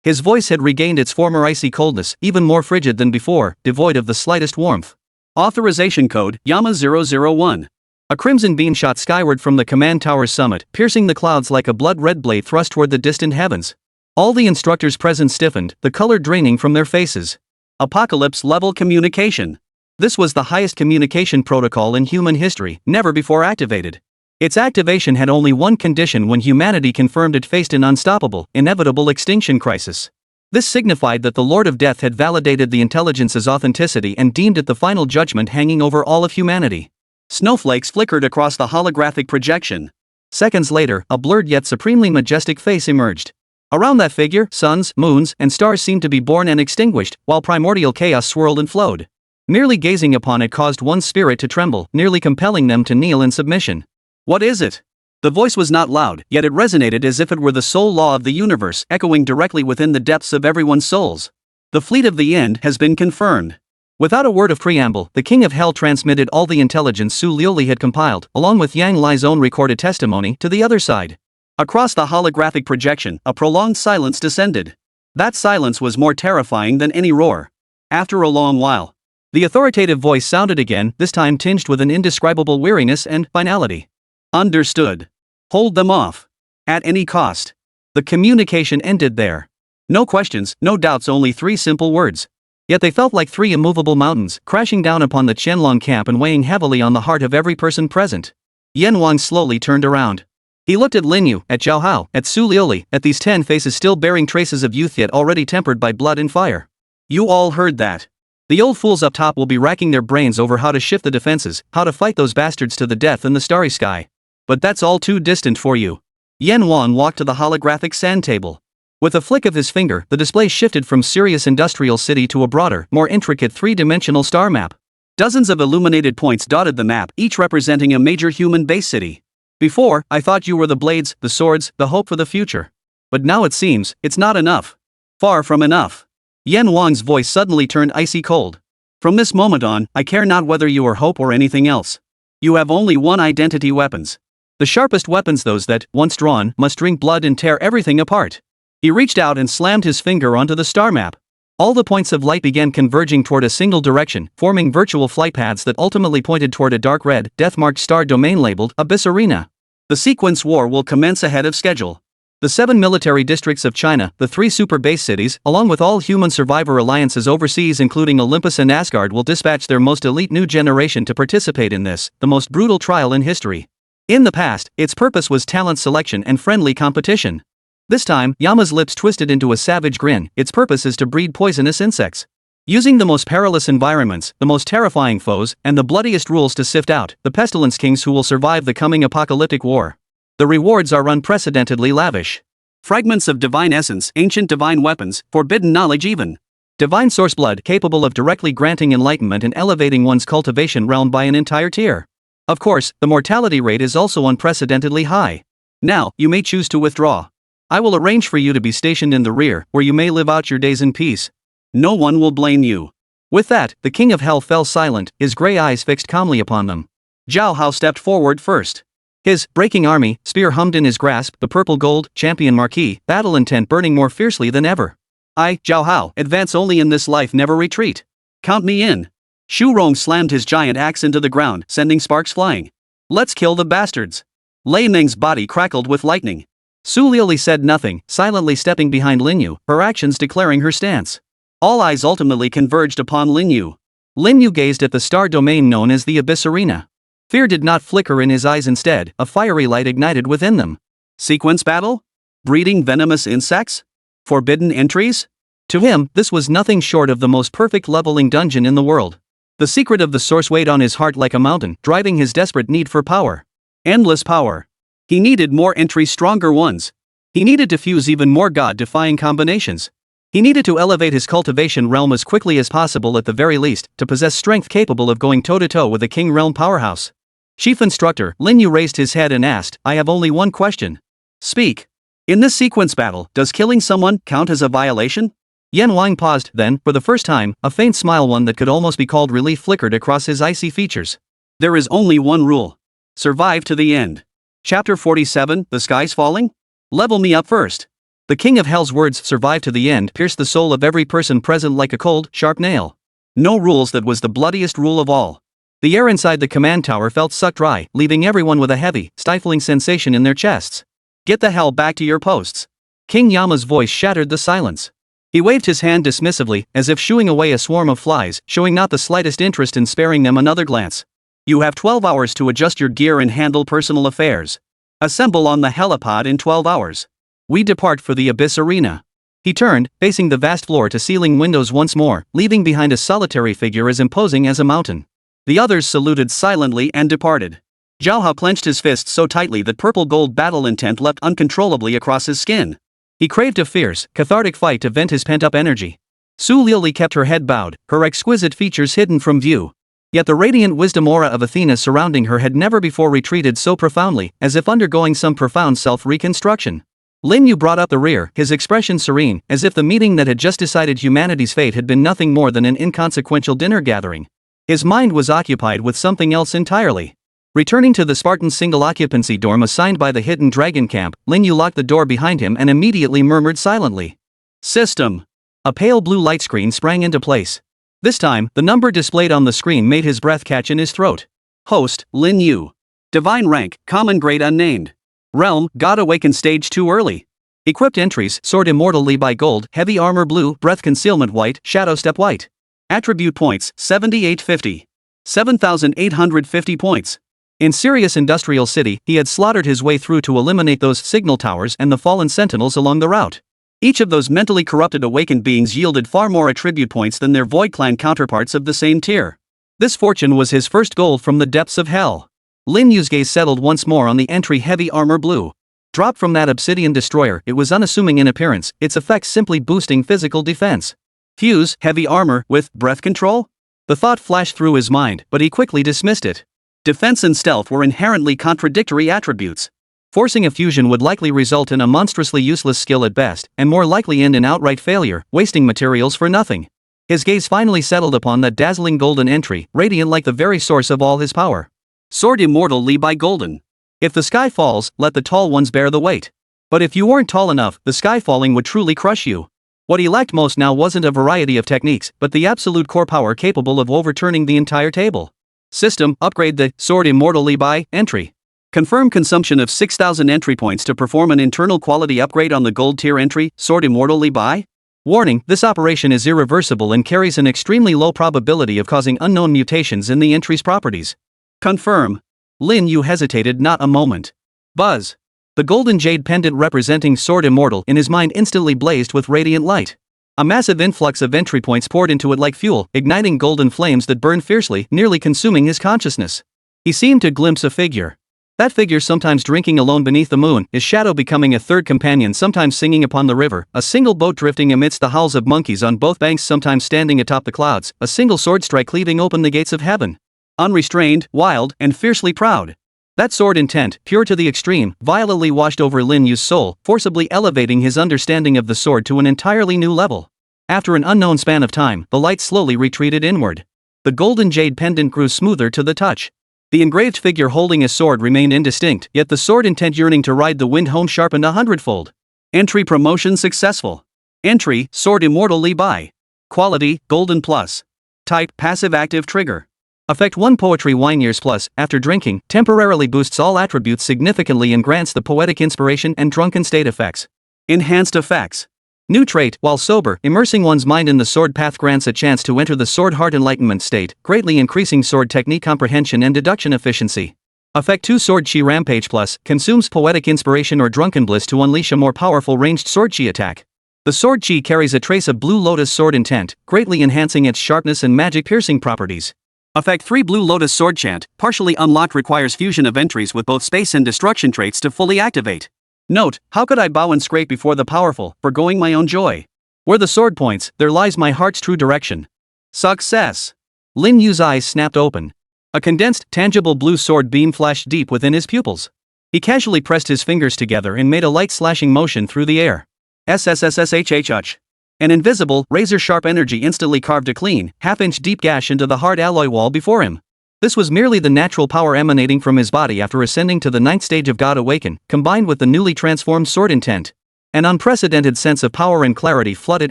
His voice had regained its former icy coldness, even more frigid than before, devoid of the slightest warmth. Authorization code, Yama-001. A crimson beam shot skyward from the command tower's summit, piercing the clouds like a blood-red blade thrust toward the distant heavens. All the instructors present stiffened, the color draining from their faces. Apocalypse-level communication. This was the highest communication protocol in human history, never before activated. Its activation had only one condition: when humanity confirmed it faced an unstoppable, inevitable extinction crisis. This signified that the Lord of Death had validated the intelligence's authenticity and deemed it the final judgment hanging over all of humanity. Snowflakes flickered across the holographic projection. Seconds later, a blurred yet supremely majestic face emerged. Around that figure, suns, moons, and stars seemed to be born and extinguished, while primordial chaos swirled and flowed. Merely gazing upon it caused one's spirit to tremble, nearly compelling them to kneel in submission. What is it? The voice was not loud, yet it resonated as if it were the sole law of the universe, echoing directly within the depths of everyone's souls. The fleet of the End has been confirmed. Without a word of preamble, the King of Hell transmitted all the intelligence Su Liuli had compiled, along with Yang Li's own recorded testimony, to the other side. Across the holographic projection, a prolonged silence descended. That silence was more terrifying than any roar. After a long while, the authoritative voice sounded again, this time tinged with an indescribable weariness and finality. Understood. Hold them off. At any cost. The communication ended there. No questions, no doubts, only 3 simple words. Yet they felt like 3 immovable mountains, crashing down upon the Qianlong camp and weighing heavily on the heart of every person present. Yan Wang slowly turned around. He looked at Lin Yu, at Zhao Hao, at Su Liuli, at these 10 faces still bearing traces of youth yet already tempered by blood and fire. You all heard that. The old fools up top will be racking their brains over how to shift the defenses, how to fight those bastards to the death in the starry sky. But that's all too distant for you. Yan Wang walked to the holographic sand table. With a flick of his finger, the display shifted from Sirius Industrial City to a broader, more intricate 3-dimensional star map. Dozens of illuminated points dotted the map, each representing a major human base city. Before, I thought you were the blades, the swords, the hope for the future. But now it seems, it's not enough. Far from enough. Yan Wang's voice suddenly turned icy cold. From this moment on, I care not whether you are hope or anything else. You have only one identity: weapons. The sharpest weapons, those that, once drawn, must drink blood and tear everything apart. He reached out and slammed his finger onto the star map. All the points of light began converging toward a single direction, forming virtual flight paths that ultimately pointed toward a dark red, death-marked star domain labeled Abyss Arena. The sequence war will commence ahead of schedule. The 7 military districts of China, the 3 super base cities, along with all human survivor alliances overseas including Olympus and Asgard, will dispatch their most elite new generation to participate in this, the most brutal trial in history. In the past, its purpose was talent selection and friendly competition. This time, Yama's lips twisted into a savage grin. Its purpose is to breed poisonous insects. Using the most perilous environments, the most terrifying foes, and the bloodiest rules to sift out the pestilence kings who will survive the coming apocalyptic war. The rewards are unprecedentedly lavish. Fragments of divine essence, ancient divine weapons, forbidden knowledge even. Divine source blood capable of directly granting enlightenment and elevating one's cultivation realm by an entire tier. Of course, the mortality rate is also unprecedentedly high. Now, you may choose to withdraw. I will arrange for you to be stationed in the rear, where you may live out your days in peace. No one will blame you. With that, the King of Hell fell silent, his gray eyes fixed calmly upon them. Zhao Hao stepped forward first. His breaking army spear hummed in his grasp, the purple gold champion marquee, battle intent burning more fiercely than ever. I, Zhao Hao, advance only in this life, never retreat. Count me in. Shu Rong slammed his giant axe into the ground, sending sparks flying. Let's kill the bastards. Lei Ning's body crackled with lightning. Su Liuli said nothing, silently stepping behind Lin Yu, her actions declaring her stance. All eyes ultimately converged upon Lin Yu. Lin Yu gazed at the star domain known as the Abyss Arena. Fear did not flicker in his eyes, instead, a fiery light ignited within them. Sequence battle? Breeding venomous insects? Forbidden entries? To him, this was nothing short of the most perfect leveling dungeon in the world. The secret of the source weighed on his heart like a mountain, driving his desperate need for power. Endless power. He needed more entries, stronger ones. He needed to fuse even more god-defying combinations. He needed to elevate his cultivation realm as quickly as possible, at the very least, to possess strength capable of going toe-to-toe with a King Realm powerhouse. Chief Instructor, Lin Yu raised his head and asked, I have only one question. Speak. In this sequence battle, does killing someone count as a violation? Yan Wang paused, then, for the first time, a faint smile, one that could almost be called relief, flickered across his icy features. There is only one rule. Survive to the end. Chapter 47, The Sky's Falling? Level me up first. The King of Hell's words, survive to the end, pierced the soul of every person present like a cold, sharp nail. No rules, that was the bloodiest rule of all. The air inside the command tower felt sucked dry, leaving everyone with a heavy, stifling sensation in their chests. Get the hell back to your posts. King Yama's voice shattered the silence. He waved his hand dismissively, as if shooing away a swarm of flies, showing not the slightest interest in sparing them another glance. You have 12 hours to adjust your gear and handle personal affairs. Assemble on the helipod in 12 hours. We depart for the Abyss Arena. He turned, facing the vast floor-to-ceiling windows once more, leaving behind a solitary figure as imposing as a mountain. The others saluted silently and departed. Zhao Hao clenched his fists so tightly that purple gold battle intent leapt uncontrollably across his skin. He craved a fierce, cathartic fight to vent his pent-up energy. Su Liuli kept her head bowed, her exquisite features hidden from view. Yet the radiant wisdom aura of Athena surrounding her had never before retreated so profoundly, as if undergoing some profound self-reconstruction. Lin Yu brought up the rear, his expression serene, as if the meeting that had just decided humanity's fate had been nothing more than an inconsequential dinner gathering. His mind was occupied with something else entirely. Returning to the Spartan single-occupancy dorm assigned by the hidden dragon camp, Lin Yu locked the door behind him and immediately murmured silently. "System." A pale blue light screen sprang into place. This time, the number displayed on the screen made his breath catch in his throat. Host, Lin Yu. Divine rank, common grade unnamed. Realm, God Awakened stage 2 early. Equipped entries, Sword Immortal Li Bai gold, heavy armor blue, breath concealment white, shadow step white. Attribute points, 7850. 7,850 points. In Sirius Industrial City, he had slaughtered his way through to eliminate those signal towers and the fallen sentinels along the route. Each of those mentally corrupted awakened beings yielded far more attribute points than their Void Clan counterparts of the same tier. This fortune was his first goal from the depths of hell. Lin Yu's gaze settled once more on the entry heavy armor blue. Dropped from that obsidian destroyer, it was unassuming in appearance, its effects simply boosting physical defense. Fuse, heavy armor, with breath control? The thought flashed through his mind, but he quickly dismissed it. Defense and stealth were inherently contradictory attributes. Forcing a fusion would likely result in a monstrously useless skill at best, and more likely end in outright failure, wasting materials for nothing. His gaze finally settled upon that dazzling golden entry, radiant like the very source of all his power. Sword Immortal Li Bai golden. If the sky falls, let the tall ones bear the weight. But if you weren't tall enough, the sky falling would truly crush you. What he lacked most now wasn't a variety of techniques, but the absolute core power capable of overturning the entire table. System, upgrade the Sword Immortal Li Bai entry. Confirm consumption of 6,000 entry points to perform an internal quality upgrade on the gold tier entry, Sword Immortal Li Bai. Warning, this operation is irreversible and carries an extremely low probability of causing unknown mutations in the entry's properties. Confirm. Lin Yu hesitated not a moment. Buzz. The golden jade pendant representing Sword Immortal in his mind instantly blazed with radiant light. A massive influx of entry points poured into it like fuel, igniting golden flames that burned fiercely, nearly consuming his consciousness. He seemed to glimpse a figure. That figure sometimes drinking alone beneath the moon, his shadow becoming a third companion sometimes singing upon the river, a single boat drifting amidst the howls of monkeys on both banks sometimes standing atop the clouds, a single sword strike cleaving open the gates of heaven. Unrestrained, wild, and fiercely proud. That sword intent, pure to the extreme, violently washed over Lin Yu's soul, forcibly elevating his understanding of the sword to an entirely new level. After an unknown span of time, the light slowly retreated inward. The golden jade pendant grew smoother to the touch. The engraved figure holding a sword remained indistinct, yet the sword intent yearning to ride the wind home sharpened 100-fold. Entry promotion successful. Entry, Sword Immortal Li Bai. Quality, Golden Plus. Type, Passive Active Trigger. Effect 1 Poetry Wine Years Plus, after drinking, temporarily boosts all attributes significantly and grants the poetic inspiration and drunken state effects. Enhanced effects. New trait, while sober, immersing one's mind in the sword path grants a chance to enter the sword heart enlightenment state, greatly increasing sword technique comprehension and deduction efficiency. Effect 2 Sword Chi Rampage Plus, consumes poetic inspiration or drunken bliss to unleash a more powerful ranged sword chi attack. The sword chi carries a trace of blue lotus sword intent, greatly enhancing its sharpness and magic piercing properties. Effect 3 Blue Lotus Sword Chant, partially unlocked, requires fusion of entries with both space and destruction traits to fully activate. Note, how could I bow and scrape before the powerful, forgoing my own joy? Where the sword points, there lies my heart's true direction. Success! Lin Yu's eyes snapped open. A condensed, tangible blue sword beam flashed deep within his pupils. He casually pressed his fingers together and made a light slashing motion through the air. SSS-grade. An invisible, razor-sharp energy instantly carved a clean, half-inch deep gash into the hard alloy wall before him. This was merely the natural power emanating from his body after ascending to the 9th stage of God Awaken, combined with the newly transformed sword intent. An unprecedented sense of power and clarity flooded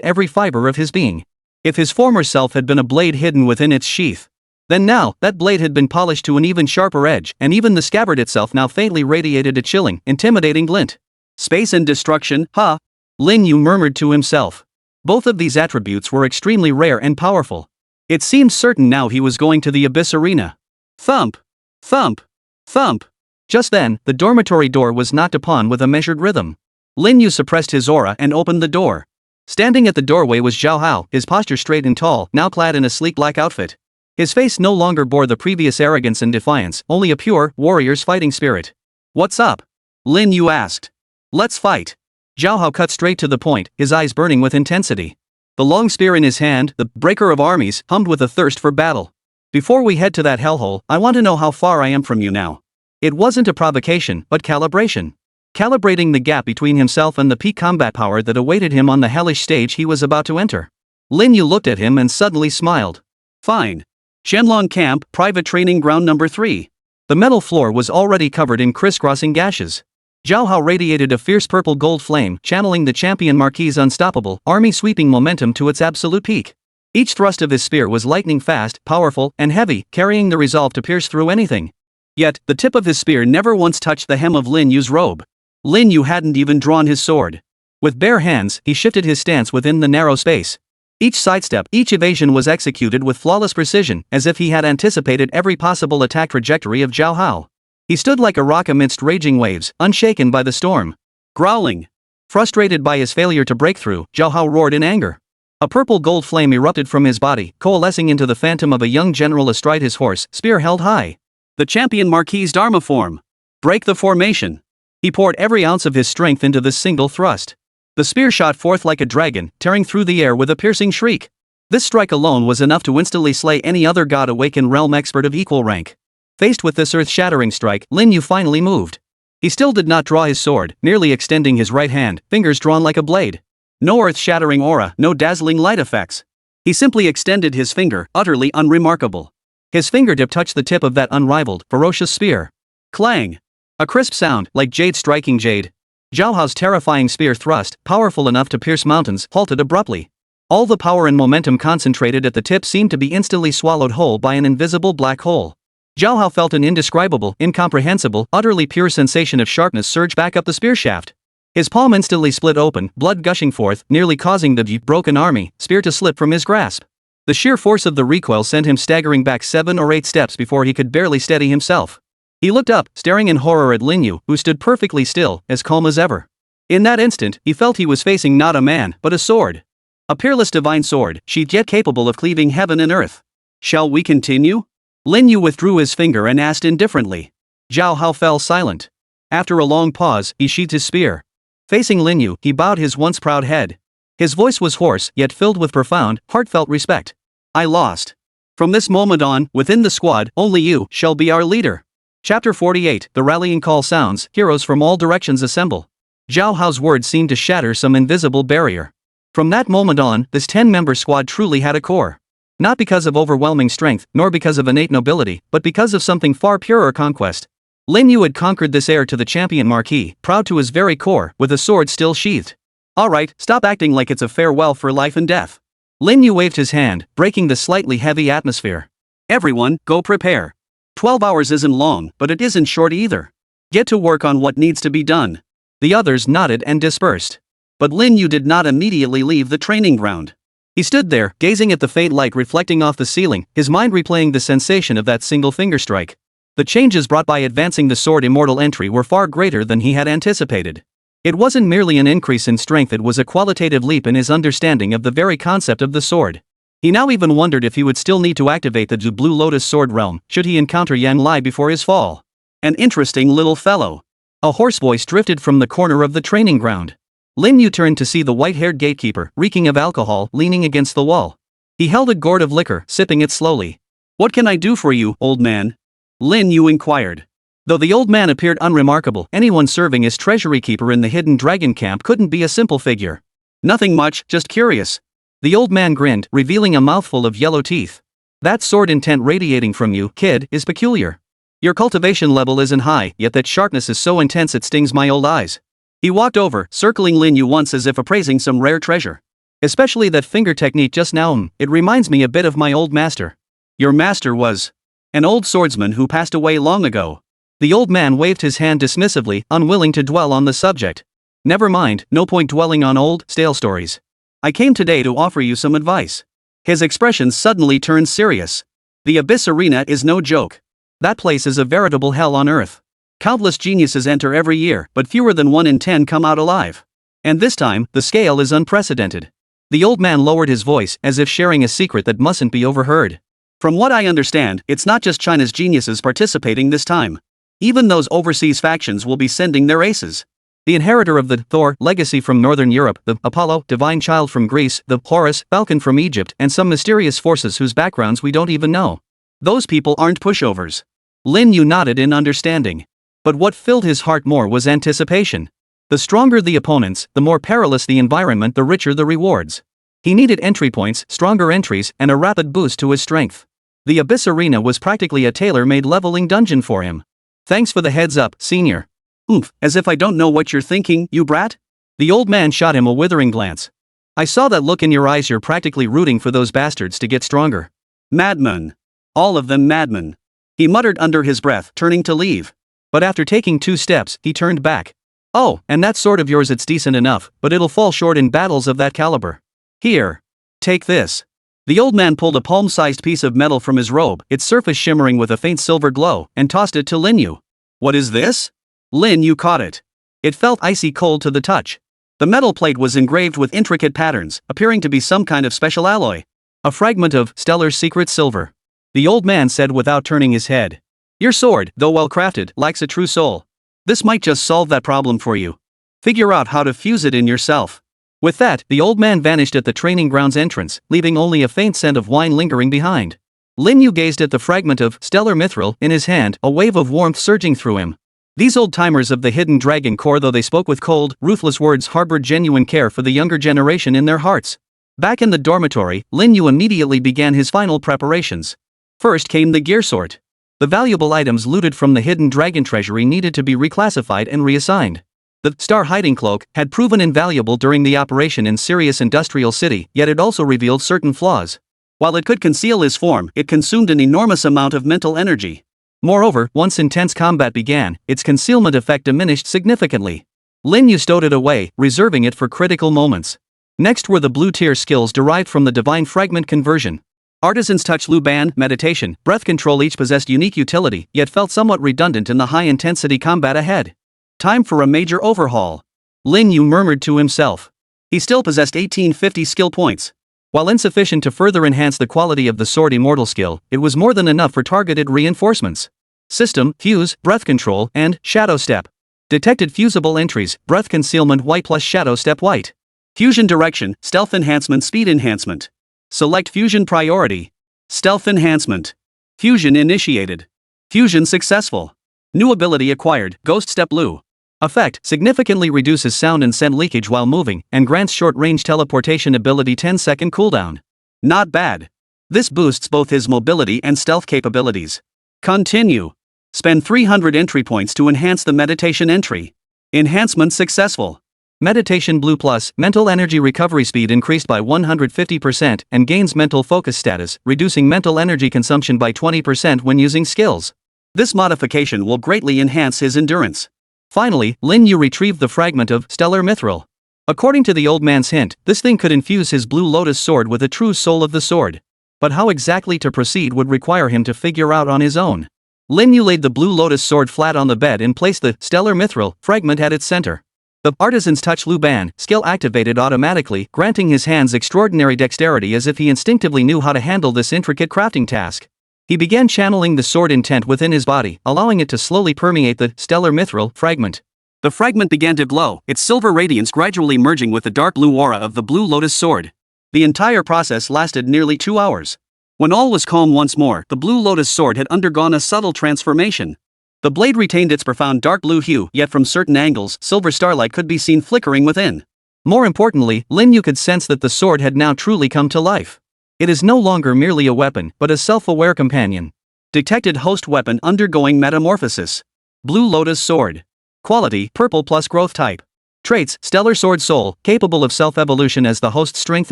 every fiber of his being. If his former self had been a blade hidden within its sheath, then now, that blade had been polished to an even sharper edge, and even the scabbard itself now faintly radiated a chilling, intimidating glint. Space and destruction, huh? Lin Yu murmured to himself. Both of these attributes were extremely rare and powerful. It seemed certain now he was going to the Abyss Arena. Thump! Thump! Thump! Just then, the dormitory door was knocked upon with a measured rhythm. Lin Yu suppressed his aura and opened the door. Standing at the doorway was Zhao Hao, his posture straight and tall, now clad in a sleek black outfit. His face no longer bore the previous arrogance and defiance, only a pure, warrior's fighting spirit. What's up? Lin Yu asked. Let's fight. Zhao Hao cut straight to the point, his eyes burning with intensity. The long spear in his hand, the breaker of armies, hummed with a thirst for battle. Before we head to that hellhole, I want to know how far I am from you now. It wasn't a provocation, but calibration. calibrating the gap between himself and the peak combat power that awaited him on the hellish stage he was about to enter. Lin Yu looked at him and suddenly smiled. Fine. Shenlong Camp, Private Training Ground Number 3. The metal floor was already covered in crisscrossing gashes. Zhao Hao radiated a fierce purple gold flame, channeling the champion Marquis' unstoppable, army-sweeping momentum to its absolute peak. Each thrust of his spear was lightning fast, powerful, and heavy, carrying the resolve to pierce through anything. Yet, the tip of his spear never once touched the hem of Lin Yu's robe. Lin Yu hadn't even drawn his sword. With bare hands, he shifted his stance within the narrow space. Each sidestep, each evasion was executed with flawless precision, as if he had anticipated every possible attack trajectory of Zhao Hao. He stood like a rock amidst raging waves, unshaken by the storm. Growling. Frustrated by his failure to break through, Zhao Hao roared in anger. A purple gold flame erupted from his body, coalescing into the phantom of a young general astride his horse, spear held high. The champion Marquis' Dharma form. Break the formation. He poured every ounce of his strength into this single thrust. The spear shot forth like a dragon, tearing through the air with a piercing shriek. This strike alone was enough to instantly slay any other God-awakened realm expert of equal rank. Faced with this earth-shattering strike, Lin Yu finally moved. He still did not draw his sword, merely extending his right hand, fingers drawn like a blade. No earth-shattering aura, no dazzling light effects. He simply extended his finger, utterly unremarkable. His fingertip touched the tip of that unrivaled, ferocious spear. Clang! A crisp sound, like jade striking jade. Zhao Hao's terrifying spear thrust, powerful enough to pierce mountains, halted abruptly. All the power and momentum concentrated at the tip seemed to be instantly swallowed whole by an invisible black hole. Zhao Hao felt an indescribable, incomprehensible, utterly pure sensation of sharpness surge back up the spear shaft. His palm instantly split open, blood gushing forth, nearly causing the broken army spear to slip from his grasp. The sheer force of the recoil sent him staggering back 7 or 8 steps before he could barely steady himself. He looked up, staring in horror at Lin Yu, who stood perfectly still, as calm as ever. In that instant, he felt he was facing not a man, but a sword. A peerless divine sword, sheathed yet capable of cleaving heaven and earth. Shall we continue? Lin Yu withdrew his finger and asked indifferently. Zhao Hao fell silent. After a long pause, he sheathed his spear. Facing Lin Yu, he bowed his once proud head. His voice was hoarse, yet filled with profound, heartfelt respect. I lost. From this moment on, within the squad, only you shall be our leader. Chapter 48, The Rallying Call sounds, heroes from all directions assemble. Zhao Hao's words seemed to shatter some invisible barrier. From that moment on, this 10-member squad truly had a core. Not because of overwhelming strength, nor because of innate nobility, but because of something far purer: conquest. Lin Yu had conquered this heir to the champion Marquis, proud to his very core, with a sword still sheathed. Alright, stop acting like it's a farewell for life and death. Lin Yu waved his hand, breaking the slightly heavy atmosphere. Everyone, go prepare. 12 hours isn't long, but it isn't short either. Get to work on what needs to be done. The others nodded and dispersed. But Lin Yu did not immediately leave the training ground. He stood there, gazing at the faint light reflecting off the ceiling, his mind replaying the sensation of that single finger strike. The changes brought by advancing the sword Immortal entry were far greater than he had anticipated. It wasn't merely an increase in strength, it was a qualitative leap in his understanding of the very concept of the sword. He now even wondered if he would still need to activate the Blue Lotus Sword realm, should he encounter Yan Li before his fall. An interesting little fellow. A hoarse voice drifted from the corner of the training ground. Lin Yu turned to see the white-haired gatekeeper, reeking of alcohol, leaning against the wall. He held a gourd of liquor, sipping it slowly. What can I do for you, old man? Lin Yu inquired. Though the old man appeared unremarkable, anyone serving as treasury keeper in the hidden dragon camp couldn't be a simple figure. Nothing much, just curious. The old man grinned, revealing a mouthful of yellow teeth. That sword intent radiating from you, kid, is peculiar. Your cultivation level isn't high, yet that sharpness is so intense it stings my old eyes. He walked over, circling Lin Yu once as if appraising some rare treasure. Especially that finger technique just now, it reminds me a bit of my old master. Your master was an old swordsman who passed away long ago. The old man waved his hand dismissively, unwilling to dwell on the subject. Never mind, no point dwelling on old, stale stories. I came today to offer you some advice. His expression suddenly turned serious. The Abyss Arena is no joke. That place is a veritable hell on earth. Countless geniuses enter every year, but fewer than 1 in 10 come out alive. And this time, the scale is unprecedented. The old man lowered his voice, as if sharing a secret that mustn't be overheard. From what I understand, it's not just China's geniuses participating this time. Even those overseas factions will be sending their aces. The inheritor of the Thor legacy from Northern Europe, the Apollo divine child from Greece, the Horus falcon from Egypt, and some mysterious forces whose backgrounds we don't even know. Those people aren't pushovers. Lin Yu nodded in understanding. But what filled his heart more was anticipation. The stronger the opponents, the more perilous the environment, the richer the rewards. He needed entry points, stronger entries, and a rapid boost to his strength. The Abyss Arena was practically a tailor-made leveling dungeon for him. Thanks for the heads up, senior. Oomph, as if I don't know what you're thinking, you brat? The old man shot him a withering glance. I saw that look in your eyes. You're practically rooting for those bastards to get stronger. Madmen. All of them madmen. He muttered under his breath, turning to leave. But after taking 2 steps, he turned back. Oh, and that sword of yours, it's decent enough, but it'll fall short in battles of that caliber. Here. Take this. The old man pulled a palm-sized piece of metal from his robe, its surface shimmering with a faint silver glow, and tossed it to Lin Yu. What is this? Lin Yu caught it. It felt icy cold to the touch. The metal plate was engraved with intricate patterns, appearing to be some kind of special alloy. A fragment of Stellar's secret silver. The old man said without turning his head. Your sword, though well crafted, lacks a true soul. This might just solve that problem for you. Figure out how to fuse it in yourself. With that, the old man vanished at the training grounds entrance, leaving only a faint scent of wine lingering behind. Lin Yu gazed at the fragment of stellar mithril in his hand, a wave of warmth surging through him. These old-timers of the Hidden Dragon Corps, though they spoke with cold, ruthless words, harbored genuine care for the younger generation in their hearts. Back in the dormitory, Lin Yu immediately began his final preparations. First came the gear sort. The valuable items looted from the Hidden Dragon treasury needed to be reclassified and reassigned. The Star Hiding Cloak had proven invaluable during the operation in Sirius Industrial City, yet it also revealed certain flaws. While it could conceal his form, it consumed an enormous amount of mental energy. Moreover, once intense combat began, its concealment effect diminished significantly. Lin Yu stowed it away, reserving it for critical moments. Next were the blue-tier skills derived from the Divine Fragment conversion. Artisan's Touch, Li Bai, Meditation, Breath Control each possessed unique utility, yet felt somewhat redundant in the high-intensity combat ahead. Time for a major overhaul. Lin Yu murmured to himself. He still possessed 1850 skill points. While insufficient to further enhance the quality of the sword Immortal skill, it was more than enough for targeted reinforcements. System, Fuse, Breath Control, and Shadow Step. Detected fusible entries, Breath Concealment White plus Shadow Step White. Fusion Direction, Stealth Enhancement, Speed Enhancement. Select Fusion Priority. Stealth Enhancement. Fusion initiated. Fusion successful. New ability acquired, Ghost Step Lu. Effect, significantly reduces sound and scent leakage while moving, and grants short-range teleportation ability 10-second cooldown. Not bad. This boosts both his mobility and stealth capabilities. Continue. Spend 300 entry points to enhance the meditation entry. Enhancement successful. Meditation Blue Plus, mental energy recovery speed increased by 150% and gains mental focus status, reducing mental energy consumption by 20% when using skills. This modification will greatly enhance his endurance. Finally, Lin Yu retrieved the fragment of stellar mithril. According to the old man's hint, this thing could infuse his blue lotus sword with the true soul of the sword. But how exactly to proceed would require him to figure out on his own. Lin Yu laid the blue lotus sword flat on the bed and placed the stellar mithril fragment at its center. The Artisan's Touch Lu Bai skill activated automatically, granting his hands extraordinary dexterity as if he instinctively knew how to handle this intricate crafting task. He began channeling the sword intent within his body, allowing it to slowly permeate the stellar mithril fragment. The fragment began to glow, its silver radiance gradually merging with the dark blue aura of the blue lotus sword. The entire process lasted nearly 2 hours. When all was calm once more, the blue lotus sword had undergone a subtle transformation. The blade retained its profound dark blue hue, yet from certain angles, silver starlight could be seen flickering within. More importantly, Lin Yu could sense that the sword had now truly come to life. It is no longer merely a weapon, but a self-aware companion. Detected host weapon undergoing metamorphosis. Blue Lotus Sword. Quality, Purple plus Growth Type. Traits, Stellar Sword Soul, capable of self-evolution as the host's strength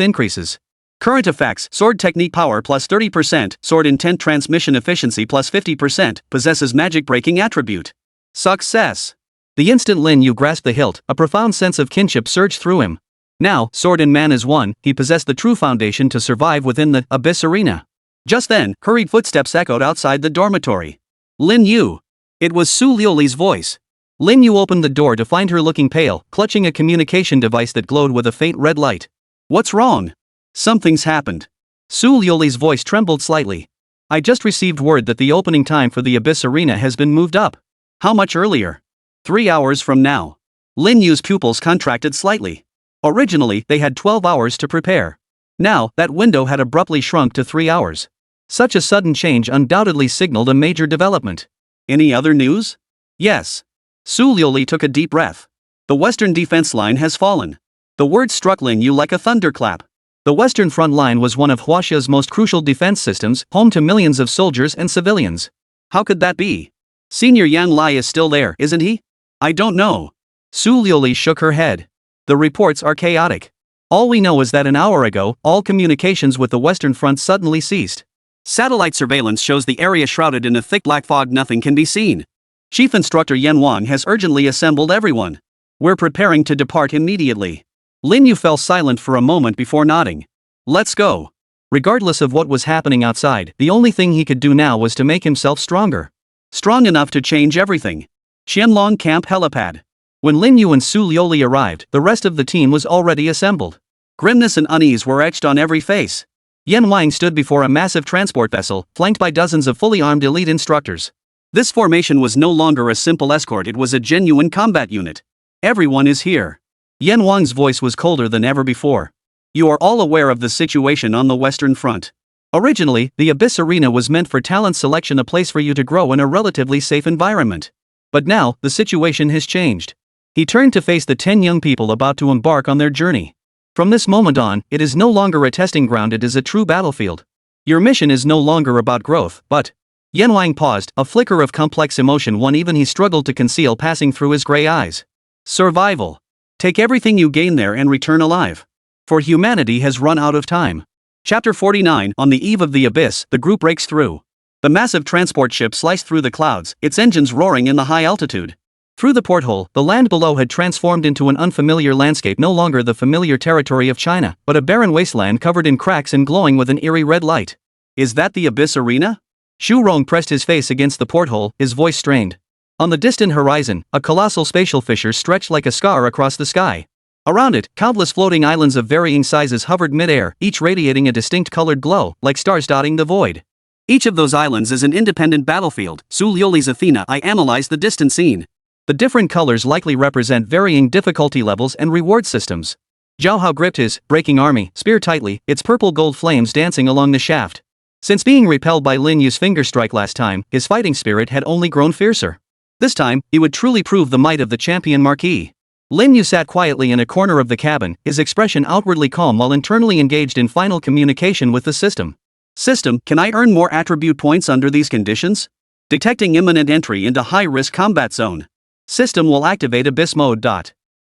increases. Current effects, Sword Technique Power plus 30%, Sword Intent Transmission Efficiency plus 50%, possesses Magic Breaking Attribute. Success. The instant Lin Yu grasped the hilt, a profound sense of kinship surged through him. Now, sword and man as one, he possessed the true foundation to survive within the Abyss Arena. Just then, hurried footsteps echoed outside the dormitory. Lin Yu. It was Su Liuli's voice. Lin Yu opened the door to find her looking pale, clutching a communication device that glowed with a faint red light. What's wrong? Something's happened. Su Liuli's voice trembled slightly. I just received word that the opening time for the Abyss Arena has been moved up. How much earlier? 3 hours from now. Lin Yu's pupils contracted slightly. Originally, they had 12 hours to prepare. Now, that window had abruptly shrunk to 3 hours. Such a sudden change undoubtedly signaled a major development. Any other news? Yes. Su Liuli took a deep breath. The western defense line has fallen. The word struck Lin Yu like a thunderclap. The western front line was one of Huaxia's most crucial defense systems, home to millions of soldiers and civilians. How could that be? Senior Yan Lai is still there, isn't he? I don't know. Su Liuli shook her head. The reports are chaotic. All we know is that an hour ago, all communications with the Western Front suddenly ceased. Satellite surveillance shows the area shrouded in a thick black fog. Nothing can be seen. Chief Instructor Yan Wang has urgently assembled everyone. We're preparing to depart immediately. Lin Yu fell silent for a moment before nodding. Let's go. Regardless of what was happening outside, the only thing he could do now was to make himself stronger. Strong enough to change everything. Qianlong Camp Helipad. When Lin Yu and Su Liuli arrived, the rest of the team was already assembled. Grimness and unease were etched on every face. Yan Wang stood before a massive transport vessel, flanked by dozens of fully armed elite instructors. This formation was no longer a simple escort, it was a genuine combat unit. Everyone is here. Yan Wang's voice was colder than ever before. You are all aware of the situation on the Western Front. Originally, the Abyss Arena was meant for talent selection, a place for you to grow in a relatively safe environment. But now, the situation has changed. He turned to face the 10 young people about to embark on their journey. From this moment on, it is no longer a testing ground, it is a true battlefield. Your mission is no longer about growth, but... Yan Wang paused, a flicker of complex emotion one even he struggled to conceal passing through his gray eyes. Survival. Take everything you gain there and return alive. For humanity has run out of time. Chapter 49. On the eve of the abyss, the group breaks through. The massive transport ship sliced through the clouds, its engines roaring in the high altitude. Through the porthole, the land below had transformed into an unfamiliar landscape, no longer the familiar territory of China, but a barren wasteland covered in cracks and glowing with an eerie red light. Is that the Abyss Arena? Xu Rong pressed his face against the porthole, his voice strained. On the distant horizon, a colossal spatial fissure stretched like a scar across the sky. Around it, countless floating islands of varying sizes hovered mid-air, each radiating a distinct colored glow, like stars dotting the void. Each of those islands is an independent battlefield. Su Liuli's Athena. I analyzed the distant scene. The different colors likely represent varying difficulty levels and reward systems. Zhao Hao gripped his breaking army spear tightly, its purple-gold flames dancing along the shaft. Since being repelled by Lin Yu's finger strike last time, his fighting spirit had only grown fiercer. This time, he would truly prove the might of the champion marquis. Lin Yu sat quietly in a corner of the cabin, his expression outwardly calm while internally engaged in final communication with the system. System, can I earn more attribute points under these conditions? Detecting imminent entry into high-risk combat zone. System will activate Abyss Mode.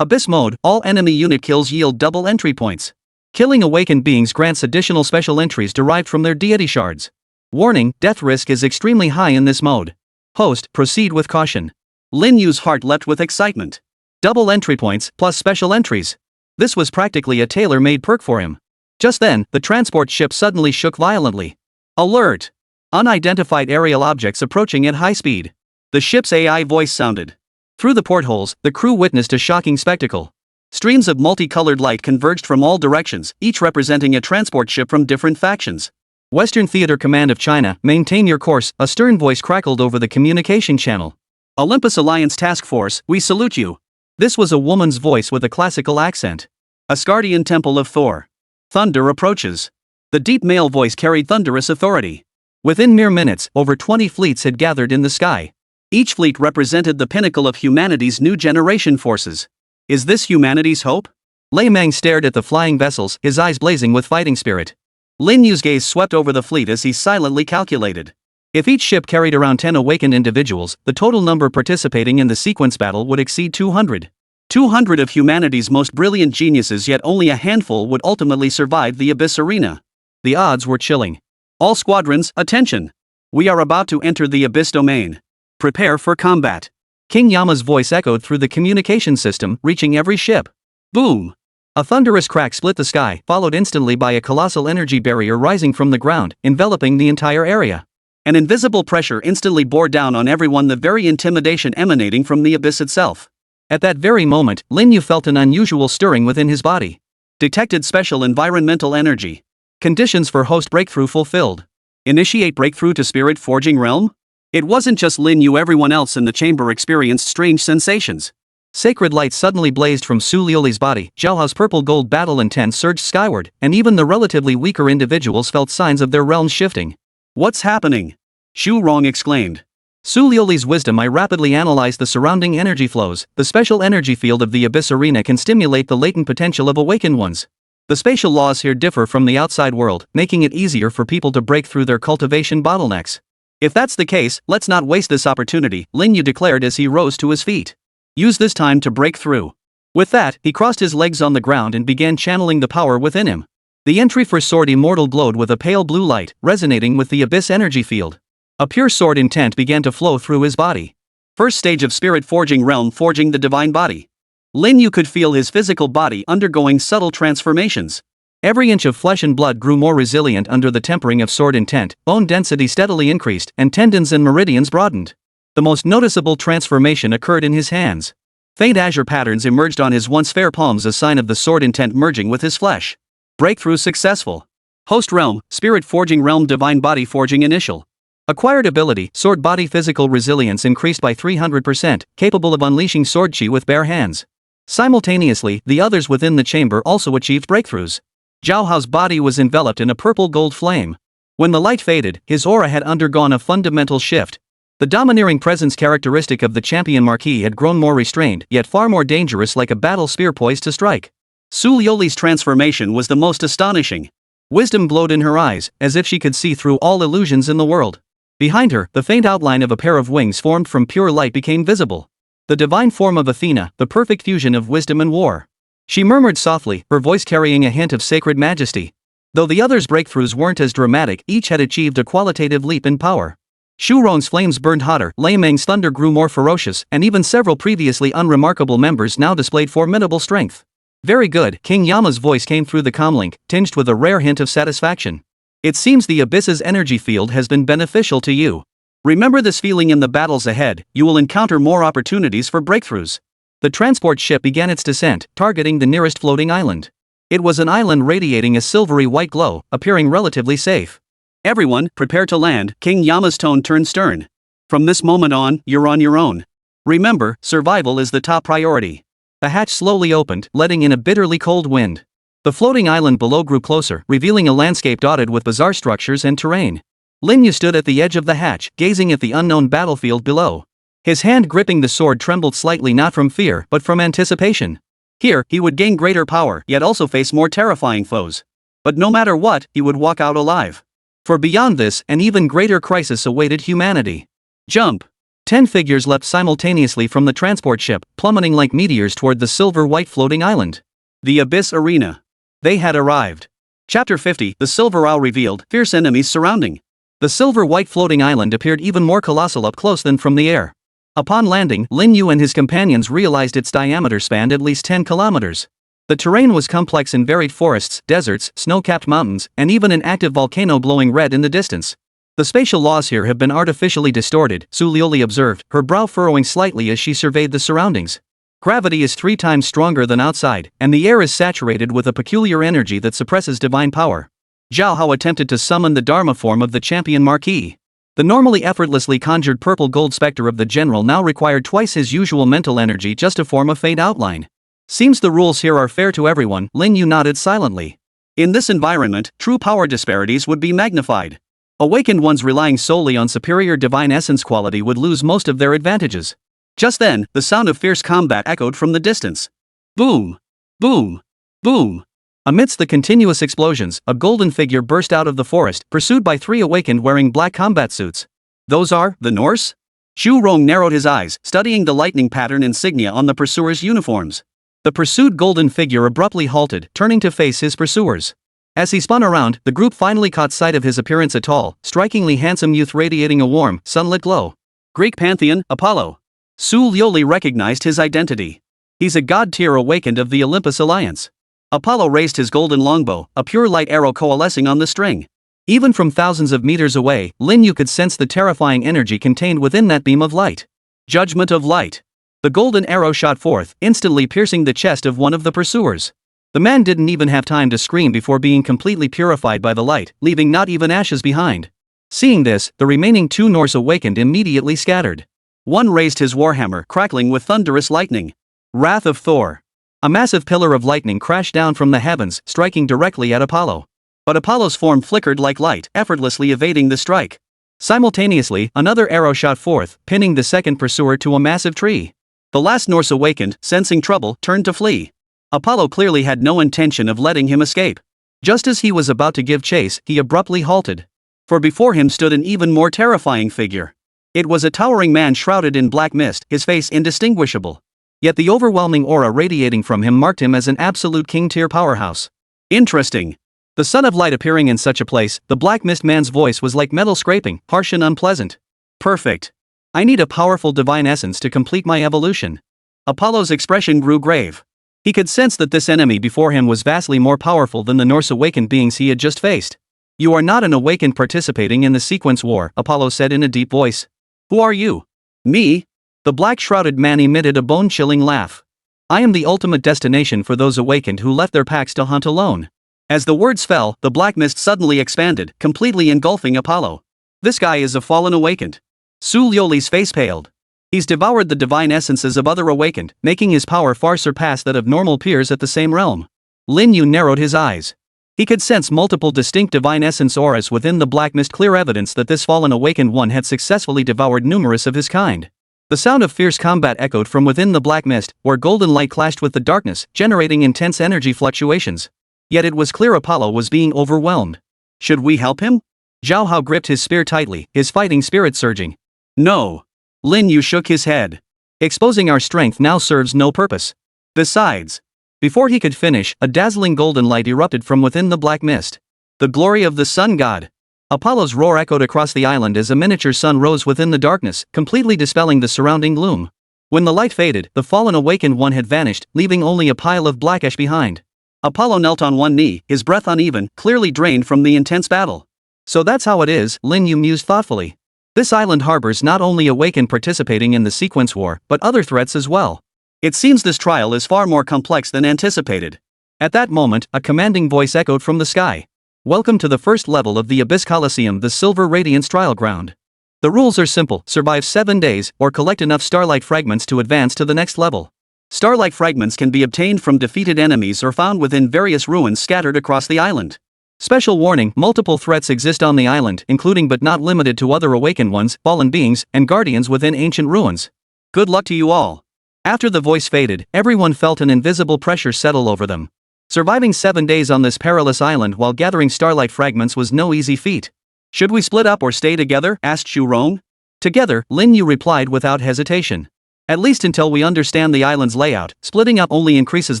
Abyss Mode, all enemy unit kills yield double entry points. Killing awakened beings grants additional special entries derived from their deity shards. Warning, death risk is extremely high in this mode. Host, proceed with caution. Lin Yu's heart leapt with excitement. Double entry points, plus special entries. This was practically a tailor-made perk for him. Just then, the transport ship suddenly shook violently. Alert! Unidentified aerial objects approaching at high speed. The ship's AI voice sounded. Through the portholes, the crew witnessed a shocking spectacle. Streams of multicolored light converged from all directions, each representing a transport ship from different factions. Western Theater Command of China, maintain your course, a stern voice crackled over the communication channel. Olympus Alliance Task Force, we salute you. This was a woman's voice with a classical accent. Asgardian Temple of Thor. Thunder approaches. The deep male voice carried thunderous authority. Within mere minutes, over 20 fleets had gathered in the sky. Each fleet represented the pinnacle of humanity's new generation forces. Is this humanity's hope? Lei Meng stared at the flying vessels, his eyes blazing with fighting spirit. Lin Yu's gaze swept over the fleet as he silently calculated. If each ship carried around 10 awakened individuals, the total number participating in the sequence battle would exceed 200. 200 of humanity's most brilliant geniuses, yet only a handful would ultimately survive the Abyss Arena. The odds were chilling. All squadrons, attention! We are about to enter the Abyss domain. Prepare for combat. King Yama's voice echoed through the communication system, reaching every ship. Boom! A thunderous crack split the sky, followed instantly by a colossal energy barrier rising from the ground, enveloping the entire area. An invisible pressure instantly bore down on everyone, the very intimidation emanating from the abyss itself. At that very moment, Lin Yu felt an unusual stirring within his body. Detected special environmental energy. Conditions for host breakthrough fulfilled. Initiate breakthrough to spirit forging realm? It wasn't just Lin Yu, everyone else in the chamber experienced strange sensations. Sacred light suddenly blazed from Su Liuli's body, Zhao Hao's purple-gold battle intent surged skyward, and even the relatively weaker individuals felt signs of their realms shifting. What's happening? Xu Rong exclaimed. Sulioli's wisdom. I rapidly analyzed the surrounding energy flows. The special energy field of the Abyss Arena can stimulate the latent potential of awakened ones. The spatial laws here differ from the outside world, making it easier for people to break through their cultivation bottlenecks. If that's the case, let's not waste this opportunity, Lin Yu declared as he rose to his feet. Use this time to break through. With that, he crossed his legs on the ground and began channeling the power within him. The entry for sword Immortal glowed with a pale blue light, resonating with the Abyss energy field. A pure sword intent began to flow through his body. First stage of spirit forging realm, forging the divine body. Lin Yu could feel his physical body undergoing subtle transformations. Every inch of flesh and blood grew more resilient under the tempering of sword intent, bone density steadily increased, and tendons and meridians broadened. The most noticeable transformation occurred in his hands. Faint azure patterns emerged on his once fair palms, a sign of the sword intent merging with his flesh. Breakthrough successful. Host realm, spirit forging realm, divine body forging initial. Acquired ability, sword body physical resilience increased by 300%, capable of unleashing sword chi with bare hands. Simultaneously, the others within the chamber also achieved breakthroughs. Zhao Hao's body was enveloped in a purple gold flame. When the light faded, his aura had undergone a fundamental shift. The domineering presence characteristic of the champion marquis had grown more restrained, yet far more dangerous, like a battle spear poised to strike. Su Lioli's transformation was the most astonishing. Wisdom glowed in her eyes, as if she could see through all illusions in the world. Behind her, the faint outline of a pair of wings formed from pure light became visible. The divine form of Athena, the perfect fusion of wisdom and war. She murmured softly, her voice carrying a hint of sacred majesty. Though the others' breakthroughs weren't as dramatic, each had achieved a qualitative leap in power. Shu Rong's flames burned hotter, Lei Meng's thunder grew more ferocious, and even several previously unremarkable members now displayed formidable strength. Very good, King Yama's voice came through the comlink, tinged with a rare hint of satisfaction. It seems the Abyss's energy field has been beneficial to you. Remember this feeling in the battles ahead, you will encounter more opportunities for breakthroughs. The transport ship began its descent, targeting the nearest floating island. It was an island radiating a silvery white glow, appearing relatively safe. Everyone, prepare to land, King Yama's tone turned stern. From this moment on, you're on your own. Remember, survival is the top priority. The hatch slowly opened, letting in a bitterly cold wind. The floating island below grew closer, revealing a landscape dotted with bizarre structures and terrain. Lin Yu stood at the edge of the hatch, gazing at the unknown battlefield below. His hand gripping the sword trembled slightly, not from fear, but from anticipation. Here, he would gain greater power, yet also face more terrifying foes. But no matter what, he would walk out alive. For beyond this, an even greater crisis awaited humanity. Jump! 10 figures leapt simultaneously from the transport ship, plummeting like meteors toward the silver-white floating island. The Abyss Arena. They had arrived. Chapter 50, The Silver Owl revealed, fierce enemies surrounding. The silver-white floating island appeared even more colossal up close than from the air. Upon landing, Lin Yu and his companions realized its diameter spanned at least 10 kilometers. The terrain was complex in varied forests, deserts, snow-capped mountains, and even an active volcano glowing red in the distance. The spatial laws here have been artificially distorted, Su Lioli observed, her brow furrowing slightly as she surveyed the surroundings. Gravity is 3 times stronger than outside, and the air is saturated with a peculiar energy that suppresses divine power. Zhao Hao attempted to summon the Dharma form of the champion marquis. The normally effortlessly conjured purple gold specter of the general now required twice his usual mental energy just to form a faint outline. Seems the rules here are fair to everyone, Lin Yu nodded silently. In this environment, true power disparities would be magnified. Awakened ones relying solely on superior divine essence quality would lose most of their advantages. Just then, the sound of fierce combat echoed from the distance. Boom! Boom! Boom! Amidst the continuous explosions, a golden figure burst out of the forest, pursued by 3 awakened wearing black combat suits. Those are, the Norse? Xu Rong narrowed his eyes, studying the lightning pattern insignia on the pursuers' uniforms. The pursued golden figure abruptly halted, turning to face his pursuers. As he spun around, the group finally caught sight of his appearance, a tall, strikingly handsome youth radiating a warm, sunlit glow. Greek pantheon, Apollo. Su Lioli recognized his identity. He's a god-tier awakened of the Olympus Alliance. Apollo raised his golden longbow, a pure light arrow coalescing on the string. Even from thousands of meters away, Lin Yu could sense the terrifying energy contained within that beam of light. Judgment of light. The golden arrow shot forth, instantly piercing the chest of one of the pursuers. The man didn't even have time to scream before being completely purified by the light, leaving not even ashes behind. Seeing this, the remaining 2 Norse awakened immediately scattered. One raised his warhammer, crackling with thunderous lightning. Wrath of Thor. A massive pillar of lightning crashed down from the heavens, striking directly at Apollo. But Apollo's form flickered like light, effortlessly evading the strike. Simultaneously, another arrow shot forth, pinning the second pursuer to a massive tree. The last Norse awakened, sensing trouble, turned to flee. Apollo clearly had no intention of letting him escape. Just as he was about to give chase, he abruptly halted. For before him stood an even more terrifying figure. It was a towering man shrouded in black mist, his face indistinguishable. Yet the overwhelming aura radiating from him marked him as an absolute king-tier powerhouse. Interesting. The Son of Light appearing in such a place, the black mist man's voice was like metal scraping, harsh and unpleasant. Perfect. I need a powerful divine essence to complete my evolution. Apollo's expression grew grave. He could sense that this enemy before him was vastly more powerful than the Norse awakened beings he had just faced. You are not an awakened participating in the sequence war, Apollo said in a deep voice. Who are you? Me? The black-shrouded man emitted a bone-chilling laugh. I am the ultimate destination for those awakened who left their packs to hunt alone. As the words fell, the black mist suddenly expanded, completely engulfing Apollo. This guy is a fallen awakened. Su Lioli's face paled. He's devoured the divine essences of other awakened, making his power far surpass that of normal peers at the same realm. Lin Yu narrowed his eyes. He could sense multiple distinct divine essence auras within the black mist, clear evidence that this fallen awakened one had successfully devoured numerous of his kind. The sound of fierce combat echoed from within the black mist, where golden light clashed with the darkness, generating intense energy fluctuations. Yet it was clear Apollo was being overwhelmed. Should we help him? Zhao Hao gripped his spear tightly, his fighting spirit surging. No. Lin Yu shook his head. Exposing our strength now serves no purpose. Besides. Before he could finish, a dazzling golden light erupted from within the black mist. The glory of the sun god. Apollo's roar echoed across the island as a miniature sun rose within the darkness, completely dispelling the surrounding gloom. When the light faded, the fallen awakened one had vanished, leaving only a pile of black ash behind. Apollo knelt on one knee, his breath uneven, clearly drained from the intense battle. So that's how it is, Lin Yu mused thoughtfully. This island harbors not only awakened participating in the sequence war, but other threats as well. It seems this trial is far more complex than anticipated. At that moment, a commanding voice echoed from the sky. Welcome to the first level of the Abyss Coliseum, the Silver Radiance trial ground. The rules are simple: survive 7 days, or collect enough starlight fragments to advance to the next level. Starlight fragments can be obtained from defeated enemies or found within various ruins scattered across the island. Special warning: multiple threats exist on the island, including but not limited to other awakened ones, fallen beings, and guardians within ancient ruins. Good luck to you all. After the voice faded, everyone felt an invisible pressure settle over them. Surviving 7 days on this perilous island while gathering starlight fragments was no easy feat. Should we split up or stay together? Asked Xu Rong. Together, Lin Yu replied without hesitation. At least until we understand the island's layout, splitting up only increases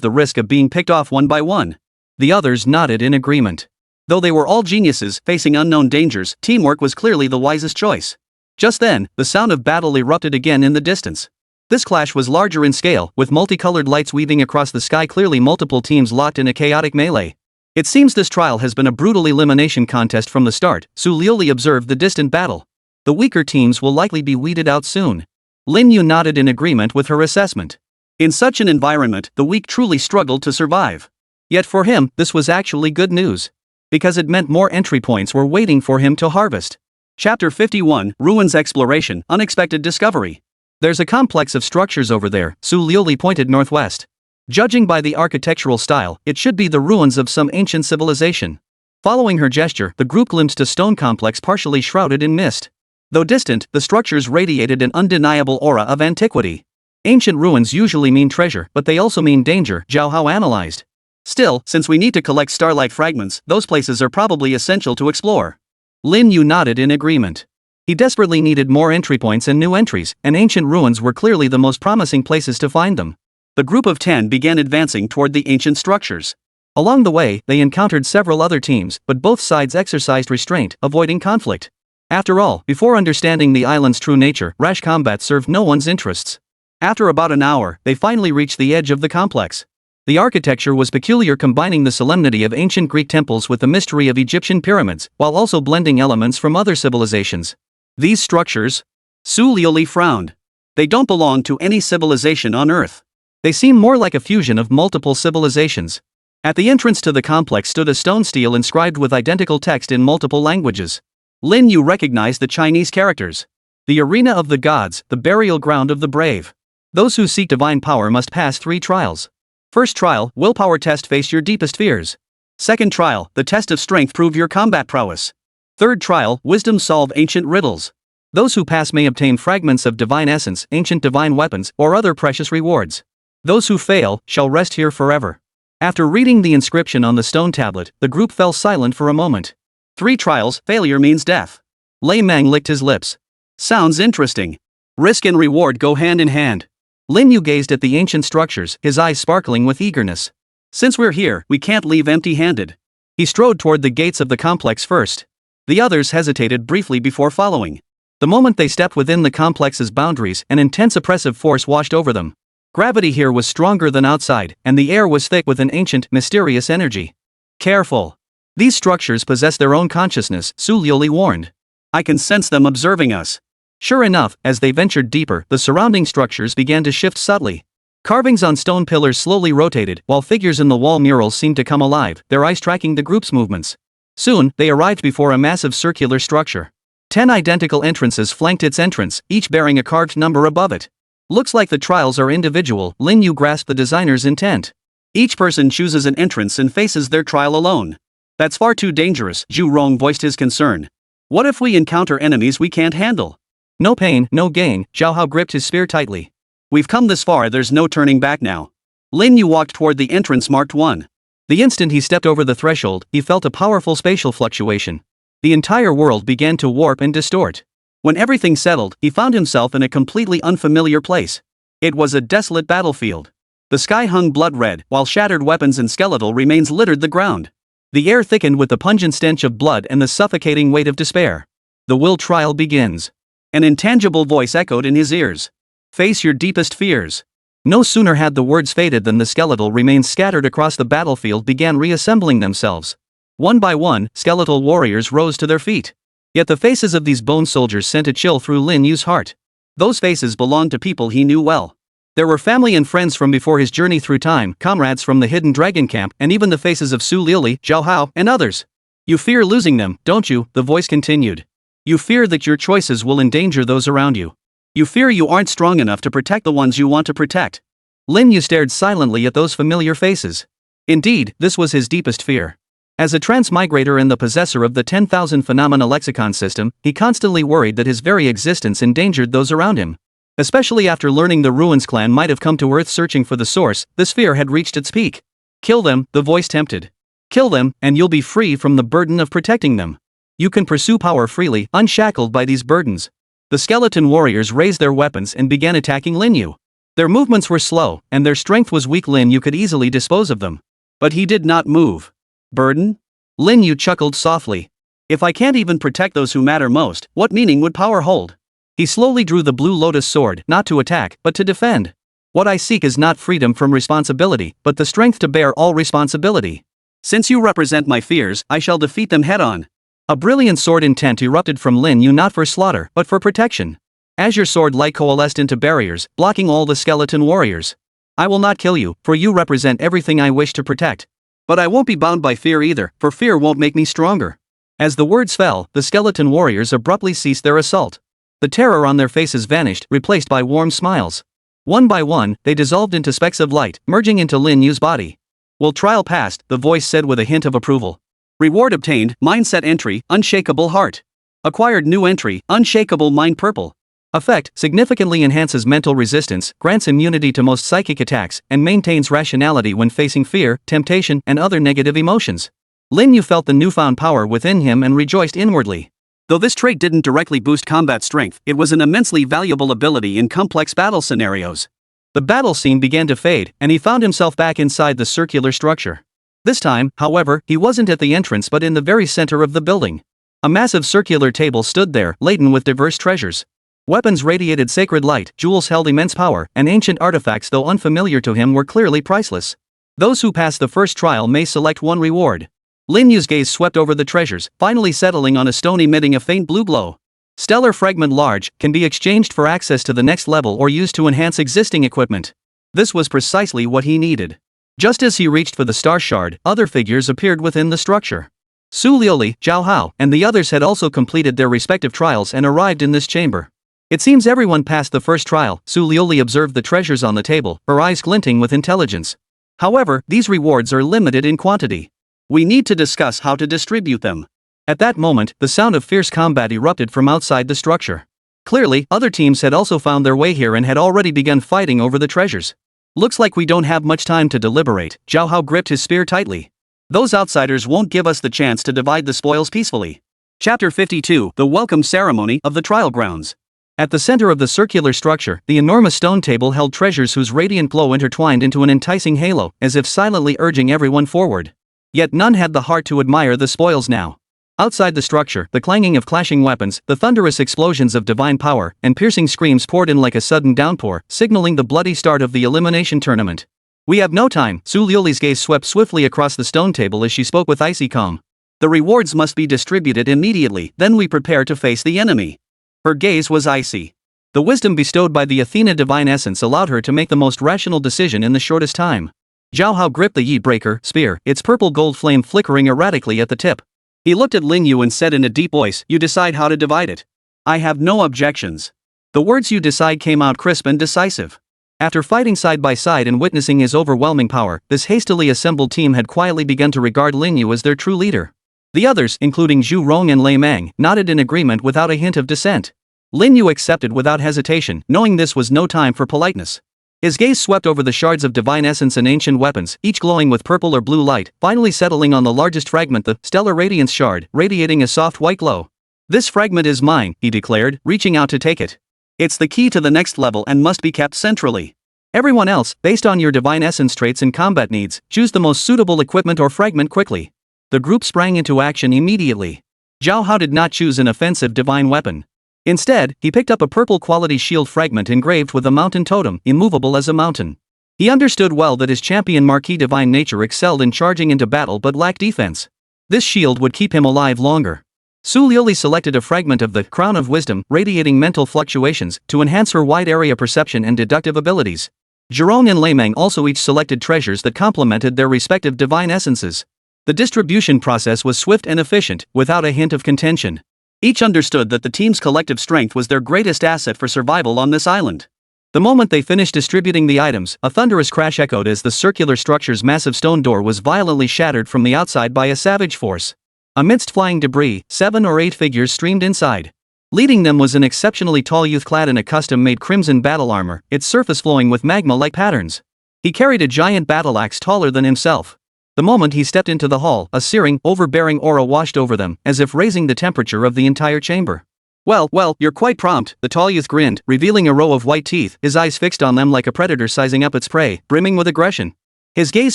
the risk of being picked off one by one. The others nodded in agreement. Though they were all geniuses facing unknown dangers, teamwork was clearly the wisest choice. Just then, the sound of battle erupted again in the distance. This clash was larger in scale, with multicolored lights weaving across the sky, clearly multiple teams locked in a chaotic melee. It seems this trial has been a brutal elimination contest from the start, Su Lioli observed the distant battle. The weaker teams will likely be weeded out soon. Lin Yu nodded in agreement with her assessment. In such an environment, the weak truly struggled to survive. Yet for him, this was actually good news. Because it meant more entry points were waiting for him to harvest. Chapter 51, Ruins Exploration, Unexpected Discovery. There's a complex of structures over there, Su Lioli pointed northwest. Judging by the architectural style, it should be the ruins of some ancient civilization. Following her gesture, the group glimpsed a stone complex partially shrouded in mist. Though distant, the structures radiated an undeniable aura of antiquity. Ancient ruins usually mean treasure, but they also mean danger, Zhao Hao analyzed. Still, since we need to collect starlight fragments, those places are probably essential to explore. Lin Yu nodded in agreement. He desperately needed more entry points and new entries, and ancient ruins were clearly the most promising places to find them. The group of 10 began advancing toward the ancient structures. Along the way, they encountered several other teams, but both sides exercised restraint, avoiding conflict. After all, before understanding the island's true nature, rash combat served no one's interests. After about an hour, they finally reached the edge of the complex. The architecture was peculiar, combining the solemnity of ancient Greek temples with the mystery of Egyptian pyramids, while also blending elements from other civilizations. These structures? Su Lioli frowned. They don't belong to any civilization on Earth. They seem more like a fusion of multiple civilizations. At the entrance to the complex stood a stone stele inscribed with identical text in multiple languages. Lin Yu recognized the Chinese characters. The arena of the gods, the burial ground of the brave. Those who seek divine power must pass 3 trials. First trial, willpower test, face your deepest fears. Second trial, the test of strength, prove your combat prowess. Third trial, wisdom solve ancient riddles. Those who pass may obtain fragments of divine essence, ancient divine weapons, or other precious rewards. Those who fail shall rest here forever. After reading the inscription on the stone tablet, the group fell silent for a moment. 3 trials, failure means death. Lei Mang licked his lips. Sounds interesting. Risk and reward go hand in hand. Lin Yu gazed at the ancient structures, his eyes sparkling with eagerness. Since we're here, we can't leave empty-handed. He strode toward the gates of the complex first. The others hesitated briefly before following. The moment they stepped within the complex's boundaries, an intense oppressive force washed over them. Gravity here was stronger than outside, and the air was thick with an ancient, mysterious energy. Careful. These structures possess their own consciousness, Su Liuli warned. I can sense them observing us. Sure enough, as they ventured deeper, the surrounding structures began to shift subtly. Carvings on stone pillars slowly rotated, while figures in the wall murals seemed to come alive, their eyes tracking the group's movements. Soon, they arrived before a massive circular structure. 10 identical entrances flanked its entrance, each bearing a carved number above it. Looks like the trials are individual, Lin Yu grasped the designer's intent. Each person chooses an entrance and faces their trial alone. That's far too dangerous, Zhu Rong voiced his concern. What if we encounter enemies we can't handle? No pain, no gain, Zhao Hao gripped his spear tightly. We've come this far, there's no turning back now. Lin Yu walked toward the entrance marked 1. The instant he stepped over the threshold, he felt a powerful spatial fluctuation. The entire world began to warp and distort. When everything settled, he found himself in a completely unfamiliar place. It was a desolate battlefield. The sky hung blood red, while shattered weapons and skeletal remains littered the ground. The air thickened with the pungent stench of blood and the suffocating weight of despair. The will trial begins. An intangible voice echoed in his ears. Face your deepest fears. No sooner had the words faded than the skeletal remains scattered across the battlefield began reassembling themselves. One by one, skeletal warriors rose to their feet. Yet the faces of these bone soldiers sent a chill through Lin Yu's heart. Those faces belonged to people he knew well. There were family and friends from before his journey through time, comrades from the hidden dragon camp, and even the faces of Su Liuli, Zhao Hao, and others. You fear losing them, don't you? The voice continued. You fear that your choices will endanger those around you. You fear you aren't strong enough to protect the ones you want to protect. Lin Yu stared silently at those familiar faces. Indeed, this was his deepest fear. As a transmigrator and the possessor of the 10,000 phenomena lexicon system, he constantly worried that his very existence endangered those around him. Especially after learning the Ruins clan might have come to Earth searching for the source, this fear had reached its peak. Kill them, the voice tempted. Kill them, and you'll be free from the burden of protecting them. You can pursue power freely, unshackled by these burdens. The skeleton warriors raised their weapons and began attacking Lin Yu. Their movements were slow, and their strength was weak. Lin Yu could easily dispose of them. But he did not move. Burden? Lin Yu chuckled softly. If I can't even protect those who matter most, what meaning would power hold? He slowly drew the blue lotus sword, not to attack, but to defend. What I seek is not freedom from responsibility, but the strength to bear all responsibility. Since you represent my fears, I shall defeat them head-on. A brilliant sword intent erupted from Lin Yu, not for slaughter, but for protection. Azure sword light coalesced into barriers, blocking all the skeleton warriors. I will not kill you, for you represent everything I wish to protect. But I won't be bound by fear either, for fear won't make me stronger. As the words fell, the skeleton warriors abruptly ceased their assault. The terror on their faces vanished, replaced by warm smiles. One by one, they dissolved into specks of light, merging into Lin Yu's body. Well, trial passed, the voice said with a hint of approval. Reward obtained, mindset entry, unshakable heart. Acquired new entry, unshakable mind purple. Effect, significantly enhances mental resistance, grants immunity to most psychic attacks, and maintains rationality when facing fear, temptation, and other negative emotions. Lin Yu felt the newfound power within him and rejoiced inwardly. Though this trait didn't directly boost combat strength, it was an immensely valuable ability in complex battle scenarios. The battle scene began to fade, and he found himself back inside the circular structure. This time, however, he wasn't at the entrance but in the very center of the building. A massive circular table stood there, laden with diverse treasures. Weapons radiated sacred light, jewels held immense power, and ancient artifacts, though unfamiliar to him, were clearly priceless. Those who pass the first trial may select one reward. Lin Yu's gaze swept over the treasures, finally settling on a stone emitting a faint blue glow. Stellar fragment large, can be exchanged for access to the next level or used to enhance existing equipment. This was precisely what he needed. Just as he reached for the star shard, other figures appeared within the structure. Su Liuli, Zhao Hao, and the others had also completed their respective trials and arrived in this chamber. It seems everyone passed the first trial. Su Liuli observed the treasures on the table, her eyes glinting with intelligence. However, these rewards are limited in quantity. We need to discuss how to distribute them. At that moment, the sound of fierce combat erupted from outside the structure. Clearly, other teams had also found their way here and had already begun fighting over the treasures. Looks like we don't have much time to deliberate. Zhao Hao gripped his spear tightly. Those outsiders won't give us the chance to divide the spoils peacefully. Chapter 52, The Welcome Ceremony of the Trial Grounds. At the center of the circular structure, the enormous stone table held treasures whose radiant glow intertwined into an enticing halo, as if silently urging everyone forward. Yet none had the heart to admire the spoils now. Outside the structure, the clanging of clashing weapons, the thunderous explosions of divine power, and piercing screams poured in like a sudden downpour, signaling the bloody start of the elimination tournament. We have no time. Su Liuli's gaze swept swiftly across the stone table as she spoke with icy calm. The rewards must be distributed immediately, then we prepare to face the enemy. Her gaze was icy. The wisdom bestowed by the Athena divine essence allowed her to make the most rational decision in the shortest time. Zhao Hao gripped the Yi Breaker spear, its purple gold flame flickering erratically at the tip. He looked at Lin Yu and said in a deep voice, "You decide how to divide it." "I have no objections." The words "you decide" came out crisp and decisive. After fighting side by side and witnessing his overwhelming power, this hastily assembled team had quietly begun to regard Lin Yu as their true leader. The others, including Zhu Rong and Lei Mang, nodded in agreement without a hint of dissent. Lin Yu accepted without hesitation, knowing this was no time for politeness. His gaze swept over the shards of divine essence and ancient weapons, each glowing with purple or blue light, finally settling on the largest fragment, the Stellar Radiance Shard, radiating a soft white glow. "This fragment is mine," he declared, reaching out to take it. "It's the key to the next level and must be kept centrally. Everyone else, based on your divine essence traits and combat needs, choose the most suitable equipment or fragment quickly." The group sprang into action immediately. Zhao Hao did not choose an offensive divine weapon. Instead, he picked up a purple-quality shield fragment engraved with a mountain totem, immovable as a mountain. He understood well that his champion Marquis divine nature excelled in charging into battle but lacked defense. This shield would keep him alive longer. Su Liuli selected a fragment of the Crown of Wisdom, radiating mental fluctuations, to enhance her wide-area perception and deductive abilities. Zhurong and Leimeng also each selected treasures that complemented their respective divine essences. The distribution process was swift and efficient, without a hint of contention. Each understood that the team's collective strength was their greatest asset for survival on this island. The moment they finished distributing the items, a thunderous crash echoed as the circular structure's massive stone door was violently shattered from the outside by a savage force. Amidst flying debris, 7 or 8 figures streamed inside. Leading them was an exceptionally tall youth clad in a custom-made crimson battle armor, its surface flowing with magma-like patterns. He carried a giant battle axe taller than himself. The moment he stepped into the hall, a searing, overbearing aura washed over them, as if raising the temperature of the entire chamber. Well, you're quite prompt," the tall youth grinned, revealing a row of white teeth, his eyes fixed on them like a predator sizing up its prey, brimming with aggression. His gaze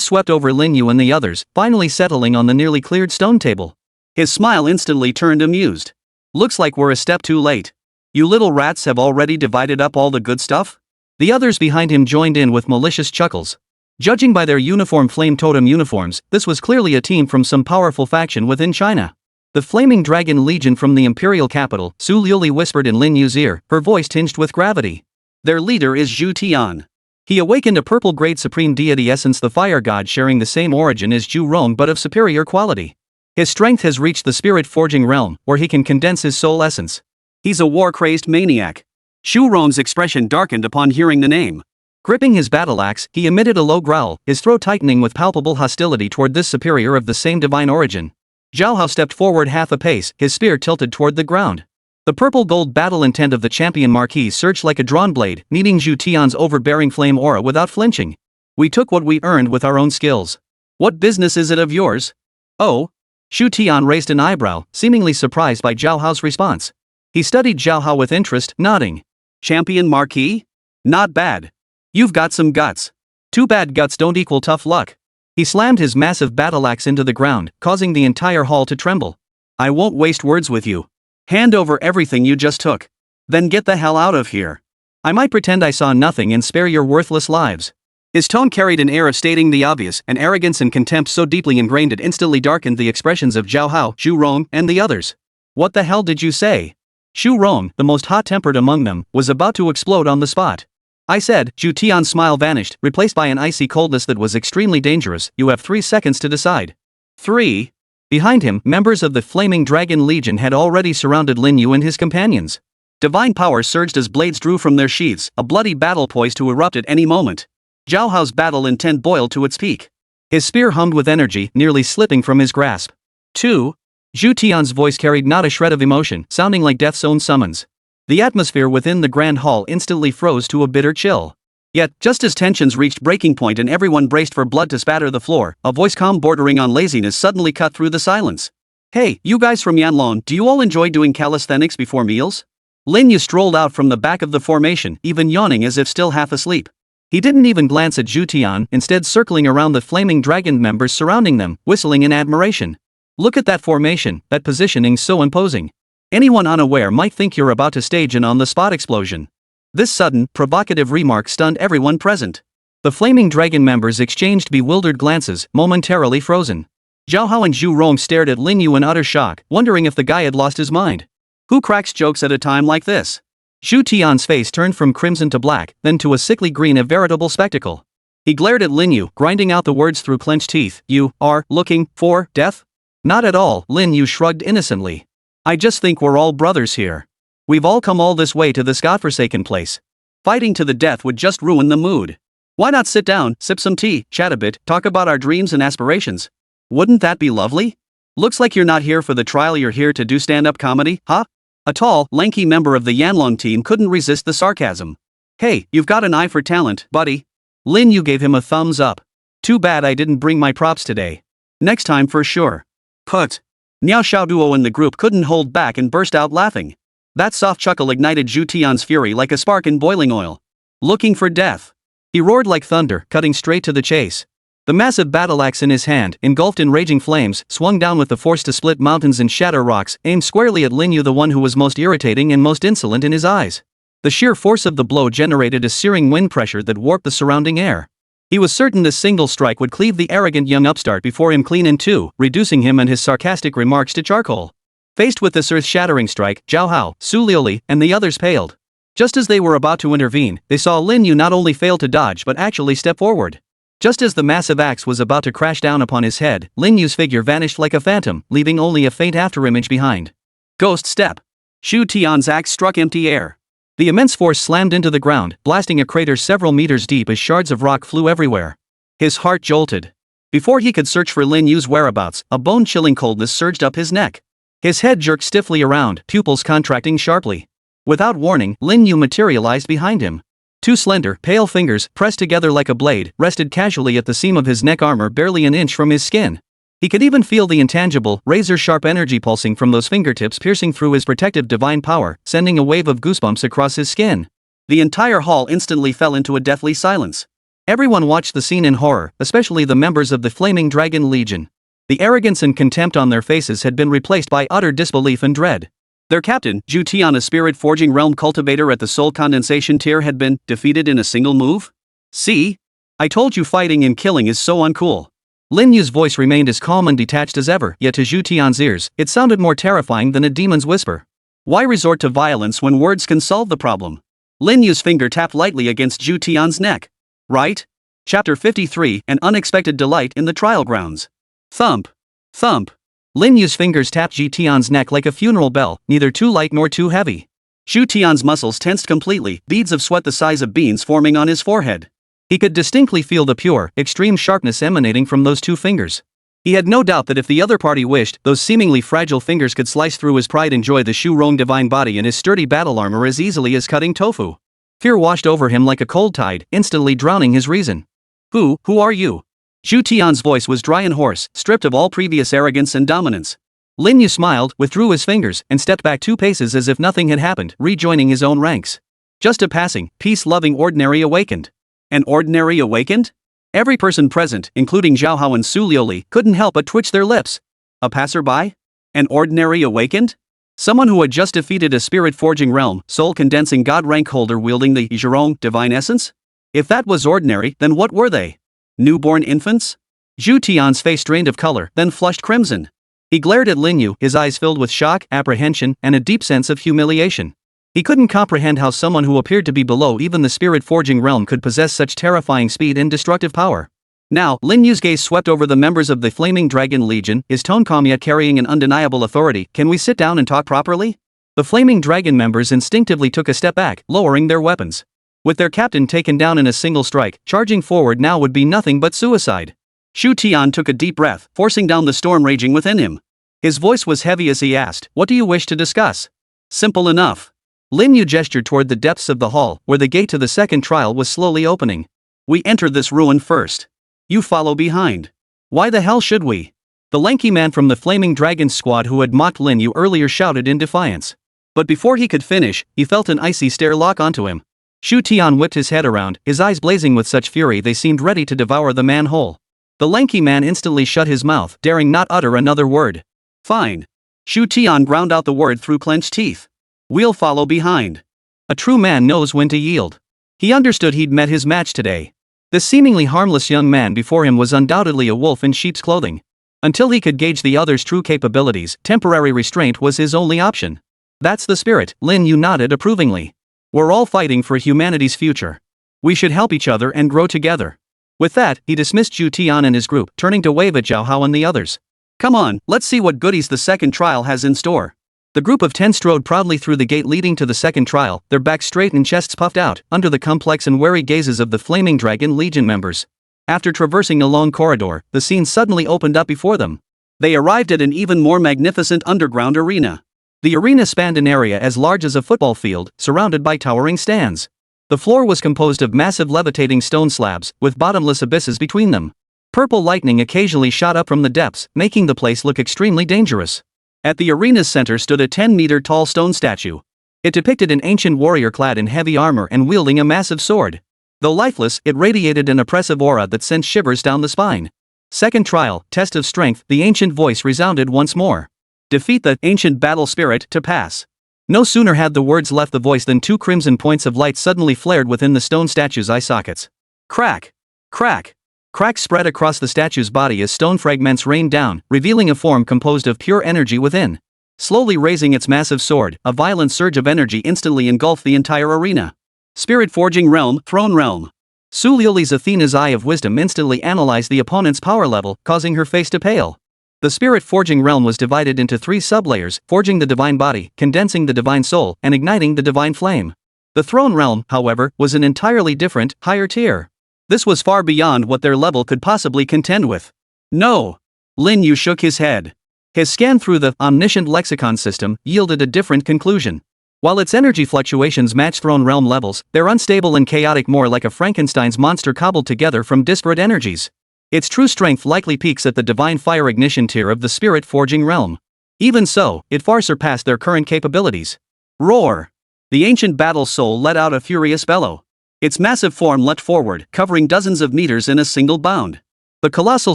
swept over Lin Yu and the others, finally settling on the nearly cleared stone table. His smile instantly turned amused. "Looks like we're a step too late. You little rats have already divided up all the good stuff?" The others behind him joined in with malicious chuckles. Judging by their uniform flame totem uniforms, this was clearly a team from some powerful faction within China. "The Flaming Dragon Legion from the imperial capital," Su Liuli whispered in Lin Yu's ear, her voice tinged with gravity. "Their leader is Zhu Tian. He awakened a purple-grade supreme deity essence, the fire god, sharing the same origin as Zhu Rong but of superior quality. His strength has reached the spirit-forging realm, where he can condense his soul essence. He's a war-crazed maniac." Zhu Rong's expression darkened upon hearing the name. Gripping his battle axe, he emitted a low growl, his throat tightening with palpable hostility toward this superior of the same divine origin. Zhao Hao stepped forward half a pace, his spear tilted toward the ground. The purple-gold battle intent of the champion Marquis surged like a drawn blade, meeting Zhu Tian's overbearing flame aura without flinching. "We took what we earned with our own skills. What business is it of yours?" "Oh?" Zhu Tian raised an eyebrow, seemingly surprised by Zhao Hao's response. He studied Zhao Hao with interest, nodding. "Champion Marquis? Not bad. You've got some guts. Too bad guts don't equal tough luck." He slammed his massive battle axe into the ground, causing the entire hall to tremble. "I won't waste words with you. Hand over everything you just took. Then get the hell out of here. I might pretend I saw nothing and spare your worthless lives." His tone carried an air of stating the obvious, an arrogance and contempt so deeply ingrained it instantly darkened the expressions of Zhao Hao, Zhu Rong, and the others. "What the hell did you say?" Zhu Rong, the most hot-tempered among them, was about to explode on the spot. "I said," Zhu Tian's smile vanished, replaced by an icy coldness that was extremely dangerous, "you have 3 seconds to decide." 3. Behind him, members of the Flaming Dragon Legion had already surrounded Lin Yu and his companions. Divine power surged as blades drew from their sheaths, a bloody battle poised to erupt at any moment. Zhao Hao's battle intent boiled to its peak. His spear hummed with energy, nearly slipping from his grasp. 2. Zhu Tian's voice carried not a shred of emotion, sounding like death's own summons. The atmosphere within the grand hall instantly froze to a bitter chill. Yet, just as tensions reached breaking point and everyone braced for blood to spatter the floor, a voice calm bordering on laziness suddenly cut through the silence. "Hey, you guys from Yanlong, do you all enjoy doing calisthenics before meals?" Lin Yu strolled out from the back of the formation, even yawning as if still half asleep. He didn't even glance at Zhu Tian, instead circling around the flaming dragon members surrounding them, whistling in admiration. "Look at that formation, that positioning so imposing. Anyone unaware might think you're about to stage an on-the-spot explosion." This sudden, provocative remark stunned everyone present. The flaming dragon members exchanged bewildered glances, momentarily frozen. Zhao Hao and Zhu Rong stared at Lin Yu in utter shock, wondering if the guy had lost his mind. Who cracks jokes at a time like this? Zhu Tian's face turned from crimson to black, then to a sickly green, a veritable spectacle. He glared at Lin Yu, grinding out the words through clenched teeth. "You are looking for death?" "Not at all," Lin Yu shrugged innocently. "I just think we're all brothers here. We've all come all this way to this godforsaken place. Fighting to the death would just ruin the mood. Why not sit down, sip some tea, chat a bit, talk about our dreams and aspirations? Wouldn't that be lovely? Looks like you're not here for the trial, you're here to do stand-up comedy, huh?" A tall, lanky member of the Yanlong team couldn't resist the sarcasm. "Hey, you've got an eye for talent, buddy." Lin Yu gave him a thumbs up. "Too bad I didn't bring my props today. Next time for sure." "Put." Niao Xiaoduo and the group couldn't hold back and burst out laughing. That soft chuckle ignited Zhu Tian's fury like a spark in boiling oil. "Looking for death?" He roared like thunder, cutting straight to the chase. The massive battle axe in his hand, engulfed in raging flames, swung down with the force to split mountains and shatter rocks, aimed squarely at Lin Yu, the one who was most irritating and most insolent in his eyes. The sheer force of the blow generated a searing wind pressure that warped the surrounding air. He was certain this single strike would cleave the arrogant young upstart before him clean in two, reducing him and his sarcastic remarks to charcoal. Faced with this earth-shattering strike, Zhao Hao, Su Liuli, and the others paled. Just as they were about to intervene, they saw Lin Yu not only fail to dodge but actually step forward. Just as the massive axe was about to crash down upon his head, Lin Yu's figure vanished like a phantom, leaving only a faint afterimage behind. Ghost step. Zhu Tian's axe struck empty air. The immense force slammed into the ground, blasting a crater several meters deep as shards of rock flew everywhere. His heart jolted. Before he could search for Lin Yu's whereabouts, a bone-chilling coldness surged up his neck. His head jerked stiffly around, pupils contracting sharply. Without warning, Lin Yu materialized behind him. Two slender, pale fingers, pressed together like a blade, rested casually at the seam of his neck armor barely an inch from his skin. He could even feel the intangible, razor-sharp energy pulsing from those fingertips, piercing through his protective divine power, sending a wave of goosebumps across his skin. The entire hall instantly fell into a deathly silence. Everyone watched the scene in horror, especially the members of the Flaming Dragon Legion. The arrogance and contempt on their faces had been replaced by utter disbelief and dread. Their captain, Zhu Tian, a spirit-forging realm cultivator at the soul condensation tier, had been defeated in a single move? "See? I told you fighting and killing is so uncool." Lin Yu's voice remained as calm and detached as ever, yet to Zhu Tian's ears, it sounded more terrifying than a demon's whisper. Why resort to violence when words can solve the problem? Lin Yu's finger tapped lightly against Zhu Tian's neck. "Right?" Chapter 53, An Unexpected Delight in the Trial Grounds. Thump. Thump. Lin Yu's fingers tapped Zhu Tian's neck like a funeral bell, neither too light nor too heavy. Zhu Tian's muscles tensed completely, beads of sweat the size of beans forming on his forehead. He could distinctly feel the pure, extreme sharpness emanating from those two fingers. He had no doubt that if the other party wished, those seemingly fragile fingers could slice through his pride and joy, the Shu Rong divine body and his sturdy battle armor as easily as cutting tofu. Fear washed over him like a cold tide, instantly drowning his reason. Who are you?" Zhu Tian's voice was dry and hoarse, stripped of all previous arrogance and dominance. Lin Yu smiled, withdrew his fingers, and stepped back 2 paces as if nothing had happened, rejoining his own ranks. Just a passing, peace-loving ordinary awakened. An ordinary awakened? Every person present, including Zhao Hao and Su Liuli, couldn't help but twitch their lips. A passerby? An ordinary awakened? Someone who had just defeated a spirit-forging realm, soul-condensing god rank holder wielding the Zhurong divine essence? If that was ordinary, then what were they? Newborn infants? Zhu Tian's face drained of color, then flushed crimson. He glared at Lin Yu, his eyes filled with shock, apprehension, and a deep sense of humiliation. He couldn't comprehend how someone who appeared to be below even the spirit-forging realm could possess such terrifying speed and destructive power. Now, Lin Yu's gaze swept over the members of the Flaming Dragon Legion, his tone calm yet carrying an undeniable authority. "Can we sit down and talk properly?" The Flaming Dragon members instinctively took a step back, lowering their weapons. With their captain taken down in a single strike, charging forward now would be nothing but suicide. Zhu Tian took a deep breath, forcing down the storm raging within him. His voice was heavy as he asked, "What do you wish to discuss?" "Simple enough." Lin Yu gestured toward the depths of the hall, where the gate to the second trial was slowly opening. "We enter this ruin first. You follow behind." "Why the hell should we?" The lanky man from the Flaming Dragon squad who had mocked Lin Yu earlier shouted in defiance. But before he could finish, he felt an icy stare lock onto him. Shu Tian whipped his head around, his eyes blazing with such fury they seemed ready to devour the man whole. The lanky man instantly shut his mouth, daring not utter another word. "Fine." Shu Tian ground out the word through clenched teeth. "We'll follow behind." A true man knows when to yield. He understood he'd met his match today. The seemingly harmless young man before him was undoubtedly a wolf in sheep's clothing. Until he could gauge the other's true capabilities, temporary restraint was his only option. "That's the spirit," Lin Yu nodded approvingly. "We're all fighting for humanity's future. We should help each other and grow together." With that, he dismissed Zhu Tian and his group, turning to wave at Zhao Hao and the others. "Come on, let's see what goodies the second trial has in store." The group of 10 strode proudly through the gate leading to the second trial, their backs straight and chests puffed out, under the complex and wary gazes of the Flaming Dragon Legion members. After traversing a long corridor, the scene suddenly opened up before them. They arrived at an even more magnificent underground arena. The arena spanned an area as large as a football field, surrounded by towering stands. The floor was composed of massive levitating stone slabs, with bottomless abysses between them. Purple lightning occasionally shot up from the depths, making the place look extremely dangerous. At the arena's center stood a 10-meter-tall stone statue. It depicted an ancient warrior clad in heavy armor and wielding a massive sword. Though lifeless, it radiated an oppressive aura that sent shivers down the spine. "Second trial, test of strength," the ancient voice resounded once more. "Defeat the ancient battle spirit to pass." No sooner had the words left the voice than 2 crimson points of light suddenly flared within the stone statue's eye sockets. Crack! Crack! Cracks spread across the statue's body as stone fragments rained down, revealing a form composed of pure energy within. Slowly raising its massive sword, a violent surge of energy instantly engulfed the entire arena. Spirit Forging Realm, Throne Realm. Su Liuli's Athena's Eye of Wisdom instantly analyzed the opponent's power level, causing her face to pale. The Spirit Forging Realm was divided into 3 sublayers, forging the divine body, condensing the divine soul, and igniting the divine flame. The Throne Realm, however, was an entirely different, higher tier. This was far beyond what their level could possibly contend with. "No." Lin Yu shook his head. His scan through the omniscient lexicon system yielded a different conclusion. While its energy fluctuations match Throne Realm levels, they're unstable and chaotic, more like a Frankenstein's monster cobbled together from disparate energies. Its true strength likely peaks at the Divine Fire Ignition tier of the Spirit Forging Realm. Even so, it far surpassed their current capabilities. Roar! The ancient battle soul let out a furious bellow. Its massive form leapt forward, covering dozens of meters in a single bound. The colossal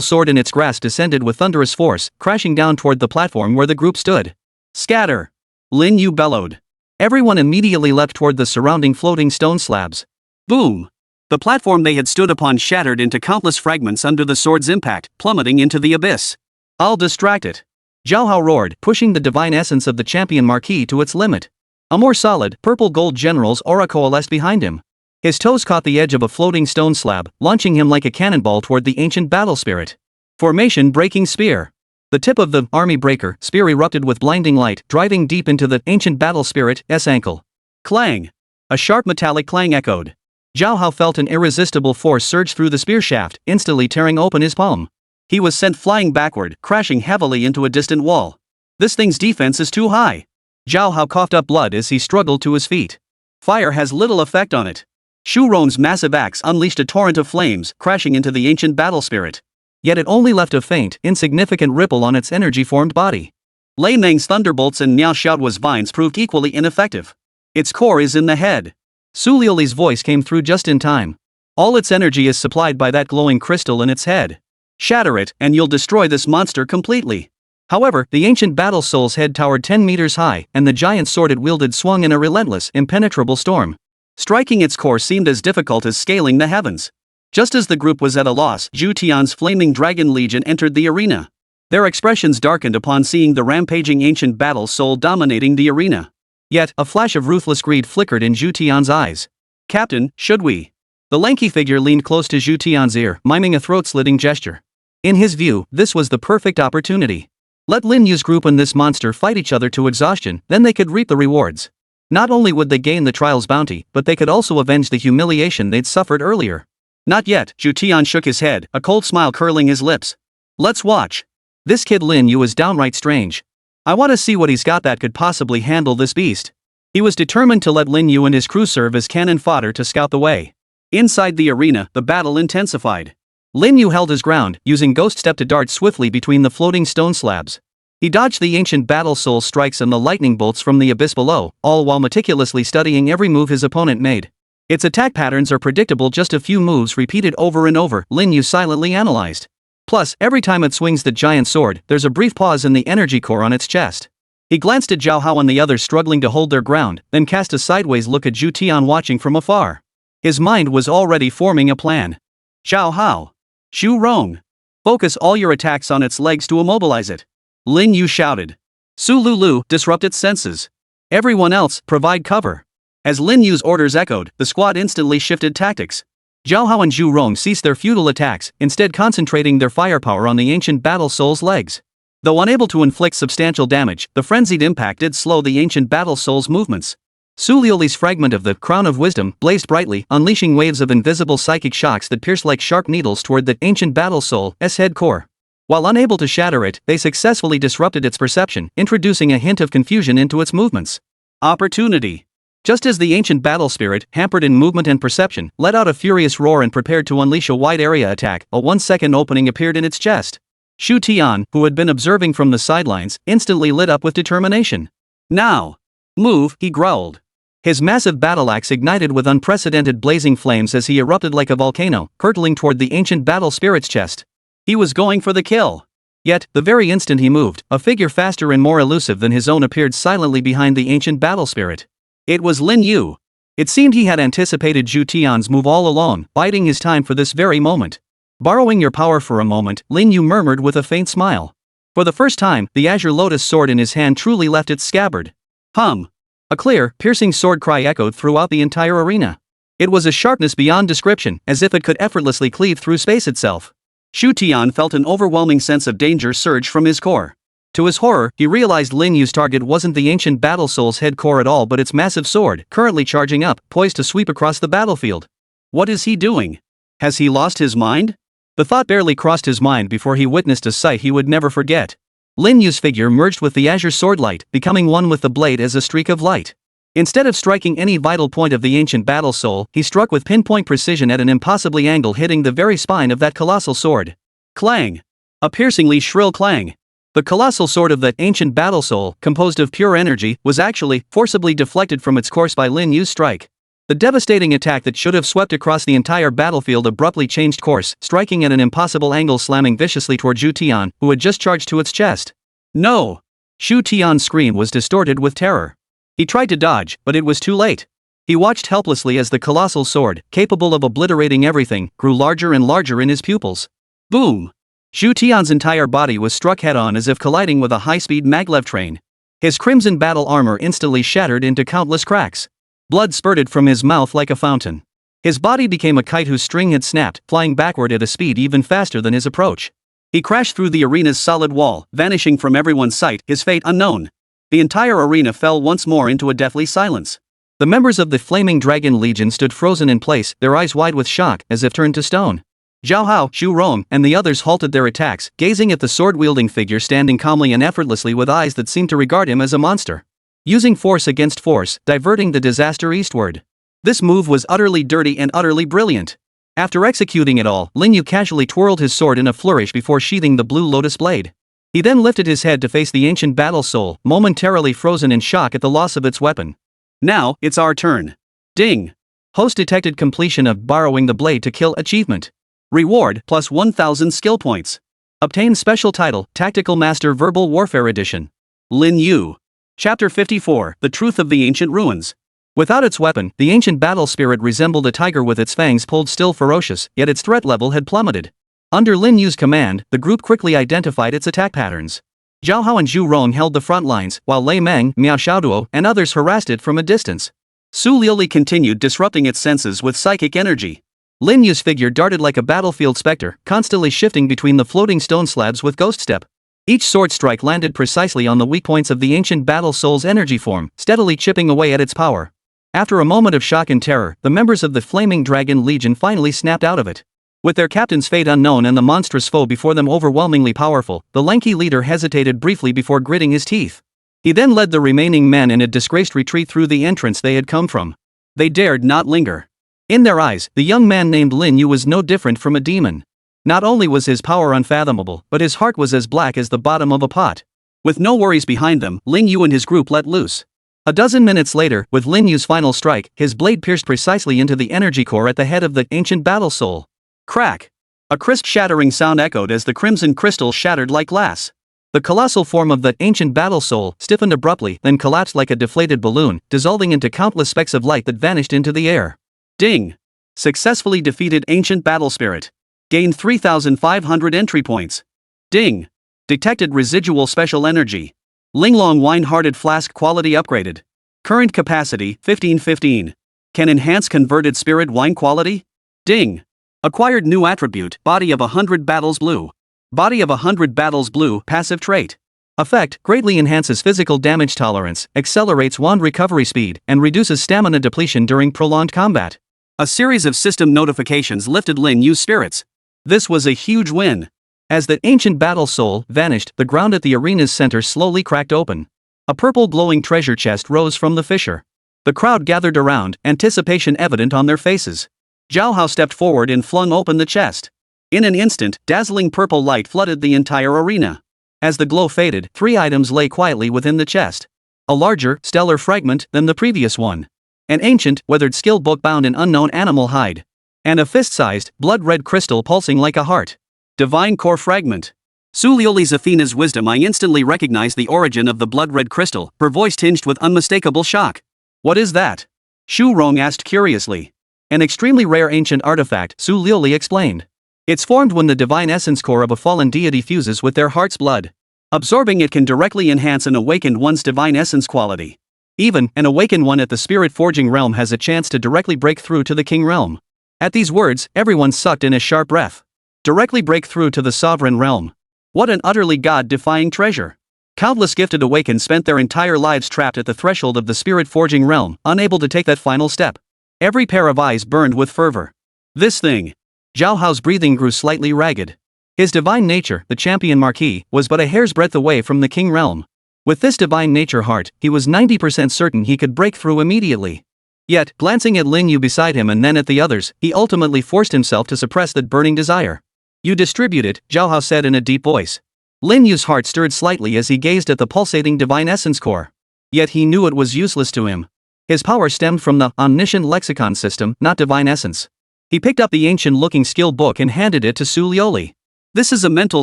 sword in its grasp descended with thunderous force, crashing down toward the platform where the group stood. "Scatter!" Lin Yu bellowed. Everyone immediately leapt toward the surrounding floating stone slabs. Boom! The platform they had stood upon shattered into countless fragments under the sword's impact, plummeting into the abyss. "I'll distract it." Zhao Hao roared, pushing the divine essence of the champion marquis to its limit. A more solid, purple-gold general's aura coalesced behind him. His toes caught the edge of a floating stone slab, launching him like a cannonball toward the ancient battle spirit. Formation Breaking Spear. The tip of the army breaker spear erupted with blinding light, driving deep into the ancient battle spirit's ankle. Clang! A sharp metallic clang echoed. Zhao Hao felt an irresistible force surge through the spear shaft, instantly tearing open his palm. He was sent flying backward, crashing heavily into a distant wall. "This thing's defense is too high." Zhao Hao coughed up blood as he struggled to his feet. Fire has little effect on it. Shu Ron's massive axe unleashed a torrent of flames, crashing into the ancient battle spirit. Yet it only left a faint, insignificant ripple on its energy-formed body. Lei Meng's thunderbolts and Niao Xiaoduo's vines proved equally ineffective. Its core is in the head. Su Liuli's voice came through just in time. All its energy is supplied by that glowing crystal in its head. Shatter it, and you'll destroy this monster completely. However, the ancient battle soul's head towered 10 meters high, and the giant sword it wielded swung in a relentless, impenetrable storm. Striking its core seemed as difficult as scaling the heavens. Just as the group was at a loss, Zhu Tian's Flaming Dragon Legion entered the arena. Their expressions darkened upon seeing the rampaging ancient battle soul dominating the arena. Yet, a flash of ruthless greed flickered in Zhu Tian's eyes. "Captain, should we?" The lanky figure leaned close to Zhu Tian's ear, miming a throat-slitting gesture. In his view, this was the perfect opportunity. Let Lin Yu's group and this monster fight each other to exhaustion, then they could reap the rewards. Not only would they gain the trial's bounty, but they could also avenge the humiliation they'd suffered earlier. "Not yet," Zhu Tian shook his head, a cold smile curling his lips. "Let's watch." This kid Lin Yu is downright strange. I want to see what he's got that could possibly handle this beast. He was determined to let Lin Yu and his crew serve as cannon fodder to scout the way. Inside the arena, the battle intensified. Lin Yu held his ground, using Ghost Step to dart swiftly between the floating stone slabs. He dodged the ancient battle soul strikes and the lightning bolts from the abyss below, all while meticulously studying every move his opponent made. Its attack patterns are predictable, just a few moves repeated over and over, Lin Yu silently analyzed. Plus, every time it swings the giant sword, there's a brief pause in the energy core on its chest. He glanced at Zhao Hao and the others struggling to hold their ground, then cast a sideways look at Zhu Tian watching from afar. His mind was already forming a plan. Zhao Hao. Xu Rong. Focus all your attacks on its legs to immobilize it. Lin Yu shouted. Su Lulu, disrupt its senses. Everyone else, provide cover. As Lin Yu's orders echoed, the squad instantly shifted tactics. Zhao Hao and Zhu Rong ceased their futile attacks, instead concentrating their firepower on the ancient battle soul's legs. Though unable to inflict substantial damage, the frenzied impact did slow the ancient battle soul's movements. Su Liuli's fragment of the Crown of Wisdom blazed brightly, unleashing waves of invisible psychic shocks that pierced like sharp needles toward the ancient battle soul's head core. While unable to shatter it, they successfully disrupted its perception, introducing a hint of confusion into its movements. Opportunity. Just as the ancient battle spirit, hampered in movement and perception, let out a furious roar and prepared to unleash a wide-area attack, a 1-second opening appeared in its chest. Xu Tian, who had been observing from the sidelines, instantly lit up with determination. Now! Move, he growled. His massive battle axe ignited with unprecedented blazing flames as he erupted like a volcano, hurtling toward the ancient battle spirit's chest. He was going for the kill. Yet, the very instant he moved, a figure faster and more elusive than his own appeared silently behind the ancient battle spirit. It was Lin Yu. It seemed he had anticipated Zhu Tian's move all along, biding his time for this very moment. Borrowing your power for a moment, Lin Yu murmured with a faint smile. For the first time, the azure lotus sword in his hand truly left its scabbard. Hum. A clear, piercing sword cry echoed throughout the entire arena. It was a sharpness beyond description, as if it could effortlessly cleave through space itself. Xu Tian felt an overwhelming sense of danger surge from his core. To his horror, he realized Lin Yu's target wasn't the ancient battle soul's head core at all but its massive sword, currently charging up, poised to sweep across the battlefield. What is he doing? Has he lost his mind? The thought barely crossed his mind before he witnessed a sight he would never forget. Lin Yu's figure merged with the azure sword light, becoming one with the blade as a streak of light. Instead of striking any vital point of the ancient battle soul, he struck with pinpoint precision at an impossibly angle, hitting the very spine of that colossal sword. Clang! A piercingly shrill clang. The colossal sword of that ancient battle soul, composed of pure energy, was actually forcibly deflected from its course by Lin Yu's strike. The devastating attack that should have swept across the entire battlefield abruptly changed course, striking at an impossible angle, slamming viciously toward Zhu Tian, who had just charged to its chest. No! Xu Tian's scream was distorted with terror. He tried to dodge, but it was too late. He watched helplessly as the colossal sword, capable of obliterating everything, grew larger and larger in his pupils. Boom! Xu Tian's entire body was struck head-on as if colliding with a high-speed maglev train. His crimson battle armor instantly shattered into countless cracks. Blood spurted from his mouth like a fountain. His body became a kite whose string had snapped, flying backward at a speed even faster than his approach. He crashed through the arena's solid wall, vanishing from everyone's sight, his fate unknown. The entire arena fell once more into a deathly silence. The members of the Flaming Dragon Legion stood frozen in place, their eyes wide with shock, as if turned to stone. Zhao Hao, Xu Rong, and the others halted their attacks, gazing at the sword-wielding figure standing calmly and effortlessly with eyes that seemed to regard him as a monster. Using force against force, diverting the disaster eastward. This move was utterly dirty and utterly brilliant. After executing it all, Lin Yu casually twirled his sword in a flourish before sheathing the blue lotus blade. He then lifted his head to face the ancient battle soul, momentarily frozen in shock at the loss of its weapon. Now, it's our turn. Ding! Host detected completion of borrowing the blade to kill achievement. Reward, plus 1,000 skill points. Obtain special title, Tactical Master Verbal Warfare Edition. Lin Yu. Chapter 54, The Truth of the Ancient Ruins. Without its weapon, the ancient battle spirit resembled a tiger with its fangs pulled still ferocious, yet its threat level had plummeted. Under Lin Yu's command, the group quickly identified its attack patterns. Zhao Hao and Zhu Rong held the front lines, while Lei Meng, Miao Xiaoduo, and others harassed it from a distance. Su Liuli continued disrupting its senses with psychic energy. Lin Yu's figure darted like a battlefield specter, constantly shifting between the floating stone slabs with ghost step. Each sword strike landed precisely on the weak points of the ancient battle soul's energy form, steadily chipping away at its power. After a moment of shock and terror, the members of the Flaming Dragon Legion finally snapped out of it. With their captain's fate unknown and the monstrous foe before them overwhelmingly powerful, the lanky leader hesitated briefly before gritting his teeth. He then led the remaining men in a disgraced retreat through the entrance they had come from. They dared not linger. In their eyes, the young man named Lin Yu was no different from a demon. Not only was his power unfathomable, but his heart was as black as the bottom of a pot. With no worries behind them, Lin Yu and his group let loose. A dozen minutes later, with Lin Yu's final strike, his blade pierced precisely into the energy core at the head of the ancient battle soul. Crack! A crisp shattering sound echoed as the crimson crystal shattered like glass. The colossal form of the ancient battle soul stiffened abruptly, then collapsed like a deflated balloon, dissolving into countless specks of light that vanished into the air. Ding! Successfully defeated ancient battle spirit. Gained 3,500 entry points. Ding! Detected residual special energy. Linglong wine-hearted flask quality upgraded. Current capacity 1515. Can enhance converted spirit wine quality? Ding! Acquired new attribute, body of 100 battles blue. Body of 100 battles blue, passive trait. Effect, greatly enhances physical damage tolerance, accelerates wand recovery speed, and reduces stamina depletion during prolonged combat. A series of system notifications lifted Lin Yu's spirits. This was a huge win. As the ancient battle soul vanished, the ground at the arena's center slowly cracked open. A purple glowing treasure chest rose from the fissure. The crowd gathered around, anticipation evident on their faces. Zhao Hao stepped forward and flung open the chest. In an instant, dazzling purple light flooded the entire arena. As the glow faded, 3 items lay quietly within the chest. A larger, stellar fragment than the previous one. An ancient, weathered skill book bound in unknown animal hide. And a fist-sized, blood-red crystal pulsing like a heart. Divine core fragment. Su Liuli's Athena's wisdom. I instantly recognized the origin of the blood-red crystal, her voice tinged with unmistakable shock. What is that? Shu Rong asked curiously. An extremely rare ancient artifact, Su Liuli explained. It's formed when the divine essence core of a fallen deity fuses with their heart's blood. Absorbing it can directly enhance an awakened one's divine essence quality. Even, an awakened one at the spirit forging realm has a chance to directly break through to the king realm. At these words, everyone sucked in a sharp breath. Directly break through to the sovereign realm. What an utterly god-defying treasure. Countless gifted awakens spent their entire lives trapped at the threshold of the spirit forging realm, unable to take that final step. Every pair of eyes burned with fervor. This thing. Zhao Hao's breathing grew slightly ragged. His divine nature, the champion marquis, was but a hair's breadth away from the king realm. With this divine nature heart, he was 90% certain he could break through immediately. Yet, glancing at Lin Yu beside him and then at the others, he ultimately forced himself to suppress that burning desire. You distribute it, Zhao Hao said in a deep voice. Lin Yu's heart stirred slightly as he gazed at the pulsating divine essence core. Yet he knew it was useless to him. His power stemmed from the omniscient lexicon system, not divine essence. He picked up the ancient-looking skill book and handed it to Su Liuli. This is a mental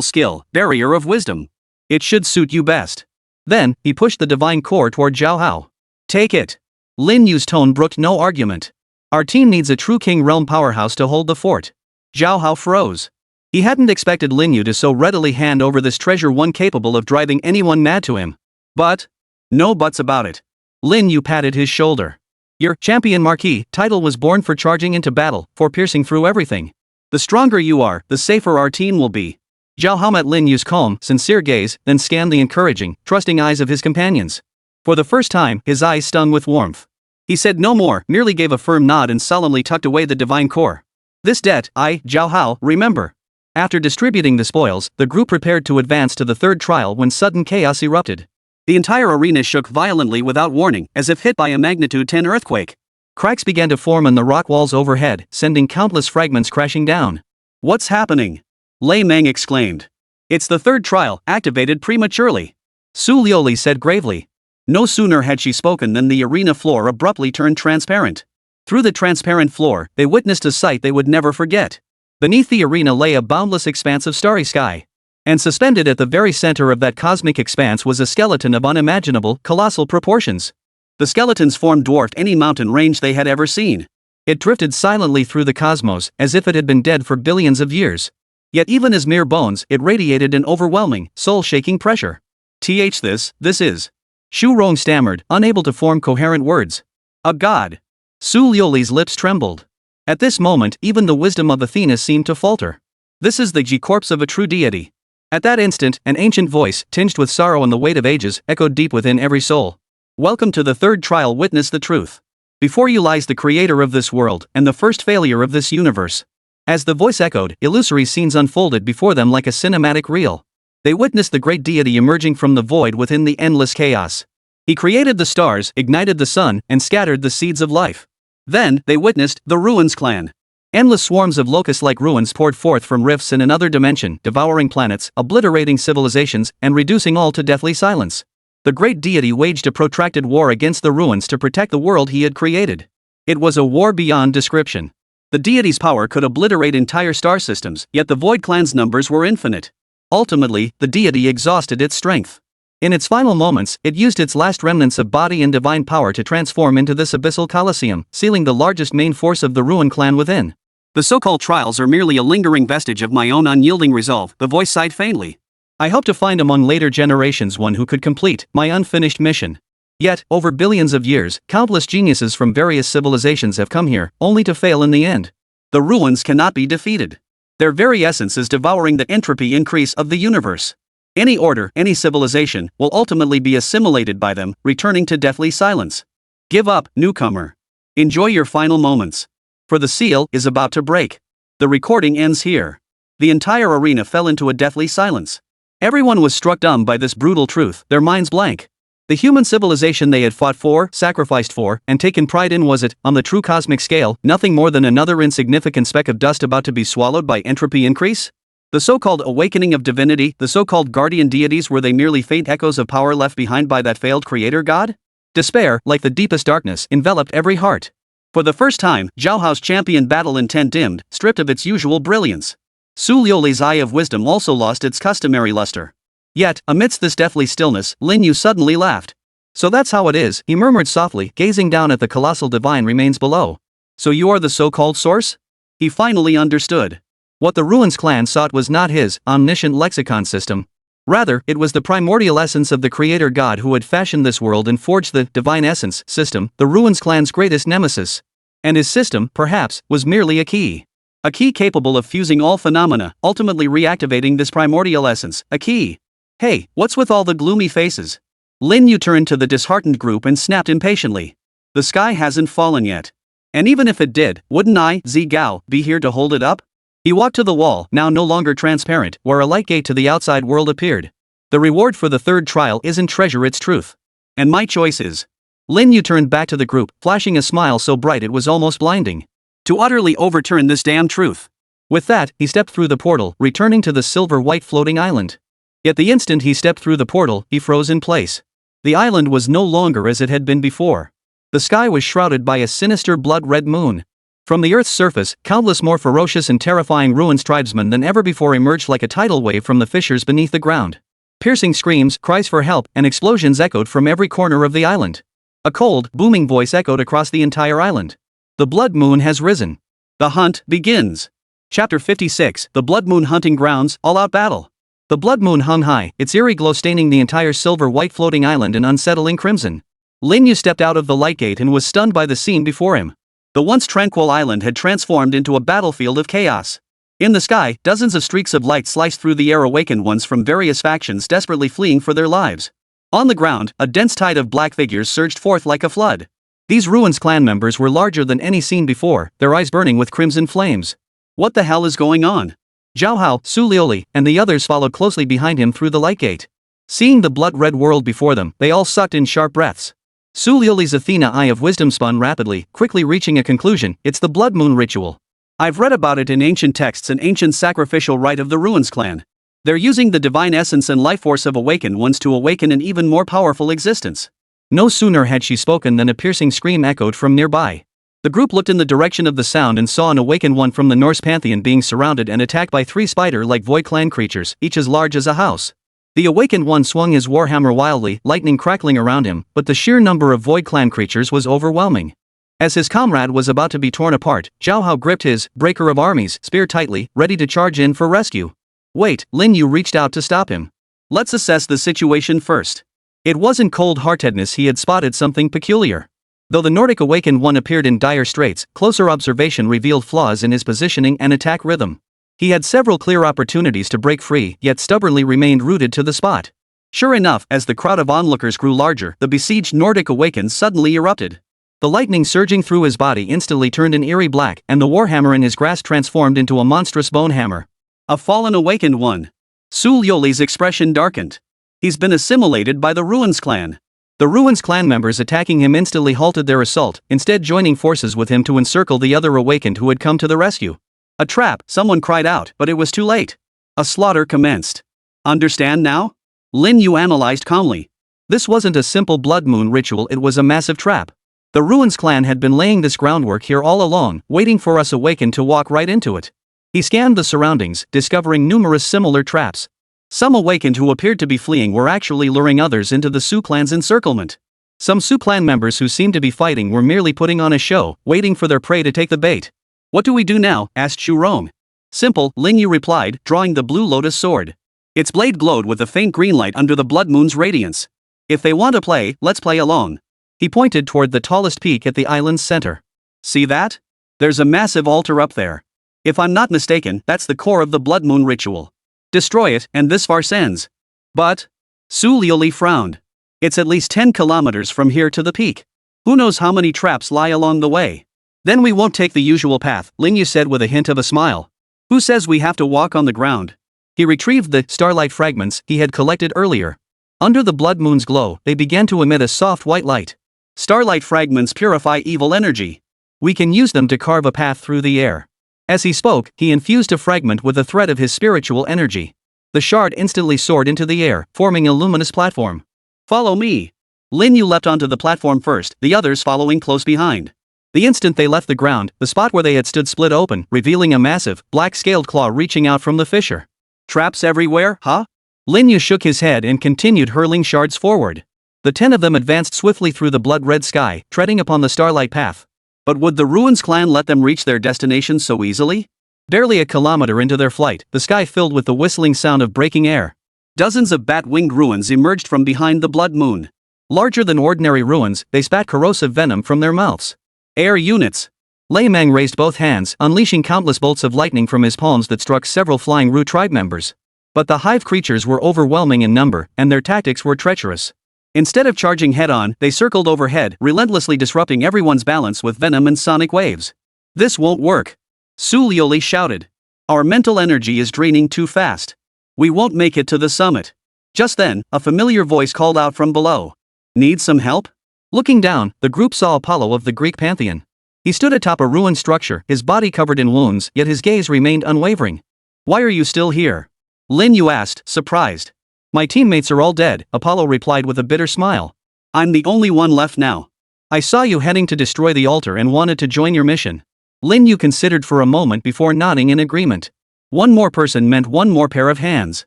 skill, barrier of wisdom. It should suit you best. Then, he pushed the divine core toward Zhao Hao. Take it. Lin Yu's tone brooked no argument. Our team needs a true king realm powerhouse to hold the fort. Zhao Hao froze. He hadn't expected Lin Yu to so readily hand over this treasure, one capable of driving anyone mad to him. But, no buts about it. Lin Yu patted his shoulder. Your champion marquis title was born for charging into battle, for piercing through everything. The stronger you are, the safer our team will be. Zhao Hao met Lin Yu's calm, sincere gaze, then scanned the encouraging, trusting eyes of his companions. For the first time, his eyes stung with warmth. He said no more, merely gave a firm nod and solemnly tucked away the divine core. This debt, I, Zhao Hao, remember. After distributing the spoils, the group prepared to advance to the third trial when sudden chaos erupted. The entire arena shook violently without warning, as if hit by a magnitude 10 earthquake. Cracks began to form in the rock walls overhead, sending countless fragments crashing down. What's happening? Lei Meng exclaimed. It's the third trial, activated prematurely. Su Liuli said gravely. No sooner had she spoken than the arena floor abruptly turned transparent. Through the transparent floor, they witnessed a sight they would never forget. Beneath the arena lay a boundless expanse of starry sky. And suspended at the very center of that cosmic expanse was a skeleton of unimaginable, colossal proportions. The skeleton's form dwarfed any mountain range they had ever seen. It drifted silently through the cosmos, as if it had been dead for billions of years. Yet even as mere bones, it radiated an overwhelming, soul-shaking pressure. This is. Shu Rong stammered, unable to form coherent words. A god. Su Liuli's lips trembled. At this moment, even the wisdom of Athena seemed to falter. This is the G-corpse of a true deity. At that instant, an ancient voice, tinged with sorrow and the weight of ages, echoed deep within every soul. Welcome to the third trial, witness the truth. Before you lies the creator of this world, and the first failure of this universe. As the voice echoed, illusory scenes unfolded before them like a cinematic reel. They witnessed the great deity emerging from the void within the endless chaos. He created the stars, ignited the sun, and scattered the seeds of life. Then, they witnessed the Ruins clan. Endless swarms of locust-like ruins poured forth from rifts in another dimension, devouring planets, obliterating civilizations, and reducing all to deathly silence. The great deity waged a protracted war against the ruins to protect the world he had created. It was a war beyond description. The deity's power could obliterate entire star systems, yet the Void Clan's numbers were infinite. Ultimately, the deity exhausted its strength. In its final moments, it used its last remnants of body and divine power to transform into this abyssal coliseum, sealing the largest main force of the Ruin clan within. The so-called trials are merely a lingering vestige of my own unyielding resolve, the voice sighed faintly. I hope to find among later generations one who could complete my unfinished mission. Yet, over billions of years, countless geniuses from various civilizations have come here, only to fail in the end. The Ruins cannot be defeated. Their very essence is devouring the entropy increase of the universe. Any order, any civilization, will ultimately be assimilated by them, returning to deathly silence. Give up, newcomer. Enjoy your final moments. For the seal is about to break. The recording ends here. The entire arena fell into a deathly silence. Everyone was struck dumb by this brutal truth, their minds blank. The human civilization they had fought for, sacrificed for, and taken pride in was it, on the true cosmic scale, nothing more than another insignificant speck of dust about to be swallowed by entropy increase? The so-called awakening of divinity, the so-called guardian deities, were they merely faint echoes of power left behind by that failed creator god? Despair, like the deepest darkness, enveloped every heart. For the first time, Zhaohao's champion battle intent dimmed, stripped of its usual brilliance. Su Liuli's eye of wisdom also lost its customary luster. Yet, amidst this deathly stillness, Lin Yu suddenly laughed. So that's how it is, he murmured softly, gazing down at the colossal divine remains below. So you are the so-called source? He finally understood. What the Ruins clan sought was not his omniscient lexicon system. Rather, it was the primordial essence of the creator god who had fashioned this world and forged the divine essence system, the Ruins clan's greatest nemesis. And his system, perhaps, was merely a key. A key capable of fusing all phenomena, ultimately reactivating this primordial essence, a key. Hey, what's with all the gloomy faces? Lin Yu turned to the disheartened group and snapped impatiently. The sky hasn't fallen yet. And even if it did, wouldn't I, Zi Gao, be here to hold it up? He walked to the wall, now no longer transparent, where a light gate to the outside world appeared. The reward for the third trial isn't treasure, it's truth. And my choice is. Lin Yu turned back to the group, flashing a smile so bright it was almost blinding. To utterly overturn this damn truth. With that, he stepped through the portal, returning to the silver-white floating island. Yet the instant he stepped through the portal, he froze in place. The island was no longer as it had been before. The sky was shrouded by a sinister blood-red moon. From the Earth's surface, countless more ferocious and terrifying Ruins tribesmen than ever before emerged like a tidal wave from the fissures beneath the ground. Piercing screams, cries for help, and explosions echoed from every corner of the island. A cold, booming voice echoed across the entire island. The Blood Moon has risen. The hunt begins. Chapter 56, The Blood Moon Hunting Grounds, All-Out Battle. The Blood Moon hung high, its eerie glow staining the entire silver-white floating island in unsettling crimson. Lin Yu stepped out of the light gate and was stunned by the scene before him. The once tranquil island had transformed into a battlefield of chaos. In the sky, dozens of streaks of light sliced through the air, awakened ones from various factions desperately fleeing for their lives. On the ground, a dense tide of black figures surged forth like a flood. These Ruins clan members were larger than any seen before, their eyes burning with crimson flames. What the hell is going on? Zhaohao, Su Liuli, and the others followed closely behind him through the light gate. Seeing the blood-red world before them, they all sucked in sharp breaths. Su Liuli's Athena eye of wisdom spun rapidly, quickly reaching a conclusion. It's the Blood Moon ritual. I've read about it in ancient texts, an ancient sacrificial rite of the Ruins clan. They're using the divine essence and life force of awakened ones to awaken an even more powerful existence. No sooner had she spoken than a piercing scream echoed from nearby. The group looked in the direction of the sound and saw an awakened one from the Norse pantheon being surrounded and attacked by three spider-like Void clan creatures, each as large as a house. The awakened one swung his warhammer wildly, lightning crackling around him, but the sheer number of Void clan creatures was overwhelming. As his comrade was about to be torn apart, Zhaohao gripped his breaker of armies spear tightly, ready to charge in for rescue. Wait, Lin Yu reached out to stop him. Let's assess the situation first. It wasn't cold-heartedness, he had spotted something peculiar. Though the Nordic awakened one appeared in dire straits, closer observation revealed flaws in his positioning and attack rhythm. He had several clear opportunities to break free, yet stubbornly remained rooted to the spot. Sure enough, as the crowd of onlookers grew larger, the besieged Nordic awakened suddenly erupted. The lightning surging through his body instantly turned an eerie black, and the warhammer in his grasp transformed into a monstrous bone hammer. A fallen awakened one. Su Liuli's expression darkened. He's been assimilated by the Ruins clan. The Ruins clan members attacking him instantly halted their assault, instead joining forces with him to encircle the other awakened who had come to the rescue. A trap, someone cried out, but it was too late. A slaughter commenced. Understand now? Lin Yu analyzed calmly. This wasn't a simple blood moon ritual, it was a massive trap. The Ruins clan had been laying this groundwork here all along, waiting for us awakened to walk right into it. He scanned the surroundings, discovering numerous similar traps. Some awakened who appeared to be fleeing were actually luring others into the Su clan's encirclement. Some Su clan members who seemed to be fighting were merely putting on a show, waiting for their prey to take the bait. What do we do now? Asked Shu Rong. Simple, Ling Yu replied, drawing the blue lotus sword. Its blade glowed with a faint green light under the blood moon's radiance. If they want to play, let's play along. He pointed toward the tallest peak at the island's center. See that? There's a massive altar up there. If I'm not mistaken, that's the core of the blood moon ritual. Destroy it, and this farce ends. But? Su Liuli frowned. It's at least 10 kilometers from here to the peak. Who knows how many traps lie along the way? Then we won't take the usual path, Ling Yu said with a hint of a smile. Who says we have to walk on the ground? He retrieved the starlight fragments he had collected earlier. Under the blood moon's glow, they began to emit a soft white light. Starlight fragments purify evil energy. We can use them to carve a path through the air. As he spoke, he infused a fragment with a thread of his spiritual energy. The shard instantly soared into the air, forming a luminous platform. Follow me. Lin Yu leapt onto the platform first, the others following close behind. The instant they left the ground, the spot where they had stood split open, revealing a massive, black-scaled claw reaching out from the fissure. Traps everywhere, huh? Lin Yu shook his head and continued hurling shards forward. The 10 of them advanced swiftly through the blood-red sky, treading upon the starlight path. But would the Ruins clan let them reach their destination so easily? Barely a kilometer into their flight, the sky filled with the whistling sound of breaking air. Dozens of bat-winged ruins emerged from behind the blood moon. Larger than ordinary ruins, they spat corrosive venom from their mouths. Air units. Lei Meng raised both hands, unleashing countless bolts of lightning from his palms that struck several flying Ru tribe members. But the hive creatures were overwhelming in number, and their tactics were treacherous. Instead of charging head-on, they circled overhead, relentlessly disrupting everyone's balance with venom and sonic waves. This won't work. Su Liuli shouted. Our mental energy is draining too fast. We won't make it to the summit. Just then, a familiar voice called out from below. Need some help? Looking down, the group saw Apollo of the Greek pantheon. He stood atop a ruined structure, his body covered in wounds, yet his gaze remained unwavering. Why are you still here? Lin Yu asked, surprised. My teammates are all dead, Apollo replied with a bitter smile. I'm the only one left now. I saw you heading to destroy the altar and wanted to join your mission. Lin Yu considered for a moment before nodding in agreement. One more person meant one more pair of hands.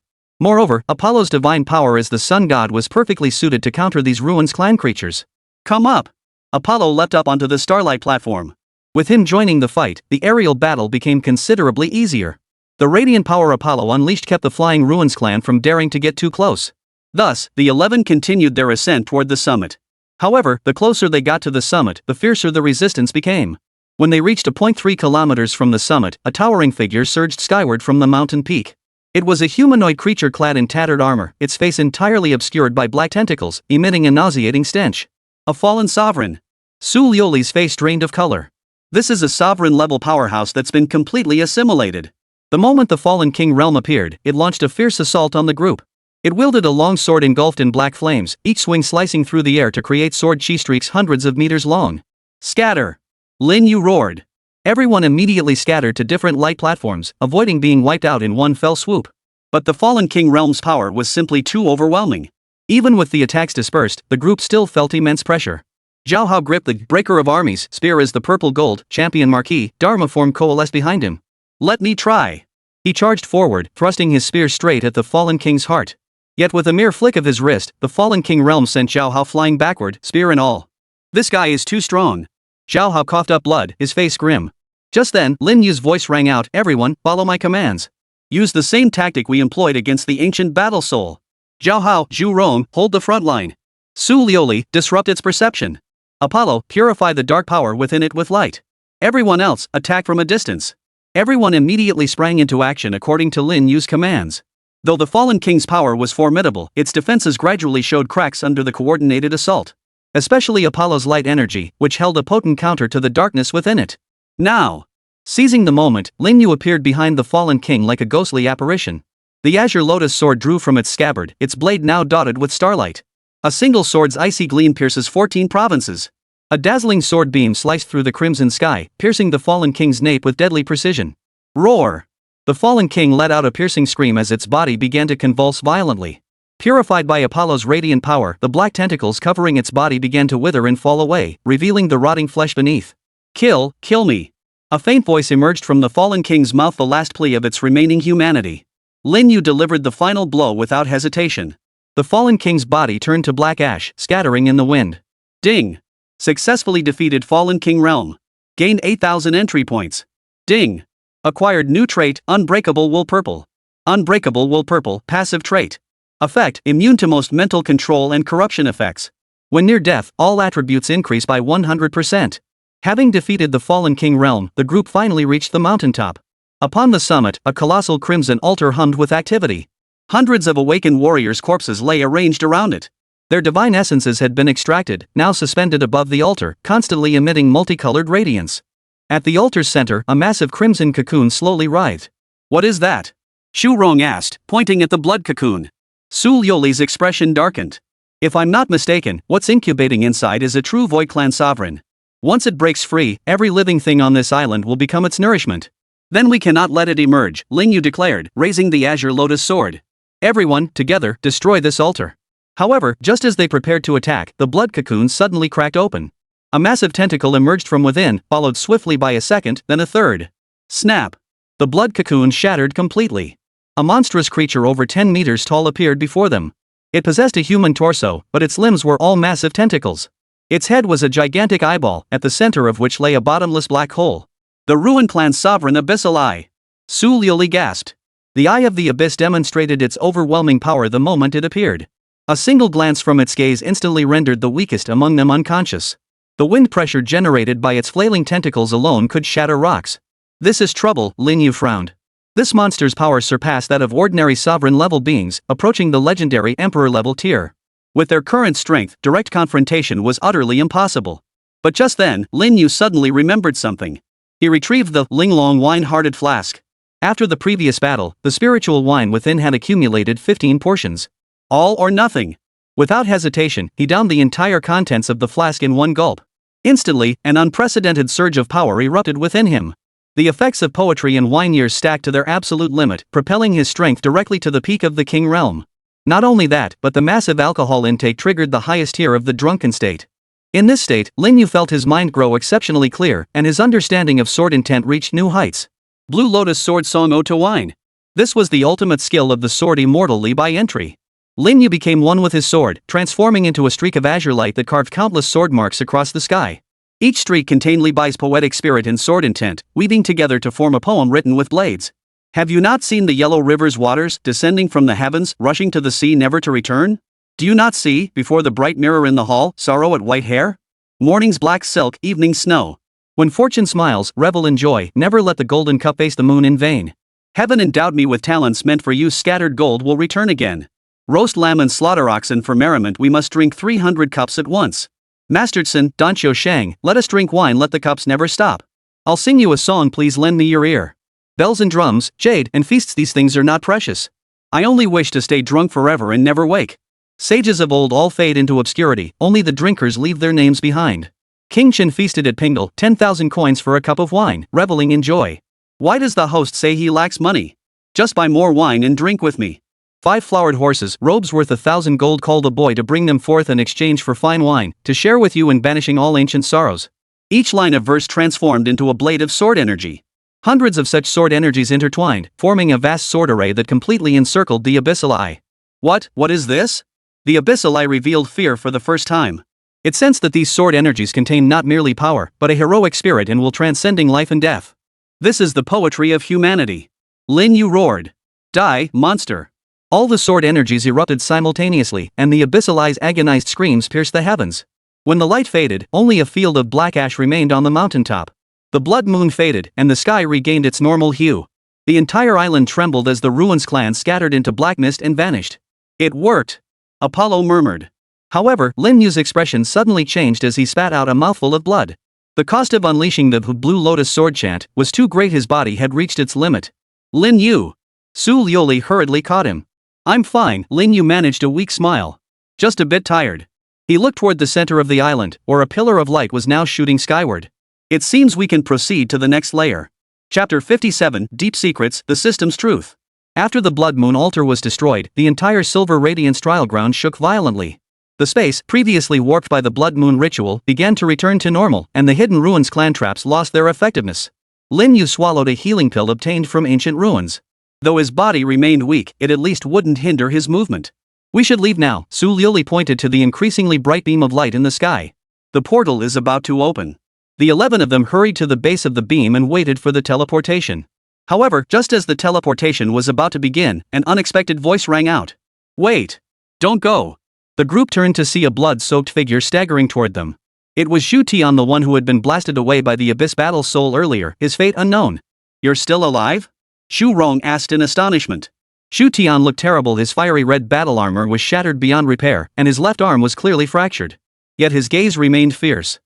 Moreover, Apollo's divine power as the sun god was perfectly suited to counter these Ruins clan creatures. Come up! Apollo leapt up onto the starlight platform. With him joining the fight, the aerial battle became considerably easier. The radiant power Apollo unleashed kept the flying Ruins clan from daring to get too close. Thus, the 11 continued their ascent toward the summit. However, the closer they got to the summit, the fiercer the resistance became. When they reached a 0.3 kilometers from the summit, a towering figure surged skyward from the mountain peak. It was a humanoid creature clad in tattered armor, its face entirely obscured by black tentacles, emitting a nauseating stench. A fallen sovereign. Su Liuli's face drained of color. This is a sovereign-level powerhouse that's been completely assimilated. The moment the fallen king realm appeared, it launched a fierce assault on the group. It wielded a long sword engulfed in black flames, each swing slicing through the air to create sword chi streaks hundreds of meters long. Scatter! Lin Yu roared. Everyone immediately scattered to different light platforms, avoiding being wiped out in one fell swoop. But the fallen king realm's power was simply too overwhelming. Even with the attacks dispersed, the group still felt immense pressure. Zhao Hao gripped the breaker of armies spear as the purple gold champion Marquis Dharma form coalesced behind him. Let me try. He charged forward, thrusting his spear straight at the fallen king's heart. Yet with a mere flick of his wrist, the fallen king realm sent Zhao Hao flying backward, spear and all. This guy is too strong. Zhao Hao coughed up blood, his face grim. Just then, Lin Yu's voice rang out, everyone, follow my commands. Use the same tactic we employed against the ancient battle soul. Zhao Hao, Zhu Rong, hold the front line. Su Liuli, disrupt its perception. Apollo, purify the dark power within it with light. Everyone else, attack from a distance. Everyone immediately sprang into action according to Lin Yu's commands. Though the fallen king's power was formidable, its defenses gradually showed cracks under the coordinated assault. especially Apollo's light energy, which held a potent counter to the darkness within it. Now, seizing the moment, Lin Yu appeared behind the fallen king like a ghostly apparition. The azure lotus sword drew from its scabbard, its blade now dotted with starlight. A single sword's icy gleam pierces 14 provinces. A dazzling sword beam sliced through the crimson sky, piercing the fallen king's nape with deadly precision. Roar! The fallen king let out a piercing scream as its body began to convulse violently. Purified by Apollo's radiant power, the black tentacles covering its body began to wither and fall away, revealing the rotting flesh beneath. Kill me. A faint voice emerged from the fallen king's mouth, the last plea of its remaining humanity. Lin Yu delivered the final blow without hesitation. The fallen king's body turned to black ash, scattering in the wind. Ding! Successfully defeated fallen king realm. Gained 8,000 entry points. Ding! Acquired new trait, Unbreakable Wool Purple. Unbreakable Wool Purple, passive trait. Effect, immune to most mental control and corruption effects. When near death, all attributes increase by 100%. Having defeated the fallen king realm, the group finally reached the mountaintop. Upon the summit, a colossal crimson altar hummed with activity. Hundreds of awakened warriors' corpses lay arranged around it. Their divine essences had been extracted, now suspended above the altar, constantly emitting multicolored radiance. At the altar's center, a massive crimson cocoon slowly writhed. What is that? Shu Rong asked, pointing at the blood cocoon. Su Liuli's expression darkened. If I'm not mistaken, what's incubating inside is a true Void Clan sovereign. Once it breaks free, every living thing on this island will become its nourishment. Then we cannot let it emerge, Lin Yu declared, raising the azure lotus sword. Everyone, together, destroy this altar. However, just as they prepared to attack, the blood cocoon suddenly cracked open. A massive tentacle emerged from within, followed swiftly by a second, then a third. Snap! The blood cocoon shattered completely. A monstrous creature over 10 meters tall appeared before them. It possessed a human torso, but its limbs were all massive tentacles. Its head was a gigantic eyeball, at the center of which lay a bottomless black hole. The Ruin Clan's sovereign Abyssal Eye. Su Liuli gasped. The Eye of the Abyss demonstrated its overwhelming power the moment it appeared. A single glance from its gaze instantly rendered the weakest among them unconscious. The wind pressure generated by its flailing tentacles alone could shatter rocks. This is trouble, Lin Yu frowned. This monster's power surpassed that of ordinary sovereign-level beings, approaching the legendary emperor-level tier. With their current strength, direct confrontation was utterly impossible. But just then, Lin Yu suddenly remembered something. He retrieved the Linglong wine-hearted flask. After the previous battle, the spiritual wine within had accumulated 15 portions. All or nothing. Without hesitation, he downed the entire contents of the flask in one gulp. Instantly, an unprecedented surge of power erupted within him. The effects of poetry and wine years stacked to their absolute limit, propelling his strength directly to the peak of the king realm. Not only that, but the massive alcohol intake triggered the highest tier of the drunken state. In this state, Lin Yu felt his mind grow exceptionally clear, and his understanding of sword intent reached new heights. Blue Lotus Sword Song Ode to Wine. This was the ultimate skill of the sword Immortal Li Bai entry. Lin Yu became one with his sword, transforming into a streak of azure light that carved countless sword marks across the sky. Each streak contained Li Bai's poetic spirit and sword intent, weaving together to form a poem written with blades. Have you not seen the yellow river's waters, descending from the heavens, rushing to the sea never to return? Do you not see, before the bright mirror in the hall, sorrow at white hair? Morning's black silk, evening's snow. When fortune smiles, revel in joy, never let the golden cup face the moon in vain. Heaven endowed me with talents meant for use, scattered gold will return again. Roast lamb and slaughter oxen for merriment, we must drink 300 cups at once. Masterson, Danqiu Shang, let us drink wine, let the cups never stop. I'll sing you a song, please lend me your ear. Bells and drums, jade, and feasts, these things are not precious. I only wish to stay drunk forever and never wake. Sages of old all fade into obscurity, only the drinkers leave their names behind. King Chen feasted at Pingle, 10,000 coins for a cup of wine, reveling in joy. Why does the host say he lacks money? Just buy more wine and drink with me. 5 flowered horses, robes worth 1,000 gold, called a boy to bring them forth in exchange for fine wine, to share with you in banishing all ancient sorrows. Each line of verse transformed into a blade of sword energy. Hundreds of such sword energies intertwined, forming a vast sword array that completely encircled the Abyssal Eye. What is this? The Abyssal Eye revealed fear for the first time. It sensed that these sword energies contain not merely power, but a heroic spirit and will transcending life and death. This is the poetry of humanity. Lin Yu roared. Die, monster. All the sword energies erupted simultaneously, and the Abyssal Eye's agonized screams pierced the heavens. When the light faded, only a field of black ash remained on the mountaintop. The blood moon faded, and the sky regained its normal hue. The entire island trembled as the Ruins clan scattered into black mist and vanished. It worked. Apollo murmured. However, Lin Yu's expression suddenly changed as he spat out a mouthful of blood. The cost of unleashing the Blue Lotus Sword chant was too great. His body had reached its limit. Lin Yu. Su Liuli hurriedly caught him. I'm fine. Lin Yu managed a weak smile. Just a bit tired. He looked toward the center of the island, where a pillar of light was now shooting skyward. It seems we can proceed to the next layer. Chapter 57, Deep Secrets, The System's Truth. After the Blood Moon altar was destroyed, the entire Silver Radiance trial ground shook violently. The space, previously warped by the Blood Moon ritual, began to return to normal, and the Hidden Ruins clan traps lost their effectiveness. Lin Yu swallowed a healing pill obtained from ancient ruins. Though his body remained weak, it at least wouldn't hinder his movement. We should leave now. Su Liuli pointed to the increasingly bright beam of light in the sky. The portal is about to open. The 11 of them hurried to the base of the beam and waited for the teleportation. However, just as the teleportation was about to begin, an unexpected voice rang out. Wait! Don't go! The group turned to see a blood-soaked figure staggering toward them. It was Xu Tian, the one who had been blasted away by the Abyss Battle Soul earlier, his fate unknown. You're still alive? Xu Rong asked in astonishment. Xu Tian looked terrible. His fiery red battle armor was shattered beyond repair, and his left arm was clearly fractured. Yet his gaze remained fierce.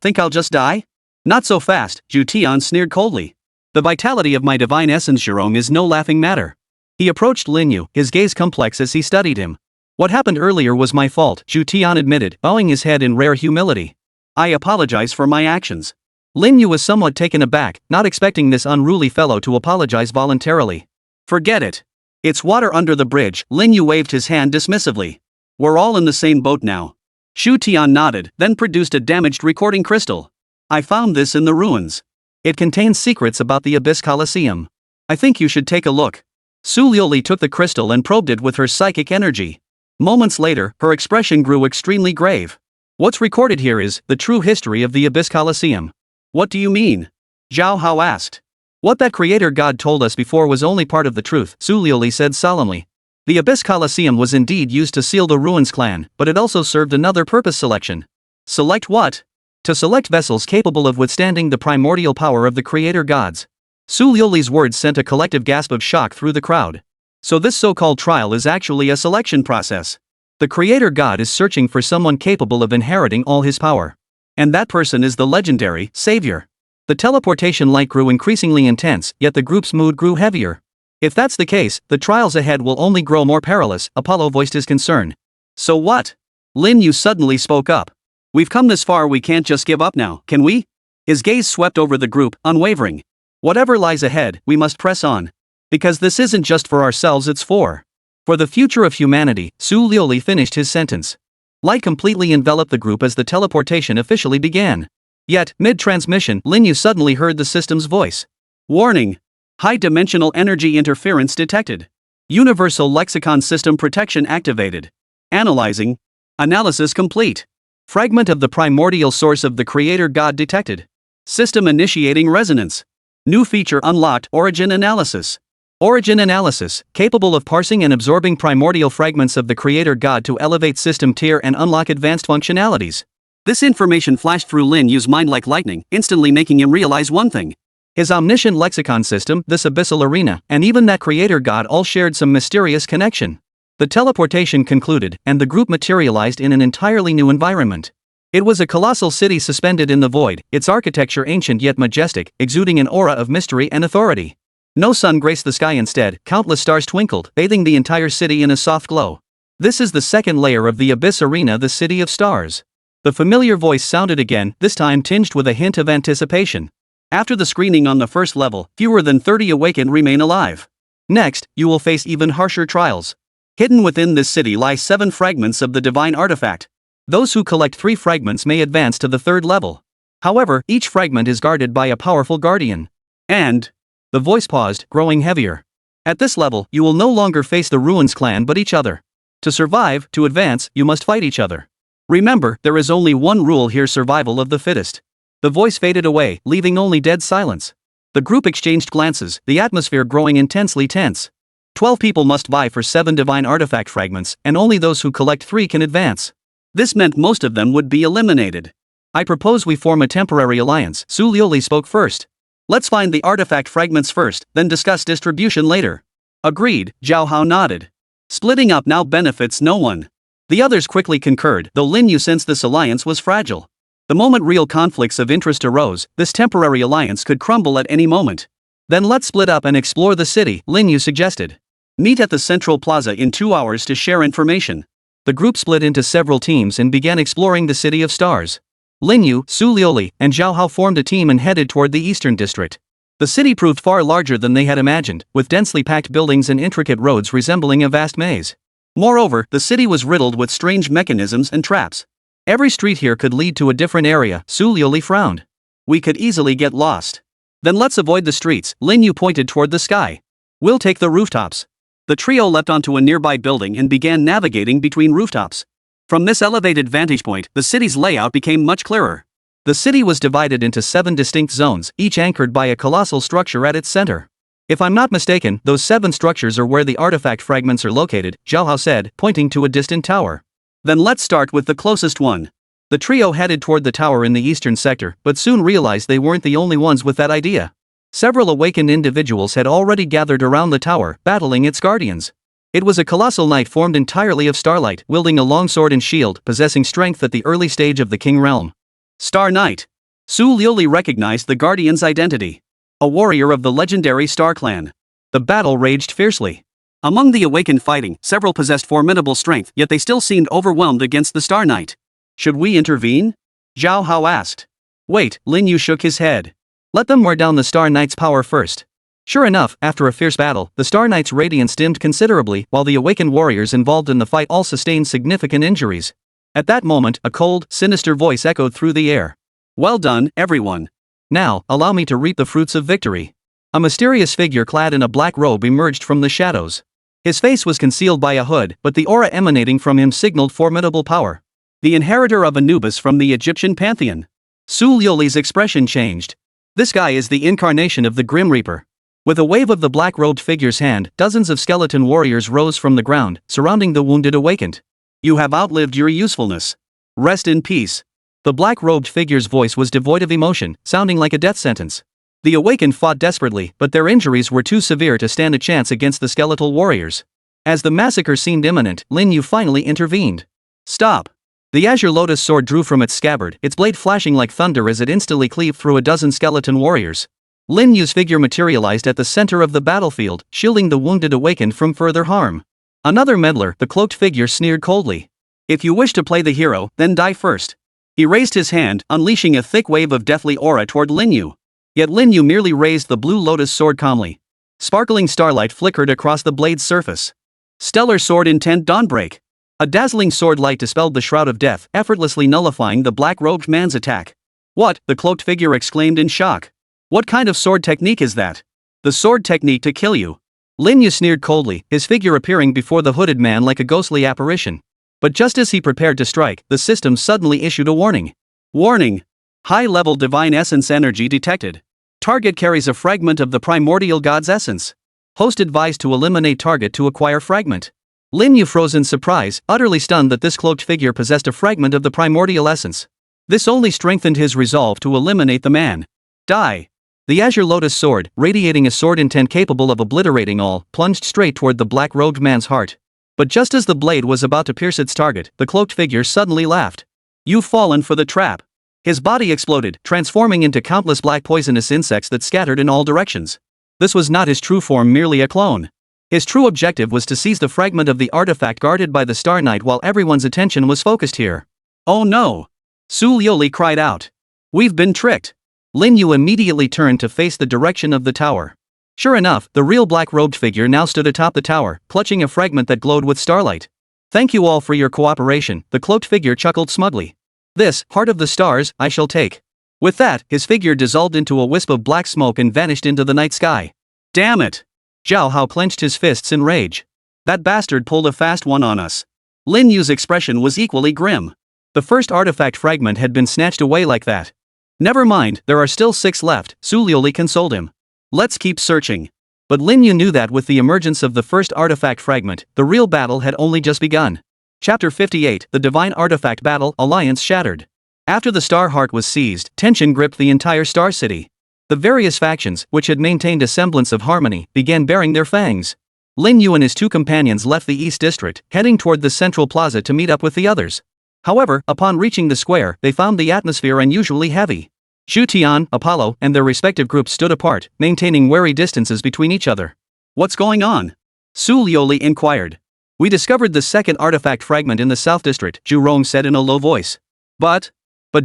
Think I'll just die? Not so fast, Xu Tian sneered coldly. The vitality of my divine essence, Xurong, is no laughing matter. He approached Lin Yu, his gaze complex as he studied him. What happened earlier was my fault, Xu Tian admitted, bowing his head in rare humility. I apologize for my actions. Lin Yu was somewhat taken aback, not expecting this unruly fellow to apologize voluntarily. Forget it. It's water under the bridge. Lin Yu waved his hand dismissively. We're all in the same boat now. Xu Tian nodded, then produced a damaged recording crystal. I found this in the ruins. It contains secrets about the Abyss Colosseum. I think you should take a look. Su Liuli took the crystal and probed it with her psychic energy. Moments later, her expression grew extremely grave. What's recorded here is the true history of the Abyss Colosseum. What do you mean? Zhao Hao asked. What that creator god told us before was only part of the truth, Su Liuli said solemnly. The Abyss Colosseum was indeed used to seal the Ruins clan, but it also served another purpose: selection. Select what? To select vessels capable of withstanding the primordial power of the creator gods. Su Liuli's words sent a collective gasp of shock through the crowd. So this so-called trial is actually a selection process. The creator god is searching for someone capable of inheriting all his power. And that person is the legendary Savior. The teleportation light grew increasingly intense, yet the group's mood grew heavier. If that's the case, the trials ahead will only grow more perilous, Apollo voiced his concern. So what? Lin Yu suddenly spoke up. We've come this far, we can't just give up now, can we? His gaze swept over the group, unwavering. Whatever lies ahead, we must press on. Because this isn't just for ourselves, it's for the future of humanity. Su Liuli finished his sentence. Light completely enveloped the group as the teleportation officially began. Yet, mid-transmission, Lin Yu suddenly heard the system's voice. Warning! High-dimensional energy interference detected. Universal Lexicon System protection activated. Analyzing. Analysis complete. Fragment of the primordial source of the creator god detected. System initiating resonance. New feature unlocked: origin analysis. Origin analysis, capable of parsing and absorbing primordial fragments of the creator god to elevate system tier and unlock advanced functionalities. This information flashed through Lin Yu's mind like lightning, instantly making him realize one thing. His omniscient lexicon system, this abyssal arena, and even that creator god all shared some mysterious connection. The teleportation concluded, and the group materialized in an entirely new environment. It was a colossal city suspended in the void, its architecture ancient yet majestic, exuding an aura of mystery and authority. No sun graced the sky, instead, countless stars twinkled, bathing the entire city in a soft glow. This is the second layer of the Abyss Arena, the City of Stars. The familiar voice sounded again, this time tinged with a hint of anticipation. After the screening on the first level, fewer than 30 awakened remain alive. Next, you will face even harsher trials. Hidden within this city lie 7 fragments of the divine artifact. Those who collect 3 fragments may advance to the 3rd level. However, each fragment is guarded by a powerful guardian. And the voice paused, growing heavier. At this level, you will no longer face the Ruins clan but each other. To survive, to advance, you must fight each other. Remember, there is only one rule here: survival of the fittest. The voice faded away, leaving only dead silence. The group exchanged glances, the atmosphere growing intensely tense. 12 people must vie for 7 divine artifact fragments, and only those who collect 3 can advance. This meant most of them would be eliminated. I propose we form a temporary alliance. Su Liuli spoke first. Let's find the artifact fragments first, then discuss distribution later. Agreed, Zhao Hao nodded. Splitting up now benefits no one. The others quickly concurred, though Lin Yu sensed this alliance was fragile. The moment real conflicts of interest arose, this temporary alliance could crumble at any moment. Then let's split up and explore the city, Lin Yu suggested. Meet at the central plaza in 2 hours to share information. The group split into several teams and began exploring the City of Stars. Lin Yu, Su Liuli, and Zhao Hao formed a team and headed toward the eastern district. The city proved far larger than they had imagined, with densely packed buildings and intricate roads resembling a vast maze. Moreover, the city was riddled with strange mechanisms and traps. Every street here could lead to a different area, Su Liuli frowned. We could easily get lost. Then let's avoid the streets, Lin Yu pointed toward the sky. We'll take the rooftops. The trio leapt onto a nearby building and began navigating between rooftops. From this elevated vantage point, the city's layout became much clearer. The city was divided into 7 distinct zones, each anchored by a colossal structure at its center. If I'm not mistaken, those 7 structures are where the artifact fragments are located, Zhao Hao said, pointing to a distant tower. Then let's start with the closest one. The trio headed toward the tower in the eastern sector, but soon realized they weren't the only ones with that idea. Several awakened individuals had already gathered around the tower, battling its guardians. It was a colossal knight formed entirely of starlight, wielding a long sword and shield, possessing strength at the early stage of the King realm. Star Knight. Su Liuli recognized the guardian's identity. A warrior of the legendary Star Clan. The battle raged fiercely. Among the awakened fighting, several possessed formidable strength, yet they still seemed overwhelmed against the Star Knight. Should we intervene? Zhao Hao asked. Wait, Lin Yu shook his head. Let them wear down the Star Knight's power first. Sure enough, after a fierce battle, the Star Knight's radiance dimmed considerably, while the awakened warriors involved in the fight all sustained significant injuries. At that moment, a cold, sinister voice echoed through the air. Well done, everyone. Now, allow me to reap the fruits of victory. A mysterious figure clad in a black robe emerged from the shadows. His face was concealed by a hood, but the aura emanating from him signaled formidable power. The inheritor of Anubis from the Egyptian pantheon. Su Liuli's expression changed. This guy is the incarnation of the Grim Reaper. With a wave of the black-robed figure's hand, dozens of skeleton warriors rose from the ground, surrounding the wounded awakened. You have outlived your usefulness. Rest in peace. The black-robed figure's voice was devoid of emotion, sounding like a death sentence. The awakened fought desperately, but their injuries were too severe to stand a chance against the skeletal warriors. As the massacre seemed imminent, Lin Yu finally intervened. Stop. The azure lotus sword drew from its scabbard, its blade flashing like thunder as it instantly cleaved through a dozen skeleton warriors. Lin Yu's figure materialized at the center of the battlefield, shielding the wounded awakened from further harm. Another meddler, the cloaked figure sneered coldly. If you wish to play the hero, then die first. He raised his hand, unleashing a thick wave of deathly aura toward Lin Yu. Yet Lin Yu merely raised the blue lotus sword calmly. Sparkling starlight flickered across the blade's surface. Stellar sword intent dawnbreak. A dazzling sword light dispelled the shroud of death, effortlessly nullifying the black-robed man's attack. What? The cloaked figure exclaimed in shock. What kind of sword technique is that? The sword technique to kill you. Lin Yu sneered coldly, his figure appearing before the hooded man like a ghostly apparition. But just as he prepared to strike, the system suddenly issued a warning. Warning. High-level divine essence energy detected. Target carries a fragment of the primordial god's essence. Host advised to eliminate target to acquire fragment. Lin Yu froze in surprise, utterly stunned that this cloaked figure possessed a fragment of the primordial essence. This only strengthened his resolve to eliminate the man. Die. The azure lotus sword, radiating a sword intent capable of obliterating all, plunged straight toward the black-robed man's heart. But just as the blade was about to pierce its target, the cloaked figure suddenly laughed. You've fallen for the trap. His body exploded, transforming into countless black poisonous insects that scattered in all directions. This was not his true form, merely a clone. His true objective was to seize the fragment of the artifact guarded by the Star Knight while everyone's attention was focused here. Oh no! Su Liuli cried out. We've been tricked. Lin Yu immediately turned to face the direction of the tower. Sure enough, the real black-robed figure now stood atop the tower, clutching a fragment that glowed with starlight. Thank you all for your cooperation, the cloaked figure chuckled smugly. This, Heart of the Stars, I shall take. With that, his figure dissolved into a wisp of black smoke and vanished into the night sky. Damn it! Zhao Hao clenched his fists in rage. That bastard pulled a fast one on us. Lin Yu's expression was equally grim. The first artifact fragment had been snatched away like that. Never mind, there are still 6 left, Su Liuli consoled him. Let's keep searching. But Lin Yu knew that with the emergence of the first artifact fragment, the real battle had only just begun. Chapter 58, The Divine Artifact Battle, Alliance Shattered. After the Star Heart was seized, tension gripped the entire Star City. The various factions, which had maintained a semblance of harmony, began baring their fangs. Lin Yu and his two companions left the East District, heading toward the central plaza to meet up with the others. However, upon reaching the square, they found the atmosphere unusually heavy. Zhu Tian, Apollo, and their respective groups stood apart, maintaining wary distances between each other. What's going on? Su Liuli inquired. We discovered the second artifact fragment in the South District, Zhu Rong said in a low voice. But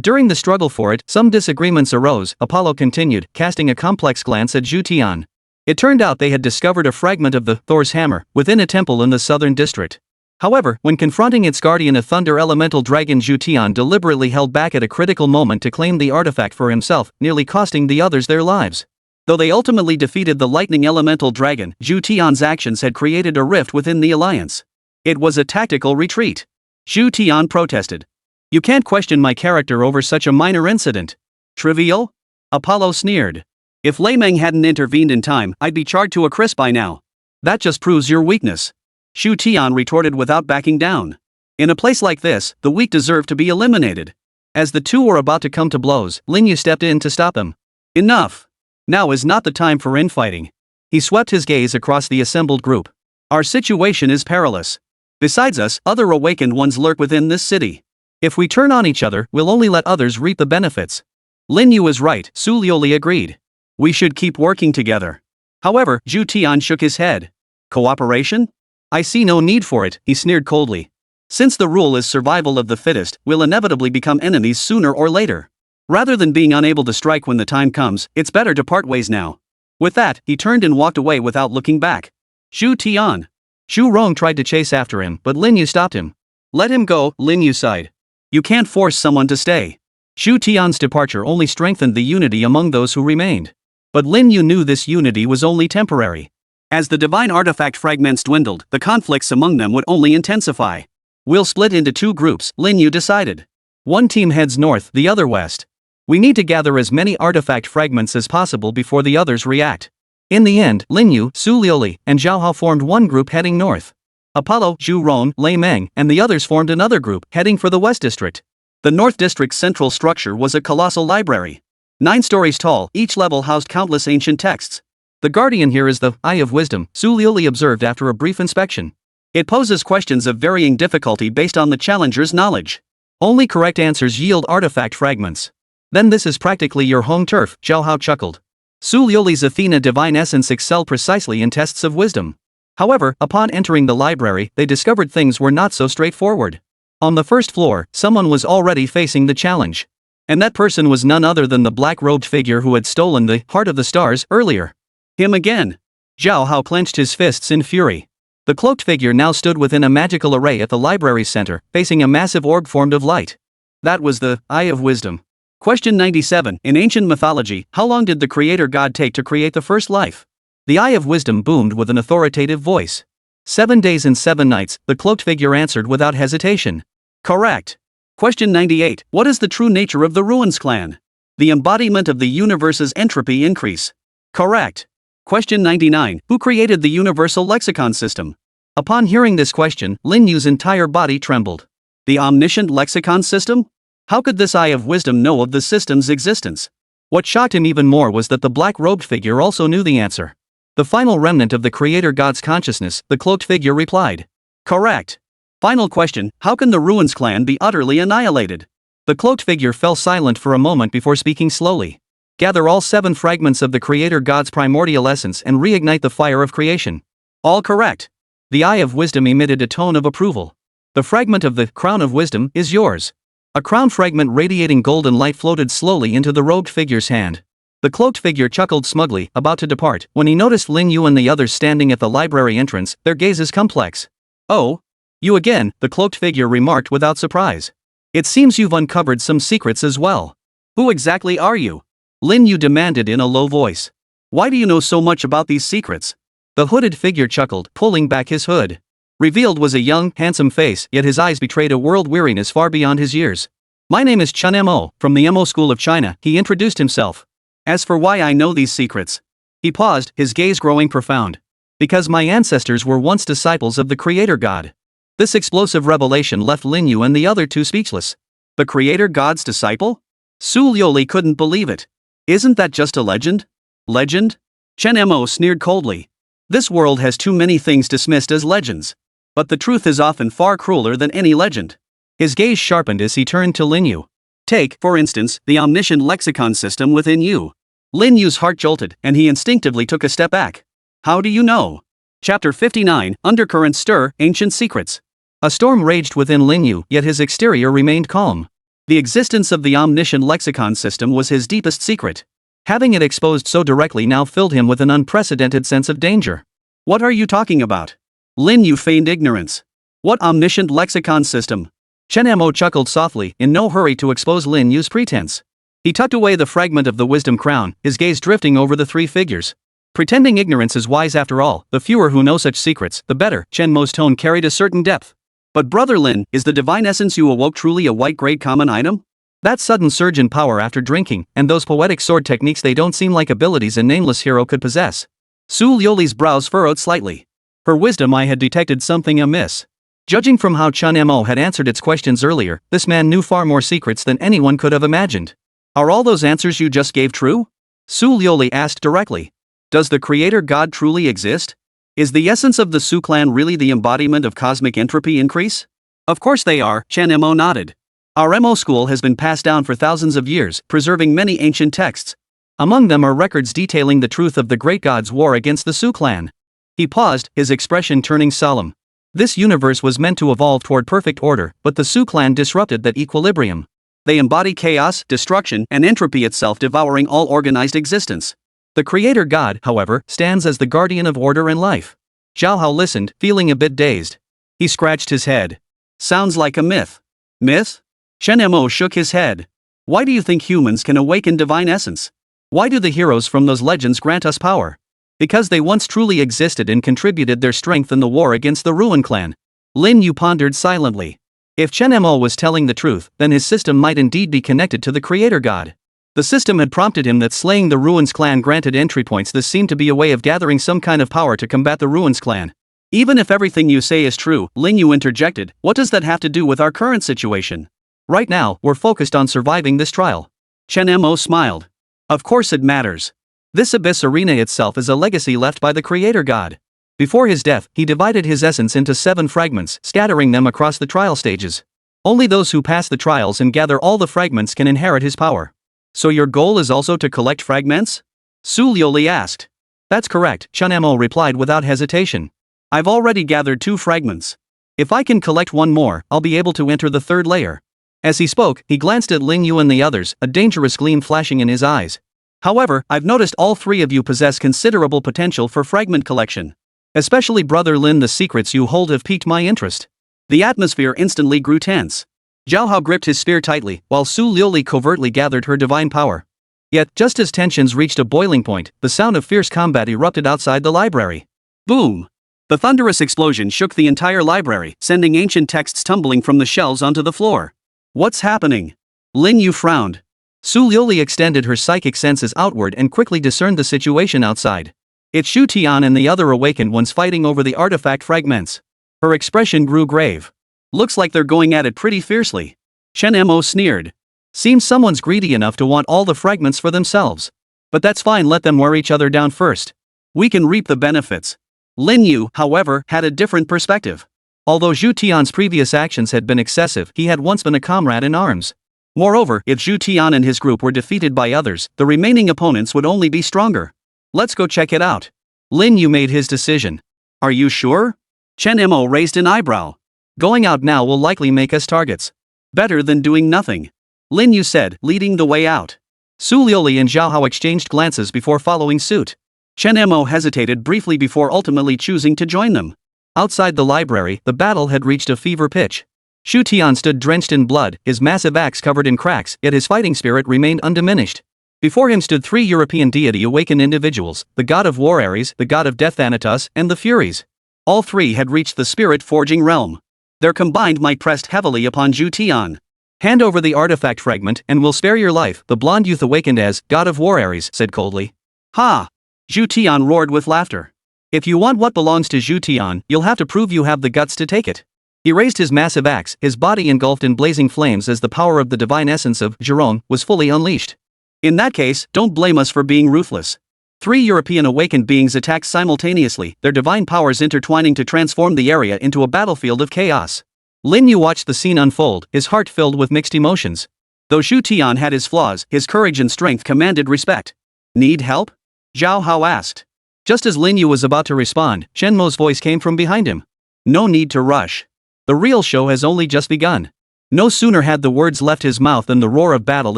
during the struggle for it, some disagreements arose, Apollo continued, casting a complex glance at Zhu Tian. It turned out they had discovered a fragment of the Thor's Hammer within a temple in the Southern District. However, when confronting its guardian, a thunder elemental dragon, Zhu Tian deliberately held back at a critical moment to claim the artifact for himself, nearly costing the others their lives. Though they ultimately defeated the lightning elemental dragon, Zhu Tian's actions had created a rift within the alliance. It was a tactical retreat. Zhu Tian protested. You can't question my character over such a minor incident. Trivial? Apollo sneered. If Lei Meng hadn't intervened in time, I'd be charred to a crisp by now. That just proves your weakness. Zhu Tian retorted without backing down. In a place like this, the weak deserve to be eliminated. As the two were about to come to blows, Lin Yu stepped in to stop them. Enough! Now is not the time for infighting. He swept his gaze across the assembled group. Our situation is perilous. Besides us, other awakened ones lurk within this city. If we turn on each other, we'll only let others reap the benefits. Lin Yu is right, Su Liuli agreed. We should keep working together. However, Zhu Tian shook his head. Cooperation? I see no need for it, he sneered coldly. Since the rule is survival of the fittest, we'll inevitably become enemies sooner or later. Rather than being unable to strike when the time comes, it's better to part ways now. With that, he turned and walked away without looking back. Zhu Tian. Zhu Rong tried to chase after him, but Lin Yu stopped him. Let him go, Lin Yu sighed. You can't force someone to stay. Zhu Tian's departure only strengthened the unity among those who remained. But Lin Yu knew this unity was only temporary. As the divine artifact fragments dwindled, the conflicts among them would only intensify. We'll split into two groups, Lin Yu decided. One team heads north, the other west. We need to gather as many artifact fragments as possible before the others react. In the end, Lin Yu, Su Liuli, and Zhao Hao formed one group heading north. Apollo, Zhu Rong, Lei Meng, and the others formed another group, heading for the West District. The North District's central structure was a colossal library. 9 stories tall, each level housed countless ancient texts. The guardian here is the Eye of Wisdom, Su Liuli observed after a brief inspection. It poses questions of varying difficulty based on the challenger's knowledge. Only correct answers yield artifact fragments. Then this is practically your home turf, Zhao Hao chuckled. Su Liuli's Athena divine essence excelled precisely in tests of wisdom. However, upon entering the library, they discovered things were not so straightforward. On the first floor, someone was already facing the challenge. And that person was none other than the black-robed figure who had stolen the Heart of the Stars earlier. Him again. Zhao Hao clenched his fists in fury. The cloaked figure now stood within a magical array at the library's center, facing a massive orb formed of light. That was the Eye of Wisdom. Question 97. In ancient mythology, how long did the creator god take to create the first life? The Eye of Wisdom boomed with an authoritative voice. 7 days and 7 nights, the cloaked figure answered without hesitation. Correct. Question 98. What is the true nature of the Ruins clan? The embodiment of the universe's entropy increase. Correct. Question 99. Who created the universal lexicon system? Upon hearing this question, Lin Yu's entire body trembled. The omniscient lexicon system? How could this Eye of Wisdom know of the system's existence? What shocked him even more was that the black-robed figure also knew the answer. The final remnant of the creator god's consciousness, the cloaked figure replied. Correct. Final question. How can the Ruins clan be utterly annihilated? The cloaked figure fell silent for a moment before speaking slowly. Gather all 7 fragments of the creator god's primordial essence and reignite the fire of creation. All correct. The Eye of Wisdom emitted a tone of approval. The fragment of the Crown of Wisdom is yours. A crown fragment radiating golden light floated slowly into the robed figure's hand. The cloaked figure chuckled smugly, about to depart, when he noticed Lin Yu and the others standing at the library entrance, their gazes complex. Oh? You again, the cloaked figure remarked without surprise. It seems you've uncovered some secrets as well. Who exactly are you? Lin Yu demanded in a low voice. Why do you know so much about these secrets? The hooded figure chuckled, pulling back his hood. Revealed was a young, handsome face, yet his eyes betrayed a world weariness far beyond his years. My name is Chen Mo, from the Mo School of China, he introduced himself. As for why I know these secrets. He paused, his gaze growing profound. Because my ancestors were once disciples of the creator god. This explosive revelation left Lin Yu and the other two speechless. The creator god's disciple? Su Liuli couldn't believe it. Isn't that just a legend? Legend? Chen Mo sneered coldly. This world has too many things dismissed as legends. But the truth is often far crueler than any legend. His gaze sharpened as he turned to Lin Yu. Take, for instance, the omniscient lexicon system within you. Lin Yu's heart jolted, and he instinctively took a step back. How do you know? Chapter 59, Undercurrents Stir, Ancient Secrets. A storm raged within Lin Yu, yet his exterior remained calm. The existence of the omniscient lexicon system was his deepest secret. Having it exposed so directly now filled him with an unprecedented sense of danger. What are you talking about? Lin Yu feigned ignorance. What omniscient lexicon system? Chen Mo chuckled softly, in no hurry to expose Lin Yu's pretense. He tucked away the fragment of the wisdom crown, his gaze drifting over the three figures. Pretending ignorance is wise after all, the fewer who know such secrets, the better. Chen Mo's tone carried a certain depth. But Brother Lin, is the divine essence you awoke truly a white-grade common item? That sudden surge in power after drinking, and those poetic sword techniques, they don't seem like abilities a nameless hero could possess. Su Liuli's brows furrowed slightly. Her wisdom eye had detected something amiss. Judging from how Chen Mo had answered its questions earlier, this man knew far more secrets than anyone could have imagined. Are all those answers you just gave true? Su Liuli asked directly. Does the creator god truly exist? Is the essence of the Su clan really the embodiment of cosmic entropy increase? Of course they are, Chen Mo nodded. Our Mo school has been passed down for thousands of years, preserving many ancient texts. Among them are records detailing the truth of the great god's war against the Su clan. He paused, his expression turning solemn. This universe was meant to evolve toward perfect order, but the Su clan disrupted that equilibrium. They embody chaos, destruction, and entropy itself, devouring all organized existence. The creator god, however, stands as the guardian of order and life. Zhao Hao listened, feeling a bit dazed. He scratched his head. Sounds like a myth. Myth? Chen Mo shook his head. Why do you think humans can awaken divine essence? Why do the heroes from those legends grant us power? Because they once truly existed and contributed their strength in the war against the Ruin clan. Lin Yu pondered silently. If Chen Mo was telling the truth, then his system might indeed be connected to the creator god. The system had prompted him that slaying the Ruins clan granted entry points. This seemed to be a way of gathering some kind of power to combat the Ruins clan. Even if everything you say is true, Lin Yu interjected, what does that have to do with our current situation? Right now, we're focused on surviving this trial. Chen Mo smiled. Of course it matters. This abyss arena itself is a legacy left by the creator god. Before his death, he divided his essence into 7 fragments, scattering them across the trial stages. Only those who pass the trials and gather all the fragments can inherit his power. So your goal is also to collect fragments? Su Liuli asked. That's correct, Chen Mo replied without hesitation. I've already gathered 2 fragments. If I can collect one more, I'll be able to enter the 3rd layer. As he spoke, he glanced at Lin Yu and the others, a dangerous gleam flashing in his eyes. However, I've noticed all 3 of you possess considerable potential for fragment collection. Especially Brother Lin, the secrets you hold have piqued my interest. The atmosphere instantly grew tense. Zhao Hao gripped his spear tightly, while Su Liuli covertly gathered her divine power. Yet, just as tensions reached a boiling point, the sound of fierce combat erupted outside the library. Boom! The thunderous explosion shook the entire library, sending ancient texts tumbling from the shelves onto the floor. What's happening? Lin Yu frowned. Su Liuli extended her psychic senses outward and quickly discerned the situation outside. It's Shu Tian and the other awakened ones fighting over the artifact fragments. Her expression grew grave. Looks like they're going at it pretty fiercely. Chen Mo sneered. Seems someone's greedy enough to want all the fragments for themselves. But that's fine, let them wear each other down first. We can reap the benefits. Lin Yu, however, had a different perspective. Although Zhu Tian's previous actions had been excessive, he had once been a comrade in arms. Moreover, if Zhu Tian and his group were defeated by others, the remaining opponents would only be stronger. Let's go check it out. Lin Yu made his decision. Are you sure? Chen Mo raised an eyebrow. Going out now will likely make us targets. Better than doing nothing. Lin Yu said, leading the way out. Su Liuli and Zhao Hao exchanged glances before following suit. Chen Mo hesitated briefly before ultimately choosing to join them. Outside the library, the battle had reached a fever pitch. Shu Tian stood drenched in blood, his massive axe covered in cracks, yet his fighting spirit remained undiminished. Before him stood 3 European deity-awakened individuals, the god of war Ares, the god of death Thanatos, and the Furies. All 3 had reached the spirit-forging realm. Their combined might pressed heavily upon Zhu Tian. Hand over the artifact fragment and we'll spare your life, the blonde youth awakened as god of war Ares said coldly. Ha! Zhu Tian roared with laughter. If you want what belongs to Zhu Tian, you'll have to prove you have the guts to take it. He raised his massive axe, his body engulfed in blazing flames as the power of the divine essence of Jerome was fully unleashed. In that case, don't blame us for being ruthless. 3 European awakened beings attacked simultaneously, their divine powers intertwining to transform the area into a battlefield of chaos. Lin Yu watched the scene unfold, his heart filled with mixed emotions. Though Xu Tian had his flaws, his courage and strength commanded respect. Need help? Zhao Hao asked. Just as Lin Yu was about to respond, Chen Mo's voice came from behind him. No need to rush. The real show has only just begun. No sooner had the words left his mouth than the roar of battle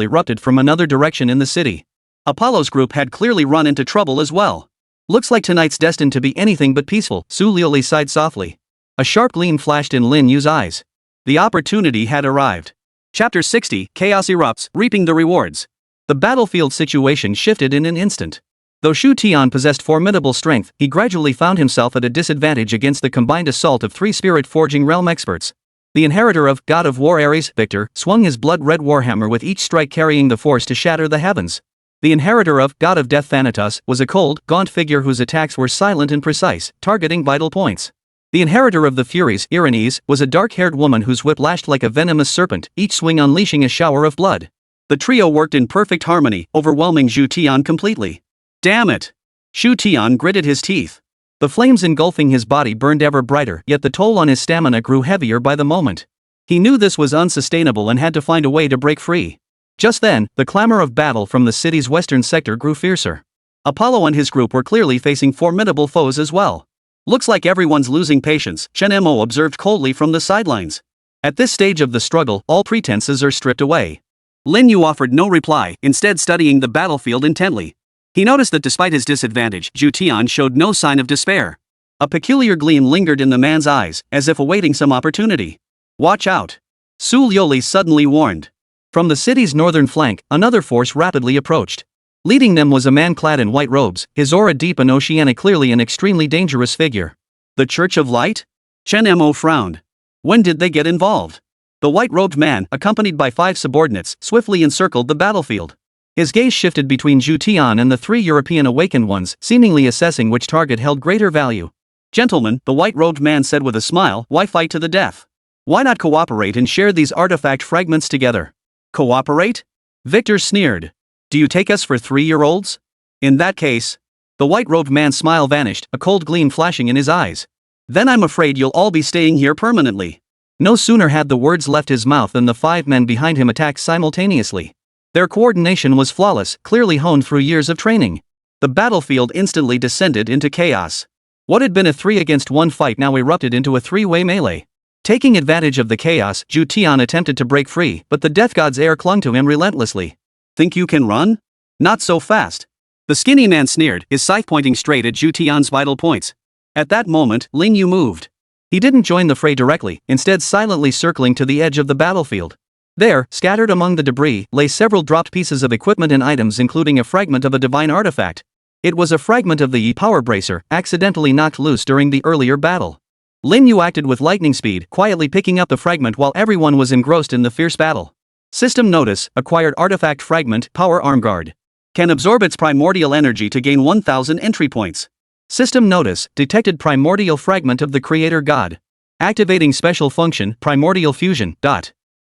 erupted from another direction in the city. Apollo's group had clearly run into trouble as well. Looks like tonight's destined to be anything but peaceful, Su Liuli sighed softly. A sharp gleam flashed in Lin Yu's eyes. The opportunity had arrived. Chapter 60, Chaos erupts, reaping the rewards. The battlefield situation shifted in an instant. Though Xu Tian possessed formidable strength, he gradually found himself at a disadvantage against the combined assault of 3 spirit-forging realm experts. The inheritor of God of War Ares, Victor, swung his blood-red warhammer with each strike carrying the force to shatter the heavens. The inheritor of God of Death Thanatos was a cold, gaunt figure whose attacks were silent and precise, targeting vital points. The inheritor of the Furies, Irenes, was a dark-haired woman whose whip lashed like a venomous serpent, each swing unleashing a shower of blood. The trio worked in perfect harmony, overwhelming Xu Tian completely. Damn it! Xu Tian gritted his teeth. The flames engulfing his body burned ever brighter, yet the toll on his stamina grew heavier by the moment. He knew this was unsustainable and had to find a way to break free. Just then, the clamor of battle from the city's western sector grew fiercer. Apollo and his group were clearly facing formidable foes as well. Looks like everyone's losing patience, Chen Mo observed coldly from the sidelines. At this stage of the struggle, all pretenses are stripped away. Lin Yu offered no reply, instead studying the battlefield intently. He noticed that despite his disadvantage, Xu Tian showed no sign of despair. A peculiar gleam lingered in the man's eyes, as if awaiting some opportunity. Watch out! Su Liuli suddenly warned. From the city's northern flank, another force rapidly approached. Leading them was a man clad in white robes, his aura deep and oceanic, clearly an extremely dangerous figure. The Church of Light? Chen Mo frowned. When did they get involved? The white-robed man, accompanied by 5 subordinates, swiftly encircled the battlefield. His gaze shifted between Xu Tian and the 3 European awakened ones, seemingly assessing which target held greater value. Gentlemen, the white-robed man said with a smile, why fight to the death? Why not cooperate and share these artifact fragments together? Cooperate? Victor sneered. Do you take us for 3-year-olds? In that case. The white-robed man's smile vanished, a cold gleam flashing in his eyes. Then I'm afraid you'll all be staying here permanently. No sooner had the words left his mouth than the 5 men behind him attacked simultaneously. Their coordination was flawless, clearly honed through years of training. The battlefield instantly descended into chaos. What had been a 3-against-1 fight now erupted into a 3-way melee. Taking advantage of the chaos, Xu Tian attempted to break free, but the death god's air clung to him relentlessly. Think you can run? Not so fast. The skinny man sneered, his scythe pointing straight at Xu Tian's vital points. At that moment, Lin Yu moved. He didn't join the fray directly, instead silently circling to the edge of the battlefield. There, scattered among the debris, lay several dropped pieces of equipment and items, including a fragment of a divine artifact. It was a fragment of the Yi power bracer, accidentally knocked loose during the earlier battle. Lin Yu acted with lightning speed, quietly picking up the fragment while everyone was engrossed in the fierce battle. System notice, acquired artifact fragment, power arm guard. Can absorb its primordial energy to gain 1000 entry points. System notice, detected primordial fragment of the creator god. Activating special function, primordial fusion.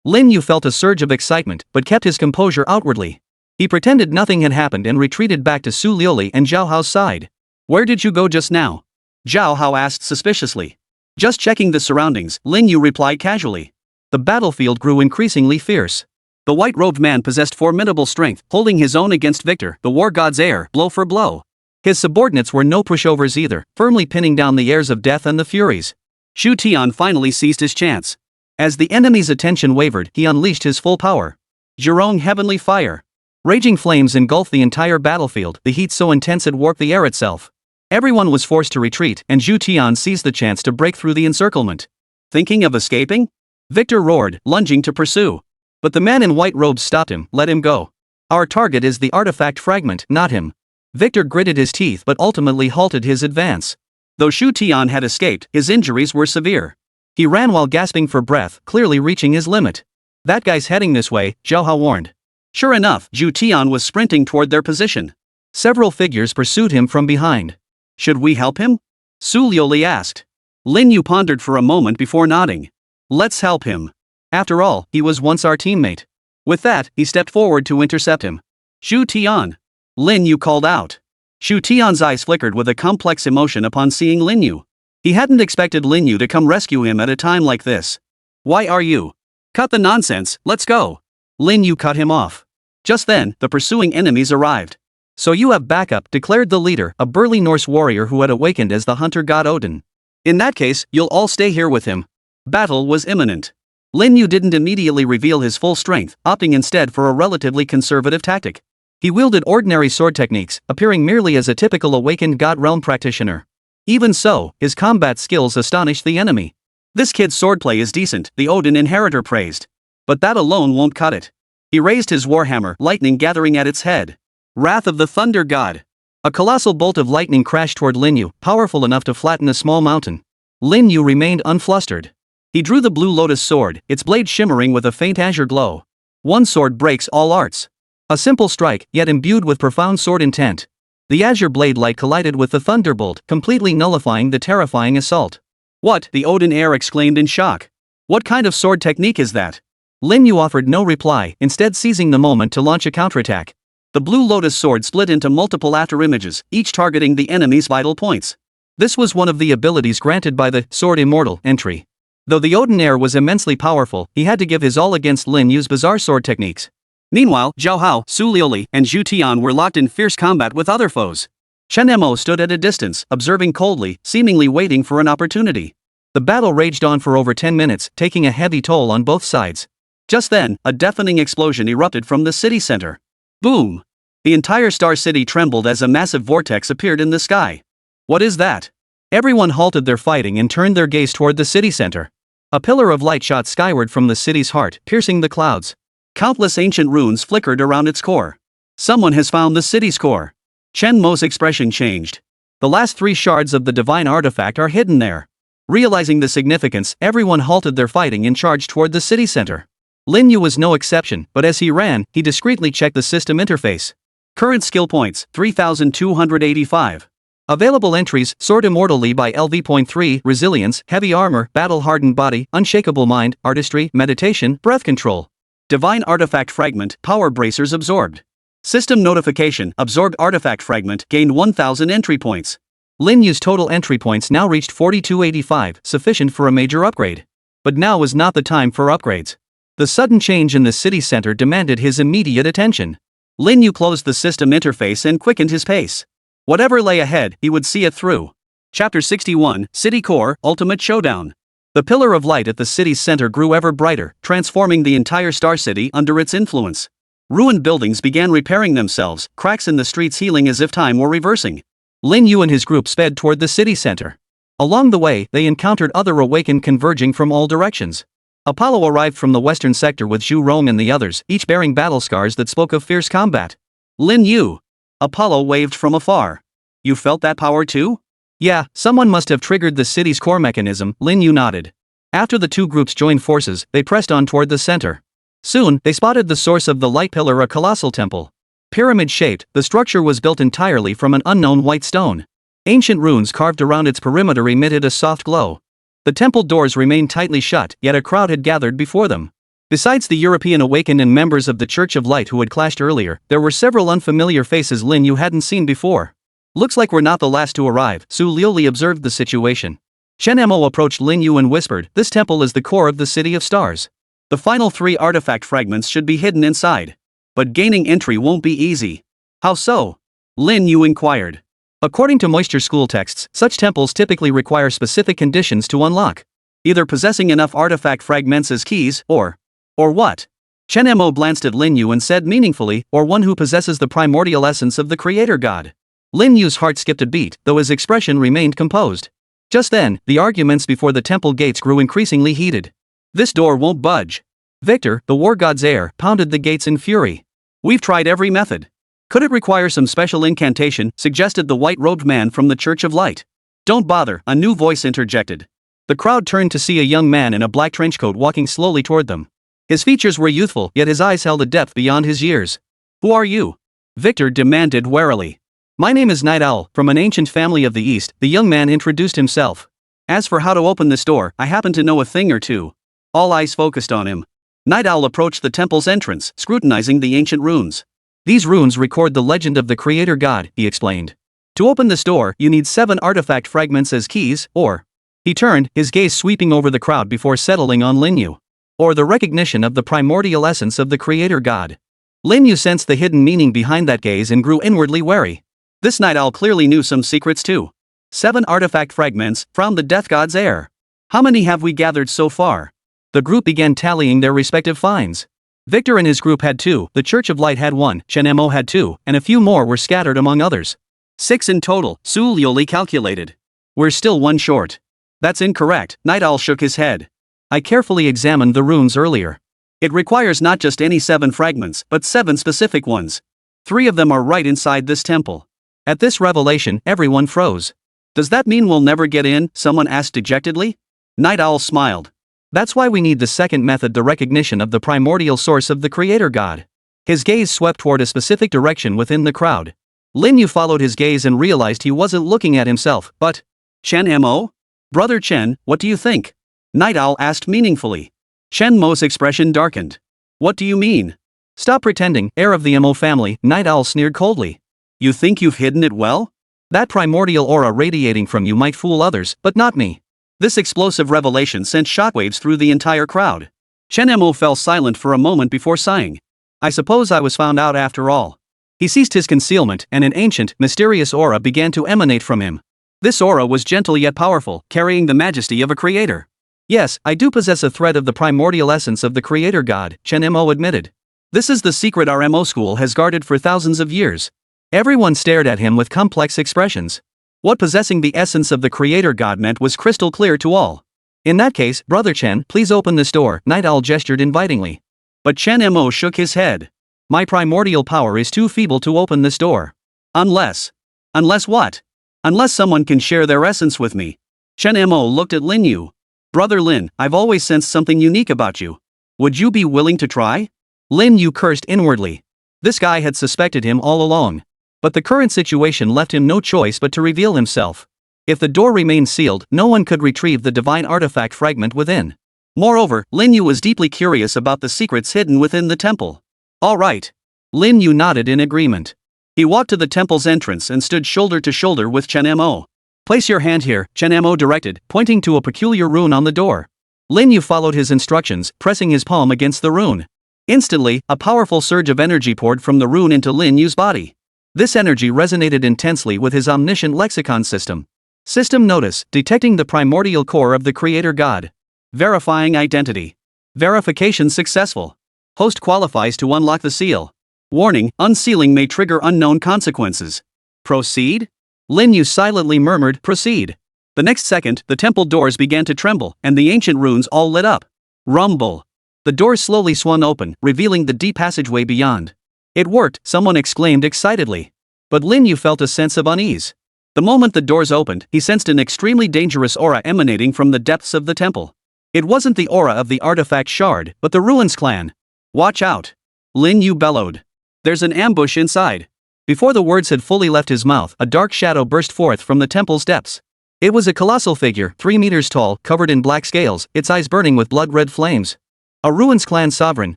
Lin Yu felt a surge of excitement, but kept his composure outwardly. He pretended nothing had happened and retreated back to Su Liuli and Zhao Hao's side. Where did you go just now? Zhao Hao asked suspiciously. Just checking the surroundings, Lin Yu replied casually. The battlefield grew increasingly fierce. The white-robed man possessed formidable strength, holding his own against Victor, the war god's heir, blow for blow. His subordinates were no pushovers either, firmly pinning down the heirs of death and the Furies. Xu Tian finally seized his chance. As the enemy's attention wavered, he unleashed his full power. Zhurong heavenly fire. Raging flames engulfed the entire battlefield, the heat so intense it warped the air itself. Everyone was forced to retreat, and Xu Tian seized the chance to break through the encirclement. Thinking of escaping? Victor roared, lunging to pursue. But the man in white robes stopped him. Let him go. Our target is the artifact fragment, not him. Victor gritted his teeth but ultimately halted his advance. Though Xu Tian had escaped, his injuries were severe. He ran while gasping for breath, clearly reaching his limit. That guy's heading this way, Zhao Hao warned. Sure enough, Xu Tian was sprinting toward their position. Several figures pursued him from behind. Should we help him? Su Liuli asked. Lin Yu pondered for a moment before nodding. Let's help him. After all, he was once our teammate. With that, he stepped forward to intercept him. Xu Tian. Lin Yu called out. Shu Tian's eyes flickered with a complex emotion upon seeing Lin Yu. He hadn't expected Lin Yu to come rescue him at a time like this. Why are you? Cut the nonsense, let's go. Lin Yu cut him off. Just then, the pursuing enemies arrived. So you have backup, declared the leader, a burly Norse warrior who had awakened as the hunter god Odin. In that case, you'll all stay here with him. Battle was imminent. Lin Yu didn't immediately reveal his full strength, opting instead for a relatively conservative tactic. He wielded ordinary sword techniques, appearing merely as a typical awakened god realm practitioner. Even so, his combat skills astonished the enemy. This kid's swordplay is decent, the Odin inheritor praised. But that alone won't cut it. He raised his warhammer, lightning gathering at its head. Wrath of the Thunder God. A colossal bolt of lightning crashed toward Lin Yu, powerful enough to flatten a small mountain. Lin Yu remained unflustered. He drew the blue lotus sword, its blade shimmering with a faint azure glow. One sword breaks all arts. A simple strike, yet imbued with profound sword intent. The azure blade light collided with the thunderbolt, completely nullifying the terrifying assault. What? The Odin heir exclaimed in shock. What kind of sword technique is that? Lin Yu offered no reply, instead seizing the moment to launch a counterattack. The blue lotus sword split into multiple afterimages, each targeting the enemy's vital points. This was one of the abilities granted by the Sword Immortal entry. Though the Odin heir was immensely powerful, he had to give his all against Lin Yu's bizarre sword techniques. Meanwhile, Zhao Hao, Su Liuli, and Zhu Tian were locked in fierce combat with other foes. Chen Mo stood at a distance, observing coldly, seemingly waiting for an opportunity. The battle raged on for over 10 minutes, taking a heavy toll on both sides. Just then, a deafening explosion erupted from the city center. Boom! The entire Star City trembled as a massive vortex appeared in the sky. What is that? Everyone halted their fighting and turned their gaze toward the city center. A pillar of light shot skyward from the city's heart, piercing the clouds. Countless ancient runes flickered around its core. Someone has found the city's core. Chen Mo's expression changed. The last 3 shards of the divine artifact are hidden there. Realizing the significance, everyone halted their fighting and charged toward the city center. Lin Yu was no exception, but as he ran, he discreetly checked the system interface. Current skill points, 3,285. Available entries, Sword Immortal Li Bai LV.3, Resilience, Heavy Armor, Battle-Hardened Body, Unshakable Mind, Artistry, Meditation, Breath Control. Divine Artifact Fragment, Power Bracers absorbed. System notification, absorbed artifact fragment, gained 1,000 entry points. Lin Yu's total entry points now reached 4,285, sufficient for a major upgrade. But now was not the time for upgrades. The sudden change in the city center demanded his immediate attention. Lin Yu closed the system interface and quickened his pace. Whatever lay ahead, he would see it through. Chapter 61, City Core, Ultimate Showdown. The pillar of light at the city's center grew ever brighter, transforming the entire Star City under its influence. Ruined buildings began repairing themselves, cracks in the streets healing as if time were reversing. Lin Yu and his group sped toward the city center. Along the way, they encountered other awakened converging from all directions. Apollo arrived from the western sector with Zhu Rong and the others, each bearing battle scars that spoke of fierce combat. Lin Yu. Apollo waved from afar. You felt that power too? Yeah, someone must have triggered the city's core mechanism, Lin Yu nodded. After the two groups joined forces, they pressed on toward the center. Soon, they spotted the source of the light pillar, a colossal temple. Pyramid-shaped, the structure was built entirely from an unknown white stone. Ancient runes carved around its perimeter emitted a soft glow. The temple doors remained tightly shut, yet a crowd had gathered before them. Besides the European awakened and members of the Church of Light who had clashed earlier, there were several unfamiliar faces Lin Yu hadn't seen before. Looks like we're not the last to arrive, Su Liuli observed the situation. Chen Mo approached Lin Yu and whispered, this temple is the core of the City of Stars. The final 3 artifact fragments should be hidden inside. But gaining entry won't be easy. How so? Lin Yu inquired. According to Moisture School texts, such temples typically require specific conditions to unlock. Either possessing enough artifact fragments as keys, or what? Chen Mo glanced at Lin Yu and said meaningfully, or one who possesses the primordial essence of the creator god. Lin Yu's heart skipped a beat, though his expression remained composed. Just then, the arguments before the temple gates grew increasingly heated. This door won't budge. Victor, the war god's heir, pounded the gates in fury. We've tried every method. Could it require some special incantation, suggested the white-robed man from the Church of Light. Don't bother, a new voice interjected. The crowd turned to see a young man in a black trenchcoat walking slowly toward them. His features were youthful, yet his eyes held a depth beyond his years. Who are you? Victor demanded warily. My name is Night Owl, from an ancient family of the East, the young man introduced himself. As for how to open this door, I happen to know a thing or two. All eyes focused on him. Night Owl approached the temple's entrance, scrutinizing the ancient runes. These runes record the legend of the creator god, he explained. To open this door, you need 7 artifact fragments as keys, or... He turned, his gaze sweeping over the crowd before settling on Lin Yu. Or the recognition of the primordial essence of the creator god. Lin Yu sensed the hidden meaning behind that gaze and grew inwardly wary. This night owl clearly knew some secrets too. 7 artifact fragments from the death god's heir. How many have we gathered so far? The group began tallying their respective finds. Victor and his group had 2, the Church of Light had 1, Chen Mo had 2, and a few more were scattered among others. 6 in total, Su Liuli calculated. We're still 1 short. That's incorrect, Night Owl shook his head. I carefully examined the runes earlier. It requires not just any 7 fragments, but 7 specific ones. 3 of them are right inside this temple. At this revelation, everyone froze. Does that mean we'll never get in? Someone asked dejectedly. Night Owl smiled. That's why we need the second method, the recognition of the primordial source of the creator god. His gaze swept toward a specific direction within the crowd. Lin Yu followed his gaze and realized he wasn't looking at himself, but... Chen Mo? Brother Chen, what do you think? Night Owl asked meaningfully. Chen Mo's expression darkened. What do you mean? Stop pretending, heir of the Mo family, Night Owl sneered coldly. You think you've hidden it well? That primordial aura radiating from you might fool others, but not me. This explosive revelation sent shockwaves through the entire crowd. Chen Mo fell silent for a moment before sighing. I suppose I was found out after all. He ceased his concealment, and an ancient, mysterious aura began to emanate from him. This aura was gentle yet powerful, carrying the majesty of a creator. Yes, I do possess a thread of the primordial essence of the creator god, Chen Mo admitted. This is the secret our Mo school has guarded for thousands of years. Everyone stared at him with complex expressions. What possessing the essence of the creator god meant was crystal clear to all. In that case, Brother Chen, please open this door, Night Owl gestured invitingly. But Chen Mo shook his head. My primordial power is too feeble to open this door. Unless what? Unless someone can share their essence with me. Chen Mo looked at Lin Yu. Brother Lin, I've always sensed something unique about you. Would you be willing to try? Lin Yu cursed inwardly. This guy had suspected him all along. But the current situation left him no choice but to reveal himself. If the door remained sealed, no one could retrieve the divine artifact fragment within. Moreover, Lin Yu was deeply curious about the secrets hidden within the temple. All right. Lin Yu nodded in agreement. He walked to the temple's entrance and stood shoulder to shoulder with Chen Mo. Place your hand here, Chen Mo directed, pointing to a peculiar rune on the door. Lin Yu followed his instructions, pressing his palm against the rune. Instantly, a powerful surge of energy poured from the rune into Lin Yu's body. This energy resonated intensely with his omniscient lexicon system. System notice, detecting the primordial core of the creator god. Verifying identity. Verification successful. Host qualifies to unlock the seal. Warning, unsealing may trigger unknown consequences. Proceed? Lin Yu silently murmured, proceed. The next second, the temple doors began to tremble, and the ancient runes all lit up. Rumble. The doors slowly swung open, revealing the deep passageway beyond. It worked, someone exclaimed excitedly. But Lin Yu felt a sense of unease. The moment the doors opened, he sensed an extremely dangerous aura emanating from the depths of the temple. It wasn't the aura of the artifact shard, but the Ruins clan. Watch out. Lin Yu bellowed. There's an ambush inside. Before the words had fully left his mouth, a dark shadow burst forth from the temple's depths. It was a colossal figure, 3 meters tall, covered in black scales, its eyes burning with blood-red flames. A Ruins clan sovereign,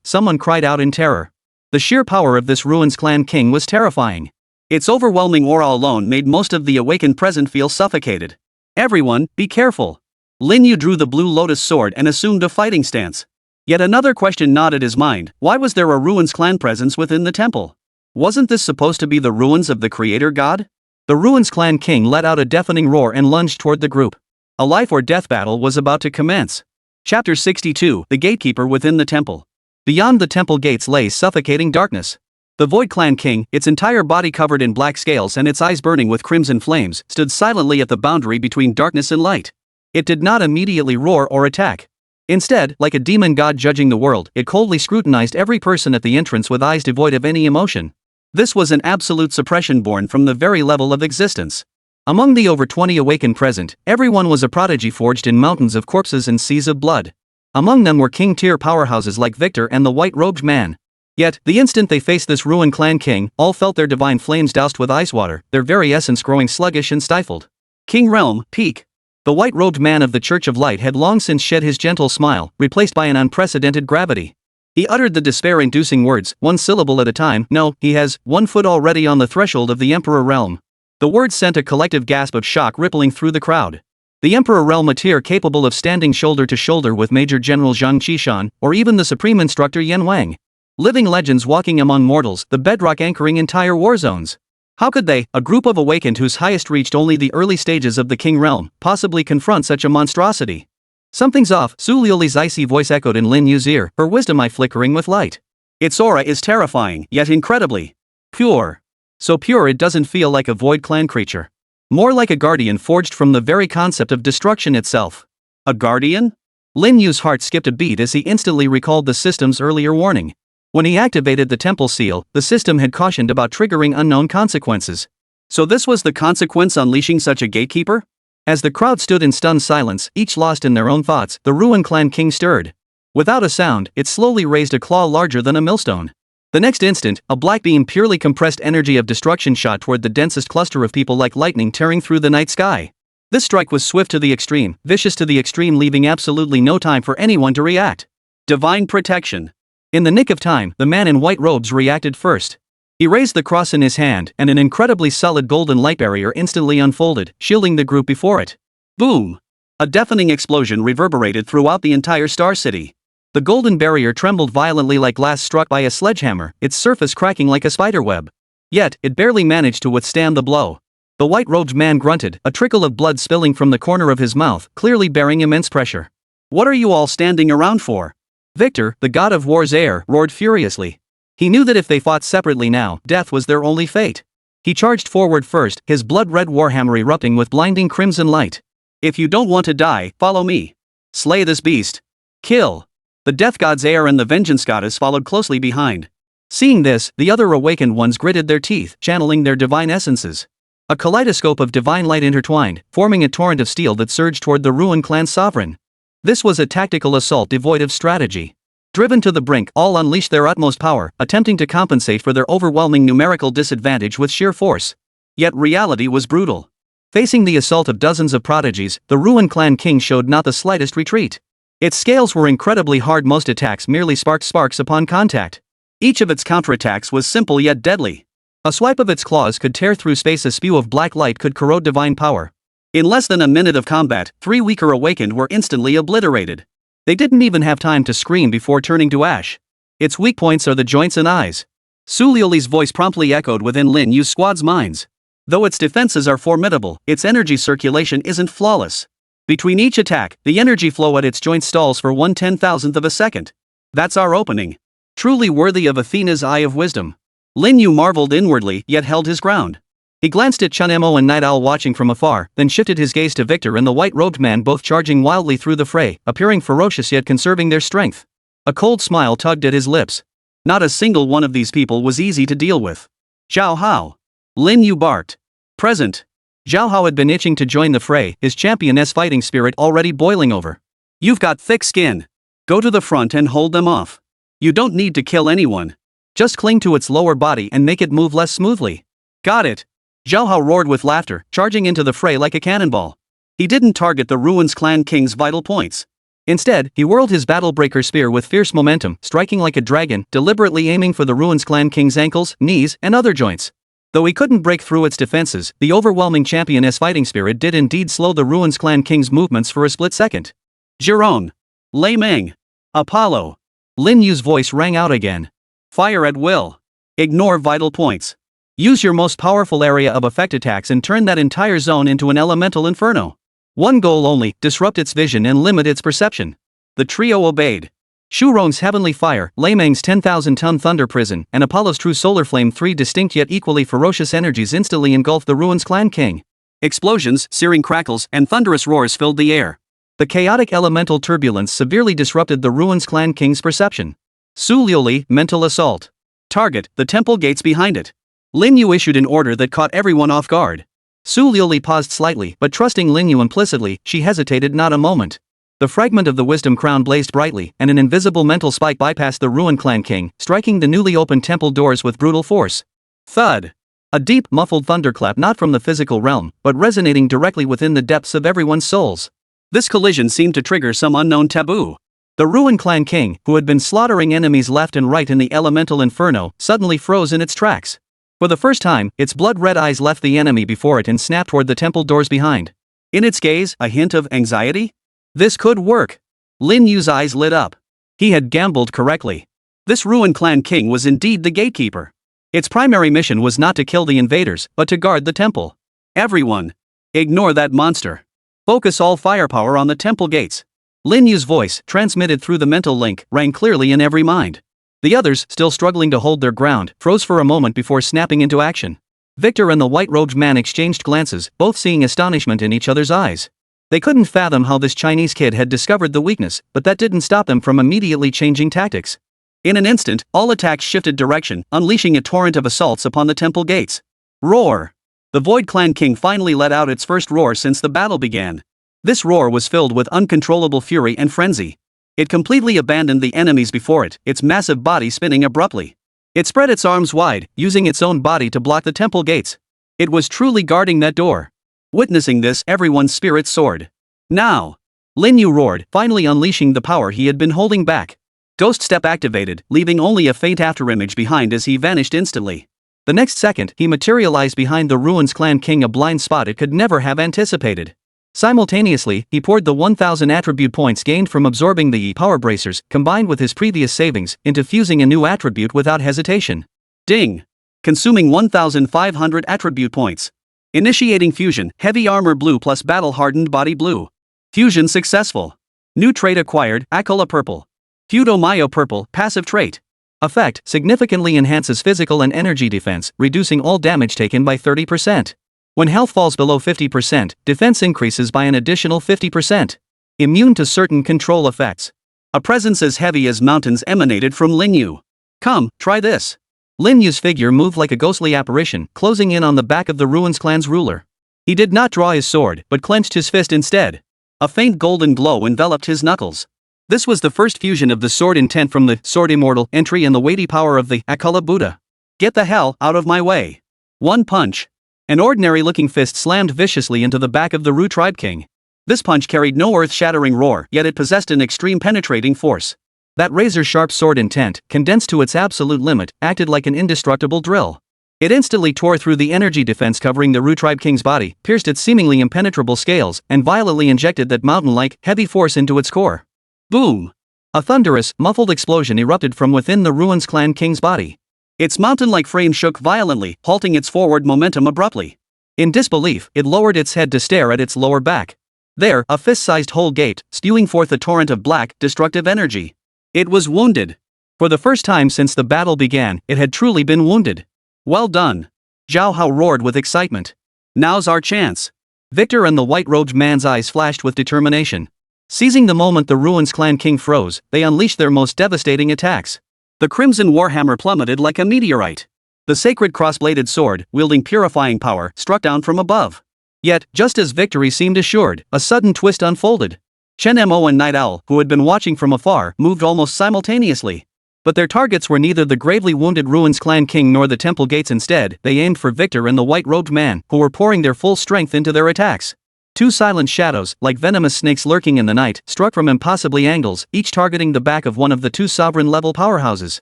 someone cried out in terror. The sheer power of this Ruins clan king was terrifying. Its overwhelming aura alone made most of the awakened present feel suffocated. Everyone, be careful. Lin Yu drew the blue lotus sword and assumed a fighting stance. Yet another question gnawed at his mind, why was there a Ruins clan presence within the temple? Wasn't this supposed to be the ruins of the creator god? The Ruins clan king let out a deafening roar and lunged toward the group. A life or death battle was about to commence. Chapter 62, The Gatekeeper Within the Temple. Beyond the temple gates lay suffocating darkness. The Void Clan king, its entire body covered in black scales and its eyes burning with crimson flames, stood silently at the boundary between darkness and light. It did not immediately roar or attack. Instead, like a demon god judging the world, it coldly scrutinized every person at the entrance with eyes devoid of any emotion. This was an absolute suppression born from the very level of existence. Among the over 20 awakened present, everyone was a prodigy forged in mountains of corpses and seas of blood. Among them were king-tier powerhouses like Victor and the white-robed man. Yet, the instant they faced this Ruin clan king, all felt their divine flames doused with ice water, their very essence growing sluggish and stifled. King Realm, peak. The white-robed man of the Church of Light had long since shed his gentle smile, replaced by an unprecedented gravity. He uttered the despair-inducing words, one syllable at a time. No, he has 1 foot already on the threshold of the Emperor Realm. The words sent a collective gasp of shock rippling through the crowd. The Emperor Realm, a tier capable of standing shoulder to shoulder with Major General Zhang Qishan, or even the Supreme Instructor Yan Wang. Living legends walking among mortals, the bedrock anchoring entire war zones. How could they, a group of awakened whose highest reached only the early stages of the King Realm, possibly confront such a monstrosity? Something's off, Su Liuli's icy voice echoed in Lin Yu's ear, her wisdom eye flickering with light. Its aura is terrifying, yet incredibly pure. So pure it doesn't feel like a Void Clan creature. More like a guardian forged from the very concept of destruction itself. A guardian? Lin Yu's heart skipped a beat as he instantly recalled the system's earlier warning. When he activated the temple seal, the system had cautioned about triggering unknown consequences. So this was the consequence unleashing such a gatekeeper? As the crowd stood in stunned silence, each lost in their own thoughts, the Ruin Clan king stirred. Without a sound, it slowly raised a claw larger than a millstone. The next instant, a black beam purely compressed energy of destruction shot toward the densest cluster of people like lightning tearing through the night sky. This strike was swift to the extreme, vicious to the extreme, leaving absolutely no time for anyone to react. Divine protection. In the nick of time, the man in white robes reacted first. He raised the cross in his hand, and an incredibly solid golden light barrier instantly unfolded, shielding the group before it. Boom! A deafening explosion reverberated throughout the entire Star City. The golden barrier trembled violently like glass struck by a sledgehammer, its surface cracking like a spiderweb. Yet, it barely managed to withstand the blow. The white-robed man grunted, a trickle of blood spilling from the corner of his mouth, clearly bearing immense pressure. "What are you all standing around for?" Victor, the god of war's heir, roared furiously. He knew that if they fought separately now, death was their only fate. He charged forward first, his blood-red warhammer erupting with blinding crimson light. "If you don't want to die, follow me. Slay this beast. Kill." The death god's heir and the vengeance goddess followed closely behind. Seeing this, the other awakened ones gritted their teeth, channeling their divine essences. A kaleidoscope of divine light intertwined, forming a torrent of steel that surged toward the Ruin Clan's sovereign. This was a tactical assault devoid of strategy. Driven to the brink, all unleashed their utmost power, attempting to compensate for their overwhelming numerical disadvantage with sheer force. Yet reality was brutal. Facing the assault of dozens of prodigies, the Ruin Clan king showed not the slightest retreat. Its scales were incredibly hard, most attacks merely sparked sparks upon contact. Each of its counterattacks was simple yet deadly. A swipe of its claws could tear through space, a spew of black light could corrode divine power. In less than a minute of combat, 3 weaker awakened were instantly obliterated. They didn't even have time to scream before turning to ash. Its weak points are the joints and eyes. Su Liuli's voice promptly echoed within Lin Yu's squad's minds. Though its defenses are formidable, its energy circulation isn't flawless. Between each attack, the energy flow at its joints stalls for 1/10,000th of a second. That's our opening. Truly worthy of Athena's eye of wisdom. Lin Yu marveled inwardly, yet held his ground. He glanced at Chun Mo and Night Owl watching from afar, then shifted his gaze to Victor and the white-robed man, both charging wildly through the fray, appearing ferocious yet conserving their strength. A cold smile tugged at his lips. Not a single one of these people was easy to deal with. "Zhao Hao!" Lin Yu barked. "Present." Zhao Hao had been itching to join the fray, his championess fighting spirit already boiling over. "You've got thick skin. Go to the front and hold them off. You don't need to kill anyone. Just cling to its lower body and make it move less smoothly." "Got it." Zhao Hao roared with laughter, charging into the fray like a cannonball. He didn't target the Ruins Clan king's vital points. Instead, he whirled his battlebreaker spear with fierce momentum, striking like a dragon, deliberately aiming for the Ruins Clan king's ankles, knees, and other joints. Though he couldn't break through its defenses, the overwhelming championess fighting spirit did indeed slow the Ruins Clan king's movements for a split second. "Jiron! Lei Meng! Apollo!" Lin Yu's voice rang out again. "Fire at will. Ignore vital points. Use your most powerful area of effect attacks and turn that entire zone into an elemental inferno. One goal only, disrupt its vision and limit its perception." The trio obeyed. Shu Rong's heavenly fire, Lei Meng's 10,000-ton thunder prison, and Apollo's true solar flame, 3 distinct yet equally ferocious energies instantly engulfed the Ruins Clan king. Explosions, searing crackles, and thunderous roars filled the air. The chaotic elemental turbulence severely disrupted the Ruins Clan king's perception. Su Liuli, mental assault. Target, the temple gates behind it. Lin Yu issued an order that caught everyone off guard. Su Liuli paused slightly, but trusting Lin Yu implicitly, she hesitated not a moment. The fragment of the wisdom crown blazed brightly, and an invisible mental spike bypassed the Ruin Clan king, striking the newly opened temple doors with brutal force. Thud! A deep, muffled thunderclap, not from the physical realm, but resonating directly within the depths of everyone's souls. This collision seemed to trigger some unknown taboo. The Ruin Clan king, who had been slaughtering enemies left and right in the elemental inferno, suddenly froze in its tracks. For the first time, its blood-red eyes left the enemy before it and snapped toward the temple doors behind. In its gaze, a hint of anxiety? This could work. Lin Yu's eyes lit up. He had gambled correctly. This ruined clan king was indeed the gatekeeper. Its primary mission was not to kill the invaders, but to guard the temple. Everyone, ignore that monster. Focus all firepower on the temple gates. Lin Yu's voice, transmitted through the mental link, rang clearly in every mind. The others, still struggling to hold their ground, froze for a moment before snapping into action. Victor and the white-robed man exchanged glances, both seeing astonishment in each other's eyes. They couldn't fathom how this Chinese kid had discovered the weakness, but that didn't stop them from immediately changing tactics. In an instant, all attacks shifted direction, unleashing a torrent of assaults upon the temple gates. Roar! The Void Clan King finally let out its first roar since the battle began. This roar was filled with uncontrollable fury and frenzy. It completely abandoned the enemies before it, its massive body spinning abruptly. It spread its arms wide, using its own body to block the temple gates. It was truly guarding that door. Witnessing this, everyone's spirits soared. Now! Lin Yu roared, finally unleashing the power he had been holding back. Ghost Step activated, leaving only a faint afterimage behind as he vanished instantly. The next second, he materialized behind the Ruins Clan King, a blind spot it could never have anticipated. Simultaneously, he poured the 1,000 attribute points gained from absorbing the power bracers, combined with his previous savings, into fusing a new attribute without hesitation. Ding! Consuming 1,500 attribute points. Initiating fusion, heavy armor blue plus battle-hardened body blue. Fusion successful. New trait acquired, Akala purple. Feudo-Mayo purple, passive trait. Effect, significantly enhances physical and energy defense, reducing all damage taken by 30%. When health falls below 50%, defense increases by an additional 50%. Immune to certain control effects. A presence as heavy as mountains emanated from Lin Yu. Come, try this. Lin Yu's figure moved like a ghostly apparition, closing in on the back of the Ruins clan's ruler. He did not draw his sword, but clenched his fist instead. A faint golden glow enveloped his knuckles. This was the first fusion of the sword intent from the Sword Immortal entry and the weighty power of the Akala Buddha. Get the hell out of my way. One punch. An ordinary-looking fist slammed viciously into the back of the Ru tribe king. This punch carried no earth-shattering roar, yet it possessed an extreme penetrating force. That razor-sharp sword intent, condensed to its absolute limit, acted like an indestructible drill. It instantly tore through the energy defense covering the Ru tribe king's body, pierced its seemingly impenetrable scales, and violently injected that mountain-like, heavy force into its core. Boom! A thunderous, muffled explosion erupted from within the Ruins clan king's body. Its mountain-like frame shook violently, halting its forward momentum abruptly. In disbelief, it lowered its head to stare at its lower back. There, a fist-sized hole gaped, spewing forth a torrent of black, destructive energy. It was wounded. For the first time since the battle began, it had truly been wounded. Well done. Zhao Hao roared with excitement. Now's our chance. Victor and the white-robed man's eyes flashed with determination. Seizing the moment the Ruins clan king froze, they unleashed their most devastating attacks. The crimson warhammer plummeted like a meteorite. The sacred cross-bladed sword, wielding purifying power, struck down from above. Yet, just as victory seemed assured, a sudden twist unfolded. Chen Mo and Night Owl, who had been watching from afar, moved almost simultaneously. But their targets were neither the gravely wounded Ruins clan king nor the temple gates. Instead, they aimed for Victor and the white-robed man, who were pouring their full strength into their attacks. Two silent shadows, like venomous snakes lurking in the night, struck from impossibly angles, each targeting the back of one of the two sovereign-level powerhouses.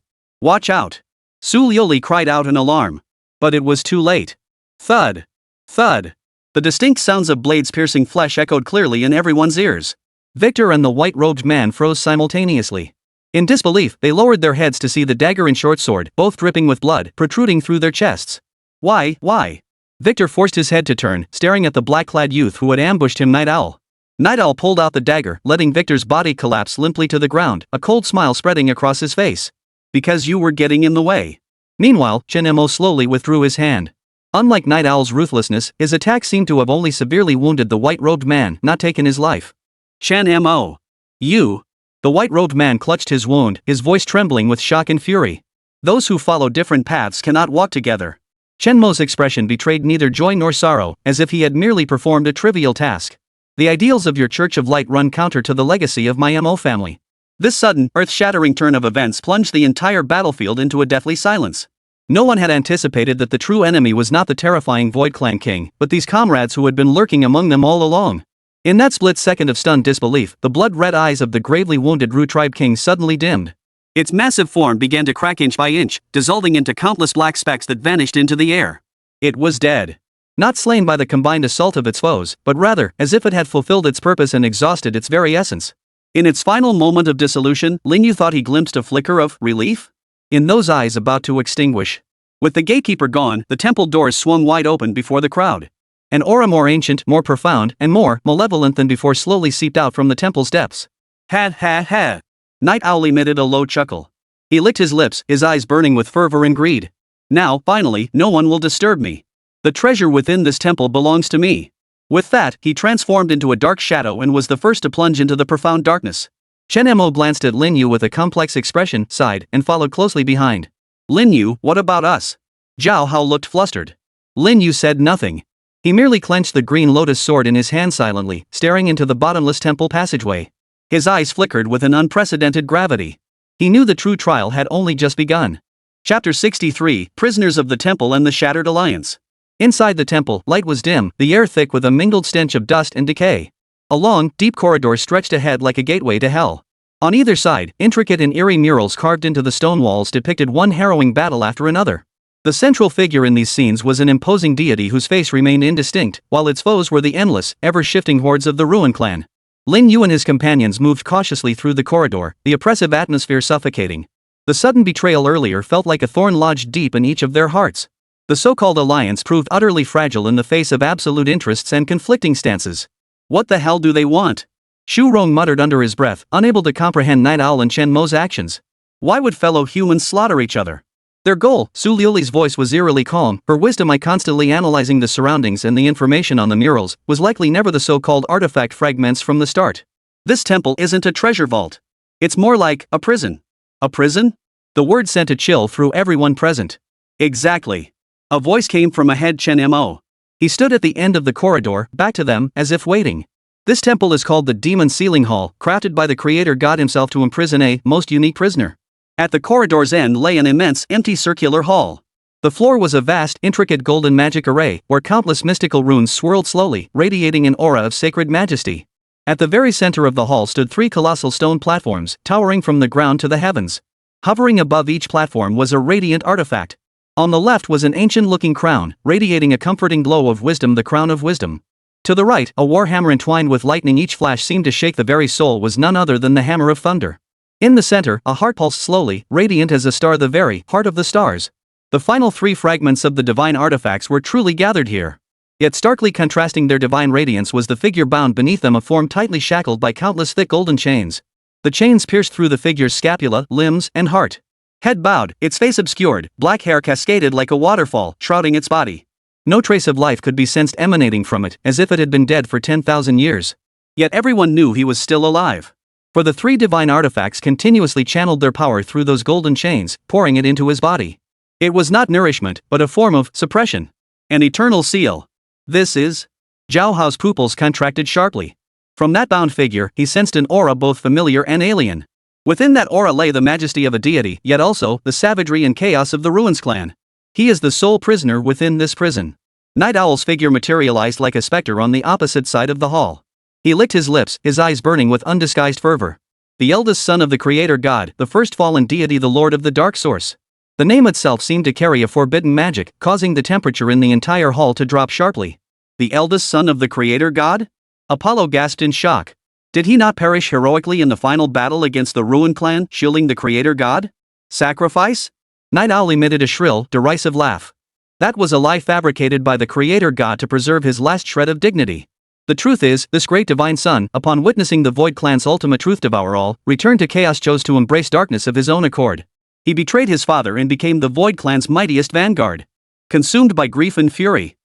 Watch out! Su Liuli cried out in alarm. But it was too late. Thud! Thud! The distinct sounds of blades piercing flesh echoed clearly in everyone's ears. Victor and the white-robed man froze simultaneously. In disbelief, they lowered their heads to see the dagger and short sword, both dripping with blood, protruding through their chests. Why? Victor forced his head to turn, staring at the black-clad youth who had ambushed him. Night Owl. Night Owl pulled out the dagger, letting Victor's body collapse limply to the ground, a cold smile spreading across his face. Because you were getting in the way. Meanwhile, Chen Mo slowly withdrew his hand. Unlike Night Owl's ruthlessness, his attack seemed to have only severely wounded the white-robed man, not taken his life. Chen Mo. You. The white-robed man clutched his wound, his voice trembling with shock and fury. Those who follow different paths cannot walk together. Chen Mo's expression betrayed neither joy nor sorrow, as if he had merely performed a trivial task. The ideals of your Church of Light run counter to the legacy of my Mo family. This sudden, earth-shattering turn of events plunged the entire battlefield into a deathly silence. No one had anticipated that the true enemy was not the terrifying Void Clan King, but these comrades who had been lurking among them all along. In that split second of stunned disbelief, the blood-red eyes of the gravely wounded Ru tribe king suddenly dimmed. Its massive form began to crack inch by inch, dissolving into countless black specks that vanished into the air. It was dead. Not slain by the combined assault of its foes, but rather, as if it had fulfilled its purpose and exhausted its very essence. In its final moment of dissolution, Lin Yu thought he glimpsed a flicker of relief in those eyes about to extinguish. With the gatekeeper gone, the temple doors swung wide open before the crowd. An aura more ancient, more profound, and more malevolent than before slowly seeped out from the temple's depths. Ha ha ha. Night Owl emitted a low chuckle. He licked his lips, his eyes burning with fervor and greed. Now, finally, no one will disturb me. The treasure within this temple belongs to me. With that, he transformed into a dark shadow and was the first to plunge into the profound darkness. Chen Mo glanced at Lin Yu with a complex expression, sighed, and followed closely behind. Lin Yu, what about us? Zhao Hao looked flustered. Lin Yu said nothing. He merely clenched the green lotus sword in his hand silently, staring into the bottomless temple passageway. His eyes flickered with an unprecedented gravity. He knew the true trial had only just begun. Chapter 63, Prisoners of the Temple and the Shattered Alliance. Inside the temple, light was dim, the air thick with a mingled stench of dust and decay. A long, deep corridor stretched ahead like a gateway to hell. On either side, intricate and eerie murals carved into the stone walls depicted one harrowing battle after another. The central figure in these scenes was an imposing deity whose face remained indistinct, while its foes were the endless, ever-shifting hordes of the Ruin clan. Lin Yu and his companions moved cautiously through the corridor, the oppressive atmosphere suffocating. The sudden betrayal earlier felt like a thorn lodged deep in each of their hearts. The so-called alliance proved utterly fragile in the face of absolute interests and conflicting stances. What the hell do they want? Shu Rong muttered under his breath, unable to comprehend Night Owl and Chen Mo's actions. Why would fellow humans slaughter each other? Their goal, Su Liuli's voice was eerily calm, her wisdom constantly analyzing the surroundings and the information on the murals, was likely never the so-called artifact fragments from the start. This temple isn't a treasure vault. It's more like a prison. A prison? The word sent a chill through everyone present. Exactly. A voice came from ahead Chen Mo. He stood at the end of the corridor, back to them, as if waiting. This temple is called the Demon Sealing Hall, crafted by the creator god himself to imprison a most unique prisoner. At the corridor's end lay an immense, empty circular hall. The floor was a vast, intricate golden magic array, where countless mystical runes swirled slowly, radiating an aura of sacred majesty. At the very center of the hall stood three colossal stone platforms, towering from the ground to the heavens. Hovering above each platform was a radiant artifact. On the left was an ancient-looking crown, radiating a comforting glow of wisdom, the crown of wisdom. To the right, a warhammer entwined with lightning, each flash seemed to shake the very soul, was none other than the hammer of thunder. In the center, a heart pulsed slowly, radiant as a star, the very heart of the stars. The final three fragments of the divine artifacts were truly gathered here. Yet starkly contrasting their divine radiance was the figure bound beneath them, a form tightly shackled by countless thick golden chains. The chains pierced through the figure's scapula, limbs, and heart. Head bowed, its face obscured, black hair cascaded like a waterfall, shrouding its body. No trace of life could be sensed emanating from it, as if it had been dead for 10,000 years. Yet everyone knew he was still alive. For the three divine artifacts continuously channeled their power through those golden chains, pouring it into his body. It was not nourishment, but a form of suppression. An eternal seal. This is? Zhao Hao's pupils contracted sharply. From that bound figure, he sensed an aura both familiar and alien. Within that aura lay the majesty of a deity, yet also the savagery and chaos of the Ruins clan. He is the sole prisoner within this prison. Night Owl's figure materialized like a specter on the opposite side of the hall. He licked his lips, his eyes burning with undisguised fervor. The eldest son of the creator god, the first fallen deity, the lord of the dark source. The name itself seemed to carry a forbidden magic, causing the temperature in the entire hall to drop sharply. The eldest son of the creator god? Apollo gasped in shock. Did he not perish heroically in the final battle against the Ruin clan, shielding the creator god? Sacrifice? Night Owl emitted a shrill, derisive laugh. That was a lie fabricated by the creator god to preserve his last shred of dignity. The truth is, this great divine son, upon witnessing the Void clan's ultimate truth devour all, returned to chaos, chose to embrace darkness of his own accord. He betrayed his father and became the Void clan's mightiest vanguard. Consumed by grief and fury,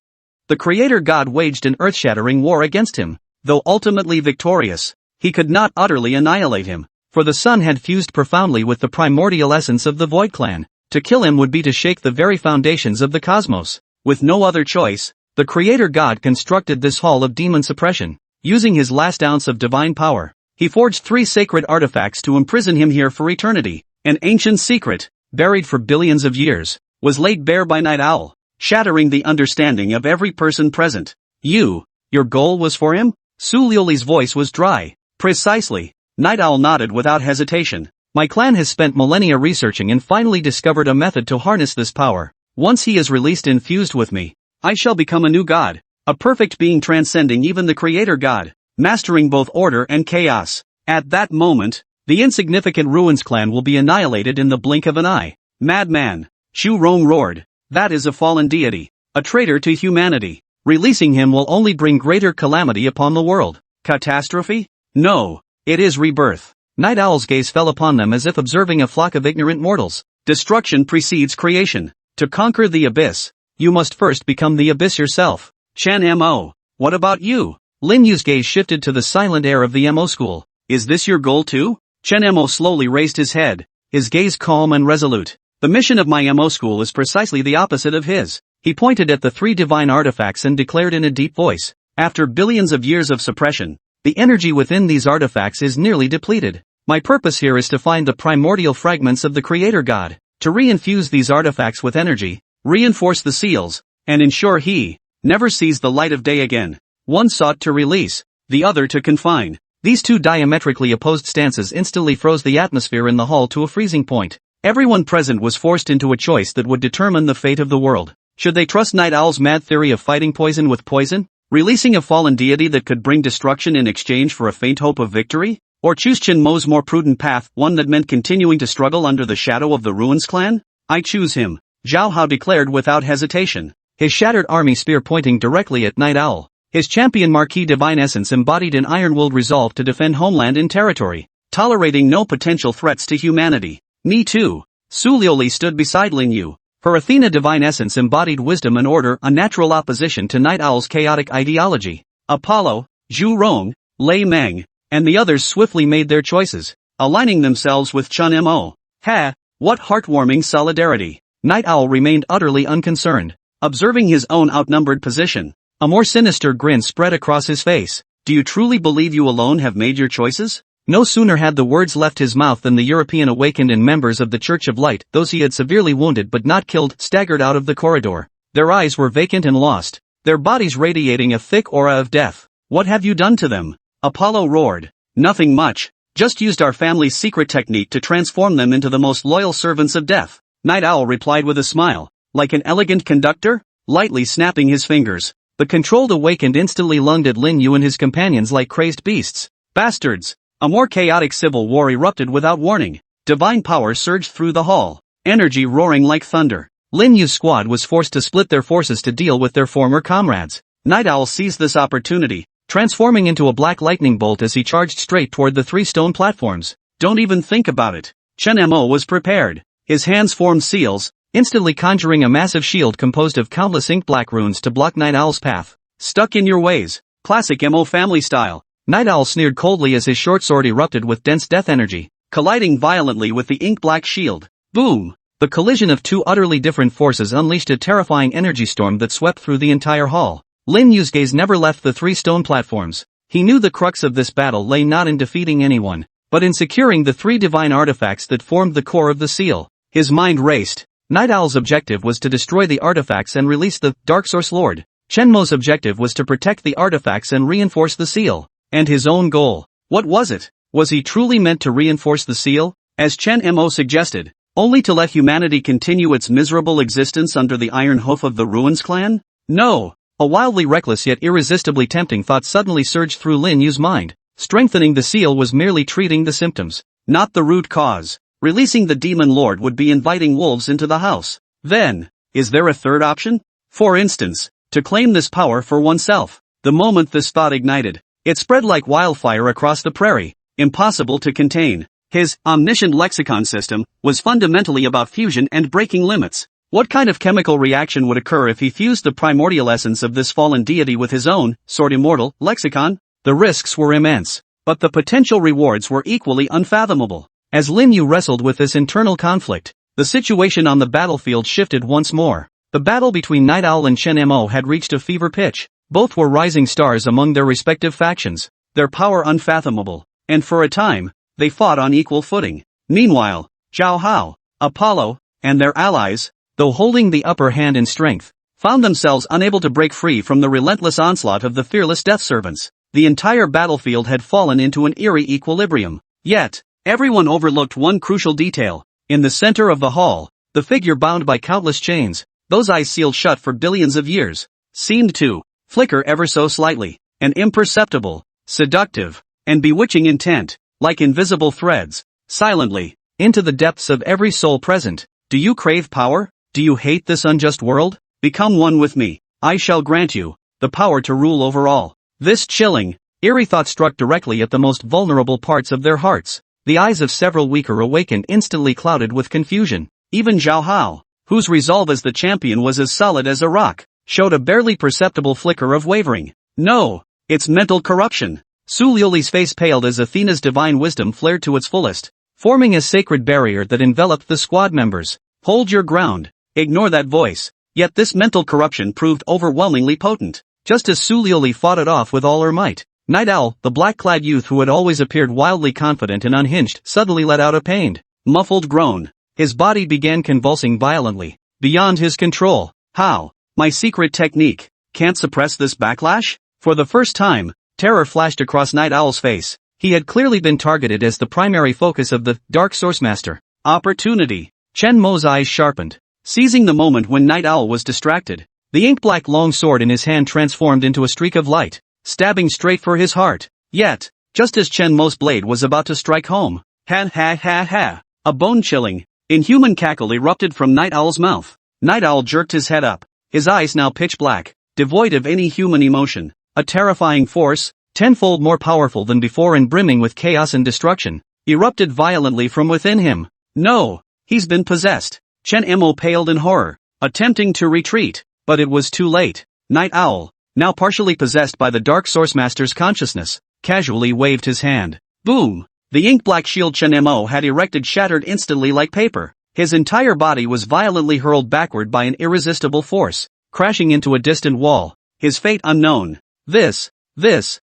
the creator god waged an earth-shattering war against him. Though ultimately victorious, he could not utterly annihilate him, for the son had fused profoundly with the primordial essence of the Void clan. To kill him would be to shake the very foundations of the cosmos. With no other choice, the creator god constructed this hall of demon suppression. Using his last ounce of divine power, he forged three sacred artifacts to imprison him here for eternity. An ancient secret, buried for billions of years, was laid bare by Night Owl, shattering the understanding of every person present. Your goal was for him? Su Liuli's voice was dry. Precisely. Night Owl nodded without hesitation. My clan has spent millennia researching and finally discovered a method to harness this power. Once he is released and fused with me, I shall become a new god. A perfect being transcending even the creator god, mastering both order and chaos. At that moment, the insignificant Ruins clan will be annihilated in the blink of an eye. Madman! Shu Rong roared. That is a fallen deity, a traitor to humanity. Releasing him will only bring greater calamity upon the world. Catastrophe? No, it is rebirth. Night Owl's gaze fell upon them as if observing a flock of ignorant mortals. Destruction precedes creation. To conquer the abyss, you must first become the abyss yourself. Chen Mo. What about you? Lin Yu's gaze shifted to the silent air of the Mo school. Is this your goal too? Chen Mo slowly raised his head, his gaze calm and resolute. The mission of my Mo school is precisely the opposite of his. He pointed at the 3 divine artifacts and declared in a deep voice. After billions of years of suppression, the energy within these artifacts is nearly depleted. My purpose here is to find the primordial fragments of the Creator God, to reinfuse these artifacts with energy, reinforce the seals, and ensure he never sees the light of day again. One sought to release, the other to confine. These 2 diametrically opposed stances instantly froze the atmosphere in the hall to a freezing point. Everyone present was forced into a choice that would determine the fate of the world. Should they trust Night Owl's mad theory of fighting poison with poison, releasing a fallen deity that could bring destruction in exchange for a faint hope of victory? Or choose Chen Mo's more prudent path, one that meant continuing to struggle under the shadow of the Ruins clan? I choose him, Zhao Hao declared without hesitation, his shattered army spear pointing directly at Night Owl. His champion Marquis Divine Essence embodied an iron-willed resolve to defend homeland and territory, tolerating no potential threats to humanity. Me too. Su Liuli stood beside Lin Yu. Her Athena Divine Essence embodied wisdom and order, a natural opposition to Night Owl's chaotic ideology. Apollo, Zhu Rong, Lei Meng, and the others swiftly made their choices, aligning themselves with Chen Mo. Ha! What heartwarming solidarity! Night Owl remained utterly unconcerned, observing his own outnumbered position. A more sinister grin spread across his face. Do you truly believe you alone have made your choices? No sooner had the words left his mouth than the European awakened and members of the Church of Light, those he had severely wounded but not killed, staggered out of the corridor. Their eyes were vacant and lost, their bodies radiating a thick aura of death. What have you done to them? Apollo roared. Nothing much, just used our family's secret technique to transform them into the most loyal servants of death. Night Owl replied with a smile, like an elegant conductor, lightly snapping his fingers. The controlled awakened instantly lunged at Lin Yu and his companions like crazed beasts. Bastards! A more chaotic civil war erupted without warning. Divine power surged through the hall, energy roaring like thunder. Lin Yu's squad was forced to split their forces to deal with their former comrades. Night Owl seized this opportunity, transforming into a black lightning bolt as he charged straight toward the 3 stone platforms. Don't even think about it. Chen Mo was prepared. His hands formed seals, instantly conjuring a massive shield composed of countless ink black runes to block Night Owl's path. Stuck in your ways. Classic Mo family style. Night Owl sneered coldly as his short sword erupted with dense death energy, colliding violently with the ink-black shield. Boom! The collision of 2 utterly different forces unleashed a terrifying energy storm that swept through the entire hall. Lin Yu's gaze never left the 3 stone platforms. He knew the crux of this battle lay not in defeating anyone, but in securing the 3 divine artifacts that formed the core of the seal. His mind raced. Night Owl's objective was to destroy the artifacts and release the Dark Source Lord. Chen Mo's objective was to protect the artifacts and reinforce the seal. And his own goal, what was it? Was he truly meant to reinforce the seal, as Chen Mo suggested, only to let humanity continue its miserable existence under the iron hoof of the Ruins clan? No! A wildly reckless yet irresistibly tempting thought suddenly surged through Lin Yu's mind. Strengthening the seal was merely treating the symptoms, not the root cause. Releasing the Demon Lord would be inviting wolves into the house. Then, is there a third option? For instance, to claim this power for oneself. The moment this thought ignited, it spread like wildfire across the prairie, impossible to contain. His omniscient lexicon system was fundamentally about fusion and breaking limits. What kind of chemical reaction would occur if he fused the primordial essence of this fallen deity with his own, sword immortal, lexicon? The risks were immense, but the potential rewards were equally unfathomable. As Lin Yu wrestled with this internal conflict, the situation on the battlefield shifted once more. The battle between Night Owl and Chen Mo had reached a fever pitch. Both were rising stars among their respective factions, their power unfathomable, and for a time, they fought on equal footing. Meanwhile, Zhao Hao, Apollo, and their allies, though holding the upper hand in strength, found themselves unable to break free from the relentless onslaught of the fearless death servants. The entire battlefield had fallen into an eerie equilibrium. Yet, Everyone overlooked one crucial detail. In the center of the hall, the figure bound by countless chains, those eyes sealed shut for billions of years, seemed to flicker ever so slightly, an imperceptible, seductive, and bewitching intent, like invisible threads, silently, into the depths of every soul present. Do you crave power? Do you hate this unjust world? Become one with me. I shall grant you the power to rule over all. This chilling, eerie thought struck directly at the most vulnerable parts of their hearts. The eyes of several weaker awakened instantly clouded with confusion. Even Zhao Hao, whose resolve as the champion was as solid as a rock, showed a barely perceptible flicker of wavering. No, it's mental corruption. Su Liuli's face paled as Athena's divine wisdom flared to its fullest, forming a sacred barrier that enveloped the squad members. Hold your ground. Ignore that voice. Yet this mental corruption proved overwhelmingly potent. Just as Su Liuli fought it off with all her might, Night Owl, the black-clad youth who had always appeared wildly confident and unhinged, suddenly let out a pained, muffled groan. His body began convulsing violently, beyond his control. How? My secret technique can't suppress this backlash? For the first time, terror flashed across Night Owl's face. He had clearly been targeted as the primary focus of the Dark Sourcemaster. Opportunity. Chen Mo's eyes sharpened, seizing the moment when Night Owl was distracted. The ink-black long sword in his hand transformed into a streak of light, stabbing straight for his heart. Yet, just as Chen Mo's blade was about to strike home, ha, a bone-chilling, inhuman cackle erupted from Night Owl's mouth. Night Owl jerked his head up, his eyes now pitch black, devoid of any human emotion. A terrifying force, tenfold more powerful than before and brimming with chaos and destruction, erupted violently from within him. No, he's been possessed. Chen Mo paled in horror, attempting to retreat, but it was too late. Night Owl, now partially possessed by the Dark Sourcemaster's consciousness, casually waved his hand. Boom! The ink-black shield Chen Mo had erected shattered instantly like paper. His entire body was violently hurled backward by an irresistible force, crashing into a distant wall. His fate unknown. This.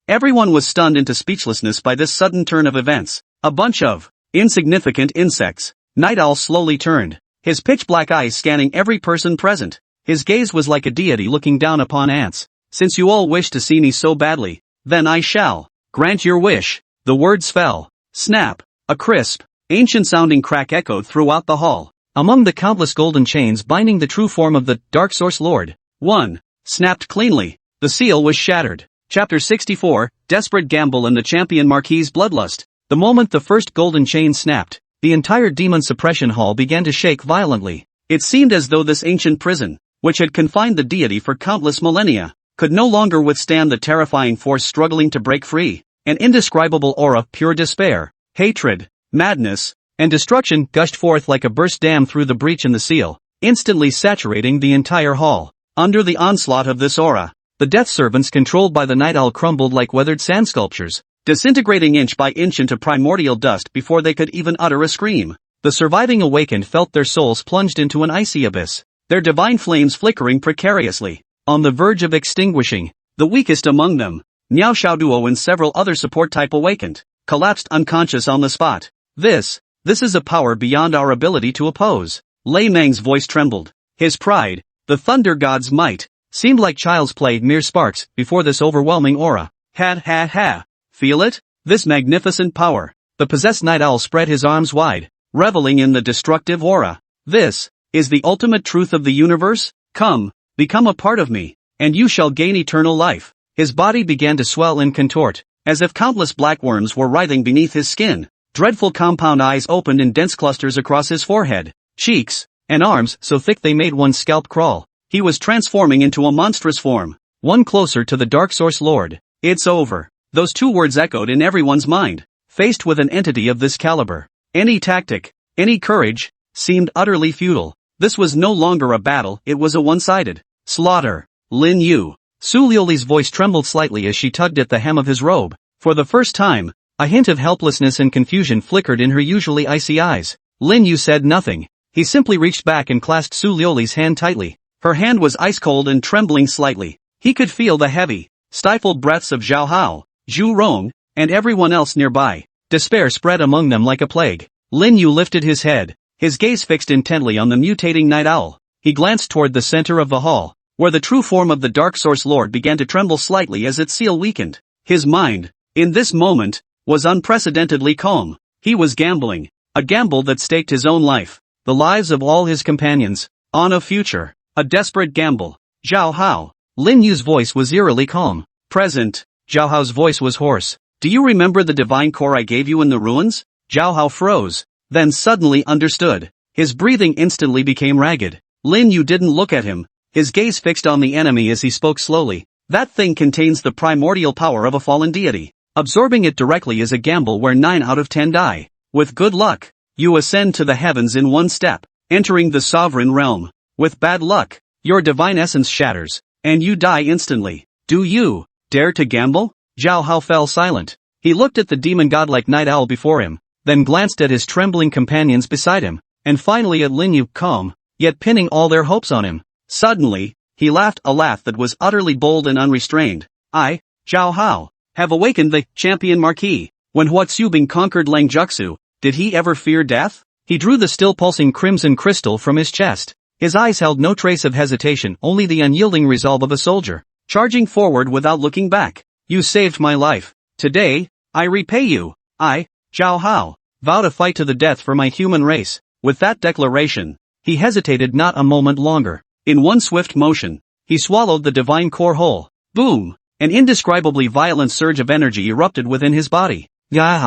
Everyone was stunned into speechlessness by this sudden turn of events. A bunch of insignificant insects. Night Owl slowly turned, his pitch-black eyes scanning every person present. His gaze was like a deity looking down upon ants. Since you all wish to see me so badly, then I shall grant your wish. The words fell. Snap. A crisp, ancient-sounding crack echoed throughout the hall. Among the countless golden chains binding the true form of the Dark Source Lord, one snapped cleanly. The seal was shattered. Chapter 64, Desperate Gamble and the Champion Marquis's Bloodlust. The moment the first golden chain snapped, the entire demon suppression hall began to shake violently. It seemed as though this ancient prison, which had confined the deity for countless millennia, could no longer withstand the terrifying force struggling to break free. An indescribable aura of pure despair, hatred, madness, and destruction gushed forth like a burst dam through the breach in the seal, instantly saturating the entire hall. Under the onslaught of this aura, the death servants controlled by the Night Owl crumbled like weathered sand sculptures, disintegrating inch by inch into primordial dust before they could even utter a scream. The surviving awakened felt their souls plunged into an icy abyss, their divine flames flickering precariously, on the verge of extinguishing. The weakest among them, Miao Xiaoduo and several other support type awakened, collapsed unconscious on the spot. This is a power beyond our ability to oppose. Lei Meng's voice trembled. His pride, the thunder god's might, seemed like child's play, mere sparks, before this overwhelming aura. Ha. Feel it? This magnificent power. The possessed Night Owl spread his arms wide, reveling in the destructive aura. This is the ultimate truth of the universe? Come, become a part of me, and you shall gain eternal life. His body began to swell and contort, as if countless black worms were writhing beneath his skin. Dreadful compound eyes opened in dense clusters across his forehead, cheeks, and arms so thick they made one's scalp crawl. He was transforming into a monstrous form, one closer to the Dark Source Lord. It's over. Those two words echoed in everyone's mind. Faced with an entity of this caliber, any tactic, any courage, seemed utterly futile. This was no longer a battle, it was a one-sided slaughter. Lin Yu. Su Liuli's voice trembled slightly as she tugged at the hem of his robe. For the first time, a hint of helplessness and confusion flickered in her usually icy eyes. Lin Yu said nothing. He simply reached back and clasped Su Liuli's hand tightly. Her hand was ice-cold and trembling slightly. He could feel the heavy, stifled breaths of Zhao Hao, Zhu Rong, and everyone else nearby. Despair spread among them like a plague. Lin Yu lifted his head, his gaze fixed intently on the mutating Night Owl. He glanced toward the center of the hall, where the true form of the Dark Source Lord began to tremble slightly as its seal weakened. His mind, in this moment, was unprecedentedly calm. He was gambling. A gamble that staked his own life, the lives of all his companions, on a future. A desperate gamble. Zhao Hao. Lin Yu's voice was eerily calm. Present. Zhao Hao's voice was hoarse. Do you remember the divine core I gave you in the ruins? Zhao Hao froze, then suddenly understood. His breathing instantly became ragged. Lin Yu didn't look at him, his gaze fixed on the enemy as he spoke slowly. That thing contains the primordial power of a fallen deity. Absorbing it directly is a gamble where 9 out of 10 die. With good luck, you ascend to the heavens in one step, entering the sovereign realm. With bad luck, your divine essence shatters, and you die instantly. Do you dare to gamble? Zhao Hao fell silent. He looked at the demon godlike night owl before him, then glanced at his trembling companions beside him, and finally at Lin Yu, calm, yet pinning all their hopes on him. Suddenly, he laughed a laugh that was utterly bold and unrestrained. I, Zhao Hao, have awakened the champion marquis. When Huatsubing conquered Langjuxu, did he ever fear death? He drew the still pulsing crimson crystal from his chest. His eyes held no trace of hesitation, only the unyielding resolve of a soldier, charging forward without looking back. You saved my life. Today, I repay you. I, Zhao Hao, vow to fight to the death for my human race. With that declaration, he hesitated not a moment longer. In one swift motion, he swallowed the divine core whole. Boom! An indescribably violent surge of energy erupted within his body. Zhao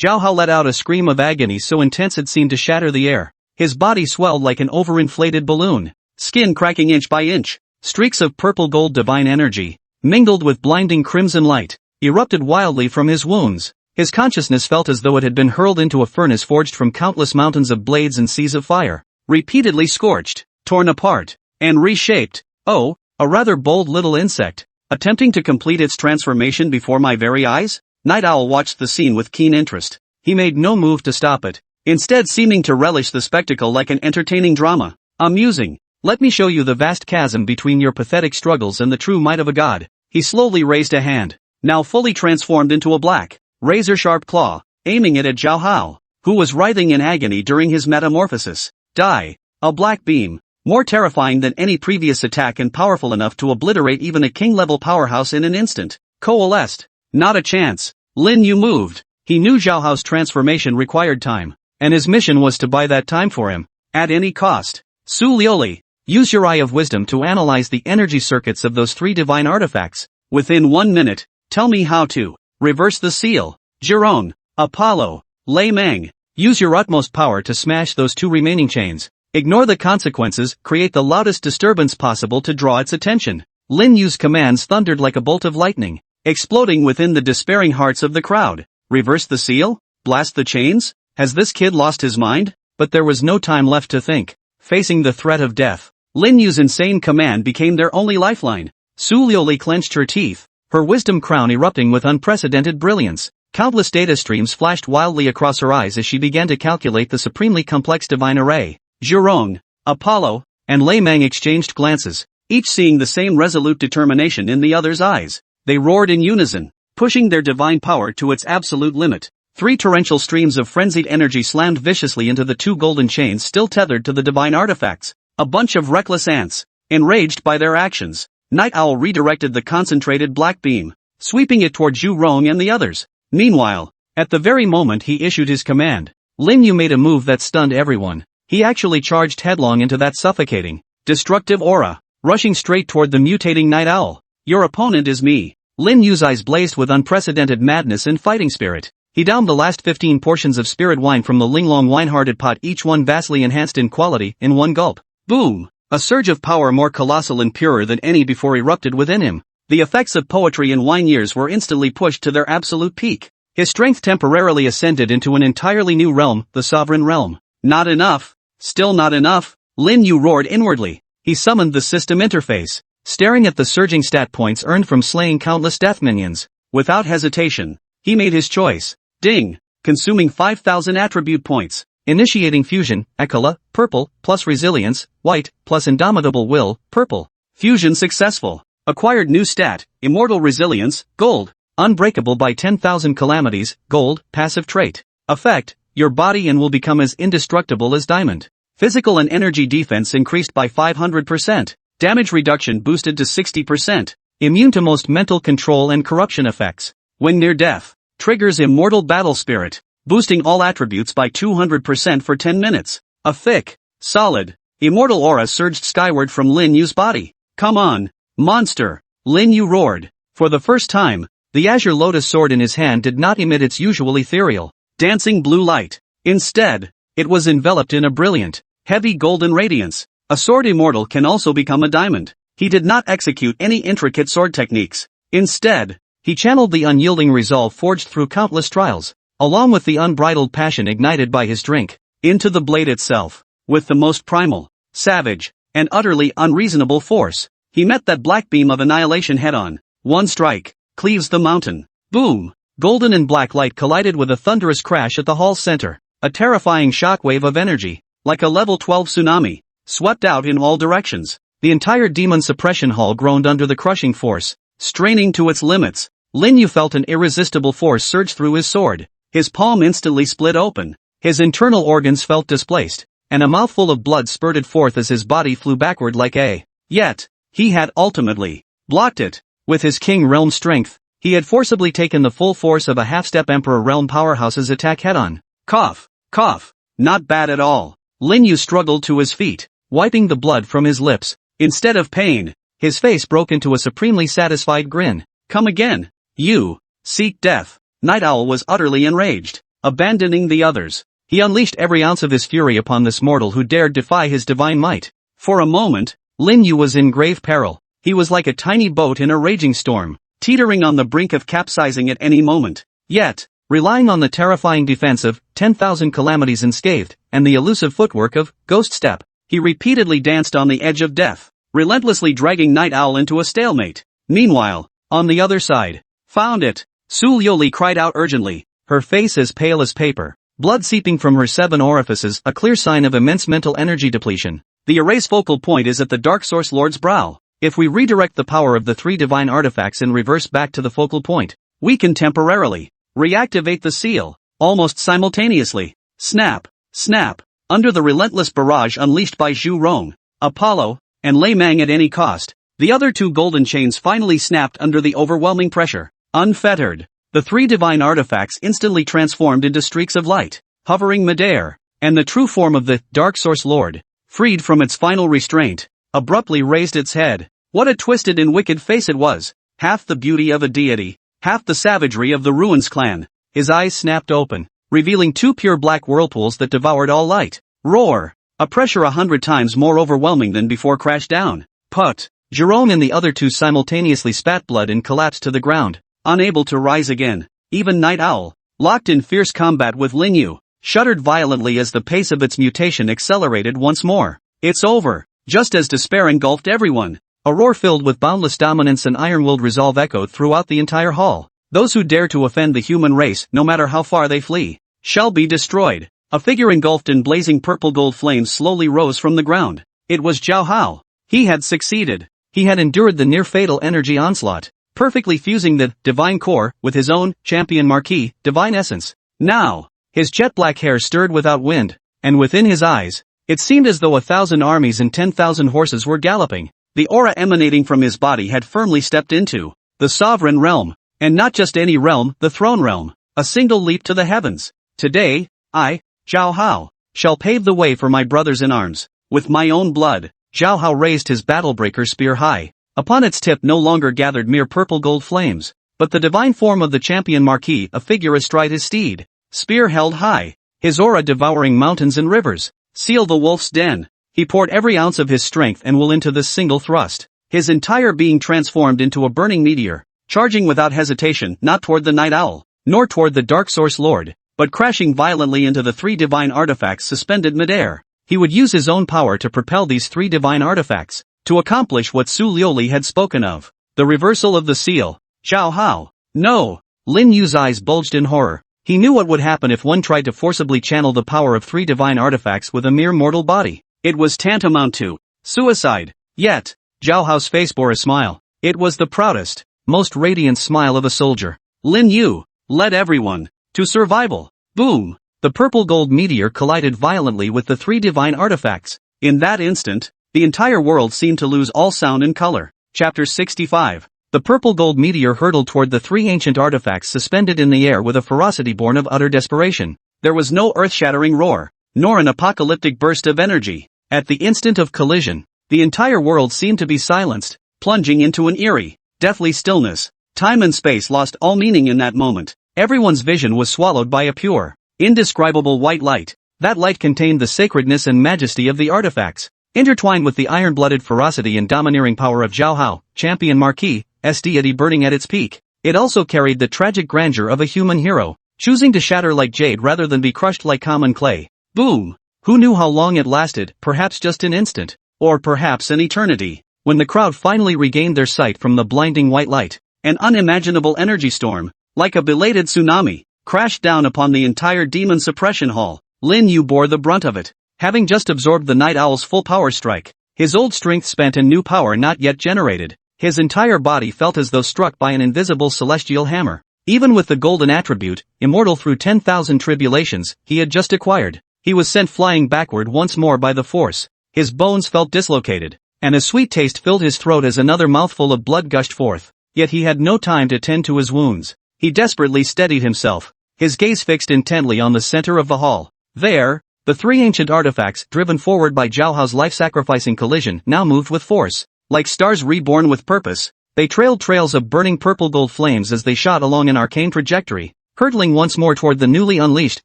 Hao let out a scream of agony so intense it seemed to shatter the air. His body swelled like an overinflated balloon, skin cracking inch by inch. Streaks of purple gold divine energy, mingled with blinding crimson light, erupted wildly from his wounds. His consciousness felt as though it had been hurled into a furnace forged from countless mountains of blades and seas of fire, repeatedly scorched, torn apart, and reshaped. Oh, a rather bold little insect, attempting to complete its transformation before my very eyes? Night Owl watched the scene with keen interest. He made no move to stop it, instead seeming to relish the spectacle like an entertaining drama. Amusing. Let me show you the vast chasm between your pathetic struggles and the true might of a god. He slowly raised a hand, now fully transformed into a black, razor-sharp claw, aiming it at Zhao Hao, who was writhing in agony during his metamorphosis. Die. A black beam, more terrifying than any previous attack and powerful enough to obliterate even a king-level powerhouse in an instant, coalesced. Not a chance. Lin Yu moved. He knew Zhao Hao's transformation required time, and his mission was to buy that time for him, at any cost. Su Lioli, use your eye of wisdom to analyze the energy circuits of those 3 divine artifacts. Within 1 minute, tell me how to reverse the seal. Zhirong, Apollo, Lei Meng, use your utmost power to smash those 2 remaining chains. Ignore the consequences, create the loudest disturbance possible to draw its attention. Lin Yu's commands thundered like a bolt of lightning, exploding within the despairing hearts of the crowd. Reverse the seal? Blast the chains? Has this kid lost his mind? But there was no time left to think. Facing the threat of death, Lin Yu's insane command became their only lifeline. Su Lioli clenched her teeth, her wisdom crown erupting with unprecedented brilliance. Countless data streams flashed wildly across her eyes as she began to calculate the supremely complex divine array. Zhirong, Apollo, and Lei Meng exchanged glances, each seeing the same resolute determination in the other's eyes. They roared in unison, pushing their divine power to its absolute limit. 3 torrential streams of frenzied energy slammed viciously into the 2 golden chains still tethered to the divine artifacts. A bunch of reckless ants, enraged by their actions. Night Owl redirected the concentrated black beam, sweeping it toward Zhu Rong and the others. Meanwhile, at the very moment he issued his command, Lin Yu made a move that stunned everyone. He actually charged headlong into that suffocating, destructive aura, rushing straight toward the mutating Night Owl. Your opponent is me. Lin Yu's eyes blazed with unprecedented madness and fighting spirit. He downed the last 15 portions of spirit wine from the Linglong wine-hearted pot, each one vastly enhanced in quality, in one gulp. Boom! A surge of power more colossal and purer than any before erupted within him. The effects of poetry and wine years were instantly pushed to their absolute peak. His strength temporarily ascended into an entirely new realm, the sovereign realm. Not enough. Still not enough. Lin Yu roared inwardly. He summoned the system interface, staring at the surging stat points earned from slaying countless death minions. Without hesitation, he made his choice. Ding! Consuming 5,000 attribute points. Initiating fusion, Ekala, purple, plus resilience, white, plus indomitable will, purple. Fusion successful. Acquired new stat, Immortal resilience, gold. Unbreakable by 10,000 calamities, gold, passive trait. Effect, your body and will become as indestructible as diamond. Physical and energy defense increased by 500%. Damage reduction boosted to 60%. immune to most mental control and corruption effects. When near death, triggers Immortal Battle Spirit, boosting all attributes by 200% for 10 minutes. A thick, solid, immortal aura surged skyward from Lin Yu's body. "Come on, monster!" Lin Yu roared. For the first time, the azure lotus sword in his hand did not emit its usual ethereal, dancing blue light. Instead, it was enveloped in a brilliant, heavy golden radiance. A sword immortal can also become a diamond. He did not execute any intricate sword techniques. Instead, he channeled the unyielding resolve forged through countless trials, along with the unbridled passion ignited by his drink, into the blade itself. With the most primal, savage, and utterly unreasonable force, he met that black beam of annihilation head-on. One strike cleaves the mountain. Boom! Golden and black light collided with a thunderous crash at the hall's center. A terrifying shockwave of energy, like a level 12 tsunami, swept out in all directions. The entire demon suppression hall groaned under the crushing force. Straining to its limits, Lin Yu felt an irresistible force surge through his sword. His palm instantly split open. His internal organs felt displaced, and a mouthful of blood spurted forth as his body flew backward like a. Yet, he had ultimately blocked it. With his King Realm strength, he had forcibly taken the full force of a half-step Emperor Realm powerhouse's attack head-on. Cough, cough, not bad at all. Lin Yu struggled to his feet, wiping the blood from his lips. Instead of pain, his face broke into a supremely satisfied grin. "Come again. You seek death." Night Owl was utterly enraged. Abandoning the others, he unleashed every ounce of his fury upon this mortal who dared defy his divine might. For a moment, Lin Yu was in grave peril. He was like a tiny boat in a raging storm, teetering on the brink of capsizing at any moment. Yet, relying on the terrifying defense of 10,000 calamities unscathed, and the elusive footwork of Ghost Step, he repeatedly danced on the edge of death, relentlessly dragging Night Owl into a stalemate. Meanwhile, on the other side, "Found it!" Su Liuli cried out urgently, her face as pale as paper, blood seeping from her 7 orifices, a clear sign of immense mental energy depletion. The array's focal point is at the Dark Source Lord's brow. If we redirect the power of the 3 divine artifacts in reverse back to the focal point, we can temporarily reactivate the seal. Almost simultaneously, snap, snap, under the relentless barrage unleashed by Zhu Rong, Apollo, and Lei Mang at any cost, the other 2 golden chains finally snapped under the overwhelming pressure. Unfettered, the 3 divine artifacts instantly transformed into streaks of light, hovering midair, and the true form of the Dark Source Lord, freed from its final restraint, abruptly raised its head. What a twisted and wicked face it was, half the beauty of a deity, half the savagery of the Ruins clan. His eyes snapped open, revealing 2 pure black whirlpools that devoured all light. Roar! A pressure 100 times more overwhelming than before crashed down. Put! Jerome and the other 2 simultaneously spat blood and collapsed to the ground, unable to rise again. Even Night Owl, locked in fierce combat with Lin Yu, shuddered violently as the pace of its mutation accelerated once more. "It's over!" Just as despair engulfed everyone, a roar filled with boundless dominance and iron-willed resolve echoed throughout the entire hall. "Those who dare to offend the human race, no matter how far they flee, shall be destroyed." A figure engulfed in blazing purple gold flames slowly rose from the ground. It was Zhao Hao. He had succeeded. He had endured the near-fatal energy onslaught, perfectly fusing the divine core with his own champion marquis, divine essence. Now, his jet-black hair stirred without wind, and within his eyes, it seemed as though 1,000 armies and 10,000 horses were galloping. The aura emanating from his body had firmly stepped into the sovereign realm, and not just any realm, the throne realm, a single leap to the heavens. "Today, I, Zhao Hao, shall pave the way for my brothers in arms, with my own blood." Zhao Hao raised his battlebreaker spear high. Upon its tip no longer gathered mere purple gold flames, but the divine form of the champion marquis, a figure astride his steed. Spear held high, his aura devouring mountains and rivers. "Seal the wolf's den." He poured every ounce of his strength and will into this single thrust. His entire being transformed into a burning meteor, charging without hesitation not toward the Night Owl, nor toward the Dark Source Lord, but crashing violently into the 3 divine artifacts suspended midair. He would use his own power to propel these 3 divine artifacts, to accomplish what Su Liuli had spoken of, the reversal of the seal. Zhao Hao. No! Lin Yu's eyes bulged in horror. He knew what would happen if one tried to forcibly channel the power of 3 divine artifacts with a mere mortal body. It was tantamount to suicide. Yet, Zhao Hao's face bore a smile. It was the proudest, most radiant smile of a soldier. Lin Yu led everyone to survival. Boom! The purple gold meteor collided violently with the 3 divine artifacts. In that instant, the entire world seemed to lose all sound and color. Chapter 65. The purple gold meteor hurtled toward the three ancient artifacts suspended in the air with a ferocity born of utter desperation. There was no earth-shattering roar, nor an apocalyptic burst of energy. At the instant of collision, the entire world seemed to be silenced, plunging into an eerie, deathly stillness. Time and space lost all meaning in that moment. Everyone's vision was swallowed by a pure, indescribable white light. That light contained the sacredness and majesty of the artifacts, intertwined with the iron-blooded ferocity and domineering power of Zhao Hao, champion Marquis, deity burning at its peak. It also carried the tragic grandeur of a human hero, choosing to shatter like jade rather than be crushed like common clay. Boom! Who knew how long it lasted? Perhaps just an instant, or perhaps an eternity. When the crowd finally regained their sight from the blinding white light, an unimaginable energy storm, like a belated tsunami, crashed down upon the entire demon suppression hall. Lin Yu bore the brunt of it, having just absorbed the Night Owl's full power strike, his old strength spent and new power not yet generated. His entire body felt as though struck by an invisible celestial hammer. Even with the golden attribute, immortal through 10,000 tribulations, he had just acquired, he was sent flying backward once more by the force. His bones felt dislocated, and a sweet taste filled his throat as another mouthful of blood gushed forth. Yet he had no time to tend to his wounds. He desperately steadied himself, his gaze fixed intently on the center of the hall. There, the three ancient artifacts, driven forward by Zhao Hao's life-sacrificing collision, now moved with force. Like stars reborn with purpose, they trailed trails of burning purple gold flames as they shot along an arcane trajectory, hurtling once more toward the newly unleashed,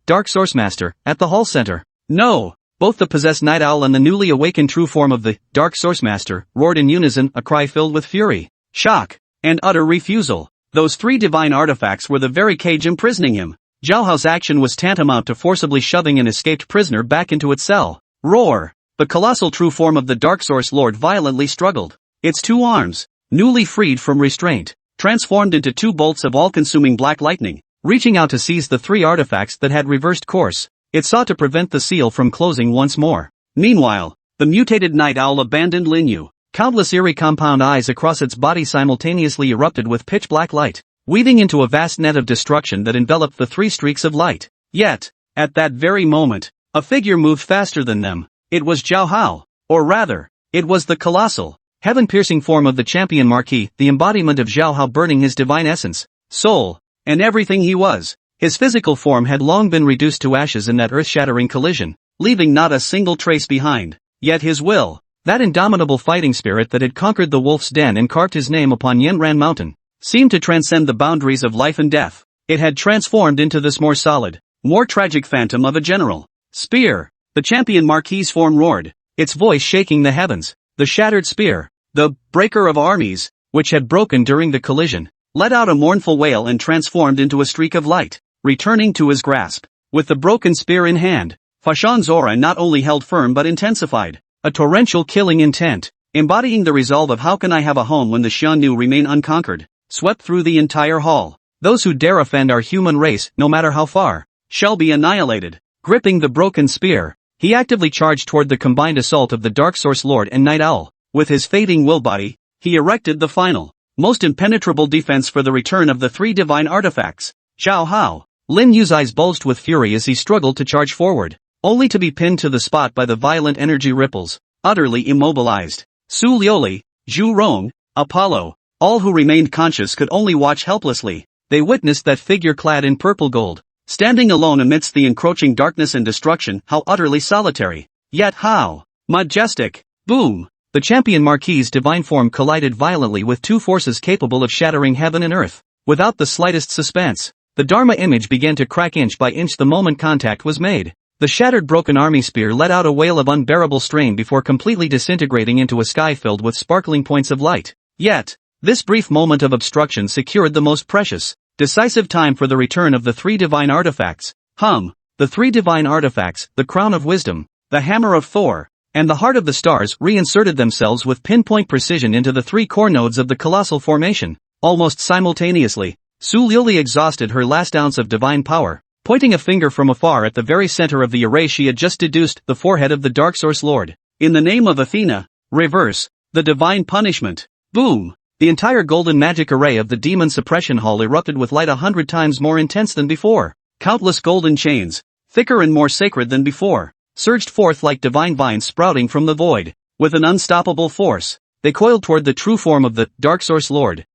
Dark Sourcemaster, at the hall center. No! Both the possessed Night Owl and the newly awakened true form of the Dark Sourcemaster roared in unison, a cry filled with fury, shock, and utter refusal. Those three divine artifacts were the very cage imprisoning him. Zhao Hao's action was tantamount to forcibly shoving an escaped prisoner back into its cell. Roar! The colossal true form of the Dark Source Lord violently struggled. Its two arms, newly freed from restraint, transformed into two bolts of all-consuming black lightning, reaching out to seize the three artifacts that had reversed course. It sought to prevent the seal from closing once more. Meanwhile, the mutated Night Owl abandoned Lin Yu. Countless eerie compound eyes across its body simultaneously erupted with pitch-black light, weaving into a vast net of destruction that enveloped the three streaks of light. Yet, at that very moment, a figure moved faster than them. It was Zhao Hao, or rather, it was the colossal, heaven-piercing form of the champion Marquis, the embodiment of Zhao Hao burning his divine essence, soul, and everything he was. His physical form had long been reduced to ashes in that earth-shattering collision, leaving not a single trace behind. Yet his will, that indomitable fighting spirit that had conquered the wolf's den and carved his name upon Yanran Mountain, seemed to transcend the boundaries of life and death. It had transformed into this more solid, more tragic phantom of a general. Spear! The champion Marquis's form roared, its voice shaking the heavens. The shattered spear, the breaker of armies, which had broken during the collision, let out a mournful wail and transformed into a streak of light, returning to his grasp. With the broken spear in hand, Fashan's aura not only held firm but intensified, a torrential killing intent, embodying the resolve of how can I have a home when the Xiannu remain unconquered, swept through the entire hall. Those who dare offend our human race, no matter how far, shall be annihilated. Gripping the broken spear, he actively charged toward the combined assault of the Dark Source Lord and Night Owl. With his fading will body, he erected the final, most impenetrable defense for the return of the three divine artifacts. Zhao Hao. Lin Yu's eyes bulged with fury as he struggled to charge forward, only to be pinned to the spot by the violent energy ripples, utterly immobilized. Su Liuli, Zhu Rong, Apollo, all who remained conscious could only watch helplessly. They witnessed that figure clad in purple gold, standing alone amidst the encroaching darkness and destruction. How utterly solitary, yet how majestic. Boom! The champion Marquis's divine form collided violently with two forces capable of shattering heaven and earth. Without the slightest suspense, the Dharma image began to crack inch by inch the moment contact was made. The shattered broken army spear let out a wail of unbearable strain before completely disintegrating into a sky filled with sparkling points of light. Yet, this brief moment of obstruction secured the most precious, decisive time for the return of the three divine artifacts. The three divine artifacts, the crown of wisdom, the hammer of Thor, and the heart of the stars reinserted themselves with pinpoint precision into the three core nodes of the colossal formation. Almost simultaneously, Su Liuli exhausted her last ounce of divine power, pointing a finger from afar at the very center of the array she had just deduced, the forehead of the Dark Source Lord. In the name of Athena, reverse the divine punishment. Boom! The entire golden magic array of the demon suppression hall erupted with light 100 times more intense than before. Countless golden chains, thicker and more sacred than before, surged forth like divine vines sprouting from the void. With an unstoppable force, they coiled toward the true form of the Dark Source Lord.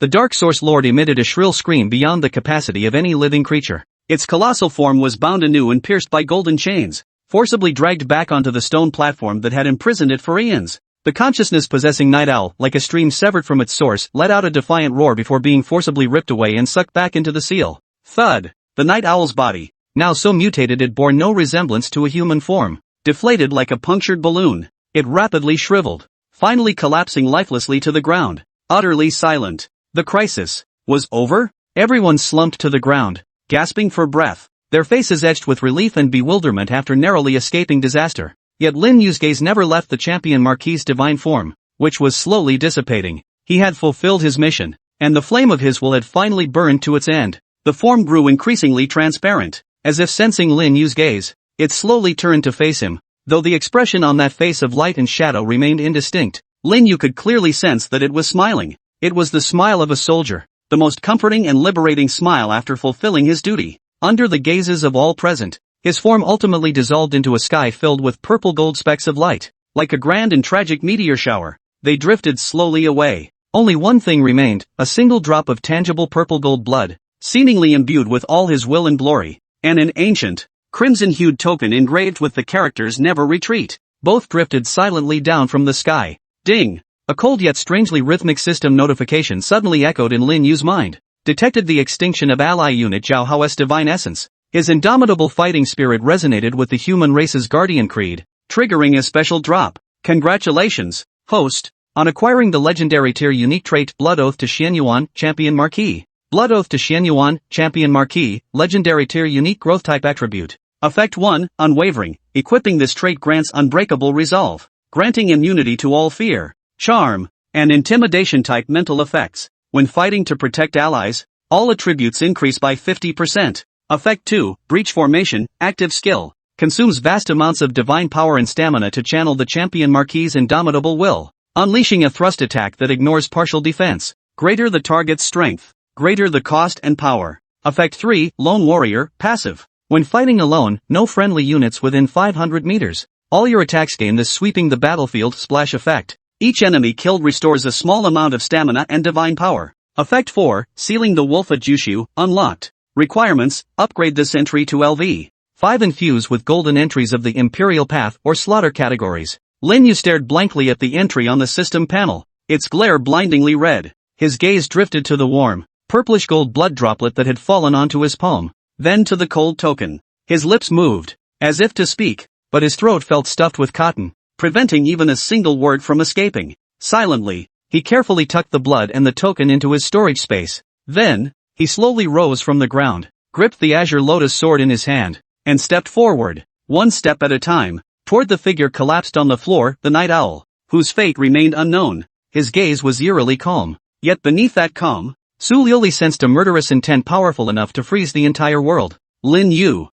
The Dark Source Lord emitted a shrill scream beyond the capacity of any living creature. Its colossal form was bound anew and pierced by golden chains, forcibly dragged back onto the stone platform that had imprisoned it for eons. The consciousness-possessing night owl, like a stream severed from its source, let out a defiant roar before being forcibly ripped away and sucked back into the seal. Thud! The night owl's body, now so mutated it bore no resemblance to a human form, deflated like a punctured balloon. It rapidly shriveled, finally collapsing lifelessly to the ground, utterly silent. The crisis was over? Everyone slumped to the ground, gasping for breath, their faces etched with relief and bewilderment after narrowly escaping disaster. Yet Lin Yu's gaze never left the champion Marquis's divine form, which was slowly dissipating. He had fulfilled his mission, and the flame of his will had finally burned to its end. The form grew increasingly transparent, as if sensing Lin Yu's gaze. It slowly turned to face him, though the expression on that face of light and shadow remained indistinct. Lin Yu could clearly sense that it was smiling. It was the smile of a soldier, the most comforting and liberating smile after fulfilling his duty. Under the gazes of all present, his form ultimately dissolved into a sky filled with purple gold specks of light. Like a grand and tragic meteor shower, they drifted slowly away. Only one thing remained, a single drop of tangible purple gold blood, seemingly imbued with all his will and glory, and an ancient, crimson-hued token engraved with the characters "Never Retreat." Both drifted silently down from the sky. Ding! A cold yet strangely rhythmic system notification suddenly echoed in Lin Yu's mind. Detected the extinction of ally unit Zhao Hao's divine essence. His indomitable fighting spirit resonated with the human race's guardian creed, triggering a special drop. Congratulations, host, on acquiring the legendary tier unique trait Blood Oath to Xianyuan, Champion Marquis. Blood Oath to Xianyuan, Champion Marquis, legendary tier unique growth type attribute. Effect 1, Unwavering. Equipping this trait grants unbreakable resolve, granting immunity to all fear, charm, and intimidation type mental effects. When fighting to protect allies, all attributes increase by 50%. Effect 2, Breach Formation, active skill. Consumes vast amounts of divine power and stamina to channel the Champion Marquis's indomitable will, unleashing a thrust attack that ignores partial defense. Greater the target's strength, greater the cost and power. Effect 3, Lone Warrior, passive. When fighting alone, no friendly units within 500 meters. All your attacks gain this sweeping the battlefield splash effect. Each enemy killed restores a small amount of stamina and divine power. Effect 4, Sealing the Wolf at Jushu, unlocked. Requirements, upgrade this entry to LV 5 infuse with golden entries of the Imperial Path or Slaughter categories. Lin Yu stared blankly at the entry on the system panel, its glare blindingly red. His gaze drifted to the warm, purplish gold blood droplet that had fallen onto his palm, then to the cold token. His lips moved, as if to speak, but his throat felt stuffed with cotton, preventing even a single word from escaping. Silently, he carefully tucked the blood and the token into his storage space. Then, he slowly rose from the ground, gripped the azure lotus sword in his hand, and stepped forward, one step at a time, toward the figure collapsed on the floor, the night owl, whose fate remained unknown. His gaze was eerily calm, yet beneath that calm, Su Liuli sensed a murderous intent powerful enough to freeze the entire world. Lin Yu,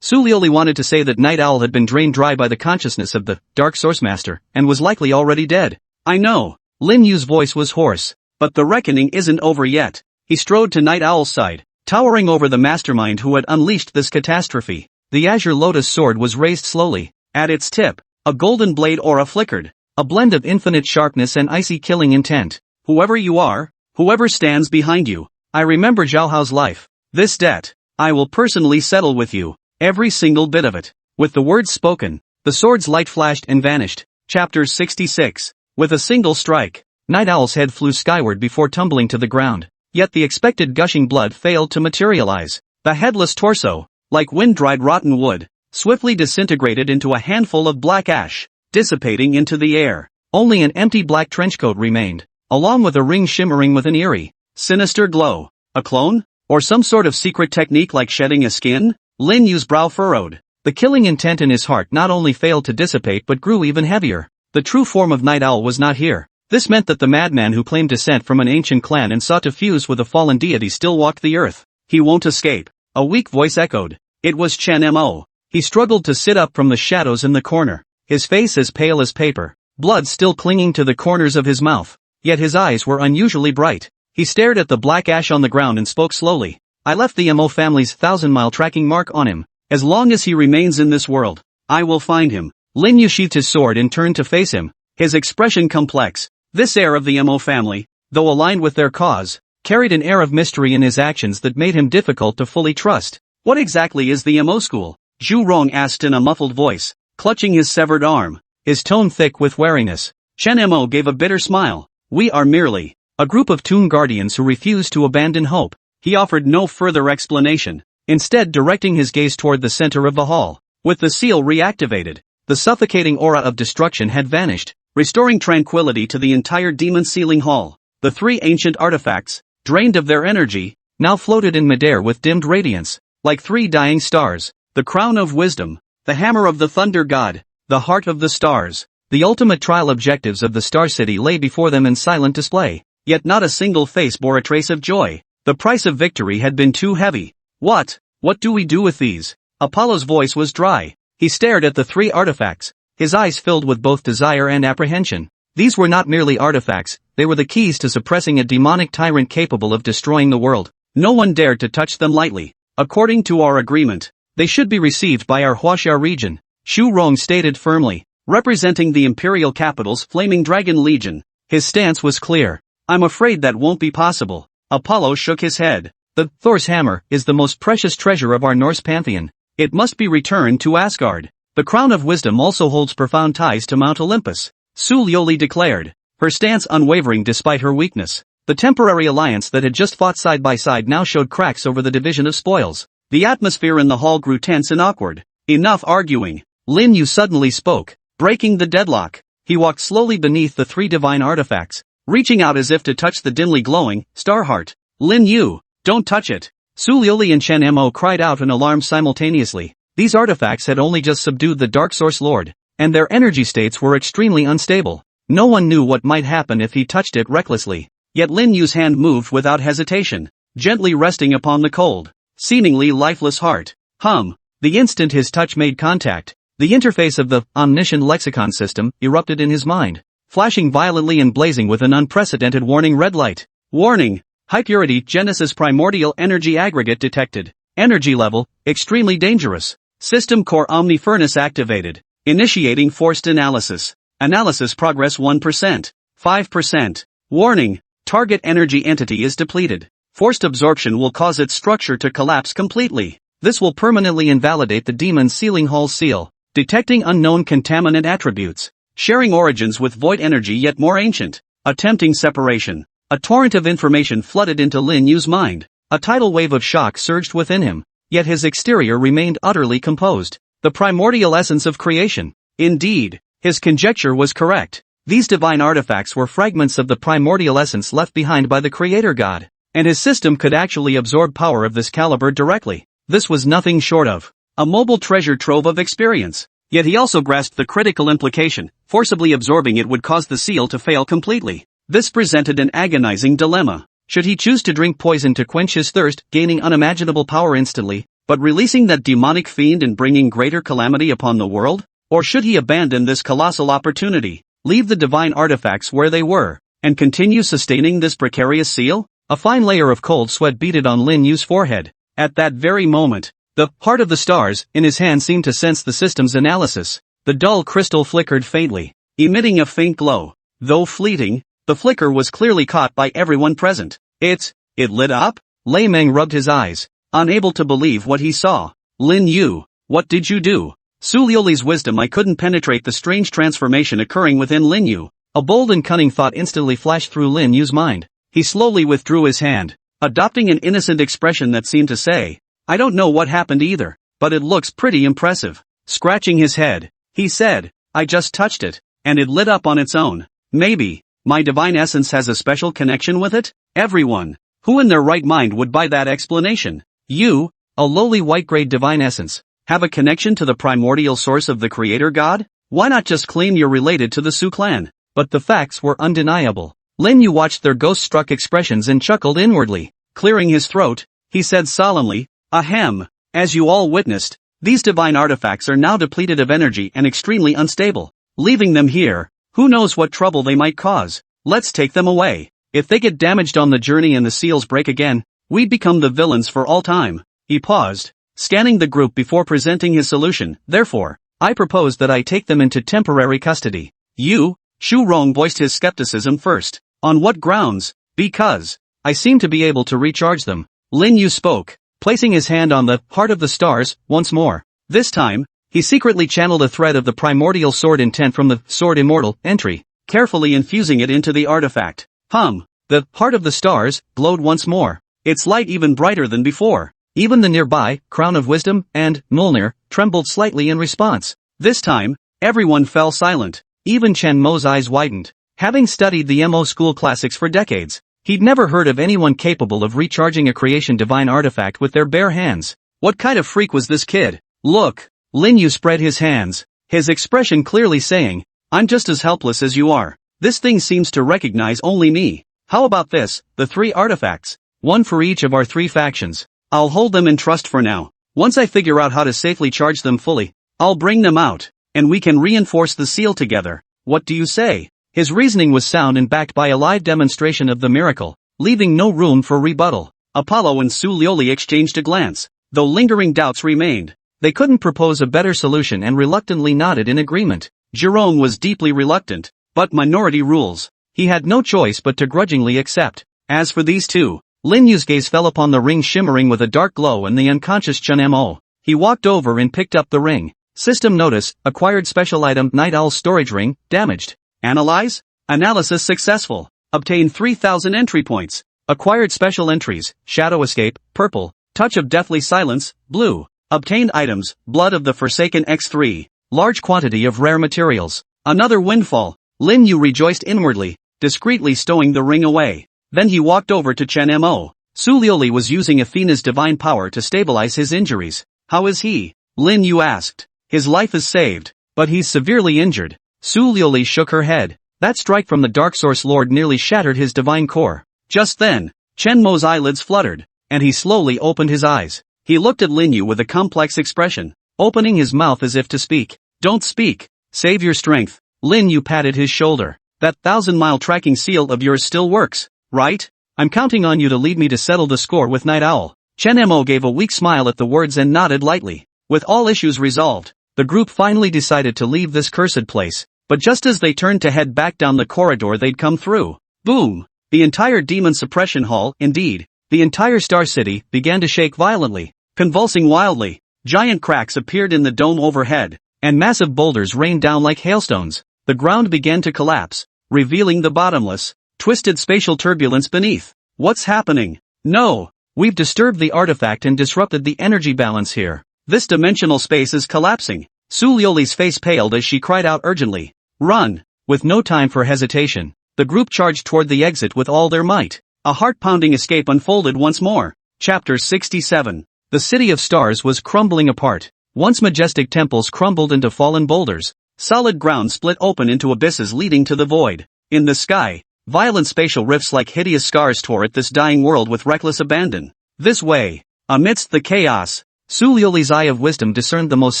Su Liuli wanted to say that Night Owl had been drained dry by the consciousness of the Dark Source Master, and was likely already dead. I know. Lin Yu's voice was hoarse, but the reckoning isn't over yet. He strode to Night Owl's side, towering over the mastermind who had unleashed this catastrophe. The azure lotus sword was raised slowly. At its tip, a golden blade aura flickered, a blend of infinite sharpness and icy killing intent. Whoever you are, whoever stands behind you, I remember Zhao Hao's life. This debt, I will personally settle with you, every single bit of it. With the words spoken, the sword's light flashed and vanished. Chapter 66. With a single strike, Night Owl's head flew skyward before tumbling to the ground. Yet the expected gushing blood failed to materialize. The headless torso, like wind-dried rotten wood, swiftly disintegrated into a handful of black ash, dissipating into the air. Only an empty black trenchcoat remained, along with a ring shimmering with an eerie, sinister glow. A clone? Or some sort of secret technique like shedding a skin? Lin Yu's brow furrowed. The killing intent in his heart not only failed to dissipate but grew even heavier. The true form of Night Owl was not here. This meant that the madman who claimed descent from an ancient clan and sought to fuse with a fallen deity still walked the earth. He won't escape. A weak voice echoed. It was Chen Mo. He struggled to sit up from the shadows in the corner, his face as pale as paper, blood still clinging to the corners of his mouth. Yet his eyes were unusually bright. He stared at the black ash on the ground and spoke slowly. I left the Mo family's 1,000-mile tracking mark on him. As long as he remains in this world, I will find him. Lin Yu sheathed his sword and turned to face him, his expression complex. This heir of the Mo family, though aligned with their cause, carried an air of mystery in his actions that made him difficult to fully trust. What exactly is the Mo school? Zhu Rong asked in a muffled voice, clutching his severed arm, his tone thick with wariness. Chen Mo gave a bitter smile. We are merely a group of Toon Guardians who refuse to abandon hope. He offered no further explanation, instead directing his gaze toward the center of the hall. With the seal reactivated, the suffocating aura of destruction had vanished, restoring tranquility to the entire demon sealing hall. The three ancient artifacts, drained of their energy, now floated in midair with dimmed radiance, like three dying stars. The crown of wisdom, the hammer of the thunder god, the heart of the stars. The ultimate trial objectives of the Star City lay before them in silent display, yet not a single face bore a trace of joy. The price of victory had been too heavy. What do we do with these? Apollo's voice was dry. He stared at the three artifacts, his eyes filled with both desire and apprehension. These were not merely artifacts, they were the keys to suppressing a demonic tyrant capable of destroying the world. No one dared to touch them lightly. According to our agreement, they should be received by our Huaxia region, Zhu Rong stated firmly, representing the imperial capital's Flaming Dragon Legion. His stance was clear. I'm afraid that won't be possible. Apollo shook his head. The Thor's hammer is the most precious treasure of our Norse pantheon. It must be returned to Asgard. The crown of wisdom also holds profound ties to Mount Olympus, Su Lioli declared, her stance unwavering despite her weakness. The temporary alliance that had just fought side by side now showed cracks over the division of spoils. The atmosphere in the hall grew tense and awkward. Enough arguing. Lin Yu suddenly spoke, breaking the deadlock. He walked slowly beneath the three divine artifacts, reaching out as if to touch the dimly glowing star heart. Lin Yu, don't touch it. Su Lioli and Chen Mo cried out in alarm simultaneously. These artifacts had only just subdued the Dark Source Lord, and their energy states were extremely unstable. No one knew what might happen if he touched it recklessly. Yet Lin Yu's hand moved without hesitation, gently resting upon the cold, seemingly lifeless heart. The instant his touch made contact, the interface of the omniscient lexicon system erupted in his mind, flashing violently and blazing with an unprecedented warning red light. Warning! High purity Genesis primordial energy aggregate detected. Energy level, extremely dangerous. System core Omni furnace activated. Initiating forced analysis. Analysis progress 1%. 5%. Warning! Target energy entity is depleted. Forced absorption will cause its structure to collapse completely. This will permanently invalidate the demon sealing hall seal. Detecting unknown contaminant attributes. Sharing origins with void energy yet more ancient. Attempting separation. A torrent of information flooded into Lin Yu's mind. A tidal wave of shock surged within him, yet his exterior remained utterly composed. The primordial essence of creation. Indeed, his conjecture was correct. These divine artifacts were fragments of the primordial essence left behind by the creator god, and his system could actually absorb power of this caliber directly. This was nothing short of a mobile treasure trove of experience. Yet he also grasped the critical implication: forcibly absorbing it would cause the seal to fail completely. This presented an agonizing dilemma. Should he choose to drink poison to quench his thirst, gaining unimaginable power instantly, but releasing that demonic fiend and bringing greater calamity upon the world? Or should he abandon this colossal opportunity, leave the divine artifacts where they were, and continue sustaining this precarious seal? A fine layer of cold sweat beaded on Lin Yu's forehead. At that very moment, the heart of the stars in his hand seemed to sense the system's analysis. The dull crystal flickered faintly, emitting a faint glow. Though fleeting, the flicker was clearly caught by everyone present. It lit up? Lei Meng rubbed his eyes, unable to believe what he saw. Lin Yu, what did you do? Su Lioli's wisdom. I couldn't penetrate the strange transformation occurring within Lin Yu. A bold and cunning thought instantly flashed through Lin Yu's mind. He slowly withdrew his hand, adopting an innocent expression that seemed to say, I don't know what happened either, but it looks pretty impressive. Scratching his head, he said, I just touched it, and it lit up on its own. Maybe my divine essence has a special connection with it? Everyone who in their right mind would buy that explanation? You, a lowly white-grade divine essence, have a connection to the primordial source of the creator god? Why not just claim you're related to the Su clan? But the facts were undeniable. Lin Yu watched their ghost-struck expressions and chuckled inwardly. Clearing his throat, he said solemnly, Ahem, as you all witnessed, these divine artifacts are now depleted of energy and extremely unstable. Leaving them here, who knows what trouble they might cause. Let's take them away. If they get damaged on the journey and the seals break again, we'd become the villains for all time. He paused, scanning the group before presenting his solution. Therefore, I propose that I take them into temporary custody. You, Shu Rong voiced his skepticism first. On what grounds? Because I seem to be able to recharge them. Lin Yu spoke, placing his hand on the heart of the stars once more. This time, he secretly channeled a thread of the primordial sword intent from the sword Immortal entry, carefully infusing it into the artifact. The heart of the stars glowed once more, its light even brighter than before. Even the nearby Crown of Wisdom and Mjolnir trembled slightly in response. This time, everyone fell silent. Even Chen Mo's eyes widened. Having studied the MO school classics for decades, he'd never heard of anyone capable of recharging a creation divine artifact with their bare hands. What kind of freak was this kid? Look! Lin Yu spread his hands, his expression clearly saying, I'm just as helpless as you are. This thing seems to recognize only me. How about this, the 3 artifacts? One for each of our 3 factions. I'll hold them in trust for now. Once I figure out how to safely charge them fully, I'll bring them out, and we can reinforce the seal together. What do you say? His reasoning was sound and backed by a live demonstration of the miracle, leaving no room for rebuttal. Apollo and Su Lioli exchanged a glance, though lingering doubts remained. They couldn't propose a better solution and reluctantly nodded in agreement. Jerome was deeply reluctant, but minority rules. He had no choice but to grudgingly accept. As for these two, Lin Yu's gaze fell upon the ring shimmering with a dark glow and the unconscious Chen Mo. He walked over and picked up the ring. System notice, acquired special item Night Owl's storage ring, damaged. Analyze? Analysis successful. Obtain 3,000 entry points. Acquired special entries, Shadow Escape, purple, Touch of Deathly Silence, blue. Obtained items, Blood of the Forsaken X3, large quantity of rare materials. Another windfall. Lin Yu rejoiced inwardly, discreetly stowing the ring away. Then he walked over to Chen Mo. Su Lioli was using Athena's divine power to stabilize his injuries. How is he? Lin Yu asked. His life is saved, but he's severely injured. Su Lioli shook her head. That strike from the Dark Source Lord nearly shattered his divine core. Just then, Chen Mo's eyelids fluttered, and he slowly opened his eyes. He looked at Lin Yu with a complex expression, opening his mouth as if to speak. Don't speak. Save your strength. Lin Yu patted his shoulder. That 1,000-mile tracking seal of yours still works, right? I'm counting on you to lead me to settle the score with Night Owl. Chen Mo gave a weak smile at the words and nodded lightly. With all issues resolved, the group finally decided to leave this cursed place. But just as they turned to head back down the corridor they'd come through, boom! The entire demon suppression hall, indeed, the entire Star City, began to shake violently, convulsing wildly. Giant cracks appeared in the dome overhead, and massive boulders rained down like hailstones. The ground began to collapse, revealing the bottomless, twisted spatial turbulence beneath. What's happening? No! We've disturbed the artifact and disrupted the energy balance here. This dimensional space is collapsing. Su Lioli's face paled as she cried out urgently. Run! With no time for hesitation, the group charged toward the exit with all their might. A heart-pounding escape unfolded once more. Chapter 67. The City of Stars was crumbling apart. Once majestic temples crumbled into fallen boulders. Solid ground split open into abysses leading to the void. In the sky, violent spatial rifts like hideous scars tore at this dying world with reckless abandon. This way. Amidst the chaos, Su Lioli's eye of wisdom discerned the most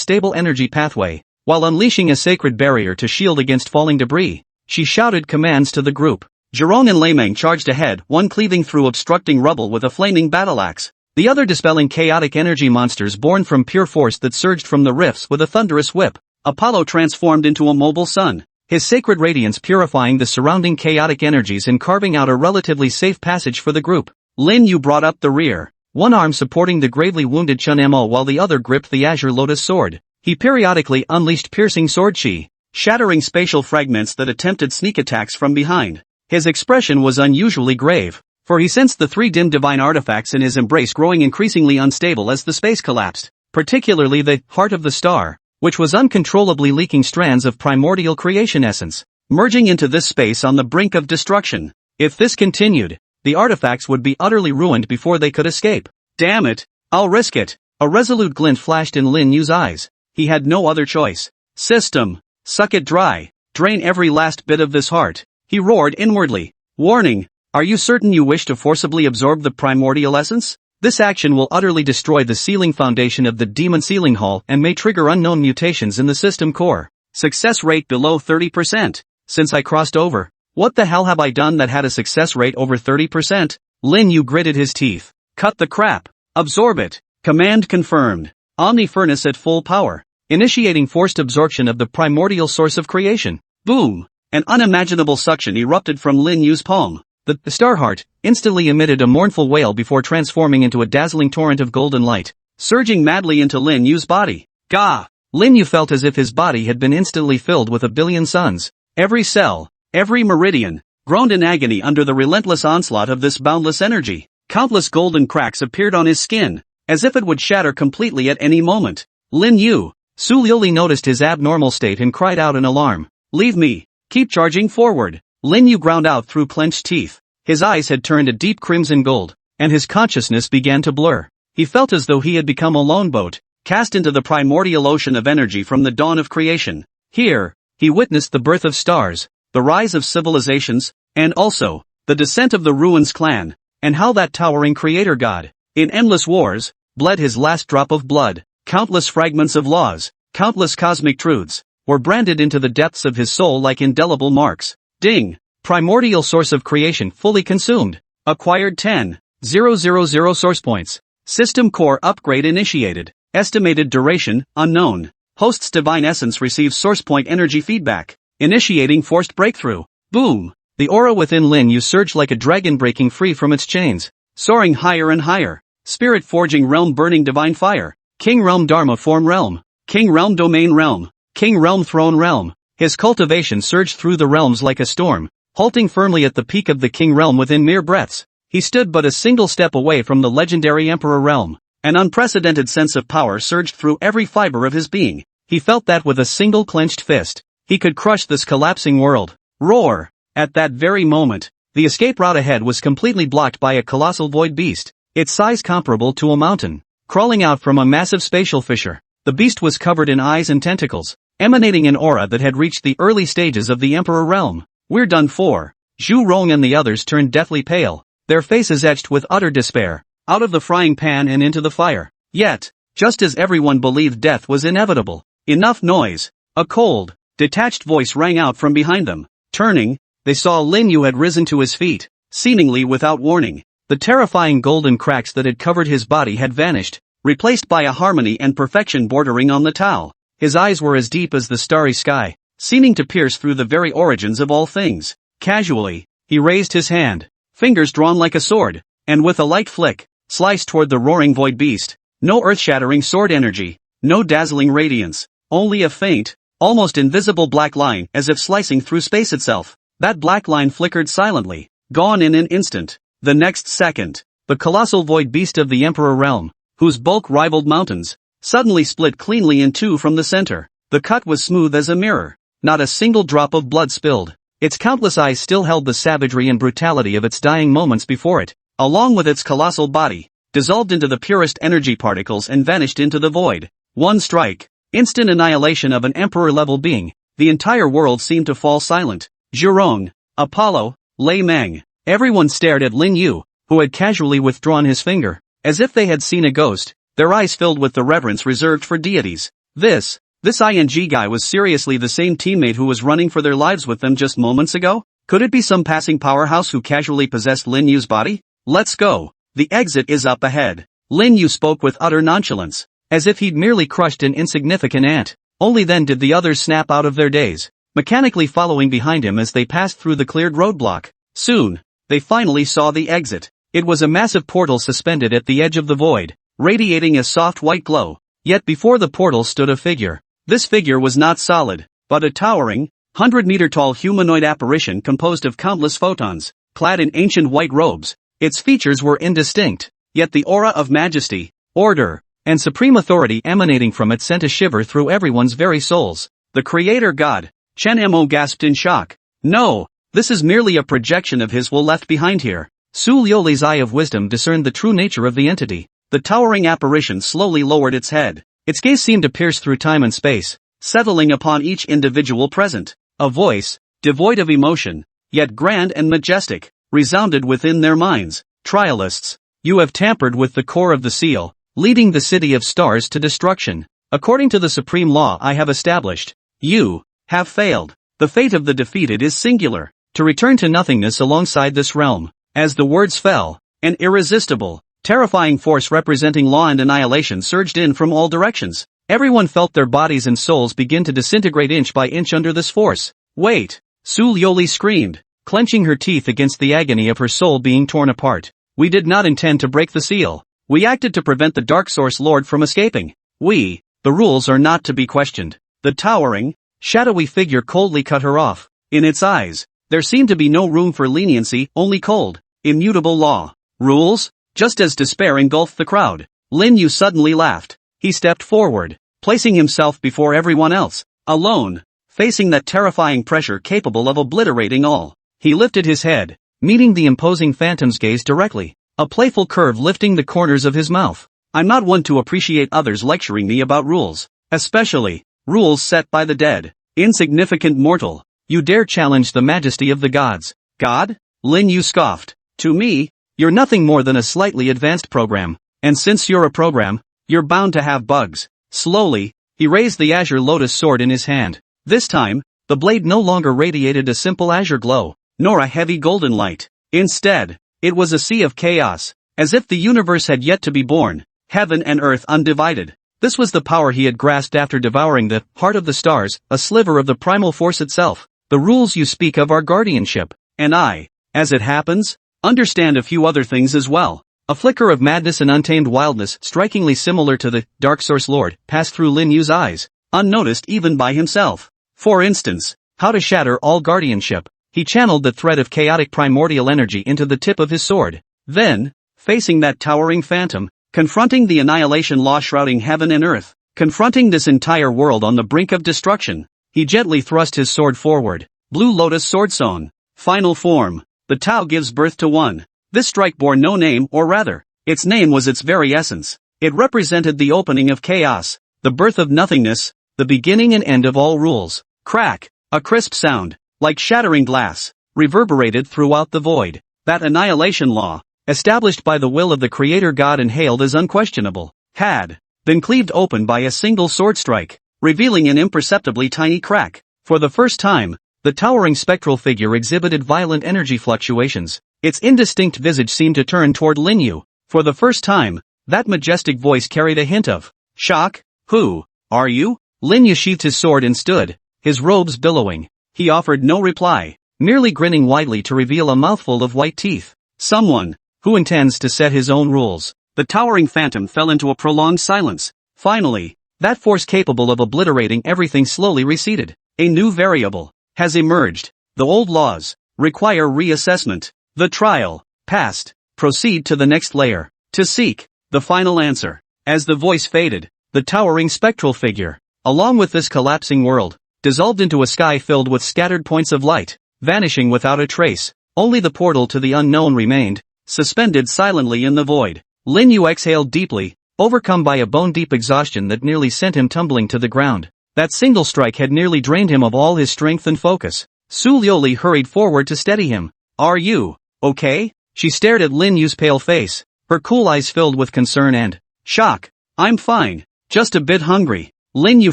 stable energy pathway. While unleashing a sacred barrier to shield against falling debris, she shouted commands to the group. Jerome and Lemang charged ahead, one cleaving through obstructing rubble with a flaming battle axe, the other dispelling chaotic energy monsters born from pure force that surged from the rifts with a thunderous whip. Apollo transformed into a mobile sun, his sacred radiance purifying the surrounding chaotic energies and carving out a relatively safe passage for the group. Lin Yu brought up the rear, one arm supporting the gravely wounded Chen Mo while the other gripped the azure lotus sword. He periodically unleashed piercing sword chi, shattering spatial fragments that attempted sneak attacks from behind. His expression was unusually grave, for he sensed the 3 dim divine artifacts in his embrace growing increasingly unstable as the space collapsed, particularly the heart of the star, which was uncontrollably leaking strands of primordial creation essence, merging into this space on the brink of destruction. If this continued, the artifacts would be utterly ruined before they could escape. Damn it, I'll risk it. A resolute glint flashed in Lin Yu's eyes. He had no other choice. System, suck it dry, drain every last bit of this heart. He roared inwardly. Warning, are you certain you wish to forcibly absorb the primordial essence? This action will utterly destroy the sealing foundation of the demon sealing hall and may trigger unknown mutations in the system core. Success rate below 30%. Since I crossed over, what the hell have I done that had a success rate over 30%? Lin Yu gritted his teeth. Cut the crap. Absorb it. Command confirmed. Omni furnace at full power. Initiating forced absorption of the primordial source of creation. Boom. An unimaginable suction erupted from Lin Yu's palm. The star heart instantly emitted a mournful wail before transforming into a dazzling torrent of golden light, surging madly into Lin Yu's body. Gah! Lin Yu felt as if his body had been instantly filled with a billion suns. Every cell, every meridian, groaned in agony under the relentless onslaught of this boundless energy. Countless golden cracks appeared on his skin, as if it would shatter completely at any moment. Lin Yu, Su Liuli noticed his abnormal state and cried out in alarm. Leave me, keep charging forward. Lin Yu ground out through clenched teeth. His eyes had turned a deep crimson gold, and his consciousness began to blur. He felt as though he had become a lone boat, cast into the primordial ocean of energy from the dawn of creation. Here, he witnessed the birth of stars, the rise of civilizations, and also, the descent of the Ruins clan, and how that towering creator god, in endless wars, bled his last drop of blood. Countless fragments of laws, countless cosmic truths, were branded into the depths of his soul like indelible marks. Ding! Primordial source of creation fully consumed. Acquired 10,000 source points. System core upgrade initiated. Estimated duration, unknown. Host's divine essence receives source point energy feedback. Initiating forced breakthrough. Boom! The aura within Lin Yu surged like a dragon breaking free from its chains, soaring higher and higher. Spirit forging realm burning divine fire. King realm dharma form realm. King realm domain realm. King realm throne realm. His cultivation surged through the realms like a storm, halting firmly at the peak of the king realm within mere breaths. He stood but a single step away from the legendary emperor realm. An unprecedented sense of power surged through every fiber of his being. He felt that with a single clenched fist, he could crush this collapsing world. Roar! At that very moment, the escape route ahead was completely blocked by a colossal void beast, its size comparable to a mountain, crawling out from a massive spatial fissure. The beast was covered in eyes and tentacles, emanating an aura that had reached the early stages of the emperor realm. We're done for. Zhu Rong and the others turned deathly pale, their faces etched with utter despair. Out of the frying pan and into the fire. Yet, just as everyone believed death was inevitable, enough noise. A cold, detached voice rang out from behind them. Turning, they saw Lin Yu had risen to his feet, seemingly without warning. The terrifying golden cracks that had covered his body had vanished, replaced by a harmony and perfection bordering on the Tao. His eyes were as deep as the starry sky, seeming to pierce through the very origins of all things. Casually, he raised his hand, fingers drawn like a sword, and with a light flick, sliced toward the roaring void beast. No earth-shattering sword energy, no dazzling radiance, only a faint, almost invisible black line as if slicing through space itself. That black line flickered silently, gone in an instant. The next second, the colossal void beast of the Emperor realm, whose bulk rivaled mountains, suddenly split cleanly in two from the center. The cut was smooth as a mirror, not a single drop of blood spilled. Its countless eyes still held the savagery and brutality of its dying moments before it, along with its colossal body, dissolved into the purest energy particles and vanished into the void. One strike, instant annihilation of an emperor-level being. The entire world seemed to fall silent. Zhurong, Apollo, Lei Meng, everyone stared at Lin Yu, who had casually withdrawn his finger, as if they had seen a ghost, their eyes filled with the reverence reserved for deities. This ING guy was seriously the same teammate who was running for their lives with them just moments ago? Could it be some passing powerhouse who casually possessed Lin Yu's body? Let's go. The exit is up ahead. Lin Yu spoke with utter nonchalance, as if he'd merely crushed an insignificant ant. Only then did the others snap out of their daze, mechanically following behind him as they passed through the cleared roadblock. Soon, they finally saw the exit. It was a massive portal suspended at the edge of the void, radiating a soft white glow. Yet before the portal stood a figure. This figure was not solid, but a towering, 100-meter-tall humanoid apparition composed of countless photons, clad in ancient white robes. Its features were indistinct, yet the aura of majesty, order, and supreme authority emanating from it sent a shiver through everyone's very souls. The creator god, Chen Mo gasped in shock. No, this is merely a projection of his will left behind here. Su Liuli's eye of wisdom discerned the true nature of the entity. The towering apparition slowly lowered its head. Its gaze seemed to pierce through time and space, settling upon each individual present. A voice, devoid of emotion, yet grand and majestic, resounded within their minds. Trialists, you have tampered with the core of the seal, leading the city of stars to destruction. According to the supreme law I have established, you have failed. The fate of the defeated is singular, to return to nothingness alongside this realm. As the words fell, an irresistible, terrifying force representing law and annihilation surged in from all directions. Everyone felt their bodies and souls begin to disintegrate inch by inch under this force. Wait! Su Lioli screamed, clenching her teeth against the agony of her soul being torn apart. We did not intend to break the seal. We acted to prevent the Dark Source Lord from escaping. The rules are not to be questioned. The towering, shadowy figure coldly cut her off. In its eyes, there seemed to be no room for leniency, only cold, immutable law. Rules? Just as despair engulfed the crowd, Lin Yu suddenly laughed. He stepped forward, placing himself before everyone else, alone, facing that terrifying pressure capable of obliterating all. He lifted his head, meeting the imposing phantom's gaze directly, a playful curve lifting the corners of his mouth. I'm not one to appreciate others lecturing me about rules, especially rules set by the dead. Insignificant mortal, you dare challenge the majesty of the gods. God? Lin Yu scoffed. To me, you're nothing more than a slightly advanced program, and since you're a program, you're bound to have bugs. Slowly, he raised the azure lotus sword in his hand. This time, the blade no longer radiated a simple azure glow, nor a heavy golden light. Instead, it was a sea of chaos, as if the universe had yet to be born, heaven and earth undivided. This was the power he had grasped after devouring the heart of the stars, a sliver of the primal force itself. The rules you speak of are guardianship, and I, as it happens, understand a few other things as well. A flicker of madness and untamed wildness, strikingly similar to the Dark Source Lord, passed through Lin Yu's eyes, unnoticed even by himself. For instance, how to shatter all guardianship. He channeled the thread of chaotic primordial energy into the tip of his sword. Then, facing that towering phantom, confronting the annihilation law shrouding heaven and earth, confronting this entire world on the brink of destruction, he gently thrust his sword forward. Blue Lotus Sword Song. Final form. The Tao gives birth to one. This strike bore no name, or rather, its name was its very essence. It represented the opening of chaos, the birth of nothingness, the beginning and end of all rules. Crack! A crisp sound, like shattering glass, reverberated throughout the void. That annihilation law, established by the will of the Creator God and hailed as unquestionable, had been cleaved open by a single sword strike, revealing an imperceptibly tiny crack. For the first time, the towering spectral figure exhibited violent energy fluctuations. Its indistinct visage seemed to turn toward Lin Yu. For the first time, that majestic voice carried a hint of shock. Who are you? Lin Yu sheathed his sword and stood, his robes billowing. He offered no reply, merely grinning widely to reveal a mouthful of white teeth. Someone who intends to set his own rules. The towering phantom fell into a prolonged silence. Finally, that force capable of obliterating everything slowly receded. A new variable has emerged. The old laws require reassessment. The trial passed. Proceed to the next layer to seek the final answer. As the voice faded, the towering spectral figure, along with this collapsing world, dissolved into a sky filled with scattered points of light, vanishing without a trace. Only the portal to the unknown remained, suspended silently in the void. Lin Yu exhaled deeply, overcome by a bone-deep exhaustion that nearly sent him tumbling to the ground. That single strike had nearly drained him of all his strength and focus. Su Lioli hurried forward to steady him. Are you okay? She stared at Lin Yu's pale face, her cool eyes filled with concern and shock. I'm fine, just a bit hungry. Lin Yu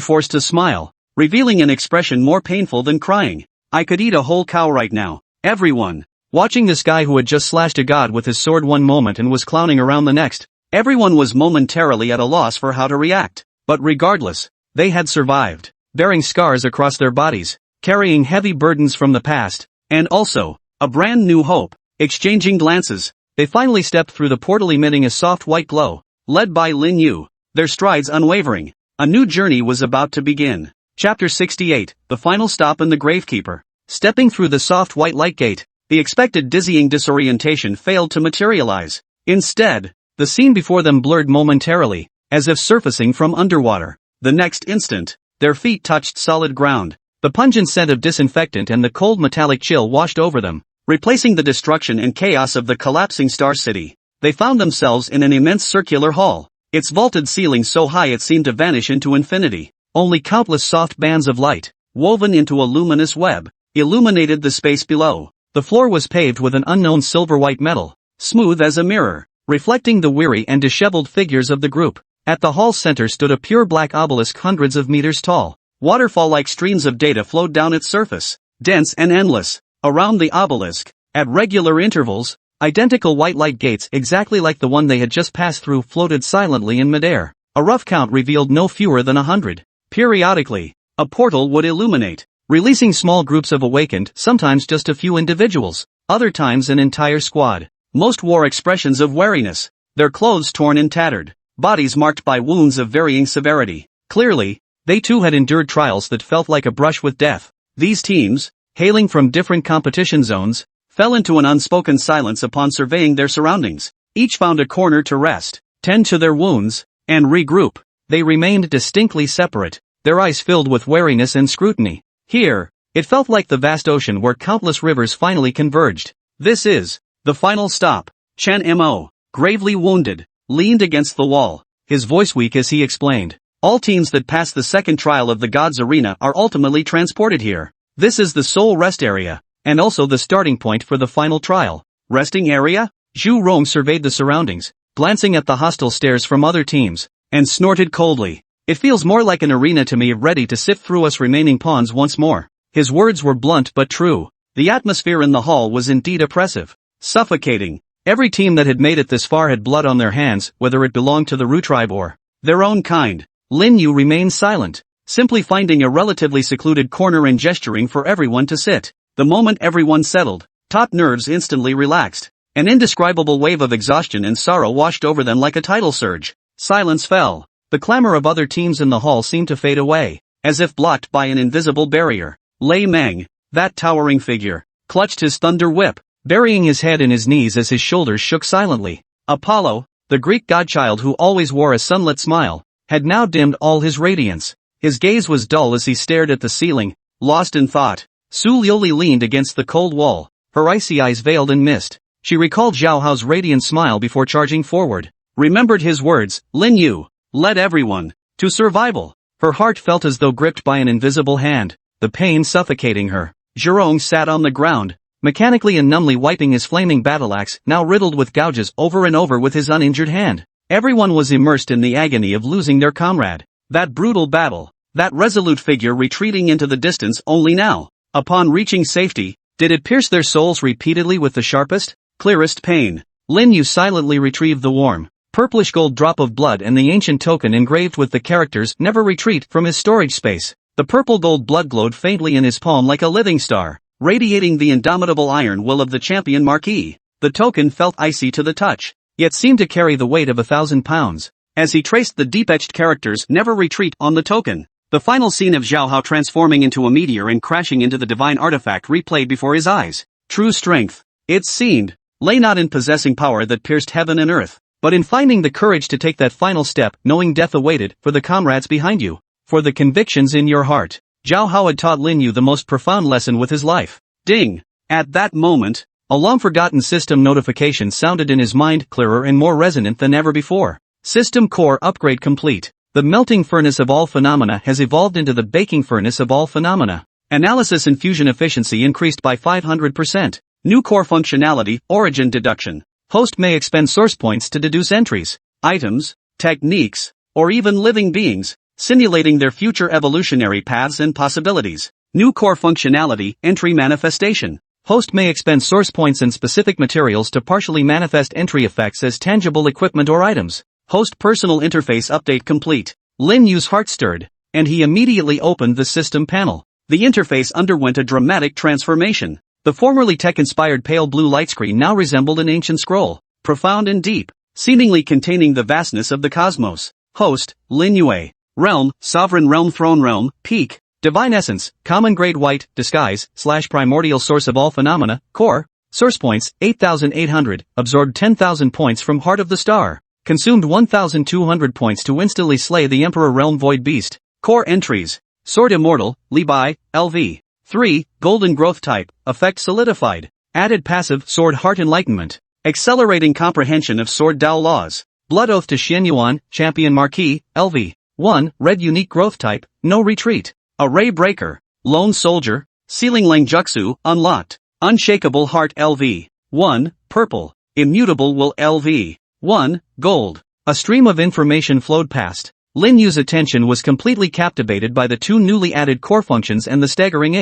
forced a smile, revealing an expression more painful than crying. I could eat a whole cow right now. Everyone, watching this guy who had just slashed a god with his sword one moment and was clowning around the next, everyone was momentarily at a loss for how to react. But regardless, they had survived, bearing scars across their bodies, carrying heavy burdens from the past, and also a brand new hope. Exchanging glances, they finally stepped through the portal emitting a soft white glow, led by Lin Yu, their strides unwavering. A new journey was about to begin. Chapter 68, The Final Stop in the Gravekeeper. Stepping through the soft white light gate, the expected dizzying disorientation failed to materialize. Instead, the scene before them blurred momentarily, as if surfacing from underwater. The next instant, their feet touched solid ground. The pungent scent of disinfectant and the cold metallic chill washed over them, replacing the destruction and chaos of the collapsing Star City. They found themselves in an immense circular hall, its vaulted ceiling so high it seemed to vanish into infinity. Only countless soft bands of light, woven into a luminous web, illuminated the space below. The floor was paved with an unknown silver-white metal, smooth as a mirror, reflecting the weary and disheveled figures of the group. At the hall's center stood a pure black obelisk hundreds of meters tall. Waterfall-like streams of data flowed down its surface, dense and endless. Around the obelisk, at regular intervals, identical white light gates exactly like the one they had just passed through floated silently in midair. A rough count revealed no fewer than 100. Periodically, a portal would illuminate, releasing small groups of awakened, sometimes just a few individuals, other times an entire squad. Most wore expressions of wariness, their clothes torn and tattered, bodies marked by wounds of varying severity. Clearly, they too had endured trials that felt like a brush with death. These teams, hailing from different competition zones, fell into an unspoken silence upon surveying their surroundings. Each found a corner to rest, tend to their wounds, and regroup. They remained distinctly separate, their eyes filled with wariness and scrutiny. Here, it felt like the vast ocean where countless rivers finally converged. This is the final stop. Chen Mo, gravely wounded, leaned against the wall, his voice weak as he explained. All teams that pass the second trial of the Gods Arena are ultimately transported here. This is the sole rest area, and also the starting point for the final trial. Resting area? Zhu Rong surveyed the surroundings, glancing at the hostile stares from other teams, and snorted coldly. It feels more like an arena to me, ready to sift through us remaining pawns once more. His words were blunt but true. The atmosphere in the hall was indeed oppressive, suffocating. Every team that had made it this far had blood on their hands, whether it belonged to the Ru tribe or their own kind. Lin Yu remained silent, simply finding a relatively secluded corner and gesturing for everyone to sit. The moment everyone settled, taut nerves instantly relaxed. An indescribable wave of exhaustion and sorrow washed over them like a tidal surge. Silence fell. The clamor of other teams in the hall seemed to fade away, as if blocked by an invisible barrier. Lei Meng, that towering figure, clutched his thunder whip, burying his head in his knees as his shoulders shook silently. Apollo, the Greek godchild who always wore a sunlit smile, had now dimmed all his radiance. His gaze was dull as he stared at the ceiling, lost in thought. Su Liuli leaned against the cold wall, her icy eyes veiled in mist. She recalled Zhao Hao's radiant smile before charging forward. Remembered his words, Lin Yu, led everyone to survival. Her heart felt as though gripped by an invisible hand, the pain suffocating her. Zhurong sat on the ground, mechanically and numbly wiping his flaming battle axe, now riddled with gouges, over and over with his uninjured hand. Everyone was immersed in the agony of losing their comrade. That brutal battle, that resolute figure retreating into the distance only now, upon reaching safety, did it pierce their souls repeatedly with the sharpest, clearest pain. Lin Yu silently retrieved the warm, purplish gold drop of blood and the ancient token engraved with the characters "Never Retreat" from his storage space. The purple gold blood glowed faintly in his palm like a living star, radiating the indomitable iron will of the champion marquis. The token felt icy to the touch, yet seemed to carry the weight of 1,000 pounds. As he traced the deep-etched characters "Never Retreat" on the token, the final scene of Zhao Hao transforming into a meteor and crashing into the divine artifact replayed before his eyes. True strength, it seemed, lay not in possessing power that pierced heaven and earth, but in finding the courage to take that final step, knowing death awaited, for the comrades behind you, for the convictions in your heart. Zhao Hao had taught Lin Yu the most profound lesson with his life. Ding! At that moment, a long-forgotten system notification sounded in his mind, clearer and more resonant than ever before. System core upgrade complete. The melting furnace of all phenomena has evolved into the baking furnace of all phenomena. Analysis and fusion efficiency increased by 500%. New core functionality, origin deduction. Host may expend source points to deduce entries, items, techniques, or even living beings, simulating their future evolutionary paths and possibilities. New core functionality, entry manifestation. Host may expend source points and specific materials to partially manifest entry effects as tangible equipment or items. Host personal interface update complete. Lin Yu's heart stirred, and he immediately opened the system panel. The interface underwent a dramatic transformation. The formerly tech-inspired pale blue light screen now resembled an ancient scroll, profound and deep, seemingly containing the vastness of the cosmos. Host, Lin Yue. Realm, Sovereign Realm, Throne Realm, Peak, Divine Essence, Common Grade White, Disguise, / Primordial Source of all Phenomena, Core, Source Points, 8,800, absorbed 10,000 points from Heart of the Star, consumed 1,200 points to instantly slay the Emperor Realm Void Beast. Core Entries, Sword Immortal, Li Bai, LV. 3. Golden Growth Type, Effect Solidified. Added Passive, Sword Heart Enlightenment. Accelerating Comprehension of Sword Dao Laws. Blood Oath to Xian Yuan, Champion Marquis, LV. 1. Red Unique Growth Type, No Retreat. Array Breaker. Lone Soldier, Sealing Langjutsu, Unlocked. Unshakable Heart LV. 1. Purple. Immutable Will LV. 1. Gold. A stream of information flowed past. Lin Yu's attention was completely captivated by the two newly added core functions and the staggering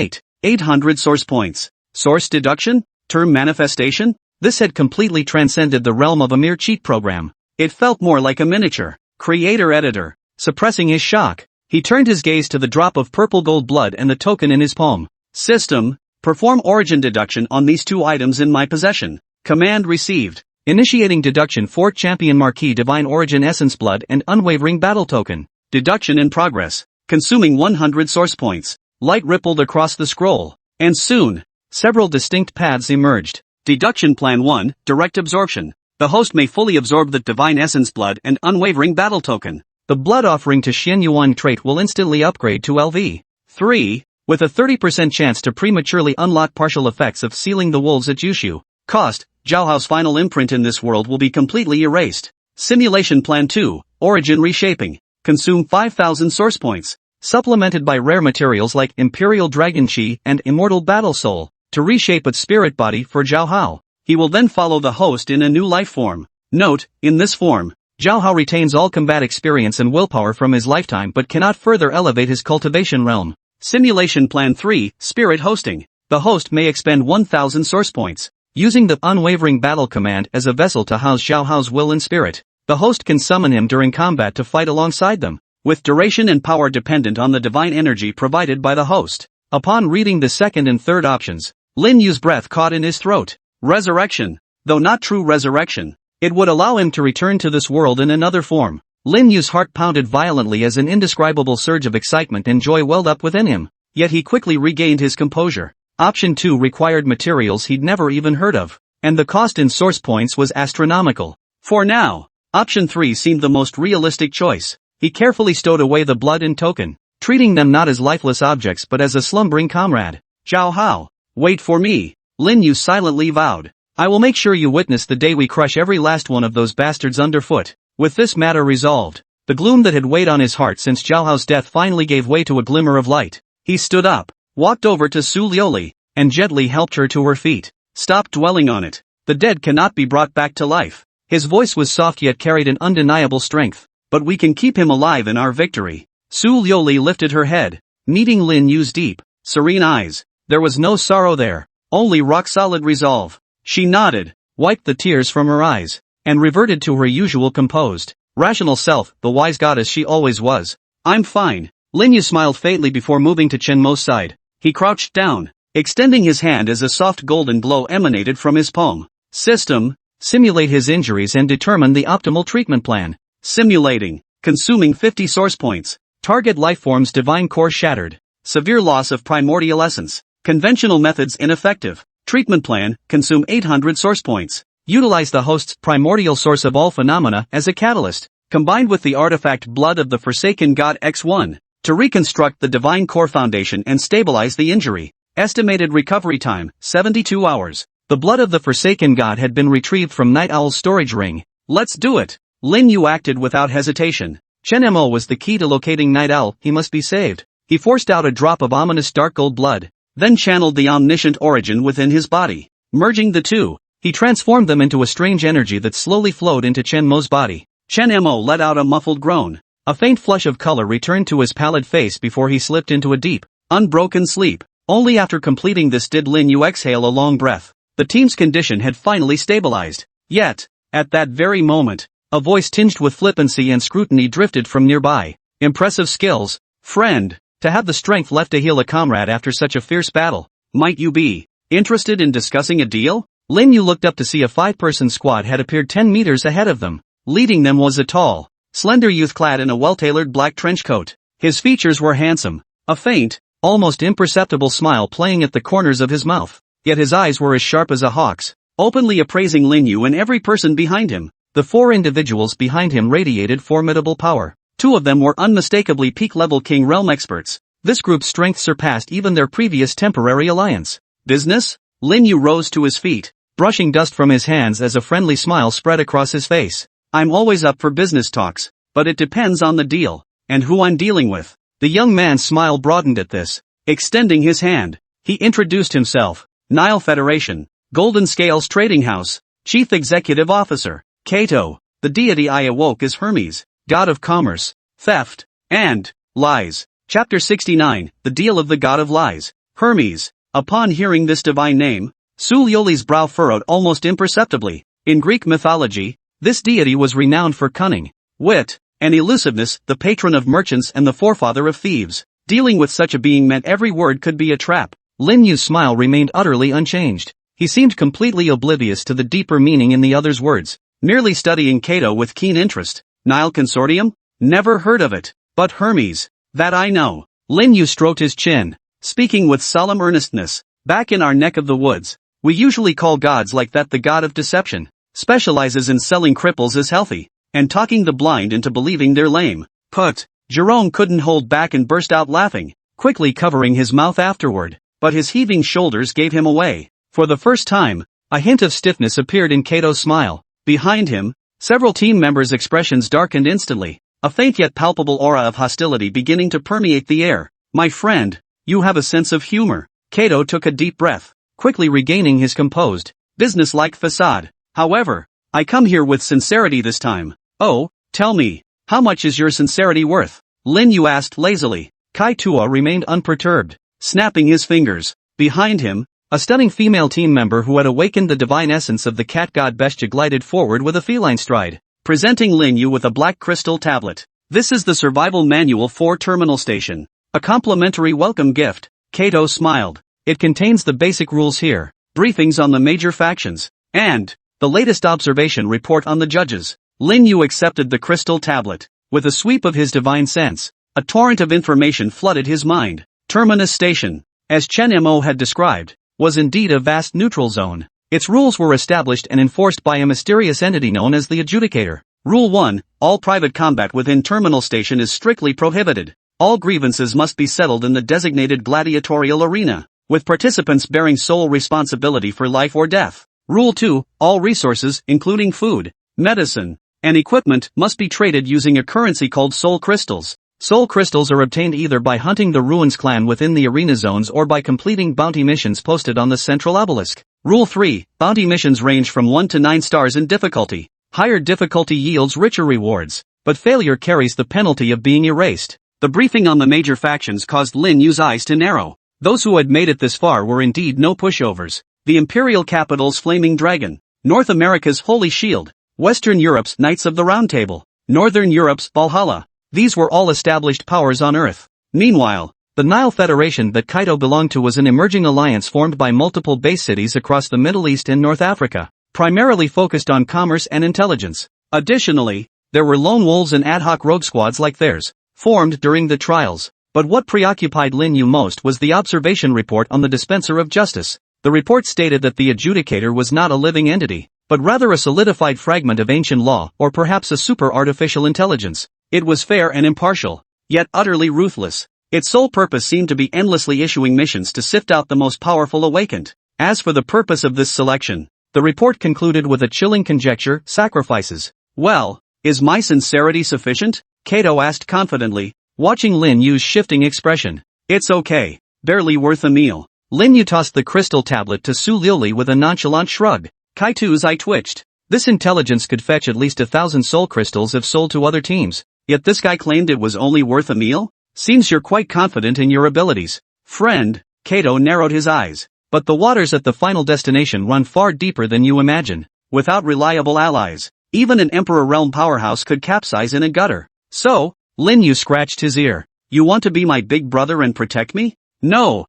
800 source points. Source deduction? Term manifestation? This had completely transcended the realm of a mere cheat program. It felt more like a miniature creator-editor. Suppressing his shock, He turned his gaze to the drop of purple gold blood and the token in his palm. System, perform origin deduction on these two items in my possession. Command received. Initiating deduction for Champion Marquis Divine Origin Essence Blood and Unwavering Battle Token. Deduction in progress. Consuming 100 source points. Light rippled across the scroll. And soon, several distinct paths emerged. Deduction Plan 1, Direct Absorption. The host may fully absorb the Divine Essence Blood and Unwavering Battle Token. The blood offering to Xian Yuan trait will instantly upgrade to LV 3, with a 30% chance to prematurely unlock partial effects of sealing the wolves at Yushu. Cost, Zhaohao's final imprint in this world will be completely erased. Simulation Plan 2, Origin Reshaping. Consume 5,000 source points, supplemented by rare materials like Imperial Dragon Chi and Immortal Battle Soul, to reshape its spirit body for Zhaohao. He will then follow the host in a new life form. Note, in this form, Zhaohao retains all combat experience and willpower from his lifetime but cannot further elevate his cultivation realm. Simulation Plan 3, Spirit Hosting. The host may expend 1,000 source points, using the Unwavering Battle command as a vessel to house Zhaohao's will and spirit. The host can summon him during combat to fight alongside them, with duration and power dependent on the divine energy provided by the host. Upon reading the second and third options, Lin Yu's breath caught in his throat. Resurrection. Though not true resurrection, it would allow him to return to this world in another form. Lin Yu's heart pounded violently as an indescribable surge of excitement and joy welled up within him, yet he quickly regained his composure. Option 2 required materials he'd never even heard of, and the cost in source points was astronomical. For now, Option 3 seemed the most realistic choice. He carefully stowed away the blood and token, treating them not as lifeless objects but as a slumbering comrade. Zhaohao, wait for me, Lin Yu silently vowed. I will make sure you witness the day we crush every last one of those bastards underfoot. With this matter resolved, the gloom that had weighed on his heart since Zhaohao's death finally gave way to a glimmer of light. He stood up, walked over to Su Liuli, and gently helped her to her feet. Stop dwelling on it. The dead cannot be brought back to life. His voice was soft yet carried an undeniable strength. But we can keep him alive in our victory. Su Liuli lifted her head, meeting Lin Yu's deep, serene eyes. There was no sorrow there, only rock-solid resolve. She nodded, wiped the tears from her eyes, and reverted to her usual composed, rational self, the wise goddess she always was. I'm fine. Lin Yu smiled faintly before moving to Chen Mo's side. He crouched down, extending his hand as a soft golden glow emanated from his palm. System, simulate his injuries and determine the optimal treatment plan. Simulating, consuming 50 source points. Target lifeform's divine core shattered. Severe loss of primordial essence. Conventional methods ineffective. Treatment plan, consume 800 source points. Utilize the host's primordial source of all phenomena as a catalyst, combined with the artifact Blood of the Forsaken God X1, to reconstruct the divine core foundation and stabilize the injury. Estimated recovery time, 72 hours. The Blood of the Forsaken God had been retrieved from Night Owl's storage ring. Let's do it. Lin Yu acted without hesitation. Chen Mo was the key to locating Night Owl. He must be saved. He forced out a drop of ominous dark gold blood, then channeled the omniscient origin within his body. Merging the two, he transformed them into a strange energy that slowly flowed into Chen Mo's body. Chen Mo let out a muffled groan. A faint flush of color returned to his pallid face before he slipped into a deep, unbroken sleep. Only after completing this did Lin Yu exhale a long breath. The team's condition had finally stabilized. Yet, at that very moment, a voice tinged with flippancy and scrutiny drifted from nearby. Impressive skills, friend. To have the strength left to heal a comrade after such a fierce battle. Might you be interested in discussing a deal? Lin Yu looked up to see a 5-person squad had appeared 10 meters ahead of them. Leading them was a tall, slender youth clad in a well-tailored black trench coat. His features were handsome, a faint, almost imperceptible smile playing at the corners of his mouth. Yet his eyes were as sharp as a hawk's, openly appraising Lin Yu and every person behind him. The 4 individuals behind him radiated formidable power. 2 of them were unmistakably peak-level King Realm experts. This group's strength surpassed even their previous temporary alliance. Business? Lin Yu rose to his feet, brushing dust from his hands as a friendly smile spread across his face. I'm always up for business talks, but it depends on the deal, and who I'm dealing with. The young man's smile broadened at this. Extending his hand, he introduced himself. Nile Federation, Golden Scales Trading House, Chief Executive Officer, Kato. The deity I awoke is Hermes, God of Commerce, Theft, and Lies. Chapter 69, The Deal of the God of Lies. Hermes. Upon hearing this divine name, Su Liuli's brow furrowed almost imperceptibly. In Greek mythology, this deity was renowned for cunning, wit, and elusiveness, the patron of merchants and the forefather of thieves. Dealing with such a being meant every word could be a trap. Lin Yu's smile remained utterly unchanged. He seemed completely oblivious to the deeper meaning in the other's words, merely studying Kato with keen interest. Nile Consortium? Never heard of it. But Hermes. That I know. Lin Yu stroked his chin, speaking with solemn earnestness. Back in our neck of the woods, we usually call gods like that the god of deception. Specializes in selling cripples as healthy, and talking the blind into believing they're lame. Put. Jerome couldn't hold back and burst out laughing, quickly covering his mouth afterward, but his heaving shoulders gave him away. For the first time, a hint of stiffness appeared in Kato's smile. Behind him, several team members' expressions darkened instantly, a faint yet palpable aura of hostility beginning to permeate the air. My friend, you have a sense of humor. Kato took a deep breath, quickly regaining his composed, business-like facade. However, I come here with sincerity this time. Oh, tell me, how much is your sincerity worth? Lin Yu asked lazily. Kai Tua remained unperturbed, snapping his fingers. Behind him, a stunning female team member who had awakened the divine essence of the cat god Bestia glided forward with a feline stride, presenting Lin Yu with a black crystal tablet. This is the survival manual for Terminal Station. A complimentary welcome gift. Kato smiled. It contains the basic rules here, briefings on the major factions, and the latest observation report on the judges. Lin Yu accepted the crystal tablet. With a sweep of his divine sense, a torrent of information flooded his mind. Terminus Station, as Chen Mo had described, was indeed a vast neutral zone. Its rules were established and enforced by a mysterious entity known as the Adjudicator. Rule 1, all private combat within Terminal Station is strictly prohibited. All grievances must be settled in the designated gladiatorial arena, with participants bearing sole responsibility for life or death. Rule 2, all resources, including food, medicine, and equipment, must be traded using a currency called soul crystals. Soul crystals are obtained either by hunting the Ruins clan within the arena zones or by completing bounty missions posted on the central obelisk. Rule 3, bounty missions range from 1 to 9 stars in difficulty. Higher difficulty yields richer rewards, but failure carries the penalty of being erased. The briefing on the major factions caused Lin Yu's eyes to narrow. Those who had made it this far were indeed no pushovers. The Imperial Capital's Flaming Dragon, North America's Holy Shield, Western Europe's Knights of the Round Table, Northern Europe's Valhalla. These were all established powers on Earth. Meanwhile, the Nile Federation that Kaito belonged to was an emerging alliance formed by multiple base cities across the Middle East and North Africa, primarily focused on commerce and intelligence. Additionally, there were lone wolves and ad hoc rogue squads like theirs, formed during the trials. But what preoccupied Lin Yu most was the observation report on the dispenser of justice. The report stated that the adjudicator was not a living entity, but rather a solidified fragment of ancient law or perhaps a super-artificial intelligence. It was fair and impartial, yet utterly ruthless. Its sole purpose seemed to be endlessly issuing missions to sift out the most powerful awakened. As for the purpose of this selection, the report concluded with a chilling conjecture: sacrifices. Well, is my sincerity sufficient? Kato asked confidently, watching Lin Yu's shifting expression. It's okay, barely worth a meal. Lin Yu tossed the crystal tablet to Su Liuli with a nonchalant shrug. Kaitu's eye twitched. This intelligence could fetch at least 1,000 soul crystals if sold to other teams, yet this guy claimed it was only worth a meal? Seems you're quite confident in your abilities. Friend, Kato narrowed his eyes. But the waters at the final destination run far deeper than you imagine. Without reliable allies, even an Emperor Realm powerhouse could capsize in a gutter. So, Lin Yu scratched his ear. You want to be my big brother and protect me? No.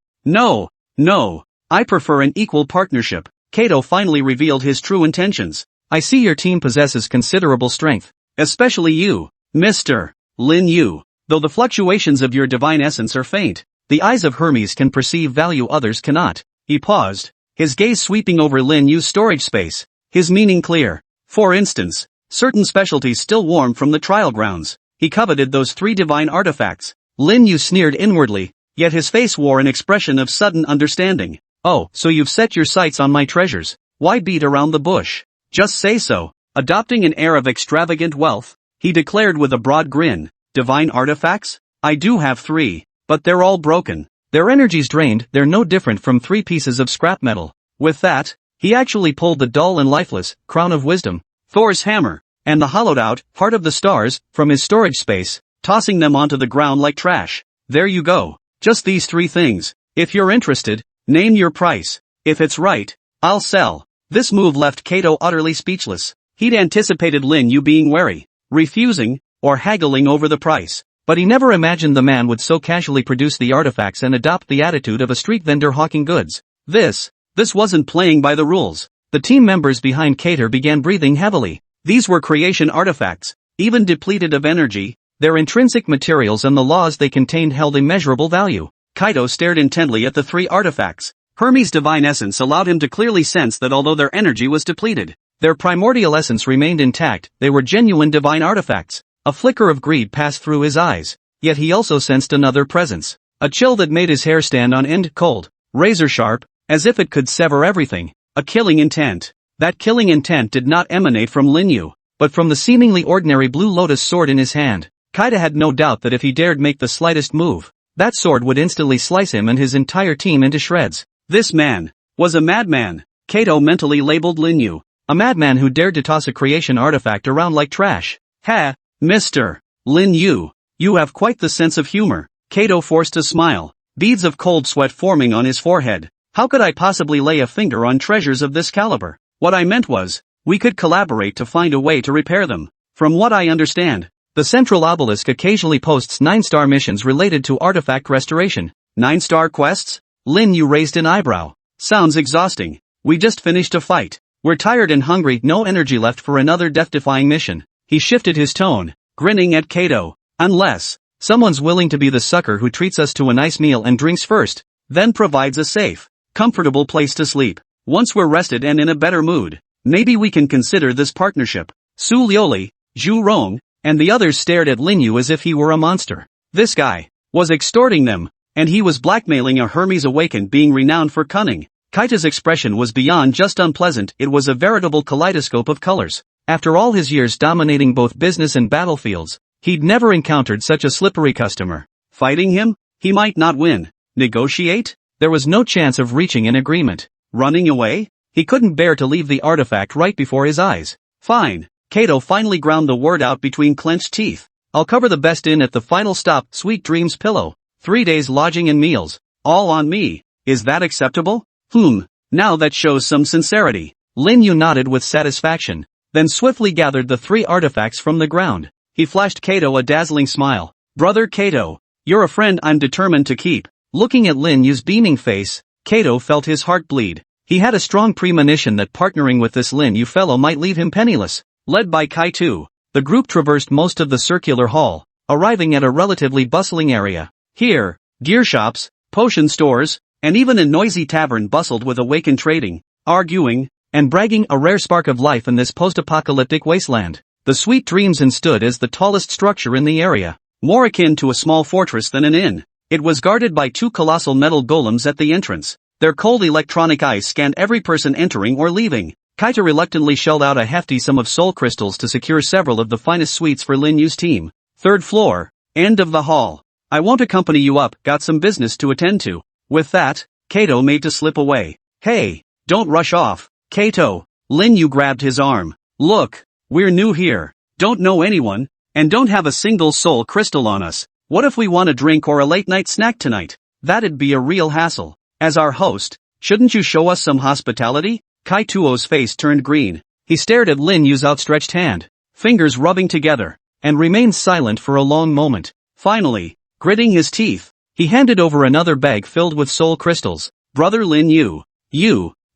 I prefer an equal partnership. Kato finally revealed his true intentions. I see your team possesses considerable strength. Especially you, Mr. Lin Yu. Though the fluctuations of your divine essence are faint, the eyes of Hermes can perceive value others cannot. He paused, his gaze sweeping over Lin Yu's storage space, his meaning clear. For instance, certain specialties still warm from the trial grounds. He coveted those 3 divine artifacts. Lin Yu sneered inwardly, yet his face wore an expression of sudden understanding. Oh, so you've set your sights on my treasures. Why beat around the bush? Just say so. Adopting an air of extravagant wealth, he declared with a broad grin. Divine artifacts? I do have 3, but they're all broken. Their energy's drained. They're no different from 3 pieces of scrap metal. With that, he actually pulled the dull and lifeless Crown of Wisdom, Thor's hammer, and the hollowed-out Heart of the Stars from his storage space, tossing them onto the ground like trash. There you go. Just these 3 things. If you're interested, name your price. If it's right, I'll sell. This move left Kato utterly speechless. He'd anticipated Lin Yu being wary, refusing, or haggling over the price. But he never imagined the man would so casually produce the artifacts and adopt the attitude of a street vendor hawking goods. This wasn't playing by the rules. The team members behind Kater began breathing heavily. These were creation artifacts, even depleted of energy. Their intrinsic materials and the laws they contained held immeasurable value. Kaito stared intently at the 3 artifacts. Hermes' divine essence allowed him to clearly sense that although their energy was depleted, their primordial essence remained intact. They were genuine divine artifacts. A flicker of greed passed through his eyes, yet he also sensed another presence. A chill that made his hair stand on end, cold, razor sharp, as if it could sever everything. A killing intent. That killing intent did not emanate from Lin Yu, but from the seemingly ordinary blue lotus sword in his hand. Kaito had no doubt that if he dared make the slightest move, that sword would instantly slice him and his entire team into shreds. This man was a madman. Kaito mentally labeled Lin Yu a madman who dared to toss a creation artifact around like trash. Ha, Mr. Lin Yu, you have quite the sense of humor. Kaito forced a smile, beads of cold sweat forming on his forehead. How could I possibly lay a finger on treasures of this caliber? What I meant was, we could collaborate to find a way to repair them. From what I understand, the Central Obelisk occasionally posts 9-star missions related to artifact restoration. 9-star quests? Lin Yu raised an eyebrow. Sounds exhausting. We just finished a fight. We're tired and hungry, no energy left for another death-defying mission. He shifted his tone, grinning at Kaito. Unless someone's willing to be the sucker who treats us to a nice meal and drinks first, then provides a safe, comfortable place to sleep. Once we're rested and in a better mood, maybe we can consider this partnership. Su Lioli, Zhu Rong, and the others stared at Lin Yu as if he were a monster. This guy was extorting them, and he was blackmailing a Hermes awakened being renowned for cunning. Kaito's expression was beyond just unpleasant, it was a veritable kaleidoscope of colors. After all his years dominating both business and battlefields, he'd never encountered such a slippery customer. Fighting him? He might not win. Negotiate? There was no chance of reaching an agreement. Running away? He couldn't bear to leave the artifact right before his eyes. Fine. Kaito finally ground the word out between clenched teeth. I'll cover the best inn at the final stop, Sweet Dreams Pillow. 3 days lodging and meals. All on me. Is that acceptable? Now that shows some sincerity. Lin Yu nodded with satisfaction, then swiftly gathered the 3 artifacts from the ground. He flashed Kaito a dazzling smile. Brother Kaito, you're a friend I'm determined to keep. Looking at Lin Yu's beaming face, Kaito felt his heart bleed. He had a strong premonition that partnering with this Lin Yu fellow might leave him penniless. Led by Kaito, the group traversed most of the circular hall, arriving at a relatively bustling area. Here, gear shops, potion stores, and even a noisy tavern bustled with awakened trading, arguing, and bragging, a rare spark of life in this post-apocalyptic wasteland. The Sweet Dreams Inn stood as the tallest structure in the area, more akin to a small fortress than an inn. It was guarded by 2 colossal metal golems at the entrance. Their cold electronic eyes scanned every person entering or leaving. Kaito reluctantly shelled out a hefty sum of soul crystals to secure several of the finest suites for Lin Yu's team. 3rd floor, end of the hall. I won't accompany you up, got some business to attend to. With that, Kaito made to slip away. Hey, don't rush off, Kaito. Lin Yu grabbed his arm. Look, we're new here, don't know anyone, and don't have a single soul crystal on us. What if we want a drink or a late night snack tonight? That'd be a real hassle. As our host, shouldn't you show us some hospitality? Kaituo's face turned green. He stared at Lin Yu's outstretched hand, fingers rubbing together, and remained silent for a long moment. Finally, gritting his teeth, he handed over another bag filled with soul crystals. Brother Lin Yu,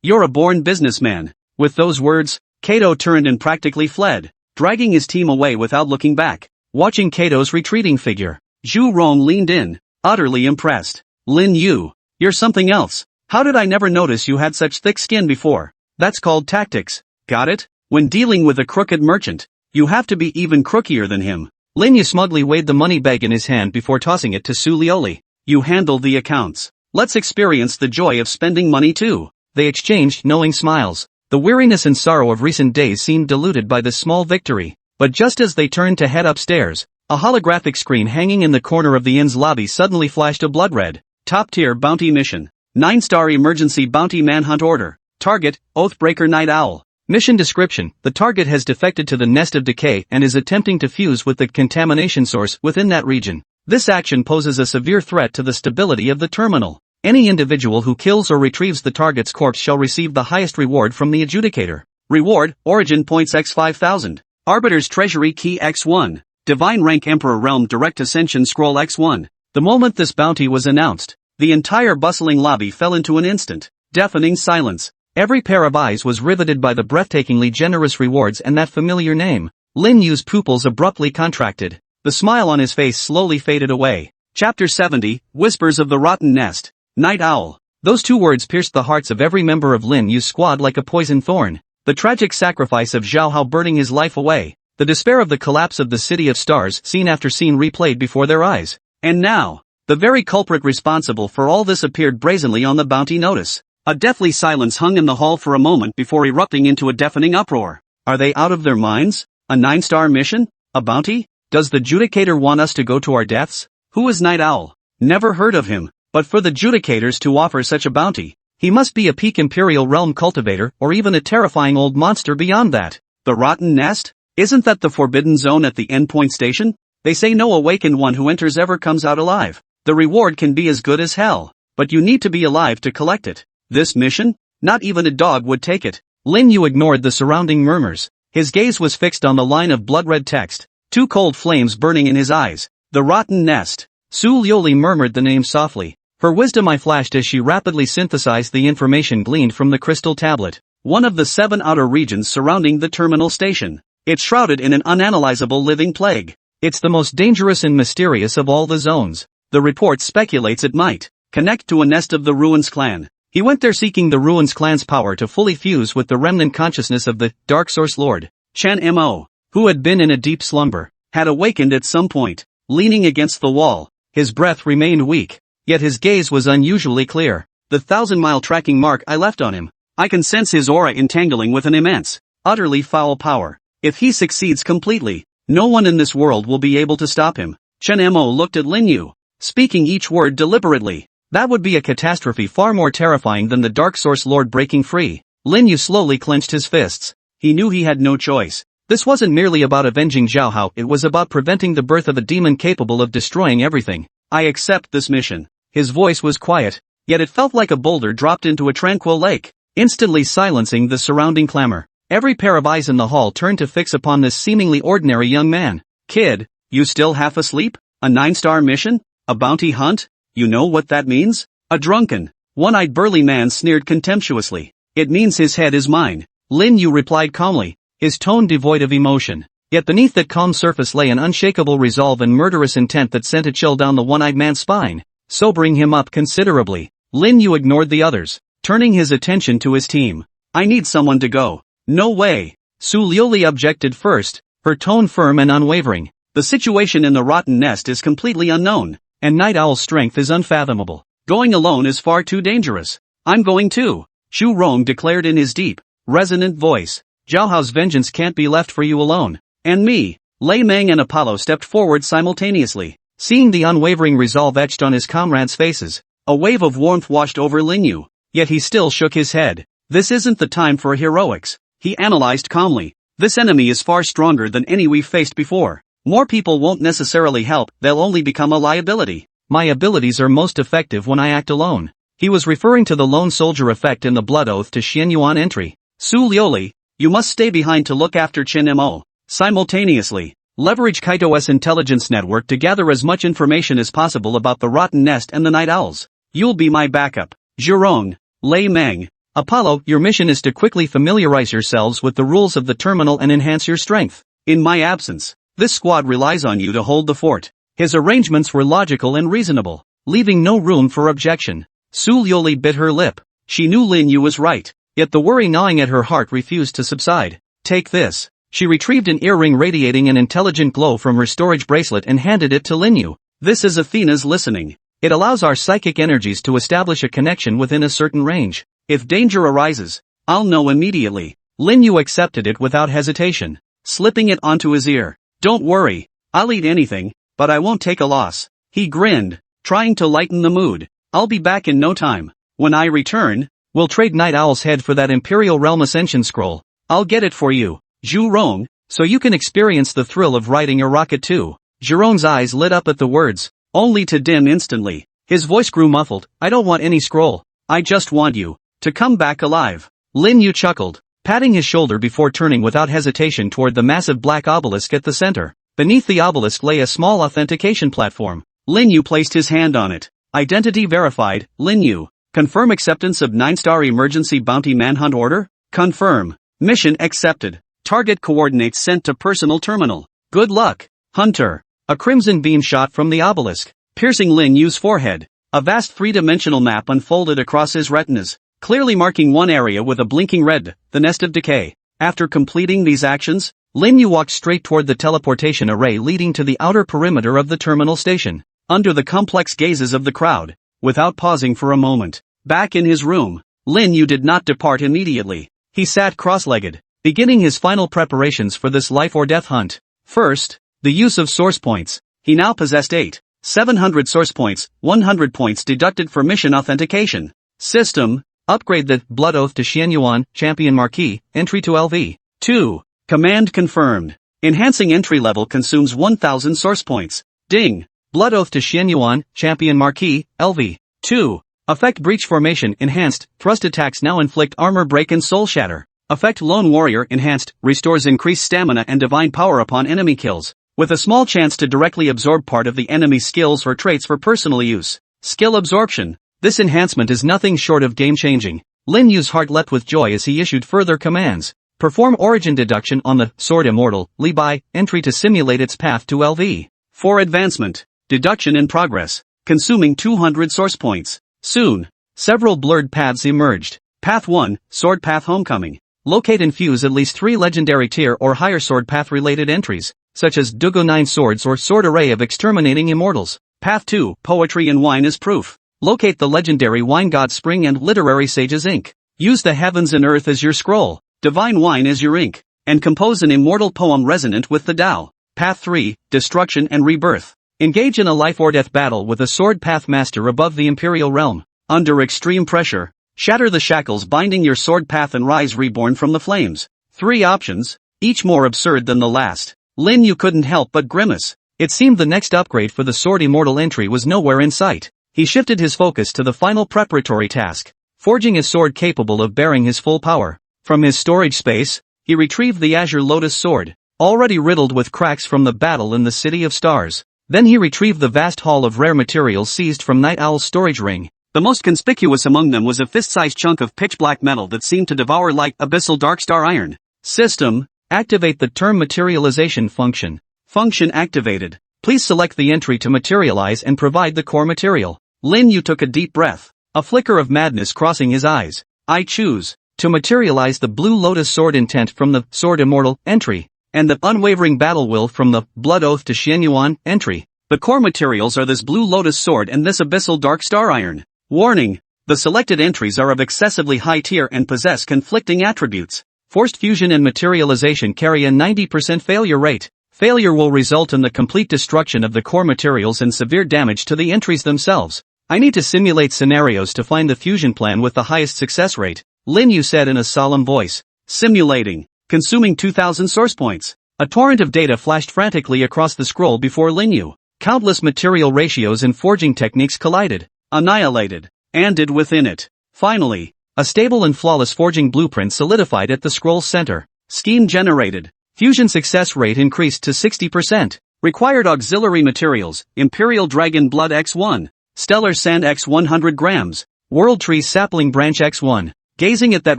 you're a born businessman. With those words, Kaito turned and practically fled, dragging his team away without looking back. Watching Kaito's retreating figure, Zhu Rong leaned in, utterly impressed. Lin Yu, you're something else. How did I never notice you had such thick skin before? That's called tactics. Got it? When dealing with a crooked merchant, you have to be even crookier than him. Lin Yu smugly weighed the money bag in his hand before tossing it to Su Lioli. You handle the accounts. Let's experience the joy of spending money too. They exchanged knowing smiles. The weariness and sorrow of recent days seemed diluted by this small victory. But just as they turned to head upstairs, a holographic screen hanging in the corner of the inn's lobby suddenly flashed a blood-red, top-tier bounty mission. 9-star emergency bounty manhunt order. Target, Oathbreaker Night Owl. Mission description: the target has defected to the Nest of Decay and is attempting to fuse with the contamination source within that region. This action poses a severe threat to the stability of the terminal. Any individual who kills or retrieves the target's corpse shall receive the highest reward from the adjudicator. Reward, Origin Points x 5000. Arbiter's Treasury Key x1. Divine Rank Emperor Realm Direct Ascension Scroll X1. The moment this bounty was announced, the entire bustling lobby fell into an instant, deafening silence. Every pair of eyes was riveted by the breathtakingly generous rewards and that familiar name. Lin Yu's pupils abruptly contracted. The smile on his face slowly faded away. Chapter 70, Whispers of the Rotten Nest. Night Owl. Those two words pierced the hearts of every member of Lin Yu's squad like a poisoned thorn. The tragic sacrifice of Zhao Hao burning his life away. The despair of the collapse of the City of Stars scene after scene replayed before their eyes. And now, the very culprit responsible for all this appeared brazenly on the bounty notice. A deathly silence hung in the hall for a moment before erupting into a deafening uproar. Are they out of their minds? A 9-star mission? A bounty? Does the Judicator want us to go to our deaths? Who is Night Owl? Never heard of him. But for the Judicators to offer such a bounty, he must be a peak Imperial Realm cultivator or even a terrifying old monster beyond that. The Rotten Nest? Isn't that the forbidden zone at the endpoint station? They say no awakened one who enters ever comes out alive. The reward can be as good as hell, but you need to be alive to collect it. This mission? Not even a dog would take it. Lin Yu ignored the surrounding murmurs. His gaze was fixed on the line of blood-red text, two cold flames burning in his eyes. The Rotten Nest. Su Liuli murmured the name softly. Her wisdom eye flashed as she rapidly synthesized the information gleaned from the crystal tablet. One of the 7 outer regions surrounding the terminal station. It's shrouded in an unanalyzable living plague. It's the most dangerous and mysterious of all the zones. The report speculates it might connect to a nest of the Ruins clan. He went there seeking the Ruins clan's power to fully fuse with the remnant consciousness of the Dark Source Lord. Chen Mo, who had been in a deep slumber, had awakened at some point. Leaning against the wall, his breath remained weak, yet his gaze was unusually clear. The 1,000-mile tracking mark I left on him. I can sense his aura entangling with an immense, utterly foul power. If he succeeds completely, no one in this world will be able to stop him. Chen Mo looked at Lin Yu, speaking each word deliberately. That would be a catastrophe far more terrifying than the Dark Source Lord breaking free. Lin Yu slowly clenched his fists. He knew he had no choice. This wasn't merely about avenging Zhao Hao, it was about preventing the birth of a demon capable of destroying everything. I accept this mission. His voice was quiet, yet it felt like a boulder dropped into a tranquil lake, instantly silencing the surrounding clamor. Every pair of eyes in the hall turned to fix upon this seemingly ordinary young man. Kid, you still half asleep? A 9-star mission? A bounty hunt? You know what that means? A drunken, one-eyed burly man sneered contemptuously. It means his head is mine. Lin Yu replied calmly, his tone devoid of emotion. Yet beneath that calm surface lay an unshakable resolve and murderous intent that sent a chill down the one-eyed man's spine, sobering him up considerably. Lin Yu ignored the others, turning his attention to his team. I need someone to go. No way. Su Liuli objected first, her tone firm and unwavering. The situation in the Rotten Nest is completely unknown, and Night Owl's strength is unfathomable. Going alone is far too dangerous. I'm going too, Xu Rong declared in his deep, resonant voice. Zhao Hao's vengeance can't be left for you alone. And me. Lei Meng and Apollo stepped forward simultaneously. Seeing the unwavering resolve etched on his comrades' faces, a wave of warmth washed over Lin Yu, yet he still shook his head. This isn't the time for heroics, he analyzed calmly. This enemy is far stronger than any we've faced before. More people won't necessarily help, they'll only become a liability. My abilities are most effective when I act alone. He was referring to the lone soldier effect in the Blood Oath to Xianyuan entry. Su Liuli, you must stay behind to look after Chen Mo. Simultaneously, leverage Kaito's intelligence network to gather as much information as possible about the Rotten Nest and the Night Owls. You'll be my backup. Zhurong, Lei Meng, Apollo, your mission is to quickly familiarize yourselves with the rules of the terminal and enhance your strength. In my absence, this squad relies on you to hold the fort. His arrangements were logical and reasonable, leaving no room for objection. Su Liuli bit her lip. She knew Lin Yu was right, yet the worry gnawing at her heart refused to subside. Take this. She retrieved an earring radiating an intelligent glow from her storage bracelet and handed it to Lin Yu. This is Athena's listening. It allows our psychic energies to establish a connection within a certain range. If danger arises, I'll know immediately. Lin Yu accepted it without hesitation, slipping it onto his ear. Don't worry, I'll eat anything, but I won't take a loss. He grinned, trying to lighten the mood. I'll be back in no time. When I return, we'll trade Night Owl's head for that Imperial Realm Ascension Scroll. I'll get it for you, Zhu Rong, so you can experience the thrill of riding a rocket too. Zhurong's eyes lit up at the words, only to dim instantly. His voice grew muffled. I don't want any scroll. I just want you to come back alive. Lin Yu chuckled, patting his shoulder before turning without hesitation toward the massive black obelisk at the center. Beneath the obelisk lay a small authentication platform. Lin Yu placed his hand on it. Identity verified, Lin Yu. Confirm acceptance of 9-star emergency bounty manhunt order? Confirm. Mission accepted. Target coordinates sent to personal terminal. Good luck, Hunter. A crimson beam shot from the obelisk, piercing Lin Yu's forehead. A vast three-dimensional map unfolded across his retinas, clearly marking one area with a blinking red, the Nest of Decay. After completing these actions, Lin Yu walked straight toward the teleportation array leading to the outer perimeter of the terminal station, under the complex gazes of the crowd, without pausing for a moment. Back in his room, Lin Yu did not depart immediately. He sat cross-legged, beginning his final preparations for this life-or-death hunt. First, the use of source points. He now possessed 700 source points, 100 points deducted for mission authentication. System, upgrade the Blood Oath to Xianyuan, Champion Marquis, entry to LV. 2. Command confirmed. Enhancing entry level consumes 1000 source points. Ding. Blood Oath to Xianyuan, Champion Marquis, LV. 2. Effect Breach Formation enhanced, thrust attacks now inflict armor break and soul shatter. Effect Lone Warrior enhanced, restores increased stamina and divine power upon enemy kills, with a small chance to directly absorb part of the enemy's skills or traits for personal use. Skill absorption. This enhancement is nothing short of game-changing. Lin Yu's heart leapt with joy as he issued further commands. Perform origin deduction on the Sword Immortal, Li Bai, entry to simulate its path to LV. For advancement. Deduction in progress, consuming 200 source points. Soon, several blurred paths emerged. Path 1, Sword Path Homecoming. Locate and fuse at least 3 legendary tier or higher sword path related entries, such as Dugo 9 Swords or Sword Array of Exterminating Immortals. Path 2, Poetry and Wine as Proof. Locate the legendary Wine God Spring and Literary Sages ink. Use the heavens and earth as your scroll, divine wine as your ink, and compose an immortal poem resonant with the Tao. Path 3, Destruction and Rebirth. Engage in a life-or-death battle with a sword path master above the Imperial Realm. Under extreme pressure, shatter the shackles binding your sword path and rise reborn from the flames. 3 options, each more absurd than the last. Lin Yu couldn't help but grimace. It seemed the next upgrade for the Sword Immortal entry was nowhere in sight. He shifted his focus to the final preparatory task, forging a sword capable of bearing his full power. From his storage space, he retrieved the Azure Lotus Sword, already riddled with cracks from the battle in the City of Stars. Then he retrieved the vast haul of rare materials seized from Night Owl's storage ring. The most conspicuous among them was a fist-sized chunk of pitch-black metal that seemed to devour like abyssal dark star iron. System, activate the term materialization function. Function activated. Please select the entry to materialize and provide the core material. Lin Yu took a deep breath, a flicker of madness crossing his eyes. I choose to materialize the Blue Lotus Sword Intent from the Sword Immortal entry, and the Unwavering Battle Will from the Blood Oath to Xianyuan entry. The core materials are this Blue Lotus Sword and this Abyssal Dark Star Iron. Warning: the selected entries are of excessively high tier and possess conflicting attributes. Forced fusion and materialization carry a 90% failure rate. Failure will result in the complete destruction of the core materials and severe damage to the entries themselves. I need to simulate scenarios to find the fusion plan with the highest success rate, Lin Yu said in a solemn voice. Simulating. Consuming 2,000 source points. A torrent of data flashed frantically across the scroll before Lin Yu. Countless material ratios and forging techniques collided, annihilated, ended within it. Finally, a stable and flawless forging blueprint solidified at the scroll's center. Scheme generated. Fusion success rate increased to 60%. Required auxiliary materials: Imperial Dragon Blood X1, Stellar Sand X 100 grams, World Tree Sapling Branch X1. Gazing at that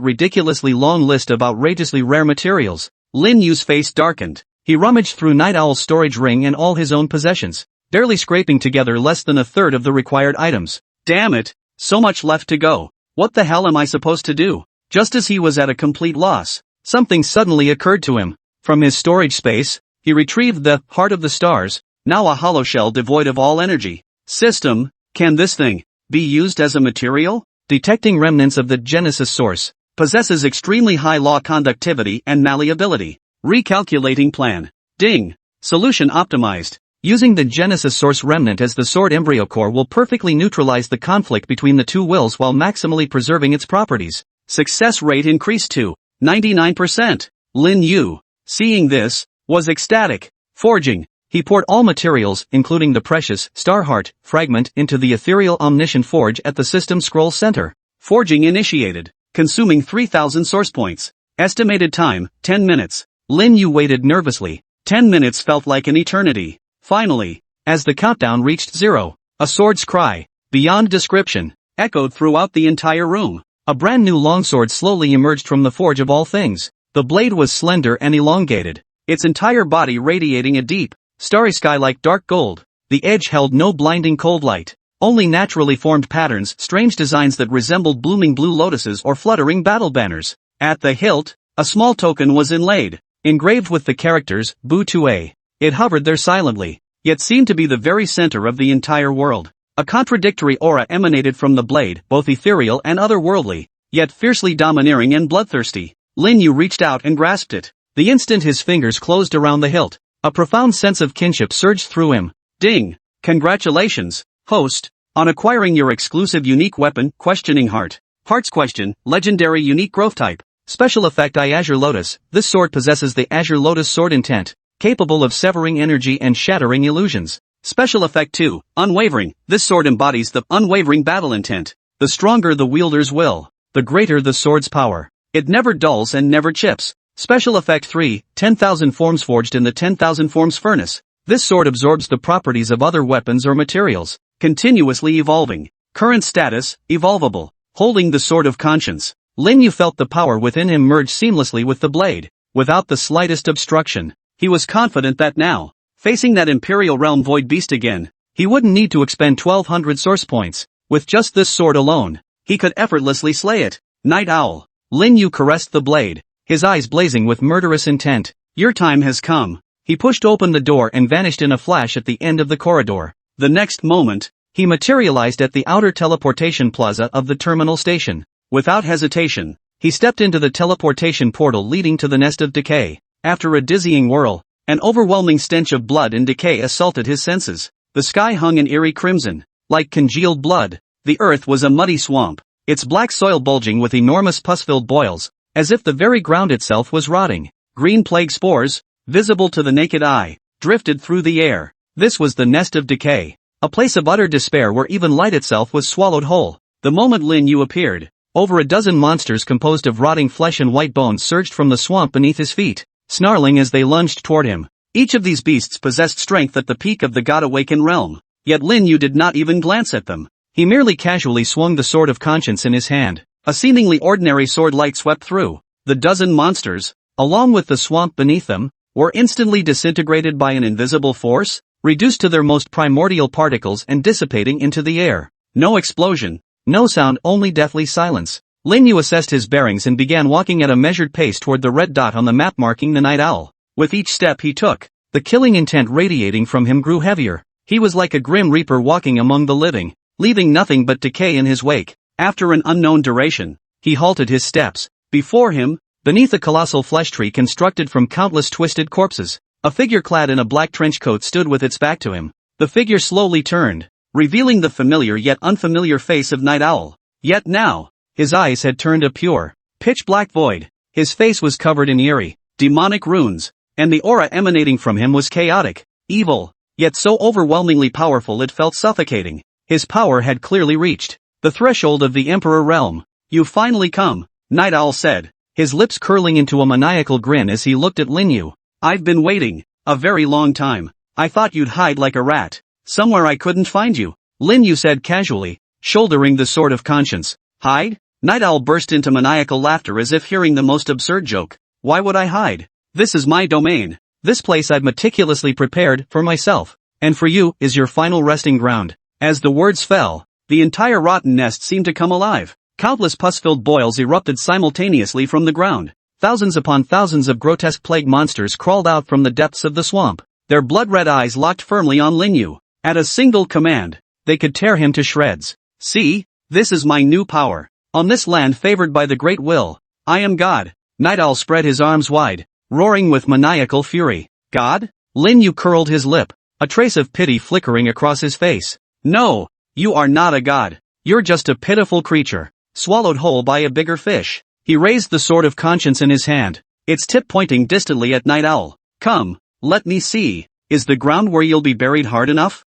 ridiculously long list of outrageously rare materials, Lin Yu's face darkened. He rummaged through Night Owl's storage ring and all his own possessions, barely scraping together less than a third of the required items. Damn it, so much left to go. What the hell am I supposed to do? Just as he was at a complete loss, something suddenly occurred to him. From his storage space, he retrieved the Heart of the Stars, now a hollow shell devoid of all energy. System, can this thing be used as a material? Detecting remnants of the Genesis source. Possesses extremely high law conductivity and malleability. Recalculating plan. Ding. Solution optimized. Using the Genesis source remnant as the sword embryo core will perfectly neutralize the conflict between the two wills while maximally preserving its properties. Success rate increased to 99%. Lin Yu, seeing this, was ecstatic. Forging. He poured all materials, including the precious Starheart fragment, into the ethereal Omniscient Forge at the system scroll center. Forging initiated, consuming 3,000 source points. Estimated time, 10 minutes. Lin Yu waited nervously, 10 minutes felt like an eternity. Finally, as the countdown reached 0, a sword's cry, beyond description, echoed throughout the entire room. A brand new longsword slowly emerged from the forge of all things. The blade was slender and elongated, its entire body radiating a deep, starry sky like dark gold. The edge held no blinding cold light, only naturally formed patterns, strange designs that resembled blooming blue lotuses or fluttering battle banners. At the hilt, a small token was inlaid, engraved with the characters, Bu Tue. It hovered there silently, yet seemed to be the very center of the entire world. A contradictory aura emanated from the blade, both ethereal and otherworldly, yet fiercely domineering and bloodthirsty. Lin Yu reached out and grasped it. The instant his fingers closed around the hilt, a profound sense of kinship surged through him. Ding! Congratulations, host, on acquiring your exclusive unique weapon, Questioning Heart. Heart's question, legendary unique growth type. Special effect I Azure Lotus. This sword possesses the Azure Lotus sword intent, capable of severing energy and shattering illusions. Special effect 2, Unwavering. This sword embodies the unwavering battle intent. The stronger the wielder's will, the greater the sword's power. It never dulls and never chips. Special effect 3, 10,000 forms forged in the 10,000 forms furnace. This sword absorbs the properties of other weapons or materials, continuously evolving. Current status, evolvable. Holding the sword of conscience. Lin Yu felt the power within him merge seamlessly with the blade, without the slightest obstruction. He was confident that now, facing that Imperial Realm Void Beast again, he wouldn't need to expend 1,200 source points. With just this sword alone, he could effortlessly slay it. Night Owl. Lin Yu caressed the blade, his eyes blazing with murderous intent. Your time has come. He pushed open the door and vanished in a flash at the end of the corridor. The next moment, he materialized at the outer teleportation plaza of the terminal station. Without hesitation, he stepped into the teleportation portal leading to the Nest of Decay. After a dizzying whirl, an overwhelming stench of blood and decay assaulted his senses. The sky hung in eerie crimson, like congealed blood. The earth was a muddy swamp, its black soil bulging with enormous pus-filled boils, as if the very ground itself was rotting. Green plague spores, visible to the naked eye, drifted through the air. This was the Nest of Decay, a place of utter despair where even light itself was swallowed whole. The moment Lin Yu appeared, over a dozen monsters composed of rotting flesh and white bones surged from the swamp beneath his feet, snarling as they lunged toward him. Each of these beasts possessed strength at the peak of the God-awakened realm, yet Lin Yu did not even glance at them. He merely casually swung the sword of conscience in his hand. A seemingly ordinary sword light swept through. The dozen monsters, along with the swamp beneath them, were instantly disintegrated by an invisible force, reduced to their most primordial particles and dissipating into the air. No explosion, no sound, only deathly silence. Lin Yu assessed his bearings and began walking at a measured pace toward the red dot on the map marking the Night Owl. With each step he took, the killing intent radiating from him grew heavier. He was like a grim reaper walking among the living, leaving nothing but decay in his wake. After an unknown duration, he halted his steps. Before him, beneath a colossal flesh tree constructed from countless twisted corpses, a figure clad in a black trench coat stood with its back to him. The figure slowly turned, revealing the familiar yet unfamiliar face of Night Owl. Yet now, his eyes had turned a pure, pitch-black void. His face was covered in eerie, demonic runes, and the aura emanating from him was chaotic, evil, yet so overwhelmingly powerful it felt suffocating. His power had clearly reached the threshold of the Emperor realm. "You've finally come," Night Owl said, his lips curling into a maniacal grin as he looked at Lin Yu. "I've been waiting a very long time. I thought you'd hide like a rat, somewhere I couldn't find you," Lin Yu said casually, shouldering the sword of conscience. "Hide?" Night Owl burst into maniacal laughter as if hearing the most absurd joke. "Why would I hide? This is my domain. This place I've meticulously prepared for myself, and for you is your final resting ground." As the words fell, the entire rotten nest seemed to come alive. Countless pus-filled boils erupted simultaneously from the ground. Thousands upon thousands of grotesque plague monsters crawled out from the depths of the swamp, their blood-red eyes locked firmly on Lin Yu. At a single command, they could tear him to shreds. "See, this is my new power. On this land favored by the Great Will, I am God." Night Owl spread his arms wide, roaring with maniacal fury. "God?" Lin Yu curled his lip, a trace of pity flickering across his face. "No, you are not a god. You're just a pitiful creature, swallowed whole by a bigger fish." He raised the sword of conscience in his hand, its tip pointing distantly at Night Owl. "Come, let me see. Is the ground where you'll be buried hard enough?"